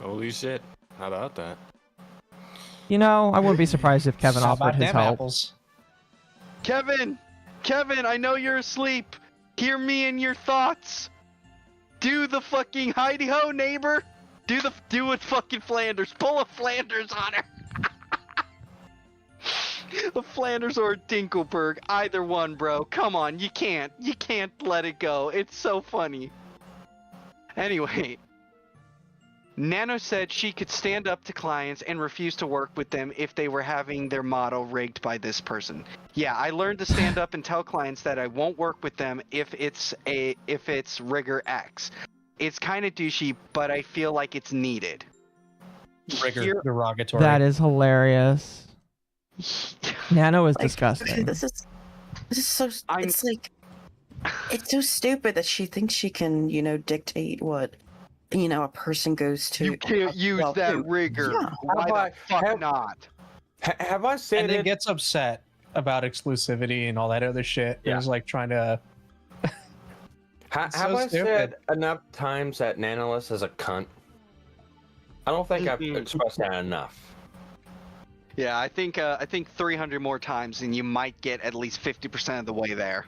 Holy shit. How about that? You know, I wouldn't be surprised if Kevin How offered about his them help. apples? Kevin, I know you're asleep. Hear me and your thoughts. Do the fucking hidey-ho, neighbor. Do it fucking Flanders. Pull a Flanders on her. A Flanders or a Dinkelberg. Either one, bro. Come on, you can't let it go. It's so funny. Anyway. Nano said she could stand up to clients and refuse to work with them if they were having their model rigged by this person. Yeah, I learned to stand up and tell clients that I won't work with them if it's rigger X. It's kind of douchey, but I feel like it's needed. Rigger derogatory. That is hilarious. Nano is disgusting. This is so. It's like, it's so stupid that she thinks she can, dictate what, a person goes to. You can't use that rigger. Yeah. Why the fuck not? Have I said and then gets upset about exclusivity and all that other shit. Yeah. It was like trying to. Have I said enough times that Nanoless is a cunt? I don't think I've expressed that enough. Yeah, I think 300 more times and you might get at least 50% of the way there.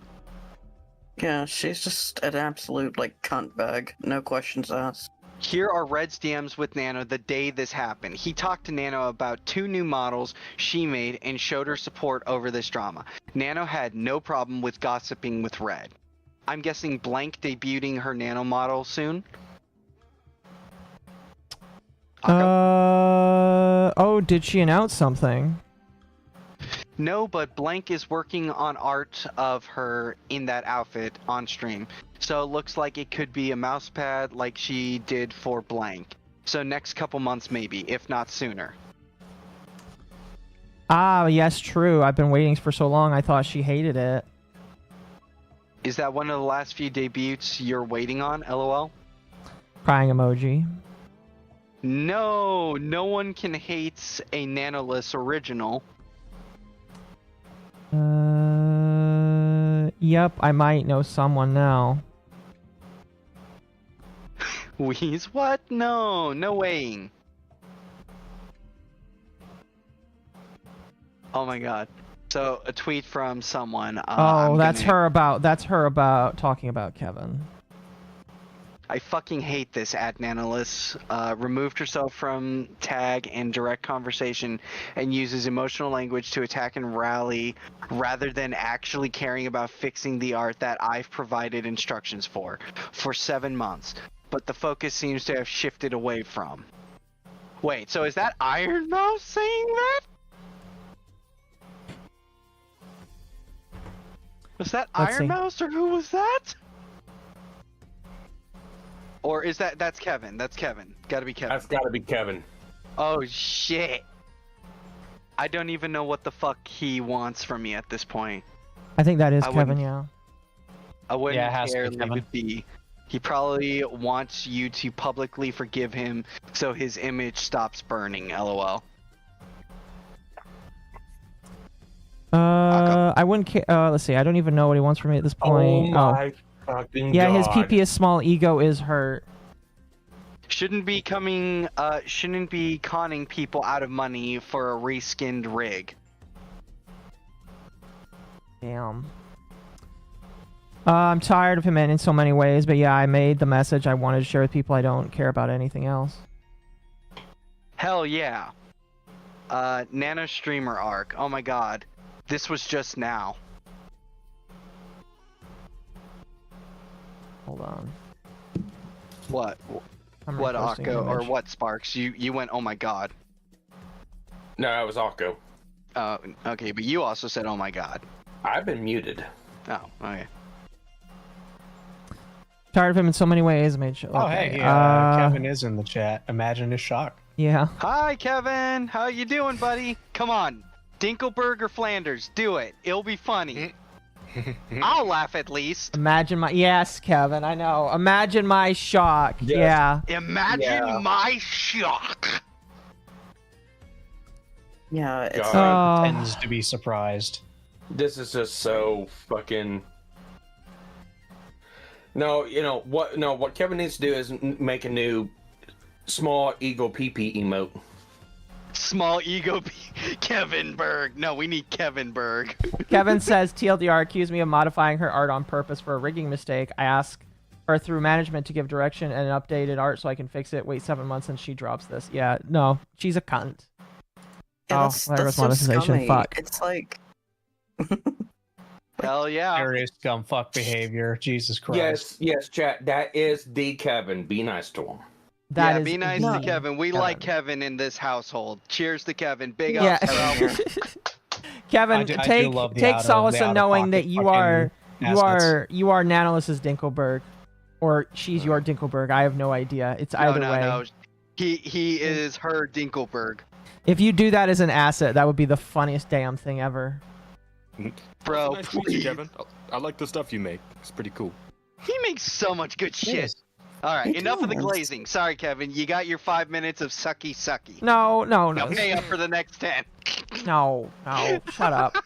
Yeah, she's just an absolute, cunt bag. No questions asked. Here are Red's DMs with Nano the day this happened. He talked to Nano about 2 new models she made and showed her support over this drama. Nano had no problem with gossiping with Red. I'm guessing Blank debuting her Nano model soon? Oh, did she announce something? No, but Blank is working on art of her in that outfit on stream. So it looks like it could be a mouse pad like she did for Blank. So next couple months maybe, if not sooner. Ah, yes, true. I've been waiting for so long. I thought she hated it. Is that one of the last few debuts you're waiting on, LOL? Crying emoji. No, no one can hate a Nanoless original. Yep, I might know someone now. Wheeze, what? No, no weighing. Oh my god. So a tweet from someone. That's her about talking about Kevin. I fucking hate this @Nanolis. Removed herself from tag and direct conversation and uses emotional language to attack and rally rather than actually caring about fixing the art that I've provided instructions for 7 months. But the focus seems to have shifted away from. Wait, so is that Iron Mouse saying that? Was that Iron Mouse or who was that? Or is that's Kevin? That's Kevin. Gotta be Kevin. That's gotta be Kevin. Oh shit. I don't even know what the fuck he wants from me at this point. I think that is Kevin, yeah. I wouldn't care, to be leave it be. He probably wants you to publicly forgive him so his image stops burning, lol. I wouldn't care. Let's see. I don't even know what he wants from me at this point. Oh my fucking yeah, God. his PP is small. Ego is hurt. Shouldn't be conning people out of money for a reskinned rig. Damn. I'm tired of him in so many ways, but yeah, I made the message I wanted to share with people. I don't care about anything else. Hell yeah. Nano Streamer arc. Oh my god. This was just now. Hold on. What? What, Akko? Or what, Sparks? You went, oh my god. No, it was Akko. Okay, but you also said, oh my god. I've been muted. Oh, okay. Tired of him in so many ways. Made sure. Oh, okay. hey, Kevin is in the chat. Imagine his shock. Yeah. Hi, Kevin. How you doing, buddy? Come on. Dinkelberg or Flanders, do it. It'll be funny. I'll laugh at least. Imagine my... Yes, Kevin, I know. Imagine my shock. Yes. Yeah. Imagine my shock. Yeah, it's... tends to be surprised. This is just so fucking... No, you know, what Kevin needs to do is make a new small ego PP emote. Small ego Kevin Berg. No, we need Kevin Berg. Kevin says TLDR accused me of modifying her art on purpose for a rigging mistake. I ask her through management to give direction and an updated art so I can fix it. Wait 7 months and she drops this. Yeah, no, she's a cunt. Yeah, that's so scummy. Fuck. It's like... Hell yeah. Serious scumfuck behavior. Jesus Christ. Yes, chat. That is the Kevin. Be nice to him. Be nice to Kevin. We like Kevin in this household. Cheers to Kevin. Big ups, bro. Kevin, take solace in knowing that you are Nanolis's Dinkelberg, or she's your Dinkelberg. I have no idea. It's either way. No. He is her Dinkelberg. If you do that as an asset, that would be the funniest damn thing ever. Bro, nice to meet you, Kevin. I like the stuff you make. It's pretty cool. He makes so much good shit. All right, enough of the glazing. Sorry, Kevin. You got your 5 minutes of sucky. No. Now pay up for the next 10. No. Shut up.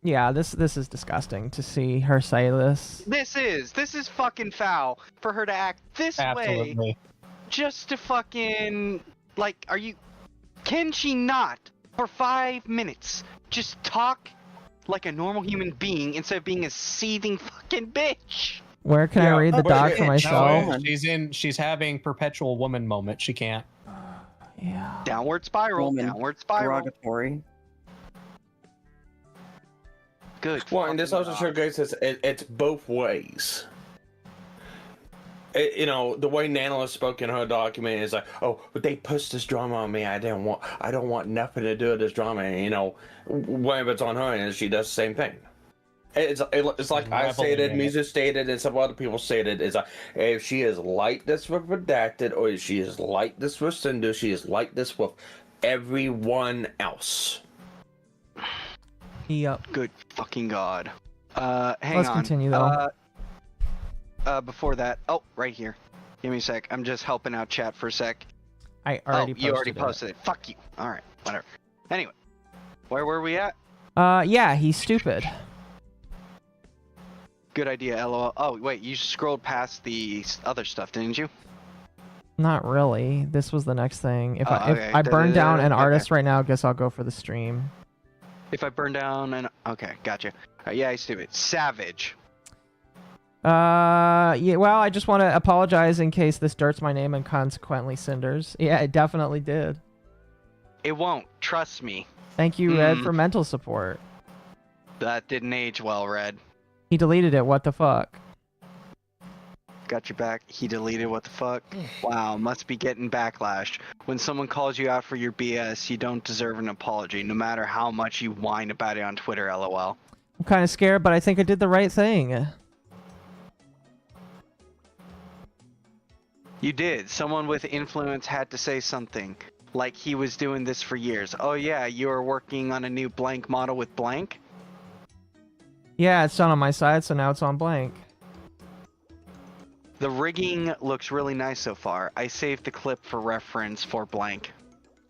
Yeah, this is disgusting to see her say this. This is fucking foul for her to act this way. Just to fucking can she not for 5 minutes just talk like a normal human being instead of being a seething fucking bitch? Where can I read the doc for myself? No, she's having perpetual woman moment. She can't. Yeah. Downward spiral. Derogatory. Good. Well, and this also showcases it's both ways. The way Nanolis spoke in her document is like, oh, but they pushed this drama on me. I don't want nothing to do with this drama. And, whenever it's on her, and she does the same thing. It's like I stated, Mizu stated, and some other people stated, is like, if she is like this with Redacted, or if she is like this with Sinder, she is like this with everyone else. Yep. Good fucking god. Hang on. Let's continue though. Before that, right here. Give me a sec. I'm just helping out chat for a sec. You already posted it. Fuck you. All right, whatever. Anyway, where were we at? Yeah, he's stupid. Good idea, LOL. Oh, wait, you scrolled past the other stuff, didn't you? Not really. This was the next thing. If I burn down an artist right now, I guess I'll go for the stream. If I burn down and okay, gotcha. Yeah, he's stupid. Savage. Yeah, well, I just want to apologize in case this dirts my name and consequently Cinder's. Yeah, it definitely did. It won't. Trust me. Thank you, Red, for mental support. That didn't age well, Red. He deleted it. What the fuck? Got your back. He deleted. What the fuck? Wow, must be getting backlash. When someone calls you out for your BS, you don't deserve an apology, no matter how much you whine about it on Twitter, LOL. I'm kind of scared, but I think I did the right thing. You did. Someone with influence had to say something. Like he was doing this for years. Oh yeah, you were working on a new blank model with blank? Yeah, it's not on my side, so now it's on blank. The rigging looks really nice so far. I saved the clip for reference for blank.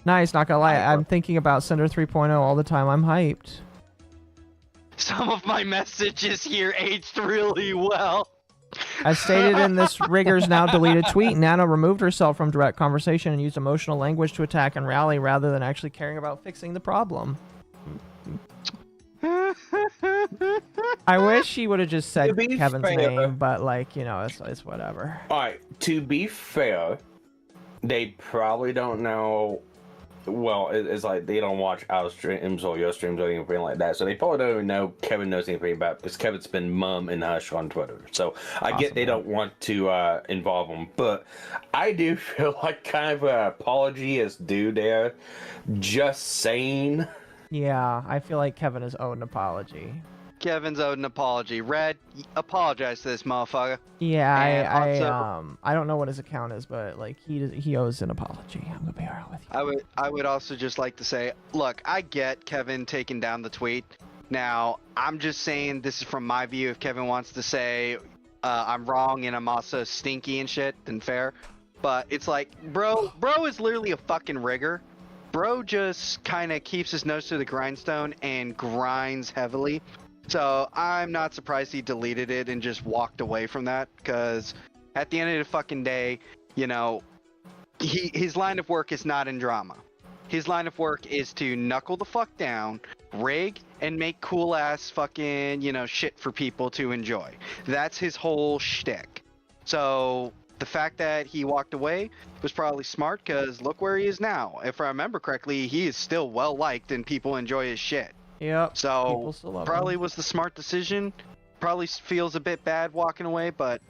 Nice, not gonna lie. I'm thinking about Cinder 3.0 all the time. I'm hyped. Some of my messages here aged really well. As stated in this Rigger's now deleted tweet, Nano removed herself from direct conversation and used emotional language to attack and rally rather than actually caring about fixing the problem. I wish she would have just said Kevin's name, but like, you know, it's whatever. Alright, to be fair, they probably don't know. Well, it's like they don't watch our streams or your streams or anything like that, so they probably don't even know Kevin knows anything about it, because Kevin's been mum and hush on Twitter. So I get they don't want to involve him, but I do feel like kind of an apology is due there. Just saying. Yeah, I feel like Kevin is owed an apology. Kevin's owed an apology. Red, apologize to this motherfucker. Yeah, I don't know what his account is, but like he owes an apology. I'm gonna be real with you. I would also just like to say, look, I get Kevin taking down the tweet. Now, I'm just saying this is from my view. If Kevin wants to say I'm wrong and I'm also stinky and shit, then fair. But it's like, bro is literally a fucking rigger. Bro just kind of keeps his nose to the grindstone and grinds heavily. So I'm not surprised he deleted it and just walked away from that, because at the end of the fucking day, you know, his line of work is not in drama. His line of work is to knuckle the fuck down, rig, and make cool ass fucking, you know, shit for people to enjoy. That's his whole shtick. So the fact that he walked away was probably smart, because look where he is now. If I remember correctly, he is still well liked and people enjoy his shit. Yep. So probably was the smart decision. Probably feels a bit bad walking away, but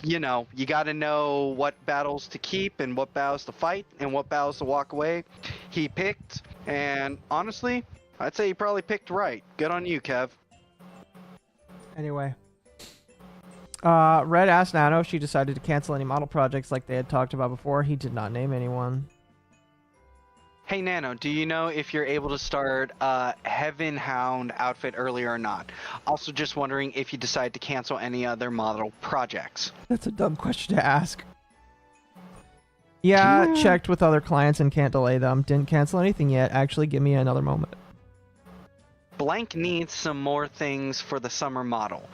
you know, you got to know what battles to keep and what battles to fight and what battles to walk away. He picked, and honestly, I'd say he probably picked right. Good on you, Kev. Anyway. Red asked Nano if she decided to cancel any model projects like they had talked about before. He did not name anyone. Hey Nano, do you know if you're able to start a Heaven Hound outfit earlier or not? Also just wondering if you decide to cancel any other model projects. That's a dumb question to ask. Yeah, checked with other clients and can't delay them. Didn't cancel anything yet. Actually, give me another moment. Blank needs some more things for the summer model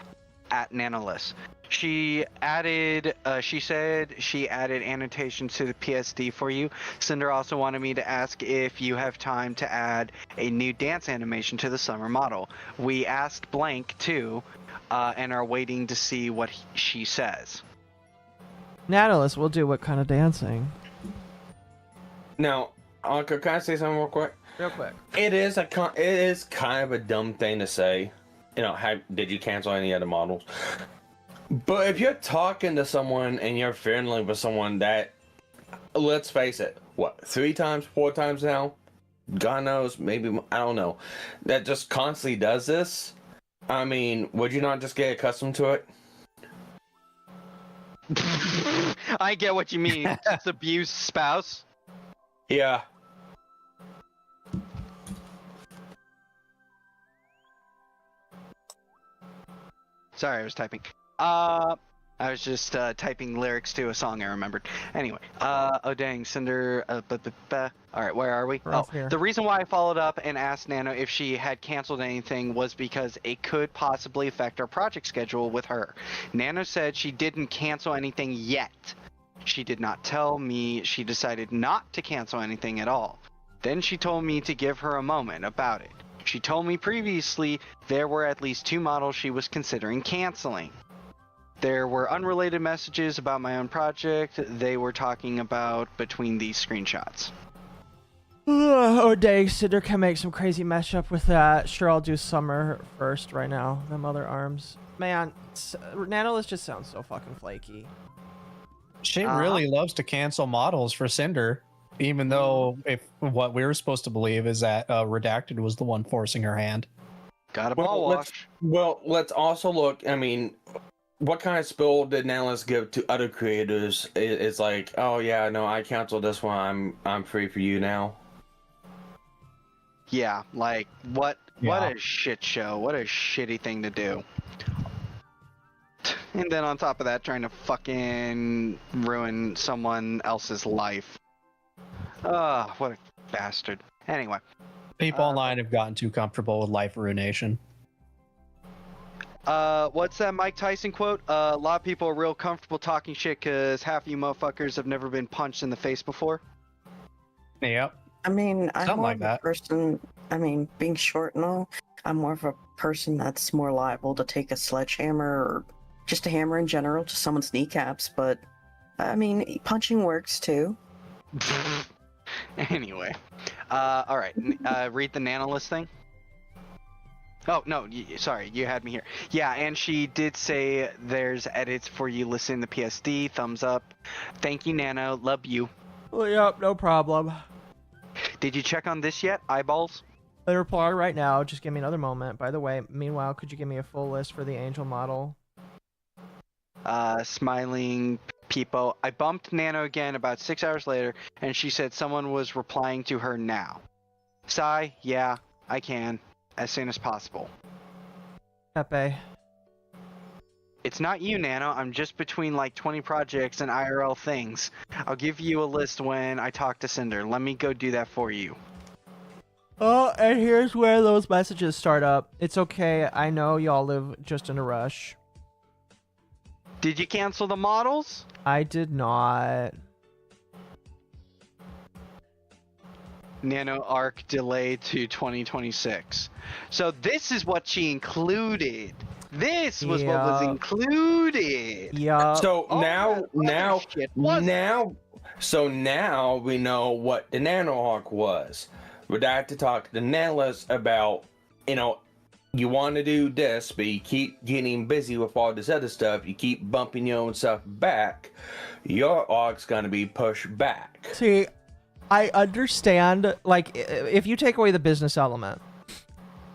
at Nanolist. She added, she said she added annotations to the PSD for you. Cinder also wanted me to ask if you have time to add a new dance animation to the summer model. We asked Blank too, and are waiting to see what she says. Natalis will do what kind of dancing? Now, can I say something real quick? Real quick. It is kind of a dumb thing to say. You know, did you cancel any other models? But if you're talking to someone and you're friendly with someone that, let's face it, what, 3 times, 4 times now? God knows, maybe, I don't know. That just constantly does this? I mean, would you not just get accustomed to it? I get what you mean. It's abuse spouse. Yeah. Sorry, I was typing. I was just typing lyrics to a song I remembered. Anyway, oh dang, Cinder, alright, where are we? The reason why I followed up and asked Nano if she had canceled anything was because it could possibly affect our project schedule with her. Nano said she didn't cancel anything yet. She did not tell me she decided not to cancel anything at all. Then she told me to give her a moment about it. She told me previously there were at least 2 models she was considering canceling. There were unrelated messages about my own project they were talking about between these screenshots. Oh dang, Sinder can make some crazy mashup with that. Sure, I'll do Summer first right now. Them other arms. Man, Nanolith just sounds so fucking flaky. She really loves to cancel models for Cinder, even though if what we were supposed to believe is that Redacted was the one forcing her hand. Got a ball wash. Let's also look. I mean, what kind of spill did Nanolith give to other creators? It's like, oh yeah, no, I canceled this one. I'm free for you now. Yeah, like what a shit show. What a shitty thing to do. And then on top of that, trying to fucking ruin someone else's life. Oh, what a bastard. Anyway. People online have gotten too comfortable with life ruination. What's that Mike Tyson quote? A lot of people are real comfortable talking shit because half you motherfuckers have never been punched in the face before. Yep. I mean, I'm Something more like of a that. person, I mean, being short and all, I'm more of a person that's more liable to take a sledgehammer or just a hammer in general to someone's kneecaps, but, I mean, punching works too. Anyway. Alright, read the Nanolist thing. Oh, no, sorry, you had me here. Yeah, and she did say there's edits for you listening to PSD, thumbs up. Thank you, Nano, love you. Well, yep, no problem. Did you check on this yet, eyeballs? I reply right now, just give me another moment. By the way, meanwhile, could you give me a full list for the Angel model? Smiling Peepo. I bumped Nano again about 6 hours later, and she said someone was replying to her now. Sigh, yeah, I can. As soon as possible. Pepe. It's not you, Nano. I'm just between like 20 projects and IRL things. I'll give you a list when I talk to Cinder. Let me go do that for you. Oh, and here's where those messages start up. It's okay. I know y'all live just in a rush. Did you cancel the models? I did not. Nano Arc delayed to 2026. So this is what she included. This was what was included. Yeah. So now we know what the Nanohawk was. We'd have to talk to the Nanolith about, you want to do this, but you keep getting busy with all this other stuff. You keep bumping your own stuff back. Your arc's gonna be pushed back. See, I understand, like, if you take away the business element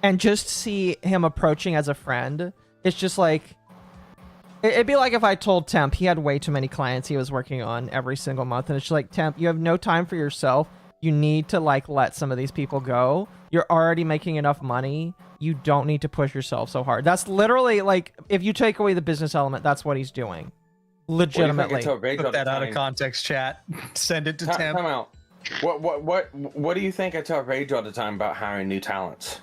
and just see him approaching as a friend, it's just like, it'd be like if I told Temp he had way too many clients he was working on every single month, and it's just like, Temp, you have no time for yourself. You need to, like, let some of these people go. You're already making enough money. You don't need to push yourself so hard. That's literally, like, if you take away the business element, that's what he's doing. Legitimately. Put that out of context, chat. Send it to Temp. Time out. What do you think I tell Rage all the time about hiring new talents?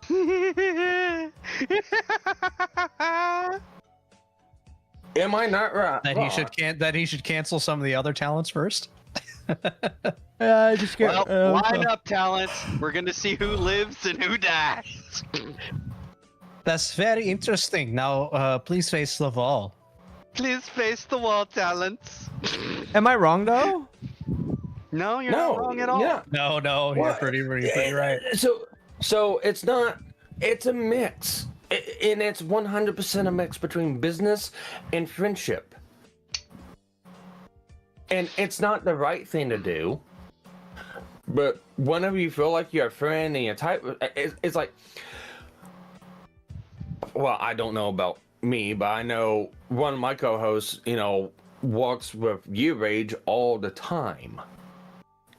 Am I not right? That he should cancel some of the other talents first. Just get, line up, talents. We're gonna see who lives and who dies. That's very interesting. Now, please face the wall. Please face the wall, talents. Am I wrong though? No, you're not wrong at all. Yeah. No, you're pretty right. So it's not. It's a mix, and it's 100% a mix between business and friendship. And it's not the right thing to do, but whenever you feel like you're a friend and you're tight, it's like, well, I don't know about me, but I know one of my co-hosts, walks with you, Rage, all the time.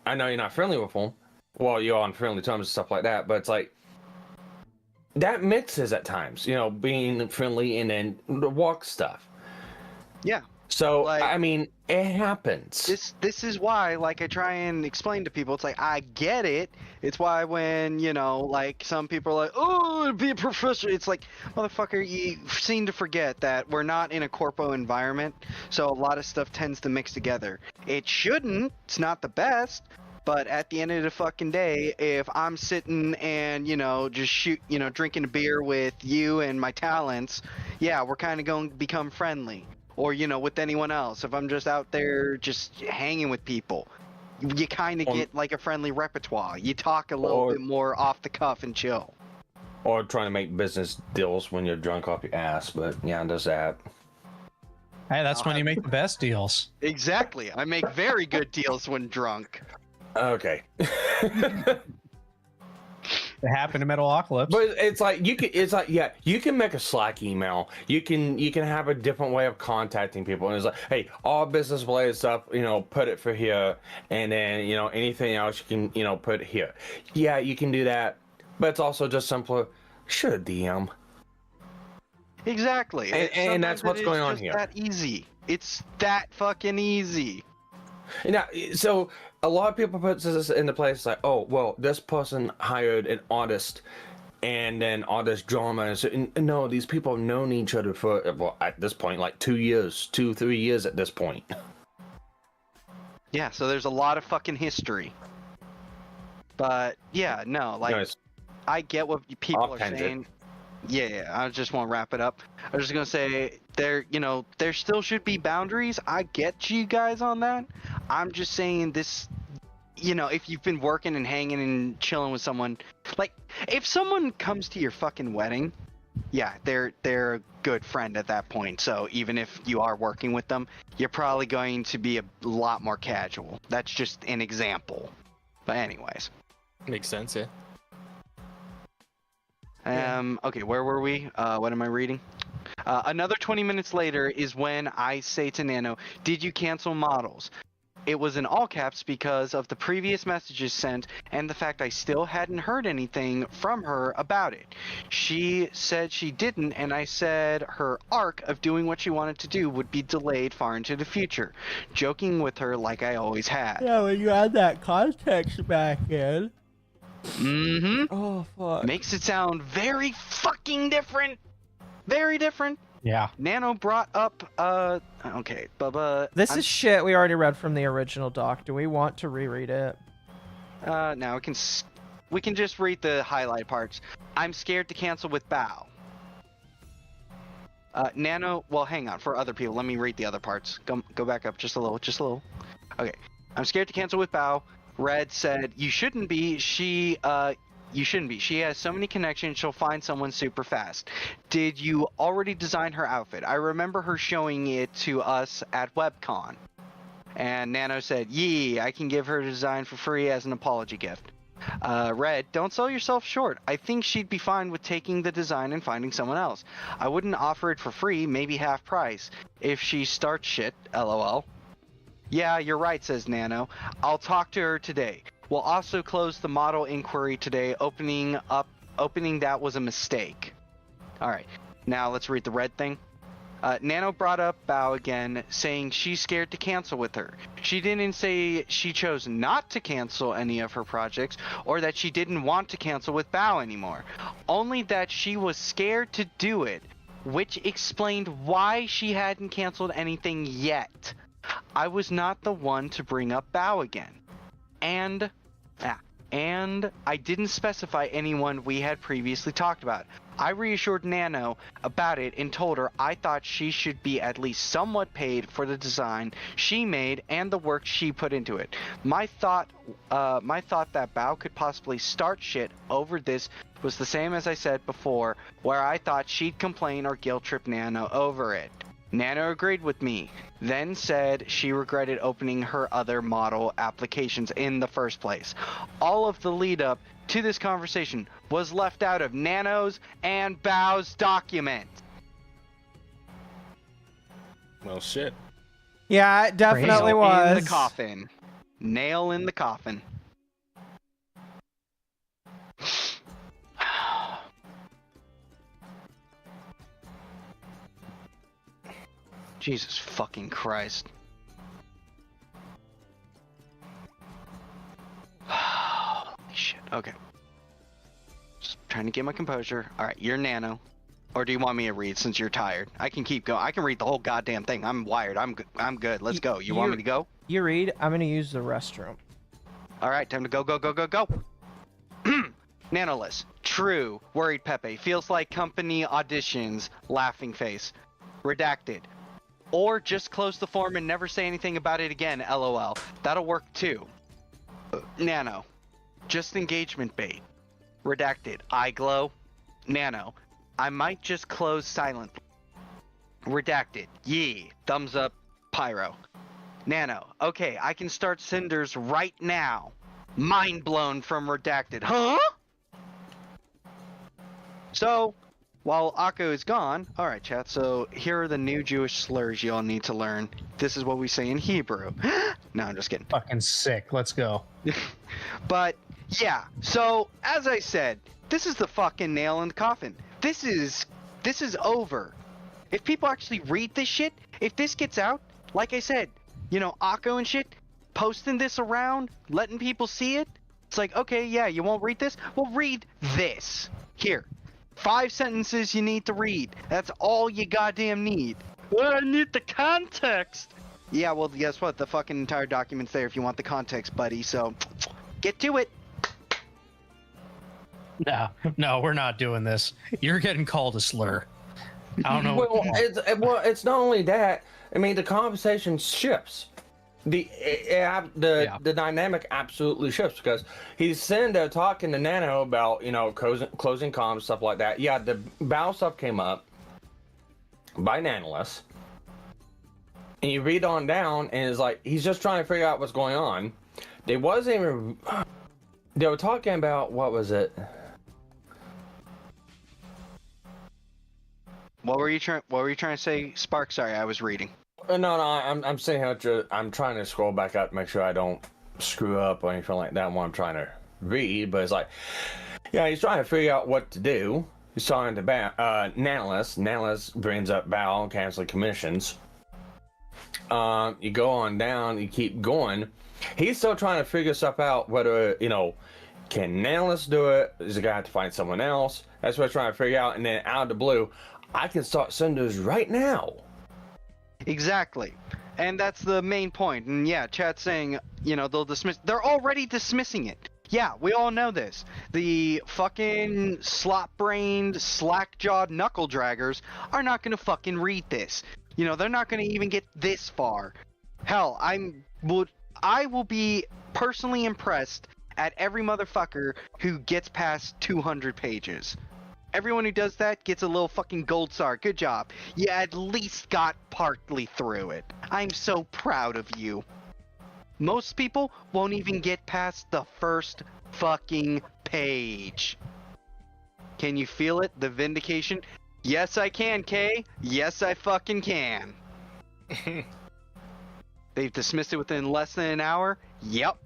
I know you're not friendly with him. Well, you're on friendly terms and stuff like that, but it's like, that mixes at times, being friendly and then the walk stuff. Yeah. So, like, I mean, it happens. This is why, like, I try and explain to people, it's like, I get it. It's why when, like, some people are like, oh, be a professor. It's like, motherfucker, you seem to forget that we're not in a corpo environment, so a lot of stuff tends to mix together. It shouldn't. It's not the best, But at the end of the fucking day, if I'm sitting and, just drinking a beer with you and my talents, yeah, we're kind of going to become friendly. Or, with anyone else. If I'm just out there just hanging with people, you kind of get like a friendly repertoire. You talk a little bit more off the cuff and chill. Or trying to make business deals when you're drunk off your ass, but yeah, does that. Hey, that's when you make the best deals. Exactly. I make very good deals when drunk. Okay. It happened to Metalocalypse. But it's like you can make a Slack email. You can have a different way of contacting people. And it's like, hey, all business related stuff, put it for here, and then anything else you can put here. Yeah, you can do that, but it's also just simpler. Should DM. Exactly. And that's what's going on here. It's that easy. It's that fucking easy. Now, so a lot of people put this into place like, oh, well, this person hired an artist, and then all this drama. And no, these people have known each other for, well, at this point, like 3 years at this point. Yeah, so there's a lot of fucking history. But yeah, no, like Nice. I get what people are saying. Yeah, I just want to wrap it up. I was just gonna say there still should be boundaries. I get you guys on that. I'm just saying this, if you've been working and hanging and chilling with someone, like if someone comes to your fucking wedding, yeah, they're a good friend at that point. So even if you are working with them, you're probably going to be a lot more casual. That's just an example. But anyways. Makes sense, yeah. Okay, where were we? What am I reading? Another 20 minutes later is when I say to Nano, did you cancel models? It was in all caps because of the previous messages sent and the fact I still hadn't heard anything from her about it. She said she didn't, and I said her arc of doing what she wanted to do would be delayed far into the future, joking with her like I always had. Yeah, when you add that context back in. Mm-hmm. Oh, fuck. Makes it sound very fucking different. Very different. Yeah. Nano brought up, okay, Bubba. This is shit we already read from the original doc. Do we want to reread it? No, we can just read the highlight parts. I'm scared to cancel with Bao. Nano, well, hang on, for other people, let me read the other parts. Go back up just a little. Okay. I'm scared to cancel with Bao. Red said, you shouldn't be. You shouldn't be. She has so many connections, she'll find someone super fast. Did you already design her outfit? I remember her showing it to us at WebCon. And Nano said, yee, I can give her a design for free as an apology gift. Red, don't sell yourself short. I think she'd be fine with taking the design and finding someone else. I wouldn't offer it for free, maybe half price. If she starts shit, lol. Yeah, you're right, says Nano. I'll talk to her today. We'll also close the model inquiry today, opening that was a mistake. Alright, now let's read the red thing. Nano brought up Bao again, saying she's scared to cancel with her. She didn't say she chose not to cancel any of her projects, or that she didn't want to cancel with Bao anymore. Only that she was scared to do it, which explained why she hadn't canceled anything yet. I was not the one to bring up Bao again. And I didn't specify anyone we had previously talked about. I reassured Nano about it and told her I thought she should be at least somewhat paid for the design she made and the work she put into it. My thought that Bao could possibly start shit over this was the same as I said before, where I thought she'd complain or guilt trip Nano over it. Nano agreed with me, then said she regretted opening her other model applications in the first place. All of the lead up to this conversation was left out of Nano's and Bao's document. Well, shit. Yeah, it definitely was. In the coffin. Nail in the coffin. Jesus fucking Christ. Holy shit. Okay. Just trying to get my composure. Alright, you're Nano. Or do you want me to read since you're tired? I can keep going. I can read the whole goddamn thing. I'm wired. I'm good. Let's go. You want me to go? You read. I'm going to use the restroom. All right, time to go, go, go, go, go. Nanoless. True. Worried Pepe. Feels like company auditions. Laughing face. Redacted. Or just close the form and never say anything about it again. LOL. That'll work too. Nano. Just engagement bait. Redacted. Eye glow. Nano. I might just close silently. Redacted. Yee. Thumbs up. Pyro. Nano. Okay, I can start Cinders right now. Mind blown from Redacted. Huh? So, while Akko is gone, alright chat, so here are the new Jewish slurs you'll need to learn. This is what we say in Hebrew. No, I'm just kidding. Fucking sick. Let's go. But, yeah, so, as I said, this is the fucking nail in the coffin. This is over. If people actually read this shit, if this gets out, like I said, you know, Akko and shit, posting this around, letting people see it, it's like, okay, yeah, you won't read this? Well, read this. Here. 5 sentences you need to read. That's all you goddamn need. Well, I need the context. Yeah, well, guess what? The fucking entire document's there if you want the context, buddy. So, get to it. No, we're not doing this. You're getting called a slur. I don't know. Well, it's not only that. I mean, the conversation shifts. The dynamic absolutely shifts because he's Sinder talking to Nano about, you know, closing comms, stuff like that. Yeah, the Bow stuff came up by Nanoless. And you read on down and it's like he's just trying to figure out what's going on. They were talking about, what was it? What were you trying to say, Spark? Sorry, I was reading. No, I'm saying I'm trying to scroll back up, make sure I don't screw up or anything like that while I'm trying to read. But it's like, yeah, he's trying to figure out what to do. He's talking to Nanoless. Nanoless brings up Bow, canceling commissions. You go on down, you keep going. He's still trying to figure stuff out. Whether, you know, can Nanoless do it? Is the guy have to find someone else? That's what he's trying to figure out. And then out of the blue, I can start Cinders right now. Exactly. And that's the main point. And yeah, chat's saying, you know, they're already dismissing it. Yeah, we all know this. The fucking slot-brained, slack-jawed knuckle-draggers are not gonna fucking read this. You know, they're not gonna even get this far. Hell, I will be personally impressed at every motherfucker who gets past 200 pages. Everyone who does that gets a little fucking gold star. Good job. You at least got partly through it. I'm so proud of you. Most people won't even get past the first fucking page. Can you feel it? The vindication? Yes, I can, Kay. Yes, I fucking can. They've dismissed it within less than an hour? Yep.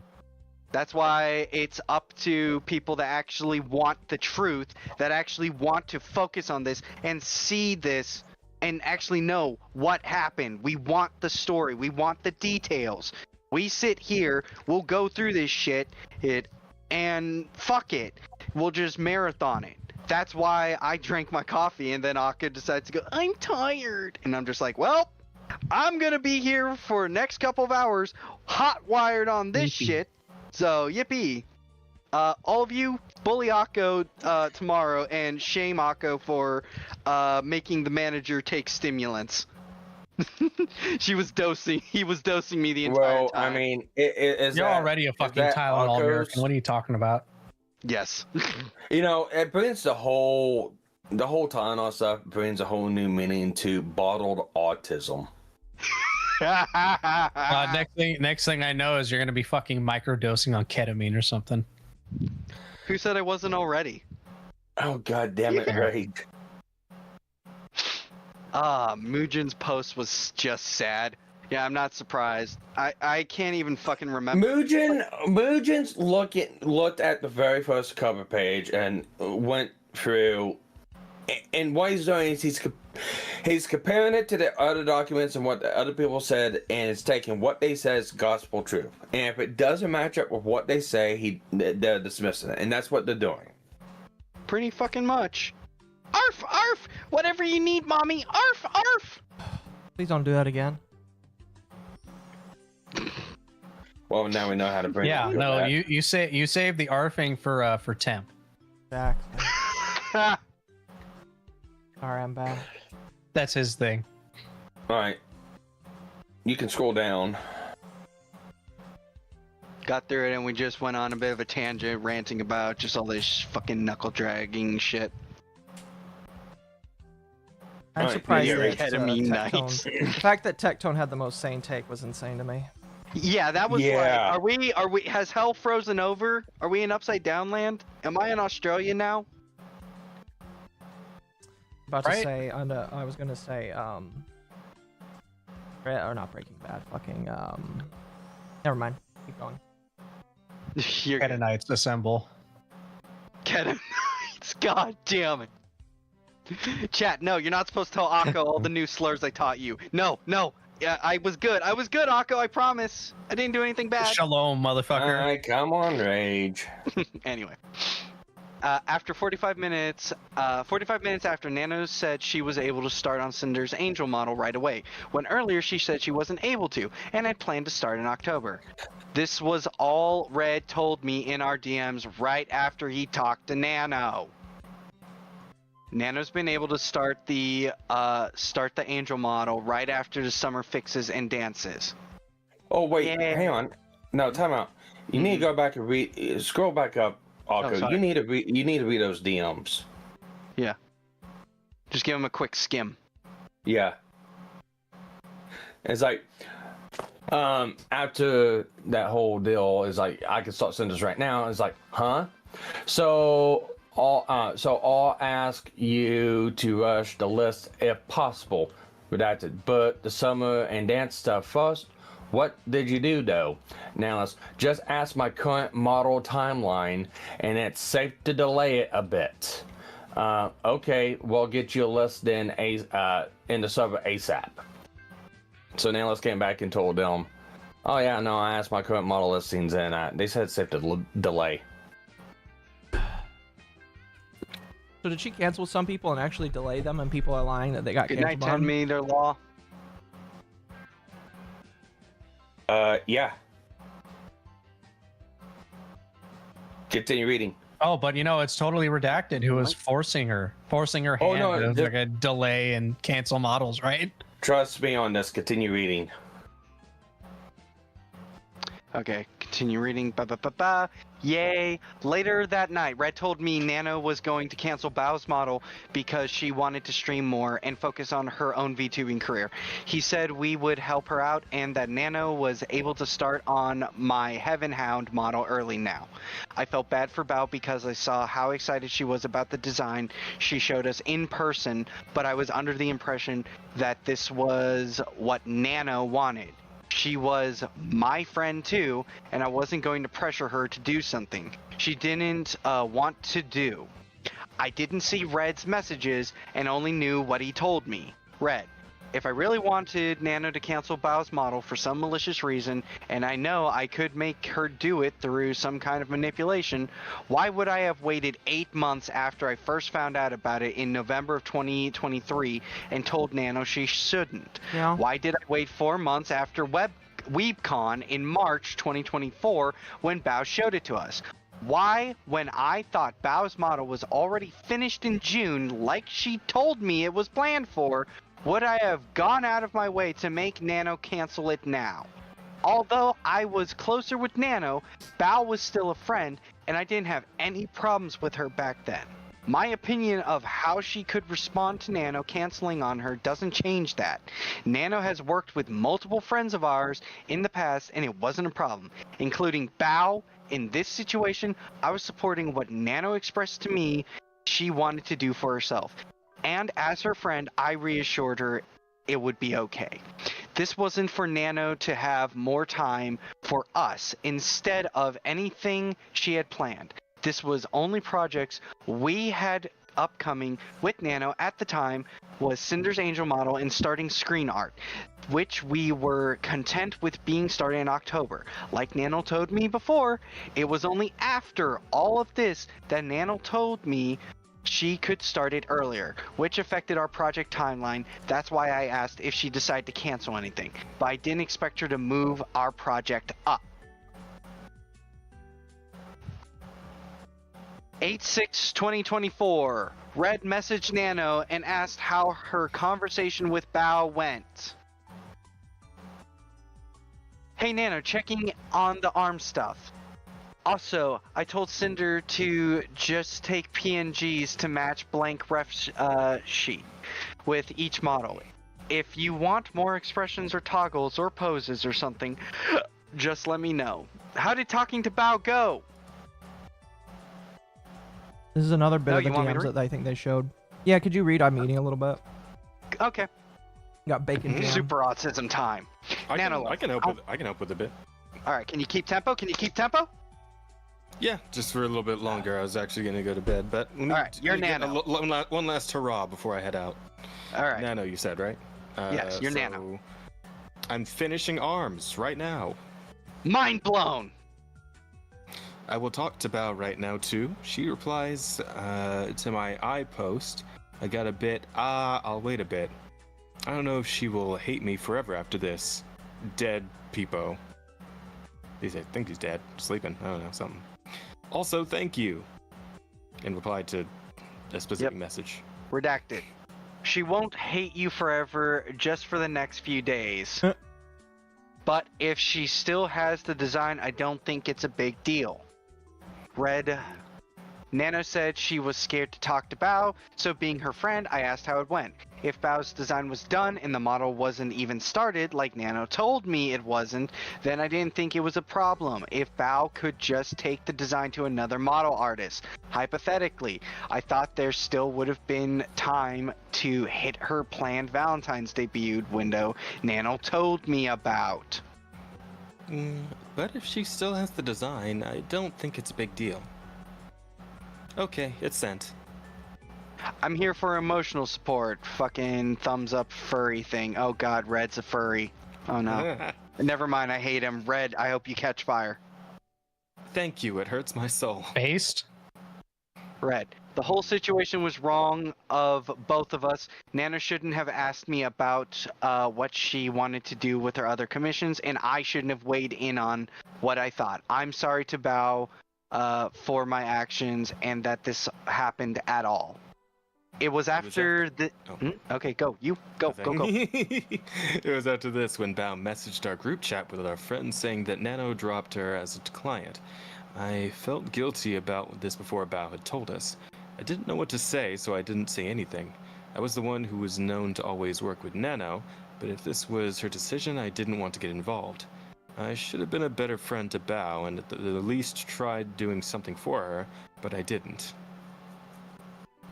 That's why it's up to people that actually want the truth, that actually want to focus on this and see this and actually know what happened. We want the story. We want the details. We sit here, we'll go through this shit, and fuck it. We'll just marathon it. That's why I drank my coffee and then Akka decides to go, I'm tired. And I'm just like, well, I'm going to be here for the next couple of hours, hot wired on this shit. So, yippee. All of you, bully Akko tomorrow and shame Akko for making the manager take stimulants. He was dosing me the entire time. I mean, you're already a fucking Tylenol American. What are you talking about? Yes. You know, it brings the whole Tylenol stuff brings a whole new meaning to bottled autism. Next thing I know is you're gonna be fucking microdosing on ketamine or something. Who said I wasn't already? Oh god damn it, right. Mugen's post was just sad. Yeah, I'm not surprised. I can't even fucking remember. Mugen's looked at the very first cover page and went through, and what he's doing is he's comparing it to the other documents and what the other people said, and it's taking what they say as gospel truth. And if it doesn't match up with what they say, they're dismissing it, and that's what they're doing. Pretty fucking much. Arf, arf! Whatever you need, mommy. Arf, arf! Please don't do that again. Well, now we know how to bring. Yeah, no, you save the arfing for temp. Exactly. Alright, I'm back. That's his thing. All right, you can scroll down. Got through it, and we just went on a bit of a tangent, ranting about just all this fucking knuckle dragging shit. I'm surprised that ketamine nights. Tectone, the fact that Tectone had the most sane take was insane to me. Yeah, that was like, are we, has hell frozen over? Are we in upside down land? Am I in Australia now? About to say, I was gonna say, or not Breaking Bad, fucking, never mind, keep going. Ketanites assemble. Ketanites, god damn it. Chat, no, you're not supposed to tell Akko all the new slurs I taught you. No. Yeah, I was good, Akko, I promise. I didn't do anything bad. Shalom, motherfucker. Alright, come on, Rage. Anyway. After 45 minutes after Nano said she was able to start on Cinder's Angel model right away, when earlier she said she wasn't able to, and had planned to start in October. This was all Red told me in our DMs right after he talked to Nano. Nano's been able to start the Angel model right after the summer fixes and dances. Oh wait, hang on. No, time out. You need to go back and read. Scroll back up, Akko. You need to read those DMs. Yeah. Just give him a quick skim. Yeah. It's like, after that whole deal, is like I can start Cinders right now. It's like, huh? So I'll ask you to rush the list if possible. Redacted. But the summer and dance stuff first. What did you do though? Now let's just ask my current model timeline, and it's safe to delay it a bit. Okay, we'll get you a list then in the server ASAP. So now let's get back and told them, oh yeah, no, I asked my current model listings and they said it's safe to delay. So did she cancel some people and actually delay them, and people are lying that they got canceled? Good night, 10-meter law. Yeah. Continue reading. Oh, but it's totally redacted who was forcing her hand. No, it was like a delay and cancel models, right? Trust me on this. Continue reading. Okay, continue reading. Yay. Later that night, Red told me Nano was going to cancel Bao's model because she wanted to stream more and focus on her own VTubing career. He said we would help her out and that Nano was able to start on my Heaven Hound model early now. I felt bad for Bao because I saw how excited she was about the design she showed us in person, but I was under the impression that this was what Nano wanted. She was my friend too, and I wasn't going to pressure her to do something she didn't want to do. I didn't see Red's messages and only knew what he told me. Red, if I really wanted Nano to cancel Bao's model for some malicious reason, and I know I could make her do it through some kind of manipulation, why would I have waited 8 months after I first found out about it in November of 2023 and told Nano she shouldn't? Yeah. Why did I wait 4 months after WeebCon in March 2024 when Bao showed it to us? Why, when I thought Bao's model was already finished in June like she told me it was planned for, would I have gone out of my way to make Nano cancel it now? Although I was closer with Nano, Bao was still a friend, and I didn't have any problems with her back then. My opinion of how she could respond to Nano canceling on her doesn't change that. Nano has worked with multiple friends of ours in the past, and it wasn't a problem, including Bao. In this situation, I was supporting what Nano expressed to me she wanted to do for herself. And as her friend, I reassured her it would be okay. This wasn't for Nano to have more time for us instead of anything she had planned. This was only projects we had upcoming with Nano at the time was Cinder's Angel model and starting screen art, which we were content with being started in October. Like Nano told me before, it was only after all of this that Nano told me she could start it earlier, which affected our project timeline. That's why I asked if she decided to cancel anything, but I didn't expect her to move our project up. 8/6/2024. Red messaged Nano and asked how her conversation with Bao went. Hey Nano, checking on the arm stuff. Also, I told Sinder to just take PNGs to match blank ref sheet with each model. If you want more expressions or toggles or poses or something, just let me know. How did talking to Bao go? This is another bit of the you want me to DMs read? that I think they showed. Yeah, could you read? I'm eating a little bit. Okay. Got bacon jam. Super autism time. I Nano, can help with a bit. All right, can you keep tempo? Can you keep tempo? Yeah, just for a little bit longer. I was actually gonna go to bed, but All right, you're Nano. One last hurrah before I head out. All right. Nano, you said, right? Yes, you're Nano. I'm finishing arms right now. Mind blown. I will talk to Bao right now too. She replies to my I post. I got a bit. I'll wait a bit. I don't know if she will hate me forever after this. Dead peepo. I think he's dead. Sleeping. I don't know, something. Also, thank you. In reply to a specific message. Redacted. She won't hate you forever, just for the next few days. But if she still has the design, I don't think it's a big deal. Red. Nano said she was scared to talk to Bao, so being her friend, I asked how it went. If Bao's design was done and the model wasn't even started, like Nano told me it wasn't, then I didn't think it was a problem. If Bao could just take the design to another model artist. Hypothetically, I thought there still would have been time to hit her planned Valentine's debut window Nano told me about. But if she still has the design, I don't think it's a big deal. Okay, it's sent. I'm here for emotional support. Fucking thumbs up furry thing. Oh god, Red's a furry. Oh no. Never mind, I hate him. Red, I hope you catch fire. Thank you, it hurts my soul. Based? Red. The whole situation was wrong of both of us. Nana shouldn't have asked me about what she wanted to do with her other commissions, and I shouldn't have weighed in on what I thought. I'm sorry to Bao for my actions and that this happened at all. It was after the... Okay, go. You. Go. It was after this when Bao messaged our group chat with our friends saying that Nano dropped her as a client. I felt guilty about this before Bao had told us. I didn't know what to say, so I didn't say anything. I was the one who was known to always work with Nano, but if this was her decision, I didn't want to get involved. I should have been a better friend to Bao and at the least tried doing something for her, but I didn't.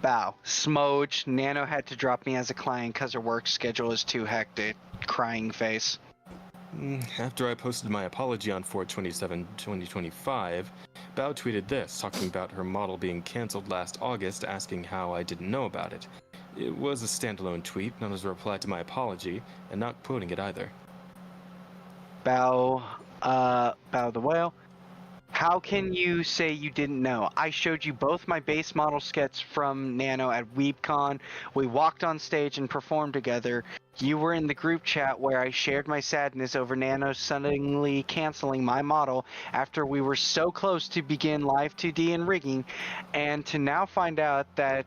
Bao. Smoj. Nano had to drop me as a client because her work schedule is too hectic. Crying face. After I posted my apology on 4/27/2025, Bao tweeted this, talking about her model being cancelled last August, asking how I didn't know about it. It was a standalone tweet, not as a reply to my apology, and not quoting it either. Bao the whale. How can you say you didn't know? I showed you both my base model sketch from Nano at WeebCon. We walked on stage and performed together. You were in the group chat where I shared my sadness over Nano suddenly canceling my model after we were so close to begin live 2D and rigging, and to now find out that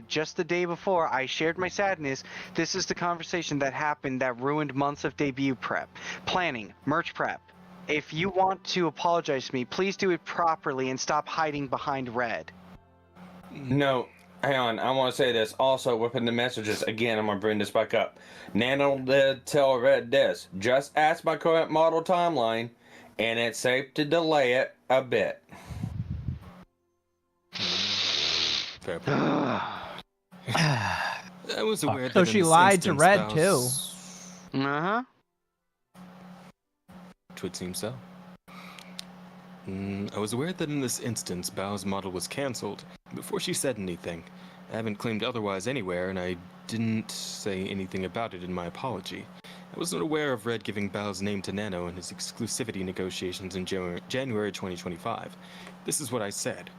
just the day before I shared my sadness, this is the conversation that happened that ruined months of debut prep, planning, merch prep. If you want to apologize to me, please do it properly and stop hiding behind Red. No, hang on. I want to say this. Also, within the messages, again, I'm going to bring this back up. Nano did tell Red this. Just ask my current model timeline, and it's safe to delay it a bit. Fair point. I was aware that So in she this lied to instance, Red, Bao's- too. Uh-huh. Would seem so. I was aware that in this instance, Bao's model was cancelled before she said anything. I haven't claimed otherwise anywhere, and I didn't say anything about it in my apology. I wasn't aware of Red giving Bao's name to Nano in his exclusivity negotiations in January 2025. This is what I said.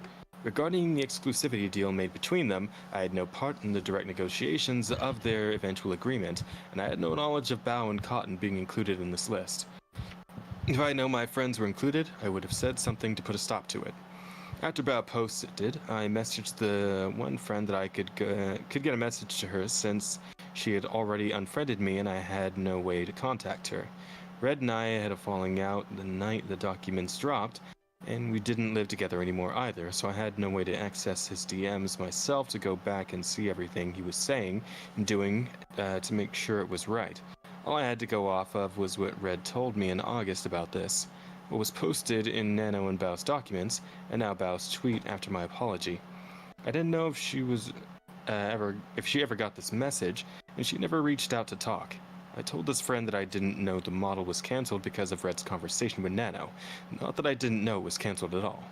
Regarding the exclusivity deal made between them, I had no part in the direct negotiations of their eventual agreement, and I had no knowledge of Bao and Cotton being included in this list. If I know my friends were included, I would have said something to put a stop to it. After Bao posted, I messaged the one friend that I could get a message to her since she had already unfriended me and I had no way to contact her. Red and I had a falling out the night the documents dropped, and we didn't live together anymore either, so I had no way to access his DMs myself to go back and see everything he was saying and doing to make sure it was right. All I had to go off of was what Red told me in August about this, what was posted in Nano and Bao's documents, and now Bao's tweet after my apology. I didn't know if she was if she ever got this message, and she never reached out to talk. I told this friend that I didn't know the model was cancelled because of Red's conversation with Nano, not that I didn't know it was cancelled at all.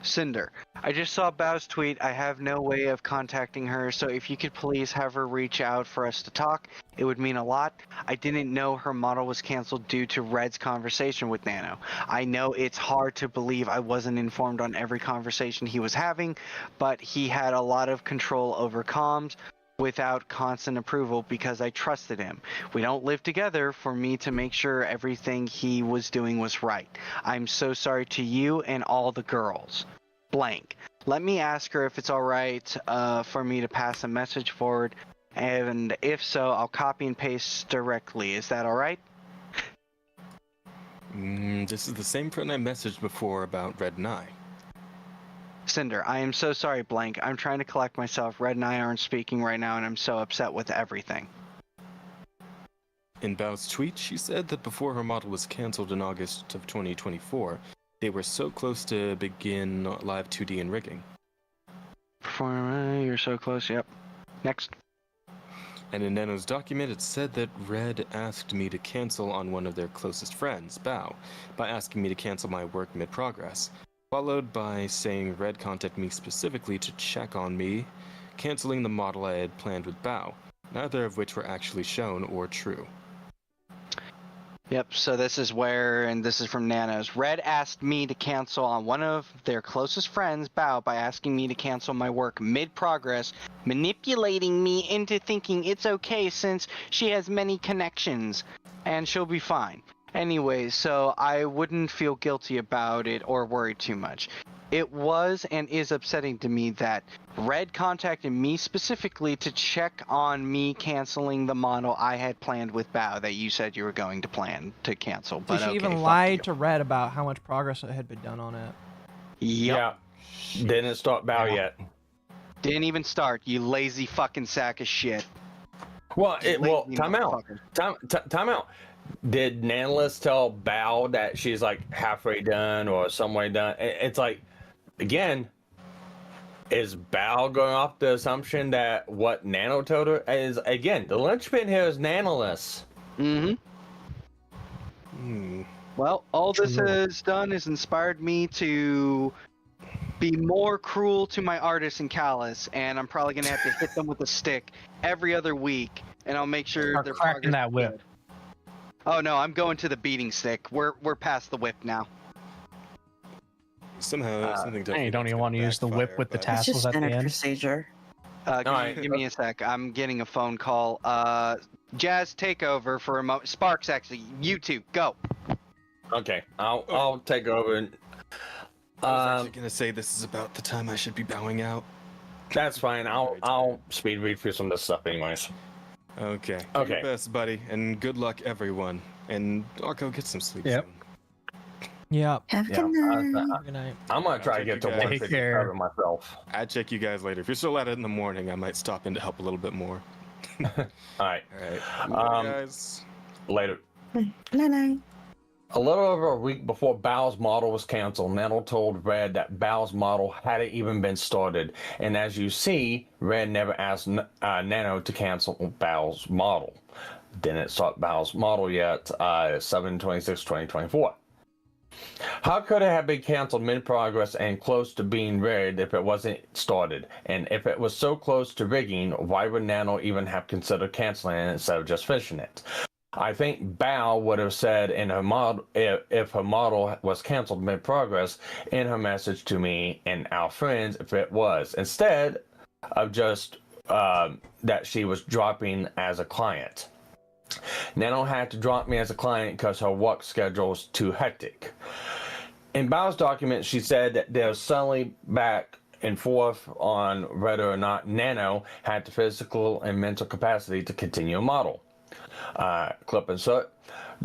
Sinder, I just saw Bao's tweet. I have no way of contacting her, so if you could please have her reach out for us to talk, it would mean a lot. I didn't know her model was canceled due to Red's conversation with Nano. I know it's hard to believe I wasn't informed on every conversation he was having, but he had a lot of control over comms without constant approval because I trusted him. We don't live together for me to make sure everything he was doing was right. I'm so sorry to you and all the girls. Blank. Let me ask her if it's all right for me to pass a message forward, and if so, I'll copy and paste directly. Is that all right? This is the same friend I messaged before about Red and I. Sinder, I am so sorry, Blank. I'm trying to collect myself. Red and I aren't speaking right now, and I'm so upset with everything. In Bao's tweet, she said that before her model was cancelled in August of 2024, they were so close to begin live 2D and rigging. You're so close, yep. Next. And in Nano's document, it said that Red asked me to cancel on one of their closest friends, Bao, by asking me to cancel my work mid-progress, followed by saying Red contacted me specifically to check on me, canceling the model I had planned with Bao, neither of which were actually shown or true. Yep, so this is where, and this is from Nano's. Red asked me to cancel on one of their closest friends, Bao, by asking me to cancel my work mid-progress, manipulating me into thinking it's okay since she has many connections, and she'll be fine. Anyway, so I wouldn't feel guilty about it or worry too much. It was and is upsetting to me that Red contacted me specifically to check on me canceling the model I had planned with Bao that you said you were going to plan to cancel. But Did she even lie to Red about how much progress had been done on it? Yep. Yeah. Didn't start Bao yet. Didn't even start, you lazy fucking sack of shit. Well, time out. Time out. Did Nanless tell Bao that she's like halfway done or some way done? It's like, again, is Bao going off the assumption that what Nano told her is, again, the linchpin here is Nanoless. Well, all this has done is inspired me to be more cruel to my artists in Callus, and I'm probably going to have to hit them with a stick every other week, and I'll make sure they're cracking that whip. Good. Oh no, I'm going to the beating stick. We're past the whip now. Somehow, something you don't even want to use the whip with the tassels at the end. Procedure. Give me a sec. I'm getting a phone call. Jazz, take over for a moment. Sparks, actually, you two, go. Okay, I'll take over. And, I was actually gonna say this is about the time I should be bowing out. That's fine. I'll speed read through some of this stuff, anyways. Okay. Do your best, buddy, and good luck, everyone. And I'll go get some sleep soon. Yeah. Have a good night. I'm gonna try to get to work to cover myself. I'll check you guys later. If you're still at it in the morning, I might stop in to help a little bit more. All right. Guys. Later. Night. A little over a week before Bao's model was canceled, Nano told Red that Bao's model hadn't even been started. And as you see, Red never asked Nano to cancel Bao's model. Didn't start Bao's model yet, 7/26/2024. How could it have been canceled mid-progress and close to being rigged if it wasn't started? And if it was so close to rigging, why would Nano even have considered canceling it instead of just finishing it? I think Bao would have said in her model, if her model was canceled mid-progress, in her message to me and our friends if it was, instead of just that she was dropping as a client. Nano had to drop me as a client because her work schedule was too hectic. In Bao's document, she said that there was suddenly back and forth on whether or not Nano had the physical and mental capacity to continue a model. Clip insert.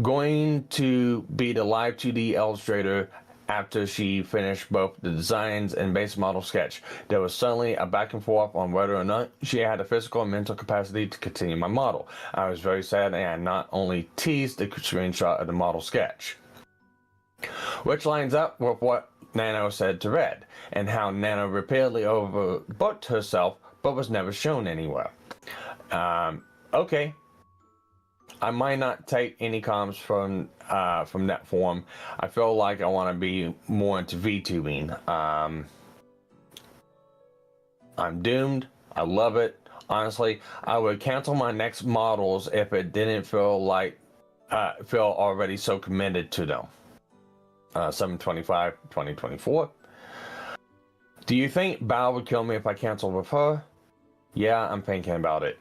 Going to be the live 2D illustrator after she finished both the designs and base model sketch. There was suddenly a back and forth on whether or not she had the physical and mental capacity to continue my model. I was very sad and I not only teased the screenshot of the model sketch, which lines up with what Nano said to Red, and how Nano repeatedly overbooked herself but was never shown anywhere. Okay. I might not take any comms from that forum. I feel like I want to be more into VTubing. I'm doomed. I love it. Honestly, I would cancel my next models if it didn't feel already so committed to them. 7/25/2024. Do you think Bao would kill me if I canceled with her? Yeah, I'm thinking about it.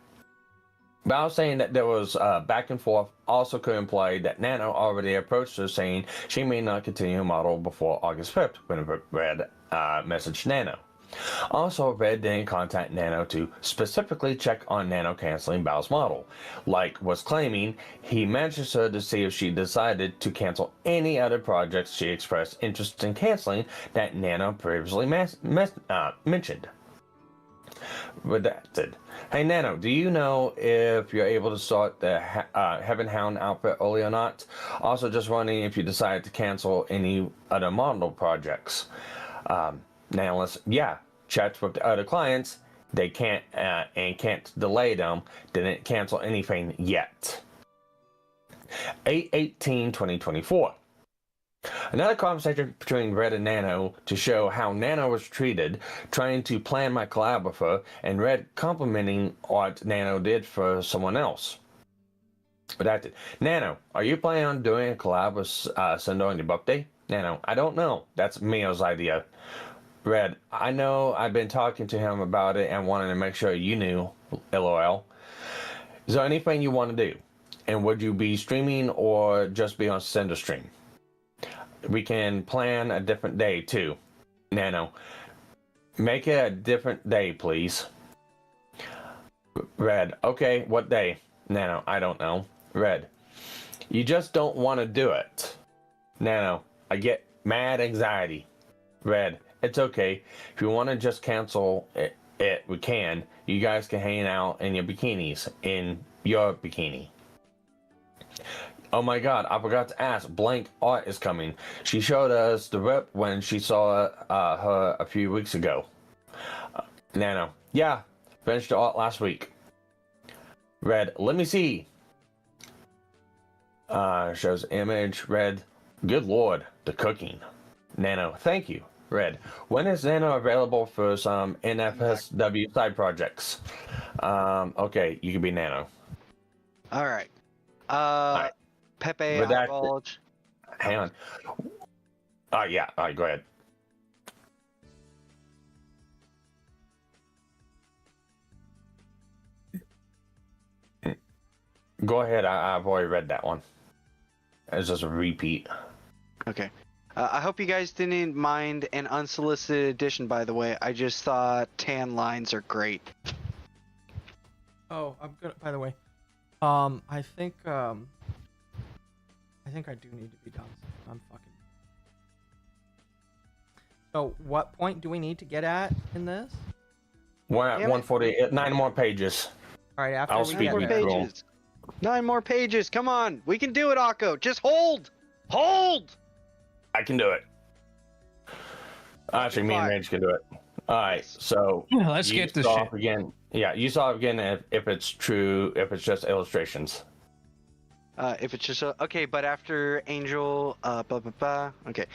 Bao saying that there was back and forth also could imply that Nano already approached her saying she may not continue her model before August 5th when Red messaged Nano. Also, Red didn't contact Nano to specifically check on Nano canceling Bao's model. Like was claiming, he messaged her to see if she decided to cancel any other projects she expressed interest in canceling that Nano previously mentioned. Redacted. Hey Nano, do you know if you're able to start the Heaven Hound outfit early or not? Also, just wondering if you decided to cancel any other model projects. Nano, yeah, chats with the other clients. They can't and can't delay them. Didn't cancel anything yet. 8/18/2024. Another conversation between Red and Nano to show how Nano was treated, trying to plan my collab with her, and Red complimenting what Nano did for someone else. Redacted. Nano, are you planning on doing a collab with Sinder on your birthday? Nano, I don't know. That's Mio's idea. Red, I know I've been talking to him about it and wanted to make sure you knew. LOL. Is there anything you want to do? And would you be streaming or just be on Sinder stream? We can plan a different day too. Nano, make it a different day, please. Red, okay, what day? Nano, I don't know. Red, you just don't want to do it. Nano, I get mad anxiety. Red, it's okay. If you want to just cancel it, we can. You guys can hang out in your bikinis, in your bikini. Oh my god, I forgot to ask, Blank Art is coming. She showed us the rip when she saw her a few weeks ago. Nano, yeah, finished the art last week. Red, let me see. Shows image. Red, good lord, the cooking. Nano, thank you. Red, when is Nano available for some NFSW side projects? Okay, you can be Nano. Alright. Alright. Pepe, Bulge. Hang on. Yeah. All right, go ahead. Go ahead. I've already read that one. It's just a repeat. Okay. I hope you guys didn't mind an unsolicited addition, by the way. I just thought tan lines are great. Oh, I'm good. By the way, I think I do need to be done. I'm fucking. So, what point do we need to get at in this? We're at 148. 9 more pages. All right, after we get there. Pages. 9 more pages. Come on, we can do it, Akko. Just hold. I can do it. Actually, me and Rage can do it. All right, so let's get this shit again. Yeah, you saw it again if it's true. If it's just illustrations. If it's just okay, but after Angel, okay.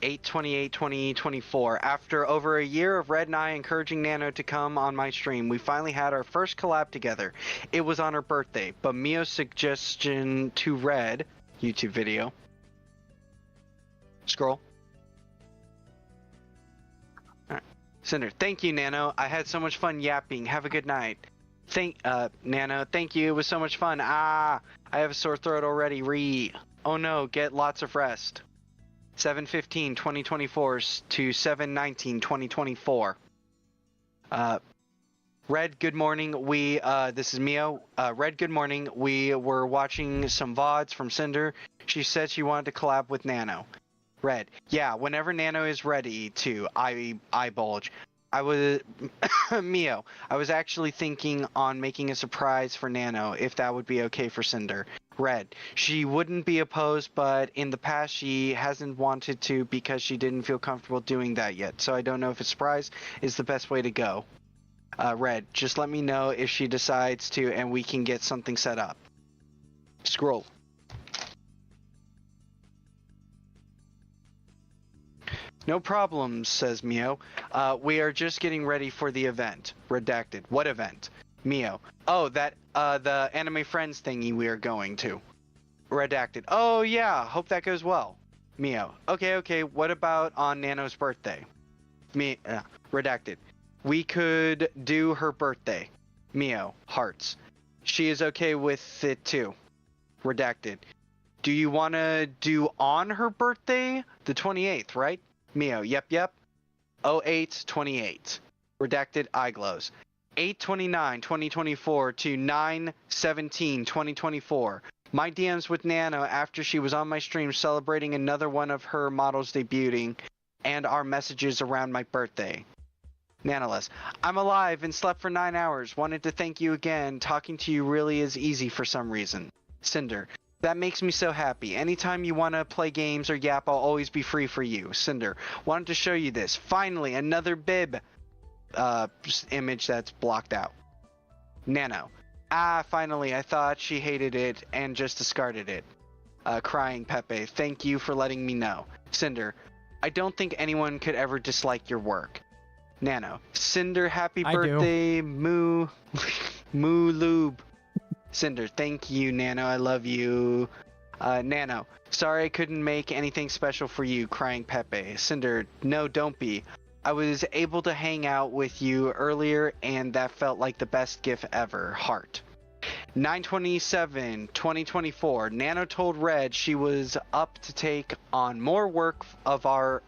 8/28/2024. After over a year of Red and I encouraging Nano to come on my stream, we finally had our first collab together. It was on her birthday, but Mio's suggestion to Red YouTube video. Scroll. All right. Cinder, thank you, Nano. I had so much fun yapping. Have a good night. Nano, thank you. It was so much fun. I have a sore throat already. Oh no, get lots of rest. 7/15/2024 to 7/19/2024. Red, good morning. This is Mio. Red, good morning. We were watching some VODs from Sinder. She said she wanted to collab with Nano. Red, yeah, whenever Nano is ready to, I bulge. I was, Mio, I was actually thinking on making a surprise for Nano, if that would be okay for Sinder. Red, she wouldn't be opposed, but in the past she hasn't wanted to because she didn't feel comfortable doing that yet, so I don't know if a surprise is the best way to go. Red, just let me know if she decides to and we can get something set up. Scroll. No problems, says Mio. We are just getting ready for the event. Redacted. What event? Mio. Oh, that, the Anime Friends thingy we are going to. Redacted. Oh, yeah, hope that goes well. Mio. Okay, what about on Nano's birthday? Redacted. We could do her birthday. Mio. Hearts. She is okay with it too. Redacted. Do you want to do on her birthday? The 28th, right? Mio, yep. 08/28. Redacted eye glows. 8/29/2024 to 9/17/2024. My DMs with Nano after she was on my stream celebrating another one of her models debuting, and our messages around my birthday. Nanoless, I'm alive and slept for 9 hours. Wanted to thank you again. Talking to you really is easy for some reason. Sinder, that makes me so happy. Anytime you want to play games or yap, I'll always be free for you. Sinder, wanted to show you this. Finally, another bib image that's blocked out. Nano, finally, I thought she hated it and just discarded it. Crying Pepe, thank you for letting me know. Sinder, I don't think anyone could ever dislike your work. Nano, Sinder, happy birthday, Moo Lube. Cinder, thank you, Nano. I love you. Nano, sorry I couldn't make anything special for you, crying Pepe. Cinder, no, don't be. I was able to hang out with you earlier, and that felt like the best gift ever. Heart. 9/27/2024. Nano told Red she was up to take on more of our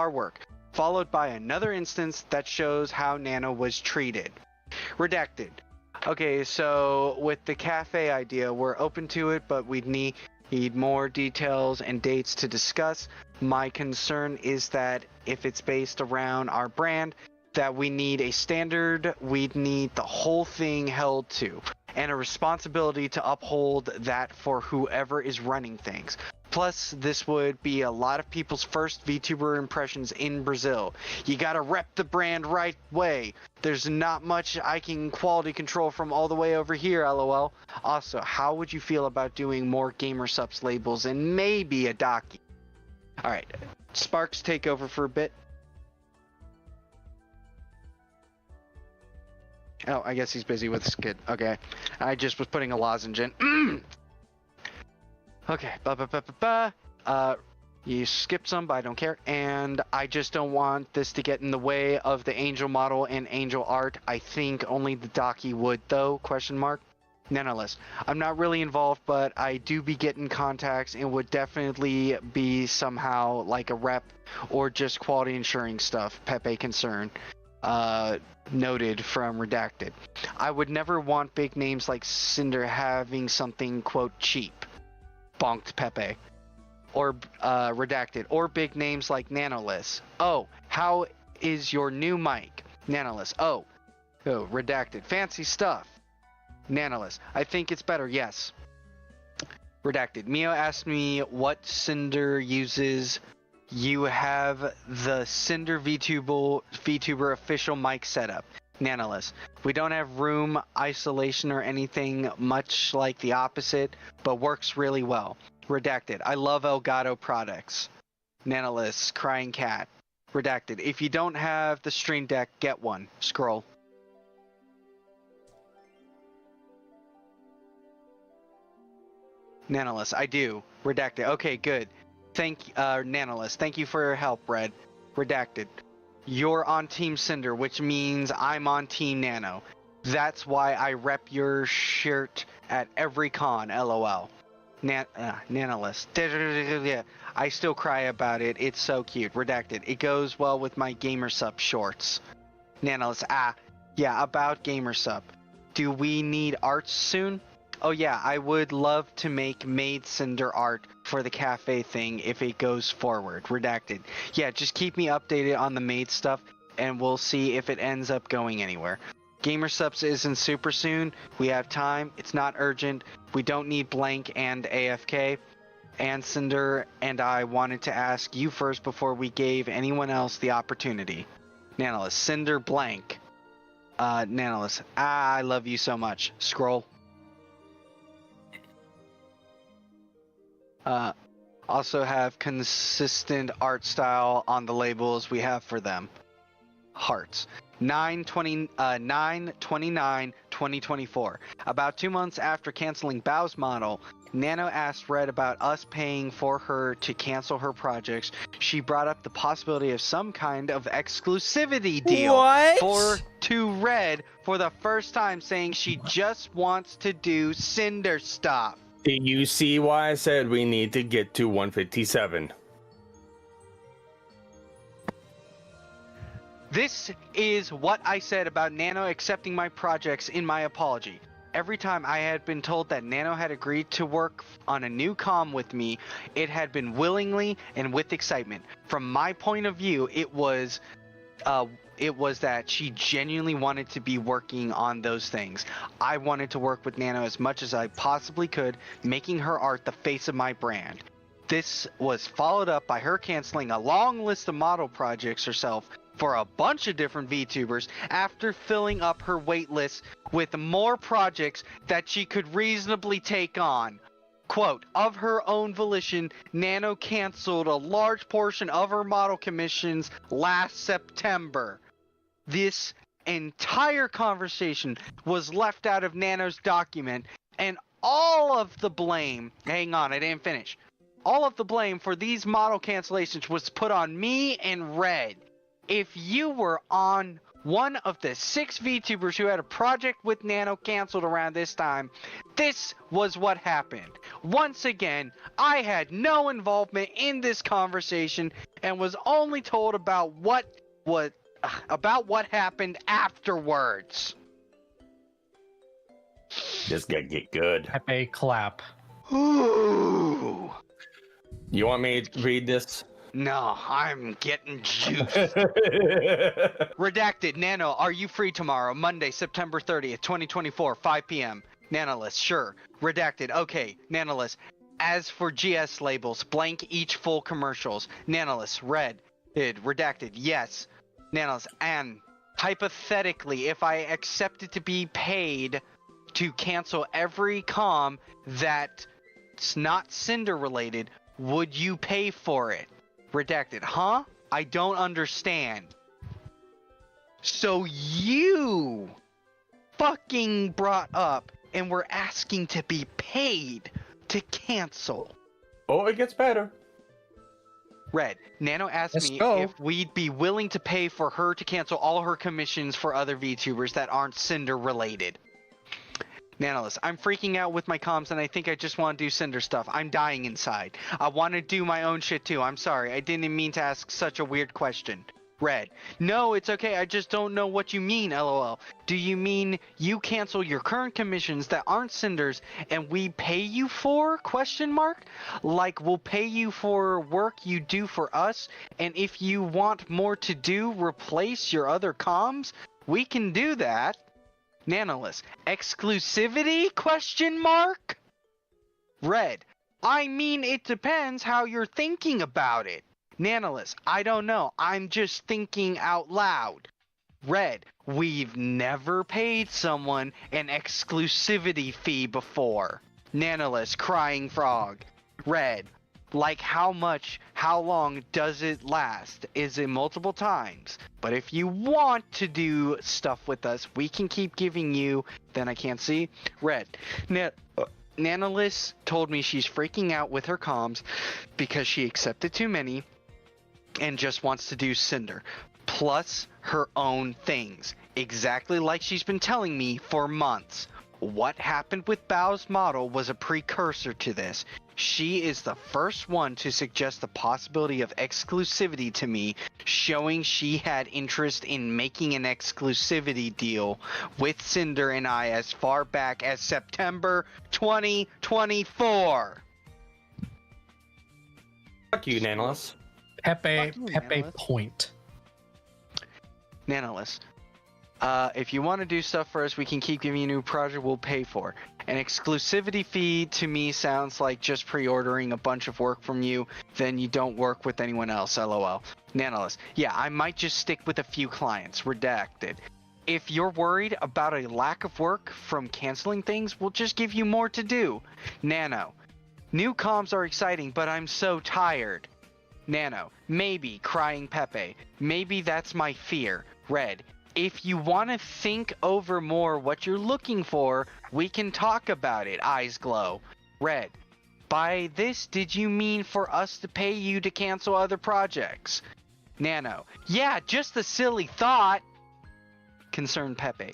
work, followed by another instance that shows how Nano was treated. Redacted. Okay, so with the cafe idea, we're open to it, but we'd need more details and dates to discuss. My concern is that if it's based around our brand, that we need a standard, we'd need the whole thing held to, and a responsibility to uphold that for whoever is running things. Plus, this would be a lot of people's first VTuber impressions in Brazil. You gotta rep the brand right way. There's not much I can quality control from all the way over here, lol. Also, how would you feel about doing more gamer subs labels and maybe a docu? Alright, Sparks take over for a bit. Oh, I guess he's busy with his kid. Okay, I just was putting a lozenge in. Okay, you skipped some, but I don't care. And I just don't want this to get in the way of the angel model and angel art. I think only the docu would, though, question mark. Nonetheless, I'm not really involved, but I do be getting contacts and would definitely be somehow like a rep or just quality ensuring stuff. Pepe concern. Noted from Redacted. I would never want big names like Cinder having something, quote, cheap. Bonked Pepe. Or Redacted. Or big names like Nanoless. Oh, how is your new mic? Nanoless. Oh, Redacted. Fancy stuff. Nanoless. I think it's better, yes. Redacted. Mio asked me what Cinder uses. You have the Cinder VTuber official mic setup. Nanoless. We don't have room isolation or anything, much like the opposite, but works really well. Redacted. I love Elgato products. Nanoless. Crying cat. Redacted. If you don't have the Stream Deck, get one. Scroll. Nanoless. I do. Redacted. Okay, good. Nanoless. Thank you for your help, Red. Redacted. You're on Team Cinder, which means I'm on Team Nano. That's why I rep your shirt at every con, lol. Nanolist. I still cry about it. It's so cute. Redacted. It goes well with my GamerSup shorts. Nanolist. Yeah, about GamerSup. Do we need art soon? Oh yeah, I would love to make Maid Cinder art for the cafe thing if it goes forward. Redacted. Yeah, just keep me updated on the Maid stuff, and we'll see if it ends up going anywhere. GamerSups isn't super soon. We have time. It's not urgent. We don't need blank and AFK. And Cinder and I wanted to ask you first before we gave anyone else the opportunity. Nanolist. Cinder blank. Nanolist. I love you so much. Scroll. Also have consistent art style on the labels we have for them. Hearts. 9/29/2024. About 2 months after canceling Bao's model, Nano asked Red about us paying for her to cancel her projects. She brought up the possibility of some kind of exclusivity deal to Red for the first time, saying she just wants to do Cinder stuff. Did you see why I said we need to get to 157? This is what I said about Nano accepting my projects in my apology. Every time I had been told that Nano had agreed to work on a new comm with me, it had been willingly and with excitement. From my point of view, it was that she genuinely wanted to be working on those things. I wanted to work with Nano as much as I possibly could, making her art the face of my brand. This was followed up by her canceling a long list of model projects herself for a bunch of different VTubers after filling up her waitlist with more projects that she could reasonably take on. Quote, of her own volition, Nano canceled a large portion of her model commissions last September. This entire conversation was left out of Nano's document, and all of the blame, hang on, I didn't finish. All of the blame for these model cancellations was put on me and Red. If you were on one of the 6 VTubers who had a project with Nano canceled around this time, this was what happened. Once again, I had no involvement in this conversation and was only told about what happened afterwards. This gotta get good. A clap. Ooh. You want me to read this? No, I'm getting juiced. Redacted. Nano, are you free tomorrow, Monday, September 30th, 2024, 5 p.m.? Nanolist, sure. Redacted. Okay, Nanolist. As for GS labels, blank each full commercials. Nanolist, Red. Redacted. Yes. Nanolist, and hypothetically, if I accepted to be paid to cancel every comm that's not Cinder related, would you pay for it? Redacted. Huh? I don't understand. So you fucking brought up and were asking to be paid to cancel. Oh, it gets better. Red. Nano asked me if we'd be willing to pay for her to cancel all her commissions for other VTubers that aren't Cinder related. Nanolist, I'm freaking out with my comms and I think I just want to do Cinder stuff. I'm dying inside. I want to do my own shit too. I'm sorry. I didn't mean to ask such a weird question. Red. No, it's okay. I just don't know what you mean, LOL. Do you mean you cancel your current commissions that aren't Cinders and we pay you for? ? Like we'll pay you for work you do for us, and if you want more to do, replace your other comms? We can do that. Nanolist. Exclusivity? ? Red. I mean, it depends how you're thinking about it. Nanolist. I don't know. I'm just thinking out loud. Red. We've never paid someone an exclusivity fee before. Nanolist. Crying frog. Red. Like how much, how long does it last? Is it multiple times? But if you want to do stuff with us, we can keep giving you, then I can't see. Red. Nanolist told me she's freaking out with her comms because she accepted too many and just wants to do Cinder. Plus her own things. Exactly like she's been telling me for months. What happened with Bao's model was a precursor to this. She is the first one to suggest the possibility of exclusivity to me, showing she had interest in making an exclusivity deal with Sinder and I as far back as September 2024. Fuck you, Nanolus. Pepe point. Nanolus. If you want to do stuff for us, we can keep giving you a new project we'll pay for. An exclusivity fee to me sounds like just pre-ordering a bunch of work from you, then you don't work with anyone else, lol. Nanolus. Yeah, I might just stick with a few clients, redacted. If you're worried about a lack of work from canceling things, we'll just give you more to do. Nano. New comms are exciting, but I'm so tired. Nano. Maybe, crying Pepe. Maybe that's my fear. Red. If you want to think over more what you're looking for, we can talk about it, eyes glow. Red. By this, did you mean for us to pay you to cancel other projects? Nano. Yeah, just a silly thought. Concerned Pepe.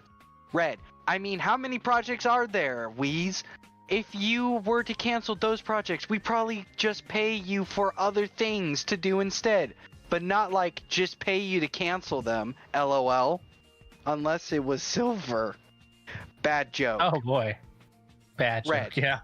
Red. I mean, how many projects are there, Wheeze? If you were to cancel those projects, we'd probably just pay you for other things to do instead. But not like just pay you to cancel them, lol. Unless it was silver. Bad joke. Oh boy. Bad joke, Red. yeah.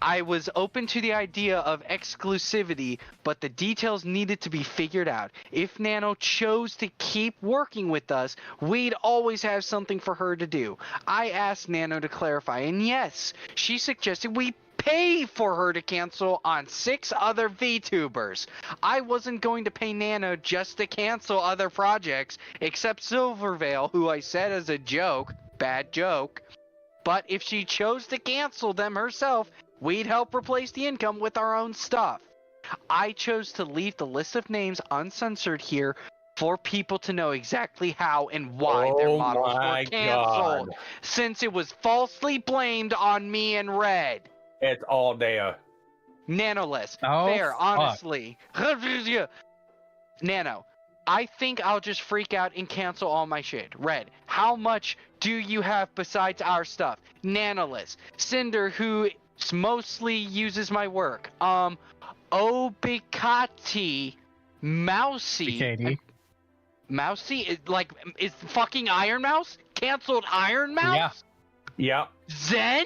I was open to the idea of exclusivity, but the details needed to be figured out. If Nano chose to keep working with us, we'd always have something for her to do. I asked Nano to clarify, and yes, she suggested we pay for her to cancel on 6 other VTubers. I wasn't going to pay Nano just to cancel other projects, except Silvervale, who I said as a joke, bad joke. But if she chose to cancel them herself, we'd help replace the income with our own stuff. I chose to leave the list of names uncensored here for people to know exactly how and why their models were canceled, since it was falsely blamed on me and Red. It's all there. Nanoless. Oh, fair, fuck. honestly. Nano. I think I'll just freak out and cancel all my shit. Red. How much do you have besides our stuff? Nanoless. Sinder, who mostly uses my work. Obikati. Mousy. BKD. Mousy? Is fucking Iron Mouse? Canceled Iron Mouse? Yeah. Zen?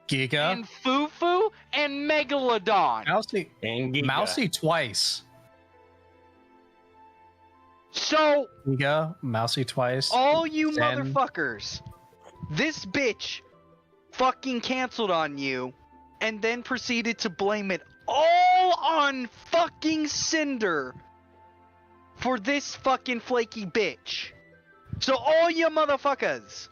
Giga. And Fufu? And Megalodon. Mousy. And Giga. Mousy twice. So, Giga, Mousy twice. all you Zen. motherfuckers, this bitch fucking canceled on you and then proceeded to blame it all on fucking Sinder for this fucking flaky bitch. So all you motherfuckers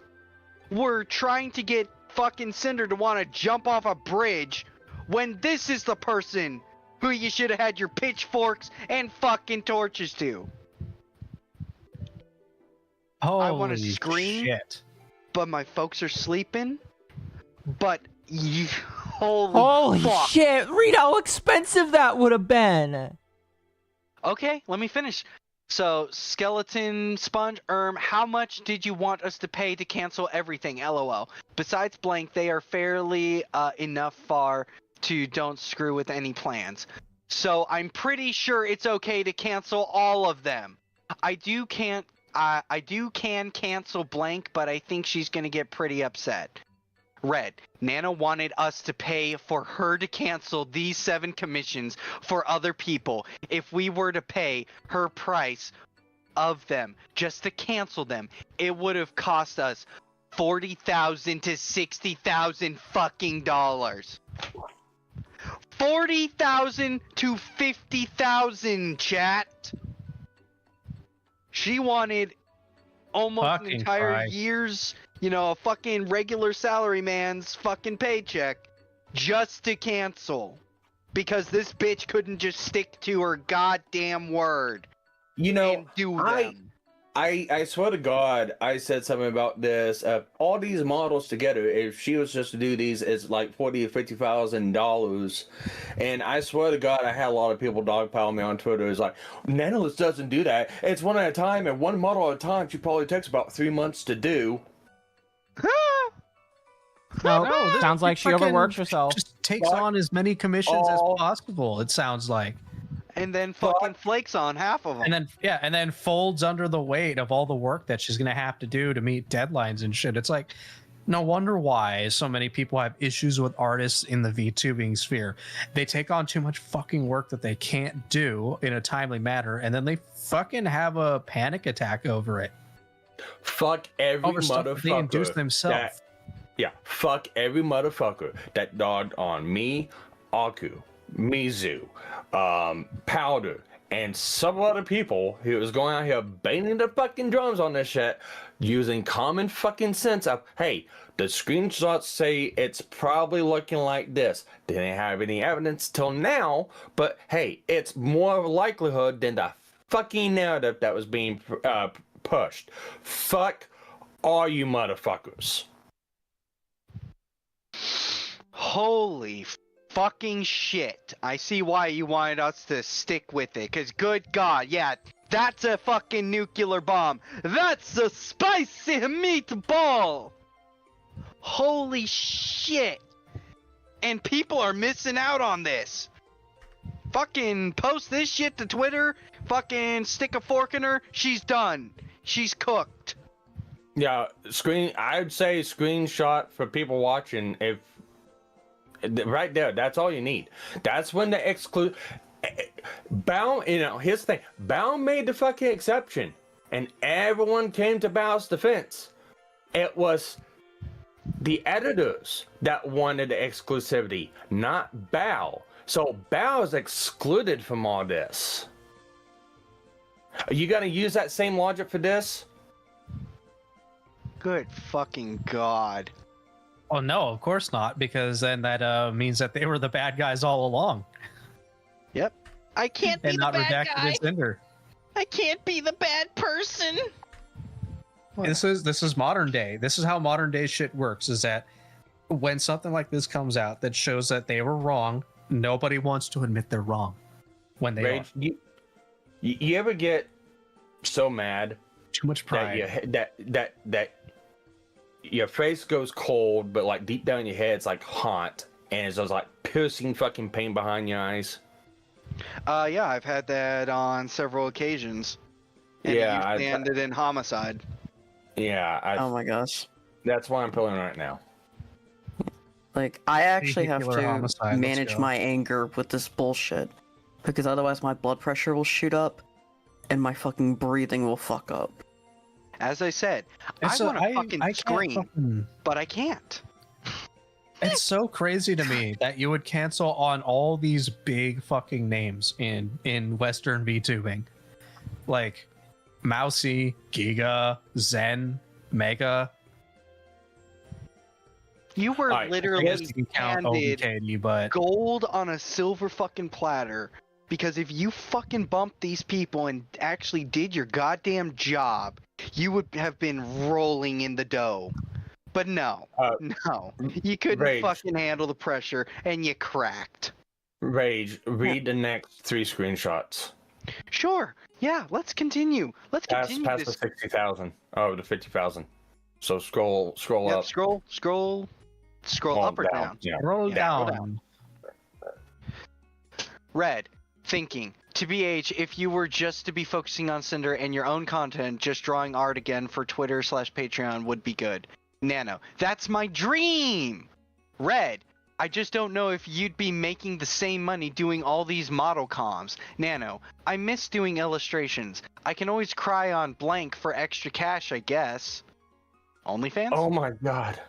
were trying to get fucking Sinder to want to jump off a bridge when this is the person who you should have had your pitchforks and fucking torches to. I want to scream, shit. but my folks are sleeping. But holy fuck. shit! Read how expensive that would have been. Okay, let me finish. So, Skeleton Sponge, how much did you want us to pay to cancel everything? LOL. Besides blank, they are fairly enough far to don't screw with any plans. So, I'm pretty sure it's okay to cancel all of them. I do can cancel blank, but I think she's gonna get pretty upset. Red. Nana wanted us to pay for her to cancel these 7 commissions for other people if we were to pay her price of them just to cancel them. It would have cost us $40,000 to $60,000 fucking dollars. $40,000 to $50,000, chat. She wanted almost Fucking an entire Christ. year's, a fucking regular salary man's fucking paycheck just to cancel. Because this bitch couldn't just stick to her goddamn word. And do them. I swear to God, I said something about this. All these models together, if she was just to do these, it's like $40,000 to $50,000. And I swear to God, I had a lot of people dogpile me on Twitter. It's like, Nanolith doesn't do that. It's one at a time, and one model at a time. She probably takes about 3 months to do. No, this sounds like she fucking overworks herself. Just takes on as many commissions as possible. It sounds like. And then fucking flakes on half of them. And then folds under the weight of all the work that she's gonna have to do to meet deadlines and shit. It's like, no wonder why so many people have issues with artists in the VTubing sphere. They take on too much fucking work that they can't do in a timely manner, and then they fucking have a panic attack over it. Fuck every motherfucker. They induce themselves. Fuck every motherfucker that dogged on me, Aku, Mizu, Powder, and some other people who was going out here banging the fucking drums on this shit, using common fucking sense of, hey, the screenshots say it's probably looking like this. They didn't have any evidence till now, but hey, it's more likelihood than the fucking narrative that was being pushed. Fuck all you motherfuckers. Holy fucking shit. I see why you wanted us to stick with it, because good God, yeah, that's a fucking nuclear bomb. That's a spicy meatball. Holy shit. And people are missing out on this. Fucking post this shit to Twitter, fucking stick a fork in her, she's done. She's cooked. Yeah, I'd say screenshot for people watching. If right there, that's all you need. That's when the exclude Bound. Here's the thing: Bound made the fucking exception, and everyone came to Bow's defense. It was the editors that wanted the exclusivity, not Bow. So Bow is excluded from all this. Are you gonna use that same logic for this? Good fucking God. Oh no, of course not, because then that means that they were the bad guys all along. Yep. I can't be and the not bad redacted guy. as Sinder. I can't be the bad person. This is modern day. This is how modern day shit works, is that when something like this comes out that shows that they were wrong, nobody wants to admit they're wrong when they are. You ever get so mad? Too much pride. That your face goes cold, but like deep down in your head it's like hot, and it's just like piercing fucking pain behind your eyes. Yeah, I've had that on several occasions. And Yeah, it ended in homicide. Yeah. Oh my gosh. That's why I'm feeling right now. Like, I actually have Vehicular to homicide, let's manage go. my anger with this bullshit. Because otherwise my blood pressure will shoot up, and my fucking breathing will fuck up. As I said, And I so want to I fucking can't scream, but I can't. It's so crazy to me that you would cancel on all these big fucking names in Western VTubing. Like Mousy, Giga, Zen, Mega. You were I literally guess you can count handed OBKD, but gold on a silver fucking platter. Because if you fucking bumped these people and actually did your goddamn job, you would have been rolling in the dough. But no, you couldn't Rage. fucking handle the pressure, and you cracked. Rage, read the next 3 screenshots. Sure, yeah, let's continue. Let's continue Past this. the 60,000. Oh, the 50,000. So scroll Yep, up. scroll up or down. Yeah. roll Yeah, roll down. Red, thinking. To BH, if you were just to be focusing on Cinder and your own content, just drawing art again for Twitter/Patreon would be good. Nano, that's my dream! Red, I just don't know if you'd be making the same money doing all these model comms. Nano, I miss doing illustrations. I can always cry on blank for extra cash, I guess. OnlyFans? Oh my god.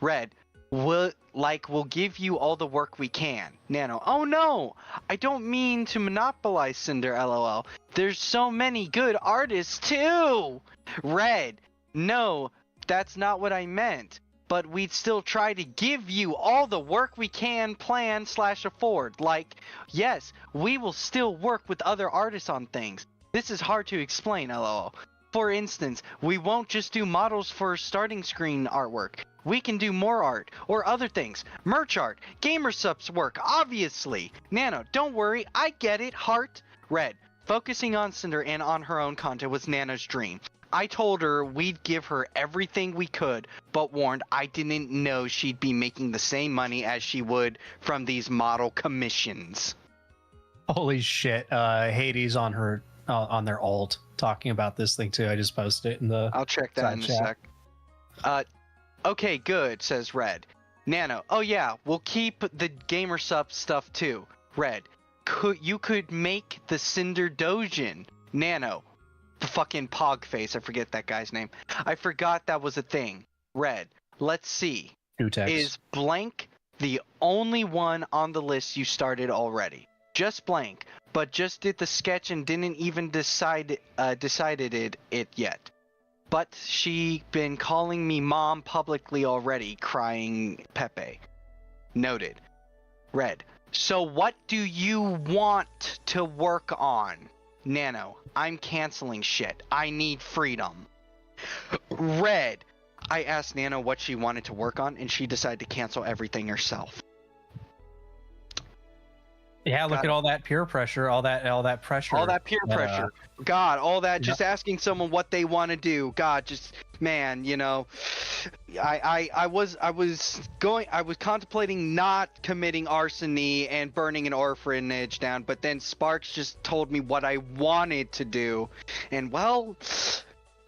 Red, we'll give you all the work we can. Nano, oh no! I don't mean to monopolize Cinder, lol. There's so many good artists too! Red, no, that's not what I meant. But we'd still try to give you all the work we can plan/afford. Like, yes, we will still work with other artists on things. This is hard to explain, lol. For instance, we won't just do models for starting screen artwork. We can do more art, or other things. Merch art, gamer subs work, obviously. Nano, don't worry, I get it, heart. Red, focusing on Cinder and on her own content was Nano's dream. I told her we'd give her everything we could, but warned I didn't know she'd be making the same money as she would from these model commissions. Holy shit. Hades on her on their alt talking about this thing too. I just posted it in the I'll check that in a sec. Okay, good, says Red. Nano, oh yeah, we'll keep the gamer sub stuff too. Red, you could make the Sinder Dojin. Nano, the fucking pog face, I forget that guy's name. I forgot that was a thing. Red, let's see. Is blank the only one on the list you started already? Just blank, but just did the sketch and didn't even decided it yet. But she been calling me mom publicly already, crying Pepe. Noted. Red. So what do you want to work on? Nano. I'm canceling shit. I need freedom. Red. I asked Nano what she wanted to work on, and she decided to cancel everything herself. Yeah, look at all that peer pressure, all that pressure. All that peer pressure. God, all that just asking someone what they want to do. God, just man, you know, I was contemplating not committing arson and burning an orphanage down, but then Sparks just told me what I wanted to do. And well,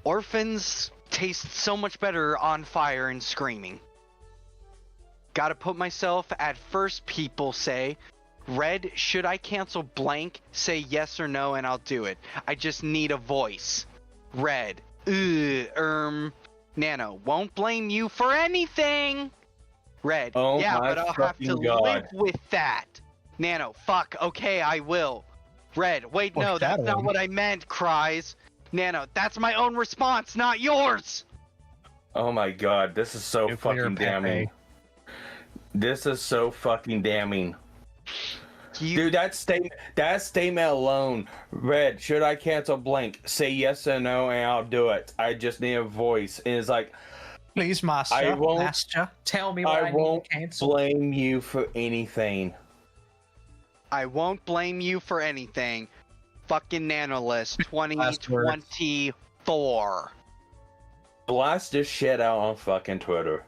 orphans taste so much better on fire and screaming. Gotta put myself at first, people say. Red, should I cancel blank? Say yes or no and I'll do it. I just need a voice. Red, Nano, won't blame you for anything. Red, oh yeah, but I'll have to live with that. Nano, fuck, okay, I will. Red, wait, no, that's not what I meant, cries. Nano, that's my own response, not yours. Oh my god, this is so fucking damning. This is so fucking damning. Dude, that statement alone. Red, should I cancel blank? Say yes or no and I'll do it. I just need a voice. And it's like, please, master, tell me what I need to cancel. Blame you for anything. I won't blame you for anything. Fucking Nanolist 2024. Blast this shit out on fucking Twitter.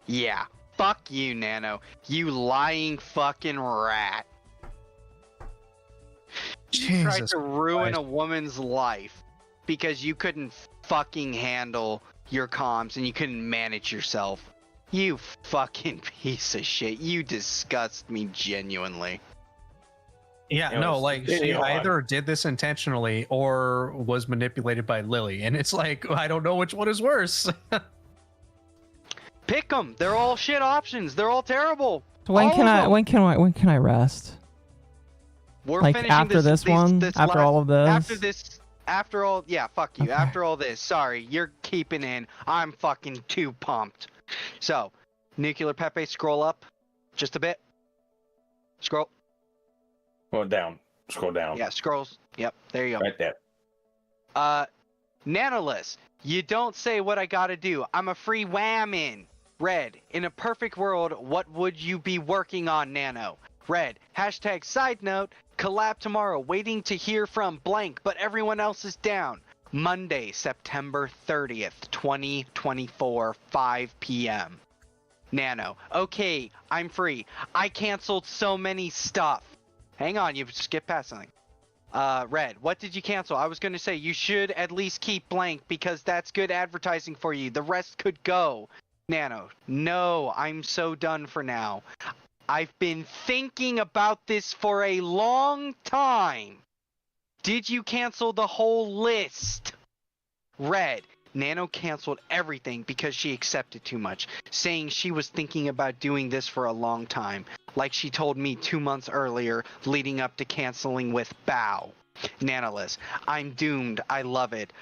Yeah. Fuck you, Nano. You lying fucking rat. You tried to ruin a woman's life because you couldn't fucking handle your comms and you couldn't manage yourself. You fucking piece of shit. You disgust me genuinely. Yeah, no, like she either did this intentionally or was manipulated by Lily, and it's like I don't know which one is worse. Pick them. They're all shit options. They're all terrible. When can I rest? We're like finishing after this one, after all of this. After all, yeah, fuck you. Okay. After all this, sorry, you're keeping in. I'm fucking too pumped. So, Nuclear Pepe, scroll up, just a bit. Scroll. Well, down. Scroll down. Yeah, scrolls. Yep, there you go. Right there. Nanoless, you don't say what I gotta do. I'm a free whammon. Red, in a perfect world, what would you be working on, Nano? Red, hashtag side note, collab tomorrow, waiting to hear from blank, but everyone else is down. Monday, September 30th, 2024, 5 p.m. Nano, okay, I'm free. I canceled so many stuff. Hang on, you've skipped past something. Red, what did you cancel? I was going to say you should at least keep blank because that's good advertising for you. The rest could go. Nano, no, I'm so done for now. I've been thinking about this for a long time. Did you cancel the whole list? Red, Nano canceled everything because she accepted too much, saying she was thinking about doing this for a long time, like she told me 2 months earlier, leading up to canceling with Bow. Nanoless, I'm doomed. I love it.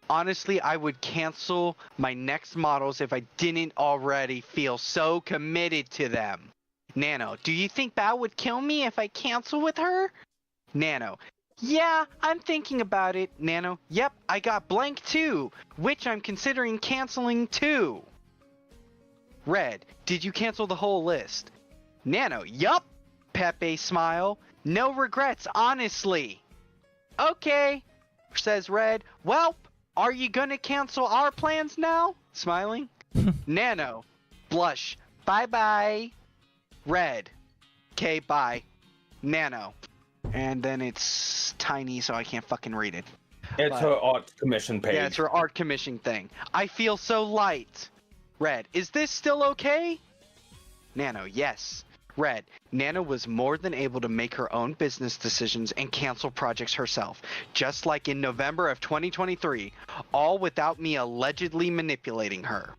Honestly, I would cancel my next models if I didn't already feel so committed to them. Nano, do you think Bow would kill me if I cancel with her? Nano, yeah, I'm thinking about it. Nano, yep, I got blank too, which I'm considering canceling too. Red, did you cancel the whole list? Nano, yup. Pepe smile. No regrets, honestly. Okay, says Red. Well, Are you gonna cancel our plans now? Smiling. Nano. Blush. Bye-bye. Red. Okay, bye. Nano. And then it's tiny, so I can't fucking read it. It's her art commission page. Yeah, it's her art commission thing. I feel so light. Red. Is this still okay? Nano. Yes. Red. Nano was more than able to make her own business decisions and cancel projects herself, just like in November of 2023, all without me allegedly manipulating her.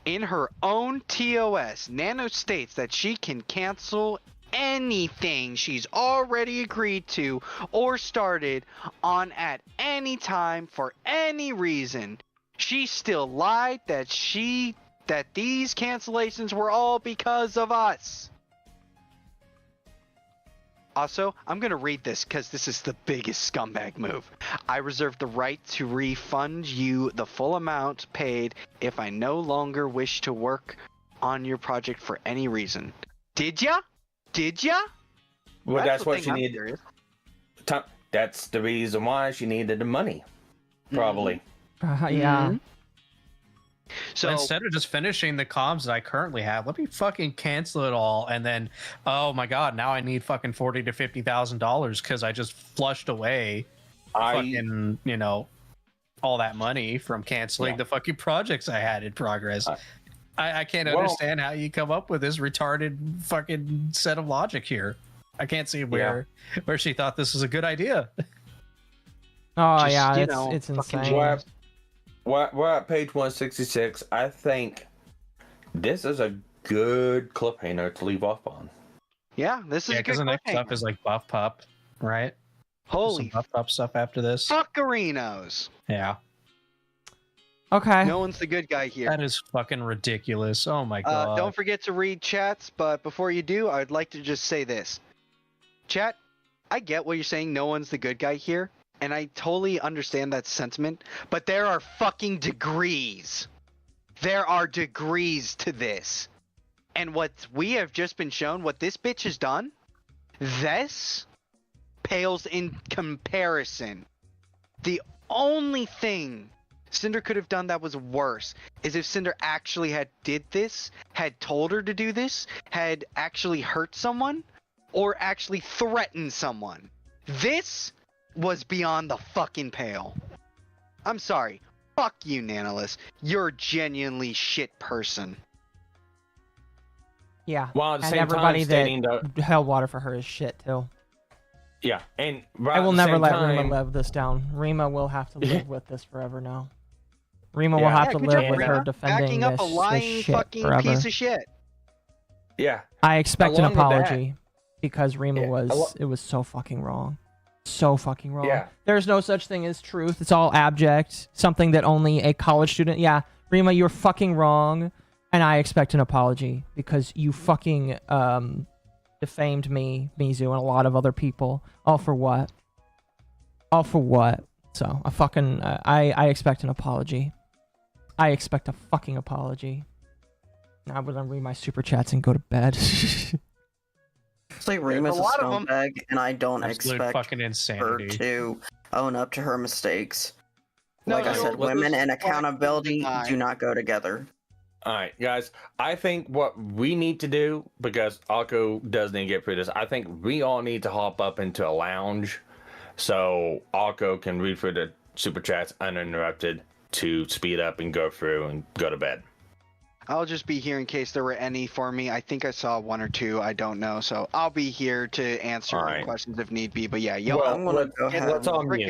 In her own TOS, Nano states that she can cancel anything she's already agreed to or started on at any time for any reason. She still lied that these cancellations were all because of us. Also, I'm going to read this because this is the biggest scumbag move. I reserve the right to refund you the full amount paid if I no longer wish to work on your project for any reason. Did ya? Did ya? Well, that's what she needed. That's the reason why she needed the money. Probably. Yeah. So instead of just finishing the comms that I currently have, let me fucking cancel it all, and then, oh my god, now I need fucking $40,000 to $50,000 because I just flushed away, fucking, you know, all that money from canceling the fucking projects I had in progress. I can't understand how you come up with this retarded fucking set of logic here. I can't see where she thought this was a good idea. Oh it's insane. We're at page 166. I think this is a good cliffhanger to leave off on. Yeah, this is a good because the next stuff is like Buff Pup, right? Holy Buff Pup stuff after this. Fuckerinos. Yeah. Okay. No one's the good guy here. That is fucking ridiculous. Oh my god. Don't forget to read chats, but before you do, I'd like to just say this. Chat, I get what you're saying, no one's the good guy here. And I totally understand that sentiment, but there are fucking degrees. There are degrees to this. And what we have just been shown, what this bitch has done, this pales in comparison. The only thing Sinder could have done that was worse is if Sinder actually did this, had told her to do this, had actually hurt someone, or actually threatened someone. This was beyond the fucking pale. I'm sorry. Fuck you, Nanolus. You're a genuinely shit person. Yeah. Well, at the and same everybody time, that held water for her is shit too. Yeah, and I will never let Rima live this down. Rima will have to live with this forever now. Rima will have to live with her defending up a this lying shit fucking forever. piece of shit. Yeah. I expect an Along with that- apology because Rima it was so fucking wrong. So fucking wrong. Yeah. There's no such thing as truth. It's all abject. Something that only a college student. Yeah, Rima, you're fucking wrong, and I expect an apology because you fucking defamed me, Mizu, and a lot of other people. All for what? All for what? So I fucking I expect an apology. I expect a fucking apology. Now I'm gonna read my super chats and go to bed. It's like Rima's a scumbag, and I don't expect fucking her insanity. to own up to her mistakes. No, Like I no, said, but women this- and accountability do not go together. All right, guys. I think what we need to do, because Akko does need to get through this, I think we all need to hop up into a lounge so Akko can read through the super chats uninterrupted to speed up and go through and go to bed. I'll just be here in case there were any for me. I think I saw one or two. I don't know. So I'll be here to answer the questions if need be. But yeah, yo, I'm gonna go ahead. Let's on mute.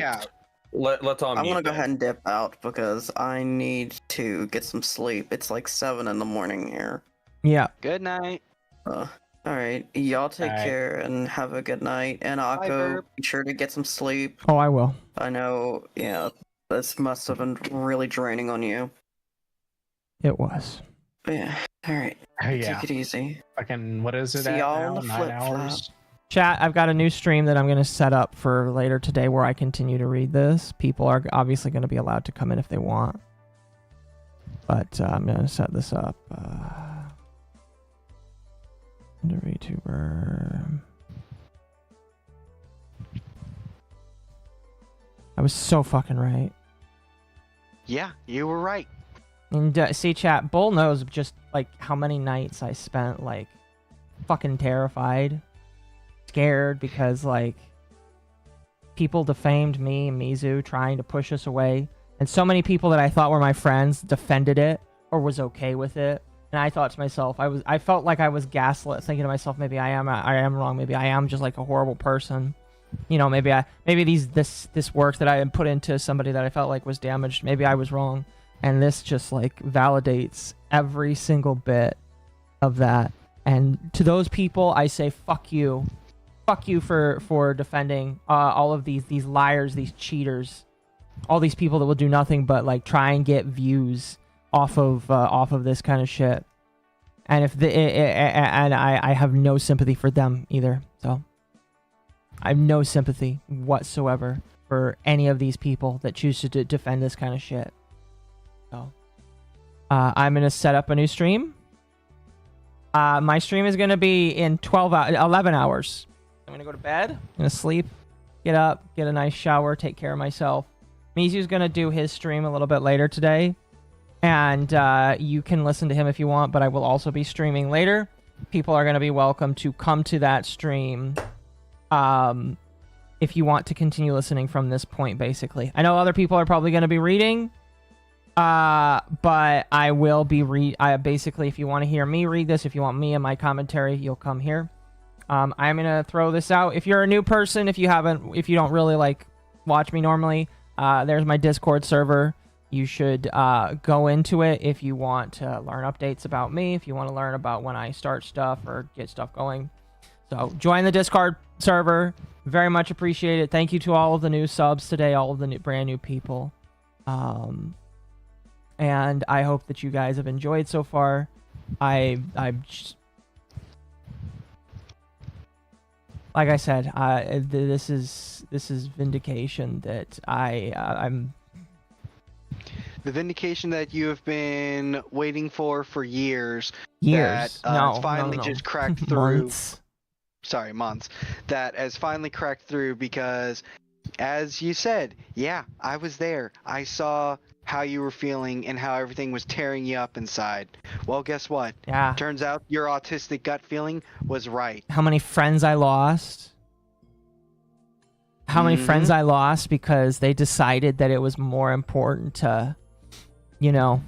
Let's on I'm mute. gonna go ahead and dip out because I need to get some sleep. It's like 7 in the morning here. Yeah. Good night. All right, y'all take All right. care and have a good night. And Akko, be sure to get some sleep. Oh, I will. I know, yeah, this must have been really draining on you. It was. But yeah, all right. Yeah. Take it easy. Fucking, what is it See at y'all now? on the 9 flip hours? Chat, I've got a new stream that I'm going to set up for later today where I continue to read this. People are obviously going to be allowed to come in if they want. But I'm going to set this up. The VTuber. I was so fucking right. Yeah, you were right. And see, chat, Bull knows just like how many nights I spent like fucking terrified, scared because like people defamed me and Mizu, trying to push us away, and so many people that I thought were my friends defended it or was okay with it. And I thought to myself, I felt like I was gaslit, thinking to myself, maybe I am wrong, maybe I am just like a horrible person. You know, maybe this work that I had put into somebody that I felt like was damaged, maybe I was wrong. And this just like validates every single bit of that. And to those people, I say, fuck you for defending all of these liars, these cheaters, all these people that will do nothing but like try and get views off of this kind of shit. And I have no sympathy for them either. So I have no sympathy whatsoever for any of these people that choose to defend this kind of shit. So I'm gonna set up a new stream. My stream is gonna be in 11 hours. I'm gonna go to bed. I'm gonna sleep, get up, get a nice shower, take care of myself. Mizu's gonna do his stream a little bit later today, and you can listen to him if you want, but I will also be streaming later. People are gonna be welcome to come to that stream if you want to continue listening from this point, basically. I know other people are probably gonna be reading, but I will be basically, if you want to hear me read this, if you want me and my commentary, you'll come here. I'm gonna throw this out. If you're a new person, if you don't really like watch me normally, there's my Discord server. You should go into it if you want to learn updates about me, if you want to learn about when I start stuff or get stuff going. So join the Discord server. Very much appreciate it. Thank you to all of the new subs today, all of the brand new people. And I hope that you guys have enjoyed so far. I'm just, like I said, this is vindication that I'm. The vindication that you have been waiting for years. Years. That finally no. just cracked through. Months. Sorry, months. That has finally cracked through because, as you said, yeah, I was there. I saw how you were feeling and how everything was tearing you up inside. Well, guess what? Yeah. Turns out your autistic gut feeling was right. How many friends I lost? How many friends I lost because they decided that it was more important to, you know,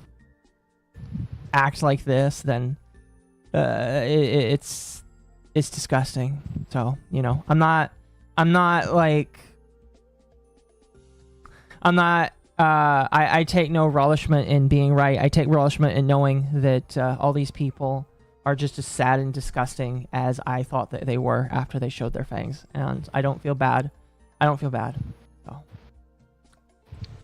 act like this than it's disgusting. So, you know, I take no relishment in being right. I take relishment in knowing that all these people are just as sad and disgusting as I thought that they were after they showed their fangs. And I don't feel bad. So,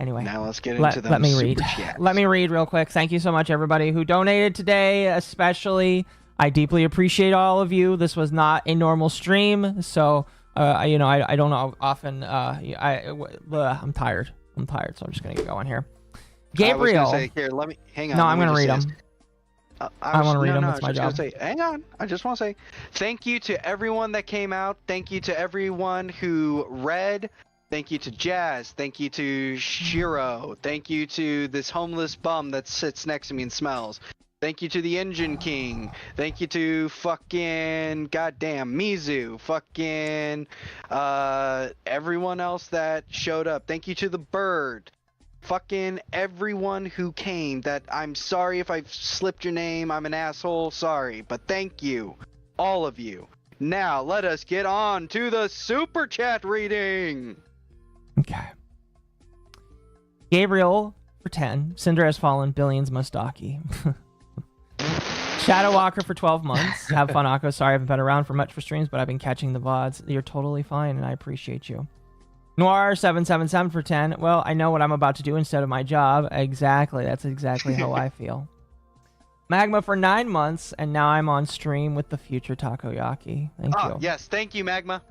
anyway. Now let's get into them. Let me read. Chats. Let me read real quick. Thank you so much, everybody who donated today, especially. I deeply appreciate all of you. This was not a normal stream, so, you know, I don't know often. I'm tired. So I'm just going to get going here. Gabriel. I was gonna say, here, let me hang on. No, I'm going to read them. I want to read them. No, it's my job. Hang on. I just want to say thank you to everyone that came out. Thank you to everyone who read. Thank you to Jazz. Thank you to Shiro. Thank you to this homeless bum that sits next to me and smells. Thank you to the Engine King. Thank you to fucking goddamn Mizu. Fucking everyone else that showed up. Thank you to the Bird. Fucking everyone who came. That I'm sorry if I've slipped your name. I'm an asshole. Sorry. But thank you. All of you. Now let us get on to the super chat reading. Okay. Gabriel for 10. Cinder has fallen. Billions Mustaki. Shadow Walker for 12 months. Have fun, Akko. Sorry I haven't been around for much for streams, but I've been catching the VODs. You're totally fine, and I appreciate you. Noir777 for 10. Well, I know what I'm about to do instead of my job. Exactly. That's exactly how I feel. Magma for 9 months, and now I'm on stream with the future Takoyaki. Thank you. Yes. Thank you, Magma.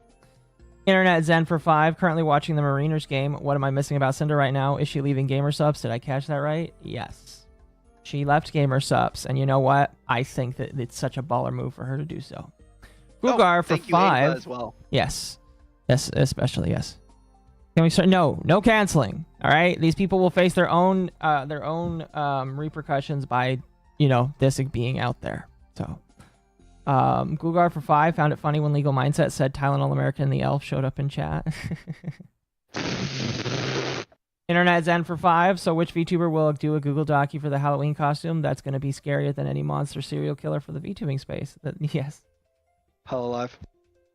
Internet Zen for 5. Currently watching the Mariners game. What am I missing about Cinder right now? Is she leaving Gamer Subs? Did I catch that right? Yes. She left Gamer Subs, and you know what? I think that it's such a baller move for her to do so. Gugar for 5. As well. Yes. Yes, especially, yes. Can we start? No canceling. All right, these people will face their own repercussions by, this being out there. So, Gugar for 5 found it funny when Legal Mindset said Tylenol American and the Elf showed up in chat. Internet Zen for 5. So which VTuber will do a Google Docu for the Halloween costume? That's going to be scarier than any monster serial killer for the VTubing space. Yes. Hololive.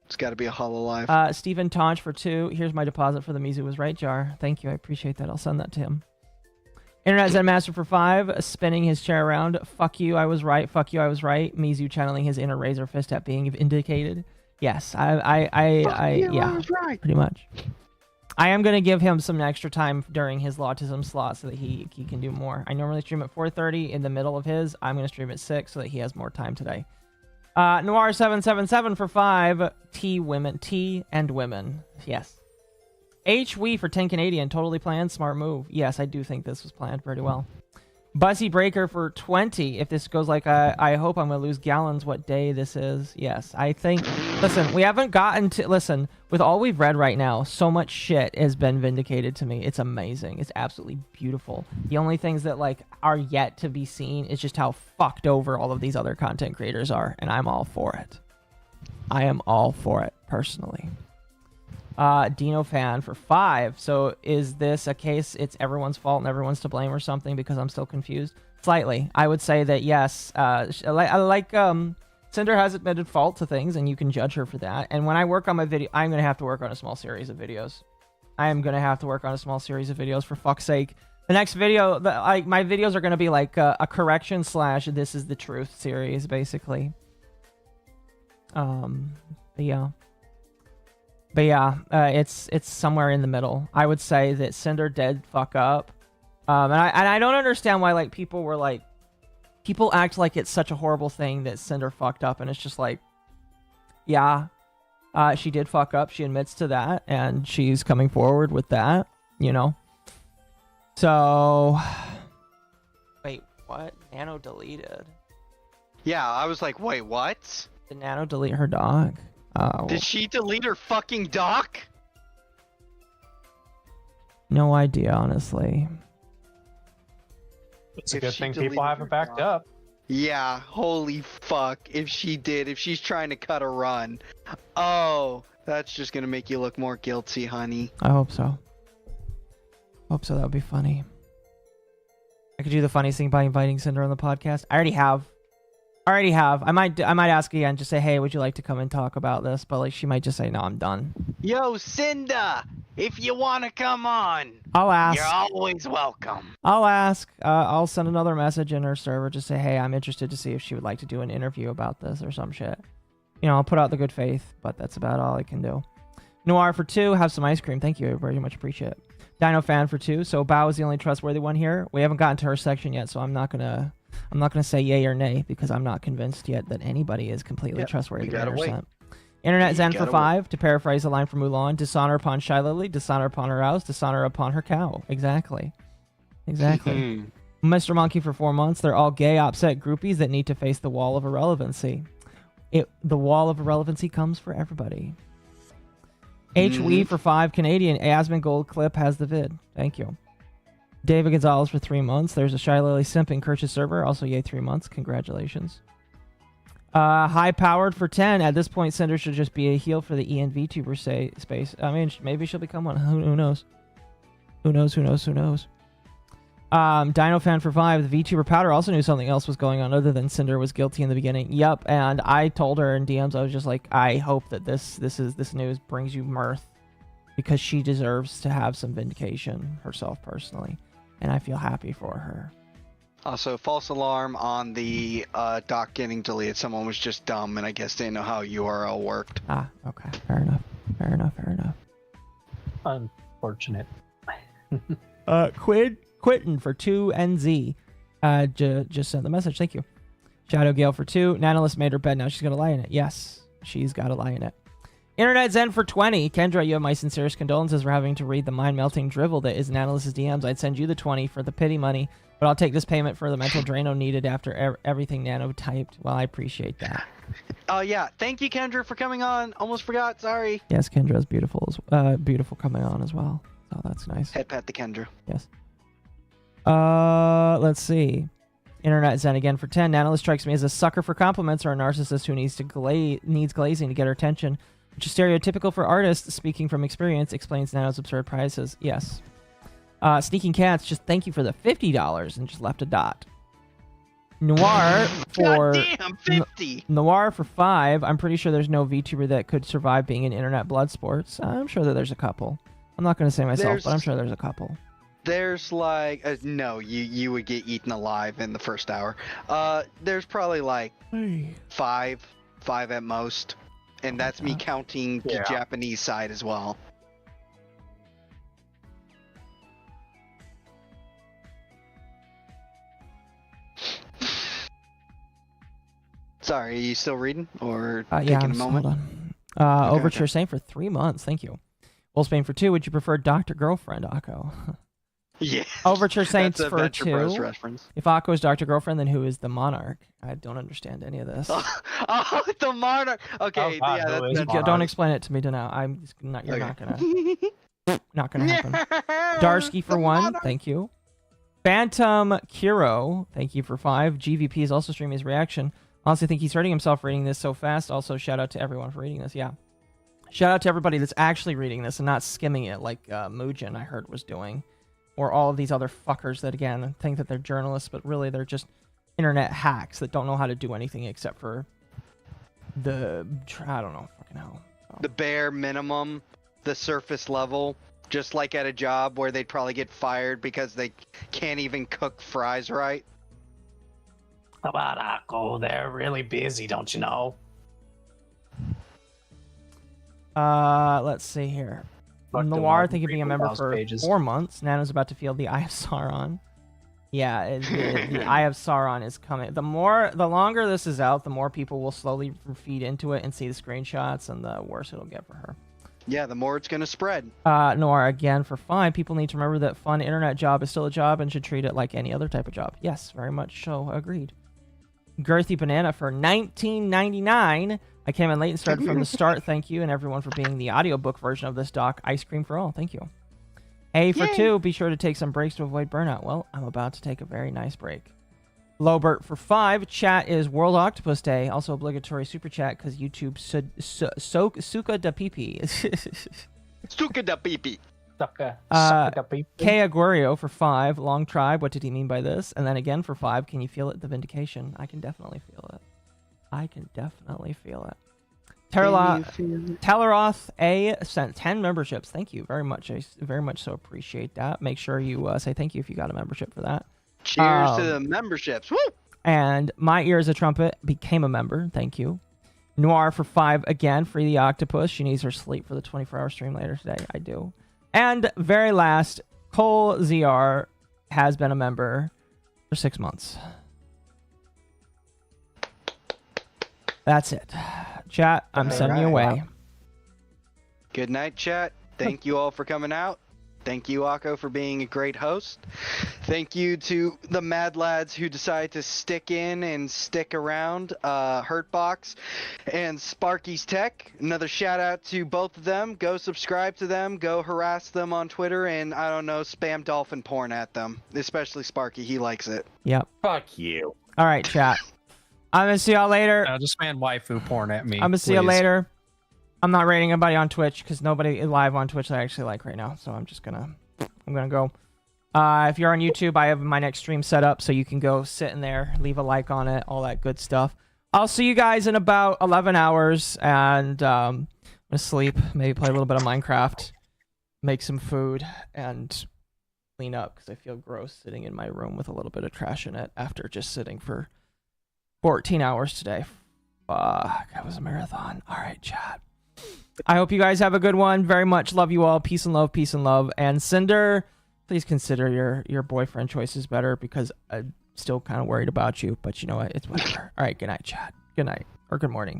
It's got to be a Hololive. Stephen Taunch for 2. Here's my deposit for the Mizu was right jar. Thank you. I appreciate that. I'll send that to him. Internet Zen Master for 5. Spinning his chair around. Fuck you, I was right. Fuck you, I was right. Mizu channeling his inner razor fist at being vindicated. Yes, I was right. Pretty much. I am going to give him some extra time during his autism slot so that he can do more. I normally stream at 4:30 in the middle of his. I'm going to stream at 6 so that he has more time today. Noir777 for 5. T and women. Yes. H Wee for 10 Canadian. Totally planned. Smart move. Yes, I do think this was planned pretty well. Bussy Breaker for 20. If this goes like I hope I'm going to lose gallons what day this is. Yes, I think... Listen, we haven't gotten to... Listen, with all we've read right now, so much shit has been vindicated to me. It's amazing. It's absolutely beautiful. The only things that, are yet to be seen is just how fucked over all of these other content creators are, and I'm all for it. I am all for it, personally. Dino Fan for 5. So is this a case it's everyone's fault and everyone's to blame or something because I'm still confused? Slightly. I would say that yes. Sinder has admitted fault to things and you can judge her for that. And when I work on my video, I'm going to have to work on a small series of videos. I am going to have to work on a small series of videos for fuck's sake. The next video, my videos are going to be like a correction / this is the truth series, basically. But yeah, it's somewhere in the middle. I would say that Sinder did fuck up, and I don't understand why people were people act like it's such a horrible thing that Sinder fucked up, and it's just yeah, she did fuck up. She admits to that, and she's coming forward with that. So wait, what? Nano deleted. Yeah, I was like, wait, what? Did Nano delete her dog? Oh. Did she delete her fucking doc? No idea, honestly. It's a good thing people have it backed up. Yeah, holy fuck. If she did, if she's trying to cut a run. Oh, that's just gonna make you look more guilty, honey. I hope so. That would be funny. I could do the funniest thing by inviting Cinder on the podcast. I already have. I might ask again, just say, hey, would you like to come and talk about this? But she might just say, no, I'm done. Yo, Cinder, if you want to come on, I'll ask. You're always welcome. I'll ask. I'll send another message in her server, just say, hey, I'm interested to see if she would like to do an interview about this or some shit. I'll put out the good faith, but that's about all I can do. Noir for 2, have some ice cream. Thank you, I very much appreciate it. Dino Fan for 2, so Bao is the only trustworthy one here. We haven't gotten to her section yet, so I'm not gonna say yay or nay because I'm not convinced yet that anybody is completely trustworthy. Internet Zen for 5, to paraphrase a line from Mulan: dishonor upon Shy Lily, dishonor upon her house, dishonor upon her cow. Exactly. Mr. Monkey for 4 months, they're all gay, upset groupies that need to face the wall of irrelevancy. The wall of irrelevancy comes for everybody. H Wee for 5 Canadian. Asmon Gold Clip has the vid. Thank you. David Gonzalez for 3 months. There's a Shy Lily simp in Kirch's server. Also, yay, 3 months. Congratulations. High Powered for 10. At this point, Cinder should just be a heel for the ENVTuber space. I mean, maybe she'll become one. Who knows? Who knows? Dino Fan for 5. The VTuber Powder also knew something else was going on other than Cinder was guilty in the beginning. Yep, and I told her in DMs, I was just like, I hope that this news brings you mirth because she deserves to have some vindication herself personally, and I feel happy for her. Also, false alarm on the doc getting deleted. Someone was just dumb and I guess didn't know how URL worked. Okay. Fair enough. Unfortunate. Quentin for 2 NZ. Just sent the message. Thank you. Shadow Gale for 2. Nanolist made her bed. Now she's got to lie in it. Yes, she's got to lie in it. Internet Zen for 20. Kendra, you have my sincerest condolences for having to read the mind-melting drivel that is Nanolist's DMs. I'd send you the 20 for the pity money, but I'll take this payment for the mental Drano needed after everything Nano typed. Well, I appreciate that. Oh yeah, thank you, Kendra, for coming on. Almost forgot. Sorry. Yes, Kendra's beautiful. Beautiful coming on as well. So that's nice. Head pat to Kendra. Yes. Let's see. Internet Zen again for 10. Nanola strikes me as a sucker for compliments or a narcissist who needs glazing to get her attention, which is stereotypical for artists. Speaking from experience, explains Nano's absurd prices. Yes. Sneaking Cats, just thank you for the $50 and just left a dot. Noir for goddamn 50. Noir for 5. I'm pretty sure there's no VTuber that could survive being in internet blood sports. I'm sure that there's a couple. I'm not going to say myself, but I'm sure there's a couple. There's like no, you would get eaten alive in the first hour. There's probably like five at most, and that's me counting the Japanese side as well. Sorry, are you still reading or yeah, taking a moment? Hold on. Overture saying for 3 months. Thank you. Wolfsbane for 2. Would you prefer Dr. Girlfriend, Akko? Yeah. Overture Saints That's a for Venture Bros 2. reference. If Akko is Dr. Girlfriend, then who is the Monarch? I don't understand any of this. Oh, the Monarch. Okay, yeah, that's Don't explain it to me now. I'm just not. You're not gonna. Not gonna happen. Darsky for 1. Thank you. Phantom Kiro, thank you for 5. GVP is also streaming his reaction. Honestly, think he's hurting himself reading this so fast. Also, shout out to everyone for reading this. Yeah. Shout out to everybody that's actually reading this and not skimming it like Mujin, I heard, was doing. Or all of these other fuckers that, again, think that they're journalists, but really they're just internet hacks that don't know how to do anything except for the... I don't know. Fucking hell. So. The bare minimum, the surface level, just like at a job where they'd probably get fired because they can't even cook fries right. How about Akko? They're really busy, don't you know? Let's see here. Noir, thank you for being a member for 4 months. Nano's about to feel the Eye of Sauron. Yeah, the Eye of Sauron is coming. The longer this is out, the more people will slowly feed into it and see the screenshots, and the worse it'll get for her. Yeah, the more it's going to spread. Noir, again, for 5. People need to remember that fun internet job is still a job and should treat it like any other type of job. Yes, very much so. Agreed. Girthy Banana for $19.99. I came in late and started from the start. Thank you, and everyone for being the audiobook version of this doc. Ice cream for all. Thank you. A for 2. Be sure to take some breaks to avoid burnout. Well, I'm about to take a very nice break. Lobert for 5. Chat is World Octopus Day. Also obligatory super chat because YouTube suka da pipi. Suka da pipi. K Aguario for 5. Long Tribe. What did he mean by this? And then again for 5. Can you feel it? The Vindication. I can definitely feel it. I can definitely feel it. Teleroth A sent 10 memberships. Thank you very much. I very much so appreciate that. Make sure you say thank you if you got a membership for that. Cheers to the memberships. Woo! And My Ear is a Trumpet became a member. Thank you. Noir for 5 again. Free the Octopus. She needs her sleep for the 24-hour stream later today. I do. And very last, Cole ZR has been a member for 6 months. That's it. Chat, I'm sending you away. Good night, chat. Thank you all for coming out. Thank you, Akko, for being a great host. Thank you to the mad lads who decided to stick in and stick around, Hurtbox and Sparky's Tech. Another shout out to both of them. Go subscribe to them. Go harass them on Twitter and, I don't know, spam dolphin porn at them. Especially Sparky. He likes it. Yep. Fuck you. All right, chat. I'm going to see y'all later. Just spam waifu porn at me. I'm going to see you later. I'm not rating anybody on Twitch because nobody live on Twitch that I actually like right now. So I'm gonna go. If you're on YouTube, I have my next stream set up so you can go sit in there, leave a like on it, all that good stuff. I'll see you guys in about 11 hours and I'm gonna sleep, maybe play a little bit of Minecraft, make some food, and clean up because I feel gross sitting in my room with a little bit of trash in it after just sitting for 14 hours today. Fuck, that was a marathon. All right, chat. I hope you guys have a good one. Very much love you all. Peace and love, peace and love. And Sinder, please consider your boyfriend choices better because I'm still kind of worried about you. But you know what? It's whatever. All right, good night, chat. Good night or good morning.